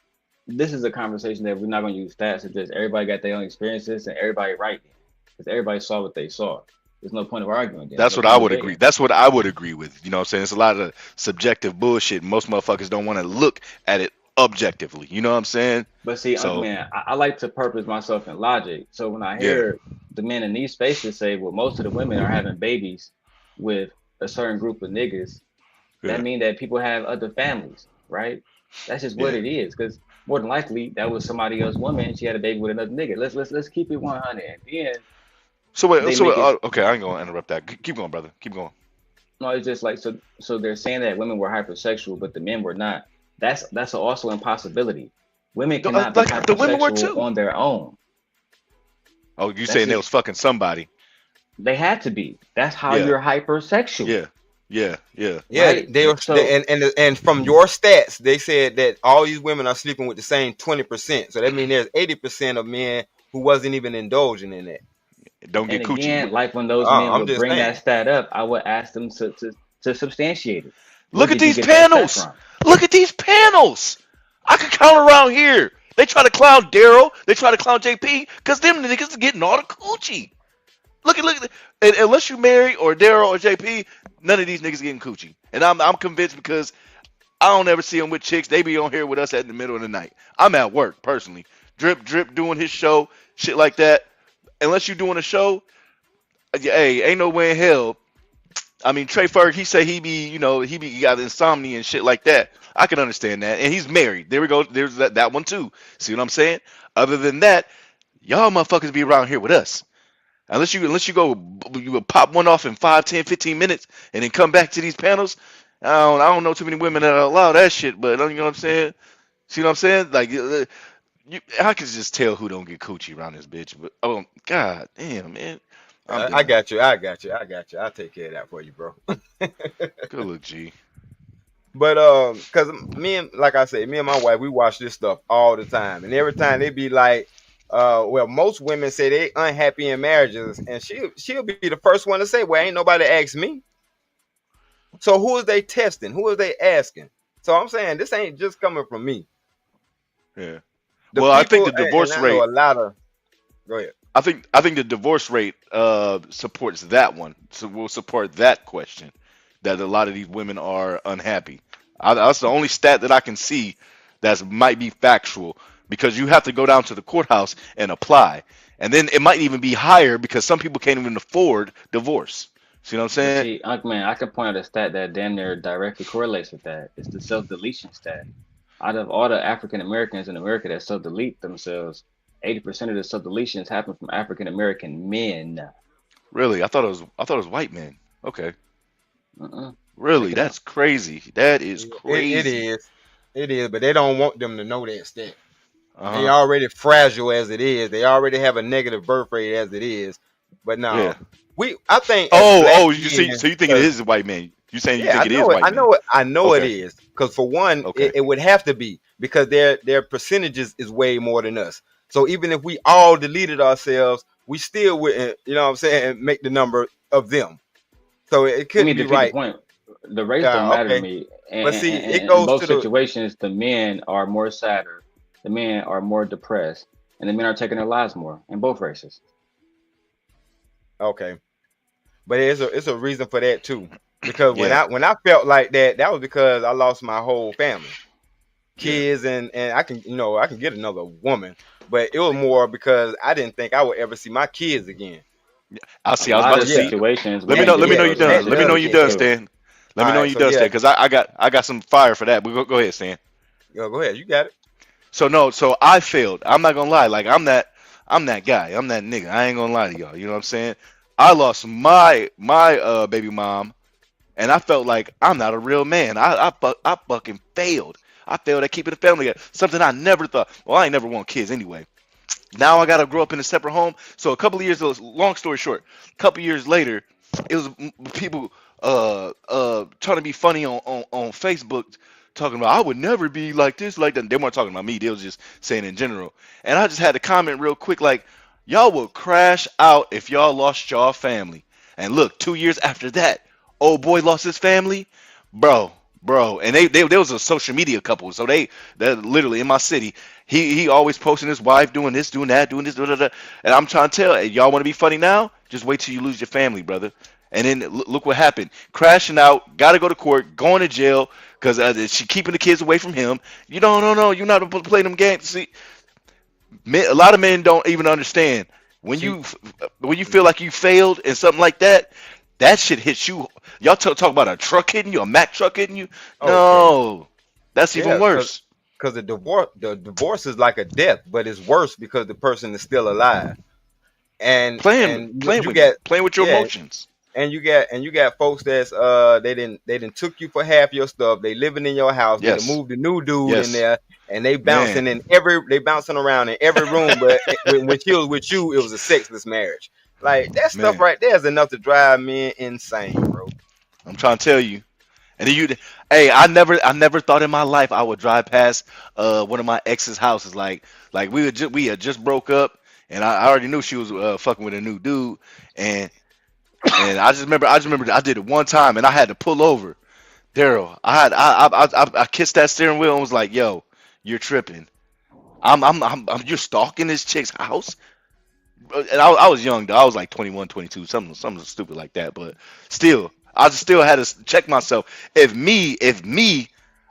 [SPEAKER 10] this is a conversation that we're not going to use stats. It's just everybody got their own experiences and everybody right. Because everybody saw what they saw. There's no point of arguing.
[SPEAKER 15] That's what I would agree. That's what I would agree with. You know what I'm saying? It's a lot of subjective bullshit. Most motherfuckers don't want to look at it objectively. You know what I'm saying?
[SPEAKER 10] But see, man, I like to purpose myself in logic. So when I hear the men in these spaces say, well, most of the women are having babies with a certain group of niggas, that means that people have other families, right? That's just what it is. Because more than likely, that was somebody else's woman. She had a baby with another nigga. Let's keep it 100. And then
[SPEAKER 15] okay, I ain't gonna interrupt that. Keep going, brother. Keep going.
[SPEAKER 10] No, it's just like so they're saying that women were hypersexual, but the men were not. That's also impossibility. Women cannot be hypersexual
[SPEAKER 15] the women were too
[SPEAKER 10] on their own.
[SPEAKER 15] Oh, you saying they was fucking somebody?
[SPEAKER 10] They had to be. That's how you're hypersexual.
[SPEAKER 15] Yeah.
[SPEAKER 10] Right?
[SPEAKER 13] They were, and from your stats, they said that all these women are sleeping with the same 20%. So that means there's 80% of men who wasn't even indulging in that.
[SPEAKER 15] Don't get coochie.
[SPEAKER 10] Again, like when those men would bring that stat up, I would ask them to substantiate it.
[SPEAKER 15] Look at these panels. Look at these panels. I can count around here. They try to clown Daryl. They try to clown JP because them niggas is getting all the coochie. Look at and unless you marry or Daryl or JP, none of these niggas getting coochie. And I'm convinced because I don't ever see them with chicks. They be on here with us at the middle of the night. I'm at work personally. Drip doing his show, shit like that. Unless you doing a show, hey, ain't no way in hell. I mean, Trey Ferg, he said he got insomnia and shit like that. I can understand that. And he's married. There we go. There's that one too. See what I'm saying? Other than that, y'all motherfuckers be around here with us. Unless you will pop one off in 5, 10, 15 minutes and then come back to these panels. I don't know too many women that allow that shit, but you know what I'm saying? See what I'm saying? Like, I can just tell who don't get coochie around this bitch. But oh god damn, man.
[SPEAKER 13] I got you. I'll take care of that for you, bro.
[SPEAKER 15] Good look, G.
[SPEAKER 13] But cause me and my wife, we watch this stuff all the time, and every time they be like, well, most women say they unhappy in marriages, and she'll be the first one to say, well, ain't nobody asked me. So who is they testing? Who is they asking? So I'm saying this ain't just coming from me.
[SPEAKER 15] Yeah. I think the divorce rate.
[SPEAKER 13] Go ahead.
[SPEAKER 15] I think the divorce rate supports that one. So we'll support that question that a lot of these women are unhappy. That's the only stat that I can see that might be factual because you have to go down to the courthouse and apply, and then it might even be higher because some people can't even afford divorce. See what I'm saying?
[SPEAKER 10] See, man, I can point out a stat that damn near directly correlates with that. It's the self-deletion stat. Out of all the African Americans in America that self-delete themselves, 80% of the self-deletions happen from African American men.
[SPEAKER 15] Really? I thought it was white men. Okay.
[SPEAKER 10] Uh-uh.
[SPEAKER 15] Really?
[SPEAKER 10] Check it out.
[SPEAKER 15] That's crazy. That is
[SPEAKER 13] It
[SPEAKER 15] crazy.
[SPEAKER 13] is. It is, but they don't want them to know that stat. They
[SPEAKER 15] Uh-huh.
[SPEAKER 13] already fragile as it is. They already have a negative birth rate as it is. But
[SPEAKER 15] Yeah.
[SPEAKER 13] no, I think as black
[SPEAKER 15] You see,
[SPEAKER 13] men,
[SPEAKER 15] so you think it is white men? You saying you
[SPEAKER 13] yeah,
[SPEAKER 15] think it is white
[SPEAKER 13] I
[SPEAKER 15] men?
[SPEAKER 13] know it. I know it
[SPEAKER 15] Okay.
[SPEAKER 13] is. Because for one,
[SPEAKER 15] Okay.
[SPEAKER 13] it would have to be because their percentages is way more than us. So even if we all deleted ourselves, we still wouldn't, you know what I'm saying, make the number of them. So it
[SPEAKER 10] Let me
[SPEAKER 13] couldn't be
[SPEAKER 10] defeat the
[SPEAKER 13] right.
[SPEAKER 10] point. The race don't matter to
[SPEAKER 13] Okay.
[SPEAKER 10] me.
[SPEAKER 13] But see, it
[SPEAKER 10] In
[SPEAKER 13] goes
[SPEAKER 10] both
[SPEAKER 13] to the
[SPEAKER 10] situations, the men are more sadder, the men are more depressed, and the men are taking their lives more in both races.
[SPEAKER 13] okay. But it's a reason for that too. Because
[SPEAKER 15] Yeah.
[SPEAKER 13] when I felt like that, that was because I lost my whole family. Kids and I can I can get another woman. But it was more because I didn't think I would ever see my kids again.
[SPEAKER 15] I
[SPEAKER 10] A
[SPEAKER 15] see. I was
[SPEAKER 10] lot
[SPEAKER 15] about
[SPEAKER 10] of
[SPEAKER 15] to see.
[SPEAKER 10] situations,
[SPEAKER 15] Let me
[SPEAKER 10] women
[SPEAKER 15] know.
[SPEAKER 10] get
[SPEAKER 15] Let me know you
[SPEAKER 10] themselves in
[SPEAKER 15] done.
[SPEAKER 10] those
[SPEAKER 15] Let me know you
[SPEAKER 10] situations
[SPEAKER 15] done,
[SPEAKER 10] too.
[SPEAKER 15] Stan. Let me
[SPEAKER 13] All
[SPEAKER 15] know
[SPEAKER 13] right,
[SPEAKER 15] you
[SPEAKER 13] so
[SPEAKER 15] done, Stan,
[SPEAKER 13] yeah,
[SPEAKER 15] because I got some fire for that. Go ahead, Stan.
[SPEAKER 13] go ahead, you got it.
[SPEAKER 15] So I failed. I'm not gonna lie. Like I'm that guy. I'm that nigga. I ain't gonna lie to y'all. You know what I'm saying? I lost my baby mom, and I felt like I'm not a real man. I fucking failed. I failed at keeping the family together. Something I never thought. Well, I ain't never want kids anyway. Now I gotta grow up in a separate home. So a couple of years, long story short, a couple years later, it was people trying to be funny on Facebook, talking about I would never be like this, like that. They weren't talking about me. They was just saying in general. And I just had to comment real quick, like y'all will crash out if y'all lost y'all family. And look, 2 years after that, old boy lost his family, bro. And they was a social media couple, so they're literally in my city. He always posting his wife doing this, doing that, doing this, da. And I'm trying to tell, hey, y'all want to be funny now? Just wait till you lose your family, brother. And then look what happened. Crashing out, got to go to court, going to jail because she keeping the kids away from him. You don't know. You're not supposed to play them games. See, a lot of men don't even understand when
[SPEAKER 13] See,
[SPEAKER 15] you feel like you failed and something like that. That shit hits you. Y'all talk about a truck hitting you, a Mack truck hitting you.
[SPEAKER 13] okay.
[SPEAKER 15] No, that's even
[SPEAKER 13] Yeah,
[SPEAKER 15] worse.
[SPEAKER 13] because the divorce is like a death, but it's worse because the person is still alive. And
[SPEAKER 15] Playing
[SPEAKER 13] you
[SPEAKER 15] with
[SPEAKER 13] get
[SPEAKER 15] your
[SPEAKER 13] yeah,
[SPEAKER 15] emotions.
[SPEAKER 13] and you got folks that's they didn't took you for half your stuff. They living in your house. They done
[SPEAKER 15] Yes,
[SPEAKER 13] moved a new dude in
[SPEAKER 15] yes,
[SPEAKER 13] there, and they
[SPEAKER 15] man,
[SPEAKER 13] bouncing around in every room. But when she was with you, it was a sexless marriage. Like that stuff
[SPEAKER 15] man.
[SPEAKER 13] right there is enough to drive men insane, bro.
[SPEAKER 15] I'm trying to tell you. And then hey, I never thought in my life I would drive past one of my ex's houses. Like we had just broke up, and I already knew she was fucking with a new dude, and I just remember I did it one time, and I had to pull over. Daryl, I kissed that steering wheel and was like, "Yo, you're tripping. You're stalking this chick's house." And I was young though. I was like 21, 22, something stupid like that. But still, I just still had to check myself. If me,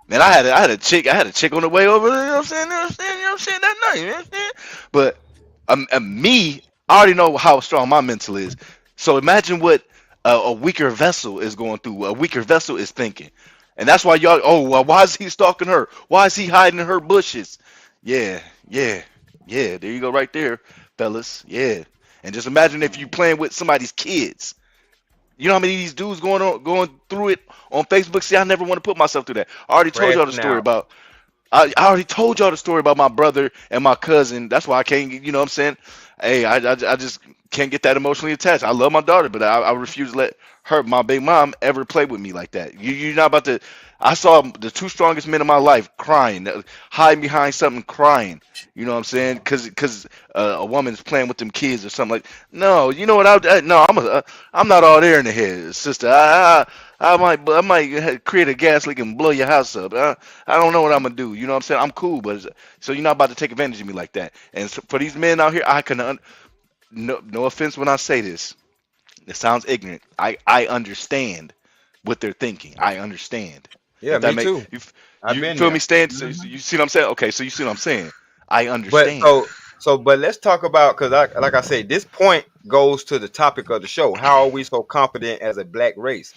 [SPEAKER 15] man, I had a chick on the way over. You know what I'm saying? You know what I'm saying that night, man. But me, I already know how strong my mental is. So imagine what a weaker vessel is going through. A weaker vessel is thinking, and that's why y'all. Oh, well, why is he stalking her? Why is he hiding in her bushes? Yeah, yeah, yeah. There you go, right there, fellas. Yeah, and just imagine if you playing with somebody's kids. You know how many of these dudes going through it on Facebook? See, I never want to put myself through that. I already told y'all the
[SPEAKER 13] Crashing
[SPEAKER 15] story
[SPEAKER 13] out.
[SPEAKER 15] about. I already told y'all the story about my brother and my cousin. That's why I can't. You know what I'm saying? Hey, I just can't get that emotionally attached. I love my daughter, but I refuse to let her, my big mom, ever play with me like that. You're not about to. I saw the two strongest men in my life crying, hiding behind something, crying. You know what I'm saying? Because a woman's playing with them kids or something like. No, you know what? No, I'm not all there in the head, sister. I might create a gas leak and blow your house up. I don't know what I'm gonna do. You know what I'm saying? I'm cool, but so you're not about to take advantage of me like that. And so for these men out here, I can no offense when I say this. It sounds ignorant. I understand what they're thinking. I understand.
[SPEAKER 13] Yeah,
[SPEAKER 15] If that
[SPEAKER 13] me
[SPEAKER 15] make
[SPEAKER 13] too. I've
[SPEAKER 15] you
[SPEAKER 13] been
[SPEAKER 15] feel me,
[SPEAKER 13] there.
[SPEAKER 15] Stan? So you see what I'm saying? Okay, so you see what I'm saying? I
[SPEAKER 13] But
[SPEAKER 15] understand.
[SPEAKER 13] but let's talk about because like I say, this point goes to the topic of the show. How are we so confident as a black race?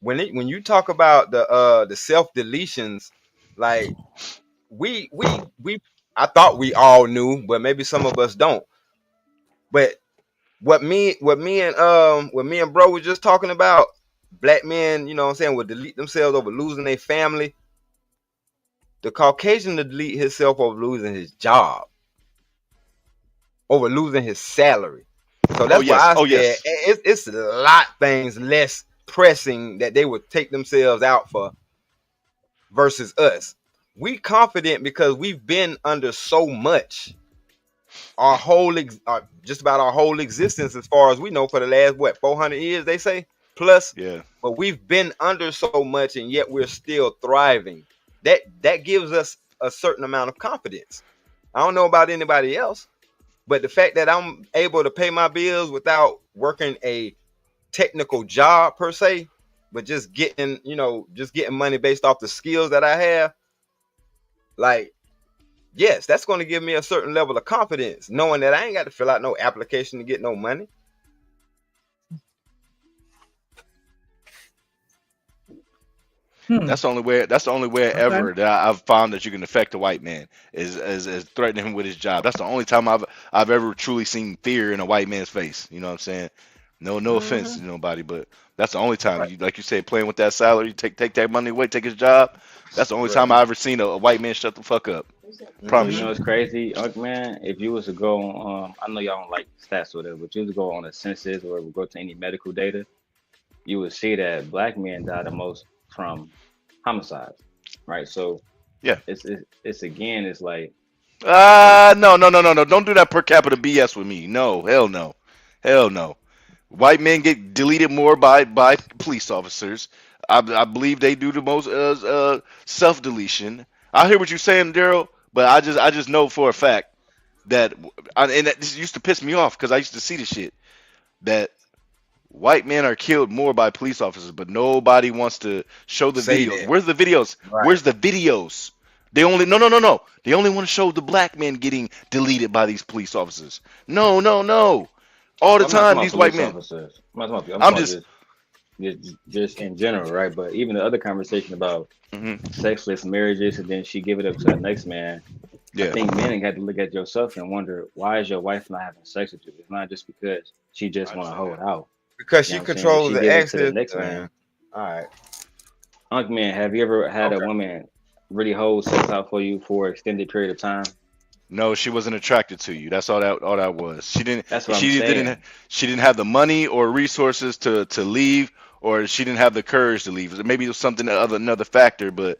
[SPEAKER 13] When you talk about the self deletions, like I thought we all knew, but maybe some of us don't. But what me and bro was just talking about, black men, you know what I'm saying, would delete themselves over losing their family. The Caucasian to delete himself over losing his job, over losing his salary. So that's why I said it's a lot things less pressing that they would take themselves out for versus us. We confident because we've been under so much our whole just about our whole existence, as far as we know, for the last 400 years they say plus.
[SPEAKER 15] Yeah.
[SPEAKER 13] But we've been under so much, and yet we're still thriving. That gives us a certain amount of confidence. I don't know about anybody else, but the fact that I'm able to pay my bills without working a technical job per se, but just getting money based off the skills that I have, like, yes, that's going to give me a certain level of confidence, knowing that I ain't got to fill out no application to get no money.
[SPEAKER 15] That's the only way ever that I've found that you can affect a white man is threatening him with his job. That's the only time I've ever truly seen fear in a white man's face. You know what I'm saying? No offense to nobody, but that's the only time. You, like you said, playing with that salary, take that money away, take his job. That's the only time I ever seen a white man shut the fuck up. Promise
[SPEAKER 10] You know what's crazy, man? If you was to go on, I know y'all don't like stats or whatever, but you was to go on a census or go to any medical data, you would see that black men die the most from homicides, right? So
[SPEAKER 15] yeah,
[SPEAKER 10] it's again, it's like
[SPEAKER 15] no, don't do that per capita BS with me. No, hell no. White men get deleted more by police officers. I believe they do the most self deletion. I hear what you're saying, Daryl, but I just know for a fact that, and this used to piss me off because I used to see the shit that white men are killed more by police officers, but nobody wants to show the videos. Where's the videos? Right. Where's the videos? They only no. They only want to show the black men getting deleted by these police officers. No. All the time, these white men.
[SPEAKER 10] I'm just in general, right? But even the other conversation about sexless marriages, and then she give it up to the next man. Yeah. I think men got to look at yourself and wonder, why is your wife not having sex with you? It's not just because she just want to hold out.
[SPEAKER 13] Because she controls the access.
[SPEAKER 10] Next man.
[SPEAKER 13] All right.
[SPEAKER 10] Unc man, have you ever had a woman really hold sex out for you for an extended period of time?
[SPEAKER 15] No, she wasn't attracted to you. That's all that was. She didn't.
[SPEAKER 10] That's what
[SPEAKER 15] she
[SPEAKER 10] I'm saying.
[SPEAKER 15] She didn't have the money or resources to leave, or she didn't have the courage to leave. Maybe it was something another factor, but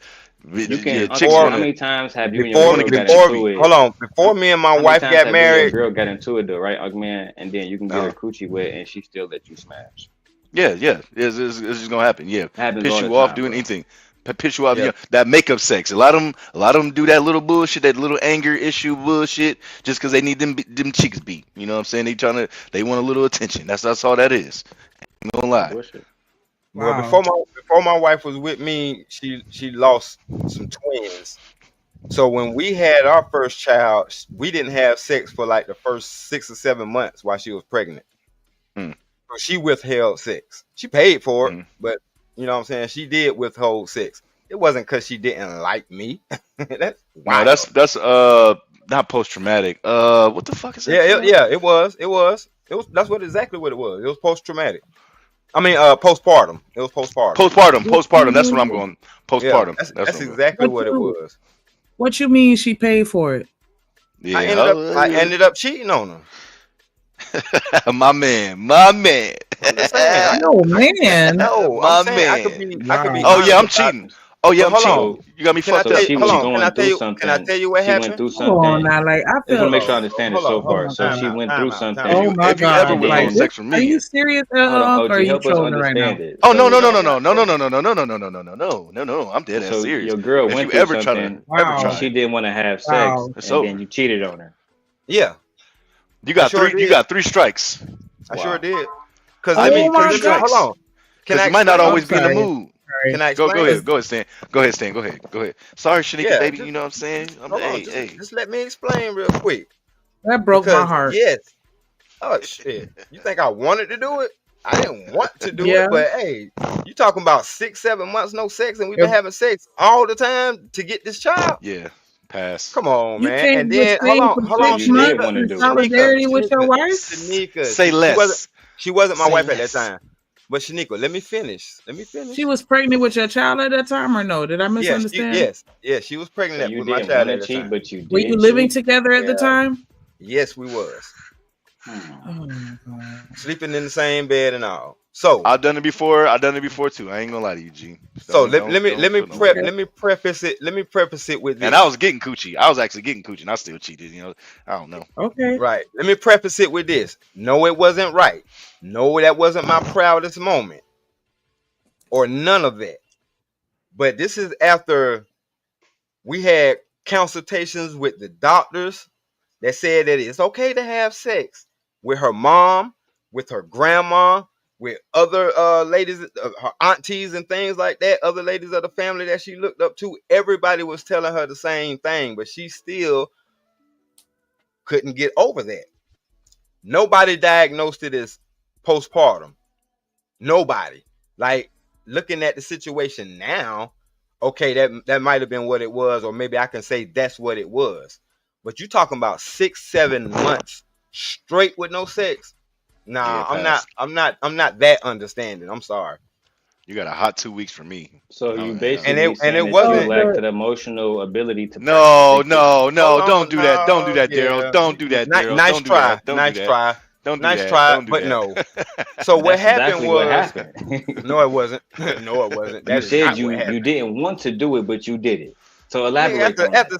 [SPEAKER 10] you can. How many times have you and your girl got into it?
[SPEAKER 13] Hold on. Before me and my wife got married,
[SPEAKER 10] your girl got into it though, right, Unc man? And then you can get her coochie wet, and she still let you smash.
[SPEAKER 15] Yeah. It's just gonna happen. Yeah, piss you off doing anything. Piss you off.
[SPEAKER 13] Yeah.
[SPEAKER 15] You know, that makeup sex. A lot of them do that little bullshit, that little anger issue bullshit, just because they need them cheeks beat. You know what I'm saying? They want a little attention. That's all that is. Ain't gonna lie.
[SPEAKER 13] Well, before my wife was with me, she lost some twins. So when we had our first child, we didn't have sex for like the first 6 or 7 months while she was pregnant. So she withheld sex. She paid for it, but you know what I'm saying? She did withhold sex. It wasn't because she didn't like me. That's wild.
[SPEAKER 15] No, that's not post traumatic. What the fuck is that?
[SPEAKER 13] Yeah, it was. That's exactly what it was. It was post traumatic. I mean, postpartum. It was postpartum.
[SPEAKER 15] Postpartum. That's what I'm going. Postpartum.
[SPEAKER 13] Yeah, that's exactly what it was.
[SPEAKER 3] What you mean she paid for it?
[SPEAKER 15] Yeah,
[SPEAKER 13] I ended up cheating on her.
[SPEAKER 15] my man.
[SPEAKER 3] No, man.
[SPEAKER 13] No,
[SPEAKER 15] my
[SPEAKER 13] man.
[SPEAKER 15] man.
[SPEAKER 13] I could be
[SPEAKER 15] oh yeah, I'm cheating. Oh yeah, I'm cheating. You got me fucked up.
[SPEAKER 10] Can
[SPEAKER 13] I tell you what happened?
[SPEAKER 10] She went through something.
[SPEAKER 3] Hold on now, like I
[SPEAKER 10] just
[SPEAKER 3] feel.
[SPEAKER 10] want to make sure I understand it so far. So she went through something.
[SPEAKER 3] Oh my God!
[SPEAKER 15] If you ever had sex with me,
[SPEAKER 3] are you serious? Or are you trolling right now?
[SPEAKER 15] Oh no! I'm dead ass serious.
[SPEAKER 10] Your girl went through something. She didn't want to have sex, and then you cheated on her.
[SPEAKER 13] Yeah.
[SPEAKER 15] You got three strikes.
[SPEAKER 13] I sure did. Because
[SPEAKER 15] hold
[SPEAKER 13] on.
[SPEAKER 15] You might not always be in the mood.
[SPEAKER 13] Can I
[SPEAKER 15] go
[SPEAKER 13] explain?
[SPEAKER 15] ahead, Stan. Go ahead. Sorry, Shanika, baby. You know what I'm saying?
[SPEAKER 13] Just let me explain real quick.
[SPEAKER 3] That broke my heart.
[SPEAKER 13] Yes. Oh shit. You think I wanted to do it? I didn't want to do it, but hey, you talking about 6-7 months no sex, and we've been having sex all the time to get this child?
[SPEAKER 15] Yeah. Pass.
[SPEAKER 13] Come on,
[SPEAKER 3] You
[SPEAKER 13] man.
[SPEAKER 3] can't
[SPEAKER 13] And
[SPEAKER 3] just
[SPEAKER 13] then
[SPEAKER 3] stay for
[SPEAKER 15] So
[SPEAKER 3] 6
[SPEAKER 15] you did
[SPEAKER 3] months
[SPEAKER 15] want to
[SPEAKER 3] in
[SPEAKER 15] do it.
[SPEAKER 3] solidarity with your wife.
[SPEAKER 13] Shanika,
[SPEAKER 14] Say less.
[SPEAKER 13] she wasn't my
[SPEAKER 14] Say
[SPEAKER 13] wife at that
[SPEAKER 14] less.
[SPEAKER 13] time. But Shanika, let me finish.
[SPEAKER 3] She was pregnant with your child at that time, or no? Did I misunderstand?
[SPEAKER 13] Yes, she was
[SPEAKER 10] So
[SPEAKER 13] pregnant
[SPEAKER 10] you
[SPEAKER 13] with my
[SPEAKER 10] didn't
[SPEAKER 13] child
[SPEAKER 10] want
[SPEAKER 13] at
[SPEAKER 10] to
[SPEAKER 13] the
[SPEAKER 10] cheat,
[SPEAKER 13] time.
[SPEAKER 10] but you
[SPEAKER 3] Were you
[SPEAKER 10] did
[SPEAKER 3] living
[SPEAKER 10] cheat.
[SPEAKER 3] together at the
[SPEAKER 13] Yeah.
[SPEAKER 3] time?
[SPEAKER 13] Yes, we was.
[SPEAKER 3] Oh my god.
[SPEAKER 13] Sleeping in the same bed and all. So
[SPEAKER 14] I've done it before. I've done it before too. I ain't gonna lie to you, G.
[SPEAKER 13] so
[SPEAKER 14] Don't
[SPEAKER 13] let me
[SPEAKER 14] feel no way.
[SPEAKER 13] let me preface it with this.
[SPEAKER 14] And I was getting coochie. I was actually getting coochie, and I still cheated. You know, I don't know.
[SPEAKER 3] Okay.
[SPEAKER 13] Right. Let me preface it with this. No, it wasn't right. No, that wasn't my proudest moment. Or none of that. But this is after we had consultations with the doctors that said that it's okay to have sex with her mom, with her grandma, with other ladies, her aunties and things like that, other ladies of the family that she looked up to. Everybody was telling her the same thing, but she still couldn't get over that. Nobody diagnosed it as postpartum. Nobody. Like, looking at the situation now, okay, that might have been what it was, or maybe I can say that's what it was. But you talking about 6-7 months straight with no sex? Nah,
[SPEAKER 14] Yeah,
[SPEAKER 13] I'm not that understanding. I'm sorry.
[SPEAKER 14] You got a hot 2 weeks for me.
[SPEAKER 10] So
[SPEAKER 14] Oh,
[SPEAKER 10] you
[SPEAKER 14] yeah.
[SPEAKER 10] basically
[SPEAKER 13] And
[SPEAKER 10] saying
[SPEAKER 13] it
[SPEAKER 10] that
[SPEAKER 13] wasn't.
[SPEAKER 10] you lacked the emotional ability to
[SPEAKER 14] No,
[SPEAKER 10] practice
[SPEAKER 14] no, no!
[SPEAKER 13] Hold
[SPEAKER 14] Don't
[SPEAKER 13] on,
[SPEAKER 14] do that! Don't do
[SPEAKER 13] no,
[SPEAKER 14] that, Daryl!
[SPEAKER 13] yeah.
[SPEAKER 14] Don't do that, Daryl!
[SPEAKER 13] Nice
[SPEAKER 14] Don't do
[SPEAKER 13] try.
[SPEAKER 14] that! Don't
[SPEAKER 13] Nice
[SPEAKER 14] do that!
[SPEAKER 13] try.
[SPEAKER 14] Don't do
[SPEAKER 13] Nice
[SPEAKER 14] that!
[SPEAKER 13] try,
[SPEAKER 14] Don't do
[SPEAKER 13] but
[SPEAKER 14] that.
[SPEAKER 13] no. So what
[SPEAKER 10] That's
[SPEAKER 13] happened
[SPEAKER 10] exactly what
[SPEAKER 13] was
[SPEAKER 10] happened.
[SPEAKER 13] no, it wasn't. No, it wasn't.
[SPEAKER 10] You
[SPEAKER 13] That is
[SPEAKER 10] said
[SPEAKER 13] not what
[SPEAKER 10] you
[SPEAKER 13] happened.
[SPEAKER 10] didn't want to do it, but you did it. So
[SPEAKER 13] Nigga,
[SPEAKER 10] elaborate on that.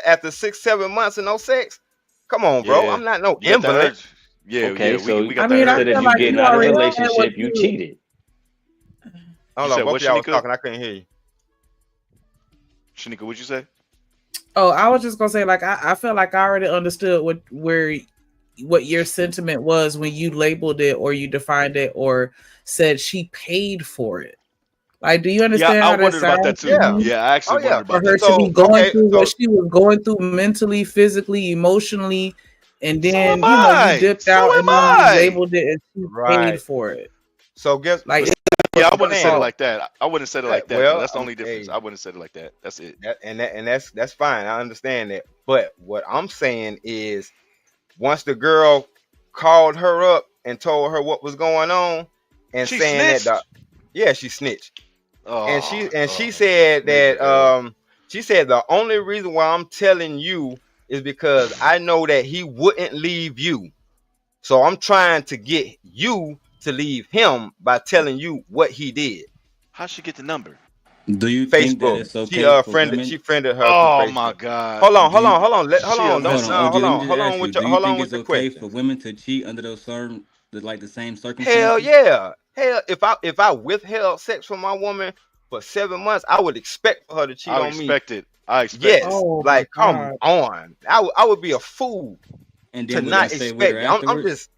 [SPEAKER 13] after 6-7 months of no sex, come on, bro.
[SPEAKER 14] Yeah,
[SPEAKER 13] I'm not no
[SPEAKER 14] you got the
[SPEAKER 13] invalid.
[SPEAKER 14] urge. Yeah,
[SPEAKER 10] Okay,
[SPEAKER 14] yeah,
[SPEAKER 10] so
[SPEAKER 14] we got
[SPEAKER 3] I
[SPEAKER 14] the
[SPEAKER 3] mean, I
[SPEAKER 10] instead
[SPEAKER 14] urge.
[SPEAKER 10] of
[SPEAKER 3] feel
[SPEAKER 10] you
[SPEAKER 3] like
[SPEAKER 10] getting
[SPEAKER 3] you
[SPEAKER 10] out of the
[SPEAKER 3] already said what
[SPEAKER 10] relationship, you
[SPEAKER 3] you.
[SPEAKER 10] cheated.
[SPEAKER 13] Hold
[SPEAKER 14] You
[SPEAKER 13] on,
[SPEAKER 14] said
[SPEAKER 13] both
[SPEAKER 14] what,
[SPEAKER 13] of y'all was
[SPEAKER 14] Shanika?
[SPEAKER 13] talking. I couldn't hear you.
[SPEAKER 14] Shanika, what'd you say?
[SPEAKER 3] Oh, I was just gonna say, like, I feel like I already understood what your sentiment was when you labeled it or you defined it or said she paid for it. Like, do you
[SPEAKER 14] Yeah,
[SPEAKER 3] understand
[SPEAKER 14] I
[SPEAKER 3] how that
[SPEAKER 14] wondered about that
[SPEAKER 3] sounds to
[SPEAKER 14] too.
[SPEAKER 13] Yeah.
[SPEAKER 3] you?
[SPEAKER 14] Yeah, I actually
[SPEAKER 13] Oh yeah.
[SPEAKER 14] wondered
[SPEAKER 3] For
[SPEAKER 14] about
[SPEAKER 3] her
[SPEAKER 14] that
[SPEAKER 3] to
[SPEAKER 14] too.
[SPEAKER 3] be
[SPEAKER 13] So
[SPEAKER 3] going
[SPEAKER 13] okay.
[SPEAKER 3] through what
[SPEAKER 13] So
[SPEAKER 3] she was going through mentally, physically, emotionally, and
[SPEAKER 14] So am
[SPEAKER 3] then you
[SPEAKER 14] I.
[SPEAKER 3] dipped
[SPEAKER 14] So
[SPEAKER 3] out
[SPEAKER 14] am
[SPEAKER 3] and then you
[SPEAKER 14] I.
[SPEAKER 3] labeled it and she paid
[SPEAKER 13] right.
[SPEAKER 3] for it.
[SPEAKER 13] So guess.
[SPEAKER 3] Like,
[SPEAKER 13] But
[SPEAKER 14] Yeah, I
[SPEAKER 13] I'm
[SPEAKER 14] wouldn't have said it
[SPEAKER 13] saying
[SPEAKER 14] like that. I wouldn't have said it
[SPEAKER 13] that.
[SPEAKER 14] like that, though.
[SPEAKER 13] Well,
[SPEAKER 14] That's the only difference.
[SPEAKER 13] hey,
[SPEAKER 14] I wouldn't have said it like that. That's it.
[SPEAKER 13] that's fine. I understand that. But what I'm saying is, once the girl called her up and told her what was going on, and
[SPEAKER 14] She
[SPEAKER 13] saying that
[SPEAKER 14] snitched.
[SPEAKER 13] she snitched. And
[SPEAKER 14] Oh,
[SPEAKER 13] she said
[SPEAKER 14] nigga,
[SPEAKER 13] that she said the only reason why I'm telling you is because I know that he wouldn't leave you. So I'm trying to get you to leave him by telling you what he did.
[SPEAKER 14] how'd she get the number?
[SPEAKER 16] Do you think that
[SPEAKER 13] Facebook.
[SPEAKER 16] it's okay for
[SPEAKER 13] She
[SPEAKER 16] women?
[SPEAKER 13] friended her through
[SPEAKER 14] Oh my
[SPEAKER 13] Facebook.
[SPEAKER 14] God.
[SPEAKER 13] Hold on,
[SPEAKER 16] Do you,
[SPEAKER 13] hold
[SPEAKER 14] She a
[SPEAKER 13] on.
[SPEAKER 16] hold on, OG? Let me just
[SPEAKER 13] Hold
[SPEAKER 16] ask
[SPEAKER 13] on
[SPEAKER 16] you:
[SPEAKER 13] with
[SPEAKER 16] Do
[SPEAKER 13] your
[SPEAKER 16] you
[SPEAKER 13] hold on
[SPEAKER 16] think
[SPEAKER 13] with
[SPEAKER 16] it's
[SPEAKER 13] the
[SPEAKER 16] okay for
[SPEAKER 13] questions.
[SPEAKER 16] women to cheat under those like the same
[SPEAKER 13] Hell
[SPEAKER 16] circumstances?
[SPEAKER 13] yeah. Hell, if I withheld sex from my woman for 7 months, I would expect for her to cheat
[SPEAKER 14] I
[SPEAKER 13] on me.
[SPEAKER 14] expect it. I expect
[SPEAKER 13] Yes.
[SPEAKER 14] it.
[SPEAKER 3] oh my
[SPEAKER 13] Like, come
[SPEAKER 3] god.
[SPEAKER 13] on. I would be a fool
[SPEAKER 16] And
[SPEAKER 13] to
[SPEAKER 16] then would you
[SPEAKER 13] not
[SPEAKER 16] stay with her
[SPEAKER 13] expect it. I'm
[SPEAKER 16] afterwards?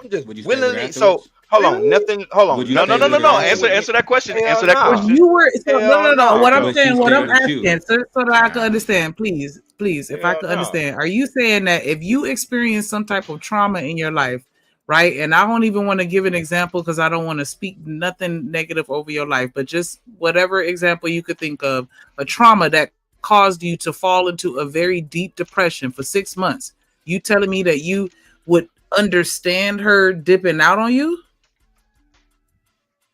[SPEAKER 13] just
[SPEAKER 16] Would you stay with her
[SPEAKER 13] willingly. So
[SPEAKER 16] afterwards?
[SPEAKER 13] hold on,
[SPEAKER 3] Really?
[SPEAKER 13] hold
[SPEAKER 16] Would
[SPEAKER 13] on,
[SPEAKER 16] you
[SPEAKER 14] No, no,
[SPEAKER 16] stay
[SPEAKER 14] no,
[SPEAKER 13] nothing
[SPEAKER 14] no,
[SPEAKER 16] with her
[SPEAKER 14] no.
[SPEAKER 13] wrong with me.
[SPEAKER 14] Answer
[SPEAKER 16] afterwards?
[SPEAKER 14] that question.
[SPEAKER 13] Hell
[SPEAKER 14] Answer that
[SPEAKER 3] If
[SPEAKER 13] no.
[SPEAKER 14] question.
[SPEAKER 3] you were so no
[SPEAKER 13] Hell
[SPEAKER 3] no no, what
[SPEAKER 13] no.
[SPEAKER 3] I'm
[SPEAKER 16] But
[SPEAKER 3] saying,
[SPEAKER 16] she
[SPEAKER 3] what
[SPEAKER 16] stayed
[SPEAKER 3] I'm
[SPEAKER 16] with you.
[SPEAKER 3] asking, so that I can understand, please, if I
[SPEAKER 13] Hell
[SPEAKER 3] could
[SPEAKER 13] no.
[SPEAKER 3] understand, are you saying that if you experience some type of trauma in your life, right? And I don't even want to give an example because I don't want to speak nothing negative over your life, but just whatever example you could think of, a trauma that caused you to fall into a very deep depression for 6 months. You telling me that you would understand her dipping out on you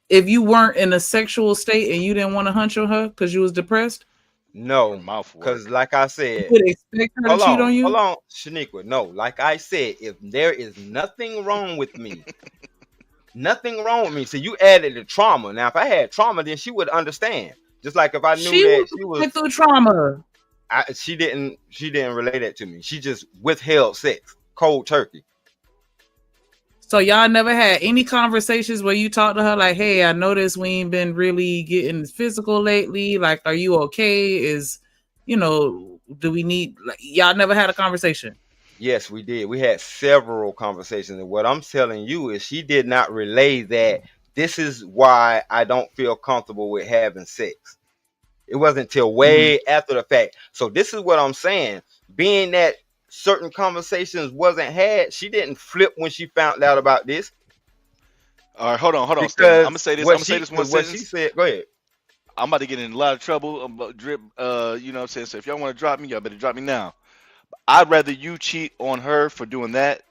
[SPEAKER 3] if you weren't in a sexual state and you didn't want to hunch on her because you was depressed?
[SPEAKER 14] Her
[SPEAKER 13] No.
[SPEAKER 14] mouth
[SPEAKER 13] Because
[SPEAKER 14] work.
[SPEAKER 13] like I
[SPEAKER 3] You
[SPEAKER 13] said,
[SPEAKER 3] would expect her to cheat on you?
[SPEAKER 13] hold on, Shaniqua. No, like I said, if there is nothing wrong with me, nothing wrong with me. So you added the trauma. Now, if I had trauma, then she would understand. Just like if I knew
[SPEAKER 3] She
[SPEAKER 13] that
[SPEAKER 3] was
[SPEAKER 13] she was,
[SPEAKER 3] going through trauma.
[SPEAKER 13] she didn't relate that to me. She just withheld sex, cold turkey.
[SPEAKER 3] So y'all never had any conversations where you talked to her like, hey, I noticed we ain't been really getting physical lately. Like, are you okay? Do we need, like, y'all never had a conversation?
[SPEAKER 13] Yes, we did. We had several conversations. And what I'm telling you is she did not relay that this is why I don't feel comfortable with having sex. It wasn't till way after the fact. So this is what I'm saying. Being that certain conversations wasn't had, she didn't flip when she found out about this.
[SPEAKER 14] All right, hold on, Stan. I'm
[SPEAKER 13] Because
[SPEAKER 14] gonna say this. I'm
[SPEAKER 13] what
[SPEAKER 14] gonna say this one
[SPEAKER 13] what she
[SPEAKER 14] sentence.
[SPEAKER 13] said, go ahead.
[SPEAKER 14] I'm about to get in a lot of trouble. I'm about to drip. You know what I'm saying? So if y'all want to drop me, y'all better drop me now. I'd rather you cheat on her for doing that.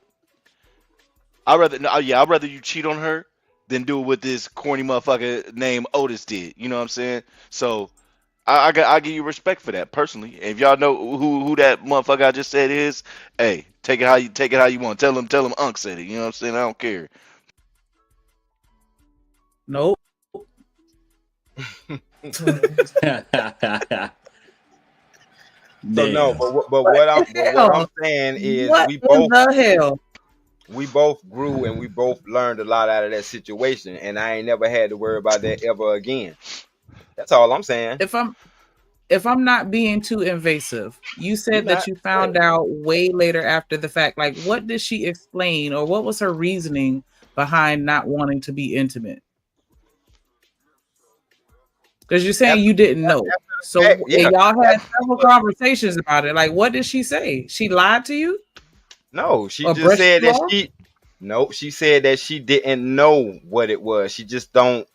[SPEAKER 14] I'd rather you cheat on her than do it with this corny motherfucker named Otis did. You know what I'm saying? So I give you respect for that personally. If y'all know who that motherfucker I just said is, hey, take it how you want. Tell him Unc said it. You know what I'm saying? I don't care.
[SPEAKER 3] Nope.
[SPEAKER 13] So no, but what I'm saying is
[SPEAKER 3] What
[SPEAKER 13] we
[SPEAKER 3] in
[SPEAKER 13] both
[SPEAKER 3] the hell?
[SPEAKER 13] we both grew and we both learned a lot out of that situation, and I ain't never had to worry about that ever again. That's all I'm saying.
[SPEAKER 3] If I'm not being too invasive, you said that you found out way later after the fact. Like, what did she explain, or what was her reasoning behind not wanting to be intimate? Because you're saying you didn't know. So and y'all had several conversations about it. Like, what did she say? She lied to you?
[SPEAKER 13] No, she just said that she said that she didn't know what it was. She just don't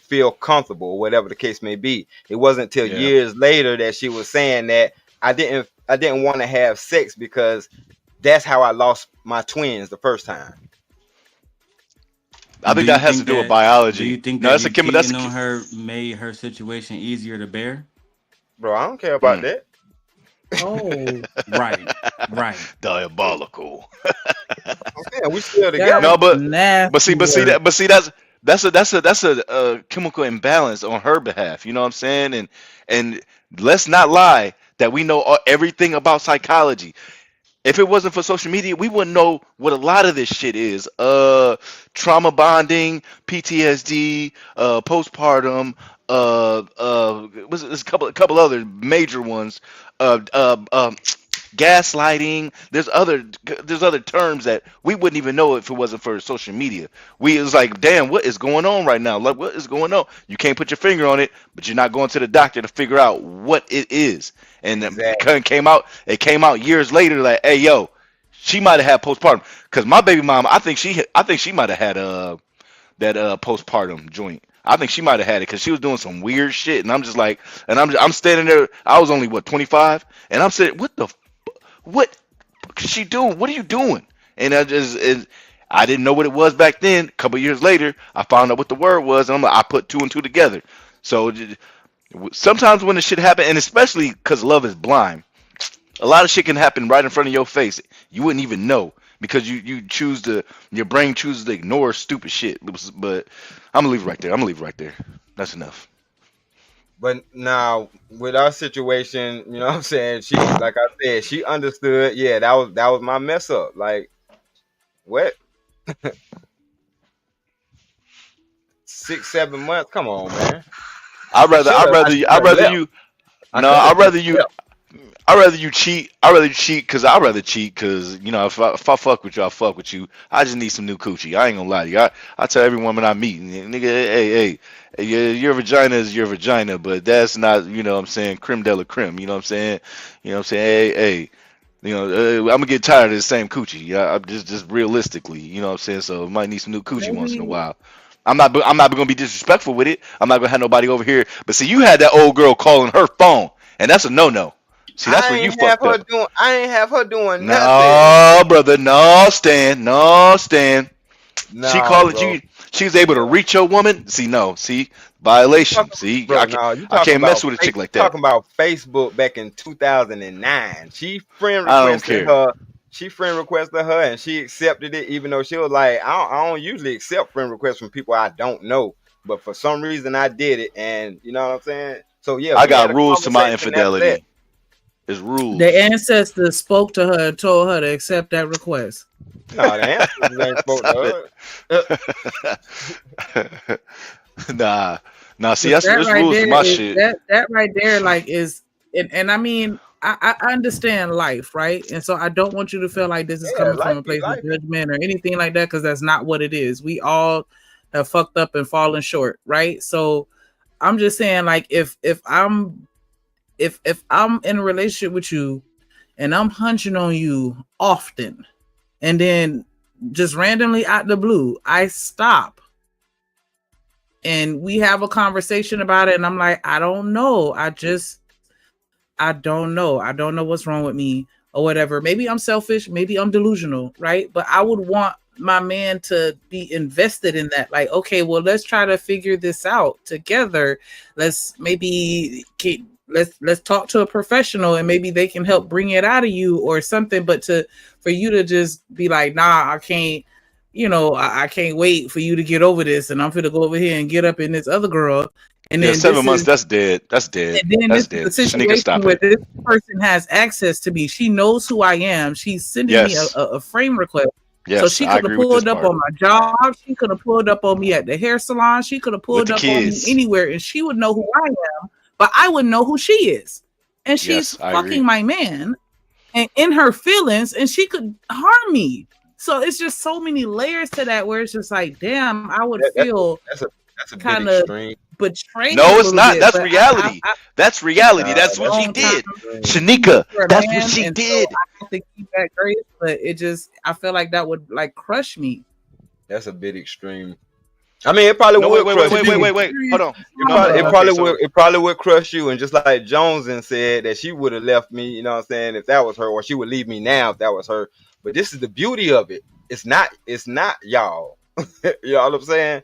[SPEAKER 13] feel comfortable, or whatever the case may be. It wasn't till years later that she was saying that I didn't want to have sex because that's how I lost my twins the first time.
[SPEAKER 14] I think that has to do with biology.
[SPEAKER 16] Do you think
[SPEAKER 14] no,
[SPEAKER 16] that
[SPEAKER 14] that's a
[SPEAKER 16] cheating on her made her situation easier to bear?
[SPEAKER 13] Bro, I don't care about that.
[SPEAKER 3] Oh,
[SPEAKER 16] right.
[SPEAKER 14] Diabolical.
[SPEAKER 13] Okay, we still together.
[SPEAKER 14] No, but see that's a chemical imbalance on her behalf. You know what I'm saying? And let's not lie that we know everything about psychology. If it wasn't for social media, we wouldn't know what a lot of this shit is. Trauma bonding, PTSD, postpartum, there's a couple other major ones. Gaslighting. There's other terms that we wouldn't even know if it wasn't for social media. It's like, damn, what is going on right now? Like, what is going on? You can't put your finger on it, but you're not going to the doctor to figure out what it is. And it came out years later, like, hey, yo, she might have had postpartum. Because my baby mom, I think she might have had that postpartum joint. I think she might have had it because she was doing some weird shit, and I'm just like, and I'm standing there. I was only 25, and I'm saying, what is she doing? What are you doing? And I didn't know what it was back then. A couple years later, I found out what the word was, and I put 2 and 2 together. So sometimes when the shit happen, and especially because love is blind, a lot of shit can happen right in front of your face. You wouldn't even know because your brain chooses to ignore stupid shit. But I'm gonna leave it right there. That's enough.
[SPEAKER 13] But now with our situation, you know what I'm saying? She, like I said, she understood. Yeah, that was my mess up. Like, what? 6-7 months? Come on, man. I'd rather you cheat. I'd rather cheat because you know if I fuck with you, I fuck with you. I just need some new coochie. I ain't gonna lie to you. I tell every woman I meet, nigga, hey, your vagina is your vagina, but that's not, you know what I'm saying, creme de la creme. You know what I'm saying? You know what I'm saying? Hey. You know, I'm gonna get tired of the same coochie. Yeah, I'm just realistically, you know what I'm saying. So I might need some new coochie once in a while. I'm not gonna be disrespectful with it. I'm not gonna have nobody over here. But see, you had that old girl calling her phone, and that's a no. See, that's where you fucked up. I ain't have her doing nothing.
[SPEAKER 14] No, brother, no, Stan.
[SPEAKER 13] No,
[SPEAKER 14] she calling you. She was able to reach your woman. See, violation. See,
[SPEAKER 13] bro,
[SPEAKER 14] I can't mess with a chick like that.
[SPEAKER 13] Talking about Facebook back in 2009. She friend requested her. She friend requested her, and she accepted it, even though she was like, I don't usually accept friend requests from people I don't know, but for some reason I did it, and you know what I'm saying. So yeah,
[SPEAKER 14] I got rules to my infidelity. It's rules.
[SPEAKER 3] The ancestors spoke to her and told her to accept that request.
[SPEAKER 13] No, the ancestors ain't spoke to
[SPEAKER 14] her. Nah. See, that's rules to my shit.
[SPEAKER 3] That right there, like, is, and I mean, I understand life, right? And so I don't want you to feel like this is coming from a place of judgment or anything like that, because that's not what it is. We all have fucked up and fallen short, right? So I'm just saying, like, if I'm in a relationship with you and I'm hunching on you often, and then just randomly out the blue, I stop. and we have a conversation about it, and I'm like, I don't know. I don't know. I don't know what's wrong with me or whatever. Maybe I'm selfish. Maybe I'm delusional, right? But I would want my man to be invested in that. Like, okay, well, let's try to figure this out together. Let's talk to a professional, and maybe they can help bring it out of you or something. But for you to just be like, nah, I can't, I can't wait for you to get over this, and I'm gonna go over here and get up in this other girl. And then
[SPEAKER 15] 7 months, that's dead. That's dead.
[SPEAKER 3] And then
[SPEAKER 15] That's
[SPEAKER 3] this
[SPEAKER 15] dead.
[SPEAKER 3] is a
[SPEAKER 15] Shanika,
[SPEAKER 3] situation
[SPEAKER 15] stop
[SPEAKER 3] where
[SPEAKER 15] it.
[SPEAKER 3] this person has access to me. She knows who I am. She's sending me
[SPEAKER 15] Yes.
[SPEAKER 3] a frame request. So
[SPEAKER 15] Yes,
[SPEAKER 3] she
[SPEAKER 15] I
[SPEAKER 3] could have
[SPEAKER 15] agree with this
[SPEAKER 3] pulled up
[SPEAKER 15] part.
[SPEAKER 3] on my job. She could have pulled up on me at the hair salon. She could have
[SPEAKER 15] With
[SPEAKER 3] pulled
[SPEAKER 15] the
[SPEAKER 3] up on me
[SPEAKER 15] kids.
[SPEAKER 3] anywhere, and she would know who I am, but I wouldn't know who she is. And she's
[SPEAKER 15] Yes, I
[SPEAKER 3] fucking
[SPEAKER 15] agree.
[SPEAKER 3] my man and in her feelings, and she could harm me. So it's just so many layers to that where it's just like, damn, I would feel
[SPEAKER 13] That's a bit
[SPEAKER 3] kind of
[SPEAKER 13] extreme.
[SPEAKER 3] betrayed.
[SPEAKER 15] No,
[SPEAKER 3] a
[SPEAKER 15] it's
[SPEAKER 3] little
[SPEAKER 15] not.
[SPEAKER 3] bit,
[SPEAKER 15] That's
[SPEAKER 3] but
[SPEAKER 15] reality. That's reality. That's what she
[SPEAKER 3] long
[SPEAKER 15] did.
[SPEAKER 3] time
[SPEAKER 15] Shanika,
[SPEAKER 3] for a
[SPEAKER 15] that's what
[SPEAKER 3] man,
[SPEAKER 15] she
[SPEAKER 3] and so
[SPEAKER 15] did.
[SPEAKER 3] I have to keep that grace, but I feel like that would like crush me.
[SPEAKER 13] That's a bit extreme. I mean, it probably
[SPEAKER 15] No,
[SPEAKER 13] would
[SPEAKER 15] wait.
[SPEAKER 13] crush you.
[SPEAKER 15] Hold on.
[SPEAKER 13] It probably would crush you, and just like Joneson said that she would have left me, you know what I'm saying, if that was her, or she would leave me now if that was her. But this is the beauty of it. It's not y'all. You know what I'm saying?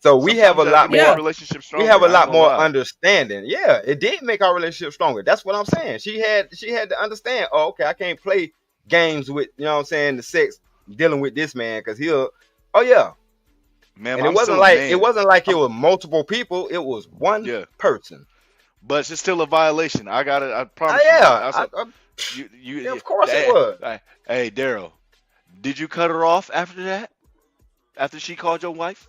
[SPEAKER 13] So we have a lot more
[SPEAKER 15] relationship
[SPEAKER 13] we
[SPEAKER 15] stronger.
[SPEAKER 13] have a
[SPEAKER 15] I ain't
[SPEAKER 13] lot
[SPEAKER 15] gonna
[SPEAKER 13] more
[SPEAKER 15] lie.
[SPEAKER 13] understanding. Yeah, it did make our relationship stronger. That's what I'm saying. She had to understand, oh, okay, I can't play games with, you know what I'm saying, the sex dealing with this man, because he'll
[SPEAKER 15] Man,
[SPEAKER 13] and it wasn't like it was multiple people, it was one person.
[SPEAKER 15] But it's still a violation. I got it. I promise.
[SPEAKER 13] Yeah, of course it was.
[SPEAKER 15] Hey, Daryl, did you cut her off after that? After she called your wife?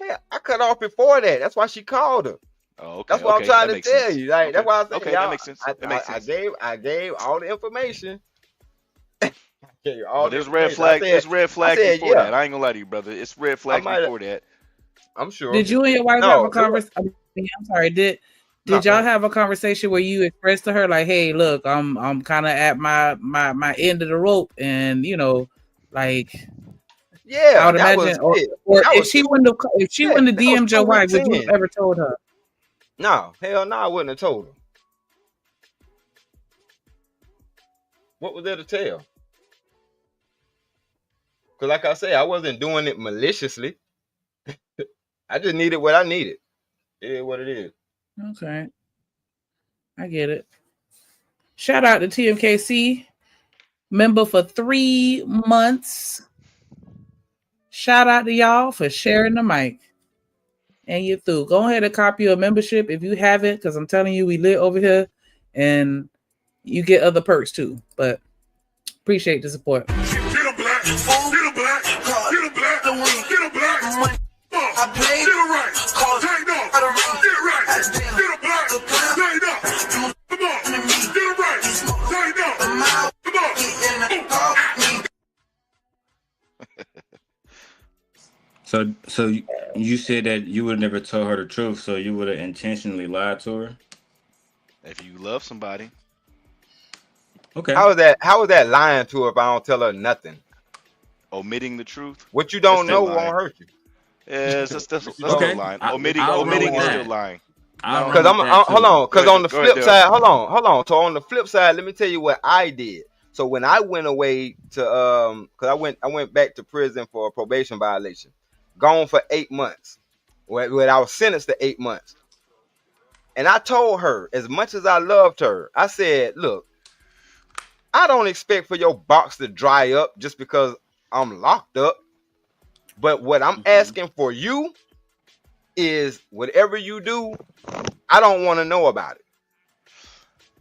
[SPEAKER 13] Yeah, I cut off before that. That's why she called her.
[SPEAKER 15] Oh, okay.
[SPEAKER 13] That's what I'm trying to tell you. Like, that's why I said,
[SPEAKER 15] Okay,
[SPEAKER 13] y'all,
[SPEAKER 15] that makes sense. That makes sense.
[SPEAKER 13] I gave all the information.
[SPEAKER 15] But there's red flag. There's red flag before that. I ain't gonna lie to you, brother. It's red flag before that.
[SPEAKER 13] I'm sure.
[SPEAKER 3] Did you and your wife have a conversation? I'm sorry. Did y'all have a conversation where you expressed to her like, "Hey, look, I'm kind of at my end of the rope, and like."
[SPEAKER 13] Yeah,
[SPEAKER 3] I would
[SPEAKER 13] that
[SPEAKER 3] imagine,
[SPEAKER 13] was it. That
[SPEAKER 3] if
[SPEAKER 13] was
[SPEAKER 3] she
[SPEAKER 13] two-
[SPEAKER 3] wouldn't have
[SPEAKER 13] that was
[SPEAKER 3] DM'd your
[SPEAKER 13] 2
[SPEAKER 3] wife,
[SPEAKER 13] weeks
[SPEAKER 3] would you
[SPEAKER 13] in.
[SPEAKER 3] have ever told her?
[SPEAKER 13] No, hell no, I wouldn't have told her. What was there to tell? Because like I say, I wasn't doing it maliciously. I just needed what I needed. It is what it is.
[SPEAKER 3] Okay, I get it. Shout out to TMKC, member for 3 months. Shout out to y'all for sharing the mic. And you're through. Go ahead and copy your membership if you haven't, because I'm telling you, we lit over here, and you get other perks too. But appreciate the support.
[SPEAKER 16] So you said that you would never tell her the truth, so you would have intentionally lied to her.
[SPEAKER 15] If you love somebody,
[SPEAKER 16] okay.
[SPEAKER 13] How is that lying to her if I don't tell her nothing?
[SPEAKER 15] Omitting the truth.
[SPEAKER 13] What you don't
[SPEAKER 15] That's
[SPEAKER 13] know
[SPEAKER 15] still lying.
[SPEAKER 13] won't hurt you.
[SPEAKER 15] Yeah, that's
[SPEAKER 13] Okay.
[SPEAKER 15] still lying. Omitting is still lying.
[SPEAKER 13] Because hold on. Because on the
[SPEAKER 15] Go ahead,
[SPEAKER 13] flip
[SPEAKER 15] Daryl.
[SPEAKER 13] side, hold on. So on the flip side, let me tell you what I did. So when I went away to because I went back to prison for a probation violation, gone for 8 months. When I was sentenced to 8 months, and I told her, as much as I loved her, I said, look, I don't expect for your box to dry up just because I'm locked up. But what I'm asking for you is whatever you do, I don't want to know about it.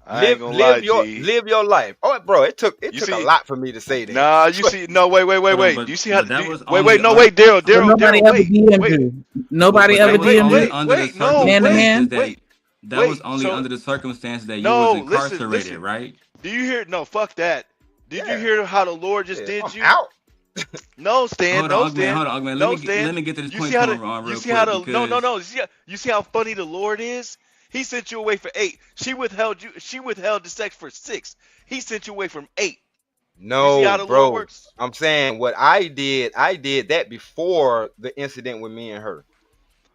[SPEAKER 15] I ain't gonna lie, G.
[SPEAKER 13] Live your life. Oh, bro, it took a lot for me to say that.
[SPEAKER 15] Nah, you see, no, wait.
[SPEAKER 16] but-
[SPEAKER 15] You see how?
[SPEAKER 16] but that was
[SPEAKER 15] Wait, no,
[SPEAKER 16] only-
[SPEAKER 15] wait, Daryl,
[SPEAKER 3] But nobody ever DM'd you. Nobody ever DM'd you.
[SPEAKER 16] Under the
[SPEAKER 15] no,
[SPEAKER 3] man to man.
[SPEAKER 16] That was only under the circumstance that you
[SPEAKER 15] No,
[SPEAKER 16] was incarcerated,
[SPEAKER 15] listen.
[SPEAKER 16] right?
[SPEAKER 15] Do you hear? No, fuck that. Did you hear how the Lord just did you?
[SPEAKER 13] Out.
[SPEAKER 15] No, Stan.
[SPEAKER 16] Hold
[SPEAKER 15] No,
[SPEAKER 16] on,
[SPEAKER 15] Stan.
[SPEAKER 16] Hold on, man.
[SPEAKER 15] No,
[SPEAKER 16] Let me get to this
[SPEAKER 15] You
[SPEAKER 16] point
[SPEAKER 15] see how
[SPEAKER 16] real
[SPEAKER 15] you see
[SPEAKER 16] quick.
[SPEAKER 15] how the
[SPEAKER 16] because
[SPEAKER 15] no. You see how funny the Lord is? He sent you away for 8. She withheld the sex for 6. He sent you away from 8. You see how
[SPEAKER 13] No,
[SPEAKER 15] the Lord
[SPEAKER 13] bro.
[SPEAKER 15] works?
[SPEAKER 13] I'm saying what I did that before the incident with me and her.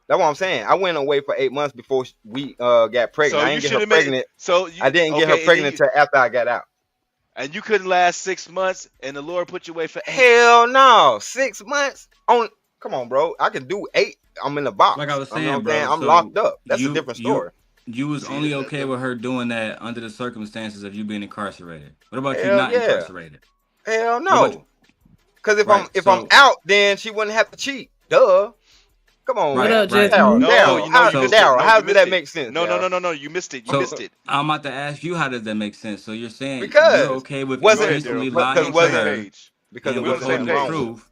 [SPEAKER 13] That's what I'm saying. I went away for 8 months before we got pregnant.
[SPEAKER 15] So
[SPEAKER 13] I
[SPEAKER 15] you
[SPEAKER 13] didn't get
[SPEAKER 15] should
[SPEAKER 13] her
[SPEAKER 15] have made.
[SPEAKER 13] pregnant.
[SPEAKER 15] So you,
[SPEAKER 13] I didn't get her
[SPEAKER 15] okay, and then
[SPEAKER 13] pregnant
[SPEAKER 15] you,
[SPEAKER 13] until after I got out.
[SPEAKER 15] and you couldn't last 6 months, and the Lord put you away for 8.
[SPEAKER 13] Hell no. 6 months on. Come on, bro. I can do 8. I'm in the box.
[SPEAKER 16] Like I was
[SPEAKER 13] You know
[SPEAKER 16] saying,
[SPEAKER 13] what I'm
[SPEAKER 16] bro.
[SPEAKER 13] saying? I'm
[SPEAKER 16] So
[SPEAKER 13] locked up. That's a
[SPEAKER 16] you
[SPEAKER 13] different
[SPEAKER 16] you
[SPEAKER 13] story.
[SPEAKER 16] you was
[SPEAKER 15] See,
[SPEAKER 16] only
[SPEAKER 15] that,
[SPEAKER 16] okay with her doing that under the circumstances of you being incarcerated. What about you
[SPEAKER 13] Hell
[SPEAKER 16] not
[SPEAKER 13] yeah.
[SPEAKER 16] incarcerated?
[SPEAKER 13] Hell
[SPEAKER 16] What about
[SPEAKER 13] no. Because if
[SPEAKER 16] right?
[SPEAKER 13] I'm
[SPEAKER 16] So
[SPEAKER 13] out, then she wouldn't have to cheat. Duh. Come on,
[SPEAKER 3] What
[SPEAKER 16] right,
[SPEAKER 13] man.
[SPEAKER 3] up,
[SPEAKER 16] right.
[SPEAKER 3] Jesse?
[SPEAKER 15] no,
[SPEAKER 13] Daryl.
[SPEAKER 15] you know
[SPEAKER 13] How
[SPEAKER 15] you missed it.
[SPEAKER 13] Daryl?
[SPEAKER 15] No,
[SPEAKER 13] How
[SPEAKER 15] you
[SPEAKER 13] does
[SPEAKER 15] missed
[SPEAKER 13] that
[SPEAKER 15] it.
[SPEAKER 13] make sense,
[SPEAKER 15] No,
[SPEAKER 13] Daryl?
[SPEAKER 15] you missed it. You
[SPEAKER 16] So
[SPEAKER 15] missed it.
[SPEAKER 16] I'm about to ask you, how does that make sense? So you're saying you're
[SPEAKER 13] Because
[SPEAKER 16] okay with
[SPEAKER 15] Go
[SPEAKER 13] wasn't
[SPEAKER 15] ahead, Daryl.
[SPEAKER 16] intentionally
[SPEAKER 13] because
[SPEAKER 16] lying
[SPEAKER 15] We on
[SPEAKER 16] to
[SPEAKER 15] the same
[SPEAKER 16] her
[SPEAKER 15] page.
[SPEAKER 13] because
[SPEAKER 16] and
[SPEAKER 13] it
[SPEAKER 15] We on the
[SPEAKER 13] wasn't
[SPEAKER 15] same
[SPEAKER 16] withholding the
[SPEAKER 13] nothing wrong
[SPEAKER 15] page.
[SPEAKER 13] with it.
[SPEAKER 16] truth.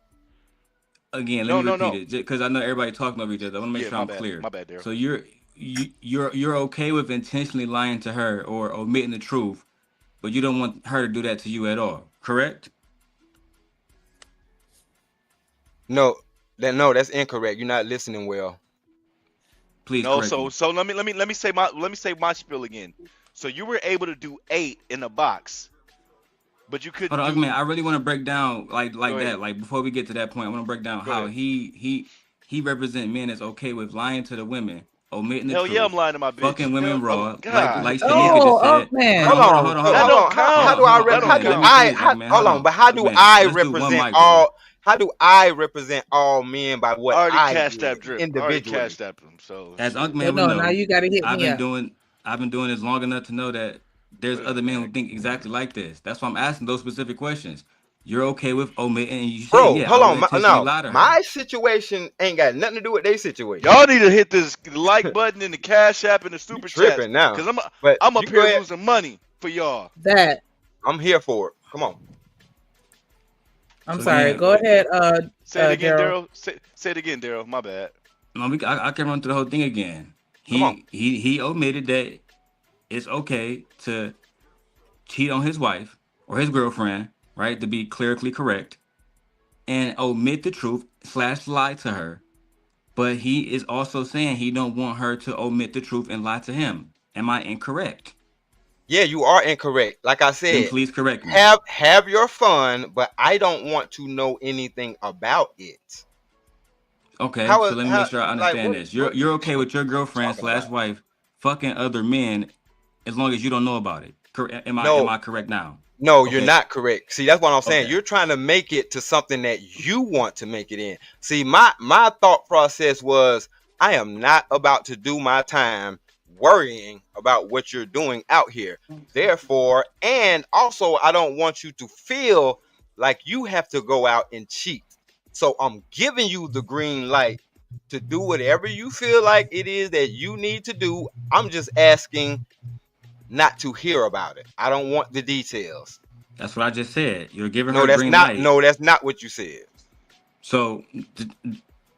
[SPEAKER 16] Again, let
[SPEAKER 15] No,
[SPEAKER 16] me
[SPEAKER 15] no,
[SPEAKER 16] repeat
[SPEAKER 15] no.
[SPEAKER 16] it because I know everybody talking over each other. I want to make
[SPEAKER 15] Yeah,
[SPEAKER 16] sure
[SPEAKER 15] my
[SPEAKER 16] I'm
[SPEAKER 15] bad.
[SPEAKER 16] clear.
[SPEAKER 15] My bad, Daryl.
[SPEAKER 16] So you're okay with intentionally lying to her or omitting the truth, but you don't want her to do that to you at all, correct?
[SPEAKER 13] No, that's incorrect. You're not listening well.
[SPEAKER 16] Please
[SPEAKER 15] No,
[SPEAKER 16] correct me.
[SPEAKER 15] so let me say my spiel again. So you were able to do 8 in the box, but you
[SPEAKER 16] Hold
[SPEAKER 15] couldn't
[SPEAKER 16] on, man.
[SPEAKER 15] do.
[SPEAKER 16] I really want to break down like
[SPEAKER 15] Go ahead.
[SPEAKER 16] that. Like before we get to that point, I want to break down
[SPEAKER 15] Go
[SPEAKER 16] how
[SPEAKER 15] ahead.
[SPEAKER 16] he represent men that's okay with lying to the women, omitting the
[SPEAKER 15] Hell yeah, I'm
[SPEAKER 16] truth,
[SPEAKER 15] lying to my bitch.
[SPEAKER 16] fucking women
[SPEAKER 15] Hell,
[SPEAKER 16] raw,
[SPEAKER 15] God.
[SPEAKER 16] like Shanika
[SPEAKER 3] Oh,
[SPEAKER 16] just
[SPEAKER 3] up
[SPEAKER 16] said.
[SPEAKER 3] man.
[SPEAKER 16] Hold on, hold on, hold
[SPEAKER 13] So
[SPEAKER 16] on,
[SPEAKER 15] That
[SPEAKER 16] hold on.
[SPEAKER 15] don't
[SPEAKER 13] how
[SPEAKER 15] count.
[SPEAKER 13] do I
[SPEAKER 15] That
[SPEAKER 16] Ug
[SPEAKER 15] don't
[SPEAKER 16] man, let me
[SPEAKER 15] count.
[SPEAKER 16] finish, Ug man. Hold on.
[SPEAKER 13] how
[SPEAKER 16] Ug
[SPEAKER 13] do
[SPEAKER 16] man,
[SPEAKER 13] I
[SPEAKER 16] let's do one
[SPEAKER 13] represent
[SPEAKER 16] mic, bro.
[SPEAKER 13] all how do I represent all men by what
[SPEAKER 15] I already
[SPEAKER 13] I
[SPEAKER 15] cashed that
[SPEAKER 13] did
[SPEAKER 15] drip. I already
[SPEAKER 13] individually?
[SPEAKER 15] cashed that. So
[SPEAKER 16] As
[SPEAKER 15] shit.
[SPEAKER 16] Ug
[SPEAKER 3] So
[SPEAKER 16] man would
[SPEAKER 3] no, now
[SPEAKER 16] know,
[SPEAKER 3] you gotta hit
[SPEAKER 16] I've
[SPEAKER 3] me
[SPEAKER 16] been
[SPEAKER 3] up.
[SPEAKER 16] doing this long enough to know that there's other men who
[SPEAKER 15] Man.
[SPEAKER 16] think exactly like this. That's why I'm asking those specific questions. You're okay with omitting, and you said,
[SPEAKER 13] Bro,
[SPEAKER 16] yeah, I
[SPEAKER 13] hold
[SPEAKER 16] would
[SPEAKER 13] on.
[SPEAKER 16] intentionally lie to her.
[SPEAKER 13] My situation ain't got nothing to do with their situation.
[SPEAKER 15] Y'all need to hit this like button in the Cash App and the
[SPEAKER 13] You
[SPEAKER 15] Super Chats,
[SPEAKER 13] tripping now.
[SPEAKER 15] cause
[SPEAKER 13] But
[SPEAKER 15] I'm up
[SPEAKER 13] you go
[SPEAKER 15] here
[SPEAKER 13] ahead.
[SPEAKER 15] losing money for y'all.
[SPEAKER 3] That
[SPEAKER 13] I'm here for it. Come on.
[SPEAKER 3] I'm
[SPEAKER 16] So
[SPEAKER 3] sorry.
[SPEAKER 16] again,
[SPEAKER 3] Go ahead,
[SPEAKER 15] Say it again,
[SPEAKER 3] Daryl.
[SPEAKER 15] Daryl. Say it again, Daryl. My bad.
[SPEAKER 16] no, I can run through the whole thing again.
[SPEAKER 13] Come on.
[SPEAKER 16] He omitted that it's okay to cheat on his wife or his girlfriend, right? To be clerically correct, and omit the truth / lie to her. But he is also saying he don't want her to omit the truth and lie to him. Am I incorrect?
[SPEAKER 13] Yeah, you are incorrect. Like I
[SPEAKER 16] Then
[SPEAKER 13] said,
[SPEAKER 16] please correct me.
[SPEAKER 13] have your fun, but I don't want to know anything about it.
[SPEAKER 16] Okay,
[SPEAKER 13] How
[SPEAKER 16] so let me make sure I
[SPEAKER 13] like
[SPEAKER 16] understand this. You're okay with your girlfriend
[SPEAKER 13] talking
[SPEAKER 16] /
[SPEAKER 13] about?
[SPEAKER 16] wife fucking other men as long as you don't know about it. Am
[SPEAKER 13] No,
[SPEAKER 16] I correct now?
[SPEAKER 13] no, you're
[SPEAKER 16] Okay,
[SPEAKER 13] not correct. See, that's what I'm saying.
[SPEAKER 16] okay.
[SPEAKER 13] You're trying to make it to something that you want to make it in. See, my thought process was I am not about to do my time worrying about what you're doing out here. Therefore, and also I don't want you to feel like you have to go out and cheat. So I'm giving you the green light to do whatever you feel like it is that you need to do. I'm just asking not to hear about it. I don't want the details.
[SPEAKER 16] That's what I just said. You're giving her
[SPEAKER 13] No,
[SPEAKER 16] a
[SPEAKER 13] that's
[SPEAKER 16] green
[SPEAKER 13] not.
[SPEAKER 16] light.
[SPEAKER 13] No, that's not what you said.
[SPEAKER 16] So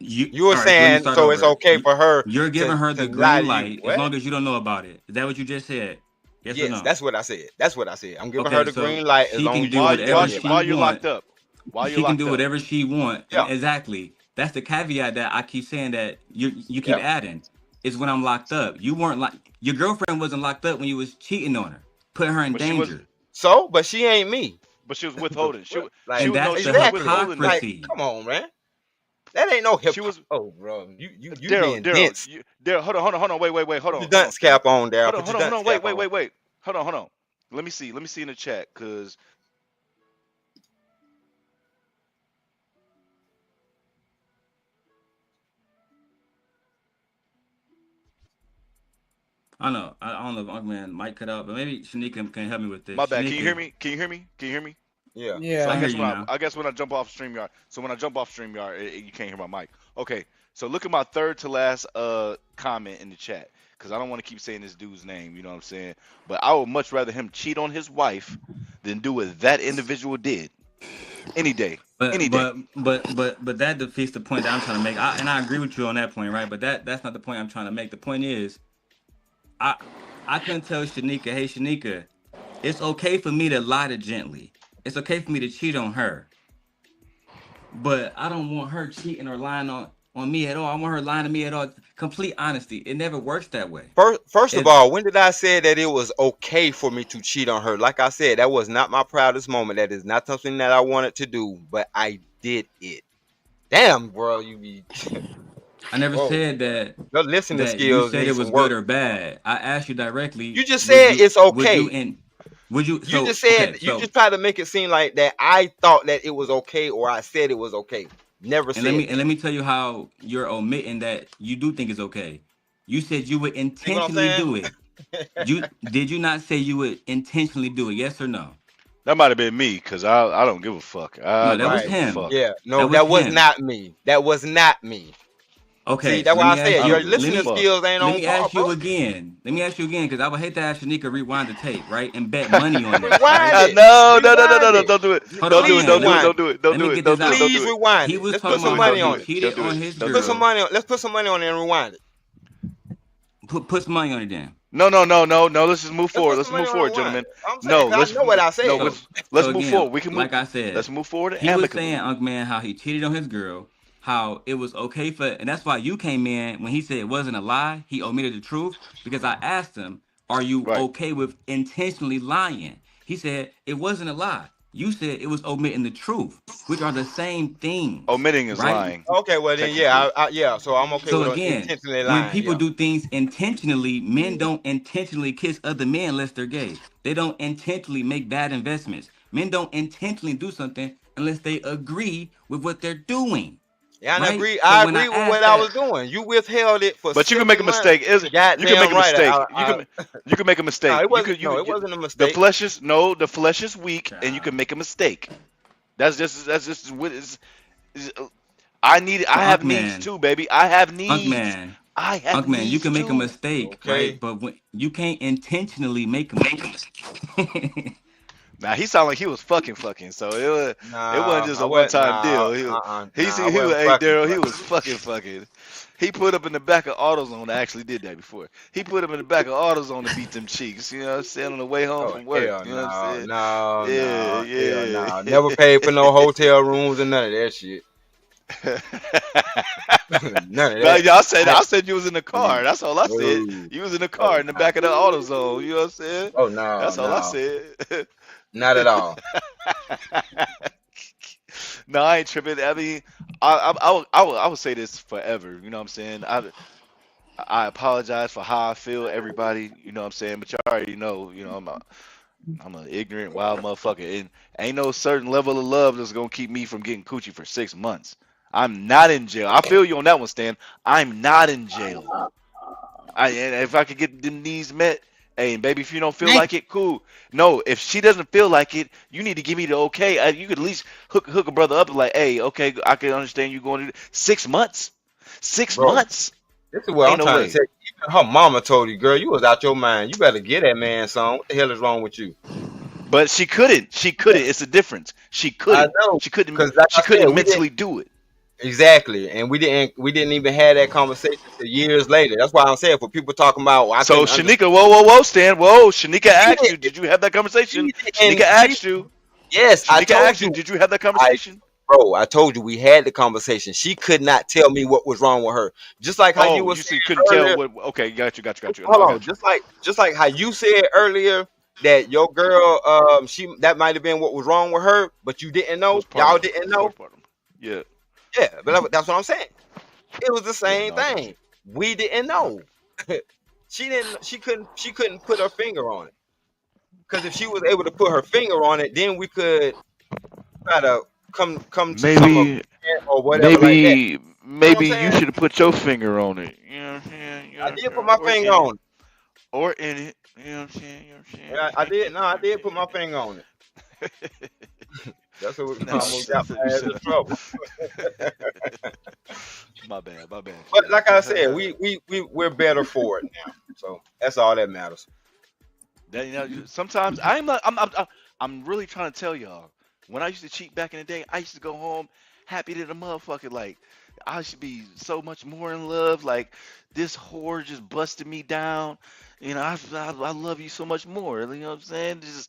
[SPEAKER 13] You were
[SPEAKER 16] all right, so let me
[SPEAKER 13] saying
[SPEAKER 16] start
[SPEAKER 13] so it's
[SPEAKER 16] over.
[SPEAKER 13] okay for her
[SPEAKER 16] You're giving her
[SPEAKER 13] to
[SPEAKER 16] the
[SPEAKER 13] lie
[SPEAKER 16] green
[SPEAKER 13] to you.
[SPEAKER 16] light as
[SPEAKER 13] What?
[SPEAKER 16] long as you don't know about it. Is that what you just said? Yes or
[SPEAKER 13] Yes,
[SPEAKER 16] no?
[SPEAKER 13] that's what I said. That's what I said. I'm giving her
[SPEAKER 16] Okay,
[SPEAKER 13] the
[SPEAKER 16] so
[SPEAKER 13] green light as
[SPEAKER 16] she
[SPEAKER 13] long
[SPEAKER 16] can
[SPEAKER 13] as
[SPEAKER 16] do
[SPEAKER 13] you say
[SPEAKER 16] whatever
[SPEAKER 13] yes.
[SPEAKER 16] she
[SPEAKER 15] While you're
[SPEAKER 16] want.
[SPEAKER 15] locked up. While you're
[SPEAKER 16] She can
[SPEAKER 15] locked
[SPEAKER 16] do
[SPEAKER 15] up.
[SPEAKER 16] whatever she want.
[SPEAKER 13] Yeah,
[SPEAKER 16] Exactly. That's the caveat that I keep saying that you keep
[SPEAKER 13] yeah.
[SPEAKER 16] adding. Is when I'm locked up. You weren't like your girlfriend wasn't locked up when you was cheating on her, putting her in
[SPEAKER 15] But she was
[SPEAKER 16] danger.
[SPEAKER 13] So, but she ain't me.
[SPEAKER 15] withholding. She
[SPEAKER 13] What?
[SPEAKER 15] she
[SPEAKER 16] And
[SPEAKER 15] was
[SPEAKER 16] that's the
[SPEAKER 15] was
[SPEAKER 13] Exactly.
[SPEAKER 15] withholding.
[SPEAKER 13] Like,
[SPEAKER 16] hypocrisy.
[SPEAKER 13] come on, man. That ain't no hip
[SPEAKER 15] She
[SPEAKER 13] hop.
[SPEAKER 15] was
[SPEAKER 13] Oh, bro, you
[SPEAKER 15] Daryl,
[SPEAKER 13] being dense.
[SPEAKER 15] Daryl, hold on, wait, hold
[SPEAKER 13] Put your
[SPEAKER 15] on,
[SPEAKER 13] dunce cap on, Daryl. Put your
[SPEAKER 15] hold
[SPEAKER 13] dunce
[SPEAKER 15] on,
[SPEAKER 13] cap on.
[SPEAKER 15] wait, hold on. Let me see in the chat, cause
[SPEAKER 16] I know. I don't know if Uncle Man might cut out, but maybe Shanika can help me with
[SPEAKER 15] my
[SPEAKER 16] this.
[SPEAKER 15] bad. Can you hear
[SPEAKER 16] Shanika,
[SPEAKER 15] me? Can you hear me? Can you hear me?
[SPEAKER 13] Yeah.
[SPEAKER 15] So
[SPEAKER 3] Yeah.
[SPEAKER 16] I hear you now.
[SPEAKER 15] I guess when I jump off StreamYard, you can't hear my mic. Okay, so look at my third to last comment in the chat, because I don't want to keep saying this dude's name. You know what I'm saying? But I would much rather him cheat on his wife than do what that individual did. Any day.
[SPEAKER 16] But
[SPEAKER 15] Any day.
[SPEAKER 16] but that defeats the point that I'm trying to make. And I agree with you on that point, right? But that's not the point I'm trying to make. The point is, I couldn't tell Shanika, hey Shanika, it's okay for me to lie to Gently. It's okay for me to cheat on her. But I don't want her cheating or lying on me at all. I want her lying to me at all. Complete honesty. It never works that way.
[SPEAKER 13] First of all, when did I say that it was okay for me to cheat on her? Like I said, that was not my proudest moment. That is not something that I wanted to do, but I did it. Damn, bro, you be
[SPEAKER 16] I never
[SPEAKER 13] Whoa.
[SPEAKER 16] said that
[SPEAKER 13] Your listening
[SPEAKER 16] that you
[SPEAKER 13] skills
[SPEAKER 16] said
[SPEAKER 13] need
[SPEAKER 16] it was
[SPEAKER 13] some
[SPEAKER 16] good
[SPEAKER 13] work.
[SPEAKER 16] or bad. I asked you directly.
[SPEAKER 13] You just
[SPEAKER 16] Would
[SPEAKER 13] said
[SPEAKER 16] you
[SPEAKER 13] it's
[SPEAKER 16] would you
[SPEAKER 13] okay.
[SPEAKER 16] in would you
[SPEAKER 13] You
[SPEAKER 16] so
[SPEAKER 13] just said
[SPEAKER 16] okay
[SPEAKER 13] you
[SPEAKER 16] so
[SPEAKER 13] just tried to make it seem like that I thought that it was okay or I said it was okay. Never
[SPEAKER 16] and let
[SPEAKER 13] said
[SPEAKER 16] me
[SPEAKER 13] that.
[SPEAKER 16] tell you how you're omitting that you do think it's okay. You said you would
[SPEAKER 13] See what I'm
[SPEAKER 16] intentionally
[SPEAKER 13] saying?
[SPEAKER 16] do it. Did you not say you would intentionally do it? Yes or no?
[SPEAKER 15] That might have been me, because I don't give a fuck. I
[SPEAKER 16] No, that
[SPEAKER 15] don't
[SPEAKER 16] was
[SPEAKER 15] give a
[SPEAKER 13] Right.
[SPEAKER 16] him.
[SPEAKER 15] fuck.
[SPEAKER 13] Yeah. No,
[SPEAKER 16] That was
[SPEAKER 13] that was
[SPEAKER 16] him.
[SPEAKER 13] not me. That was not me. See,
[SPEAKER 16] Okay,
[SPEAKER 13] that's
[SPEAKER 16] let
[SPEAKER 13] why I
[SPEAKER 16] me
[SPEAKER 13] said
[SPEAKER 16] ask
[SPEAKER 15] I
[SPEAKER 13] your
[SPEAKER 15] don't
[SPEAKER 16] you.
[SPEAKER 15] give a
[SPEAKER 16] Let
[SPEAKER 13] listening
[SPEAKER 16] me
[SPEAKER 15] fuck.
[SPEAKER 13] skills ain't
[SPEAKER 16] let
[SPEAKER 13] on
[SPEAKER 16] me
[SPEAKER 13] par,
[SPEAKER 16] ask you
[SPEAKER 13] bro.
[SPEAKER 16] again. Let me ask you again, because I would hate to have Shanika rewind the tape, right, and bet money on this,
[SPEAKER 13] Rewind
[SPEAKER 16] right?
[SPEAKER 13] it.
[SPEAKER 15] No,
[SPEAKER 13] Rewind it.
[SPEAKER 15] don't do it.
[SPEAKER 16] Hold
[SPEAKER 15] Don't
[SPEAKER 16] on,
[SPEAKER 15] do
[SPEAKER 16] Unc
[SPEAKER 15] it.
[SPEAKER 16] Man.
[SPEAKER 15] Don't do it.
[SPEAKER 13] Rewind
[SPEAKER 15] Don't
[SPEAKER 13] it.
[SPEAKER 15] do it. Don't
[SPEAKER 16] Let me
[SPEAKER 15] do it.
[SPEAKER 16] get this
[SPEAKER 15] Don't do it.
[SPEAKER 16] out.
[SPEAKER 15] Don't do
[SPEAKER 13] Please
[SPEAKER 15] it.
[SPEAKER 13] rewind
[SPEAKER 16] He
[SPEAKER 13] it.
[SPEAKER 16] was
[SPEAKER 13] Let's
[SPEAKER 16] talking
[SPEAKER 13] put some
[SPEAKER 16] about how
[SPEAKER 13] money
[SPEAKER 16] he
[SPEAKER 13] on it.
[SPEAKER 16] cheated
[SPEAKER 15] Don't do
[SPEAKER 16] on
[SPEAKER 15] it.
[SPEAKER 16] his
[SPEAKER 15] Don't
[SPEAKER 13] Put
[SPEAKER 15] do
[SPEAKER 13] some
[SPEAKER 15] it.
[SPEAKER 16] girl.
[SPEAKER 13] money on. Let's put some money on it and rewind it.
[SPEAKER 16] Put some money on it, then.
[SPEAKER 15] No. Let's just move
[SPEAKER 13] Let's
[SPEAKER 15] forward.
[SPEAKER 13] put
[SPEAKER 15] Let's
[SPEAKER 13] some money
[SPEAKER 15] move
[SPEAKER 13] on
[SPEAKER 15] forward,
[SPEAKER 13] and rewind
[SPEAKER 15] gentlemen.
[SPEAKER 13] it. I'm saying,
[SPEAKER 15] No,
[SPEAKER 13] 'cause
[SPEAKER 15] let's
[SPEAKER 13] I know what I
[SPEAKER 15] no.
[SPEAKER 13] said.
[SPEAKER 15] Let's
[SPEAKER 16] So
[SPEAKER 15] move
[SPEAKER 16] again,
[SPEAKER 15] forward. We can move.
[SPEAKER 16] like I said,
[SPEAKER 15] Let's move forward
[SPEAKER 16] he was
[SPEAKER 15] amicably.
[SPEAKER 16] saying, Unc Man, how he cheated on his girl, how it was okay for, and that's why you came in when he said it wasn't a lie. He omitted the truth because I asked him, "Are you
[SPEAKER 15] Right.
[SPEAKER 16] okay with intentionally lying?" He said it wasn't a lie. You said it was omitting the truth, which are the same things,
[SPEAKER 15] Omitting is
[SPEAKER 16] right?
[SPEAKER 15] lying,
[SPEAKER 13] Okay, well then,
[SPEAKER 15] technically.
[SPEAKER 13] yeah. So I'm okay
[SPEAKER 16] So
[SPEAKER 13] with
[SPEAKER 16] again,
[SPEAKER 13] intentionally
[SPEAKER 16] when
[SPEAKER 13] lying.
[SPEAKER 16] people
[SPEAKER 13] Yeah.
[SPEAKER 16] do things intentionally, men don't intentionally kiss other men unless they're gay. They don't intentionally make bad investments. Men don't intentionally do something unless they agree with what they're doing.
[SPEAKER 13] Yeah, and
[SPEAKER 16] Right? So
[SPEAKER 13] I
[SPEAKER 16] when I
[SPEAKER 13] agree with what
[SPEAKER 16] asked
[SPEAKER 13] I
[SPEAKER 16] that,
[SPEAKER 13] was doing. You withheld it for
[SPEAKER 15] But you can
[SPEAKER 13] 6
[SPEAKER 15] make a
[SPEAKER 13] months.
[SPEAKER 15] mistake. You can make
[SPEAKER 13] Goddamn
[SPEAKER 15] a
[SPEAKER 13] right.
[SPEAKER 15] mistake. You can make a
[SPEAKER 13] No,
[SPEAKER 15] mistake.
[SPEAKER 13] it
[SPEAKER 15] You
[SPEAKER 13] wasn't.
[SPEAKER 15] could
[SPEAKER 13] No, it
[SPEAKER 15] you,
[SPEAKER 13] wasn't a
[SPEAKER 15] the
[SPEAKER 13] mistake.
[SPEAKER 15] flesh is the flesh is weak, and you can make a mistake. That's just what is I
[SPEAKER 16] but
[SPEAKER 15] have needs too, baby. I have needs. I have
[SPEAKER 16] Unc Man, you
[SPEAKER 15] needs
[SPEAKER 16] can make a
[SPEAKER 15] too.
[SPEAKER 16] mistake,
[SPEAKER 13] Okay.
[SPEAKER 16] right? But when you can't intentionally make a mistake.
[SPEAKER 15] Now he sounded like he was fucking, so it wasn't
[SPEAKER 13] Nah,
[SPEAKER 15] just
[SPEAKER 13] I
[SPEAKER 15] a
[SPEAKER 13] wasn't.
[SPEAKER 15] one-time
[SPEAKER 13] Nah,
[SPEAKER 15] deal. He
[SPEAKER 13] nah, I
[SPEAKER 15] was
[SPEAKER 13] wasn't
[SPEAKER 15] hey
[SPEAKER 13] fucking.
[SPEAKER 15] Daryl, he was fucking. He put up in the back of AutoZone. I actually did that before. He put up in the back of AutoZone to beat them cheeks. You know what I'm saying? On the way home
[SPEAKER 13] Oh
[SPEAKER 15] from work.
[SPEAKER 13] hell
[SPEAKER 15] You know what I'm
[SPEAKER 13] no,
[SPEAKER 15] saying?
[SPEAKER 13] no, no, hell no.
[SPEAKER 15] Yeah.
[SPEAKER 13] Never paid for no hotel rooms and none of that shit. None of
[SPEAKER 15] No,
[SPEAKER 13] that.
[SPEAKER 15] y'all said I said you was in the car. That's all I said.
[SPEAKER 13] No.
[SPEAKER 15] You was in the car in the back of the AutoZone. You know what I'm saying?
[SPEAKER 13] Oh no,
[SPEAKER 15] That's all I
[SPEAKER 13] no,
[SPEAKER 15] said.
[SPEAKER 13] not at all.
[SPEAKER 15] No, I ain't tripping. I mean, I would say this forever. You know what I'm saying? I apologize for how I feel, everybody. You know what I'm saying? But you already know. I'm an ignorant wild motherfucker, and ain't no certain level of love that's gonna keep me from getting coochie for 6 months. I'm not in jail. I feel you on that one, Stan. I'm not in jail. And if I could get them needs met, hey, baby, if you don't feel like it, cool. No, if she doesn't feel like it, you need to give me the okay. You could at least hook a brother up and like, hey, okay, I can understand you going to 6 months. 6
[SPEAKER 13] Bro,
[SPEAKER 15] months.
[SPEAKER 13] this is what
[SPEAKER 15] Ain't
[SPEAKER 13] I'm
[SPEAKER 15] no
[SPEAKER 13] trying
[SPEAKER 15] way.
[SPEAKER 13] to say. Even her mama told you, girl, you was out your mind. You better get that man some. What the hell is wrong with you?
[SPEAKER 15] But she couldn't. She couldn't. It's a difference. She
[SPEAKER 13] I
[SPEAKER 15] couldn't.
[SPEAKER 13] know,
[SPEAKER 15] She couldn't.
[SPEAKER 13] because like
[SPEAKER 15] She
[SPEAKER 13] I said,
[SPEAKER 15] couldn't
[SPEAKER 13] we didn't
[SPEAKER 15] mentally do it.
[SPEAKER 13] exactly, and we didn't even have that conversation till years later. That's why I'm saying for people talking about, well, I
[SPEAKER 15] So
[SPEAKER 13] couldn't understand.
[SPEAKER 15] Shanika, whoa, Stan, whoa. Shanika asked you, did you have that conversation? Shanika asked you.
[SPEAKER 13] Yes, I
[SPEAKER 15] Shanika
[SPEAKER 13] told
[SPEAKER 15] asked you,
[SPEAKER 13] you.
[SPEAKER 15] did you have that conversation?
[SPEAKER 13] Bro, I told you we had the conversation. She could not tell me what was wrong with her. Just like how you
[SPEAKER 15] Oh,
[SPEAKER 13] were
[SPEAKER 15] you
[SPEAKER 13] saying
[SPEAKER 15] couldn't tell
[SPEAKER 13] earlier.
[SPEAKER 15] what? Okay, got you. No,
[SPEAKER 13] Hold
[SPEAKER 15] I
[SPEAKER 13] on,
[SPEAKER 15] got you.
[SPEAKER 13] just like how you said earlier that your girl, that might have been what was wrong with her, but you didn't know. Y'all didn't know.
[SPEAKER 15] Yeah.
[SPEAKER 13] Yeah, but that's what I'm saying. It was the same
[SPEAKER 15] no, I got
[SPEAKER 13] thing. We didn't know. She didn't. She couldn't put her finger on it. Because if she was able to put her finger on it, then we could try to come to some agreement or whatever like that. You know what I'm
[SPEAKER 15] Maybe you
[SPEAKER 13] saying?
[SPEAKER 15] should have put your finger on it. You know what I'm saying?
[SPEAKER 13] I did put my finger on it.
[SPEAKER 15] Or in it. You know what I'm saying?
[SPEAKER 13] Yeah, I did. No, I did put my finger on it. That's what almost got my ass in trouble.
[SPEAKER 15] My bad.
[SPEAKER 13] But like I said, we're better for it now. So that's all that matters.
[SPEAKER 15] Sometimes I'm really trying to tell y'all. When I used to cheat back in the day, I used to go home happy to the motherfucker. Like I should be so much more in love. Like this whore just busted me down. I love you so much more. You know what I'm saying? It's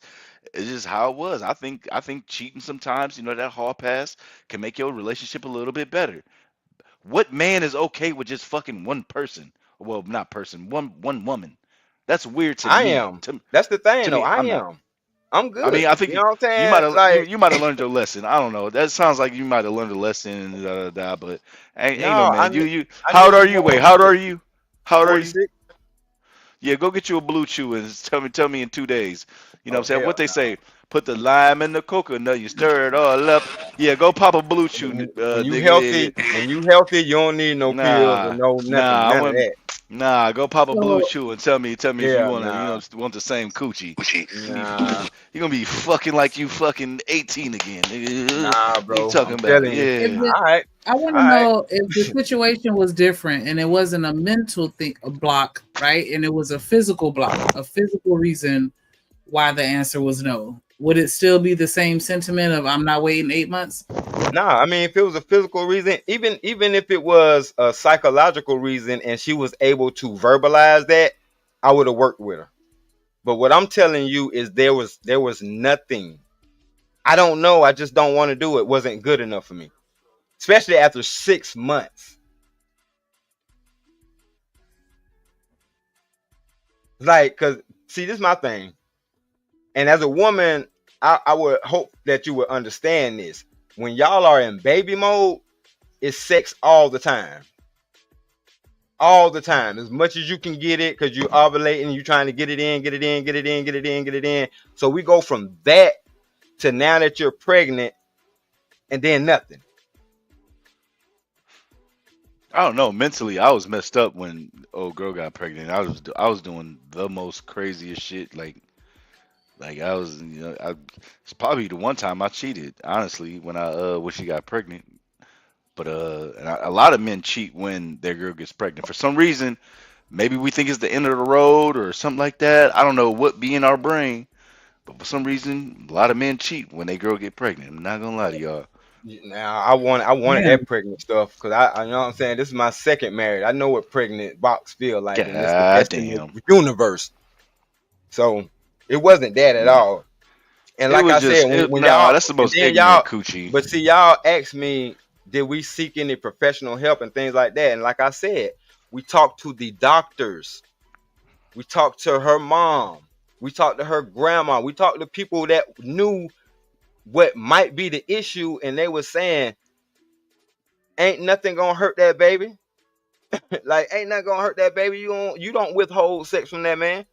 [SPEAKER 15] just how it was. I think cheating sometimes, that hall pass can make your relationship a little bit better. What man is okay with just fucking one person? Well, not person, one woman. That's weird to me.
[SPEAKER 13] I am. That's the thing, though. I
[SPEAKER 15] I'm not.
[SPEAKER 13] am. I'm good.
[SPEAKER 15] I mean, I think
[SPEAKER 13] You know what I'm saying?
[SPEAKER 15] you might have
[SPEAKER 13] Like,
[SPEAKER 15] you might have learned your lesson. I don't know. That sounds like you might have learned a lesson. But ain't no
[SPEAKER 13] no,
[SPEAKER 15] man. You
[SPEAKER 13] I
[SPEAKER 15] how
[SPEAKER 13] knew
[SPEAKER 15] old are
[SPEAKER 13] you
[SPEAKER 15] you?
[SPEAKER 13] more
[SPEAKER 15] Wait, how old are you? How old are you?
[SPEAKER 13] 46.
[SPEAKER 15] Yeah, go get you a Blue Chew and tell me in 2 days. You know what I'm
[SPEAKER 13] Oh
[SPEAKER 15] saying?
[SPEAKER 13] hell
[SPEAKER 15] What they
[SPEAKER 13] no.
[SPEAKER 15] say? Put the lime in the coconut, you stir it all up. Yeah, go pop a Blue Chew,
[SPEAKER 13] When you
[SPEAKER 15] nigga.
[SPEAKER 13] healthy, you don't need no pills or
[SPEAKER 15] Nah,
[SPEAKER 13] no nothing,
[SPEAKER 15] I
[SPEAKER 13] none of
[SPEAKER 15] wouldn't.
[SPEAKER 13] that.
[SPEAKER 15] Nah, go pop a Blue
[SPEAKER 9] So
[SPEAKER 15] Chew and tell me if you
[SPEAKER 13] Yeah,
[SPEAKER 15] wanna,
[SPEAKER 13] nah,
[SPEAKER 15] want the same coochie.
[SPEAKER 13] nah,
[SPEAKER 15] You gonna be fucking like you fucking 18 again, nigga.
[SPEAKER 13] nah,
[SPEAKER 15] What you
[SPEAKER 13] bro.
[SPEAKER 15] talking
[SPEAKER 13] I'm
[SPEAKER 15] about?
[SPEAKER 13] telling you.
[SPEAKER 9] if
[SPEAKER 15] Yeah.
[SPEAKER 9] the,
[SPEAKER 13] All right,
[SPEAKER 9] I want
[SPEAKER 13] all
[SPEAKER 9] to
[SPEAKER 13] right.
[SPEAKER 9] know if the situation was different and it wasn't a mental thing, a block, right? And it was a physical block, a physical reason why the answer was no. Would it still be the same sentiment of I'm not waiting 8 months?
[SPEAKER 13] Nah, I mean, if it was a physical reason, even if it was a psychological reason, and she was able to verbalize that, I would have worked with her. But what I'm telling you is there was nothing. I don't know. I just don't want to do it. Wasn't good enough for me, especially after 6 months. Like, cause see, this is my thing. And as a woman, I would hope that you would understand this. When y'all are in baby mode, it's sex all the time. All the time. As much as you can get it, because you're ovulating, you're trying to get it in, get it in, get it in, get it in, get it in. So we go from that to now that you're pregnant and then nothing.
[SPEAKER 15] I don't know. Mentally, I was messed up when old girl got pregnant. I was doing the most craziest shit. Like I was, it's probably the one time I cheated. Honestly, when she got pregnant. But a lot of men cheat when their girl gets pregnant. For some reason, maybe we think it's the end of the road or something like that. I don't know what be in our brain, but for some reason, a lot of men cheat when their girl get pregnant. I'm not gonna lie to y'all.
[SPEAKER 13] Now I wanted
[SPEAKER 9] Yeah.
[SPEAKER 13] that pregnant stuff because I you know what I'm saying. This is my second marriage. I know what pregnant box feel like, and it's the
[SPEAKER 15] God
[SPEAKER 13] best in the
[SPEAKER 15] damn.
[SPEAKER 13] universe. So it wasn't that at all. And
[SPEAKER 15] It
[SPEAKER 13] like
[SPEAKER 15] was
[SPEAKER 13] I
[SPEAKER 15] just,
[SPEAKER 13] said, when
[SPEAKER 15] nah,
[SPEAKER 13] y'all
[SPEAKER 15] that's the
[SPEAKER 13] and
[SPEAKER 15] most
[SPEAKER 13] then
[SPEAKER 15] ignorant
[SPEAKER 13] y'all,
[SPEAKER 15] coochie.
[SPEAKER 13] but see, y'all asked me, did we seek any professional help and things like that? And like I said, we talked to the doctors, we talked to her mom, we talked to her grandma, we talked to people that knew what might be the issue, and they were saying, ain't nothing gonna hurt that baby. Like, ain't nothing gonna hurt that baby. You don't withhold sex from that man.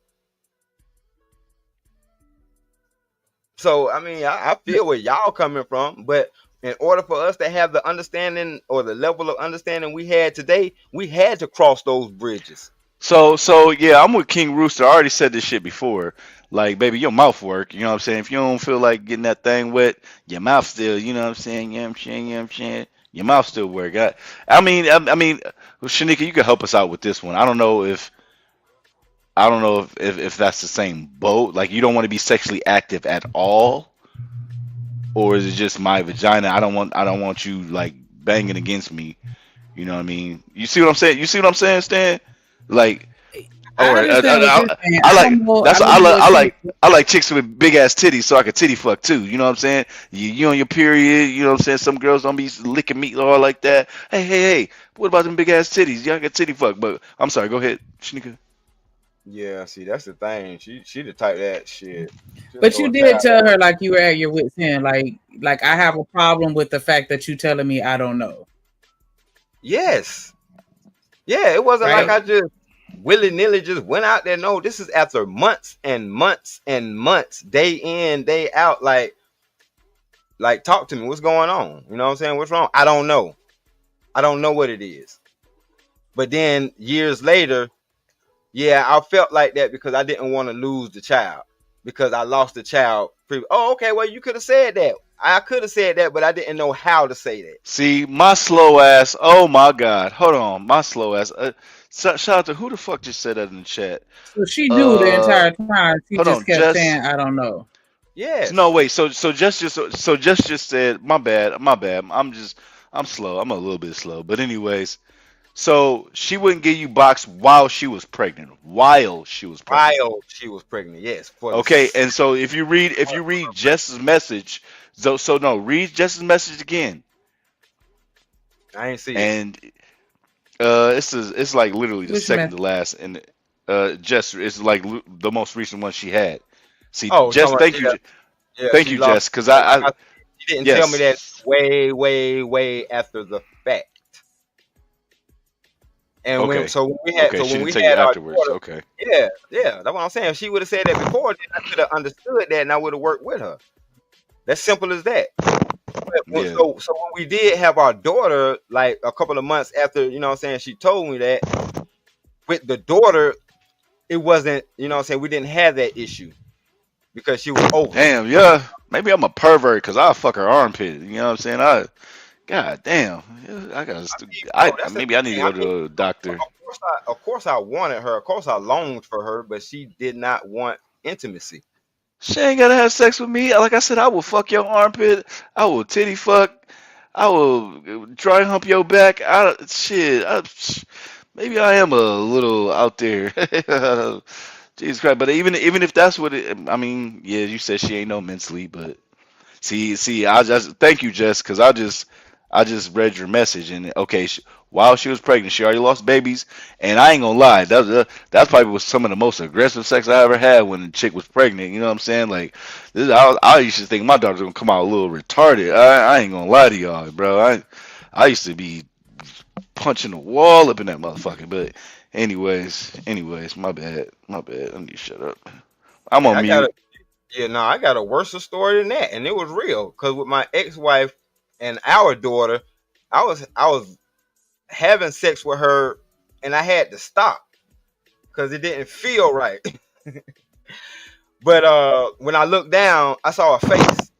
[SPEAKER 13] So I mean, I feel where y'all coming from, but in order for us to have the understanding or the level of understanding we had today, we had to cross those bridges.
[SPEAKER 15] So yeah, I'm with King Rooster. I already said this shit before. Like, baby, your mouth work. You know what I'm saying? If you don't feel like getting that thing wet, your mouth still, you know what I'm saying? You know what I'm saying? You know what I'm saying? Your mouth still work. I mean, Shanika, you can help us out with this one. I don't know if if that's the same boat. Like, you don't want to be sexually active at all, or is it just my vagina? I don't want you like banging against me. You know what I mean? You see what I'm saying? You see what I'm saying, Stan? Like,
[SPEAKER 9] I
[SPEAKER 15] all right,
[SPEAKER 9] understand what you're saying.
[SPEAKER 15] I
[SPEAKER 9] I
[SPEAKER 15] like
[SPEAKER 9] don't know.
[SPEAKER 15] that's
[SPEAKER 9] I don't know what
[SPEAKER 15] I like chicks with big ass titties so I can titty fuck too. You know what I'm saying? You on your period? You know what I'm saying? Some girls don't be licking meat all like that. Hey, what about them big ass titties? Y'all can titty fuck. But I'm sorry. Go ahead, Shanika.
[SPEAKER 13] Yeah, see, that's the thing. She the type that shit.
[SPEAKER 9] But you did tell her like you were at your wit's end. Like I have a problem with the fact that you telling me I don't know.
[SPEAKER 13] Yes. Yeah, it wasn't
[SPEAKER 9] Right.
[SPEAKER 13] like I just willy-nilly just went out there. No, this is after months and months and months, day in, day out. Like talk to me. What's going on? You know what I'm saying? What's wrong? I don't know. I don't know what it is. But then years later, yeah, I felt like that because I didn't want to lose the child. Because I lost the child. Oh, okay. Well, you could have said that. I could have said that, but I didn't know how to say that.
[SPEAKER 15] See, my slow ass. Oh my God. Hold on, my slow ass. Shout out to who the fuck just said that in the chat.
[SPEAKER 9] So she knew the entire time. She
[SPEAKER 15] Hold
[SPEAKER 9] just
[SPEAKER 15] on,
[SPEAKER 9] kept
[SPEAKER 15] Jess.
[SPEAKER 9] saying I don't know.
[SPEAKER 13] Yes.
[SPEAKER 15] No, wait. So just said my bad. I'm slow. I'm a little bit slow. But anyways, so she wouldn't give you box while she was pregnant. While she was pregnant.
[SPEAKER 13] While she was pregnant, yes.
[SPEAKER 15] Okay, and so if you read Jess's message, read Jess's message again.
[SPEAKER 13] I ain't see it.
[SPEAKER 15] And it's like literally the
[SPEAKER 9] Which
[SPEAKER 15] second to last, and Jess is like the most recent one she had. See,
[SPEAKER 13] Oh,
[SPEAKER 15] Jess,
[SPEAKER 13] talking
[SPEAKER 15] thank
[SPEAKER 13] about,
[SPEAKER 15] you,
[SPEAKER 13] yeah,
[SPEAKER 15] thank
[SPEAKER 13] she
[SPEAKER 15] you,
[SPEAKER 13] lost.
[SPEAKER 15] Jess, because I
[SPEAKER 13] She didn't tell me
[SPEAKER 15] yes,
[SPEAKER 13] that way after the fact. And
[SPEAKER 15] okay,
[SPEAKER 13] when we
[SPEAKER 15] okay, she didn't tell you
[SPEAKER 13] had our
[SPEAKER 15] afterwards.
[SPEAKER 13] daughter,
[SPEAKER 15] Okay,
[SPEAKER 13] yeah, that's what I'm saying. If she would have said that before, then I could have understood that, and I would have worked with her. That's simple as that.
[SPEAKER 15] yeah,
[SPEAKER 13] So when we did have our daughter, like a couple of months after, you know what I'm saying, she told me that with the daughter, it wasn't, you know what I'm saying, we didn't have that issue because she was over.
[SPEAKER 15] damn, yeah, maybe I'm a pervert because I fuck her armpit. You know what I'm saying? God damn, I got,
[SPEAKER 13] That's the
[SPEAKER 15] maybe I need to
[SPEAKER 13] thing.
[SPEAKER 15] go to a doctor.
[SPEAKER 13] Of course I wanted her. Of course I longed for her, but she did not want intimacy.
[SPEAKER 15] She ain't gotta have sex with me. Like I said, I will fuck your armpit. I will titty fuck. I will dry hump your back. Maybe I am a little out there. Jesus Christ! But even if that's what it, I mean, yeah, you said she ain't no mentally, but see, I just thank you, Jess, because I just read your message and okay, while she was pregnant, she already lost babies, and I ain't gonna lie, that probably was some of the most aggressive sex I ever had when the chick was pregnant. You know what I'm saying? Like, I used to think my daughter's gonna come out a little retarded. I ain't gonna lie to y'all, bro. I used to be punching the wall up in that motherfucker. But anyways, my bad. I need to shut up. I'm
[SPEAKER 13] Yeah,
[SPEAKER 15] on mute.
[SPEAKER 13] I got a worse story than that, and it was real. Cause with my ex-wife and our daughter, I was having sex with her, and I had to stop because it didn't feel right. But when I looked down, I saw her face,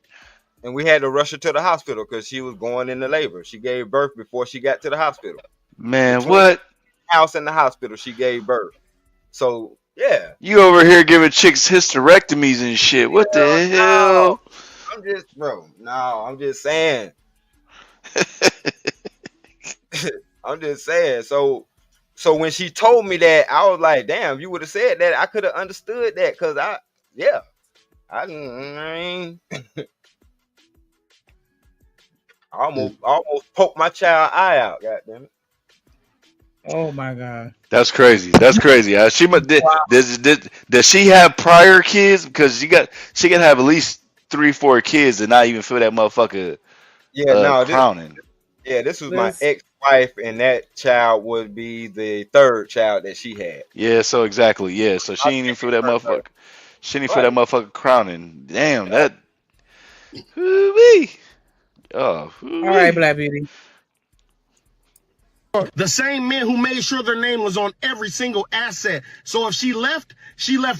[SPEAKER 13] and we had to rush her to the hospital because she was going into labor. She gave birth before she got to the hospital.
[SPEAKER 15] Man,
[SPEAKER 13] Between
[SPEAKER 15] what?
[SPEAKER 13] the house and the hospital, she gave birth. So yeah,
[SPEAKER 15] You over here giving chicks hysterectomies and shit. What the hell?
[SPEAKER 13] I'm just saying. I'm just saying. So when she told me that, I was like, damn, you would have said that, I could have understood that, because I mean, I almost poked my child eye out, goddamn it.
[SPEAKER 9] Oh my god.
[SPEAKER 15] That's crazy. Does she have prior kids? Because she can have at least 3-4 kids and not even feel that motherfucker crowning.
[SPEAKER 13] This was my ex-wife, and that child would be the third child that she had.
[SPEAKER 15] Yeah, so exactly. Yeah, so she ain't even feel that motherfucker. She didn't feel that motherfucker crowning. Damn, that. Woo-wee. Oh.
[SPEAKER 9] All right, Black Beauty.
[SPEAKER 7] The same men who made sure their name was on every single asset. So if she left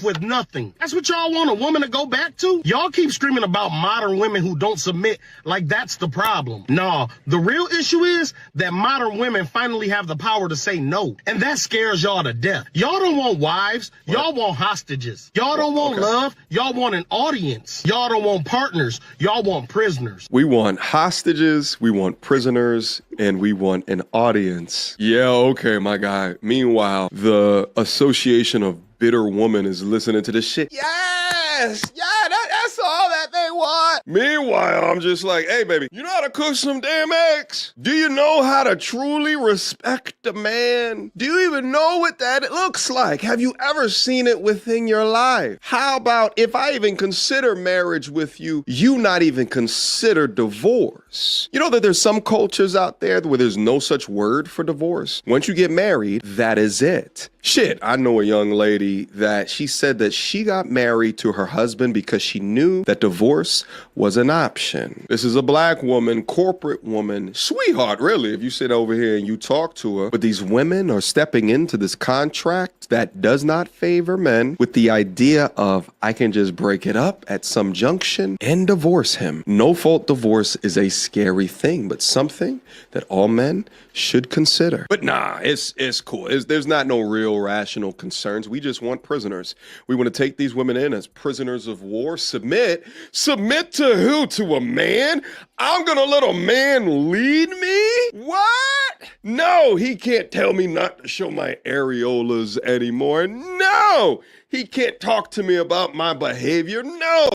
[SPEAKER 7] with nothing. That's what y'all want a woman to go back to? Y'all keep screaming about modern women who don't submit like that's the problem. No, the real issue is that modern women finally have the power to say no. And that scares y'all to death. Y'all don't want wives. Y'all want hostages. Y'all don't want love. Y'all want an audience. Y'all don't want partners. Y'all want prisoners.
[SPEAKER 8] We want hostages, we want prisoners, and we want an audience. Yeah, okay, my guy. Meanwhile, the Association of Bitter Women is listening to this shit. Yes! Yeah, that's all that they want. Meanwhile, I'm just like, hey, baby, you know how to cook some damn eggs? Do you know how to truly respect a man? Do you even know what that looks like? Have you ever seen it within your life? How about if I even consider marriage with you, you not even consider divorce? You know that there's some cultures out there where there's no such word for divorce. Once you get married, that is it. Shit, I know a young lady that she said that she got married to her husband because she knew that divorce was an option. This is a black woman, corporate woman, sweetheart, really, if you sit over here and you talk to her. But these women are stepping into this contract that does not favor men with the idea of, I can just break it up at some junction and divorce him. No fault divorce is a scary thing, but something that all men should consider. But nah, it's cool. There's not no real rational concerns. We just want prisoners. We want to take these women in as prisoners of war. Submit to who? To a man? I'm gonna let a man lead me? What? No, he can't tell me not to show my areolas anymore. No, he can't talk to me about my behavior. No.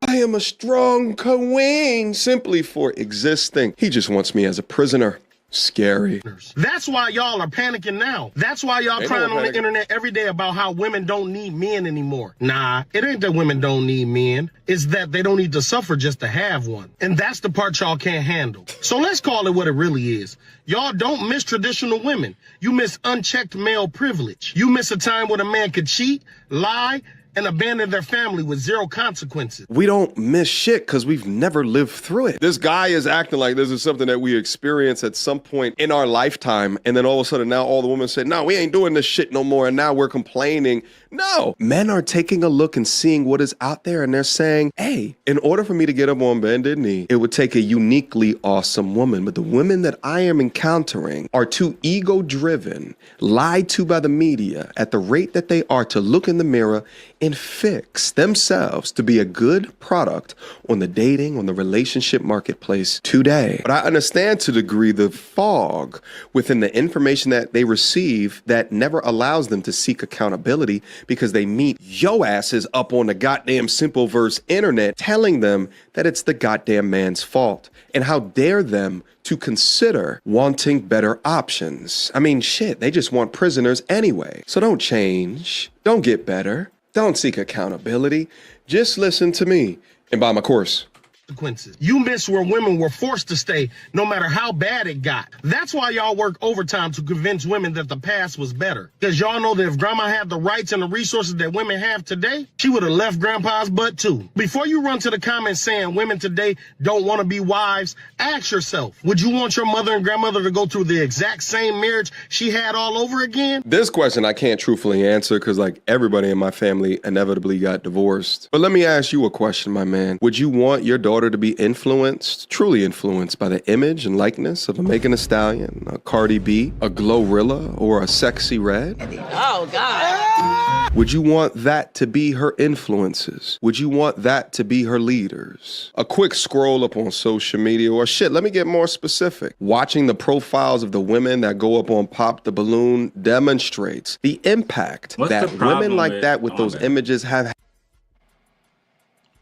[SPEAKER 8] I am a strong queen simply for existing. He just wants me as a prisoner. Scary.
[SPEAKER 7] That's why y'all are panicking now. That's why y'all
[SPEAKER 8] Ain't
[SPEAKER 7] crying
[SPEAKER 8] no
[SPEAKER 7] on the
[SPEAKER 8] panicking.
[SPEAKER 7] internet every day about how women don't need men anymore. Nah, it ain't that women don't need men. It's that they don't need to suffer just to have one. And that's the part y'all can't handle. So let's call it what it really is. Y'all don't miss traditional women. You miss unchecked male privilege. You miss a time when a man could cheat, lie, and abandon their family with zero consequences.
[SPEAKER 8] We don't miss shit because we've never lived through it. This guy is acting like this is something that we experience at some point in our lifetime. And then all of a sudden now all the women say, no, we ain't doing this shit no more. And now we're complaining. No, men are taking a look and seeing what is out there. And they're saying, hey, in order for me to get up on bended knee, it would take a uniquely awesome woman. But the women that I am encountering are too ego driven, lied to by the media at the rate that they are to look in the mirror and fix themselves to be a good product on the dating, on the relationship marketplace today. But I understand to a degree the fog within the information that they receive that never allows them to seek accountability because they meet yo asses up on the goddamn Simple Verse internet telling them that it's the goddamn man's fault. And how dare them to consider wanting better options. I mean, shit, they just want prisoners anyway. So don't change. Don't get better. Don't seek accountability. Just listen to me and buy my course.
[SPEAKER 7] Consequences. You miss where women were forced to stay no matter how bad it got. That's why y'all work overtime to convince women that the past was better. Because y'all know that if grandma had the rights and the resources that women have today, she would have left grandpa's butt too. Before you run to the comments saying women today don't want to be wives, ask yourself, would you want your mother and grandmother to go through the exact same marriage she had all over again?
[SPEAKER 8] This question I can't truthfully answer because like everybody in my family inevitably got divorced. But let me ask you a question, my man. Would you want your daughter to be influenced, truly influenced by the image and likeness of a Megan Thee Stallion, a Cardi B, a Glorilla, or a Sexy Red?
[SPEAKER 9] Oh, God.
[SPEAKER 8] Would you want that to be her influences? Would you want that to be her leaders? A quick scroll up on social media, or shit, let me get more specific. Watching the profiles of the women that go up on Pop the Balloon demonstrates the impact
[SPEAKER 16] What's
[SPEAKER 8] that
[SPEAKER 16] the problem
[SPEAKER 8] women like
[SPEAKER 16] with-
[SPEAKER 8] that with
[SPEAKER 16] oh,
[SPEAKER 8] those
[SPEAKER 16] man.
[SPEAKER 8] images have.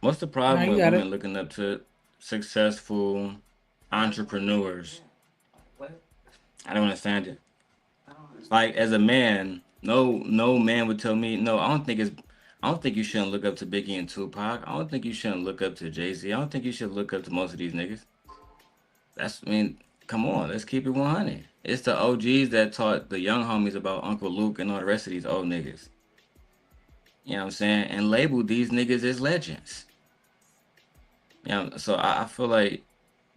[SPEAKER 16] What's the problem
[SPEAKER 9] No, you
[SPEAKER 16] with
[SPEAKER 9] got
[SPEAKER 16] women
[SPEAKER 9] it.
[SPEAKER 16] looking up to successful entrepreneurs? I don't understand it. Like as a man, no man would tell me, no, I don't think you shouldn't look up to Biggie and Tupac. I don't think you shouldn't look up to Jay-Z. I don't think you should look up to most of these niggas. Come on, let's keep it 100. It's the OGs that taught the young homies about Uncle Luke and all the rest of these old niggas. You know what I'm saying? And labeled these niggas as legends. You know, so I feel like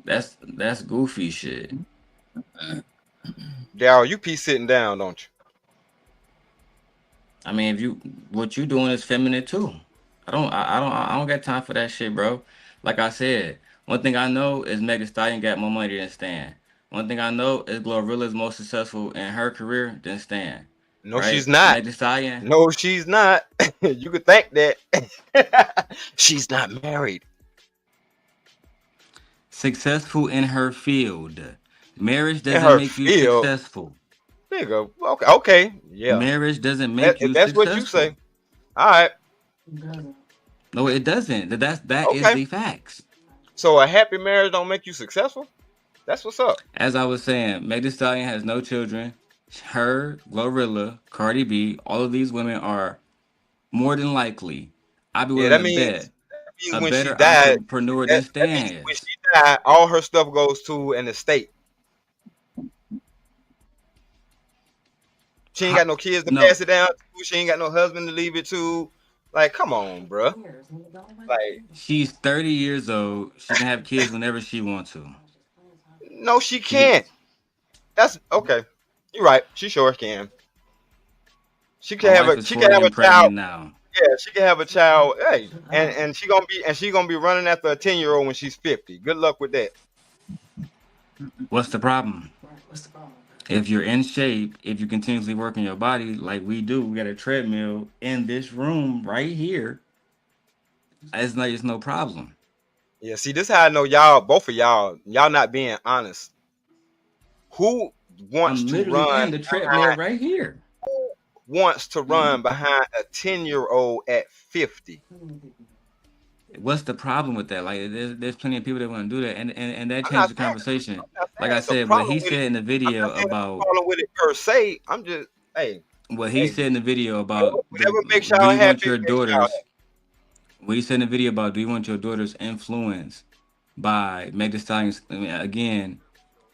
[SPEAKER 16] that's goofy shit.
[SPEAKER 13] Daryl, you be sitting down, don't you?
[SPEAKER 16] I mean, what you doing is feminine too. I don't got time for that shit, bro. Like I said, one thing I know is Megan Thee Stallion got more money than Stan. One thing I know is Glorilla's more successful in her career than Stan.
[SPEAKER 13] No,
[SPEAKER 16] right?
[SPEAKER 13] she's not.
[SPEAKER 16] Megan Thee Stallion.
[SPEAKER 13] No, she's not. You could think that. She's not married.
[SPEAKER 16] Successful in her field. Marriage
[SPEAKER 13] In
[SPEAKER 16] doesn't
[SPEAKER 13] her
[SPEAKER 16] make you
[SPEAKER 13] field?
[SPEAKER 16] successful.
[SPEAKER 13] Nigga, okay, yeah.
[SPEAKER 16] Marriage doesn't make you
[SPEAKER 13] That's
[SPEAKER 16] successful.
[SPEAKER 13] what you say. All right.
[SPEAKER 16] No, it doesn't. That is
[SPEAKER 13] Okay.
[SPEAKER 16] the facts.
[SPEAKER 13] So a happy marriage don't make you successful? That's what's up.
[SPEAKER 16] As I was saying, Megan Thee Stallion has no children. Her, Glorilla, Cardi B, all of these women are more than likely. I'd be
[SPEAKER 13] Yeah,
[SPEAKER 16] willing
[SPEAKER 13] that
[SPEAKER 16] to
[SPEAKER 13] means,
[SPEAKER 16] bet a
[SPEAKER 13] when
[SPEAKER 16] better
[SPEAKER 13] she died,
[SPEAKER 16] entrepreneur than
[SPEAKER 13] that means
[SPEAKER 16] Stan
[SPEAKER 13] when
[SPEAKER 16] is.
[SPEAKER 13] she died, all her stuff goes to an estate. She ain't got no kids to
[SPEAKER 16] No.
[SPEAKER 13] pass it down to. She ain't got no husband to leave it to. Like, come on, bruh. Like,
[SPEAKER 16] She's 30 years old. She can have kids whenever she wants to.
[SPEAKER 13] no, she can't. That's okay. You're right. She sure can. She can
[SPEAKER 16] My
[SPEAKER 13] have
[SPEAKER 16] wife
[SPEAKER 13] a.
[SPEAKER 16] is
[SPEAKER 13] She
[SPEAKER 16] 40
[SPEAKER 13] can have a
[SPEAKER 16] and pregnant
[SPEAKER 13] child.
[SPEAKER 16] now.
[SPEAKER 13] Yeah, she can have a child. Hey, and she gonna be running after a 10-year-old when she's 50. Good luck with that.
[SPEAKER 16] What's the problem? If you're in shape, if you continuously work on your body like we do, we got a treadmill in this room right here. It's no problem.
[SPEAKER 13] Yeah, see, this how I know y'all, both of y'all not being honest. Who wants
[SPEAKER 16] I'm
[SPEAKER 13] to
[SPEAKER 16] literally
[SPEAKER 13] run
[SPEAKER 16] in the treadmill
[SPEAKER 13] behind,
[SPEAKER 16] right here.
[SPEAKER 13] wants to run behind a 10-year-old at 50?
[SPEAKER 16] what's the problem with that? Like, there's plenty of people that want to do that, and that
[SPEAKER 13] I'm
[SPEAKER 16] changed
[SPEAKER 13] not
[SPEAKER 16] the
[SPEAKER 13] saying
[SPEAKER 16] conversation.
[SPEAKER 13] I'm not
[SPEAKER 16] Like
[SPEAKER 13] saying
[SPEAKER 16] I
[SPEAKER 13] it's a
[SPEAKER 16] said, what
[SPEAKER 13] problem
[SPEAKER 16] he
[SPEAKER 13] with
[SPEAKER 16] said
[SPEAKER 13] it.
[SPEAKER 16] in the
[SPEAKER 13] I'm
[SPEAKER 16] video
[SPEAKER 13] not saying it's a
[SPEAKER 16] about
[SPEAKER 13] problem with it per se. I'm just
[SPEAKER 16] what he
[SPEAKER 13] hey,
[SPEAKER 16] said in the video about
[SPEAKER 13] whatever makes
[SPEAKER 16] do
[SPEAKER 13] y'all
[SPEAKER 16] you want
[SPEAKER 13] happy
[SPEAKER 16] your
[SPEAKER 13] makes y'all
[SPEAKER 16] daughters? What he said in the video about do you want your daughters influenced by Meg Thee Stallion? I mean, again,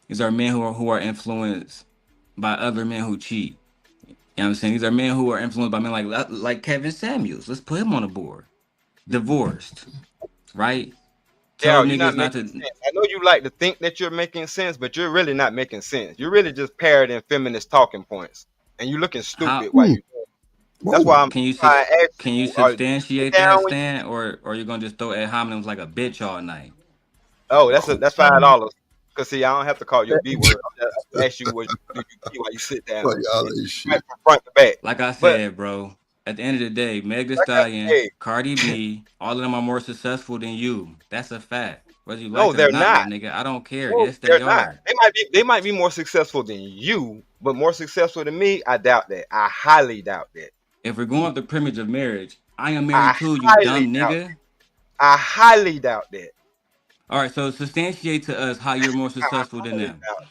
[SPEAKER 16] these are men who are influenced by other men who cheat. You know what I'm saying? These are men who are influenced by men like Kevin Samuels. Let's put him on the board. Divorced, right? Told
[SPEAKER 13] Daryl, you're not
[SPEAKER 16] niggas not
[SPEAKER 13] making
[SPEAKER 16] to.
[SPEAKER 13] sense. I know you like to think that you're making sense, but you're really not making sense. You're really just parroting feminist talking points, and you're looking
[SPEAKER 16] How
[SPEAKER 13] stupid while you do it. That's why I'm
[SPEAKER 16] can you
[SPEAKER 13] trying to ask
[SPEAKER 16] can you
[SPEAKER 13] you, are you
[SPEAKER 16] substantiate that
[SPEAKER 13] down when
[SPEAKER 16] stand, or you gonna just throw ad hominems like a bitch all night?
[SPEAKER 13] oh, that's $5. Cause see, I don't have to call you a B word. I have to ask you what do you see while you sit down.
[SPEAKER 2] Fuck y'all
[SPEAKER 13] And
[SPEAKER 2] ain't
[SPEAKER 13] right
[SPEAKER 2] shit.
[SPEAKER 13] from front to back.
[SPEAKER 16] Like I
[SPEAKER 13] But
[SPEAKER 16] said, bro, at the end of the day, Meg Thee
[SPEAKER 13] like I
[SPEAKER 16] Stallion,
[SPEAKER 13] said,
[SPEAKER 16] Cardi B, all of them are more successful than you. That's a fact. Whether you
[SPEAKER 13] no,
[SPEAKER 16] like it or
[SPEAKER 13] they're
[SPEAKER 16] not, my
[SPEAKER 13] not.
[SPEAKER 16] nigga, I don't care.
[SPEAKER 13] No,
[SPEAKER 16] Yes, they
[SPEAKER 13] they're not.
[SPEAKER 16] are.
[SPEAKER 13] They might be more successful than you, but more successful than me, I doubt that. I highly doubt that.
[SPEAKER 16] If we're going off the premise of marriage, I am
[SPEAKER 13] I
[SPEAKER 16] married too, you
[SPEAKER 13] highly
[SPEAKER 16] dumb
[SPEAKER 13] doubt.
[SPEAKER 16] nigga.
[SPEAKER 13] I highly doubt that.
[SPEAKER 16] All right, so substantiate to us how you're more
[SPEAKER 13] I
[SPEAKER 16] successful than
[SPEAKER 13] highly
[SPEAKER 16] them.
[SPEAKER 13] doubt it.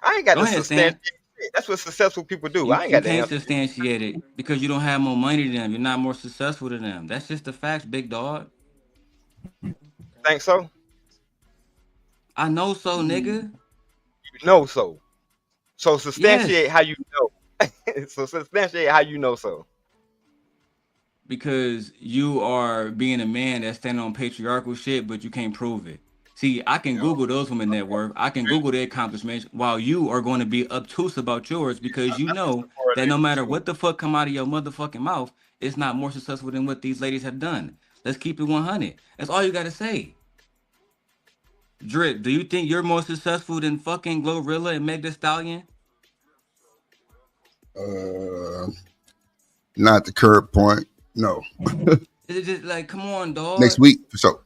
[SPEAKER 13] I ain't got
[SPEAKER 16] Go
[SPEAKER 13] to
[SPEAKER 16] ahead, Stan.
[SPEAKER 13] substantiate shit. That's what successful people do. I ain't
[SPEAKER 16] You
[SPEAKER 13] got to
[SPEAKER 16] can't
[SPEAKER 13] answer you.
[SPEAKER 16] substantiate it because you don't have more money than them. You're not more successful than them. That's just the facts, big dog.
[SPEAKER 13] Think so?
[SPEAKER 16] I know so, nigga.
[SPEAKER 13] You know so. So substantiate
[SPEAKER 16] Yes,
[SPEAKER 13] how you know. So substantiate how you know so.
[SPEAKER 16] because you are being a man that's standing on patriarchal shit, but you can't prove it. See, I can Google those women net worth. I can Google their accomplishments while you are going to be obtuse about yours because you
[SPEAKER 13] That's
[SPEAKER 16] know
[SPEAKER 13] the
[SPEAKER 16] that no
[SPEAKER 13] correlation
[SPEAKER 16] matter
[SPEAKER 13] too.
[SPEAKER 16] what the fuck come out of your motherfucking mouth, it's not more successful than what these ladies have done. Let's keep it 100. That's all you got to say. Drip, do you think you're more successful than fucking Glorilla and Meg Thee Stallion?
[SPEAKER 2] Not at the current point. No.
[SPEAKER 16] It's just like, come on,
[SPEAKER 2] Next
[SPEAKER 16] dog.
[SPEAKER 2] week for sure.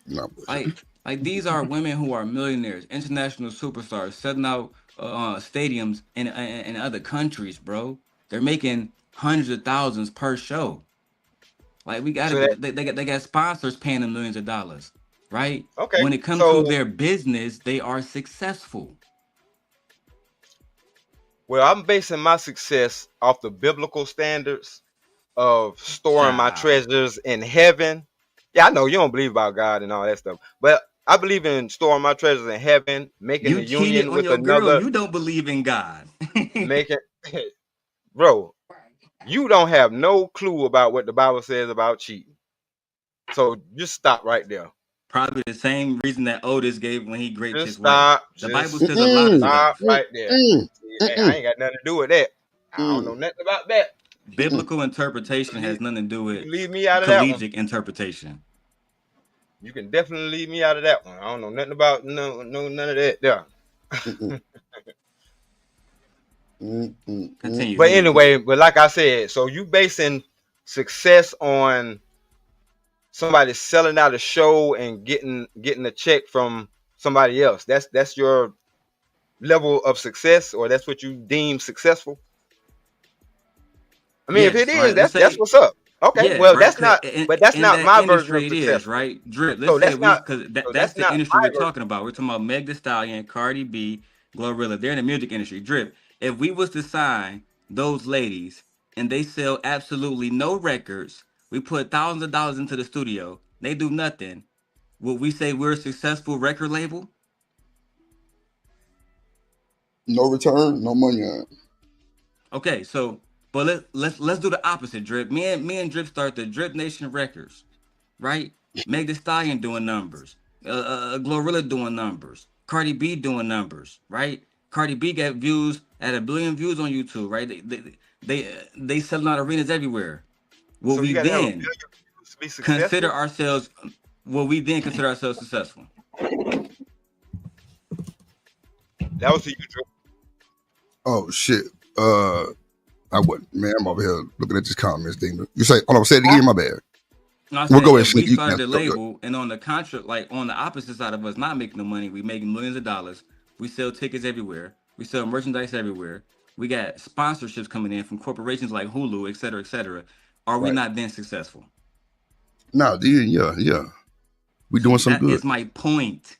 [SPEAKER 2] No.
[SPEAKER 16] Like these are women who are millionaires, international superstars, selling out stadiums in other countries, bro. They're making hundreds of thousands per show. Like we
[SPEAKER 13] So
[SPEAKER 16] gotta,
[SPEAKER 13] that
[SPEAKER 16] they got sponsors paying them millions of dollars, right?
[SPEAKER 13] okay.
[SPEAKER 16] When it comes to
[SPEAKER 13] So
[SPEAKER 16] their business, they are successful.
[SPEAKER 13] well, I'm basing my success off the biblical standards of storing my
[SPEAKER 16] Child,
[SPEAKER 13] treasures in heaven. Yeah, I know you don't believe about God and all that stuff, but I believe in storing my treasures in heaven, making
[SPEAKER 16] you
[SPEAKER 13] the
[SPEAKER 16] cheated
[SPEAKER 13] union
[SPEAKER 16] on
[SPEAKER 13] with
[SPEAKER 16] your girl.
[SPEAKER 13] another,
[SPEAKER 16] You don't believe in God.
[SPEAKER 13] making bro, you don't have no clue about what the Bible says about cheating. So just stop right there.
[SPEAKER 16] Probably the same reason that Otis gave when he raped
[SPEAKER 13] Just
[SPEAKER 16] his wife.
[SPEAKER 13] stop.
[SPEAKER 16] The Bible
[SPEAKER 13] Just
[SPEAKER 16] says a lot of
[SPEAKER 13] stop
[SPEAKER 16] stuff.
[SPEAKER 13] right there. See, hey, I ain't got nothing to do with that. I don't know nothing about that.
[SPEAKER 16] Biblical
[SPEAKER 13] You
[SPEAKER 16] interpretation
[SPEAKER 13] can
[SPEAKER 16] has
[SPEAKER 13] leave,
[SPEAKER 16] nothing to do
[SPEAKER 13] you
[SPEAKER 16] with
[SPEAKER 13] can leave me out of that one.
[SPEAKER 16] collegiate interpretation.
[SPEAKER 13] You can definitely leave me out of that one. I don't know nothing about none of that there.
[SPEAKER 16] Continue,
[SPEAKER 13] But
[SPEAKER 16] Lee.
[SPEAKER 13] anyway, but like I said, so you basing success on somebody selling out a show and getting a check from somebody else. That's your level of success, or that's what you deem successful. I mean, if it
[SPEAKER 16] Yes,
[SPEAKER 13] is,
[SPEAKER 16] right. Let's
[SPEAKER 13] that's
[SPEAKER 16] say
[SPEAKER 13] what's up. Okay,
[SPEAKER 16] yes,
[SPEAKER 13] well,
[SPEAKER 16] right.
[SPEAKER 13] that's
[SPEAKER 16] Cause
[SPEAKER 13] not, but that's
[SPEAKER 16] in
[SPEAKER 13] not
[SPEAKER 16] that
[SPEAKER 13] my version of
[SPEAKER 16] industry it is,
[SPEAKER 13] successful.
[SPEAKER 16] right? Drip. Let's
[SPEAKER 13] So
[SPEAKER 16] say
[SPEAKER 13] that's not,
[SPEAKER 16] because
[SPEAKER 13] so
[SPEAKER 16] that's
[SPEAKER 13] that's
[SPEAKER 16] the
[SPEAKER 13] not
[SPEAKER 16] industry
[SPEAKER 13] my
[SPEAKER 16] we're
[SPEAKER 13] version.
[SPEAKER 16] talking about. We're talking about Meg Thee Stallion, Cardi B, Glorilla. They're in the music industry. Drip. If we was to sign those ladies and they sell absolutely no records, we put thousands of dollars into the studio, they do nothing. Would we say we're a successful record label?
[SPEAKER 2] No return, no money on it.
[SPEAKER 16] Okay, so but let's do the opposite, Drip. Me and Drip start the Drip Nation Records, right? Meg Thee Stallion doing numbers, Glorilla doing numbers, Cardi B doing numbers, right? Cardi B got views at 1 billion views on YouTube, right? They selling out arenas everywhere. Will
[SPEAKER 13] So
[SPEAKER 16] we
[SPEAKER 13] you got to have a
[SPEAKER 16] then
[SPEAKER 13] billion views to be
[SPEAKER 16] consider
[SPEAKER 13] successful.
[SPEAKER 16] ourselves? Will we then consider ourselves successful?
[SPEAKER 13] That was to you, Drew.
[SPEAKER 2] Oh shit. I wouldn't, man. I'm over here looking at this comments thing. You say, hold on, say it again, my bad.
[SPEAKER 16] No, I
[SPEAKER 2] We'll
[SPEAKER 16] said
[SPEAKER 2] go ahead,
[SPEAKER 16] if we
[SPEAKER 2] Sneak. You
[SPEAKER 16] started
[SPEAKER 2] can
[SPEAKER 16] the
[SPEAKER 2] go.
[SPEAKER 16] label and on the contract, like on the opposite side of us not making no money, we making millions of dollars. We sell tickets everywhere. We sell merchandise everywhere. We got sponsorships coming in from corporations like Hulu, et cetera, et cetera. Are we
[SPEAKER 2] Right.
[SPEAKER 16] not then successful?
[SPEAKER 2] No, yeah. We doing some
[SPEAKER 16] That
[SPEAKER 2] good.
[SPEAKER 16] is my point.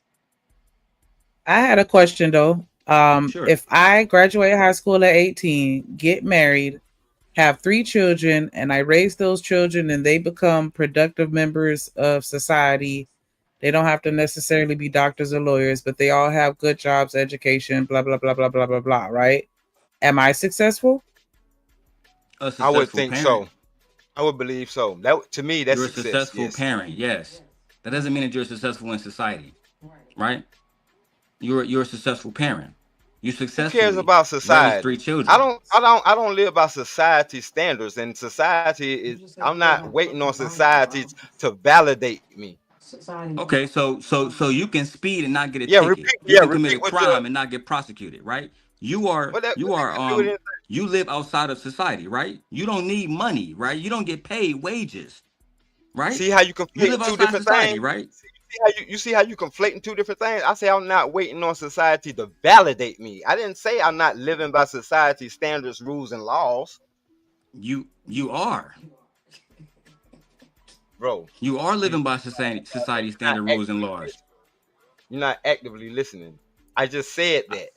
[SPEAKER 3] I had a question though.
[SPEAKER 16] Sure.
[SPEAKER 3] If I graduate high school at 18, get married, have 3 children, and I raise those children and they become productive members of society, they don't have to necessarily be doctors or lawyers, but they all have good jobs, education, blah, blah, blah, blah, blah, blah, blah, right? Am I successful?
[SPEAKER 16] A
[SPEAKER 13] I would
[SPEAKER 16] successful
[SPEAKER 13] think
[SPEAKER 16] parent.
[SPEAKER 13] so. I would believe so. That to me, that's
[SPEAKER 16] You're a
[SPEAKER 13] success.
[SPEAKER 16] successful
[SPEAKER 13] Yes.
[SPEAKER 16] parent, yes. That doesn't mean that you're successful in society, right? You're a successful parent. You
[SPEAKER 13] Who cares
[SPEAKER 16] successfully
[SPEAKER 13] about
[SPEAKER 16] raised
[SPEAKER 13] society?
[SPEAKER 16] 3 children.
[SPEAKER 13] I don't live by society standards, and society is. I'm not waiting on society to validate me.
[SPEAKER 16] Okay, so you can speed and not get a
[SPEAKER 13] Yeah,
[SPEAKER 16] ticket.
[SPEAKER 13] repeat.
[SPEAKER 16] You
[SPEAKER 13] Yeah,
[SPEAKER 16] can commit a
[SPEAKER 13] repeat what
[SPEAKER 16] crime and not get prosecuted, right? You are
[SPEAKER 13] what that got to do with anything?
[SPEAKER 16] you live outside of society, right? You don't need money, right? You don't get paid wages, right?
[SPEAKER 13] See how you
[SPEAKER 16] You
[SPEAKER 13] conflate
[SPEAKER 16] live
[SPEAKER 13] two
[SPEAKER 16] outside
[SPEAKER 13] different
[SPEAKER 16] society,
[SPEAKER 13] things?
[SPEAKER 16] right?
[SPEAKER 13] You see how you conflating two different things? I say I'm not waiting on society to validate me. I didn't say I'm not living by society standards, rules, and laws,
[SPEAKER 16] You are.
[SPEAKER 13] bro.
[SPEAKER 16] You are
[SPEAKER 13] You
[SPEAKER 16] living by society
[SPEAKER 13] you're
[SPEAKER 16] standard
[SPEAKER 13] not
[SPEAKER 16] rules and
[SPEAKER 13] actively
[SPEAKER 16] laws.
[SPEAKER 13] listening. You're not actively listening. I just said that.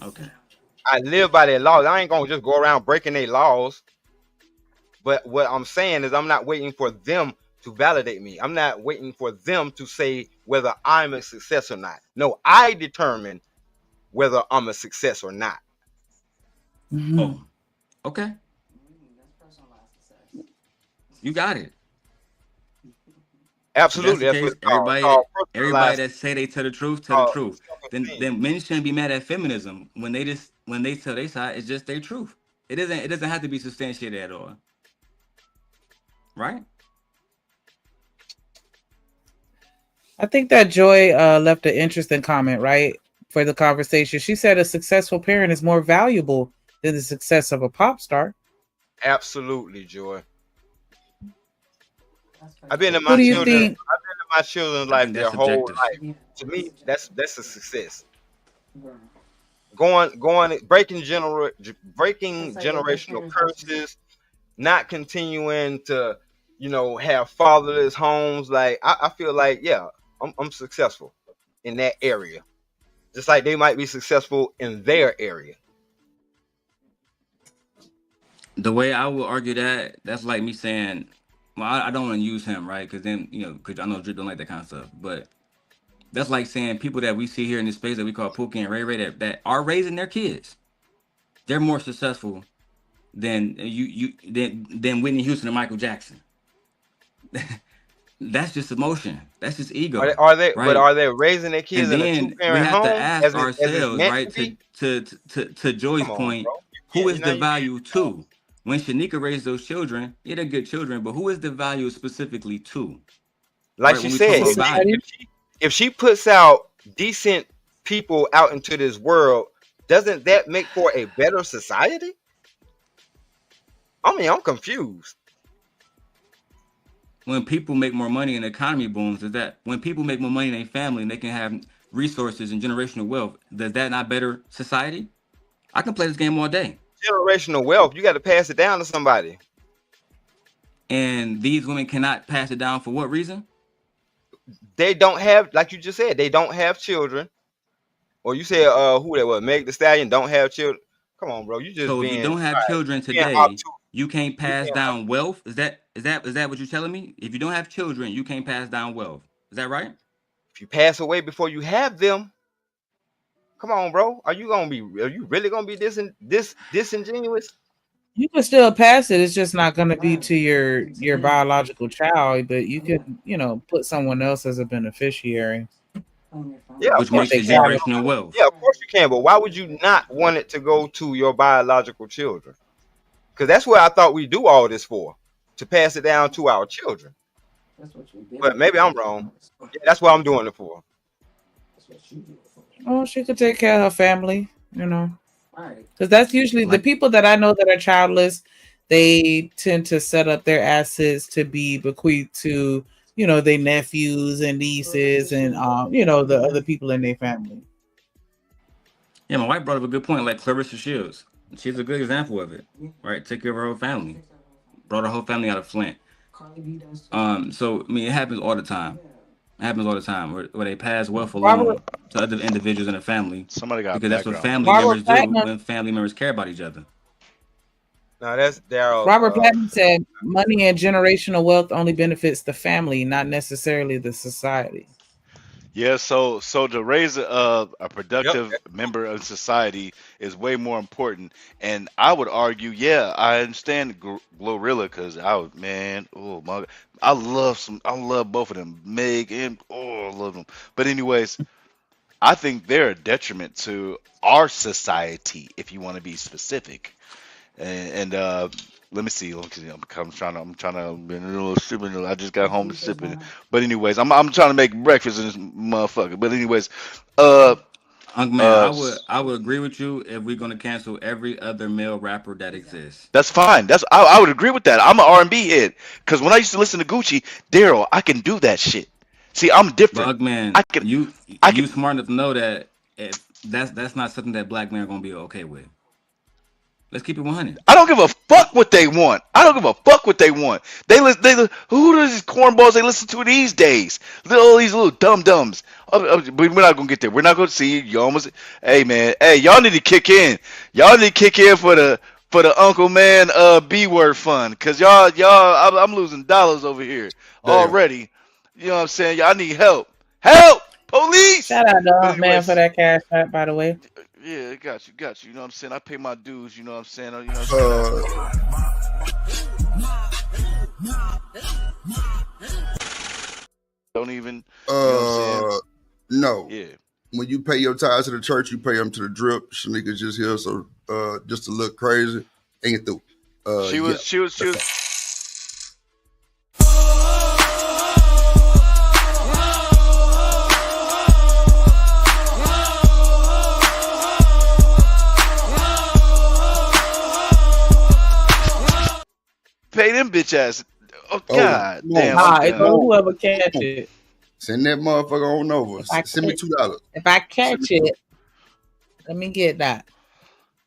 [SPEAKER 16] Okay.
[SPEAKER 13] I live by their laws. I ain't gonna just go around breaking their laws. But what I'm saying is I'm not waiting for them to validate me. I'm not waiting for them to say whether I'm a success or not. No, I determine whether I'm a success or not.
[SPEAKER 16] Oh, okay. You got it. If that's
[SPEAKER 13] Absolutely,
[SPEAKER 16] the
[SPEAKER 13] that's what
[SPEAKER 16] case,
[SPEAKER 13] it's called.
[SPEAKER 16] everybody
[SPEAKER 13] Personalized.
[SPEAKER 16] that say they tell the truth, tell the
[SPEAKER 13] Called
[SPEAKER 16] truth.
[SPEAKER 13] self-esteem.
[SPEAKER 16] Then men shouldn't be mad at feminism when they tell their side, it's just their truth. It doesn't have to be substantiated at all. Right?
[SPEAKER 3] I think that Joy left an interesting comment, right, for the conversation. She said a successful parent is more valuable than the success of a pop star.
[SPEAKER 13] Absolutely, Joy. I've been in
[SPEAKER 3] Who do you think?
[SPEAKER 13] my children's
[SPEAKER 16] I
[SPEAKER 13] life
[SPEAKER 16] think
[SPEAKER 13] their
[SPEAKER 16] that's
[SPEAKER 13] whole
[SPEAKER 16] subjective.
[SPEAKER 13] life. To me, that's a success. Breaking generational curses, not continuing to, have fatherless homes. Like I feel like, yeah, I'm successful in that area. Just like they might be successful in their area.
[SPEAKER 16] The way I would argue that's like me saying, well, I don't want to use him, right? Because then, because I know Drip don't like that kind of stuff. But that's like saying people that we see here in this space that we call Pookie and Ray Ray that are raising their kids, they're more successful than than Whitney Houston and Michael Jackson. That's just emotion. That's just ego.
[SPEAKER 13] Are they?
[SPEAKER 16] Right?
[SPEAKER 13] But are they raising their kids
[SPEAKER 16] And
[SPEAKER 13] in a
[SPEAKER 16] then we
[SPEAKER 13] two-parent
[SPEAKER 16] have to
[SPEAKER 13] home
[SPEAKER 16] ask
[SPEAKER 13] as it's
[SPEAKER 16] ourselves,
[SPEAKER 13] meant
[SPEAKER 16] right?
[SPEAKER 13] to be?
[SPEAKER 16] To Joy's
[SPEAKER 13] Come on,
[SPEAKER 16] point,
[SPEAKER 13] bro.
[SPEAKER 16] who is
[SPEAKER 13] You know,
[SPEAKER 16] the value to? When Shanika raised those children, yeah, they're good children, but who is the value specifically to?
[SPEAKER 13] like
[SPEAKER 16] Right?
[SPEAKER 13] she
[SPEAKER 16] When we talk
[SPEAKER 13] said,
[SPEAKER 16] about value.
[SPEAKER 13] if she puts out decent people out into this world, doesn't that make for a better society? I mean, I'm confused.
[SPEAKER 16] When people make more money and the economy booms, is that when people make more money in their family and they can have resources and generational wealth, does that not better society? I can play this game all day.
[SPEAKER 13] Generational wealth, you got to pass it down to somebody.
[SPEAKER 16] And these women cannot pass it down for what reason?
[SPEAKER 13] They don't have, like you just said, they don't have children. Or you said, who that was? Meg Thee Stallion don't have children. Come on, bro. You just
[SPEAKER 16] So if you
[SPEAKER 13] being
[SPEAKER 16] don't have
[SPEAKER 13] all right,
[SPEAKER 16] children
[SPEAKER 13] you being
[SPEAKER 16] today,
[SPEAKER 13] obtuse.
[SPEAKER 16] you can't
[SPEAKER 13] You
[SPEAKER 16] pass
[SPEAKER 13] being
[SPEAKER 16] down wealth. Is that what you're telling me? If you don't have children, you can't pass down wealth. Is that right?
[SPEAKER 13] If you pass away before you have them, come on, bro. Are you really gonna be disingenuous?
[SPEAKER 3] You can still pass it. It's just not going to be to your biological child, but you could, put someone else as a beneficiary.
[SPEAKER 13] Yeah,
[SPEAKER 16] Which makes it generational wealth.
[SPEAKER 13] Yeah, of course you can, but why would you not want it to go to your biological children? Because that's what I thought we do all this for, to pass it down to our children. But maybe I'm wrong. Yeah, that's what I'm doing it for.
[SPEAKER 3] Oh, she could take care of her family, because that's usually the people that I know that are childless. They tend to set up their assets to be bequeathed to, their nephews and nieces and, the other people in their family.
[SPEAKER 16] Yeah, my wife brought up a good point, like Clarissa Shields. She's a good example of it, right? Take care of her whole family. Brought her whole family out of Flint. So I mean, it happens all the time. It happens all the time where they pass wealth
[SPEAKER 9] Robert
[SPEAKER 16] along to other individuals in the family
[SPEAKER 14] Somebody got
[SPEAKER 16] because that's what
[SPEAKER 14] background
[SPEAKER 16] family
[SPEAKER 14] noise.
[SPEAKER 9] Robert
[SPEAKER 16] members do
[SPEAKER 9] Platinum
[SPEAKER 16] when family members care about each other.
[SPEAKER 13] Now that's Daryl.
[SPEAKER 9] Robert Platinum said money and generational wealth only benefits the family, not necessarily the society.
[SPEAKER 14] Yeah, so to raise a
[SPEAKER 13] Yep.
[SPEAKER 14] productive member of society is way more important, and I would argue, yeah, I understand Glorilla because oh my, I love both of them, Meg and I love them. But anyways, I think they're a detriment to our society, if you want to be specific. And let me see. I'm trying to. Been a little sipping. I just got home and sipping. But anyways, I'm trying to make breakfast in this motherfucker. But anyways,
[SPEAKER 16] Man, I would agree with you if we're gonna cancel every other male rapper that exists.
[SPEAKER 14] that's fine. I would agree with that. I'm an R&B head because when I used to listen to Gucci, Daryl, I can do that shit. See, I'm different.
[SPEAKER 16] But man,
[SPEAKER 14] I can.
[SPEAKER 16] you smart enough to know that if that's not something that black men are gonna be okay with. Let's keep it 100.
[SPEAKER 14] I don't give a fuck what they want. Who are these cornballs they listen to these days? All these little dum dums. But we're not gonna get there. We're not gonna see you almost. Hey man, hey, y'all need to kick in. Y'all need to kick in for the Uncle Man B word fund, cause y'all I'm losing dollars over here already. You know what I'm saying? Y'all need help. Help! Police!
[SPEAKER 9] Shout out to
[SPEAKER 14] But
[SPEAKER 9] Unc Man
[SPEAKER 14] anyways,
[SPEAKER 9] for that cash app, by the way.
[SPEAKER 14] yeah, got you. You know what I'm saying? I pay my dues. You know what I'm saying? You know what I'm saying? Don't even. You know what I'm
[SPEAKER 2] No.
[SPEAKER 14] saying? Yeah.
[SPEAKER 2] When you pay your tithes to the church, you pay them to the drip. Shanika's just here, so just to look crazy, ain't through.
[SPEAKER 14] She was. Pay them bitch ass. Oh God damn!
[SPEAKER 9] It's on whoever catch it.
[SPEAKER 2] Send that motherfucker on over. Send me $2.
[SPEAKER 9] If I catch it, let me get that.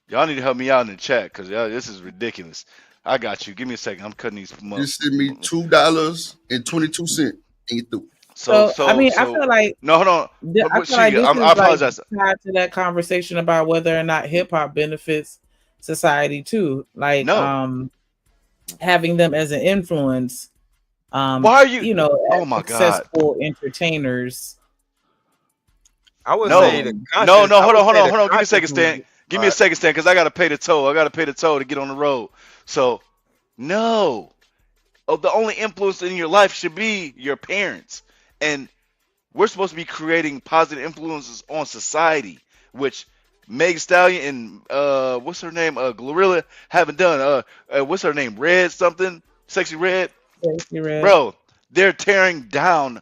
[SPEAKER 14] Y'all need to help me out in the chat because this is ridiculous. I got you. Give me a second. I'm cutting these.
[SPEAKER 2] Just send me $2.22 and you through.
[SPEAKER 9] I feel like
[SPEAKER 14] no, hold on.
[SPEAKER 9] I feel like this
[SPEAKER 14] I apologize.
[SPEAKER 9] tied to that conversation about whether or not hip hop benefits society too. Like having them as an influence.
[SPEAKER 14] Why are you?
[SPEAKER 9] Oh my successful entertainers.
[SPEAKER 13] I would
[SPEAKER 14] no,
[SPEAKER 13] say the
[SPEAKER 14] no. Hold on. Give me a second, Stan. Give me a second, Stan, because I gotta pay the toll. I gotta pay the toll to get on the road. So, no. The only influence in your life should be your parents, and we're supposed to be creating positive influences on society, which Meg Stallion and what's her name, Glorilla haven't done. What's her name, Red something, Sexy Red.
[SPEAKER 9] Sexy Red.
[SPEAKER 14] Bro, they're tearing down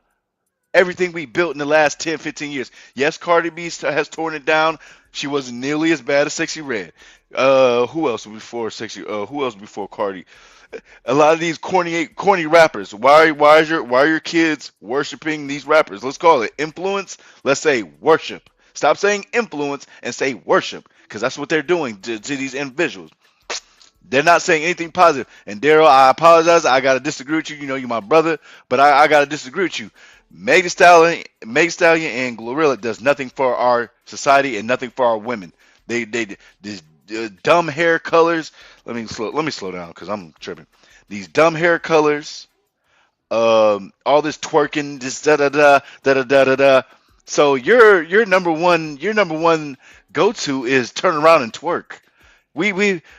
[SPEAKER 14] everything we built in the last 10, 15 years. Yes, Cardi B has torn it down. She wasn't nearly as bad as Sexy Red. Who else before Sexy? Who else before Cardi? A lot of these corny rappers. Why are your kids worshiping these rappers? Let's call it influence. Let's say worship. Stop saying influence and say worship, because that's what they're doing to these individuals. They're not saying anything positive. And Daryl, I apologize. I gotta disagree with you. You know you're my brother, but I gotta disagree with you. Meg Thee Stallion and Glorilla does nothing for our society and nothing for our women. They these dumb hair colors. Let me slow down because I'm tripping. These dumb hair colors, all this twerking, this da da da da da da da. So your number one go-to is turn around and twerk.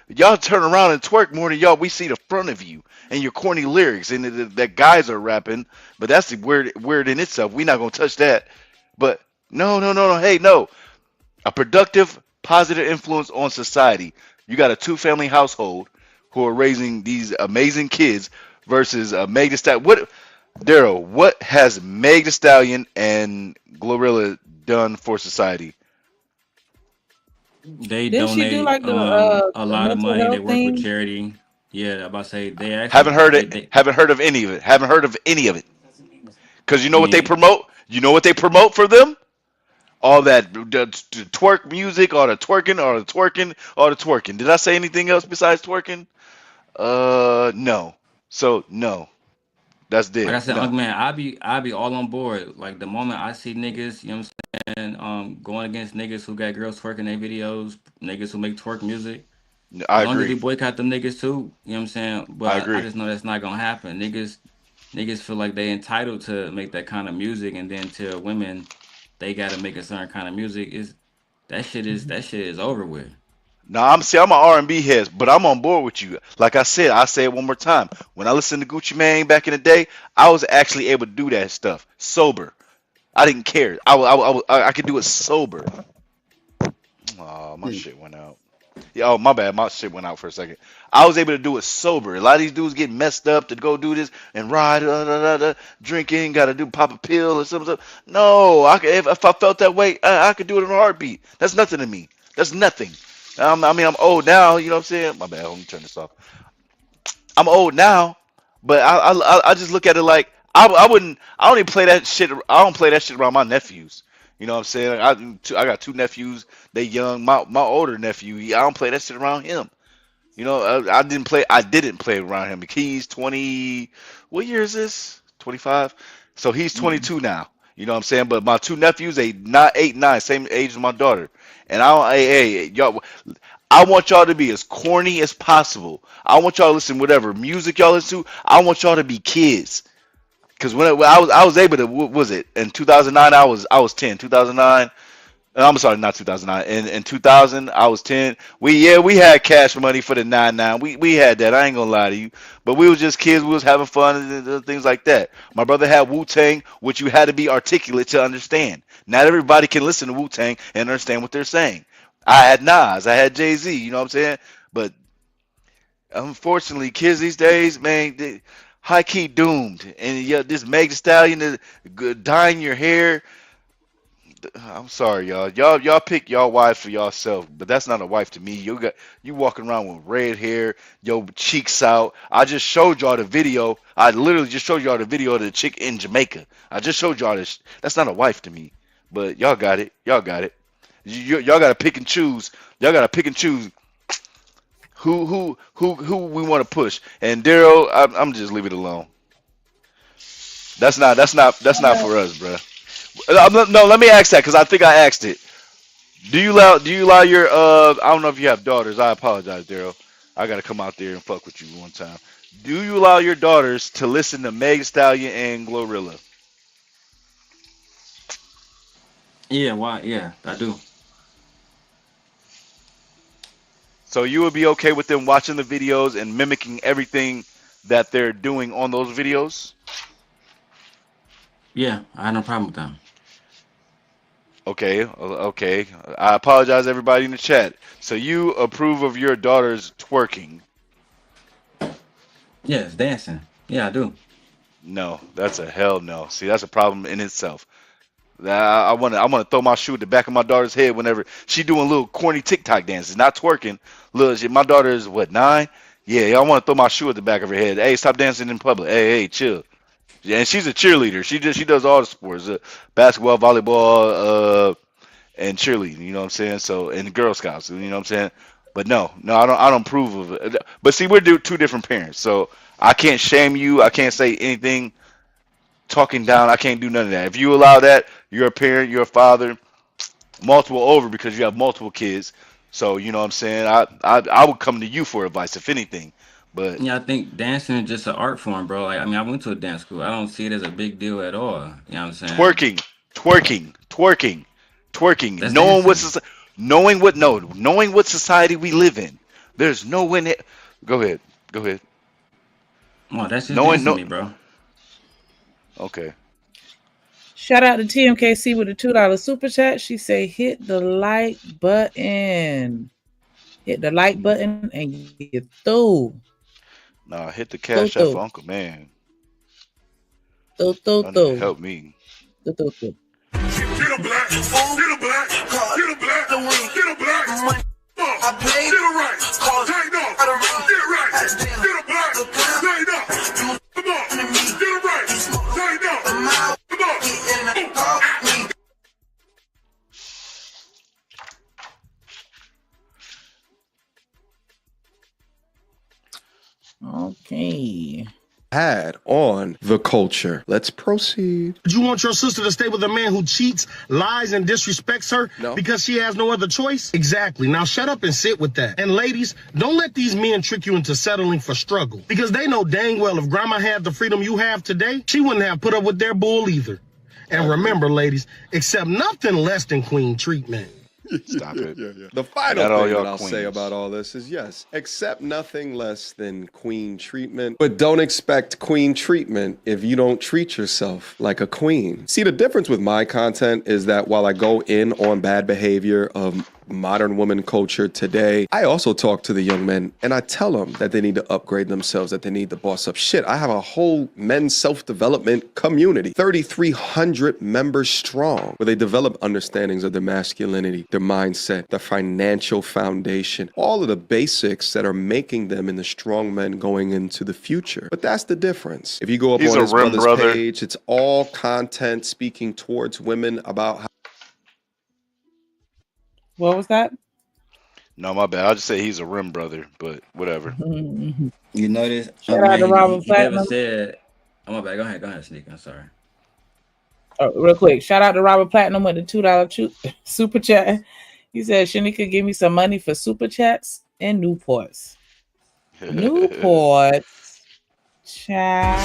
[SPEAKER 14] Y'all turn around and twerk more than we see the front of you and your corny lyrics and that guys are rapping, but that's weird in itself. We're not gonna touch that. But no. Hey, no. A productive, positive influence on society. You got a 2-family household who are raising these amazing kids versus Meg Thee Stallion. Daryl, what has Meg Thee Stallion and Glorilla done for society?
[SPEAKER 16] They
[SPEAKER 9] Didn't she
[SPEAKER 16] donate
[SPEAKER 9] do like
[SPEAKER 16] a lot of
[SPEAKER 9] mental
[SPEAKER 16] money. They
[SPEAKER 9] health
[SPEAKER 16] work
[SPEAKER 9] thing?
[SPEAKER 16] with charity. Yeah, I'm about to say they actually
[SPEAKER 14] Haven't heard it.
[SPEAKER 16] they-
[SPEAKER 14] Haven't heard of any of it. Haven't heard of any of it. Because you know what they
[SPEAKER 16] Yeah.
[SPEAKER 14] promote? You know what they promote for them? All that the twerk music, all the twerking. Did I say anything else besides twerking? No. So no. That's dead.
[SPEAKER 16] Like I said,
[SPEAKER 14] No.
[SPEAKER 16] Uncle Man, I be all on board. Like the moment I see niggas, you know what I'm saying, going against niggas who got girls twerking their videos, niggas who make twerk music.
[SPEAKER 14] I
[SPEAKER 16] As long as we
[SPEAKER 14] agree.
[SPEAKER 16] boycott them niggas too, you know what I'm saying?
[SPEAKER 14] I
[SPEAKER 16] But I
[SPEAKER 14] agree.
[SPEAKER 16] just know that's not gonna happen. Niggas feel like they entitled to make that kind of music, and then tell women they gotta make a certain kind of music. That shit is over with.
[SPEAKER 14] Now I'm an R&B head, but I'm on board with you. Like I say it one more time. When I listened to Gucci Mane back in the day, I was actually able to do that stuff sober. I didn't care. I could do it sober. Oh, my shit went out. Yeah, oh my bad, my shit went out for a second. I was able to do it sober. A lot of these dudes get messed up to go do this and ride, drinking, got to do pop a pill or something. No, if I felt that way, I could do it in a heartbeat. That's nothing to me. That's nothing. I mean, I'm old now. You know what I'm saying? My bad. Let me turn this off. I'm old now, but I just look at it like I don't even play that shit. I don't play that shit around my nephews. You know what I'm saying? I got two nephews. They young. My older nephew. I don't play that shit around him. You know, I didn't play around him. He's 20. What year is this? 25. So he's 22 now. You know what I'm saying? But my two nephews, they not 8, 9, same age as my daughter. And hey, y'all, I want y'all to be as corny as possible. I want y'all to listen to whatever music y'all listen to. I want y'all to be kids. Cause when I was able to, what was it in 2009? I was 10. 2009. I'm sorry, not 2009. In 2000, I was 10. We had cash money for the 99. We had that. I ain't gonna lie to you. But we was just kids. We was having fun and things like that. My brother had Wu-Tang, which you had to be articulate to understand. Not everybody can listen to Wu-Tang and understand what they're saying. I had Nas. I had Jay-Z. You know what I'm saying? But unfortunately, kids these days, man, they high key doomed. And yeah, this Meg Thee Stallion dyeing your hair. I'm sorry, y'all. Y'all pick y'all wives for yourself, but that's not a wife to me. You walking around with red hair, your cheeks out. I just showed y'all the video. I literally just showed y'all the video of the chick in Jamaica. I just showed y'all this. That's not a wife to me. But y'all got it. Y'all got it. Y'all gotta pick and choose. Y'all gotta pick and choose who we want to push. And Daryl, I'm just leave it alone. That's not for us, bruh. No, let me ask that because I think I asked it. Do you allow your I don't know if you have daughters. I apologize, Daryl. I gotta come out there and fuck with you one time. Do you allow your daughters to listen to Meg Thee Stallion and Glorilla?
[SPEAKER 16] Yeah, why? Yeah, I do.
[SPEAKER 14] So you would be okay with them watching the videos and mimicking everything that they're doing on those videos?
[SPEAKER 16] Yeah, I had no problem with them.
[SPEAKER 14] Okay. I apologize, everybody in the chat. So you approve of your daughter's twerking?
[SPEAKER 16] Yes, dancing. Yeah, I do.
[SPEAKER 14] No, that's a hell no. See, that's a problem in itself. I want to throw my shoe at the back of my daughter's head whenever she doing little corny TikTok dances, not twerking. Little shit. My daughter is what, 9? Yeah, I want to throw my shoe at the back of her head. Hey, stop dancing in public. Hey, chill. Yeah, and she's a cheerleader. She does all the sports, basketball, volleyball, and cheerleading. You know what I'm saying? So and Girl Scouts. You know what I'm saying? But no, I don't approve of it. But see, we're two different parents, so I can't shame you. I can't say anything talking down. I can't do none of that. If you allow that, you're a parent, you're a father, multiple over because you have multiple kids. So you know what I'm saying? I would come to you for advice if anything. But
[SPEAKER 16] Yeah, I think dancing is just an art form, bro. Like, I mean, I went to a dance school. I don't see it as a big deal at all. You know what I'm saying?
[SPEAKER 14] twerking,
[SPEAKER 16] That's
[SPEAKER 14] knowing
[SPEAKER 16] dancing.
[SPEAKER 14] knowing what society we live in. There's no way. Go ahead.
[SPEAKER 16] Oh, that's just
[SPEAKER 14] Knowing
[SPEAKER 16] dancing
[SPEAKER 14] no.
[SPEAKER 16] to me, bro.
[SPEAKER 14] Okay.
[SPEAKER 9] Shout out to TMKC with a $2 super chat. She say, hit the like button. Hit the like button and get through.
[SPEAKER 14] Nah, hit the cash app for Uncle Man. Help me.
[SPEAKER 12] Get a black, get a black, get a black, get a black. Get it right, tighten up, get right, get a black, tighten up. Come on, get it right, tighten up. Come on.
[SPEAKER 9] Okay.
[SPEAKER 8] had on the culture. Let's proceed.
[SPEAKER 7] Do you want your sister to stay with a man who cheats, lies, and disrespects her
[SPEAKER 8] No.
[SPEAKER 7] because she has no other choice? Exactly. Now shut up and sit with that. And ladies, don't let these men trick you into settling for struggle, because they know dang well if grandma had the freedom you have today, she wouldn't have put up with their bull either. And remember, ladies, accept nothing less than queen treatment.
[SPEAKER 14] Stop it.
[SPEAKER 8] The final
[SPEAKER 14] Got all
[SPEAKER 8] thing
[SPEAKER 14] y'all
[SPEAKER 8] that I'll say
[SPEAKER 14] queens.
[SPEAKER 8] about all this is yes, accept nothing less than queen treatment, but don't expect queen treatment if you don't treat yourself like a queen. See, the difference with my content is that while I go in on bad behavior of modern woman culture today, I also talk to the young men and I tell them that they need to upgrade themselves, that they need to boss up. Shit, I have a whole men's self-development community, 3,300 members strong, where they develop understandings of their masculinity, their mindset, their financial foundation, all of the basics that are making them in the strong men going into the future. But that's the difference. If you go up
[SPEAKER 14] He's
[SPEAKER 8] on
[SPEAKER 14] a
[SPEAKER 8] his
[SPEAKER 14] rim
[SPEAKER 8] brother's
[SPEAKER 14] brother.
[SPEAKER 8] page, it's all content speaking towards women about how
[SPEAKER 9] What was that?
[SPEAKER 14] No, my bad. I'll just say he's a rim brother, but whatever.
[SPEAKER 16] You notice?
[SPEAKER 9] Shout out to Robert
[SPEAKER 16] he never
[SPEAKER 9] Platinum.
[SPEAKER 16] said. Oh my bad. Go ahead, Sneak. I'm sorry.
[SPEAKER 9] Real quick, shout out to Robert Platinum with the $2 super chat. He said Shanika give me some money for super chats and Newports. Newports. Child.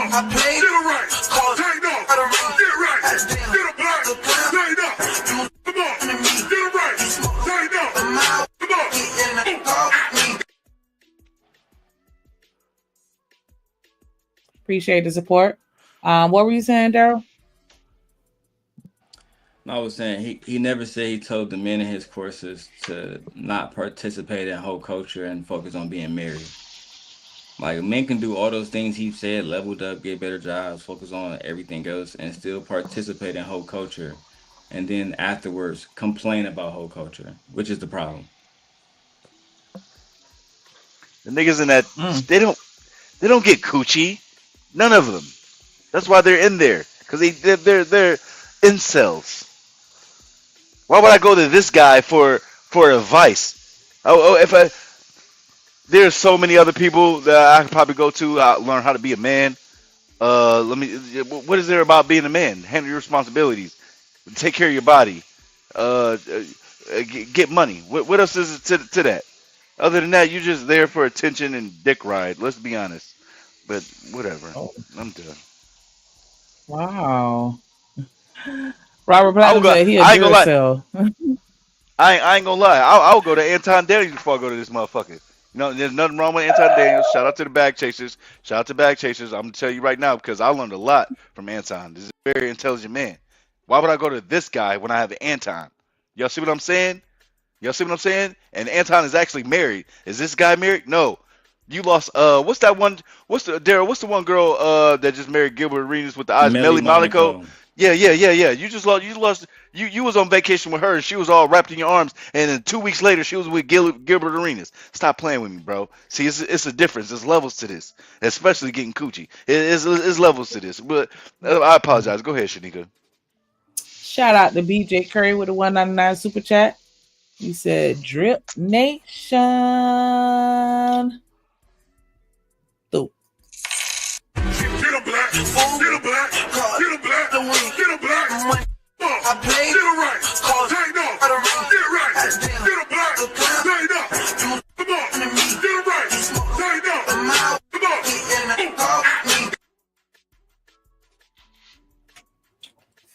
[SPEAKER 12] I played it right. Cause I know. Get right. Get a black. Line up. Come on. Get it right. Line up. Come on.
[SPEAKER 9] Appreciate the support. What were you saying, Daryl?
[SPEAKER 16] I was saying he never said he told the men in his courses to not participate in whole culture and focus on being married. Like, men can do all those things he said, leveled up, get better jobs, focus on everything else, and still participate in whole culture. And then afterwards complain about whole culture, which is the problem.
[SPEAKER 14] The niggas in that they don't get coochie. None of them. That's why they're in there, because they're incels. Why would I go to this guy for advice? There's so many other people that I could probably go to learn how to be a man. What is there about being a man? Handle your responsibilities, take care of your body, get money. What else is it to that? Other than that, you're just there for attention and dick ride. Let's be honest. But whatever. I'm done.
[SPEAKER 9] Wow. Robert Platinum said he a Duracell.
[SPEAKER 14] I ain't gonna lie. I'll go to Anton Daniels before I go to this motherfucker. You know, there's nothing wrong with Anton Daniels. Shout out to the Bag Chasers. Shout out to Bag Chasers. I'm gonna tell you right now because I learned a lot from Anton. This is a very intelligent man. Why would I go to this guy when I have Anton? Y'all see what I'm saying? Y'all see what I'm saying? And Anton is actually married. Is this guy married? No. You lost. What's that one? What's the one girl that just married Gilbert Arenas with the eyes? Melly Monaco. Yeah. You just lost. You was on vacation with her, and she was all wrapped in your arms, and then 2 weeks later, she was with Gilbert Arenas. Stop playing with me, bro. See, it's a difference. There's levels to this, especially getting coochie. It's levels to this. But I apologize. Go ahead, Shanika.
[SPEAKER 9] Shout out to BJ Curry with the $1.99 super chat. He said, "Drip Nation."
[SPEAKER 12] Get a black. Get a black. Get a black. Get a black. I played it right. Cause I know. Get right. Get a black. Line up. Come on. Get it right. Line up. Come on.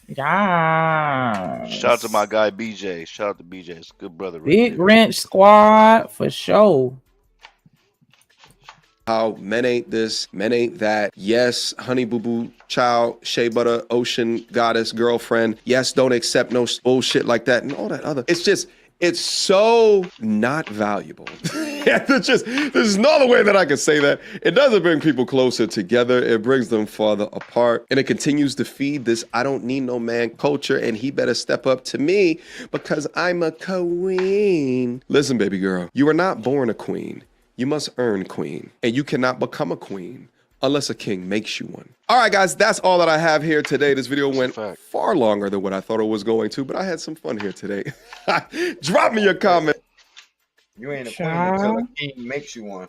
[SPEAKER 9] Yeah.
[SPEAKER 14] Shout out to my guy BJ. Shout out to BJ. It's a good brother. Right
[SPEAKER 9] Big
[SPEAKER 14] there.
[SPEAKER 9] Wrench Squad for sure.
[SPEAKER 8] how men ain't this, men ain't that. Yes, honey boo boo, child, shea butter, ocean goddess, girlfriend. Yes, don't accept no bullshit like that and all that other. It's just, it's so not valuable. There's no other way that I can say that. It doesn't bring people closer together. It brings them farther apart. And it continues to feed this I don't need no man culture and he better step up to me because I'm a queen. Listen, baby girl, you are not born a queen. You must earn queen. And you cannot become a queen unless a king makes you one. All right, guys, that's all that I have here today. This video went far longer than what I thought it was going to, but I had some fun here today. Drop me your comment.
[SPEAKER 13] You ain't a queen until a
[SPEAKER 3] Child.
[SPEAKER 13] king makes you one.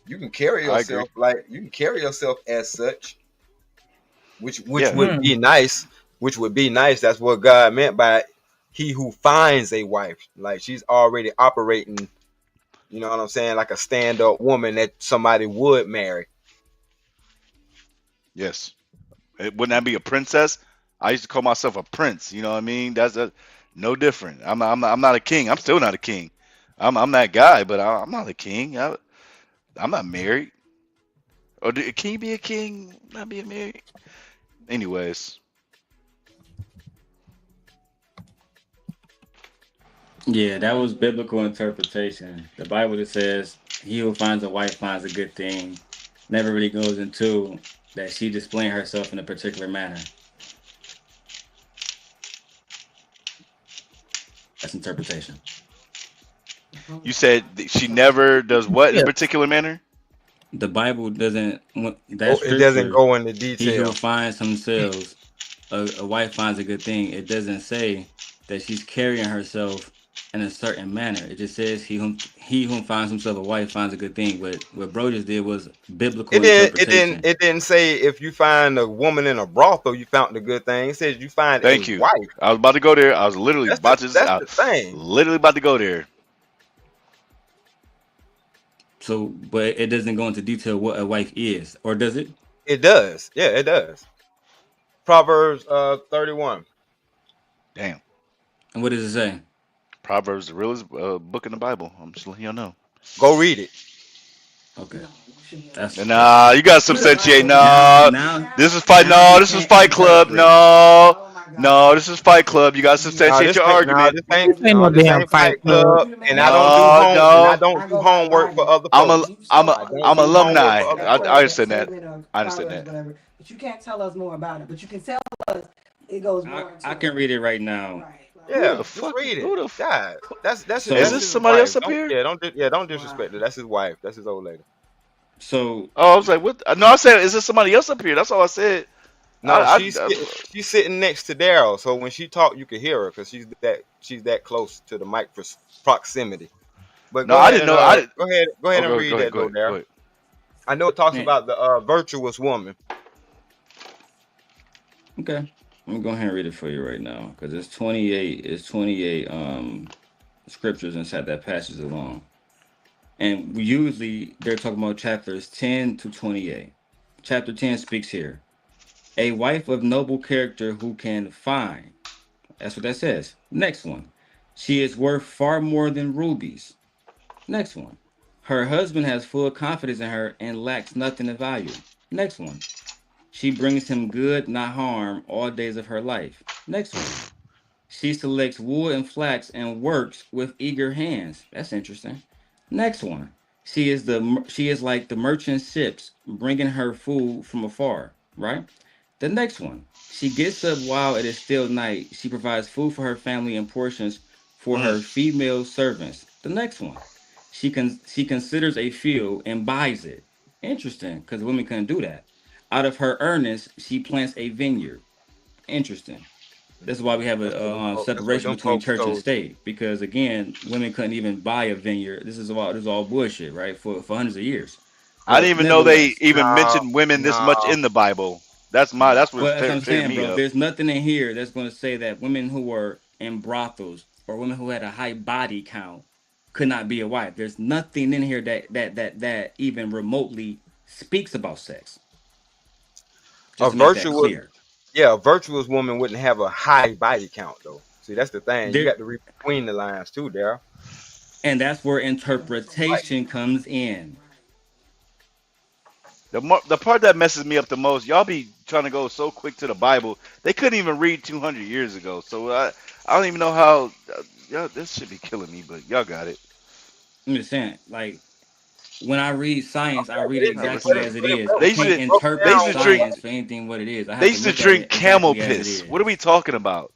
[SPEAKER 13] You can carry
[SPEAKER 14] I agree.
[SPEAKER 13] yourself like you can carry yourself as such, which
[SPEAKER 14] Yeah.
[SPEAKER 13] would be nice. Which would be nice. That's what God meant by he who finds a wife. Like she's already operating, you know what I'm saying, like a stand-up woman that somebody would marry.
[SPEAKER 14] Yes. Wouldn't that be a princess? I used to call myself a prince. You know what I mean? That's no different. I'm not a king. I'm still not a king. I'm that guy, but I'm not a king. I'm not married. Or can you be a king not being married? Anyways,
[SPEAKER 16] Yeah, that was biblical interpretation. The Bible that says, "He who finds a wife finds a good thing," never really goes into that she displaying herself in a particular manner. That's interpretation.
[SPEAKER 14] you said she never does what in a
[SPEAKER 3] Yeah.
[SPEAKER 14] particular manner?
[SPEAKER 16] The Bible doesn't. That
[SPEAKER 13] It doesn't
[SPEAKER 16] scripture,
[SPEAKER 13] go into
[SPEAKER 16] he who
[SPEAKER 13] detail.
[SPEAKER 16] finds themselves a wife finds a good thing. It doesn't say that she's carrying herself in a certain manner. It just says he whom finds himself a wife finds a good thing. What bro just did was biblical interpretation.
[SPEAKER 13] It didn't say if you find a woman in a brothel, you found a good thing. It says you find
[SPEAKER 14] Thank
[SPEAKER 13] a
[SPEAKER 14] you.
[SPEAKER 13] wife.
[SPEAKER 14] I was about to go there. I was literally about to.
[SPEAKER 13] That's the thing.
[SPEAKER 14] Literally about to go there.
[SPEAKER 16] So, but it doesn't go into detail what a wife is, or does it?
[SPEAKER 13] It does. Yeah, it does. Proverbs 31.
[SPEAKER 14] Damn.
[SPEAKER 16] And what does it say?
[SPEAKER 14] Proverbs, the realest book in the Bible. I'm just letting y'all know.
[SPEAKER 13] Go read it.
[SPEAKER 16] Okay. That's
[SPEAKER 14] Nah, you got substantiate.
[SPEAKER 16] now
[SPEAKER 14] This is fight.
[SPEAKER 16] now
[SPEAKER 14] No,
[SPEAKER 16] you
[SPEAKER 14] this is
[SPEAKER 16] can't
[SPEAKER 14] Fight Club.
[SPEAKER 16] interpret.
[SPEAKER 14] No, this is Fight Club. You got to substantiate your argument.
[SPEAKER 3] This ain't no damn Fight Club.
[SPEAKER 13] And I don't do home. And I don't do homework for other
[SPEAKER 14] I'm
[SPEAKER 13] folks.
[SPEAKER 14] I'm
[SPEAKER 13] I don't
[SPEAKER 14] I'm
[SPEAKER 13] do
[SPEAKER 14] alumni.
[SPEAKER 13] homework for other
[SPEAKER 14] I
[SPEAKER 13] folks.
[SPEAKER 14] understand that. I understand that.
[SPEAKER 17] Whatever. But you can't tell us more about it. But you can tell us it goes more into
[SPEAKER 16] I can read it right now.
[SPEAKER 13] Yeah,
[SPEAKER 14] Who the
[SPEAKER 13] just
[SPEAKER 14] fuck?
[SPEAKER 13] read it.
[SPEAKER 14] Who the fuck?
[SPEAKER 13] God, that's
[SPEAKER 16] So-
[SPEAKER 13] that's
[SPEAKER 14] Is this
[SPEAKER 13] his
[SPEAKER 14] somebody
[SPEAKER 13] wife.
[SPEAKER 14] else up here?
[SPEAKER 13] Don't disrespect it. That's his wife. That's his old lady.
[SPEAKER 16] So
[SPEAKER 14] Oh, I was like, what? No, I said, is this somebody else up here? That's all I said.
[SPEAKER 13] No, she's sitting next to Daryl, so when she talk, you can hear her because she's that close to the mic proximity. But
[SPEAKER 14] No,
[SPEAKER 13] go
[SPEAKER 14] I
[SPEAKER 13] ahead
[SPEAKER 14] didn't
[SPEAKER 13] and,
[SPEAKER 14] know. I didn't.
[SPEAKER 13] go ahead
[SPEAKER 14] Oh,
[SPEAKER 13] and
[SPEAKER 14] go
[SPEAKER 13] read
[SPEAKER 14] ahead,
[SPEAKER 13] that
[SPEAKER 14] go
[SPEAKER 13] though,
[SPEAKER 14] ahead, go
[SPEAKER 13] Daryl.
[SPEAKER 14] ahead.
[SPEAKER 13] I know it talks
[SPEAKER 16] Man.
[SPEAKER 13] about the virtuous woman.
[SPEAKER 16] Okay. Let me go ahead and read it for you right now because it's 28. It's 28 scriptures inside that passage alone, and usually they're talking about chapters 10 to 28. Chapter 10 speaks here. A wife of noble character who can find. That's what that says. Next one. She is worth far more than rubies. Next one. Her husband has full confidence in her and lacks nothing of value. Next one. She brings him good, not harm, all days of her life. Next one. She selects wool and flax and works with eager hands. That's interesting. Next one. She is like the merchant ships, bringing her food from afar. Right. The next one. She gets up while it is still night. She provides food for her family and portions for her female servants. The next one. She considers a field and buys it. Interesting, because women couldn't do that. Out of her earnings, she plants a vineyard. Interesting. This is why we have a
[SPEAKER 13] That's what
[SPEAKER 16] separation
[SPEAKER 13] them
[SPEAKER 16] between
[SPEAKER 13] folks
[SPEAKER 16] church and
[SPEAKER 13] told you.
[SPEAKER 16] state. Because again, women couldn't even buy a vineyard. This is all bullshit, right? For hundreds of years.
[SPEAKER 14] I
[SPEAKER 16] But
[SPEAKER 14] didn't even know they
[SPEAKER 16] nevertheless,
[SPEAKER 14] even mentioned women this much in the Bible. That's what's
[SPEAKER 16] well, that's what I'm
[SPEAKER 14] tearing
[SPEAKER 16] saying,
[SPEAKER 14] me
[SPEAKER 16] bro.
[SPEAKER 14] up.
[SPEAKER 16] There's nothing in here that's going to say that women who were in brothels or women who had a high body count could not be a wife. There's nothing in here that even remotely speaks about sex.
[SPEAKER 13] A
[SPEAKER 16] Just to make that
[SPEAKER 13] virtuous,
[SPEAKER 16] clear.
[SPEAKER 13] yeah, a virtuous woman wouldn't have a high body count though. See, that's the thing. You
[SPEAKER 16] There,
[SPEAKER 13] got to read between the lines too, Daryl.
[SPEAKER 16] and that's where interpretation comes in.
[SPEAKER 14] The part that messes me up the most, y'all be trying to go so quick to the Bible. They couldn't even read 200 years ago. So I don't even know how. Y'all, this should be killing me, but y'all got it.
[SPEAKER 16] I'm just saying, like, when I read science, I read it
[SPEAKER 14] No,
[SPEAKER 16] exactly as it is.
[SPEAKER 14] They
[SPEAKER 16] I
[SPEAKER 14] used
[SPEAKER 16] can't
[SPEAKER 14] to
[SPEAKER 16] interpret
[SPEAKER 14] drink.
[SPEAKER 16] science for anything what it is. I have
[SPEAKER 14] They
[SPEAKER 16] to
[SPEAKER 14] used to
[SPEAKER 16] look at
[SPEAKER 14] drink
[SPEAKER 16] it
[SPEAKER 14] camel
[SPEAKER 16] exactly as it
[SPEAKER 14] piss.
[SPEAKER 16] is.
[SPEAKER 14] What are we talking about?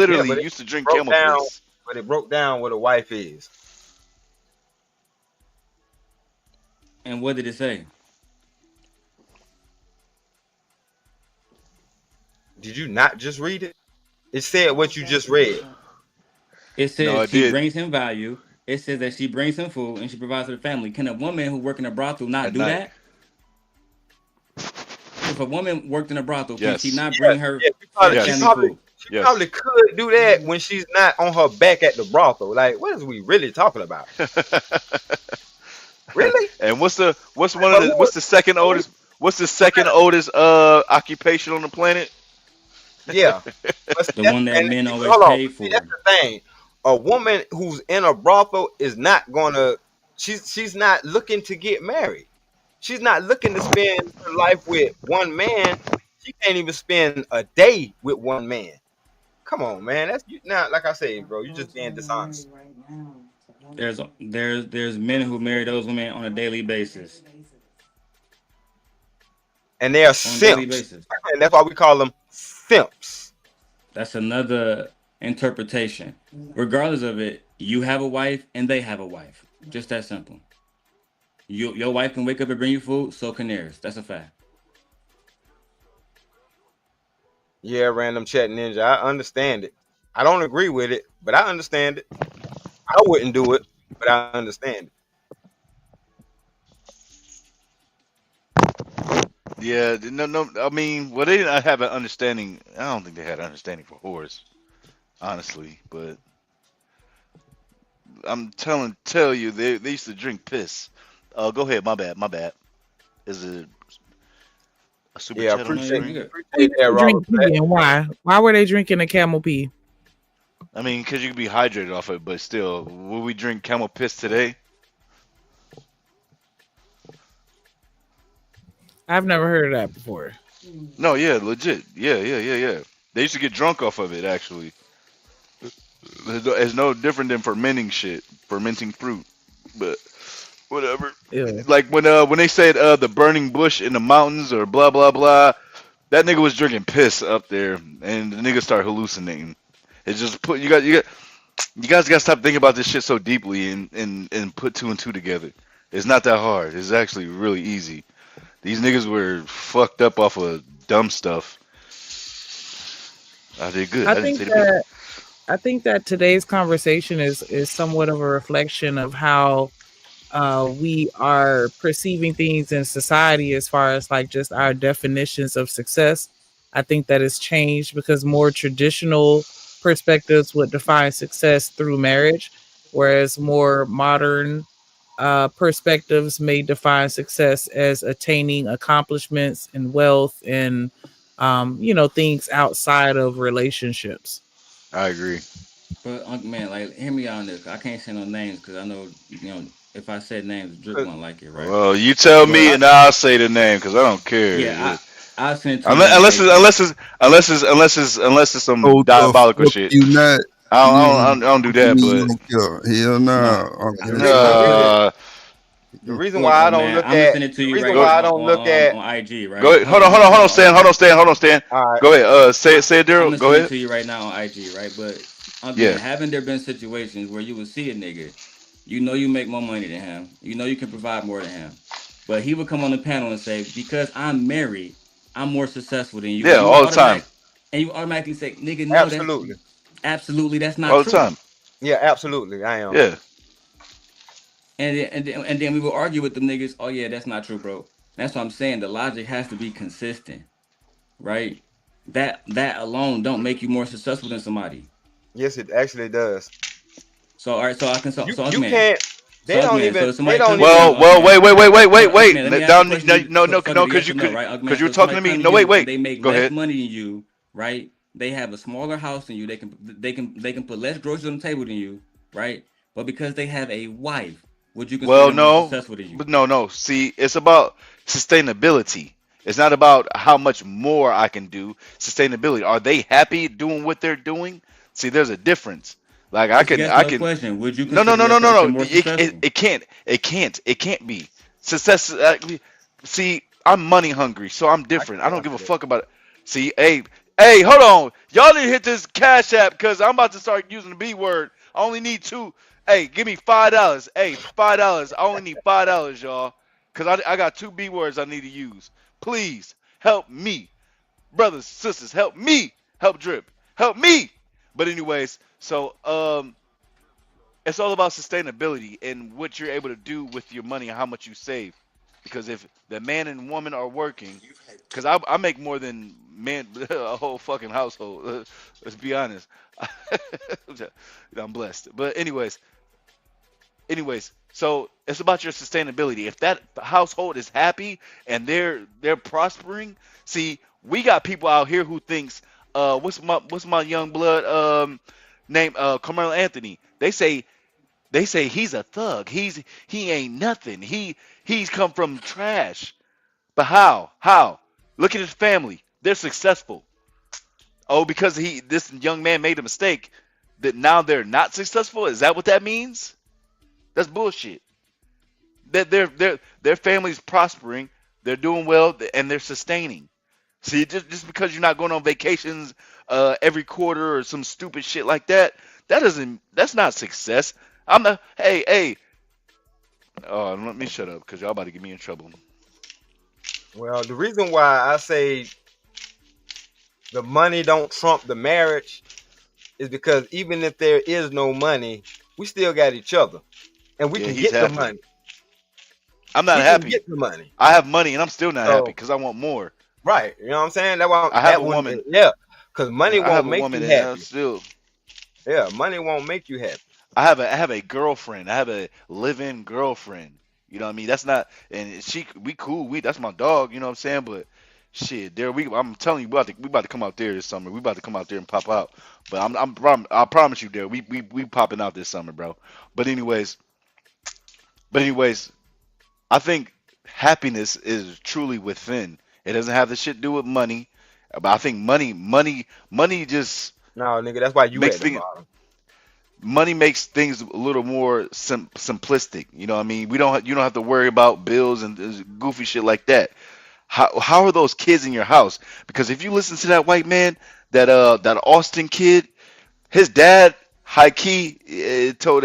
[SPEAKER 13] Yeah,
[SPEAKER 14] Literally,
[SPEAKER 13] but it
[SPEAKER 14] used to drink
[SPEAKER 13] broke
[SPEAKER 14] camel
[SPEAKER 13] down.
[SPEAKER 14] piss.
[SPEAKER 13] But it broke down what a wife is.
[SPEAKER 16] And what did it say?
[SPEAKER 13] Did you not just read it? It said what you just read.
[SPEAKER 16] It
[SPEAKER 14] No,
[SPEAKER 16] says
[SPEAKER 14] it
[SPEAKER 16] she
[SPEAKER 14] did.
[SPEAKER 16] brings him value. it says that she brings him food and she provides for the family. Can a woman who work in a brothel not
[SPEAKER 15] At
[SPEAKER 16] do
[SPEAKER 15] night.
[SPEAKER 16] that? If a woman worked in a brothel, can she
[SPEAKER 15] Yes.
[SPEAKER 16] not
[SPEAKER 13] Yeah,
[SPEAKER 16] bring her
[SPEAKER 13] yeah. She probably,
[SPEAKER 15] Yes.
[SPEAKER 13] she
[SPEAKER 16] family
[SPEAKER 13] probably,
[SPEAKER 16] food?
[SPEAKER 13] she
[SPEAKER 15] Yes.
[SPEAKER 13] probably could do that when she's not on her back at the brothel. Like, what is we really talking about? Really?
[SPEAKER 15] And what's
[SPEAKER 13] But
[SPEAKER 15] the second oldest occupation on the planet?
[SPEAKER 13] yeah. But see,
[SPEAKER 16] The one that men always
[SPEAKER 13] hold on.
[SPEAKER 16] pay
[SPEAKER 13] See, that's
[SPEAKER 16] for.
[SPEAKER 13] the thing. A woman who's in a brothel is not gonna. She's not looking to get married. She's not looking to spend her life with one man. She can't even spend a day with one man. Come on, man. That's now, like I say, bro. You just being dishonest.
[SPEAKER 16] There's men who marry those women on a daily basis.
[SPEAKER 13] And they are
[SPEAKER 16] On a daily
[SPEAKER 13] simps,
[SPEAKER 16] basis.
[SPEAKER 13] and that's why we call them simps.
[SPEAKER 16] That's another interpretation. Regardless of it, you have a wife and they have a wife. Just that simple. Your wife can wake up and bring you food, so can theirs. That's a fact.
[SPEAKER 13] Yeah, random chat ninja. I understand it. I don't agree with it, but I understand it. I wouldn't do it, but I understand it.
[SPEAKER 15] Yeah, no. I mean, well, they didn't have an understanding. I don't think they had an understanding for whores, honestly. But I'm tell you, they used to drink piss. Go ahead. My bad. Is it a super
[SPEAKER 13] Yeah,
[SPEAKER 15] chat on the
[SPEAKER 13] appreciate
[SPEAKER 15] screen?
[SPEAKER 13] appreciate that,
[SPEAKER 3] Drink
[SPEAKER 13] Robert.
[SPEAKER 3] pee and why? Why were they drinking the camel pee?
[SPEAKER 15] I mean, because you can be hydrated off it, but still, will we drink camel piss today?
[SPEAKER 3] I've never heard of that before.
[SPEAKER 15] No, yeah, legit. Yeah. They used to get drunk off of it, actually. It's no different than fermenting fruit. But whatever.
[SPEAKER 3] Yeah.
[SPEAKER 15] Like when they said the burning bush in the mountains or blah blah blah, that nigga was drinking piss up there, and the nigga started hallucinating. It's just you guys gotta stop thinking about this shit so deeply and put two and two together. It's not that hard. It's actually really easy. These niggas were fucked up off of dumb stuff. I did good. I didn't say the bit.
[SPEAKER 3] I think that today's conversation is somewhat of a reflection of how we are perceiving things in society as far as like just our definitions of success. I think that has changed because more traditional perspectives would define success through marriage, whereas more modern perspectives may define success as attaining accomplishments and wealth and things outside of relationships.
[SPEAKER 15] I agree.
[SPEAKER 16] But man, like hear me out on this. I can't say no names because I know if I said names, Drip won't like it, right?
[SPEAKER 15] Well, you tell me and I'll say the name because I don't care.
[SPEAKER 16] Yeah, I'll send it to
[SPEAKER 15] unless
[SPEAKER 16] you.
[SPEAKER 15] unless it's some
[SPEAKER 2] Oh,
[SPEAKER 15] diabolical
[SPEAKER 2] fuck
[SPEAKER 15] shit.
[SPEAKER 2] you not.
[SPEAKER 15] I don't do that,
[SPEAKER 2] but hell no.
[SPEAKER 13] The reason why I don't look
[SPEAKER 16] I'm
[SPEAKER 13] at
[SPEAKER 16] sending it to
[SPEAKER 13] the
[SPEAKER 16] you
[SPEAKER 13] reason
[SPEAKER 16] right
[SPEAKER 13] why I
[SPEAKER 16] now
[SPEAKER 13] don't look at
[SPEAKER 16] on IG, right?
[SPEAKER 15] Go ahead. Hold on, Stan. Hold on, Stan.
[SPEAKER 13] All right.
[SPEAKER 15] Go ahead. Say it,
[SPEAKER 16] I'm
[SPEAKER 15] Daryl.
[SPEAKER 16] gonna
[SPEAKER 15] Go
[SPEAKER 16] send it
[SPEAKER 15] ahead.
[SPEAKER 16] to you right now on IG, right? But
[SPEAKER 15] Yeah.
[SPEAKER 16] haven't there been situations where you would see a nigga, you make more money than him, you can provide more than him, but he would come on the panel and say, because I'm married, I'm more successful than you.
[SPEAKER 15] Yeah, all the time.
[SPEAKER 16] And you automatically say, nigga, no,
[SPEAKER 13] Absolutely.
[SPEAKER 16] that's not
[SPEAKER 15] All
[SPEAKER 16] true.
[SPEAKER 15] the time.
[SPEAKER 13] Yeah, absolutely. I am.
[SPEAKER 15] Yeah.
[SPEAKER 16] And then we will argue with them niggas. Oh yeah, that's not true, bro. That's what I'm saying. The logic has to be consistent, right? That alone don't make you more successful than somebody.
[SPEAKER 13] Yes, it actually does.
[SPEAKER 16] So all right, so I can so
[SPEAKER 13] You
[SPEAKER 16] man.
[SPEAKER 13] can't. They don't even.
[SPEAKER 15] Well, wait. No, because you were talking to me. No, wait.
[SPEAKER 16] They make
[SPEAKER 15] Go
[SPEAKER 16] less
[SPEAKER 15] ahead.
[SPEAKER 16] money than you, right? They have a smaller house than you. They can put less groceries on the table than you, right? But because they have a wife, would you consider them more successful than you?
[SPEAKER 15] But no. See, it's about sustainability. It's not about how much more I can do. Sustainability. Are they happy doing what they're doing? See, there's a difference. Like I can.
[SPEAKER 16] Question. Would you?
[SPEAKER 15] No.
[SPEAKER 16] More
[SPEAKER 15] It can't be success. See, I'm money hungry, so I'm different. I don't give a fuck about it. See, hey, hold on. Y'all need to hit this Cash App because I'm about to start using the B word. I only need two. Hey, give me $5. Hey, $5. I only need $5, y'all, because I got two B words I need to use. Please help me, brothers, sisters. Help me. Help Drip. Help me. But anyways, so
[SPEAKER 14] it's all about sustainability and what you're able to do with your money and how much you save. Because if the man and woman are working, because I make more than man a whole fucking household. Let's be honest. I'm blessed. But anyways, so it's about your sustainability. If that household is happy and they're prospering, see, we got people out here who thinks, what's my young blood name, Carmelo Anthony. They say he's a thug. He ain't nothing. He's come from trash. But how? How? Look at his family. They're successful. Oh, because this young man made a mistake, that now they're not successful? Is that what that means? That's bullshit. That their family's prospering, they're doing well, and they're sustaining. See, just because you're not going on vacations every quarter or some stupid shit like that, that's not success. I'm the hey. Oh, let me shut up because y'all about to get me in trouble.
[SPEAKER 13] Well, the reason why I say the money don't trump the marriage is because even if there is no money, we still got each other, and we can
[SPEAKER 14] he's
[SPEAKER 13] get
[SPEAKER 14] happy.
[SPEAKER 13] the money.
[SPEAKER 14] I'm not
[SPEAKER 13] We can
[SPEAKER 14] happy.
[SPEAKER 13] get the money.
[SPEAKER 14] I have money and I'm still not
[SPEAKER 13] So-
[SPEAKER 14] happy because I want more.
[SPEAKER 13] Right. You know what I'm saying? That's why
[SPEAKER 14] I have
[SPEAKER 13] that
[SPEAKER 14] a
[SPEAKER 13] one-
[SPEAKER 14] woman.
[SPEAKER 13] Yeah. Because money
[SPEAKER 14] I have
[SPEAKER 13] won't
[SPEAKER 14] a
[SPEAKER 13] make
[SPEAKER 14] woman
[SPEAKER 13] you
[SPEAKER 14] and I'm
[SPEAKER 13] happy.
[SPEAKER 14] still.
[SPEAKER 13] Yeah, money won't make you happy.
[SPEAKER 14] I have a girlfriend. I have a live-in girlfriend. You know what I mean? That's not, and we cool. That's my dog. You know what I'm saying? But shit, I'm telling you, we about to come out there this summer. We about to come out there and pop out. But I promise you, there we popping out this summer, bro. But anyways, I think happiness is truly within. It doesn't have the shit to do with money. But I think money just
[SPEAKER 13] No, nigga, that's why you
[SPEAKER 14] makes
[SPEAKER 13] at the
[SPEAKER 14] things.
[SPEAKER 13] bottom.
[SPEAKER 14] Money makes things a little more simplistic. You know what I mean? You don't have to worry about bills and goofy shit like that. How are those kids in your house? Because if you listen to that white man, that Austin kid, his dad, high key, it told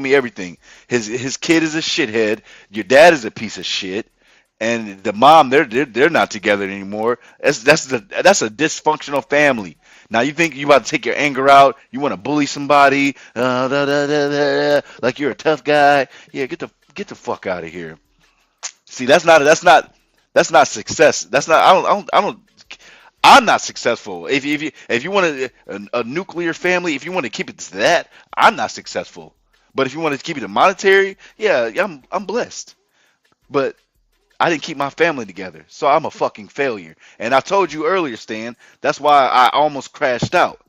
[SPEAKER 14] me everything. His kid is a shithead. Your dad is a piece of shit, and the mom, they're not together anymore. That's a dysfunctional family. Now you think you about to take your anger out? You want to bully somebody? Like you're a tough guy? Yeah, get the fuck out of here. See, that's not success. That's not. I'm not successful. If you want a nuclear family, if you want to keep it to that, I'm not successful. But if you want to keep it to monetary, yeah, I'm blessed. But I didn't keep my family together, so I'm a fucking failure. And I told you earlier, Stan, that's why I almost crashed out,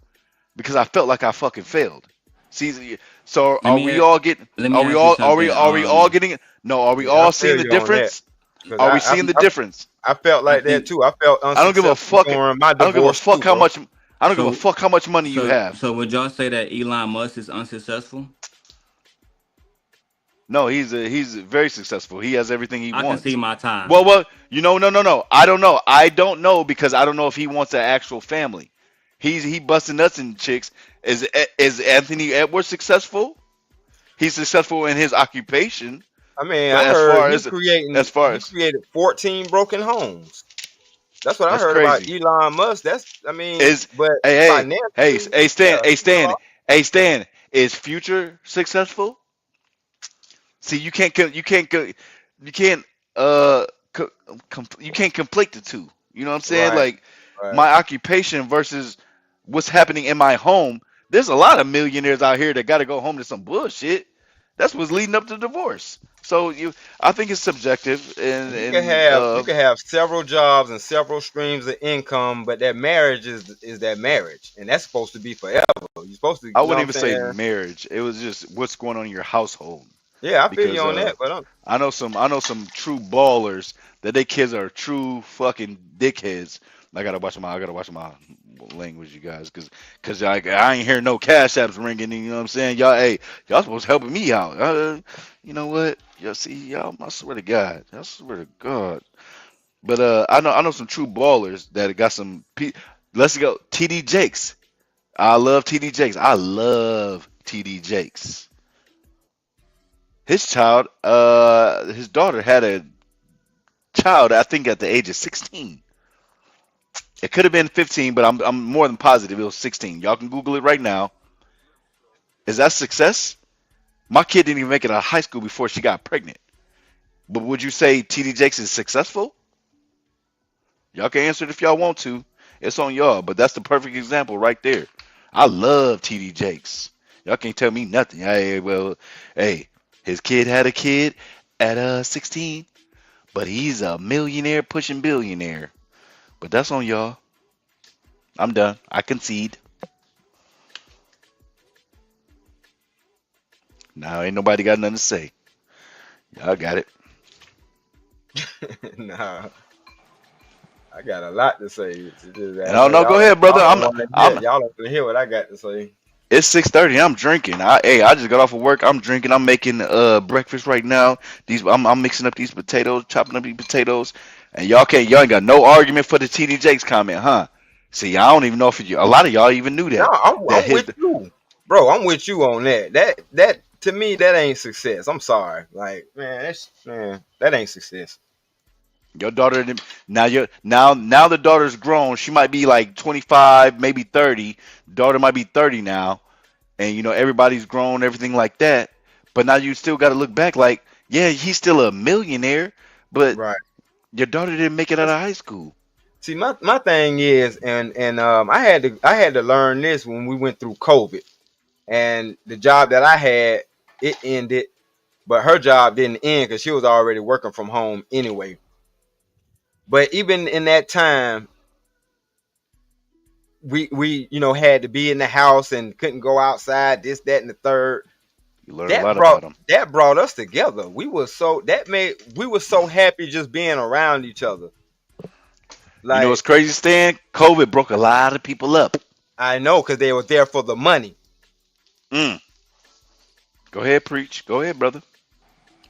[SPEAKER 14] because I felt like I fucking failed. See, so
[SPEAKER 16] Let
[SPEAKER 14] are
[SPEAKER 16] me
[SPEAKER 14] we
[SPEAKER 16] ask-
[SPEAKER 14] all getting?
[SPEAKER 16] let me
[SPEAKER 14] Are we
[SPEAKER 16] ask you
[SPEAKER 14] all? Are we
[SPEAKER 16] something,
[SPEAKER 14] all getting? No, are we
[SPEAKER 13] Yeah,
[SPEAKER 14] all
[SPEAKER 13] I
[SPEAKER 14] seeing
[SPEAKER 13] feel
[SPEAKER 14] the
[SPEAKER 13] you on that.
[SPEAKER 14] difference?
[SPEAKER 13] 'Cause
[SPEAKER 14] Are we seeing the difference?
[SPEAKER 13] I felt like that too. I felt
[SPEAKER 14] I don't give a
[SPEAKER 13] unsuccessful
[SPEAKER 14] fuck.
[SPEAKER 13] during my
[SPEAKER 14] I don't give a
[SPEAKER 13] divorce
[SPEAKER 14] fuck
[SPEAKER 13] too,
[SPEAKER 14] how
[SPEAKER 13] bro.
[SPEAKER 14] much. I don't give a fuck how much money you have.
[SPEAKER 16] So would y'all say that Elon Musk is unsuccessful?
[SPEAKER 14] No, he's very successful. He has everything he
[SPEAKER 16] I
[SPEAKER 14] wants.
[SPEAKER 16] can see my time.
[SPEAKER 14] Well, no. I don't know. I don't know because I don't know if he wants an actual family. He busting nuts in chicks. Is Anthony Edwards successful? He's successful in his occupation.
[SPEAKER 13] I mean,
[SPEAKER 14] But
[SPEAKER 13] I heard he created 14 broken homes. That's what I
[SPEAKER 14] That's
[SPEAKER 13] heard
[SPEAKER 14] crazy.
[SPEAKER 13] about Elon Musk. But
[SPEAKER 14] hey, Stan, is Future successful? See, you can't conflict the two. You know what I'm saying?
[SPEAKER 13] Right,
[SPEAKER 14] Like my occupation versus what's happening in my home. There's a lot of millionaires out here that got to go home to some bullshit. That's what's leading up to divorce. So I think it's subjective, and
[SPEAKER 13] you can have several jobs and several streams of income, but that marriage is that marriage, and that's supposed to be forever. You're supposed to.
[SPEAKER 14] I
[SPEAKER 13] You know
[SPEAKER 14] wouldn't
[SPEAKER 13] what
[SPEAKER 14] even
[SPEAKER 13] I'm
[SPEAKER 14] say
[SPEAKER 13] saying?
[SPEAKER 14] marriage. It was just what's going on in your household.
[SPEAKER 13] Yeah, I feel you
[SPEAKER 14] Because,
[SPEAKER 13] on that, but
[SPEAKER 14] I know some true ballers that their kids are true fucking dickheads. I gotta watch my language, you guys, cause I ain't hearing no cash apps ringing. You know what I'm saying? Y'all supposed to helping me out. You know what? Y'all, I swear to God, I swear to God. But I know some true ballers that got some. Let's go, TD Jakes. I love TD Jakes. I love TD Jakes. His daughter had a child, I think, at the age of 16. It could have been 15, but I'm more than positive it was 16. Y'all can Google it right now. Is that success?
[SPEAKER 15] My kid didn't even make it out of high school before she got pregnant. But would you say TD Jakes is successful? Y'all can answer it if y'all want to. It's on y'all. But that's the perfect example right there. I love TD Jakes. Y'all can't tell me nothing. Hey, his kid had a kid at 16, but he's a millionaire pushing billionaire. But that's on y'all. I'm done. I concede. Now ain't nobody got nothing to say. Y'all got it.
[SPEAKER 13] Nah, I got a lot to say.
[SPEAKER 15] No, go ahead, brother.
[SPEAKER 13] Y'all don't want to hear what I got to say.
[SPEAKER 15] It's 6:30. I'm drinking. I just got off of work. I'm drinking. I'm making breakfast right now. I'm mixing up these potatoes, chopping up these potatoes, and y'all ain't got no argument for the TD Jakes comment, huh? See, I don't even know if a lot of y'all even knew that.
[SPEAKER 13] No, I'm with you, bro. I'm with you on that. That to me, that ain't success. I'm sorry, like man, that ain't success.
[SPEAKER 15] Your daughter now the daughter's grown. She might be like 25, maybe 30. Daughter might be 30 now, and everybody's grown, everything like that. But now you still got to look back, like, yeah, he's still a millionaire, but
[SPEAKER 13] right.
[SPEAKER 15] Your daughter didn't make it out of high school.
[SPEAKER 13] See, my thing is, and I had to learn this when we went through COVID, and the job that I had, it ended, but her job didn't end because she was already working from home anyway. But even in that time, we had to be in the house and couldn't go outside, this, that, and the third.
[SPEAKER 15] You learned a lot about them.
[SPEAKER 13] That brought us together. We were so happy just being around each other.
[SPEAKER 15] Like, you know what's crazy, Stan? COVID broke a lot of people up.
[SPEAKER 13] I know, because they were there for the money.
[SPEAKER 15] Go ahead, preach. Go ahead, brother.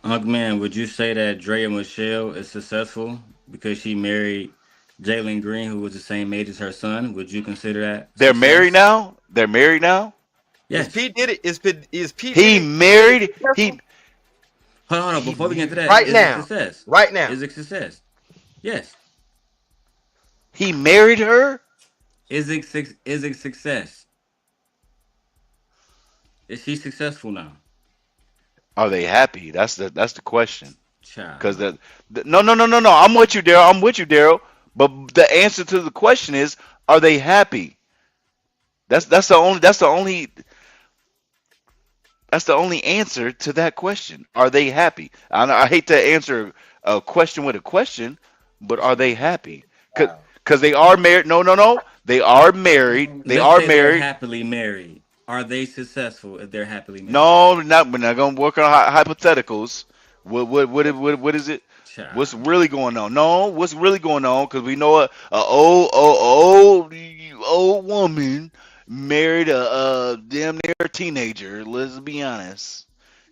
[SPEAKER 16] Man, would you say that Drea Michelle is successful because she married Jalen Green, who was the same age as her son? Would you consider that
[SPEAKER 15] They're
[SPEAKER 16] success?
[SPEAKER 15] married now? They're married now?
[SPEAKER 16] Yes.
[SPEAKER 13] Is Pete did it? Is Pete?
[SPEAKER 15] He married?
[SPEAKER 16] Hold on. Before we get to that,
[SPEAKER 13] right
[SPEAKER 16] is
[SPEAKER 13] now,
[SPEAKER 16] it success?
[SPEAKER 13] Right now,
[SPEAKER 16] is it success? Yes.
[SPEAKER 15] He married her?
[SPEAKER 16] Is it success? Is she successful now?
[SPEAKER 15] Are they happy? That's the question.
[SPEAKER 16] Because
[SPEAKER 15] no. I'm with you, Daryl. But the answer to the question is, are they happy? That's the only answer to that question. Are they happy? I hate to answer a question with a question, but are they happy? Because they are married. No. They are married.
[SPEAKER 16] They're happily married. Are they successful if they're happily married?
[SPEAKER 15] No, we're not going to work on hypotheticals. What is it?
[SPEAKER 16] Child.
[SPEAKER 15] What's really going on? No, what's really going on? Because we know a old woman married a damn near teenager. Let's be honest,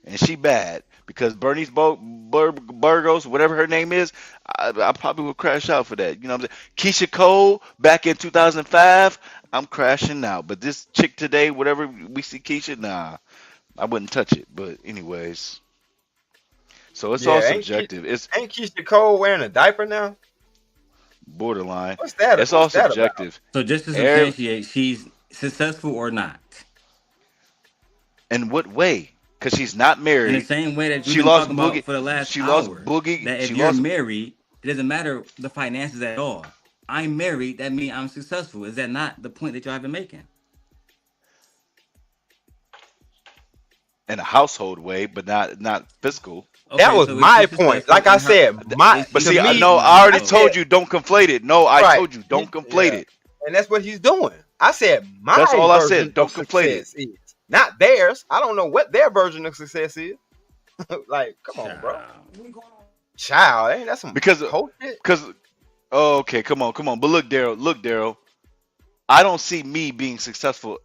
[SPEAKER 15] and she bad because Bernice Burgos, whatever her name is, I probably would crash out for that. You know what I'm saying? Keisha Cole back in 2005, I'm crashing out. But this chick today, whatever we see Keisha, nah, I wouldn't touch it. But anyways. So it's all subjective.
[SPEAKER 13] Ain't Keisha Cole wearing a diaper now?
[SPEAKER 15] Borderline.
[SPEAKER 13] What's that?
[SPEAKER 15] It's all subjective.
[SPEAKER 16] So just to substantiate, she's successful or not?
[SPEAKER 15] In what way? Because she's not married.
[SPEAKER 16] In the same way that
[SPEAKER 15] she
[SPEAKER 16] you've been talking about for the last hour.
[SPEAKER 15] Lost Boogie.
[SPEAKER 16] That if you're married, it doesn't matter the finances at all. I'm married, that means I'm successful. Is that not the point that y'all have been making?
[SPEAKER 15] In a household way, but not fiscal.
[SPEAKER 13] Okay, that was my point. Like I said,
[SPEAKER 15] but see, I already told you don't conflate it. No, I told you don't conflate it.
[SPEAKER 13] And that's what he's doing. I said my
[SPEAKER 15] That's all I said. Don't conflate it.
[SPEAKER 13] Is not theirs. I don't know what their version of success is. Like, come on, bro. Child, ain't that some
[SPEAKER 15] because okay, come on. But look, Daryl. I don't see me being successful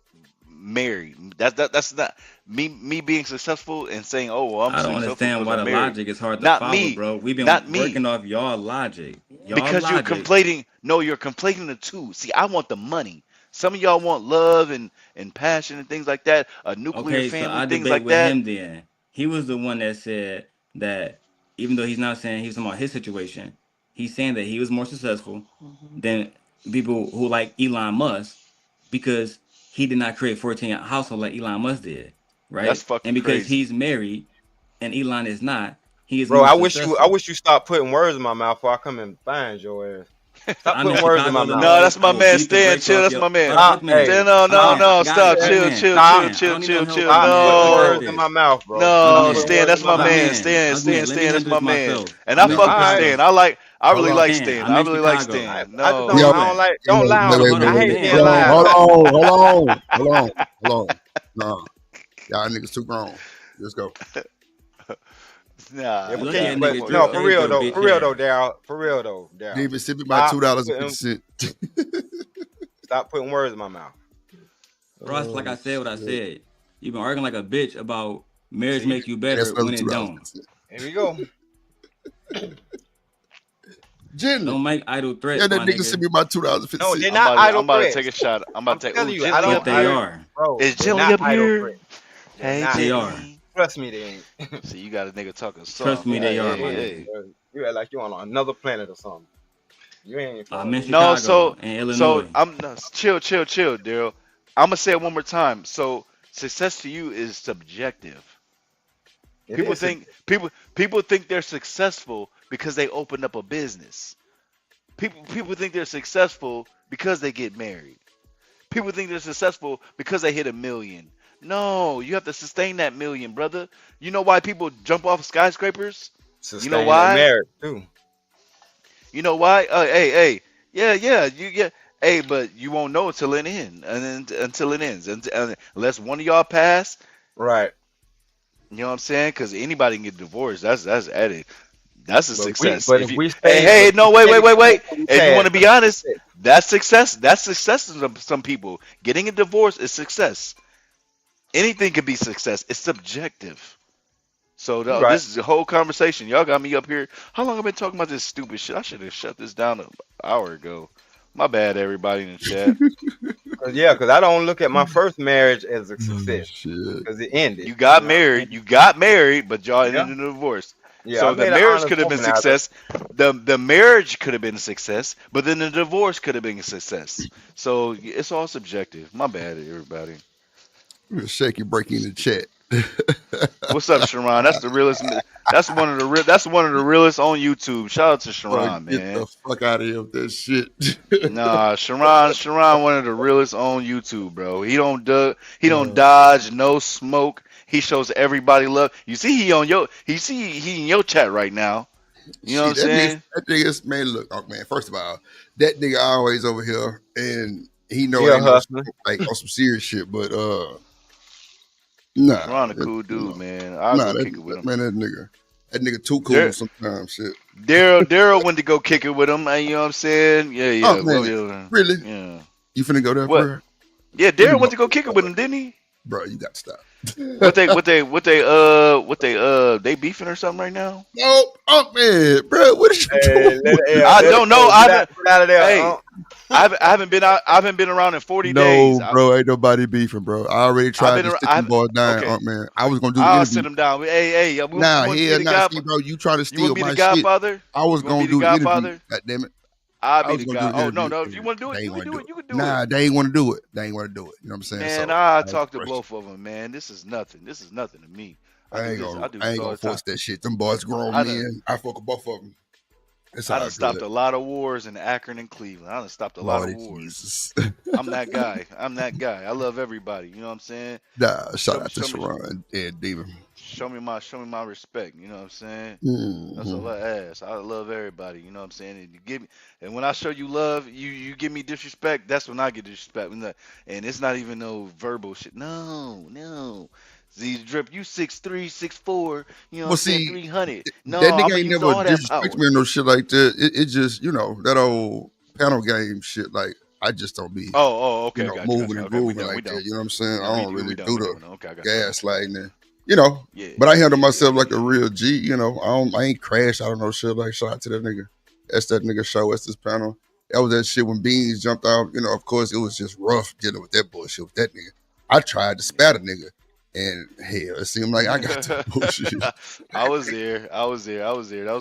[SPEAKER 15] married. That's not me being successful and saying, "Oh, well,
[SPEAKER 16] I don't understand why the logic is hard to
[SPEAKER 15] not
[SPEAKER 16] follow,
[SPEAKER 15] me,
[SPEAKER 16] bro. We've been working off y'all logic.
[SPEAKER 15] Because you're conflating. No, you're conflating the two. See, I want the money. Some of y'all want love and passion and things like that. A nuclear family,
[SPEAKER 16] so I
[SPEAKER 15] things
[SPEAKER 16] debate
[SPEAKER 15] like
[SPEAKER 16] with
[SPEAKER 15] that.
[SPEAKER 16] him. Then he was the one that said that even though he's not saying he was talking about his situation, he's saying that he was more successful than people who like Elon Musk because he did not create 14 households like Elon Musk did. right?
[SPEAKER 14] That's fucking
[SPEAKER 16] And because
[SPEAKER 14] crazy.
[SPEAKER 16] he's married and Elon is not, he is
[SPEAKER 13] Bro,
[SPEAKER 16] more
[SPEAKER 13] I
[SPEAKER 16] successful.
[SPEAKER 13] wish you stop putting words in my mouth before I come and find your ass. Stop
[SPEAKER 16] I'm in
[SPEAKER 13] putting words in
[SPEAKER 16] Chicago,
[SPEAKER 13] my mouth.
[SPEAKER 14] No,
[SPEAKER 16] Illinois.
[SPEAKER 14] that's
[SPEAKER 16] I
[SPEAKER 14] my
[SPEAKER 16] will
[SPEAKER 14] man
[SPEAKER 16] beat the
[SPEAKER 14] Stan.
[SPEAKER 16] brakes
[SPEAKER 14] Chill,
[SPEAKER 16] off
[SPEAKER 14] that's
[SPEAKER 16] your
[SPEAKER 14] my man.
[SPEAKER 16] look, man.
[SPEAKER 14] Stan, no,
[SPEAKER 16] Man, I
[SPEAKER 14] stop,
[SPEAKER 16] got it. Look,
[SPEAKER 14] chill,
[SPEAKER 16] man.
[SPEAKER 14] chill,
[SPEAKER 16] Look,
[SPEAKER 14] chill,
[SPEAKER 16] man. I
[SPEAKER 14] chill,
[SPEAKER 16] don't need
[SPEAKER 14] chill,
[SPEAKER 16] no help.
[SPEAKER 14] chill.
[SPEAKER 16] Look,
[SPEAKER 13] Stop
[SPEAKER 16] man.
[SPEAKER 13] putting
[SPEAKER 16] I got
[SPEAKER 13] words in
[SPEAKER 16] this.
[SPEAKER 13] my mouth, bro.
[SPEAKER 14] No,
[SPEAKER 13] Stop
[SPEAKER 16] Man.
[SPEAKER 13] putting
[SPEAKER 14] Stan,
[SPEAKER 13] words
[SPEAKER 14] that's
[SPEAKER 13] in
[SPEAKER 14] my
[SPEAKER 13] my mouth.
[SPEAKER 14] man.
[SPEAKER 16] Man,
[SPEAKER 14] Stan,
[SPEAKER 16] look, man. Let me
[SPEAKER 14] that's
[SPEAKER 16] handle
[SPEAKER 14] my
[SPEAKER 16] this
[SPEAKER 14] man.
[SPEAKER 16] myself.
[SPEAKER 14] And I
[SPEAKER 16] I'm in
[SPEAKER 14] fuck with
[SPEAKER 13] Alright.
[SPEAKER 14] Stan.
[SPEAKER 16] Chicago.
[SPEAKER 14] I really like
[SPEAKER 16] Man,
[SPEAKER 14] Stan.
[SPEAKER 16] I'm
[SPEAKER 14] I
[SPEAKER 16] in
[SPEAKER 14] really like
[SPEAKER 16] Chicago.
[SPEAKER 14] Stan.
[SPEAKER 13] I just
[SPEAKER 14] No.
[SPEAKER 13] don't
[SPEAKER 2] Yo,
[SPEAKER 13] don't
[SPEAKER 2] wait,
[SPEAKER 13] lie
[SPEAKER 2] wait,
[SPEAKER 13] on
[SPEAKER 2] wait,
[SPEAKER 13] me.
[SPEAKER 16] Hold
[SPEAKER 2] wait,
[SPEAKER 16] on,
[SPEAKER 13] I hate
[SPEAKER 2] wait.
[SPEAKER 16] Stan.
[SPEAKER 13] being
[SPEAKER 2] Yo,
[SPEAKER 13] lied
[SPEAKER 2] hold
[SPEAKER 13] on.
[SPEAKER 2] on. Nah, y'all niggas too grown. Let's go.
[SPEAKER 14] Nah,
[SPEAKER 13] Yeah,
[SPEAKER 16] You
[SPEAKER 13] but
[SPEAKER 16] lucky
[SPEAKER 14] nah,
[SPEAKER 16] that
[SPEAKER 13] but
[SPEAKER 16] nigga
[SPEAKER 14] come on,
[SPEAKER 13] no,
[SPEAKER 16] Drip
[SPEAKER 14] dog.
[SPEAKER 16] saved your bitch ass.
[SPEAKER 13] Daryl. For real though, Daryl.
[SPEAKER 2] David, send me my $2.50.
[SPEAKER 13] Stop putting words in my mouth.
[SPEAKER 16] Ross, like I said what I said. You've been arguing like a bitch about marriage
[SPEAKER 13] See?
[SPEAKER 16] make you
[SPEAKER 2] And
[SPEAKER 16] better
[SPEAKER 2] that's another
[SPEAKER 16] when it don't.
[SPEAKER 2] $2.50.
[SPEAKER 13] Here we go.
[SPEAKER 2] Gently.
[SPEAKER 16] Don't make idle threats,
[SPEAKER 2] Yeah, that
[SPEAKER 16] my
[SPEAKER 2] nigga send
[SPEAKER 16] nigga.
[SPEAKER 2] me my $2.50.
[SPEAKER 13] No, they're
[SPEAKER 14] I'm
[SPEAKER 13] not
[SPEAKER 14] about,
[SPEAKER 13] idle
[SPEAKER 14] I'm about to
[SPEAKER 13] threats.
[SPEAKER 14] take a shot. I'm about to take.
[SPEAKER 13] telling
[SPEAKER 14] Ooh,
[SPEAKER 13] you, I
[SPEAKER 14] Gently
[SPEAKER 13] don't
[SPEAKER 16] But
[SPEAKER 14] up
[SPEAKER 16] they
[SPEAKER 14] here.
[SPEAKER 16] are.
[SPEAKER 13] Bro,
[SPEAKER 14] Is
[SPEAKER 13] they're
[SPEAKER 14] Gently
[SPEAKER 13] not
[SPEAKER 14] up
[SPEAKER 13] idle
[SPEAKER 14] here?
[SPEAKER 13] threats. They're
[SPEAKER 14] Hey,
[SPEAKER 13] not.
[SPEAKER 16] They are.
[SPEAKER 14] Gently.
[SPEAKER 13] Trust me, they ain't.
[SPEAKER 14] See, you got a nigga talking soft.
[SPEAKER 16] Trust me, they are, my
[SPEAKER 14] Hey.
[SPEAKER 16] nigga.
[SPEAKER 13] You act like you on another planet or something. You ain't.
[SPEAKER 16] I'm in
[SPEAKER 14] No,
[SPEAKER 16] Chicago and
[SPEAKER 14] so
[SPEAKER 16] Illinois.
[SPEAKER 14] I'm no, chill, Daryl. I'm gonna say it one more time. So success to you is subjective. People think they're successful because they opened up a business. People think they're successful because they get married. People think they're successful because they hit 1 million. No, you have to sustain that 1 million, brother. You know why people jump off skyscrapers?
[SPEAKER 13] Sustain
[SPEAKER 14] You know
[SPEAKER 13] that
[SPEAKER 14] why?
[SPEAKER 13] marriage too.
[SPEAKER 14] You know why? Hey, yeah. Hey, but you won't know until it ends, and then until it ends, unless one of y'all pass.
[SPEAKER 13] Right.
[SPEAKER 14] You know what I'm saying? Because anybody can get divorced. That's added. That's a success.
[SPEAKER 13] If we
[SPEAKER 14] Hey, no, wait. If you want to be honest,
[SPEAKER 13] that's it.
[SPEAKER 14] that's success. That's success to some people. Getting a divorce is success. Anything could be success. It's subjective. So
[SPEAKER 13] Right.
[SPEAKER 14] this is a whole conversation. Y'all got me up here. How long have I been talking about this stupid shit? I should have shut this down an hour ago. My bad, everybody in the chat.
[SPEAKER 13] Because I don't look at my first marriage as a success
[SPEAKER 2] Shit.
[SPEAKER 13] because it ended.
[SPEAKER 14] You got married, but y'all ended in a divorce.
[SPEAKER 13] Yeah,
[SPEAKER 14] So
[SPEAKER 13] I
[SPEAKER 14] the
[SPEAKER 13] made an
[SPEAKER 14] marriage
[SPEAKER 13] honest
[SPEAKER 14] could have been
[SPEAKER 13] woman out of it.
[SPEAKER 14] success. The marriage could have been a success, but then the divorce could have been a success. So it's all subjective. My bad, everybody.
[SPEAKER 2] Shaky breaking in the chat.
[SPEAKER 14] What's up, Sharon? That's the realest. That's one of the realest on YouTube. Shout out to Sharon,
[SPEAKER 2] Get
[SPEAKER 14] man.
[SPEAKER 2] the fuck out of here with that shit.
[SPEAKER 14] Nah, Sharon, one of the realest on YouTube, bro. He don't dodge, no smoke. He shows everybody love. You see, he in your chat right now. You know what I'm saying?
[SPEAKER 2] That nigga's, man, look, oh, man, first of all, that nigga always over here, and he know
[SPEAKER 13] Yeah,
[SPEAKER 2] ain't no
[SPEAKER 13] hustler.
[SPEAKER 2] like on some serious shit, but nah.
[SPEAKER 14] Sharon a cool dude, man. I'll
[SPEAKER 2] Nah,
[SPEAKER 14] go kick it with him.
[SPEAKER 2] man, that nigga too cool
[SPEAKER 14] Dar-
[SPEAKER 2] sometimes, shit.
[SPEAKER 14] Daryl went to go kick it with him. You know what I'm saying? Yeah.
[SPEAKER 2] Oh, man,
[SPEAKER 14] well, yeah.
[SPEAKER 2] really?
[SPEAKER 14] Yeah.
[SPEAKER 2] You finna go there
[SPEAKER 14] What?
[SPEAKER 2] for her?
[SPEAKER 14] Yeah, Daryl went to go kick it with him, didn't he?
[SPEAKER 2] Bro, you got to stop.
[SPEAKER 14] They beefing or something right now?
[SPEAKER 2] No, man, bro, what is you doing?
[SPEAKER 14] I don't know.
[SPEAKER 13] Get out of there.
[SPEAKER 14] Hey, I haven't been out. I haven't been around in 40 days.
[SPEAKER 2] No, bro, ain't nobody beefing, bro. I already tried to sit them boys down,
[SPEAKER 14] okay.
[SPEAKER 2] man. I was gonna do the
[SPEAKER 14] I'll
[SPEAKER 2] interview.
[SPEAKER 14] sit him down. Hey, you
[SPEAKER 2] Nah,
[SPEAKER 14] want me
[SPEAKER 2] hell
[SPEAKER 14] to
[SPEAKER 2] nah, see, bro, you trying to
[SPEAKER 14] You
[SPEAKER 2] steal
[SPEAKER 14] want me
[SPEAKER 2] my
[SPEAKER 14] the Godfather?
[SPEAKER 2] shit. I was
[SPEAKER 14] You want
[SPEAKER 2] gonna
[SPEAKER 14] me
[SPEAKER 2] do
[SPEAKER 14] the
[SPEAKER 2] the interview.
[SPEAKER 14] Godfather?
[SPEAKER 2] God damn it.
[SPEAKER 14] I'll
[SPEAKER 2] I
[SPEAKER 14] be
[SPEAKER 2] was
[SPEAKER 14] the
[SPEAKER 2] gonna
[SPEAKER 14] guy.
[SPEAKER 2] do the
[SPEAKER 14] Oh no,
[SPEAKER 2] interview.
[SPEAKER 14] if you want to do it,
[SPEAKER 2] They
[SPEAKER 14] you
[SPEAKER 2] ain't
[SPEAKER 14] can do
[SPEAKER 2] wanna
[SPEAKER 14] it. You can do
[SPEAKER 2] Nah,
[SPEAKER 14] it.
[SPEAKER 2] they ain't want to do it. They ain't want to do it. You know what I'm saying?
[SPEAKER 14] Man,
[SPEAKER 2] So,
[SPEAKER 14] I
[SPEAKER 2] was
[SPEAKER 14] talk to
[SPEAKER 2] fresh.
[SPEAKER 14] both of them, man. This is nothing. This is nothing to me.
[SPEAKER 2] I ain't
[SPEAKER 14] do
[SPEAKER 2] gonna
[SPEAKER 14] this all the
[SPEAKER 2] force
[SPEAKER 14] time.
[SPEAKER 2] that shit. Them boys grown
[SPEAKER 14] I
[SPEAKER 2] men. I fuck with both of them. It's
[SPEAKER 14] I
[SPEAKER 2] all
[SPEAKER 14] done stopped
[SPEAKER 2] good.
[SPEAKER 14] a lot of wars in Akron and Cleveland. I done stopped a lot
[SPEAKER 2] Lordy
[SPEAKER 14] of wars.
[SPEAKER 2] Jesus.
[SPEAKER 14] I'm that guy. I love everybody. You know what I'm saying?
[SPEAKER 2] Nah, shout
[SPEAKER 14] Show-
[SPEAKER 2] out to
[SPEAKER 14] show me-
[SPEAKER 2] Sharon and Diva.
[SPEAKER 14] Show me my respect. You know what I'm saying? That's
[SPEAKER 2] Mhm.
[SPEAKER 14] all I ask. I love everybody. You know what I'm saying? And you give me, and when I show you love, you give me disrespect. That's when I get disrespect. And it's not even no verbal shit. No. Z Drip, you 6'3", 6'4", you know what
[SPEAKER 2] Well,
[SPEAKER 14] I'm saying?
[SPEAKER 2] see,
[SPEAKER 14] 300. No,
[SPEAKER 2] that
[SPEAKER 14] I'm
[SPEAKER 2] nigga
[SPEAKER 14] gonna
[SPEAKER 2] ain't
[SPEAKER 14] use
[SPEAKER 2] never
[SPEAKER 14] all that power.
[SPEAKER 2] disrespect me or no shit like that. It just, that old panel game shit. Like, I just don't be,
[SPEAKER 14] Okay, I got you.
[SPEAKER 2] moving and
[SPEAKER 14] Okay, we
[SPEAKER 2] grooving
[SPEAKER 14] done.
[SPEAKER 2] like that. You know what I'm saying?
[SPEAKER 14] No,
[SPEAKER 2] I don't really
[SPEAKER 14] we
[SPEAKER 2] do
[SPEAKER 14] done.
[SPEAKER 2] the
[SPEAKER 14] Okay, I got
[SPEAKER 2] gaslighting and,
[SPEAKER 14] Yeah.
[SPEAKER 2] But I handle myself like a real G. I ain't crashed. I don't know shit. Like, shout out to that nigga. That's that nigga show. That's this panel. That was that shit when Beans jumped out. Of course, it was just rough dealing with that bullshit with that nigga. I tried to spat a nigga. And hell, it seemed like I got the bullshit.
[SPEAKER 14] I was there. That was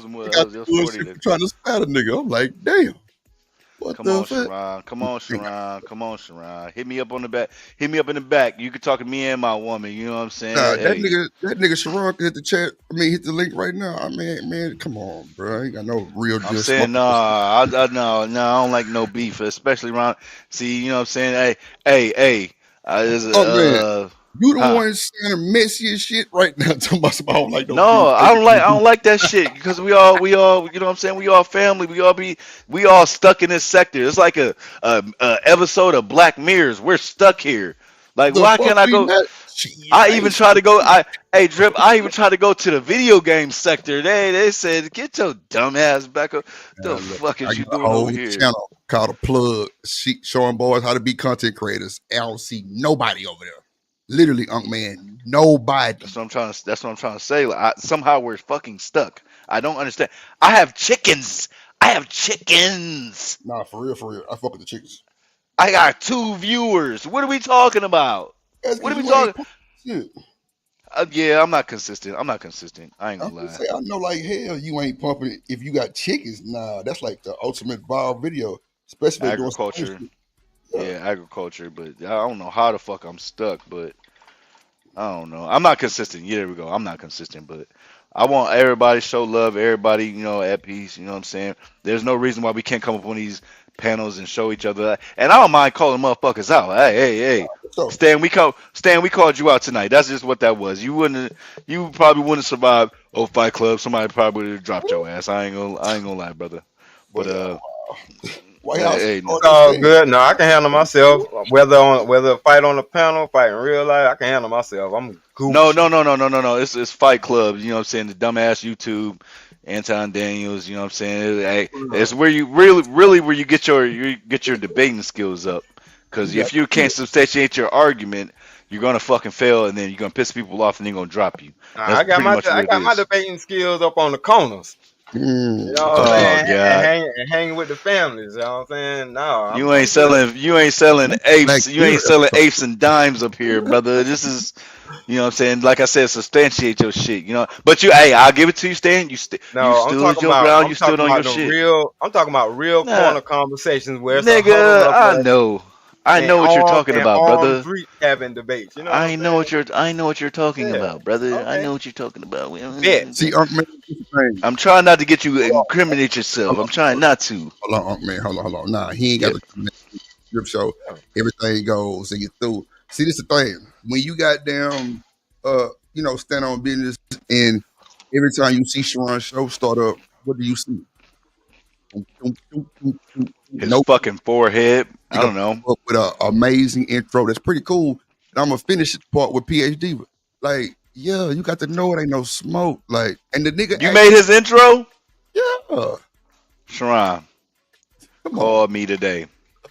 [SPEAKER 14] more.
[SPEAKER 2] I
[SPEAKER 14] That
[SPEAKER 2] got
[SPEAKER 14] was
[SPEAKER 2] the
[SPEAKER 14] 40.
[SPEAKER 2] bullshit for trying to spat a nigga. I'm like, damn. What
[SPEAKER 14] Come
[SPEAKER 2] the
[SPEAKER 14] on,
[SPEAKER 2] fuck?
[SPEAKER 14] Sharon. Come on, Sharon. Come on, Sharon. Hit me up on the back. Hit me up in the back. You can talk to me and my woman. You know what I'm saying?
[SPEAKER 2] Nah,
[SPEAKER 14] Hey,
[SPEAKER 2] that nigga Sharon can hit the chat. I mean, hit the link right now. I mean, man, come on, bro. I ain't got no real
[SPEAKER 14] I'm
[SPEAKER 2] deal smoke.
[SPEAKER 14] saying nah. No. I don't like no beef, especially around. See, you know what I'm saying? Hey.
[SPEAKER 2] Oh man, you the
[SPEAKER 14] Huh?
[SPEAKER 2] one saying the messiest shit right now. Talking about some, I don't like no
[SPEAKER 14] No,
[SPEAKER 2] beef.
[SPEAKER 14] I don't like that shit because we all, you know what I'm saying? We all family. We all stuck in this sector. It's like a episode of Black Mirrors. We're stuck here. Like,
[SPEAKER 2] The
[SPEAKER 14] why
[SPEAKER 2] fuck
[SPEAKER 14] can't I
[SPEAKER 2] we
[SPEAKER 14] go?
[SPEAKER 2] not? Jeez,
[SPEAKER 14] I
[SPEAKER 2] I
[SPEAKER 14] even
[SPEAKER 2] ain't
[SPEAKER 14] try to go.
[SPEAKER 2] saying
[SPEAKER 14] Drip. I even try to go to the video game sector. They said, get your dumb ass back up. The
[SPEAKER 2] man, look,
[SPEAKER 14] fuck
[SPEAKER 2] I
[SPEAKER 14] is you
[SPEAKER 2] got a
[SPEAKER 14] doing over
[SPEAKER 2] whole
[SPEAKER 14] here?
[SPEAKER 2] channel called a plug, showing boys how to be content creators. I don't see nobody over there. Literally, man, nobody.
[SPEAKER 14] That's what I'm trying to. That's what I'm trying to say. Like, somehow we're fucking stuck. I don't understand. I have chickens.
[SPEAKER 2] Nah, for real. I fuck with the chickens.
[SPEAKER 14] I got 2 viewers. What are we talking about?
[SPEAKER 2] That's
[SPEAKER 14] What are
[SPEAKER 2] because
[SPEAKER 14] we
[SPEAKER 2] you ain't
[SPEAKER 14] talking?
[SPEAKER 2] shit.
[SPEAKER 14] Yeah, I'm not consistent. I ain't
[SPEAKER 2] I'm
[SPEAKER 14] gonna
[SPEAKER 2] just
[SPEAKER 14] lie.
[SPEAKER 2] saying, I know like hell you ain't pumping it if you got chickens. Nah, that's like the ultimate viral video, especially if they doing some
[SPEAKER 14] Agriculture.
[SPEAKER 2] shit.
[SPEAKER 14] Yeah, agriculture. But I don't know how the fuck I'm stuck. But I don't know. I'm not consistent. Yeah, there we go. I'm not consistent. But I want everybody to show love. Everybody, at peace. You know what I'm saying? There's no reason why we can't come up on these panels and show each other. And I don't mind calling motherfuckers out. Hey.
[SPEAKER 2] So,
[SPEAKER 14] Stan, we called you out tonight. That's just what that was. You probably wouldn't survive Fight Club. Somebody probably would have dropped your ass. I ain't gonna lie, brother. But
[SPEAKER 2] White House,
[SPEAKER 14] hey,
[SPEAKER 13] It's all good. No, I can handle myself. Whether fight on the panel, fight in real life, I can handle myself. I'm
[SPEAKER 14] no.
[SPEAKER 13] Gucci.
[SPEAKER 14] It's Fight Club. You know what I'm saying? The dumbass YouTube, Anton Daniels. You know what I'm saying? Hey, it's where you really where you get your debating skills up. Because if you can't substantiate your argument, you're gonna fucking fail, and then you're gonna piss people off, and they're gonna drop you. That's
[SPEAKER 13] I got
[SPEAKER 14] pretty much what
[SPEAKER 13] I
[SPEAKER 14] it
[SPEAKER 13] got my
[SPEAKER 14] is.
[SPEAKER 13] debating skills up on the corners. You know what I'm
[SPEAKER 14] Oh
[SPEAKER 13] saying?
[SPEAKER 14] God.
[SPEAKER 13] And hanging with the families. You know what I'm saying? No,
[SPEAKER 14] You ain't
[SPEAKER 13] good.
[SPEAKER 14] selling
[SPEAKER 2] Black
[SPEAKER 14] apes. You
[SPEAKER 2] Mirror
[SPEAKER 14] ain't selling
[SPEAKER 2] episode.
[SPEAKER 14] apes and dimes up here, brother. This is, you know what I'm saying? Like I said, substantiate your shit. But I'll give it to you, Stan. You
[SPEAKER 13] No,
[SPEAKER 14] stood your ground. You stood on your
[SPEAKER 13] the
[SPEAKER 14] shit.
[SPEAKER 13] real. I'm talking about real
[SPEAKER 14] Nah,
[SPEAKER 13] corner conversations where it's a huddle
[SPEAKER 14] nigga,
[SPEAKER 13] up
[SPEAKER 14] I know. I
[SPEAKER 13] and
[SPEAKER 14] know what you're talking about,
[SPEAKER 13] armed
[SPEAKER 14] brother.
[SPEAKER 13] street having debates. You know what I'm
[SPEAKER 14] I know
[SPEAKER 13] saying?
[SPEAKER 14] what you're talking
[SPEAKER 13] Yeah.
[SPEAKER 14] about, brother. I
[SPEAKER 13] Okay.
[SPEAKER 14] know what you're talking about.
[SPEAKER 13] Bet.
[SPEAKER 2] See, Unc man, this the thing.
[SPEAKER 14] I'm trying not to get you
[SPEAKER 2] Hold
[SPEAKER 14] incriminate yourself. I'm trying not to.
[SPEAKER 2] Unc man, hold on. Nah, he ain't
[SPEAKER 14] Yeah.
[SPEAKER 2] got the script show. Everything goes and get through. See, this the thing. When you got down, stand on business, and every time you see Sharon's show start up, what do you see?
[SPEAKER 14] His
[SPEAKER 2] Nope.
[SPEAKER 14] fucking forehead. I don't know.
[SPEAKER 2] Up with an amazing intro that's pretty cool. And I'm gonna finish the part with PhD. Like, yeah, you got to know it ain't no smoke. Like, and the nigga
[SPEAKER 14] You made his intro?
[SPEAKER 2] Yeah.
[SPEAKER 14] Sharon,
[SPEAKER 2] Come
[SPEAKER 14] call me today.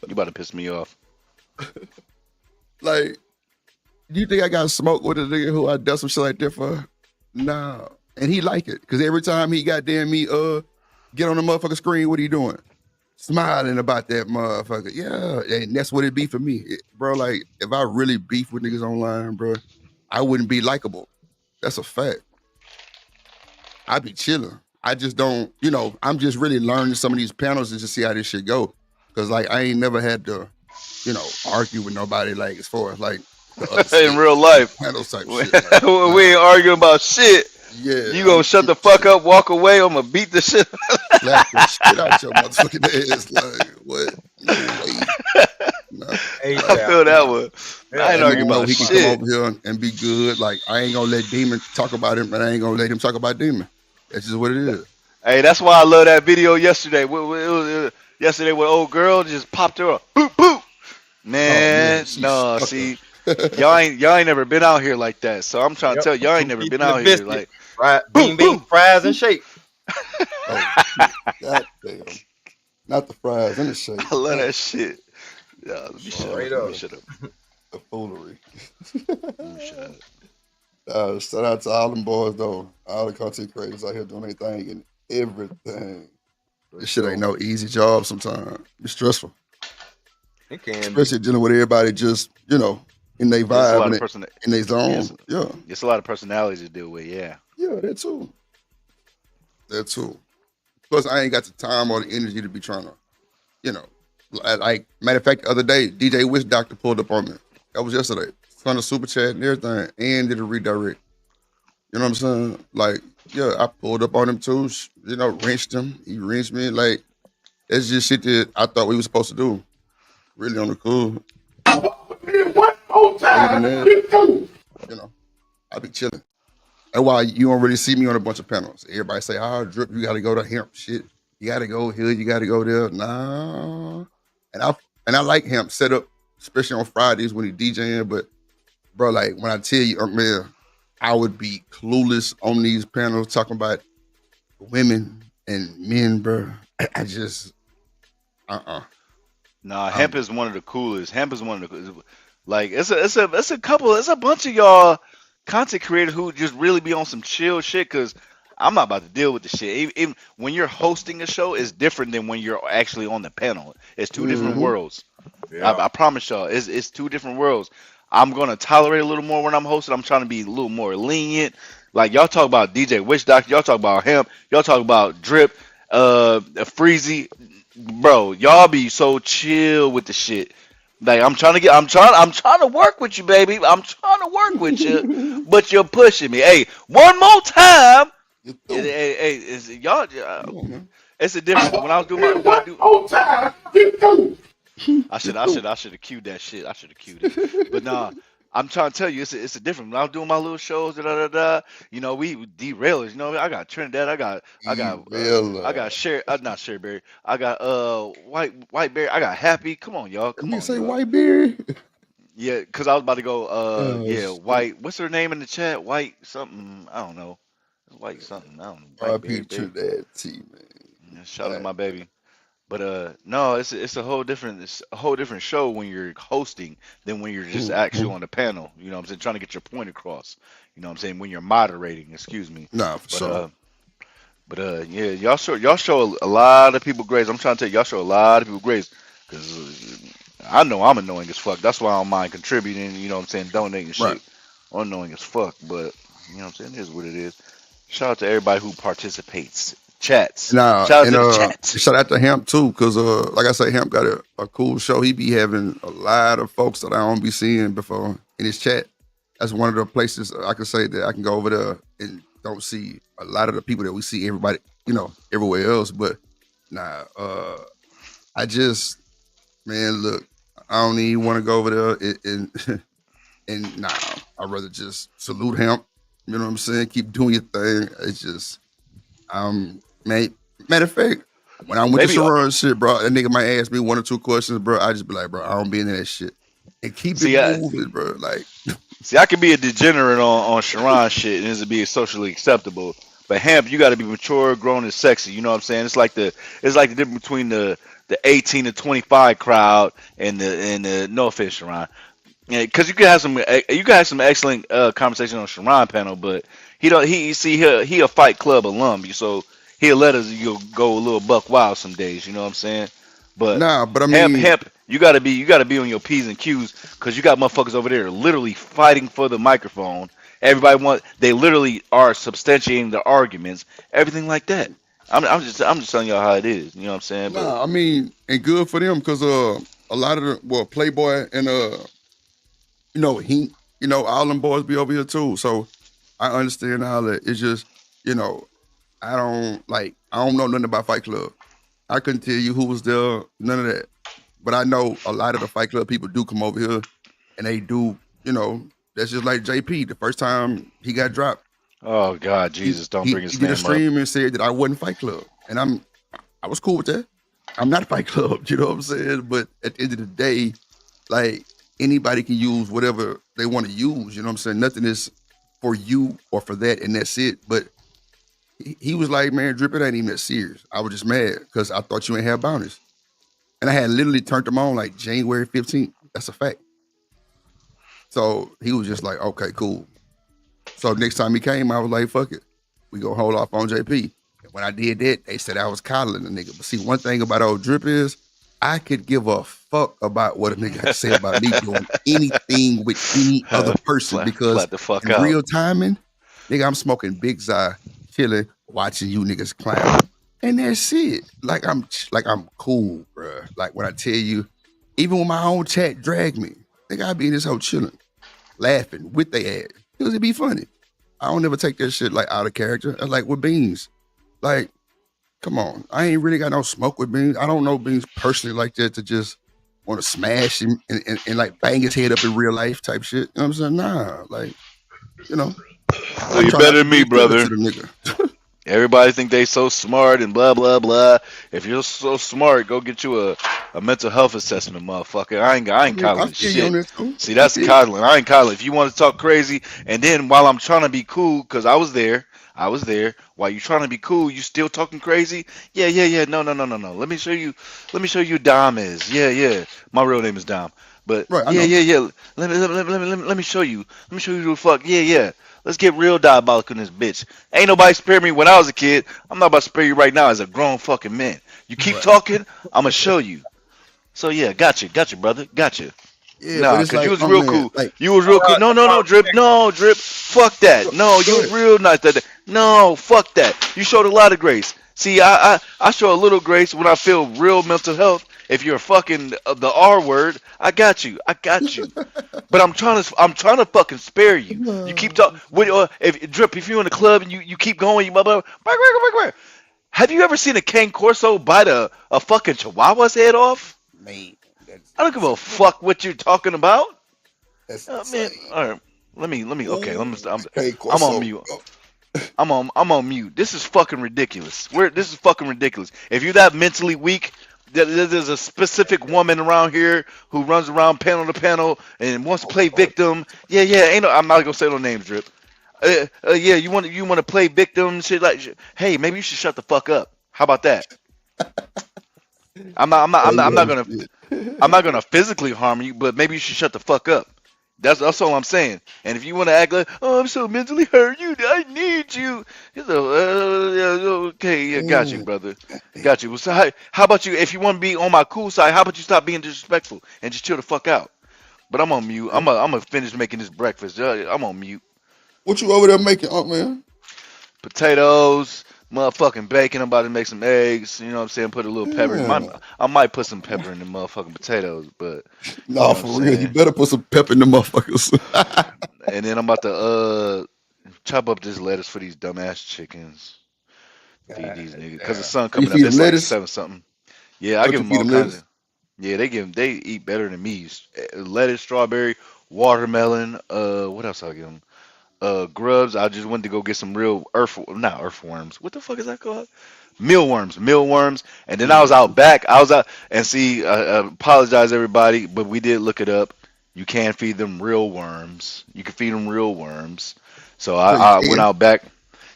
[SPEAKER 14] You about to piss me off.
[SPEAKER 2] Like, do you think I got smoke with a nigga who I done some shit like that for? Nah. And he like it. Cause every time he goddamn me get on the motherfucking screen, what he doing? Smiling about that motherfucker. Yeah. And that's what it be for me. Bro, like, if I really beef with niggas online, bro, I wouldn't be likable. That's a fact. I be chilling. I just don't, I'm just really learning some of these panels and just see how this shit go. Cause like I ain't never had to, argue with nobody like as far as like the other
[SPEAKER 14] In real life,
[SPEAKER 2] panels type
[SPEAKER 14] we
[SPEAKER 2] shit. Like,
[SPEAKER 14] we ain't arguing about shit.
[SPEAKER 2] yeah.
[SPEAKER 14] You gonna shut the fuck up, walk away, I'm gonna beat the shit.
[SPEAKER 2] Slap the shit out your motherfucking ass. Like, what? No way. No.
[SPEAKER 14] I feel that one. I ain't
[SPEAKER 2] That
[SPEAKER 14] arguing
[SPEAKER 2] nigga know
[SPEAKER 14] about
[SPEAKER 2] he can
[SPEAKER 14] shit.
[SPEAKER 2] come over here and be good. Like, I ain't gonna let Demon talk about him, and I ain't gonna let him talk about Demon. That's just what it is.
[SPEAKER 14] Hey, that's why I love that video yesterday. Yesterday with old girl just popped her up. Boop boop. Man, no, see, y'all ain't never been out here like that. So I'm trying to tell y'all ain't never been out here like
[SPEAKER 13] Bean, fries, and shake.
[SPEAKER 2] God damn. Not the fries and the shake.
[SPEAKER 14] I love that shit. Yeah, let me shut up. Let me shut up.
[SPEAKER 2] The foolery.
[SPEAKER 14] Let me shut up.
[SPEAKER 2] Shout out to all them boys though. All the content creators out here doing their thing and everything. This shit ain't no easy job sometimes. It's stressful.
[SPEAKER 13] It can be.
[SPEAKER 2] Especially dealing with everybody just, in their
[SPEAKER 14] There's a
[SPEAKER 2] vibe
[SPEAKER 14] lot
[SPEAKER 2] and
[SPEAKER 14] of
[SPEAKER 2] in their zone.
[SPEAKER 14] Yes.
[SPEAKER 2] Yeah.
[SPEAKER 14] It's a lot of personalities to deal with. Yeah.
[SPEAKER 2] Yeah, that too. That too. Plus, I ain't got the time or the energy to be trying to, Like matter of fact, the other day, DJ Wish Doctor pulled up on me. That was yesterday. Sent a super chat and everything, and did a redirect. You know what I'm saying? Like, yeah, I pulled up on him too. You know, rinsed him. He rinsed me. Like, that's just shit that I thought we were supposed to do. Really on the cool. Other than that, you know, I be chilling. That's why you don't really see me on a bunch of panels. Everybody say, "Oh, Drip, you got to go to hemp shit. You got to go here. You got to go there." Nah, and I like hemp set up, especially on Fridays when he DJing. But bro, like when I tell you, man, I would be clueless on these panels talking about women and men, bro. I just,
[SPEAKER 14] Nah, hemp is one of the coolest. Hemp is one of the like it's a bunch of y'all content creators who just really be on some chill shit. Cause I'm not about to deal with the shit. Even when you're hosting a show, it's different than when you're actually on the panel. It's two different worlds. I promise y'all, it's two different worlds. I'm gonna tolerate a little more when I'm hosting. I'm trying to be a little more lenient. Like y'all talk about DJ Witch Doctor, y'all talk about hemp, y'all talk about Drip, Freezy, bro. Y'all be so chill with the shit. Like I'm trying to work with you, baby. I'm trying to work with you, but you're pushing me. Hey, one more time. Hey, y'all. It's a difference. When I was doing I should have queued that shit. I should have queued it. But nah, I'm trying to tell you, it's a different. When I was doing my little shows, you know, we derailers. You know, I got Trinidad. I got not Sherberry. I got Whiteberry. I got Happy. Come on, y'all. Come on.
[SPEAKER 2] You say Whiteberry?
[SPEAKER 14] Yeah, cause I was about to go. White. What's her name in the chat? White something. I don't know. White something. I don't know.
[SPEAKER 2] RP Trinidad T, man.
[SPEAKER 14] Yeah, shout out to my baby. But no, it's a whole different show when you're hosting than when you're just actually on the panel. You know what I'm saying? Trying to get your point across. You know what I'm saying? When you're moderating, excuse me.
[SPEAKER 2] Nah, for sure.
[SPEAKER 14] But yeah, y'all show a lot of people grace. I'm trying to tell y'all show a lot of people grace because I know I'm annoying as fuck. That's why I don't mind contributing. You know what I'm saying? Donating shit.
[SPEAKER 2] Right.
[SPEAKER 14] I'm annoying as fuck, but you know what I'm saying? It is what it is. Shout out to everybody who participates. Chats.
[SPEAKER 2] Nah,
[SPEAKER 14] Shout out to the chats.
[SPEAKER 2] shout out to Hemp too, cause like I say, Hemp got a cool show. He be having a lot of folks that I don't be seeing before in his chat. That's one of the places I can say that I can go over there and don't see a lot of the people that we see everybody, you know, everywhere else. But nah, I just, man, look, I don't even want to go over there and nah, I'd rather just salute Hemp. You know what I'm saying? Keep doing your thing. It's just, matter of fact, when I went to Sharon shit, bro, that nigga might ask me one or two questions, bro. I just be like, bro, I don't be into that shit. And keep it moving, bro. Like,
[SPEAKER 14] see, I can be a degenerate on Sharon shit and it be socially acceptable. But Hemp, you got to be mature, grown, and sexy. You know what I'm saying? It's like the difference between the 18 to 25 crowd and the no offense, Sharon. Yeah, because you can have some excellent conversation on Sharon panel, but he a Fight Club alum, so he'll let us go a little buck wild some days. You know what I'm saying? But
[SPEAKER 2] but I mean,
[SPEAKER 14] Hemp, you gotta be on your P's and Q's because you got motherfuckers over there literally fighting for the microphone. They literally are substantiating their arguments, everything like that. I'm just telling y'all how it is. You know what I'm saying?
[SPEAKER 2] Nah, I mean, and good for them because a lot of Playboy and you know, all them boys be over here too. So I understand all that. It's just, you know, I don't know nothing about Fight Club. I couldn't tell you who was there, none of that. But I know a lot of the Fight Club people do come over here and they do, you know, that's just like JP, the first time he got dropped.
[SPEAKER 14] Oh God, Jesus, don't bring his
[SPEAKER 2] he
[SPEAKER 14] name
[SPEAKER 2] did a stream and said that I wasn't Fight Club. And I was cool with that. I'm not Fight Club, you know what I'm saying? But at the end of the day, like, anybody can use whatever they want to use, you know what I'm saying? Nothing is for you or for that, and that's it. But he was like, man, Drip, it ain't even that serious. I was just mad because I thought you ain't have boundaries. And I had literally turned them on like January 15th. That's a fact. So he was just like, okay, cool. So next time he came, I was like, fuck it. We gonna hold off on JP. And when I did that, they said I was coddling the nigga. But see, one thing about old Drip is I could give a fuck about what a nigga had to say about me doing anything with any other person because in real timing, nigga, I'm smoking Big Zy, chilling, watching you niggas clown. and that's it. Like I'm cool, bro. Like when I tell you, even when my own chat drag me, they gotta be in this hoe chilling, laughing with their ass because it be funny. I don't ever take that shit like out of character. Like with Beans, like come on, I ain't really got no smoke with Beans. I don't know Beans personally like that to just want to smash him and like bang his head up in real life type shit. You know what I'm saying? Nah, like you know.
[SPEAKER 15] Well, you're better than me, brother.
[SPEAKER 2] To the nigga.
[SPEAKER 15] Everybody think they so smart and blah blah blah. If you're so smart, go get you a mental health assessment, motherfucker. I ain't coddling shit. See, that's coddling. I ain't coddling. If you want to talk crazy, and then while I'm trying to be cool, cause I was there. While you trying to be cool, you still talking crazy? Yeah. No. Let me show you Dom is. Yeah. My real name is Dom. But
[SPEAKER 2] right,
[SPEAKER 15] yeah. Let me show you. Let me show you the fuck. Yeah. Let's get real diabolical in this bitch. Ain't nobody spare me when I was a kid. I'm not about to spare you right now as a grown fucking man. You keep talking, I'ma show you. So yeah, got you, brother. Got you.
[SPEAKER 2] Yeah,
[SPEAKER 15] nah,
[SPEAKER 2] cause
[SPEAKER 15] like, you was
[SPEAKER 2] oh,
[SPEAKER 15] real
[SPEAKER 2] man,
[SPEAKER 15] cool.
[SPEAKER 2] like,
[SPEAKER 15] You was real cool. No, Drip. Fuck that. No, you was real nice that day. No, fuck that. You showed a lot of grace. See, I show a little grace when I feel real mental health. If you're fucking the R word, I got you. But I'm trying to fucking spare you. You keep talking. If you're in the club and you keep going, you mother. Have you ever seen a Cane Corso bite a fucking Chihuahua's head off?
[SPEAKER 2] Man,
[SPEAKER 15] I don't give a fuck what you're talking about.
[SPEAKER 2] That's
[SPEAKER 15] man. All right. Let me. Okay. I'm
[SPEAKER 2] Corso.
[SPEAKER 15] on mute. I'm on mute. This is fucking ridiculous. This is fucking ridiculous. If you're that mentally weak. There's a specific woman around here who runs around panel to panel and wants to play victim. Yeah. I'm not gonna say no names, Drip. Yeah. You want to play victim? Shit like. Hey, maybe you should shut the fuck up. How about that? I'm not gonna physically harm you, but maybe you should shut the fuck up. That's all I'm saying. And if you want to act like, oh, I'm so mentally hurt, I need you. Okay, got you, brother. Got you. Well, so how about you? If you want to be on my cool side, how about you stop being disrespectful and just chill the fuck out? But I'm on mute. I'm gonna finish making this breakfast. I'm on mute.
[SPEAKER 2] What you over there making, man?
[SPEAKER 15] Potatoes, motherfucking bacon. I'm about to make some eggs. You know what I'm saying? Put a little pepper. I might put some pepper in the motherfucking potatoes, but
[SPEAKER 2] no, for real, you better put some pepper in the motherfuckers.
[SPEAKER 15] And then I'm about to chop up this lettuce for these dumbass chickens. Feed these niggas because the sun coming up. It's like 7 something. Yeah, I give them all kinds of. Yeah, they eat better than me. Lettuce, strawberry, watermelon. What else I give them? Grubs. I just went to go get some real not earthworms. What the fuck is that called? Mealworms. And then I was out back. And see, I apologize everybody, but we did look it up. You can feed them real worms. You can feed them real worms. So I went out back.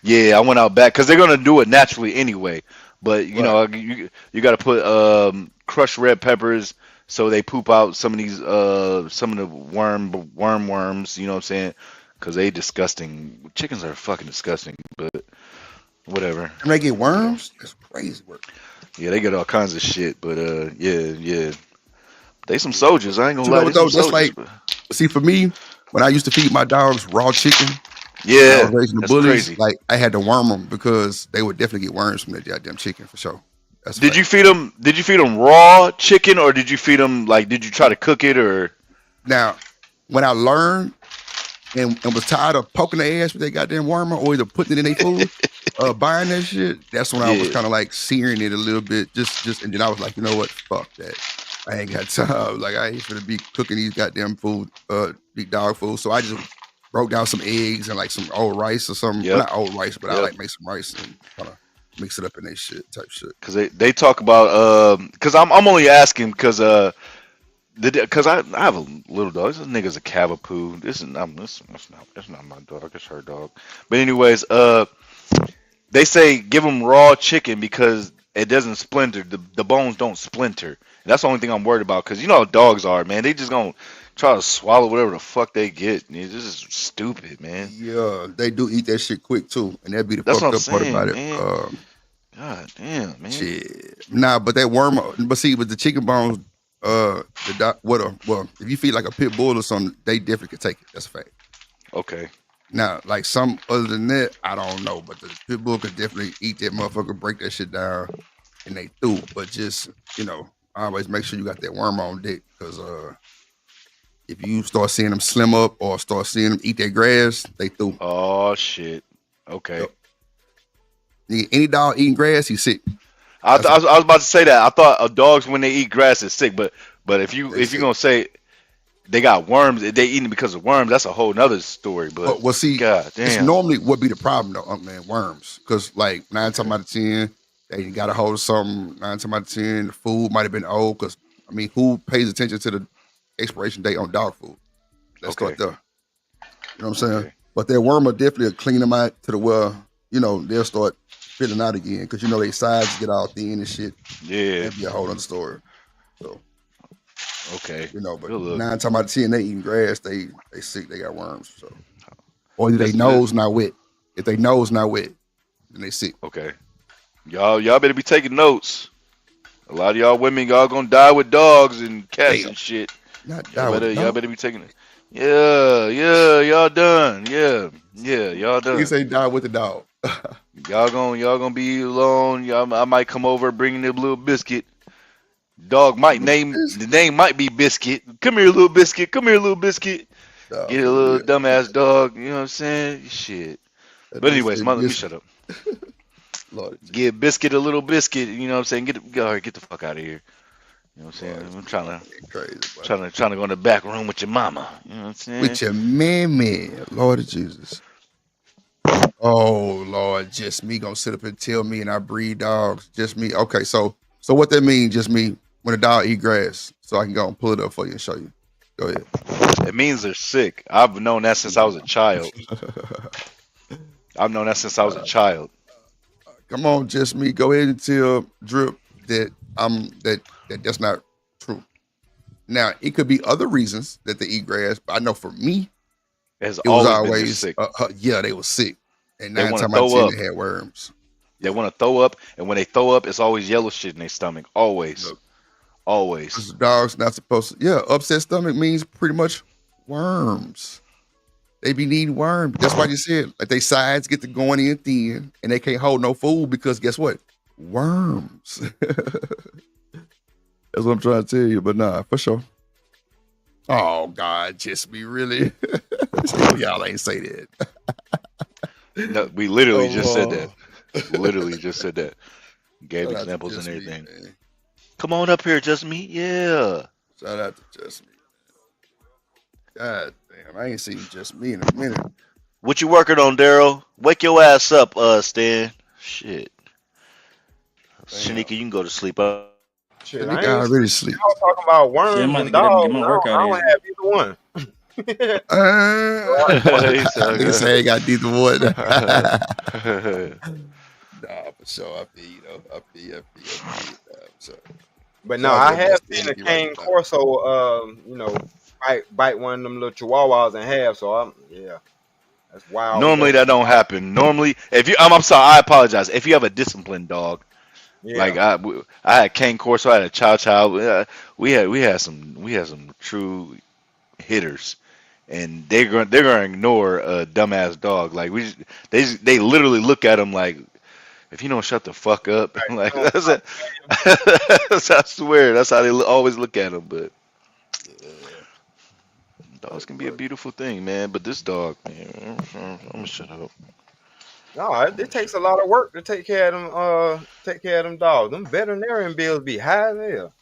[SPEAKER 15] Yeah, I went out back because they're gonna do it naturally anyway. But you know, you got to put crushed red peppers so they poop out some of these some of the worms. You know what I'm saying? Because they disgusting. Chickens are fucking disgusting. But whatever.
[SPEAKER 2] And they get worms? That's crazy work.
[SPEAKER 15] Yeah, they get all kinds of shit. But yeah. They some soldiers. I ain't gonna lie.
[SPEAKER 2] Though, that's like, see, for me, when I used to feed my dogs raw chicken,
[SPEAKER 15] yeah,
[SPEAKER 2] I was raising the
[SPEAKER 15] that's
[SPEAKER 2] bullies.
[SPEAKER 15] crazy.
[SPEAKER 2] Like I had to worm them because they would definitely get worms from that goddamn chicken for sure.
[SPEAKER 15] Did you feed them raw chicken or did you feed them did you try to cook it or?
[SPEAKER 2] Now, when I learned and was tired of poking their ass with that goddamn wormer or either putting it in their food, buying that shit, that's when I was kind of like searing it a little bit, just and then I was like, you know what, fuck that. I ain't got time. Like I ain't gonna be cooking these goddamn food, big dog food. So I just broke down some eggs and like some old rice or something. Well, not old rice, but I like make some rice and kind of mix it up in that shit type shit.
[SPEAKER 15] Because they talk about because I'm only asking because I have a little dog. This nigga's a Cavapoo. This is not my dog. It's her dog. But anyways, they say give them raw chicken because it doesn't splinter. The bones don't splinter. And that's the only thing I'm worried about because you know how dogs are, man. They just gonna try to swallow whatever the fuck they get. This is stupid, man.
[SPEAKER 2] Yeah, they do eat that shit quick too, and that'd be the
[SPEAKER 15] That's
[SPEAKER 2] fucked
[SPEAKER 15] what
[SPEAKER 2] up
[SPEAKER 15] I'm
[SPEAKER 2] part about
[SPEAKER 15] saying,
[SPEAKER 2] it.
[SPEAKER 15] God damn, man.
[SPEAKER 2] Shit. Nah, but that worm. But see, with the chicken bones, well, if you feed like a pit bull or something, they definitely could take it. That's a fact.
[SPEAKER 15] Okay.
[SPEAKER 2] Now, like some other than that, I don't know. But the pit bull could definitely eat that motherfucker, break that shit down, and they through. But just always make sure you got that worm on deck, because if you start seeing them slim up or start seeing them eat their grass, they through.
[SPEAKER 15] Oh shit. Okay.
[SPEAKER 2] Any dog eating grass, he's sick.
[SPEAKER 15] I was about to say that. I thought dogs when they eat grass is sick, but if you're gonna say they got worms, they eating because of worms, that's a whole nother story. But
[SPEAKER 2] well, see,
[SPEAKER 15] God
[SPEAKER 2] it's
[SPEAKER 15] damn.
[SPEAKER 2] normally what be the problem though, man, worms. Because like 9 times out of 10, they got a hold of something. 9 times out of 10, the food might have been old. Because I mean, who pays attention to the expiration date on dog food? Let's start there. You know what I'm saying?
[SPEAKER 15] Okay.
[SPEAKER 2] But that worm will definitely clean them out to the well. They'll start filling out again because their sides get all thin and shit.
[SPEAKER 15] Yeah.
[SPEAKER 2] That'd be a whole other story. So.
[SPEAKER 15] Okay.
[SPEAKER 2] But
[SPEAKER 15] Good look.
[SPEAKER 2] 9 times out of 10, they eating grass. They sick. They got worms. So, or their
[SPEAKER 15] That's
[SPEAKER 2] nose not wet. If they nose not wet, then they sick.
[SPEAKER 15] Okay. Y'all better be taking notes. A lot of y'all women, y'all gonna die with dogs and cats and shit.
[SPEAKER 2] Not
[SPEAKER 15] Y'all better be taking it. Yeah, y'all done. Yeah, y'all done.
[SPEAKER 2] You say die with the dog.
[SPEAKER 15] Y'all gonna be alone. I might come over bringing a little biscuit. Dog the name might be Biscuit. Come here, little biscuit. Come here, little biscuit.
[SPEAKER 2] No,
[SPEAKER 15] Get a little dumbass dog. You know what I'm saying? Shit. But anyways, let me shut up.
[SPEAKER 2] Lord,
[SPEAKER 15] Give Biscuit a little biscuit. You know what I'm saying? Get the fuck out of here. You know what I'm saying? I'm trying to go in the back room with your mama. You know what I'm saying?
[SPEAKER 2] with your mammy, Lord Jesus. Oh Lord, just me gonna sit up and tell me, and I breed dogs. Just me. Okay, so what that means? Just me when a dog eat grass, so I can go and pull it up for you and show you. Go ahead.
[SPEAKER 15] It means they're sick. I've known that since I was a child.
[SPEAKER 2] Come on, just me. Go ahead and tell Drip that that's not true. Now it could be other reasons that they eat grass, but I know for me,
[SPEAKER 15] it was
[SPEAKER 2] always
[SPEAKER 15] always sick.
[SPEAKER 2] They were sick, and
[SPEAKER 15] They
[SPEAKER 2] 9
[SPEAKER 15] wanna
[SPEAKER 2] times out of
[SPEAKER 15] throw
[SPEAKER 2] 10 they had worms.
[SPEAKER 15] They want to throw up, and when they throw up, it's always yellow shit in their stomach. Always. Always.
[SPEAKER 2] Because the dog's not supposed to. Yeah, upset stomach means pretty much worms. They be needing worms. That's why you said like they sides get to going in thin, and they can't hold no food because guess what? Worms. That's what I'm trying to tell you. But nah, for sure. Oh God, just be really. Y'all ain't say that.
[SPEAKER 15] No, we literally just said that. Literally just said that. Gave examples and everything. Come on up here, just me. Yeah.
[SPEAKER 2] Shout out to Just Me. God damn, I ain't seen Just Me in a minute.
[SPEAKER 15] What you working on, Daryl? Wake your ass up, Stan. Shit. Shanika, you can go to sleep.
[SPEAKER 13] Shit,
[SPEAKER 2] I already sleep.
[SPEAKER 13] Y'all talking about worms
[SPEAKER 16] Shit, I'm about to
[SPEAKER 13] and
[SPEAKER 16] get up and
[SPEAKER 13] dogs.
[SPEAKER 16] get my workout
[SPEAKER 13] I don't
[SPEAKER 16] in.
[SPEAKER 13] have either one.
[SPEAKER 2] Nigga say I ain't got neither one. Nah, for sure. I feel you though. I feel you. So.
[SPEAKER 13] But no, I have seen a cane corso, bite one of them little chihuahuas in half. So that's wild.
[SPEAKER 15] Normally that don't happen. Normally, if you, I'm sorry, I apologize. If you have a disciplined dog, like I had cane corso, I had a chow chow. We had some true hitters, and they're gonna ignore a dumbass dog. Like they literally look at them like, if you don't shut the fuck up, like that's it. I swear, that's how they always look at them. But dogs can be a beautiful thing, man. But this dog, man, I'm gonna shut up.
[SPEAKER 13] No, it takes a lot of work to take care of them dogs. Them veterinarian bills be high as hell.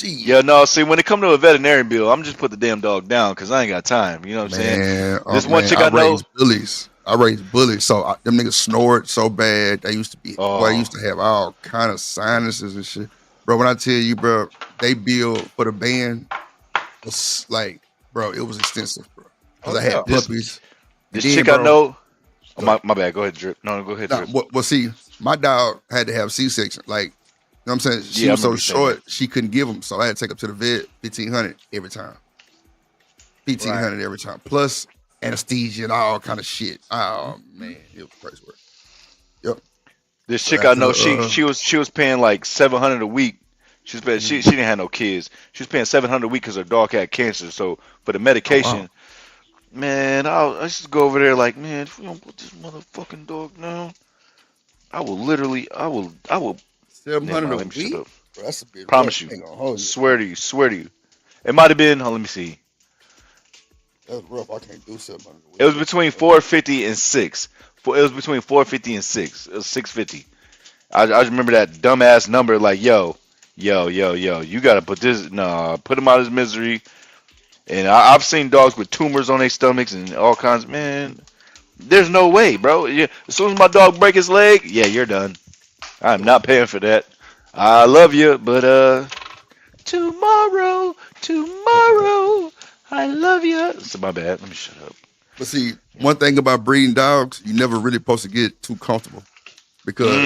[SPEAKER 15] Yeah, no, see, when it come to a veterinarian bill, I'm just put the damn dog down because I ain't got time. You know what I'm saying? This one chick I know.
[SPEAKER 2] raised bullies. I raised bullies, so them niggas snored so bad. They used to be. Boy, I used to have all kind of sinuses and shit, bro. When I tell you, bro, they bill for the band was like, bro, it was extensive, bro. Because I had puppies.
[SPEAKER 15] This
[SPEAKER 2] And then,
[SPEAKER 15] chick I
[SPEAKER 2] bro,
[SPEAKER 15] know. Oh, my bad. Go ahead, Drip. No, go ahead, Drip.
[SPEAKER 2] well, see, my dog had to have C-section. Like, you know what I'm saying? She
[SPEAKER 15] Yeah, I
[SPEAKER 2] was so
[SPEAKER 15] remember you saying
[SPEAKER 2] short, she couldn't give them. So I had to take her to the vet, $1,500 every time. $1,500 every time. Plus anesthesia and all kind of shit. Oh, man. It was crazy work. Yep.
[SPEAKER 15] This chick I know, she was paying like $700 a week. She didn't have no kids. She was paying $700 a week because her dog had cancer. So for the medication, Man, I just go over there like, man, if we don't put this motherfucking dog down, I will literally, I will. Never
[SPEAKER 2] 700
[SPEAKER 15] mind,
[SPEAKER 2] a
[SPEAKER 15] let me shut
[SPEAKER 2] week?
[SPEAKER 15] up.
[SPEAKER 2] Bro, that's a bit
[SPEAKER 15] Promise
[SPEAKER 2] rough.
[SPEAKER 15] you.
[SPEAKER 2] I ain't gonna hold you.
[SPEAKER 15] Swear to you. Swear to you. It might have been. Let me see.
[SPEAKER 2] That's rough. I can't do 700 a week.
[SPEAKER 15] It was between 450 and 6. It was between 450 and 6. It was 650. I just remember that dumbass number. Like, yo, you gotta put this. Nah, put him out of his misery. And I've seen dogs with tumors on their stomachs and all kinds. Man, there's no way, bro. Yeah, as soon as my dog break his leg, yeah, you're done. I'm not paying for that. I love you, but tomorrow, I love you. So my bad. Let me shut up.
[SPEAKER 2] But see, one thing about breeding dogs, you never really supposed to get too comfortable because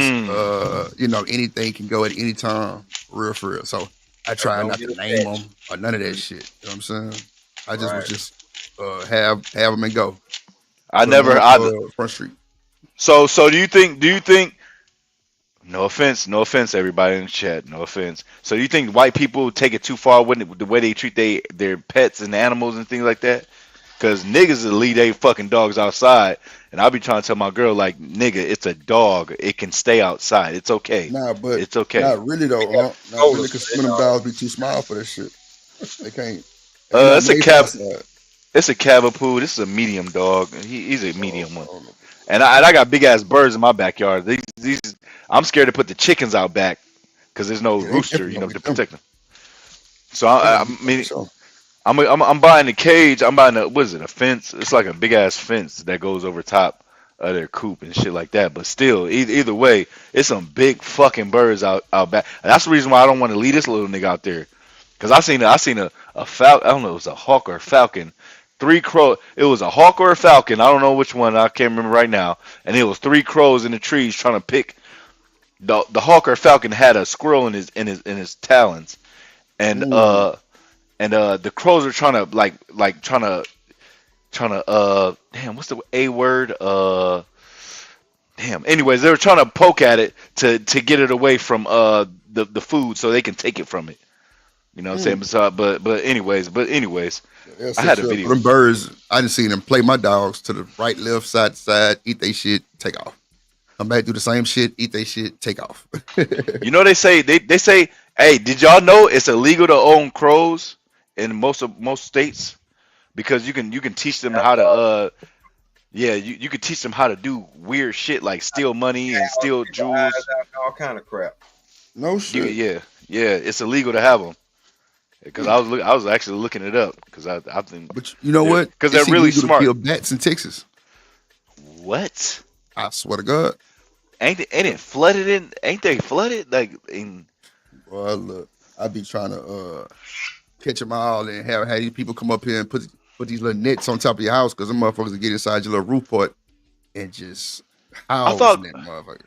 [SPEAKER 2] you know, anything can go at any time, for real. So I try not to name them or none of that shit. You know what I'm saying? I just was just have them and go.
[SPEAKER 15] I
[SPEAKER 2] Put 'em
[SPEAKER 15] never.
[SPEAKER 2] on, Front Street.
[SPEAKER 15] So do you think? No offense, everybody in the chat. No offense. So do you think white people take it too far with the way they treat their pets and animals and things like that? Because niggas will leave their fucking dogs outside, and I'll be trying to tell my girl like, nigga, it's a dog. It can stay outside. It's okay.
[SPEAKER 2] Nah, but
[SPEAKER 15] it's okay.
[SPEAKER 2] not really though. Not really, because some of them dogs be too small for that shit. They can't.
[SPEAKER 15] It's a It's a Cavapoo. This is a medium dog. He's a medium one. And I got big ass birds in my backyard. These I'm scared to put the chickens out back because there's no rooster, you know, to protect them. So I mean, I'm buying a cage. I'm buying a fence? It's like a big ass fence that goes over top of their coop and shit like that. But still, either way, it's some big fucking birds out back. And that's the reason why I don't want to leave this little nigga out there. Cause I seen a falcon. I don't know, it was a hawk or a falcon. 3 crows. It was a hawk or a falcon. I don't know which one. I can't remember right now. And it was 3 crows in the trees trying to pick. The hawk or falcon had a squirrel in his talons, and the crows are trying to damn, what's the A word? Damn. Anyways, they were trying to poke at it to get it away from the food so they can take it from it. You know what I'm saying? So, but anyways,
[SPEAKER 2] Yeah,
[SPEAKER 15] I had a video.
[SPEAKER 2] Them birds, I done seen them play my dogs to the right, left, side to side, eat they shit, take off. Come back, do the same shit, eat they shit, take off.
[SPEAKER 15] You know they say, hey, did y'all know it's illegal to own crows in most states? Because you can teach them how to you can teach them how to do weird shit like steal money and steal jewels,
[SPEAKER 13] all kind of crap.
[SPEAKER 2] No shit.
[SPEAKER 15] Yeah, it's illegal to have them. Because I was actually looking it up because I think.
[SPEAKER 2] But you know what?
[SPEAKER 15] Because they're really
[SPEAKER 2] illegal
[SPEAKER 15] smart.
[SPEAKER 2] to kill bats in Texas.
[SPEAKER 15] What?
[SPEAKER 2] I swear to God.
[SPEAKER 15] Ain't it flooded in? Ain't they flooded like in?
[SPEAKER 2] Boy, look, I be trying to catch them all and have these people come up here and put these little nets on top of your house because them motherfuckers will get inside your little roof part and just house in that motherfucker.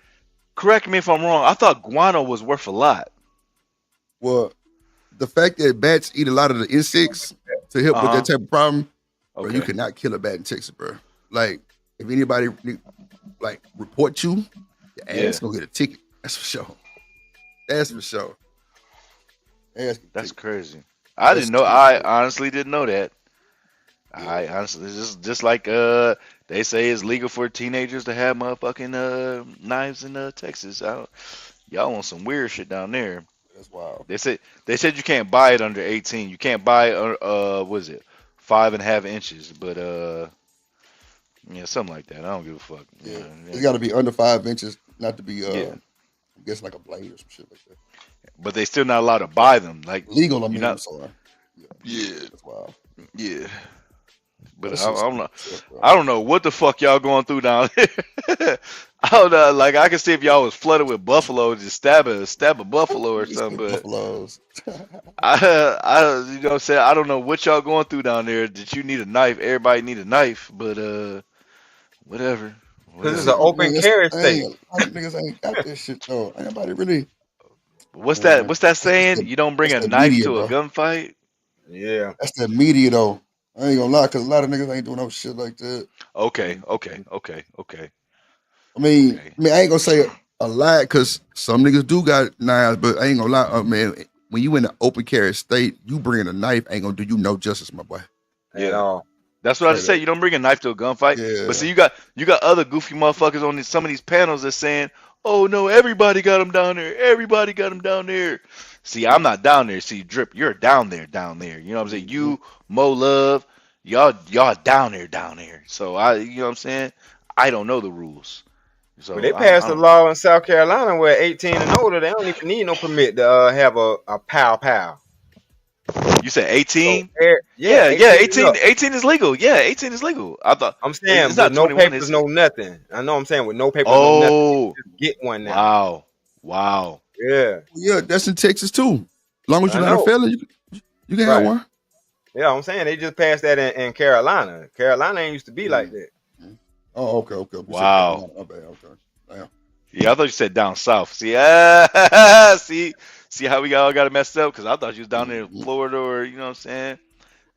[SPEAKER 15] Correct me if I'm wrong. I thought guano was worth a lot.
[SPEAKER 2] Well, the fact that bats eat a lot of the insects to help with that type of problem, bro, you cannot kill a bat in Texas, bro. Like, if anybody like report you, your ass gonna get a ticket. That's for sure. That's for sure.
[SPEAKER 15] That's crazy. I didn't know. I honestly didn't know that. I honestly just like they say it's legal for teenagers to have motherfucking knives in Texas. Y'all want some weird shit down there.
[SPEAKER 2] That's wild.
[SPEAKER 15] They said you can't buy it under 18. You can't buy it what is it, 5.5 inches, but yeah, something like that. I don't give a fuck.
[SPEAKER 2] Yeah, it's got to be under 5 inches, not to be I guess like a blade or some shit like that.
[SPEAKER 15] But they still not allowed to buy them. Like
[SPEAKER 2] legal, I mean.
[SPEAKER 15] I'm
[SPEAKER 2] sorry.
[SPEAKER 15] Yeah.
[SPEAKER 2] That's wild.
[SPEAKER 15] Yeah. But
[SPEAKER 2] That's
[SPEAKER 15] I don't know what the fuck y'all going through down here. I don't know. Like I can see if y'all was flooded with buffalo, just stab a buffalo or something. But
[SPEAKER 2] buffaloes.
[SPEAKER 15] I you know what I'm saying? I don't know what y'all going through down there. Did you need a knife? Everybody need a knife, but whatever.
[SPEAKER 13] This is an open carry state.
[SPEAKER 2] A lot of niggas ain't got this shit though. Ain't nobody really.
[SPEAKER 15] What's that saying? You don't bring a knife
[SPEAKER 2] media,
[SPEAKER 15] to a
[SPEAKER 2] bro.
[SPEAKER 15] gunfight.
[SPEAKER 13] Yeah.
[SPEAKER 2] That's that media though. I ain't gonna lie, cause a lot of niggas ain't doing no shit like that.
[SPEAKER 15] Okay.
[SPEAKER 2] I mean, I ain't gonna say a lot, cause some niggas do got knives, but I ain't gonna lie, man. When you in an open carry state, you bringing a knife ain't gonna do you no justice, my boy.
[SPEAKER 13] Yeah.
[SPEAKER 15] That's what I just
[SPEAKER 2] Straight
[SPEAKER 15] said.
[SPEAKER 2] up.
[SPEAKER 15] You don't bring a knife to a gunfight.
[SPEAKER 2] Yeah.
[SPEAKER 15] But see, you got other goofy motherfuckers on some of these panels that's saying, "Oh no, everybody got them down there. Everybody got them down there." See, I'm not down there. See, Drip, you're down there. You know what I'm saying? You, Mo Love, y'all down there. So you know what I'm saying? I don't know the rules. So
[SPEAKER 13] Well, they
[SPEAKER 15] I
[SPEAKER 13] passed a
[SPEAKER 15] don't.
[SPEAKER 13] law in South Carolina where 18 and older, they don't even need no permit to have a pow.
[SPEAKER 15] You said 18?
[SPEAKER 13] Yeah,
[SPEAKER 15] Yeah,
[SPEAKER 13] 18 and up.
[SPEAKER 15] 18 is legal. Yeah, 18 is legal. I thought
[SPEAKER 13] I'm saying
[SPEAKER 15] it's not
[SPEAKER 13] with no
[SPEAKER 15] 21.
[SPEAKER 13] papers, no nothing. I know I'm saying with no papers, no nothing.
[SPEAKER 15] Oh,
[SPEAKER 13] Just get one now.
[SPEAKER 15] wow.
[SPEAKER 13] Yeah,
[SPEAKER 2] Yeah, that's in Texas too. As long as
[SPEAKER 13] I
[SPEAKER 2] you're not a
[SPEAKER 13] know.
[SPEAKER 2] felon, you can have
[SPEAKER 13] Right.
[SPEAKER 2] one.
[SPEAKER 13] Yeah, I'm saying they just passed that in Carolina. Carolina ain't used to be like that.
[SPEAKER 2] Oh, okay. We said
[SPEAKER 15] Wow.
[SPEAKER 2] Carolina. My bad. Okay. Damn.
[SPEAKER 15] Yeah, I thought you said down south. See, see how we all got it messed up because I thought you was down there in Florida or you know what I'm saying.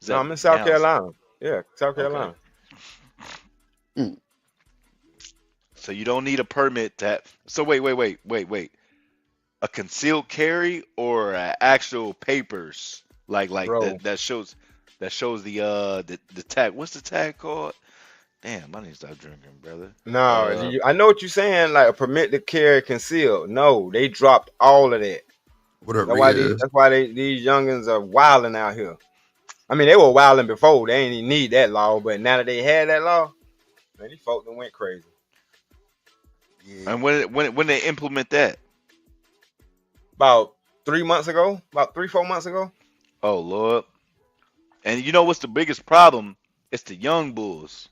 [SPEAKER 15] Is
[SPEAKER 13] No,
[SPEAKER 15] that
[SPEAKER 13] I'm in South
[SPEAKER 15] down?
[SPEAKER 13] Carolina. Yeah, South
[SPEAKER 15] Okay.
[SPEAKER 13] Carolina.
[SPEAKER 15] So you don't need a permit to have. So wait. A concealed carry or actual papers like
[SPEAKER 13] Bro.
[SPEAKER 15] that shows the tag. What's the tag called? Damn, I need to stop drinking, brother.
[SPEAKER 13] No, I know what you're saying, like a permit to carry concealed. No, they dropped all of that.
[SPEAKER 2] Whatever.
[SPEAKER 13] That's why these youngins are wilding out here. I mean, they were wilding before. They ain't even need that law, but now that they had that law, man, these folks done went crazy.
[SPEAKER 15] And when they implement that?
[SPEAKER 13] About 3 months ago, about 3-4 months ago.
[SPEAKER 15] Oh Lord. And you know what's the biggest problem? It's the young bulls.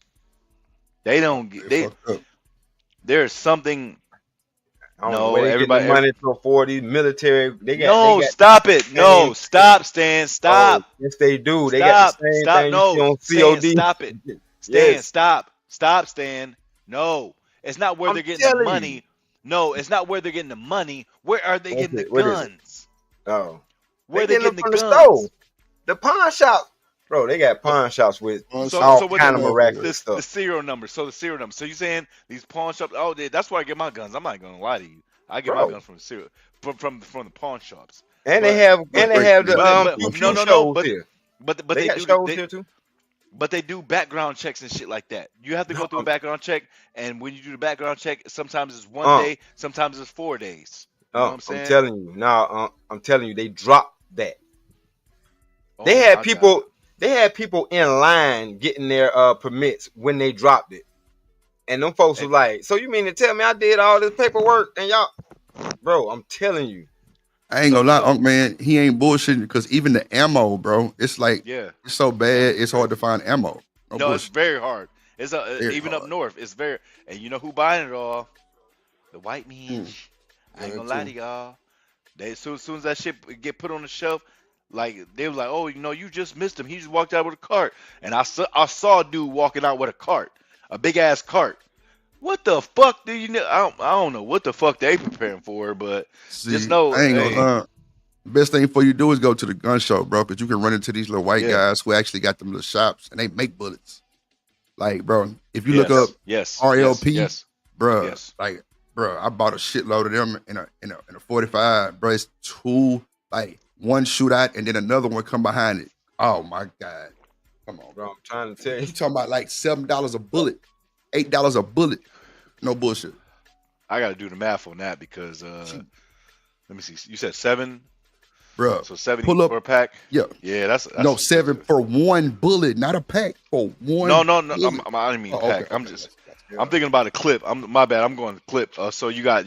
[SPEAKER 15] They don't get there's something.
[SPEAKER 13] I don't know
[SPEAKER 15] No,
[SPEAKER 13] where they get the
[SPEAKER 15] everybody.
[SPEAKER 13] money to afford these military.
[SPEAKER 15] No, stop it. No, stop, Stan. Stop.
[SPEAKER 13] Oh, yes, they do. They got the same
[SPEAKER 15] Stop.
[SPEAKER 13] thing
[SPEAKER 15] No.
[SPEAKER 13] you see on
[SPEAKER 15] Stan,
[SPEAKER 13] COD.
[SPEAKER 15] stop it. Stan,
[SPEAKER 13] Yes.
[SPEAKER 15] stop. Stop, Stan. No. It's not where
[SPEAKER 13] I'm
[SPEAKER 15] they're getting the
[SPEAKER 13] telling
[SPEAKER 15] money.
[SPEAKER 13] you.
[SPEAKER 15] No, it's not where they're getting the money. Where are they getting the
[SPEAKER 13] What is it?
[SPEAKER 15] guns?
[SPEAKER 13] Oh,
[SPEAKER 15] Where
[SPEAKER 13] they
[SPEAKER 15] they
[SPEAKER 13] getting
[SPEAKER 15] getting
[SPEAKER 13] them
[SPEAKER 15] the
[SPEAKER 13] from
[SPEAKER 15] guns?
[SPEAKER 13] the store, the pawn shop, bro. They got pawn shops with
[SPEAKER 15] So
[SPEAKER 13] all
[SPEAKER 15] what
[SPEAKER 13] kind of
[SPEAKER 15] the
[SPEAKER 13] miraculous
[SPEAKER 15] the
[SPEAKER 13] stuff.
[SPEAKER 15] serial number. So the serial number. So you saying these pawn shops? Oh, that's where I get my guns. I'm not gonna lie to you. I get my
[SPEAKER 13] Bro.
[SPEAKER 15] guns from the serial from the pawn shops.
[SPEAKER 13] And
[SPEAKER 15] But-
[SPEAKER 13] they have the
[SPEAKER 15] but
[SPEAKER 13] pew
[SPEAKER 15] no,
[SPEAKER 13] shows here.
[SPEAKER 15] but
[SPEAKER 13] They
[SPEAKER 15] they
[SPEAKER 13] got
[SPEAKER 15] do
[SPEAKER 13] shows here too.
[SPEAKER 15] But they do background checks and shit like that. You have to go through a background check, and when you do the background check, sometimes it's 1 day, sometimes it's 4 days. You know what I'm saying?
[SPEAKER 13] I'm telling you, I'm telling you, they dropped that.
[SPEAKER 15] Oh
[SPEAKER 13] They
[SPEAKER 15] my
[SPEAKER 13] had
[SPEAKER 15] God.
[SPEAKER 13] people. They had people in line getting their permits when they dropped it, and them folks was like, "So you mean to tell me I did all this paperwork and y'all, bro? I'm telling you."
[SPEAKER 2] I ain't gonna lie, Unc, man. He ain't bullshitting because even the ammo, bro, it's like
[SPEAKER 15] Yeah.
[SPEAKER 2] it's so bad. It's hard to find ammo. No
[SPEAKER 15] No, it's
[SPEAKER 2] bullshit.
[SPEAKER 15] very hard. It's
[SPEAKER 2] Very
[SPEAKER 15] even up north. It's very, and you know who buying it all? The white men. I ain't
[SPEAKER 2] Yeah,
[SPEAKER 15] gonna lie
[SPEAKER 2] too.
[SPEAKER 15] to y'all. They as soon as that shit get put on the shelf, like they was like, oh, you know, you just missed him. He just walked out with a cart, and I saw a dude walking out with a cart, a big ass cart. What the fuck do you know? I don't know what the fuck they preparing for, but
[SPEAKER 2] See,
[SPEAKER 15] just know,
[SPEAKER 2] I ain't gonna
[SPEAKER 15] hey,
[SPEAKER 2] lie. Best thing for you to do is go to the gun show, bro, because you can run into these little white
[SPEAKER 15] Yeah.
[SPEAKER 2] guys who actually got them little shops and they make bullets. Like, bro, if you look
[SPEAKER 15] Yes,
[SPEAKER 2] up
[SPEAKER 15] yes,
[SPEAKER 2] RLP,
[SPEAKER 15] yes,
[SPEAKER 2] bro,
[SPEAKER 15] yes.
[SPEAKER 2] like, bro, I bought a shitload of them in a 45, bro. It's two, like one shootout and then another one come behind it. Oh my god, come on,
[SPEAKER 13] bro. I'm trying to tell
[SPEAKER 2] you talking about like $7 a bullet, $8 a bullet, no bullshit.
[SPEAKER 15] I got to do the math on that because let me see. You said 7,
[SPEAKER 2] Bro,
[SPEAKER 15] so 70
[SPEAKER 2] pull up
[SPEAKER 15] for a pack.
[SPEAKER 2] Yeah,
[SPEAKER 15] Yeah, that's
[SPEAKER 2] no 7 for one bullet, not a pack for one.
[SPEAKER 15] No.
[SPEAKER 2] bullet.
[SPEAKER 15] I didn't mean
[SPEAKER 2] Oh,
[SPEAKER 15] pack.
[SPEAKER 2] okay,
[SPEAKER 15] I'm just. I'm thinking about a clip. My bad. I'm going to clip. So you got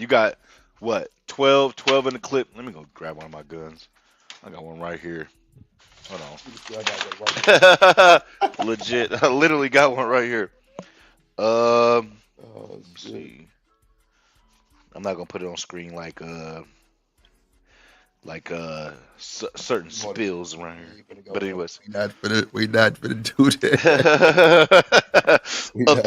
[SPEAKER 15] what? 12 in the clip. Let me go grab one of my guns. I got one right here. Hold on. Legit. I literally got one right here. Let me see. I'm not gonna put it on screen like certain spills around here. But anyways,
[SPEAKER 2] we not finna do that.
[SPEAKER 15] up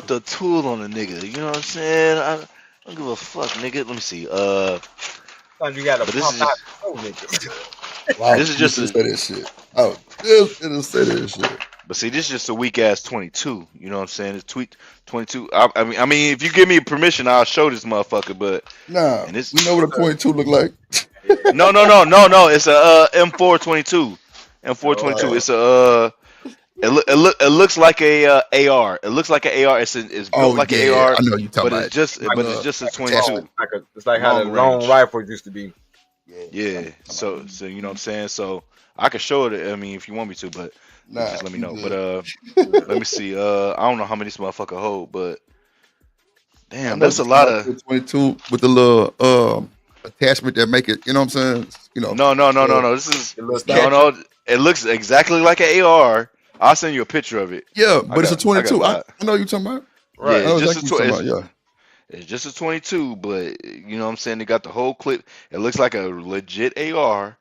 [SPEAKER 15] the tool on the nigga. You know what I'm saying? I don't give a fuck, nigga. Let me see.
[SPEAKER 13] You got
[SPEAKER 15] but
[SPEAKER 13] to pump out. Oh, nigga.
[SPEAKER 2] Wow,
[SPEAKER 15] this is just
[SPEAKER 2] you say that shit. Oh, it'll say that shit.
[SPEAKER 15] But see, this is just a weak ass 22. You know what I'm saying? It's tweet 22. I mean, if you give me permission, I'll show this motherfucker. But
[SPEAKER 2] Nah,
[SPEAKER 15] and it's,
[SPEAKER 2] we know what a .2 look like.
[SPEAKER 15] no. It's a M422. M422. It looks like a AR. It looks like an AR. It's built
[SPEAKER 2] Oh
[SPEAKER 15] like an
[SPEAKER 2] yeah,
[SPEAKER 15] AR,
[SPEAKER 2] I know you talking
[SPEAKER 15] but
[SPEAKER 2] about.
[SPEAKER 15] it's just
[SPEAKER 13] Like
[SPEAKER 15] but
[SPEAKER 13] a
[SPEAKER 15] it's just a
[SPEAKER 2] Like
[SPEAKER 15] 22
[SPEAKER 13] it's like how the
[SPEAKER 15] long
[SPEAKER 13] long
[SPEAKER 15] range.
[SPEAKER 13] rifles used to be.
[SPEAKER 15] Yeah. So you know what I'm saying. So I can show it. I mean, if you want me to, but
[SPEAKER 2] Nah,
[SPEAKER 15] just let me
[SPEAKER 2] you
[SPEAKER 15] know.
[SPEAKER 2] good.
[SPEAKER 15] But let me see. I don't know how many this motherfucker hold, but
[SPEAKER 2] I
[SPEAKER 15] damn,
[SPEAKER 2] know
[SPEAKER 15] that's a
[SPEAKER 2] you
[SPEAKER 15] lot
[SPEAKER 2] talking
[SPEAKER 15] of.
[SPEAKER 2] about the 22 with the little attachment that make it. You know what I'm saying? You know,
[SPEAKER 15] No. This is
[SPEAKER 13] The little
[SPEAKER 2] snap.
[SPEAKER 15] no.
[SPEAKER 13] catcher.
[SPEAKER 15] It looks exactly like an AR. I'll send you a picture of it.
[SPEAKER 2] Yeah,
[SPEAKER 15] I
[SPEAKER 2] but it's a
[SPEAKER 15] got
[SPEAKER 2] 22. I
[SPEAKER 15] about.
[SPEAKER 2] know you talking about.
[SPEAKER 15] Yeah,
[SPEAKER 2] I
[SPEAKER 13] Right.
[SPEAKER 2] know
[SPEAKER 15] it's just
[SPEAKER 2] exactly
[SPEAKER 15] a
[SPEAKER 2] what you talking about.
[SPEAKER 15] it's just a 22, but you know what I'm saying. They got the whole clip. It looks like a legit AR,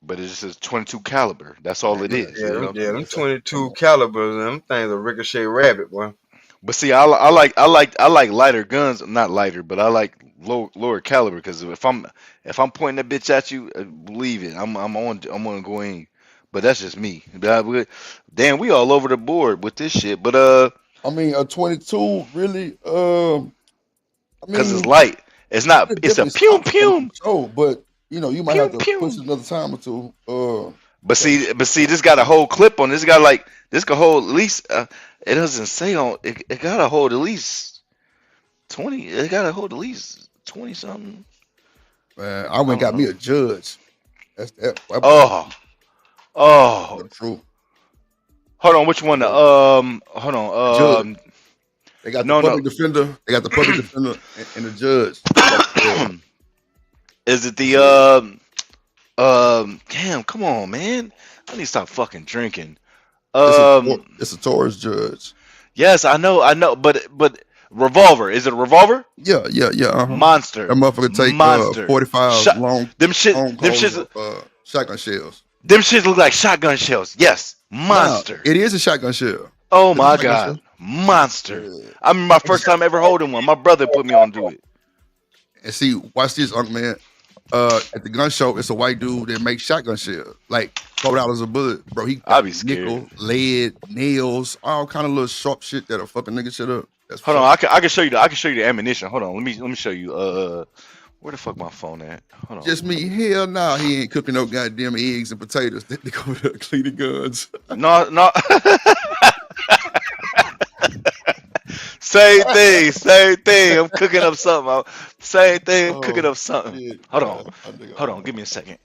[SPEAKER 15] but it just says 22 caliber. That's all it
[SPEAKER 2] Yeah,
[SPEAKER 15] is. You know.
[SPEAKER 13] Yeah, them
[SPEAKER 2] that's exactly what I'm
[SPEAKER 13] 22
[SPEAKER 2] talking
[SPEAKER 13] calibers, them things are ricochet rabbit, boy.
[SPEAKER 15] But see, I like lighter guns, not lighter, but I like lower caliber because if I'm pointing that bitch at you, believe it, I'm gonna go in. But that's just me. Damn, we all over the board with this shit. But
[SPEAKER 2] I mean, a 22 really. I
[SPEAKER 15] cause it's
[SPEAKER 2] mean,
[SPEAKER 15] light, it's not.
[SPEAKER 2] it
[SPEAKER 15] It's a
[SPEAKER 2] definitely
[SPEAKER 15] pew
[SPEAKER 2] stops them for
[SPEAKER 15] pew
[SPEAKER 2] sure, but you know, you might have
[SPEAKER 15] pew
[SPEAKER 2] to push
[SPEAKER 15] pew.
[SPEAKER 2] it another time or two.
[SPEAKER 15] But
[SPEAKER 2] 'Cause
[SPEAKER 15] see, this got a whole clip on. This got like this could hold at least. It doesn't say on. It gotta hold at least 20. It gotta hold at least 20 something.
[SPEAKER 2] man, I
[SPEAKER 15] I
[SPEAKER 2] went and
[SPEAKER 15] don't
[SPEAKER 2] got me
[SPEAKER 15] know.
[SPEAKER 2] a judge. That
[SPEAKER 15] Oh, oh.
[SPEAKER 2] the truth.
[SPEAKER 15] Hold on, which one?
[SPEAKER 2] The
[SPEAKER 15] Hold
[SPEAKER 2] judge.
[SPEAKER 15] on.
[SPEAKER 2] They got the
[SPEAKER 15] No, no.
[SPEAKER 2] public defender. They got the public defender and the judge. They got the
[SPEAKER 15] Is it the
[SPEAKER 2] judge.
[SPEAKER 15] Damn, come on, man. I need to stop fucking drinking.
[SPEAKER 2] It's
[SPEAKER 15] Um,
[SPEAKER 2] a Taurus judge.
[SPEAKER 15] yes, I know, but revolver. Is it a revolver?
[SPEAKER 2] Yeah. That
[SPEAKER 15] Monster,
[SPEAKER 2] motherfucker take
[SPEAKER 15] monster.
[SPEAKER 2] 45
[SPEAKER 15] Shot. Them shit.
[SPEAKER 2] long
[SPEAKER 15] Them
[SPEAKER 2] coals
[SPEAKER 15] shits.
[SPEAKER 2] of shotgun shells.
[SPEAKER 15] Them shits look like shotgun shells. Yes,
[SPEAKER 2] Nah,
[SPEAKER 15] monster.
[SPEAKER 2] it is a shotgun shell.
[SPEAKER 15] Oh
[SPEAKER 2] It's a
[SPEAKER 15] my
[SPEAKER 2] shotgun shell.
[SPEAKER 15] god, monster.
[SPEAKER 2] Yeah.
[SPEAKER 15] I remember my first time ever holding one. My brother put me on to do it.
[SPEAKER 2] And see, watch this, Uncle Man. At the gun show, it's a white dude that makes shotgun shells, like $4 a bullet, bro. He
[SPEAKER 15] I'd
[SPEAKER 2] got
[SPEAKER 15] be scared.
[SPEAKER 2] nickel, lead, nails, all kind of little sharp shit that'll fucking nigga shit up. That's
[SPEAKER 15] Hold
[SPEAKER 2] for
[SPEAKER 15] on,
[SPEAKER 2] sure.
[SPEAKER 15] I can show you the ammunition. Hold on, let me show you. Where the fuck my phone at? Hold on.
[SPEAKER 2] Just me, hell no, he ain't cooking no goddamn eggs and potatoes. They go to clean the guns.
[SPEAKER 15] No. Same thing. I'm cooking up something. Same thing. I'm cooking
[SPEAKER 2] Oh
[SPEAKER 15] up something.
[SPEAKER 2] shit,
[SPEAKER 15] Hold
[SPEAKER 2] man.
[SPEAKER 15] on.
[SPEAKER 2] I think
[SPEAKER 15] Hold on. Give me a second.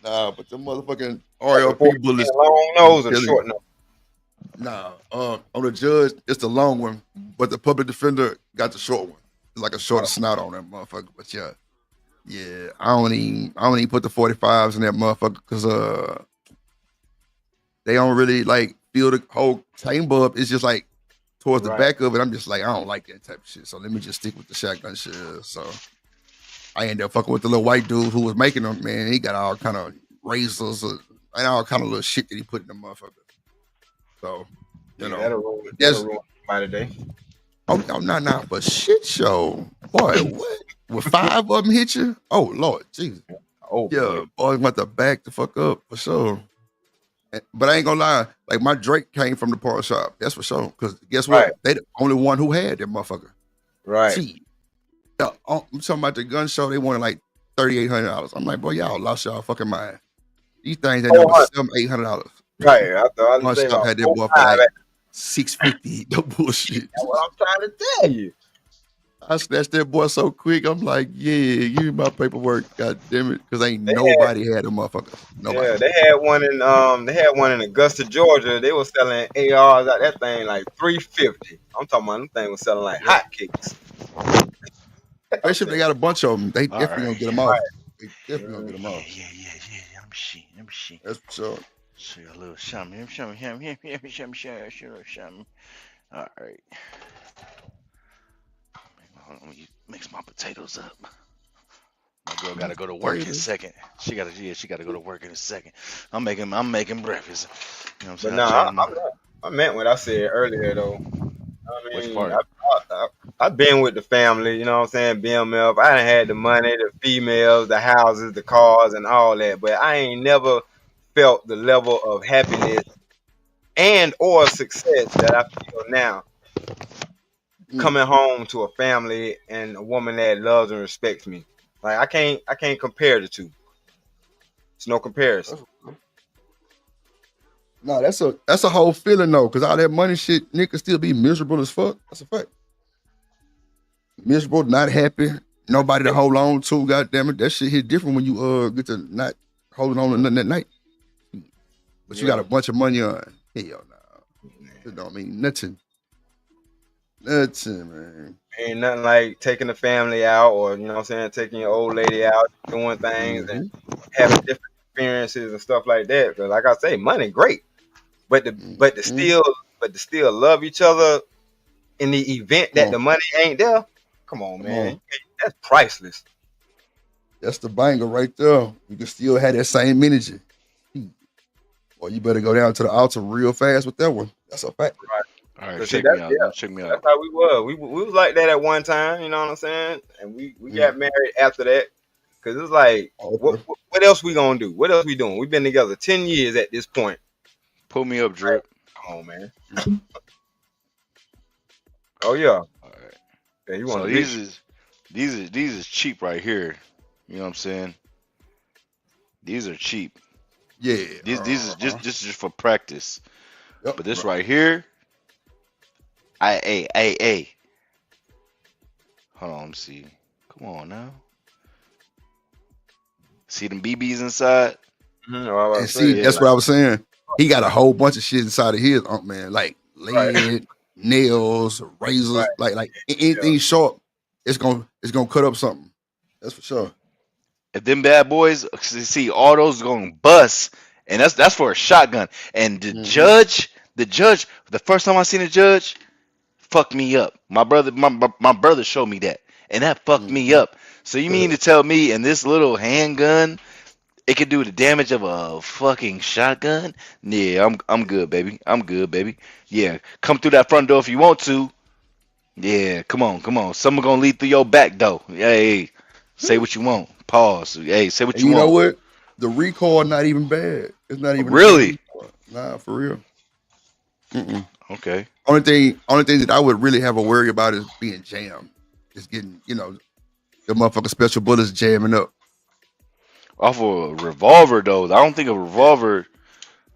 [SPEAKER 2] Nah, but the motherfucking
[SPEAKER 13] Like a
[SPEAKER 2] RLP bullets.
[SPEAKER 13] long nose or
[SPEAKER 2] Kill
[SPEAKER 13] short
[SPEAKER 2] him.
[SPEAKER 13] nose.
[SPEAKER 2] Nah, on the judge, it's the long one, but the public defender got the short one. It's like a shorter snout on that motherfucker. But yeah, I don't even put the 45s in that motherfucker because they don't really like feel the whole chamber up. It's just like towards the
[SPEAKER 13] Right.
[SPEAKER 2] back of it. I'm just like, I don't like that type of shit. So let me just stick with the shotgun shit. So I ended up fucking with the little white dude who was making them, man. He got all kind of razors and all kind of little shit that he put in the motherfucker. So, you know,
[SPEAKER 13] That'll
[SPEAKER 2] that's
[SPEAKER 13] ruin by today.
[SPEAKER 2] nah, but shit show, boy, what? With 5 of them hit you? Oh Lord, Jesus,
[SPEAKER 13] Oh
[SPEAKER 2] yeah, boy, about to back the fuck up for sure. But I ain't gonna lie, like my Drake came from the pawn shop, that's for sure. Because guess what?
[SPEAKER 13] Right.
[SPEAKER 2] They the only one who had that motherfucker.
[SPEAKER 13] Right.
[SPEAKER 2] See, I'm talking about the gun show. They wanted like $3,800. I'm like, boy, y'all lost y'all fucking mind. These things ain't number $700-800.
[SPEAKER 13] Right. I thought I
[SPEAKER 2] One
[SPEAKER 13] was saying
[SPEAKER 2] shop
[SPEAKER 13] about
[SPEAKER 2] had that
[SPEAKER 13] 4,
[SPEAKER 2] boy for
[SPEAKER 13] 5.
[SPEAKER 2] like $650. No bullshit.
[SPEAKER 13] That's what I'm trying to tell you.
[SPEAKER 2] I snatched that boy so quick. I'm like, yeah, give me my paperwork. God damn it, because ain't
[SPEAKER 13] They
[SPEAKER 2] nobody had a motherfucker. Nobody.
[SPEAKER 13] Yeah, they had one in Augusta, Georgia. They were selling ARs out that thing like $350. I'm talking about them thing was selling like hotcakes.
[SPEAKER 2] Especially if they got a bunch of them, they
[SPEAKER 15] All
[SPEAKER 2] definitely
[SPEAKER 15] right.
[SPEAKER 2] gonna get them off. They definitely gonna get them off.
[SPEAKER 15] Yeah. Let me see.
[SPEAKER 2] That's for sure.
[SPEAKER 15] See a little something. All right. Hold on, let me mix my potatoes up. My girl gotta go to work in a
[SPEAKER 2] Potatoes.
[SPEAKER 15] second. She gotta go to work in a second. I'm making breakfast. You know what
[SPEAKER 13] But
[SPEAKER 15] I'm
[SPEAKER 13] no,
[SPEAKER 15] saying?
[SPEAKER 13] I meant what I said earlier though. I
[SPEAKER 15] Which
[SPEAKER 13] mean,
[SPEAKER 15] part?
[SPEAKER 13] I've been with the family, you know what I'm saying? BMF. I done had the money, the females, the houses, the cars, and all that. But I ain't never felt the level of happiness and or success that I feel now coming home to a family and a woman that loves and respects me. Like I can't compare the two. It's no comparison.
[SPEAKER 2] No, that's a whole feeling though, because all that money shit, nigga still be miserable as fuck. That's a fact. Miserable, not happy, nobody to hold on to. God damn it, that shit hit different when you get to not holding on to nothing that night. But you got a bunch of money on. Hell no, it don't mean nothing. Nothing, man.
[SPEAKER 13] Ain't nothing like taking the family out, or you know what I'm saying, taking your old lady out, doing things and having different experiences and stuff like that. But like I say, money great, but to still love each other in the event that the money ain't there. Come on, man, that's priceless.
[SPEAKER 2] That's the banger right there. You can still have that same energy. Or you better go down to the altar real fast with that one. That's a fact.
[SPEAKER 13] Right.
[SPEAKER 15] All right,
[SPEAKER 13] So
[SPEAKER 15] check
[SPEAKER 13] see,
[SPEAKER 15] me out. Check me out.
[SPEAKER 13] That's how we were. We was like that at one time. You know what I'm saying? And we got married after that, because it's like, what else we gonna do? What else we doing? We've been together 10 years at this point.
[SPEAKER 15] Pull me up, Drip.
[SPEAKER 13] Come on, man. Oh yeah.
[SPEAKER 15] All right.
[SPEAKER 13] Yeah, you
[SPEAKER 15] So
[SPEAKER 13] want
[SPEAKER 15] these is cheap right here. You know what I'm saying? These are cheap.
[SPEAKER 2] Yeah.
[SPEAKER 15] These is just for practice. But this right here, hey. Hold on, let me see. Come on now. See them BBs inside?
[SPEAKER 2] And see, that's what I was saying. He got a whole bunch of shit inside of his, man. Like lead, nails, razors, like anything sharp, it's gonna cut up something. That's for sure.
[SPEAKER 15] If them bad boys, see, all those going to bust, and that's for a shotgun. And the judge, the first time I seen the judge, fucked me up. My brother showed me that, and that fucked me up. So you mean to tell me in this little handgun, it could do the damage of a fucking shotgun? Yeah, I'm good, baby. I'm good, baby. Yeah, come through that front door if you want to. Yeah, come on. Someone gonna lead through your back door. Hey, say what you want. Pause. Hey, say what
[SPEAKER 2] And
[SPEAKER 15] you
[SPEAKER 2] you
[SPEAKER 15] want.
[SPEAKER 2] know what? The recoil not even bad. It's not even
[SPEAKER 15] Really?
[SPEAKER 2] Nah, for real.
[SPEAKER 15] Okay.
[SPEAKER 2] Only thing that I would really have a worry about is being jammed. Just getting, the motherfucking special bullets jamming up.
[SPEAKER 15] Off of a revolver though. I don't think a revolver.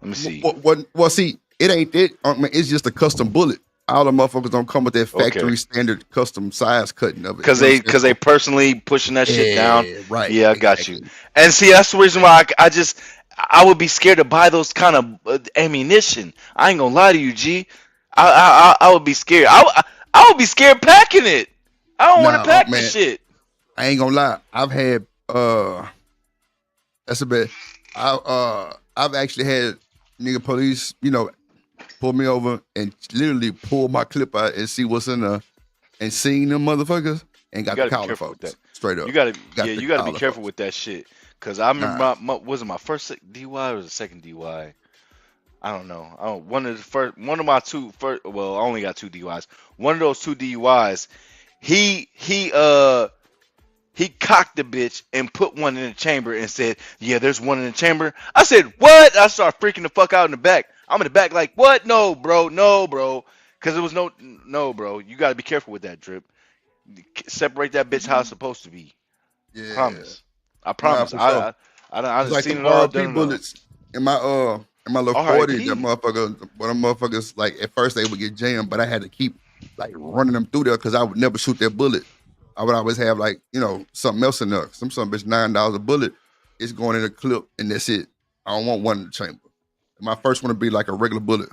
[SPEAKER 15] Let me see.
[SPEAKER 2] Well, see, it ain't that. It's just a custom bullet. All the motherfuckers don't come with that factory standard custom size cutting of it.
[SPEAKER 15] Because they personally pushing that shit down.
[SPEAKER 2] Right.
[SPEAKER 15] Yeah, I got you. And see, that's the reason why I would be scared to buy those kind of ammunition. I ain't gonna lie to you, G. I would be scared. I would be scared packing it. I don't want to pack the shit.
[SPEAKER 2] I ain't gonna lie. I've had that's a bit. I've actually had nigga police, pull me over and literally pull my clip out and see what's in there, and seeing them motherfuckers and got the collar folks straight up.
[SPEAKER 15] You gotta be careful with that shit. Cause I remember was it my first DUI or was it second DUI? I don't know. One of my two first. Well, I only got 2 DUIs. One of those 2 DUIs, he cocked the bitch and put one in the chamber and said, "Yeah, there's one in the chamber." I said, "What?" I started freaking the fuck out in the back. I'm in the back like, "What? No, bro. Because there was no, bro. You got to be careful with that, Drip. Separate that bitch how it's supposed to be.
[SPEAKER 2] Yeah.
[SPEAKER 15] I promise.
[SPEAKER 2] Nah,
[SPEAKER 15] I done
[SPEAKER 2] like
[SPEAKER 15] seen
[SPEAKER 2] the
[SPEAKER 15] it all.
[SPEAKER 2] RP bullets in my little 40. That motherfuckers like at first they would get jammed, but I had to keep like running them through there because I would never shoot that bullet. I would always have like something else in there. Some bitch $9 a bullet. It's going in a clip and that's it. I don't want one in the chamber. My first one would be like a regular bullet.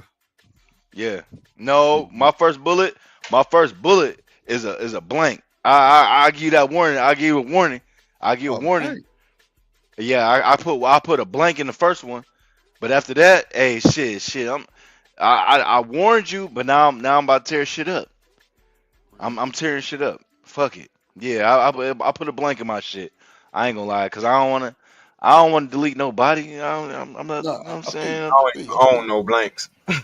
[SPEAKER 15] Yeah. No, my first bullet is a blank. I give you that warning. I give you a warning.
[SPEAKER 2] Hey.
[SPEAKER 15] Yeah, I put a blank in the first one, but after that, hey, shit. I warned you, but now I'm about to tear shit up. I'm tearing shit up. Fuck it. Yeah, I put a blank in my shit. I ain't gonna lie, cause I don't want to delete nobody. I'm not. You know what I'm saying?
[SPEAKER 13] I don't know blanks.
[SPEAKER 2] I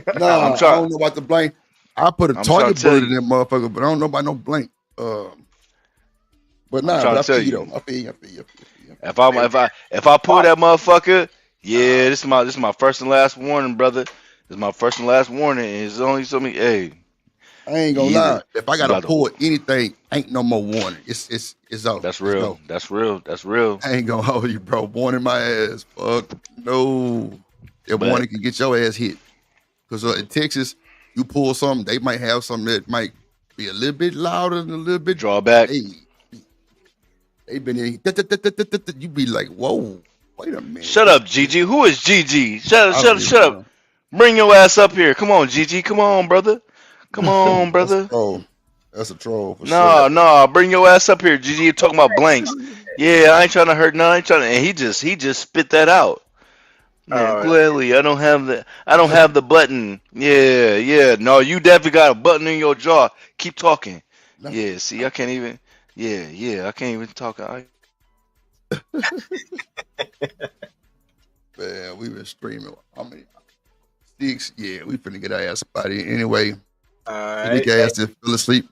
[SPEAKER 2] don't know about the blank. I put a target bullet in that motherfucker, but I don't know about no blank. But I feel you though. I feel you.
[SPEAKER 15] If I pull that motherfucker, yeah, this is my first and last warning, brother. This is my first and last warning. It's only something. Hey,
[SPEAKER 2] I ain't gonna lie. If I gotta pull anything, ain't no more warning. It's over.
[SPEAKER 15] That's real. That's real.
[SPEAKER 2] I ain't gonna hold you, bro. Warning my ass. Fuck no. that
[SPEAKER 5] But
[SPEAKER 2] warning can get your ass hit. Because in Texas, you pull something, they might have something that might be a little bit louder and a little bit
[SPEAKER 5] draw back.
[SPEAKER 2] They been in. You be like, whoa, wait a minute.
[SPEAKER 15] Shut up, Gigi. Who is Gigi? Shut
[SPEAKER 2] I don't
[SPEAKER 15] shut up. Bring your ass up here. Come on, Gigi. Come on, brother. Come on, brother.
[SPEAKER 2] That's a troll for
[SPEAKER 15] No,
[SPEAKER 2] sure.
[SPEAKER 15] no, bring your ass up here, Gigi. You talking about blanks? Yeah, I ain't trying to hurt none. I ain't trying to. And he just spit that out. Man, clearly I don't have the button. Yeah, yeah. No, you definitely got a button in your jaw. Keep talking. Yeah, see, I can't even. Yeah, yeah, I can't even talk.
[SPEAKER 2] Man, we been streaming. How many? 6. Yeah, we finna get our ass about it anyway.
[SPEAKER 13] Alright.
[SPEAKER 2] Nigga ass that fell asleep.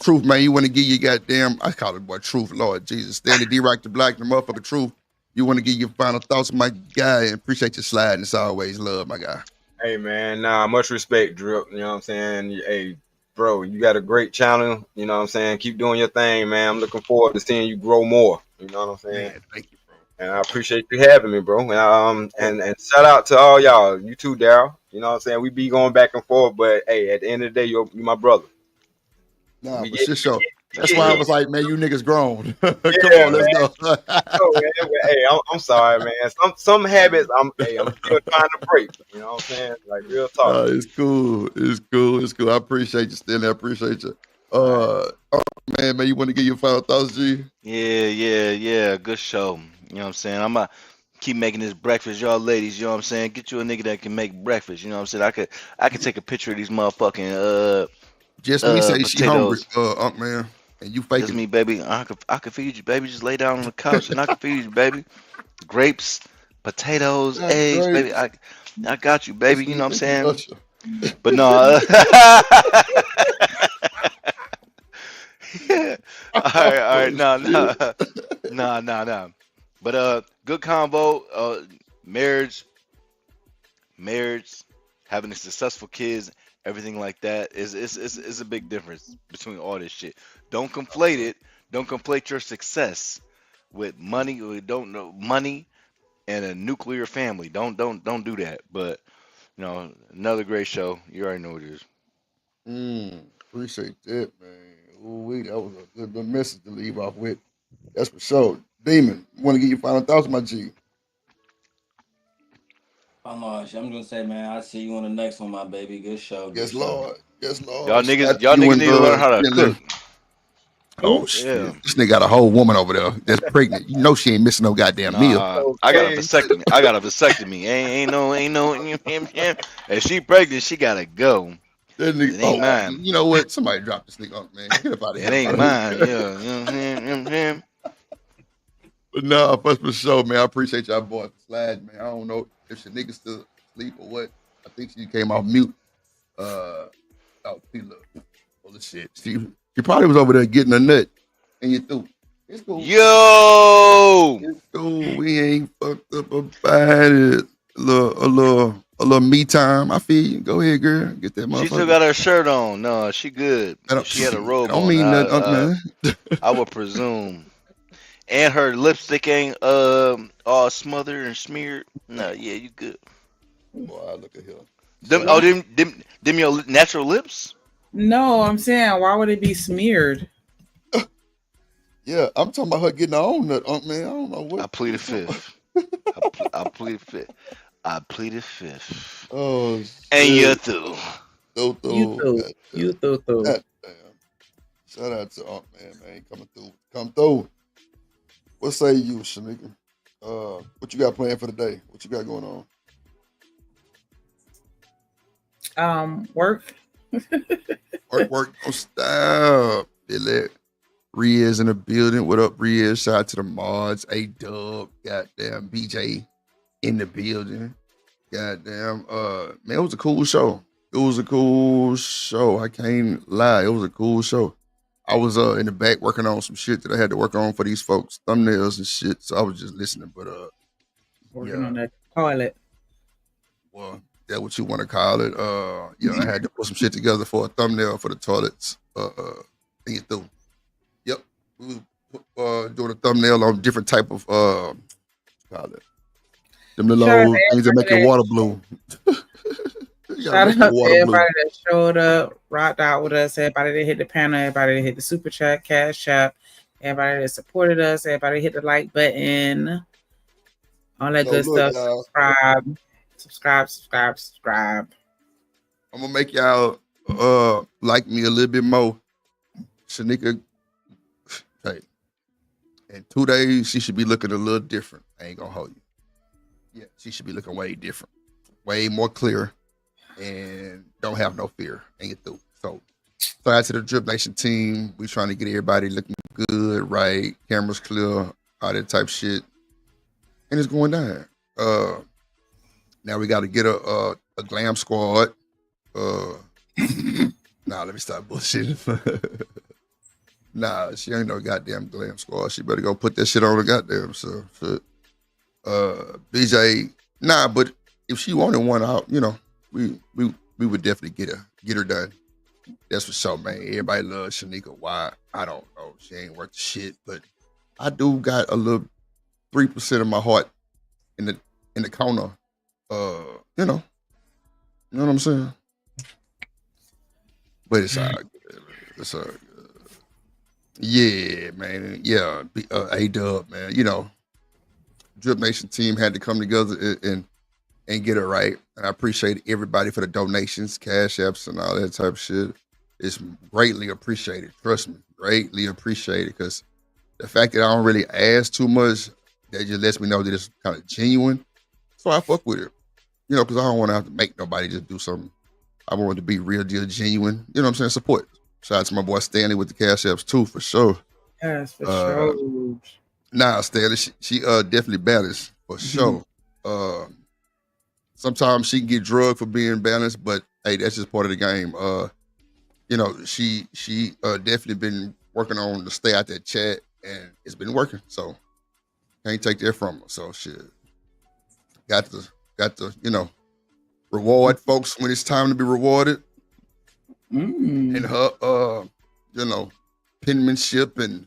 [SPEAKER 2] Truth, man, you want to give your goddamn, I call it boy, Truth, Lord Jesus. Stanley D-Rock the Black, the motherfucker Truth. You want to give your final thoughts, my guy, and appreciate your slide. It's always love, my guy.
[SPEAKER 13] Hey man, much respect, Drip. You know what I'm saying? Hey, bro, you got a great channel. You know what I'm saying? Keep doing your thing, man. I'm looking forward to seeing you grow more. You know what I'm saying?
[SPEAKER 2] Man, thank you, bro.
[SPEAKER 13] And I appreciate you having me, bro. And shout out to all y'all. You too, Daryl. You know what I'm saying? We be going back and forth, but hey, at the end of the day, you my brother.
[SPEAKER 2] Nah,
[SPEAKER 13] We
[SPEAKER 2] for
[SPEAKER 13] get-
[SPEAKER 2] sure.
[SPEAKER 13] we
[SPEAKER 2] That's
[SPEAKER 13] get
[SPEAKER 2] why I
[SPEAKER 13] hit.
[SPEAKER 2] was like, man, you niggas grown. Come
[SPEAKER 13] Yeah,
[SPEAKER 2] on, let's go.
[SPEAKER 13] Oh, man, hey, I'm sorry, man. Some habits I'm still trying to break. You know what I'm saying? Like real talk.
[SPEAKER 2] It's cool. It's cool. It's cool. I appreciate you, Stanley. I appreciate you. Man, you want to give your final thoughts, G?
[SPEAKER 15] Yeah. Good show. You know what I'm saying? I'm gonna keep making this breakfast, y'all ladies. You know what I'm saying? Get you a nigga that can make breakfast. You know what I'm saying? I could take a picture of these motherfucking
[SPEAKER 2] Just me say she hungry,
[SPEAKER 15] potatoes.
[SPEAKER 2] Unc man, and you faking.
[SPEAKER 15] Just me, baby. I could feed you, baby. Just lay down on the couch and I can feed you, baby. Grapes, potatoes,
[SPEAKER 2] Not
[SPEAKER 15] eggs, baby.
[SPEAKER 2] grapes.
[SPEAKER 15] I got you, baby. You know what I'm saying?
[SPEAKER 2] Usher.
[SPEAKER 15] But no. All right. No. But good convo. Marriage, having a successful kids, everything like that is a big difference between all this shit. Don't conflate it. Don't conflate your success with money. Don't know money and a nuclear family. Don't do that. But another great show. You already know what it is.
[SPEAKER 2] Appreciate that, man. Ooh, that was a good message to leave off with. That's for sure. Demon, want to give your final thoughts, my G?
[SPEAKER 16] I'm gonna say, man, I'll see you on the next one, my baby. Good show. Good
[SPEAKER 2] Yes,
[SPEAKER 16] show.
[SPEAKER 2] Lord. Yes, Lord.
[SPEAKER 15] Y'all
[SPEAKER 2] Shout out
[SPEAKER 15] niggas
[SPEAKER 2] you and,
[SPEAKER 15] need to learn how to
[SPEAKER 2] Stanley.
[SPEAKER 15] cook.
[SPEAKER 2] Oh shit!
[SPEAKER 15] Yeah.
[SPEAKER 2] This nigga got a whole woman over there that's pregnant. You know she ain't missing no goddamn meal.
[SPEAKER 15] I got a vasectomy. Ain't no. If she pregnant, she gotta go.
[SPEAKER 2] That nigga,
[SPEAKER 15] It ain't mine.
[SPEAKER 2] You know what? Somebody drop this nigga up, man. Get up out of here.
[SPEAKER 15] It ain't mine. Yeah, you know what I'm saying?
[SPEAKER 2] But no, first for sure, man. I appreciate y'all boys for sliding, man. I don't know if she nigga still asleep or what. I think she came off mute. She look full of shit. She probably was over there getting a nut, and you threw. It's cool.
[SPEAKER 15] Yo,
[SPEAKER 2] it's cool. We ain't fucked up about it. A little me time. I feel you. Go ahead, girl. Get that motherfucker.
[SPEAKER 15] She still got her shirt on. No, she good. If she had a robe
[SPEAKER 2] Don't
[SPEAKER 15] on,
[SPEAKER 2] mean nothing, man.
[SPEAKER 15] I would presume. And her lipstick ain't all smothered and smeared. No, yeah, you good.
[SPEAKER 2] Boy, look at here.
[SPEAKER 15] Them your natural lips?
[SPEAKER 9] No, I'm saying, why would it be smeared?
[SPEAKER 2] Yeah, I'm talking about her getting her own nut, man. I don't know what.
[SPEAKER 15] I plead the fifth. I plead the fifth.
[SPEAKER 2] Oh,
[SPEAKER 15] and you're through.
[SPEAKER 9] You through.
[SPEAKER 2] Damn. Shout out to Unc, man, coming through. Come through. What say you, Shanika? What you got planned for the day? What you got going
[SPEAKER 9] on? Work.
[SPEAKER 2] Work. Don't stop. Billy. Riaz in the building. What up, Riaz? Shout out to the mods. A-Dub. Goddamn. BJ in the building. Goddamn. Man, it was a cool show. I can't lie. It was a cool show. I was in the back working on some shit that I had to work on for these folks, thumbnails and shit. So I was just listening. But
[SPEAKER 9] working on that toilet.
[SPEAKER 2] Well, that's what you want to call it. I had to put some shit together for a thumbnail for the toilets. Think it through. Yep. We were doing a thumbnail on different type of Them little
[SPEAKER 9] Shout out
[SPEAKER 2] old
[SPEAKER 9] to
[SPEAKER 2] things that make your
[SPEAKER 9] everybody
[SPEAKER 2] water bloom. You gotta
[SPEAKER 9] Shout
[SPEAKER 2] make your
[SPEAKER 9] out to
[SPEAKER 2] water bloom.
[SPEAKER 9] everybody that showed up, rocked out with us, everybody that hit the panel, everybody that hit the super chat, cash app, everybody that supported us, everybody hit the like button, all that
[SPEAKER 2] So
[SPEAKER 9] good
[SPEAKER 2] look,
[SPEAKER 9] stuff.
[SPEAKER 2] y'all,
[SPEAKER 9] Subscribe.
[SPEAKER 2] I'm gonna make y'all like me a little bit more. Shanika, hey, in 2 days she should be looking a little different. I ain't gonna hold you. Yeah, she should be looking way different, way more clear, and don't have no fear and get through. So shout out to the Drip Nation team. We trying to get everybody looking good, right? Cameras clear, all that type shit. And it's going down. Now we gotta get a glam squad. Nah, let me stop bullshitting. Nah, she ain't no goddamn glam squad. She better go put that shit on the goddamn so shit. BJ, nah, but if she wanted one out, you know, we would definitely get her done. That's for sure, man. Everybody loves Shanika. Why? I don't know. She ain't worth the shit, but I do got a little 3% of my heart in the corner. You know what I'm saying? But it's all good. It's all good. Yeah, man. Yeah, A-Dub, man. You know, Drip Nation team had to come together and get it right. And I appreciate everybody for the donations, cash apps, and all that type of shit. It's greatly appreciated. Trust me, greatly appreciated. Because the fact that I don't really ask too much, that just lets me know that it's kind of genuine. So I fuck with it. You know, because I don't want to have to make nobody just do something. I want it to be real deal, genuine. You know what I'm saying? Support. Shout out to my boy Stanley with the cash apps too, for sure.
[SPEAKER 9] Yes, for sure.
[SPEAKER 2] Nah, Stanley, she definitely balanced for sure. Sometimes she can get drugged for being balanced, but hey, that's just part of the game. You know, she definitely been working on to stay out that chat, and it's been working. So can't take that from her. So shit, got to you know, reward folks when it's time to be rewarded. And her you know, penmanship and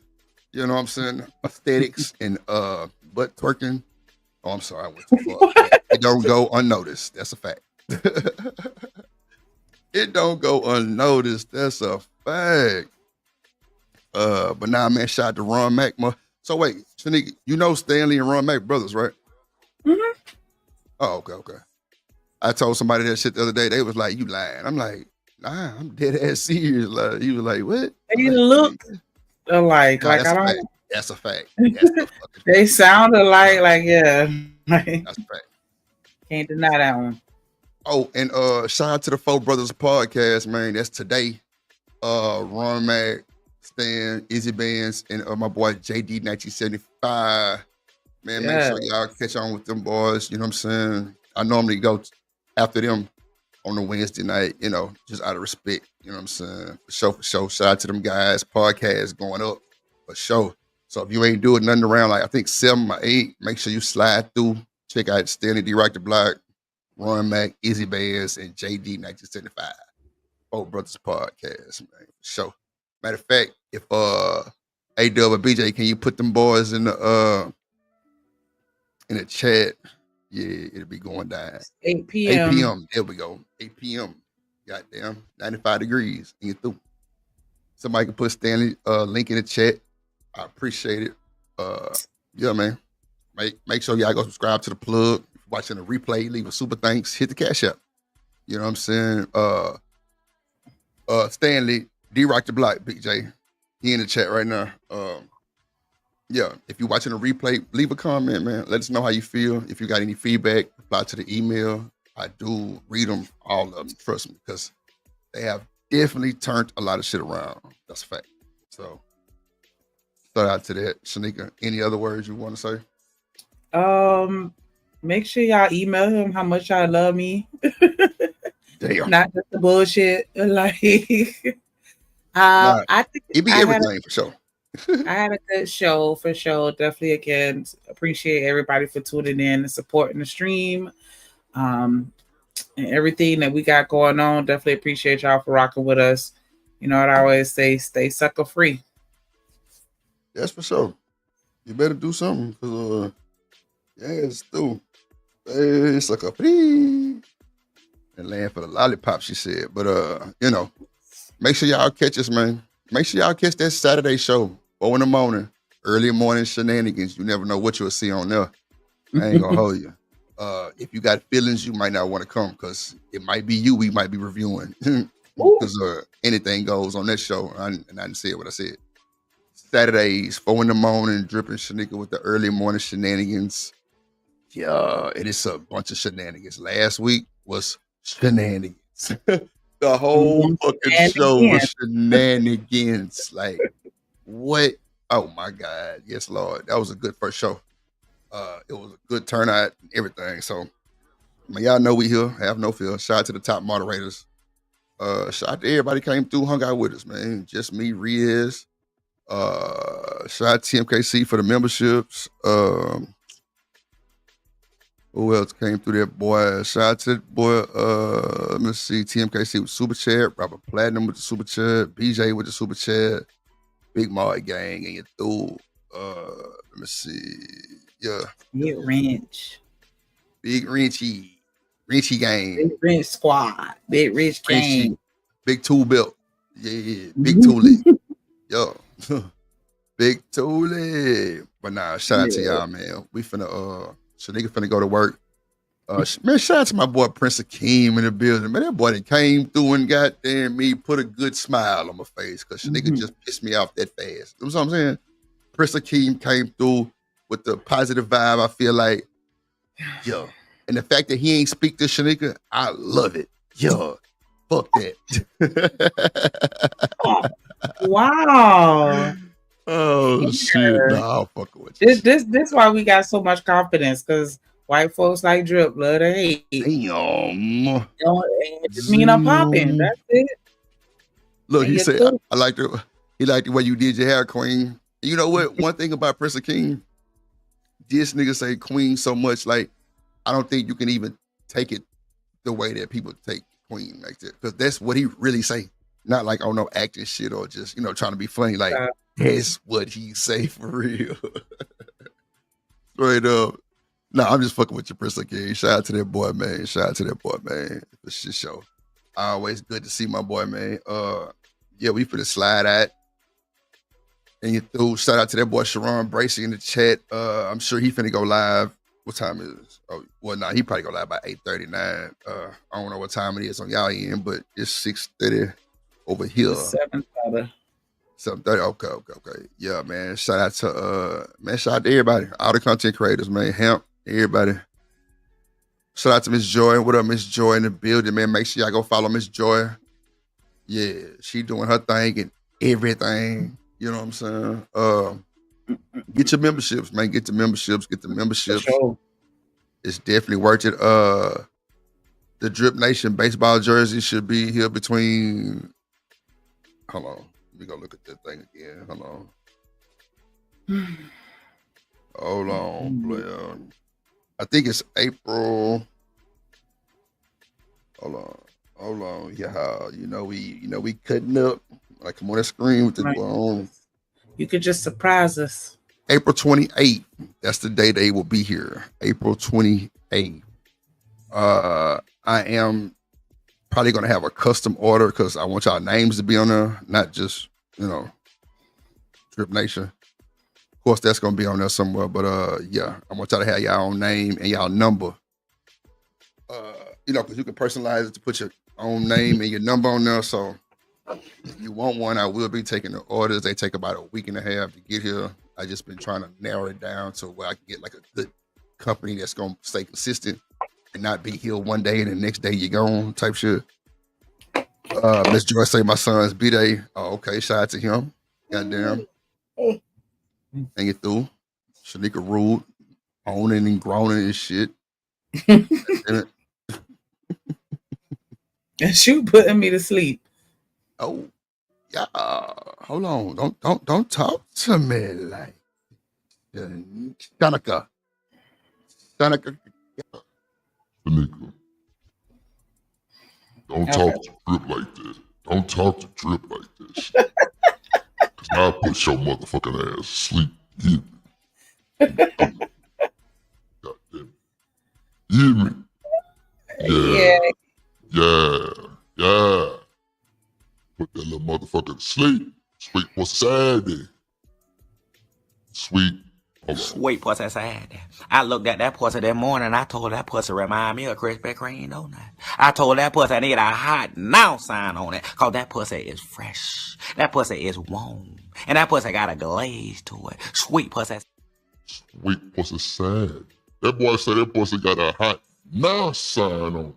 [SPEAKER 2] you know what I'm saying, aesthetics and butt twerking. Oh, I'm sorry, I went too far. It don't go unnoticed. That's a fact. It don't go unnoticed. That's a fact. But nah, man, shout out to Ron Mac. So wait, Shanika, you know Stanley and Ron Mac brothers, right? Oh, okay. I told somebody that shit the other day. They was like, "You lying?" I'm like, "Nah, I'm dead ass serious." Like, he was like, "What?"
[SPEAKER 9] They look alike.
[SPEAKER 2] Nah,
[SPEAKER 9] Like
[SPEAKER 2] that's
[SPEAKER 9] I
[SPEAKER 2] a fact.
[SPEAKER 9] don't.
[SPEAKER 2] That's a fact. That's a fucking
[SPEAKER 9] They sound alike. Like yeah.
[SPEAKER 2] That's a fact.
[SPEAKER 9] Can't deny that one.
[SPEAKER 2] Oh, and shout out to the Four Brothers podcast, man. That's today. Ron Mac, Stan, Izzy Bands, and my boy JD 1975. Man, make sure y'all catch on with them boys. You know what I'm saying? I normally go after them on the Wednesday night, you know, just out of respect. You know what I'm saying? For sure. Shout out to them guys. Podcast going up for sure. So if you ain't doing nothing around, like I think 7 or 8, make sure you slide through. Check out Stanley D. Rock the Block, Ron Mac, Izzy Bands, and JD 1975. Four Brothers podcast, man. For sure. Matter of fact, if A-Dub or BJ, can you put them boys in the chat? Yeah, it'll be going down.
[SPEAKER 9] 8 p.m.
[SPEAKER 2] 8 p.m. There we go. 8 p.m. Goddamn, 95 degrees. And you're through. Somebody can put Stanley link in the chat. I appreciate it. Yeah, man. Make sure y'all go subscribe to the plug. If you're watching the replay, leave a super thanks. Hit the cash app. You know what I'm saying? Stanley, D-Rock the Block, Big J. He in the chat right now. Yeah, if you're watching the replay, leave a comment, man. Let us know how you feel. If you got any feedback, reply to the email. I do read them, all of them, trust me, because they have definitely turned a lot of shit around. That's a fact. So, shout out to that. Shanika, any other words you want to say?
[SPEAKER 9] Make sure y'all email him how much y'all love me.
[SPEAKER 2] Damn.
[SPEAKER 9] Not just the bullshit. Like,
[SPEAKER 2] Nah,
[SPEAKER 9] I think
[SPEAKER 2] it be everything for sure.
[SPEAKER 9] I had a good show for sure. Definitely, again, appreciate everybody for tuning in and supporting the stream, and everything that we got going on. Definitely appreciate y'all for rocking with us. You know what I always say: stay sucker free.
[SPEAKER 2] That's for sure. You better do something because, yeah, it's through. It's like a and land for the lollipop, she said. But you know, make sure y'all catch us, man. Make sure y'all catch that Saturday show, 4 in the morning, early morning shenanigans. You never know what you'll see on there. I ain't gonna hold you. If you got feelings, you might not want to come because it might be you we might be reviewing. Because anything goes on that show. I didn't say what I said. Saturdays, 4 in the morning, dripping Shanika with the early morning shenanigans. Yeah, it is a bunch of shenanigans. Last week was shenanigans. The whole fucking show was shenanigans. Like, what? Oh my God. Yes, Lord. That was a good first show. It was a good turnout and everything. So, man, y'all know we here. Have no fear. Shout out to the top moderators. Shout out to everybody came through, hung out with us, man. Just me, Riz. Shout out to TMKC for the memberships. Who else came through there, boy? Shout out to that boy. Let me see. TMKC with Super Chat. Robert Platinum with the Super Chat. BJ with the Super Chat. Big Marty Gang and you through. Let me see. Yeah.
[SPEAKER 3] Big Wrench.
[SPEAKER 2] Big Rinchy. Rinchy Gang.
[SPEAKER 3] Big Wrench Squad. Big Rich Gang.
[SPEAKER 2] Big Tool Belt. Yeah. Big Toolie. Yo. Big Toolie. But nah, shout out to y'all, man. We finna Shanika finna go to work. Man, shout out to my boy Prince Akeem in the building. Man, that boy that came through and goddamn me put a good smile on my face because Shanika just pissed me off that fast. You know what I'm saying? Prince Akeem came through with the positive vibe. I feel like, yo. And the fact that he ain't speak to Shanika, I love it. Yo, fuck that.
[SPEAKER 3] Wow.
[SPEAKER 2] Oh shit. Nah, I'll fuck with you.
[SPEAKER 3] This why we got so much confidence, because white folks like Drip love to hate.
[SPEAKER 2] Damn.
[SPEAKER 3] It just mean I'm popping. That's it.
[SPEAKER 2] Look,
[SPEAKER 3] And
[SPEAKER 2] he
[SPEAKER 3] you
[SPEAKER 2] said
[SPEAKER 3] too.
[SPEAKER 2] I like the he liked the way you did your hair, Queen. You know what? One thing about Prince Akeem, this nigga say Queen so much, like I don't think you can even take it the way that people take Queen like that. Because that's what he really say. Not like, oh no, acting shit or just, you know, trying to be funny. Like, that's what he say for real. Straight up. No, I'm just fucking with you, Prince Akeem. Shout out to that boy, man. Shout out to that boy, man. For shit show. Always good to see my boy, man. Yeah, we finna slide out. And you threw shout out to that boy Sharon Bracey in the chat. I'm sure he finna go live. What time is it? Oh, well, nah, he probably go live by 8:39. I don't know what time it is on y'all end, but it's 6:30 over here.
[SPEAKER 3] 7:30.
[SPEAKER 2] 7:30. Okay. Yeah, man. Shout out to shout out to everybody, all the content creators, man. Hemp, everybody. Shout out to Miss Joy. What up, Miss Joy in the building, man? Make sure y'all go follow Miss Joy. Yeah, she doing her thing and everything. You know what I'm saying? Get your memberships, man. Get the memberships.
[SPEAKER 3] Sure.
[SPEAKER 2] It's definitely worth it. The Drip Nation baseball jersey should be here between. Hold on. Let me go look at that thing again. Hold on, player. I think it's April. Hold on. Yeah, you know we cutting up. Like come on that screen with the on.
[SPEAKER 3] You could just surprise us.
[SPEAKER 2] April 28th. That's the day they will be here. April 28th. I am probably gonna have a custom order because I want y'all names to be on there, not just, you know, Drip Nation. Of course, that's gonna be on there somewhere, but yeah, I want y'all to have y'all own name and y'all number. You know, because you can personalize it to put your own name and your number on there. So if you want one, I will be taking the orders. They take about a week and a half to get here. I just been trying to narrow it down to where I can get like a good company that's gonna stay consistent and not be here one day and the next day you're gone type shit. Miss Joy say my son's B-Day. Oh, okay. Shout out to him. Goddamn. Hang it through. Shanika ruled, owning and groaning and shit.
[SPEAKER 3] And she putting me to sleep.
[SPEAKER 2] Oh, yeah. Hold on. Don't talk to me like Shanika.
[SPEAKER 1] Shanika, don't talk to Drip like that. Don't talk to Drip like this. Cause I'll put your motherfucking ass to sleep.
[SPEAKER 12] You hear me? Yeah. Put that little motherfucker to sleep. Sweet pussy Saturday. Sweet.
[SPEAKER 18] Sweet pussy sad. I looked at that pussy that morning. I told that pussy remind me of Krispy Kreme donut. I told that pussy I need a hot now sign on it, cause that pussy is fresh. That pussy is warm, and that pussy got a glaze to it. Sweet pussy.
[SPEAKER 12] Sweet pussy sad. That boy said that pussy got a hot now sign on.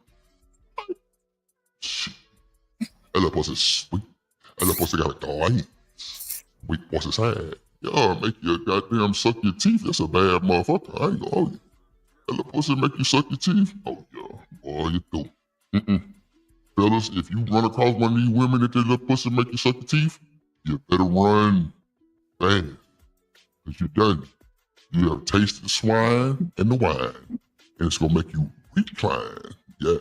[SPEAKER 12] Shit. That little pussy sweet. That little pussy got a glaze. Sweet pussy sad. Y'all make you goddamn suck your teeth. That's a bad motherfucker. I ain't gonna hold you. That little pussy make you suck your teeth. Oh yeah, boy, you do. Fellas, if you run across one of these women that little pussy make you suck your teeth, you better run fast. Cause you're done. You have tasted the swine and the wine, and it's gonna make you recline. Yeah.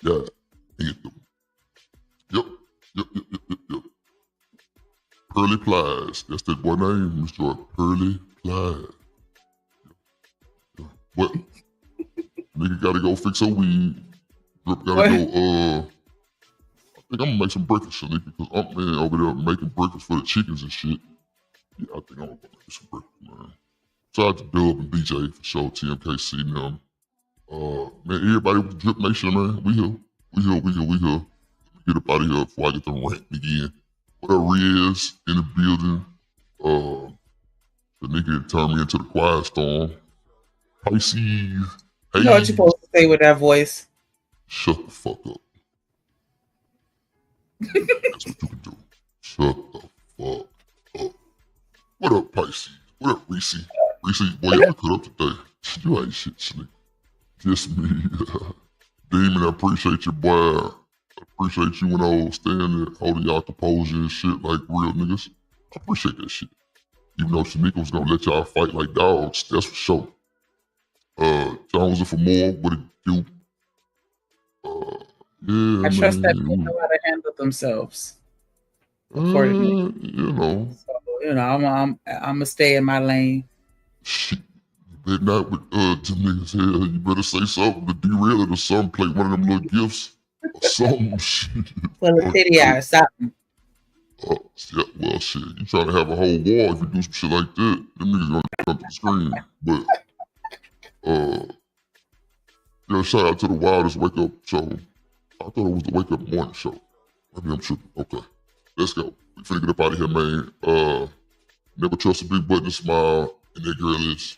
[SPEAKER 12] And you do. Yep. Pearly Plies. That's that boy name, Mr. Pearly Plies. Well, nigga gotta go fix her weed. Drip gotta go, I think I'm gonna make some breakfast, Shanika, because I'm man over there making breakfast for the chickens and shit. Yeah, I think I'm gonna make some breakfast, man. Shout out to Dub and DJ for sure, TMKC and them. Man, everybody with the Drip Nation, man. We here. Let me get up out of here before I get the rant again. What up, Riz in the building? The nigga turned me into the quiet storm. Pisces. Hey.
[SPEAKER 3] You know what you're supposed to say with that voice?
[SPEAKER 12] Shut the fuck up. That's what you can do. Shut the fuck up. What up, Pisces? What up, Reese? Reese, boy, y'all cut up today. You ain't shit, Slick. Just me. Demon, I appreciate you, boy. I appreciate you when I was standing there holding y'all composure and shit like real niggas. I appreciate that shit. Even though Shanika was gonna let y'all fight like dogs, that's for sure. Jones for more, what it do? Yeah,
[SPEAKER 3] I trust that
[SPEAKER 12] man.
[SPEAKER 3] people know how to handle themselves.
[SPEAKER 12] You know.
[SPEAKER 3] So, I'm gonna stay in my lane.
[SPEAKER 12] Shit. You better not with them niggas here. You better say something to derail it or something. Play one of them little gifts or something. Shit.
[SPEAKER 3] Full of titty eye, something.
[SPEAKER 12] Yeah, well, shit. You trying to have a whole war if you do some shit like that. Them niggas gonna come to the screen. But, yeah, shout out to the Wildest Wake Up Show. I thought it was the Wake Up Morning Show. Maybe I'm tripping. Okay. Let's go. We finna get up out of here, man. Never trust a big button to smile. And that girl is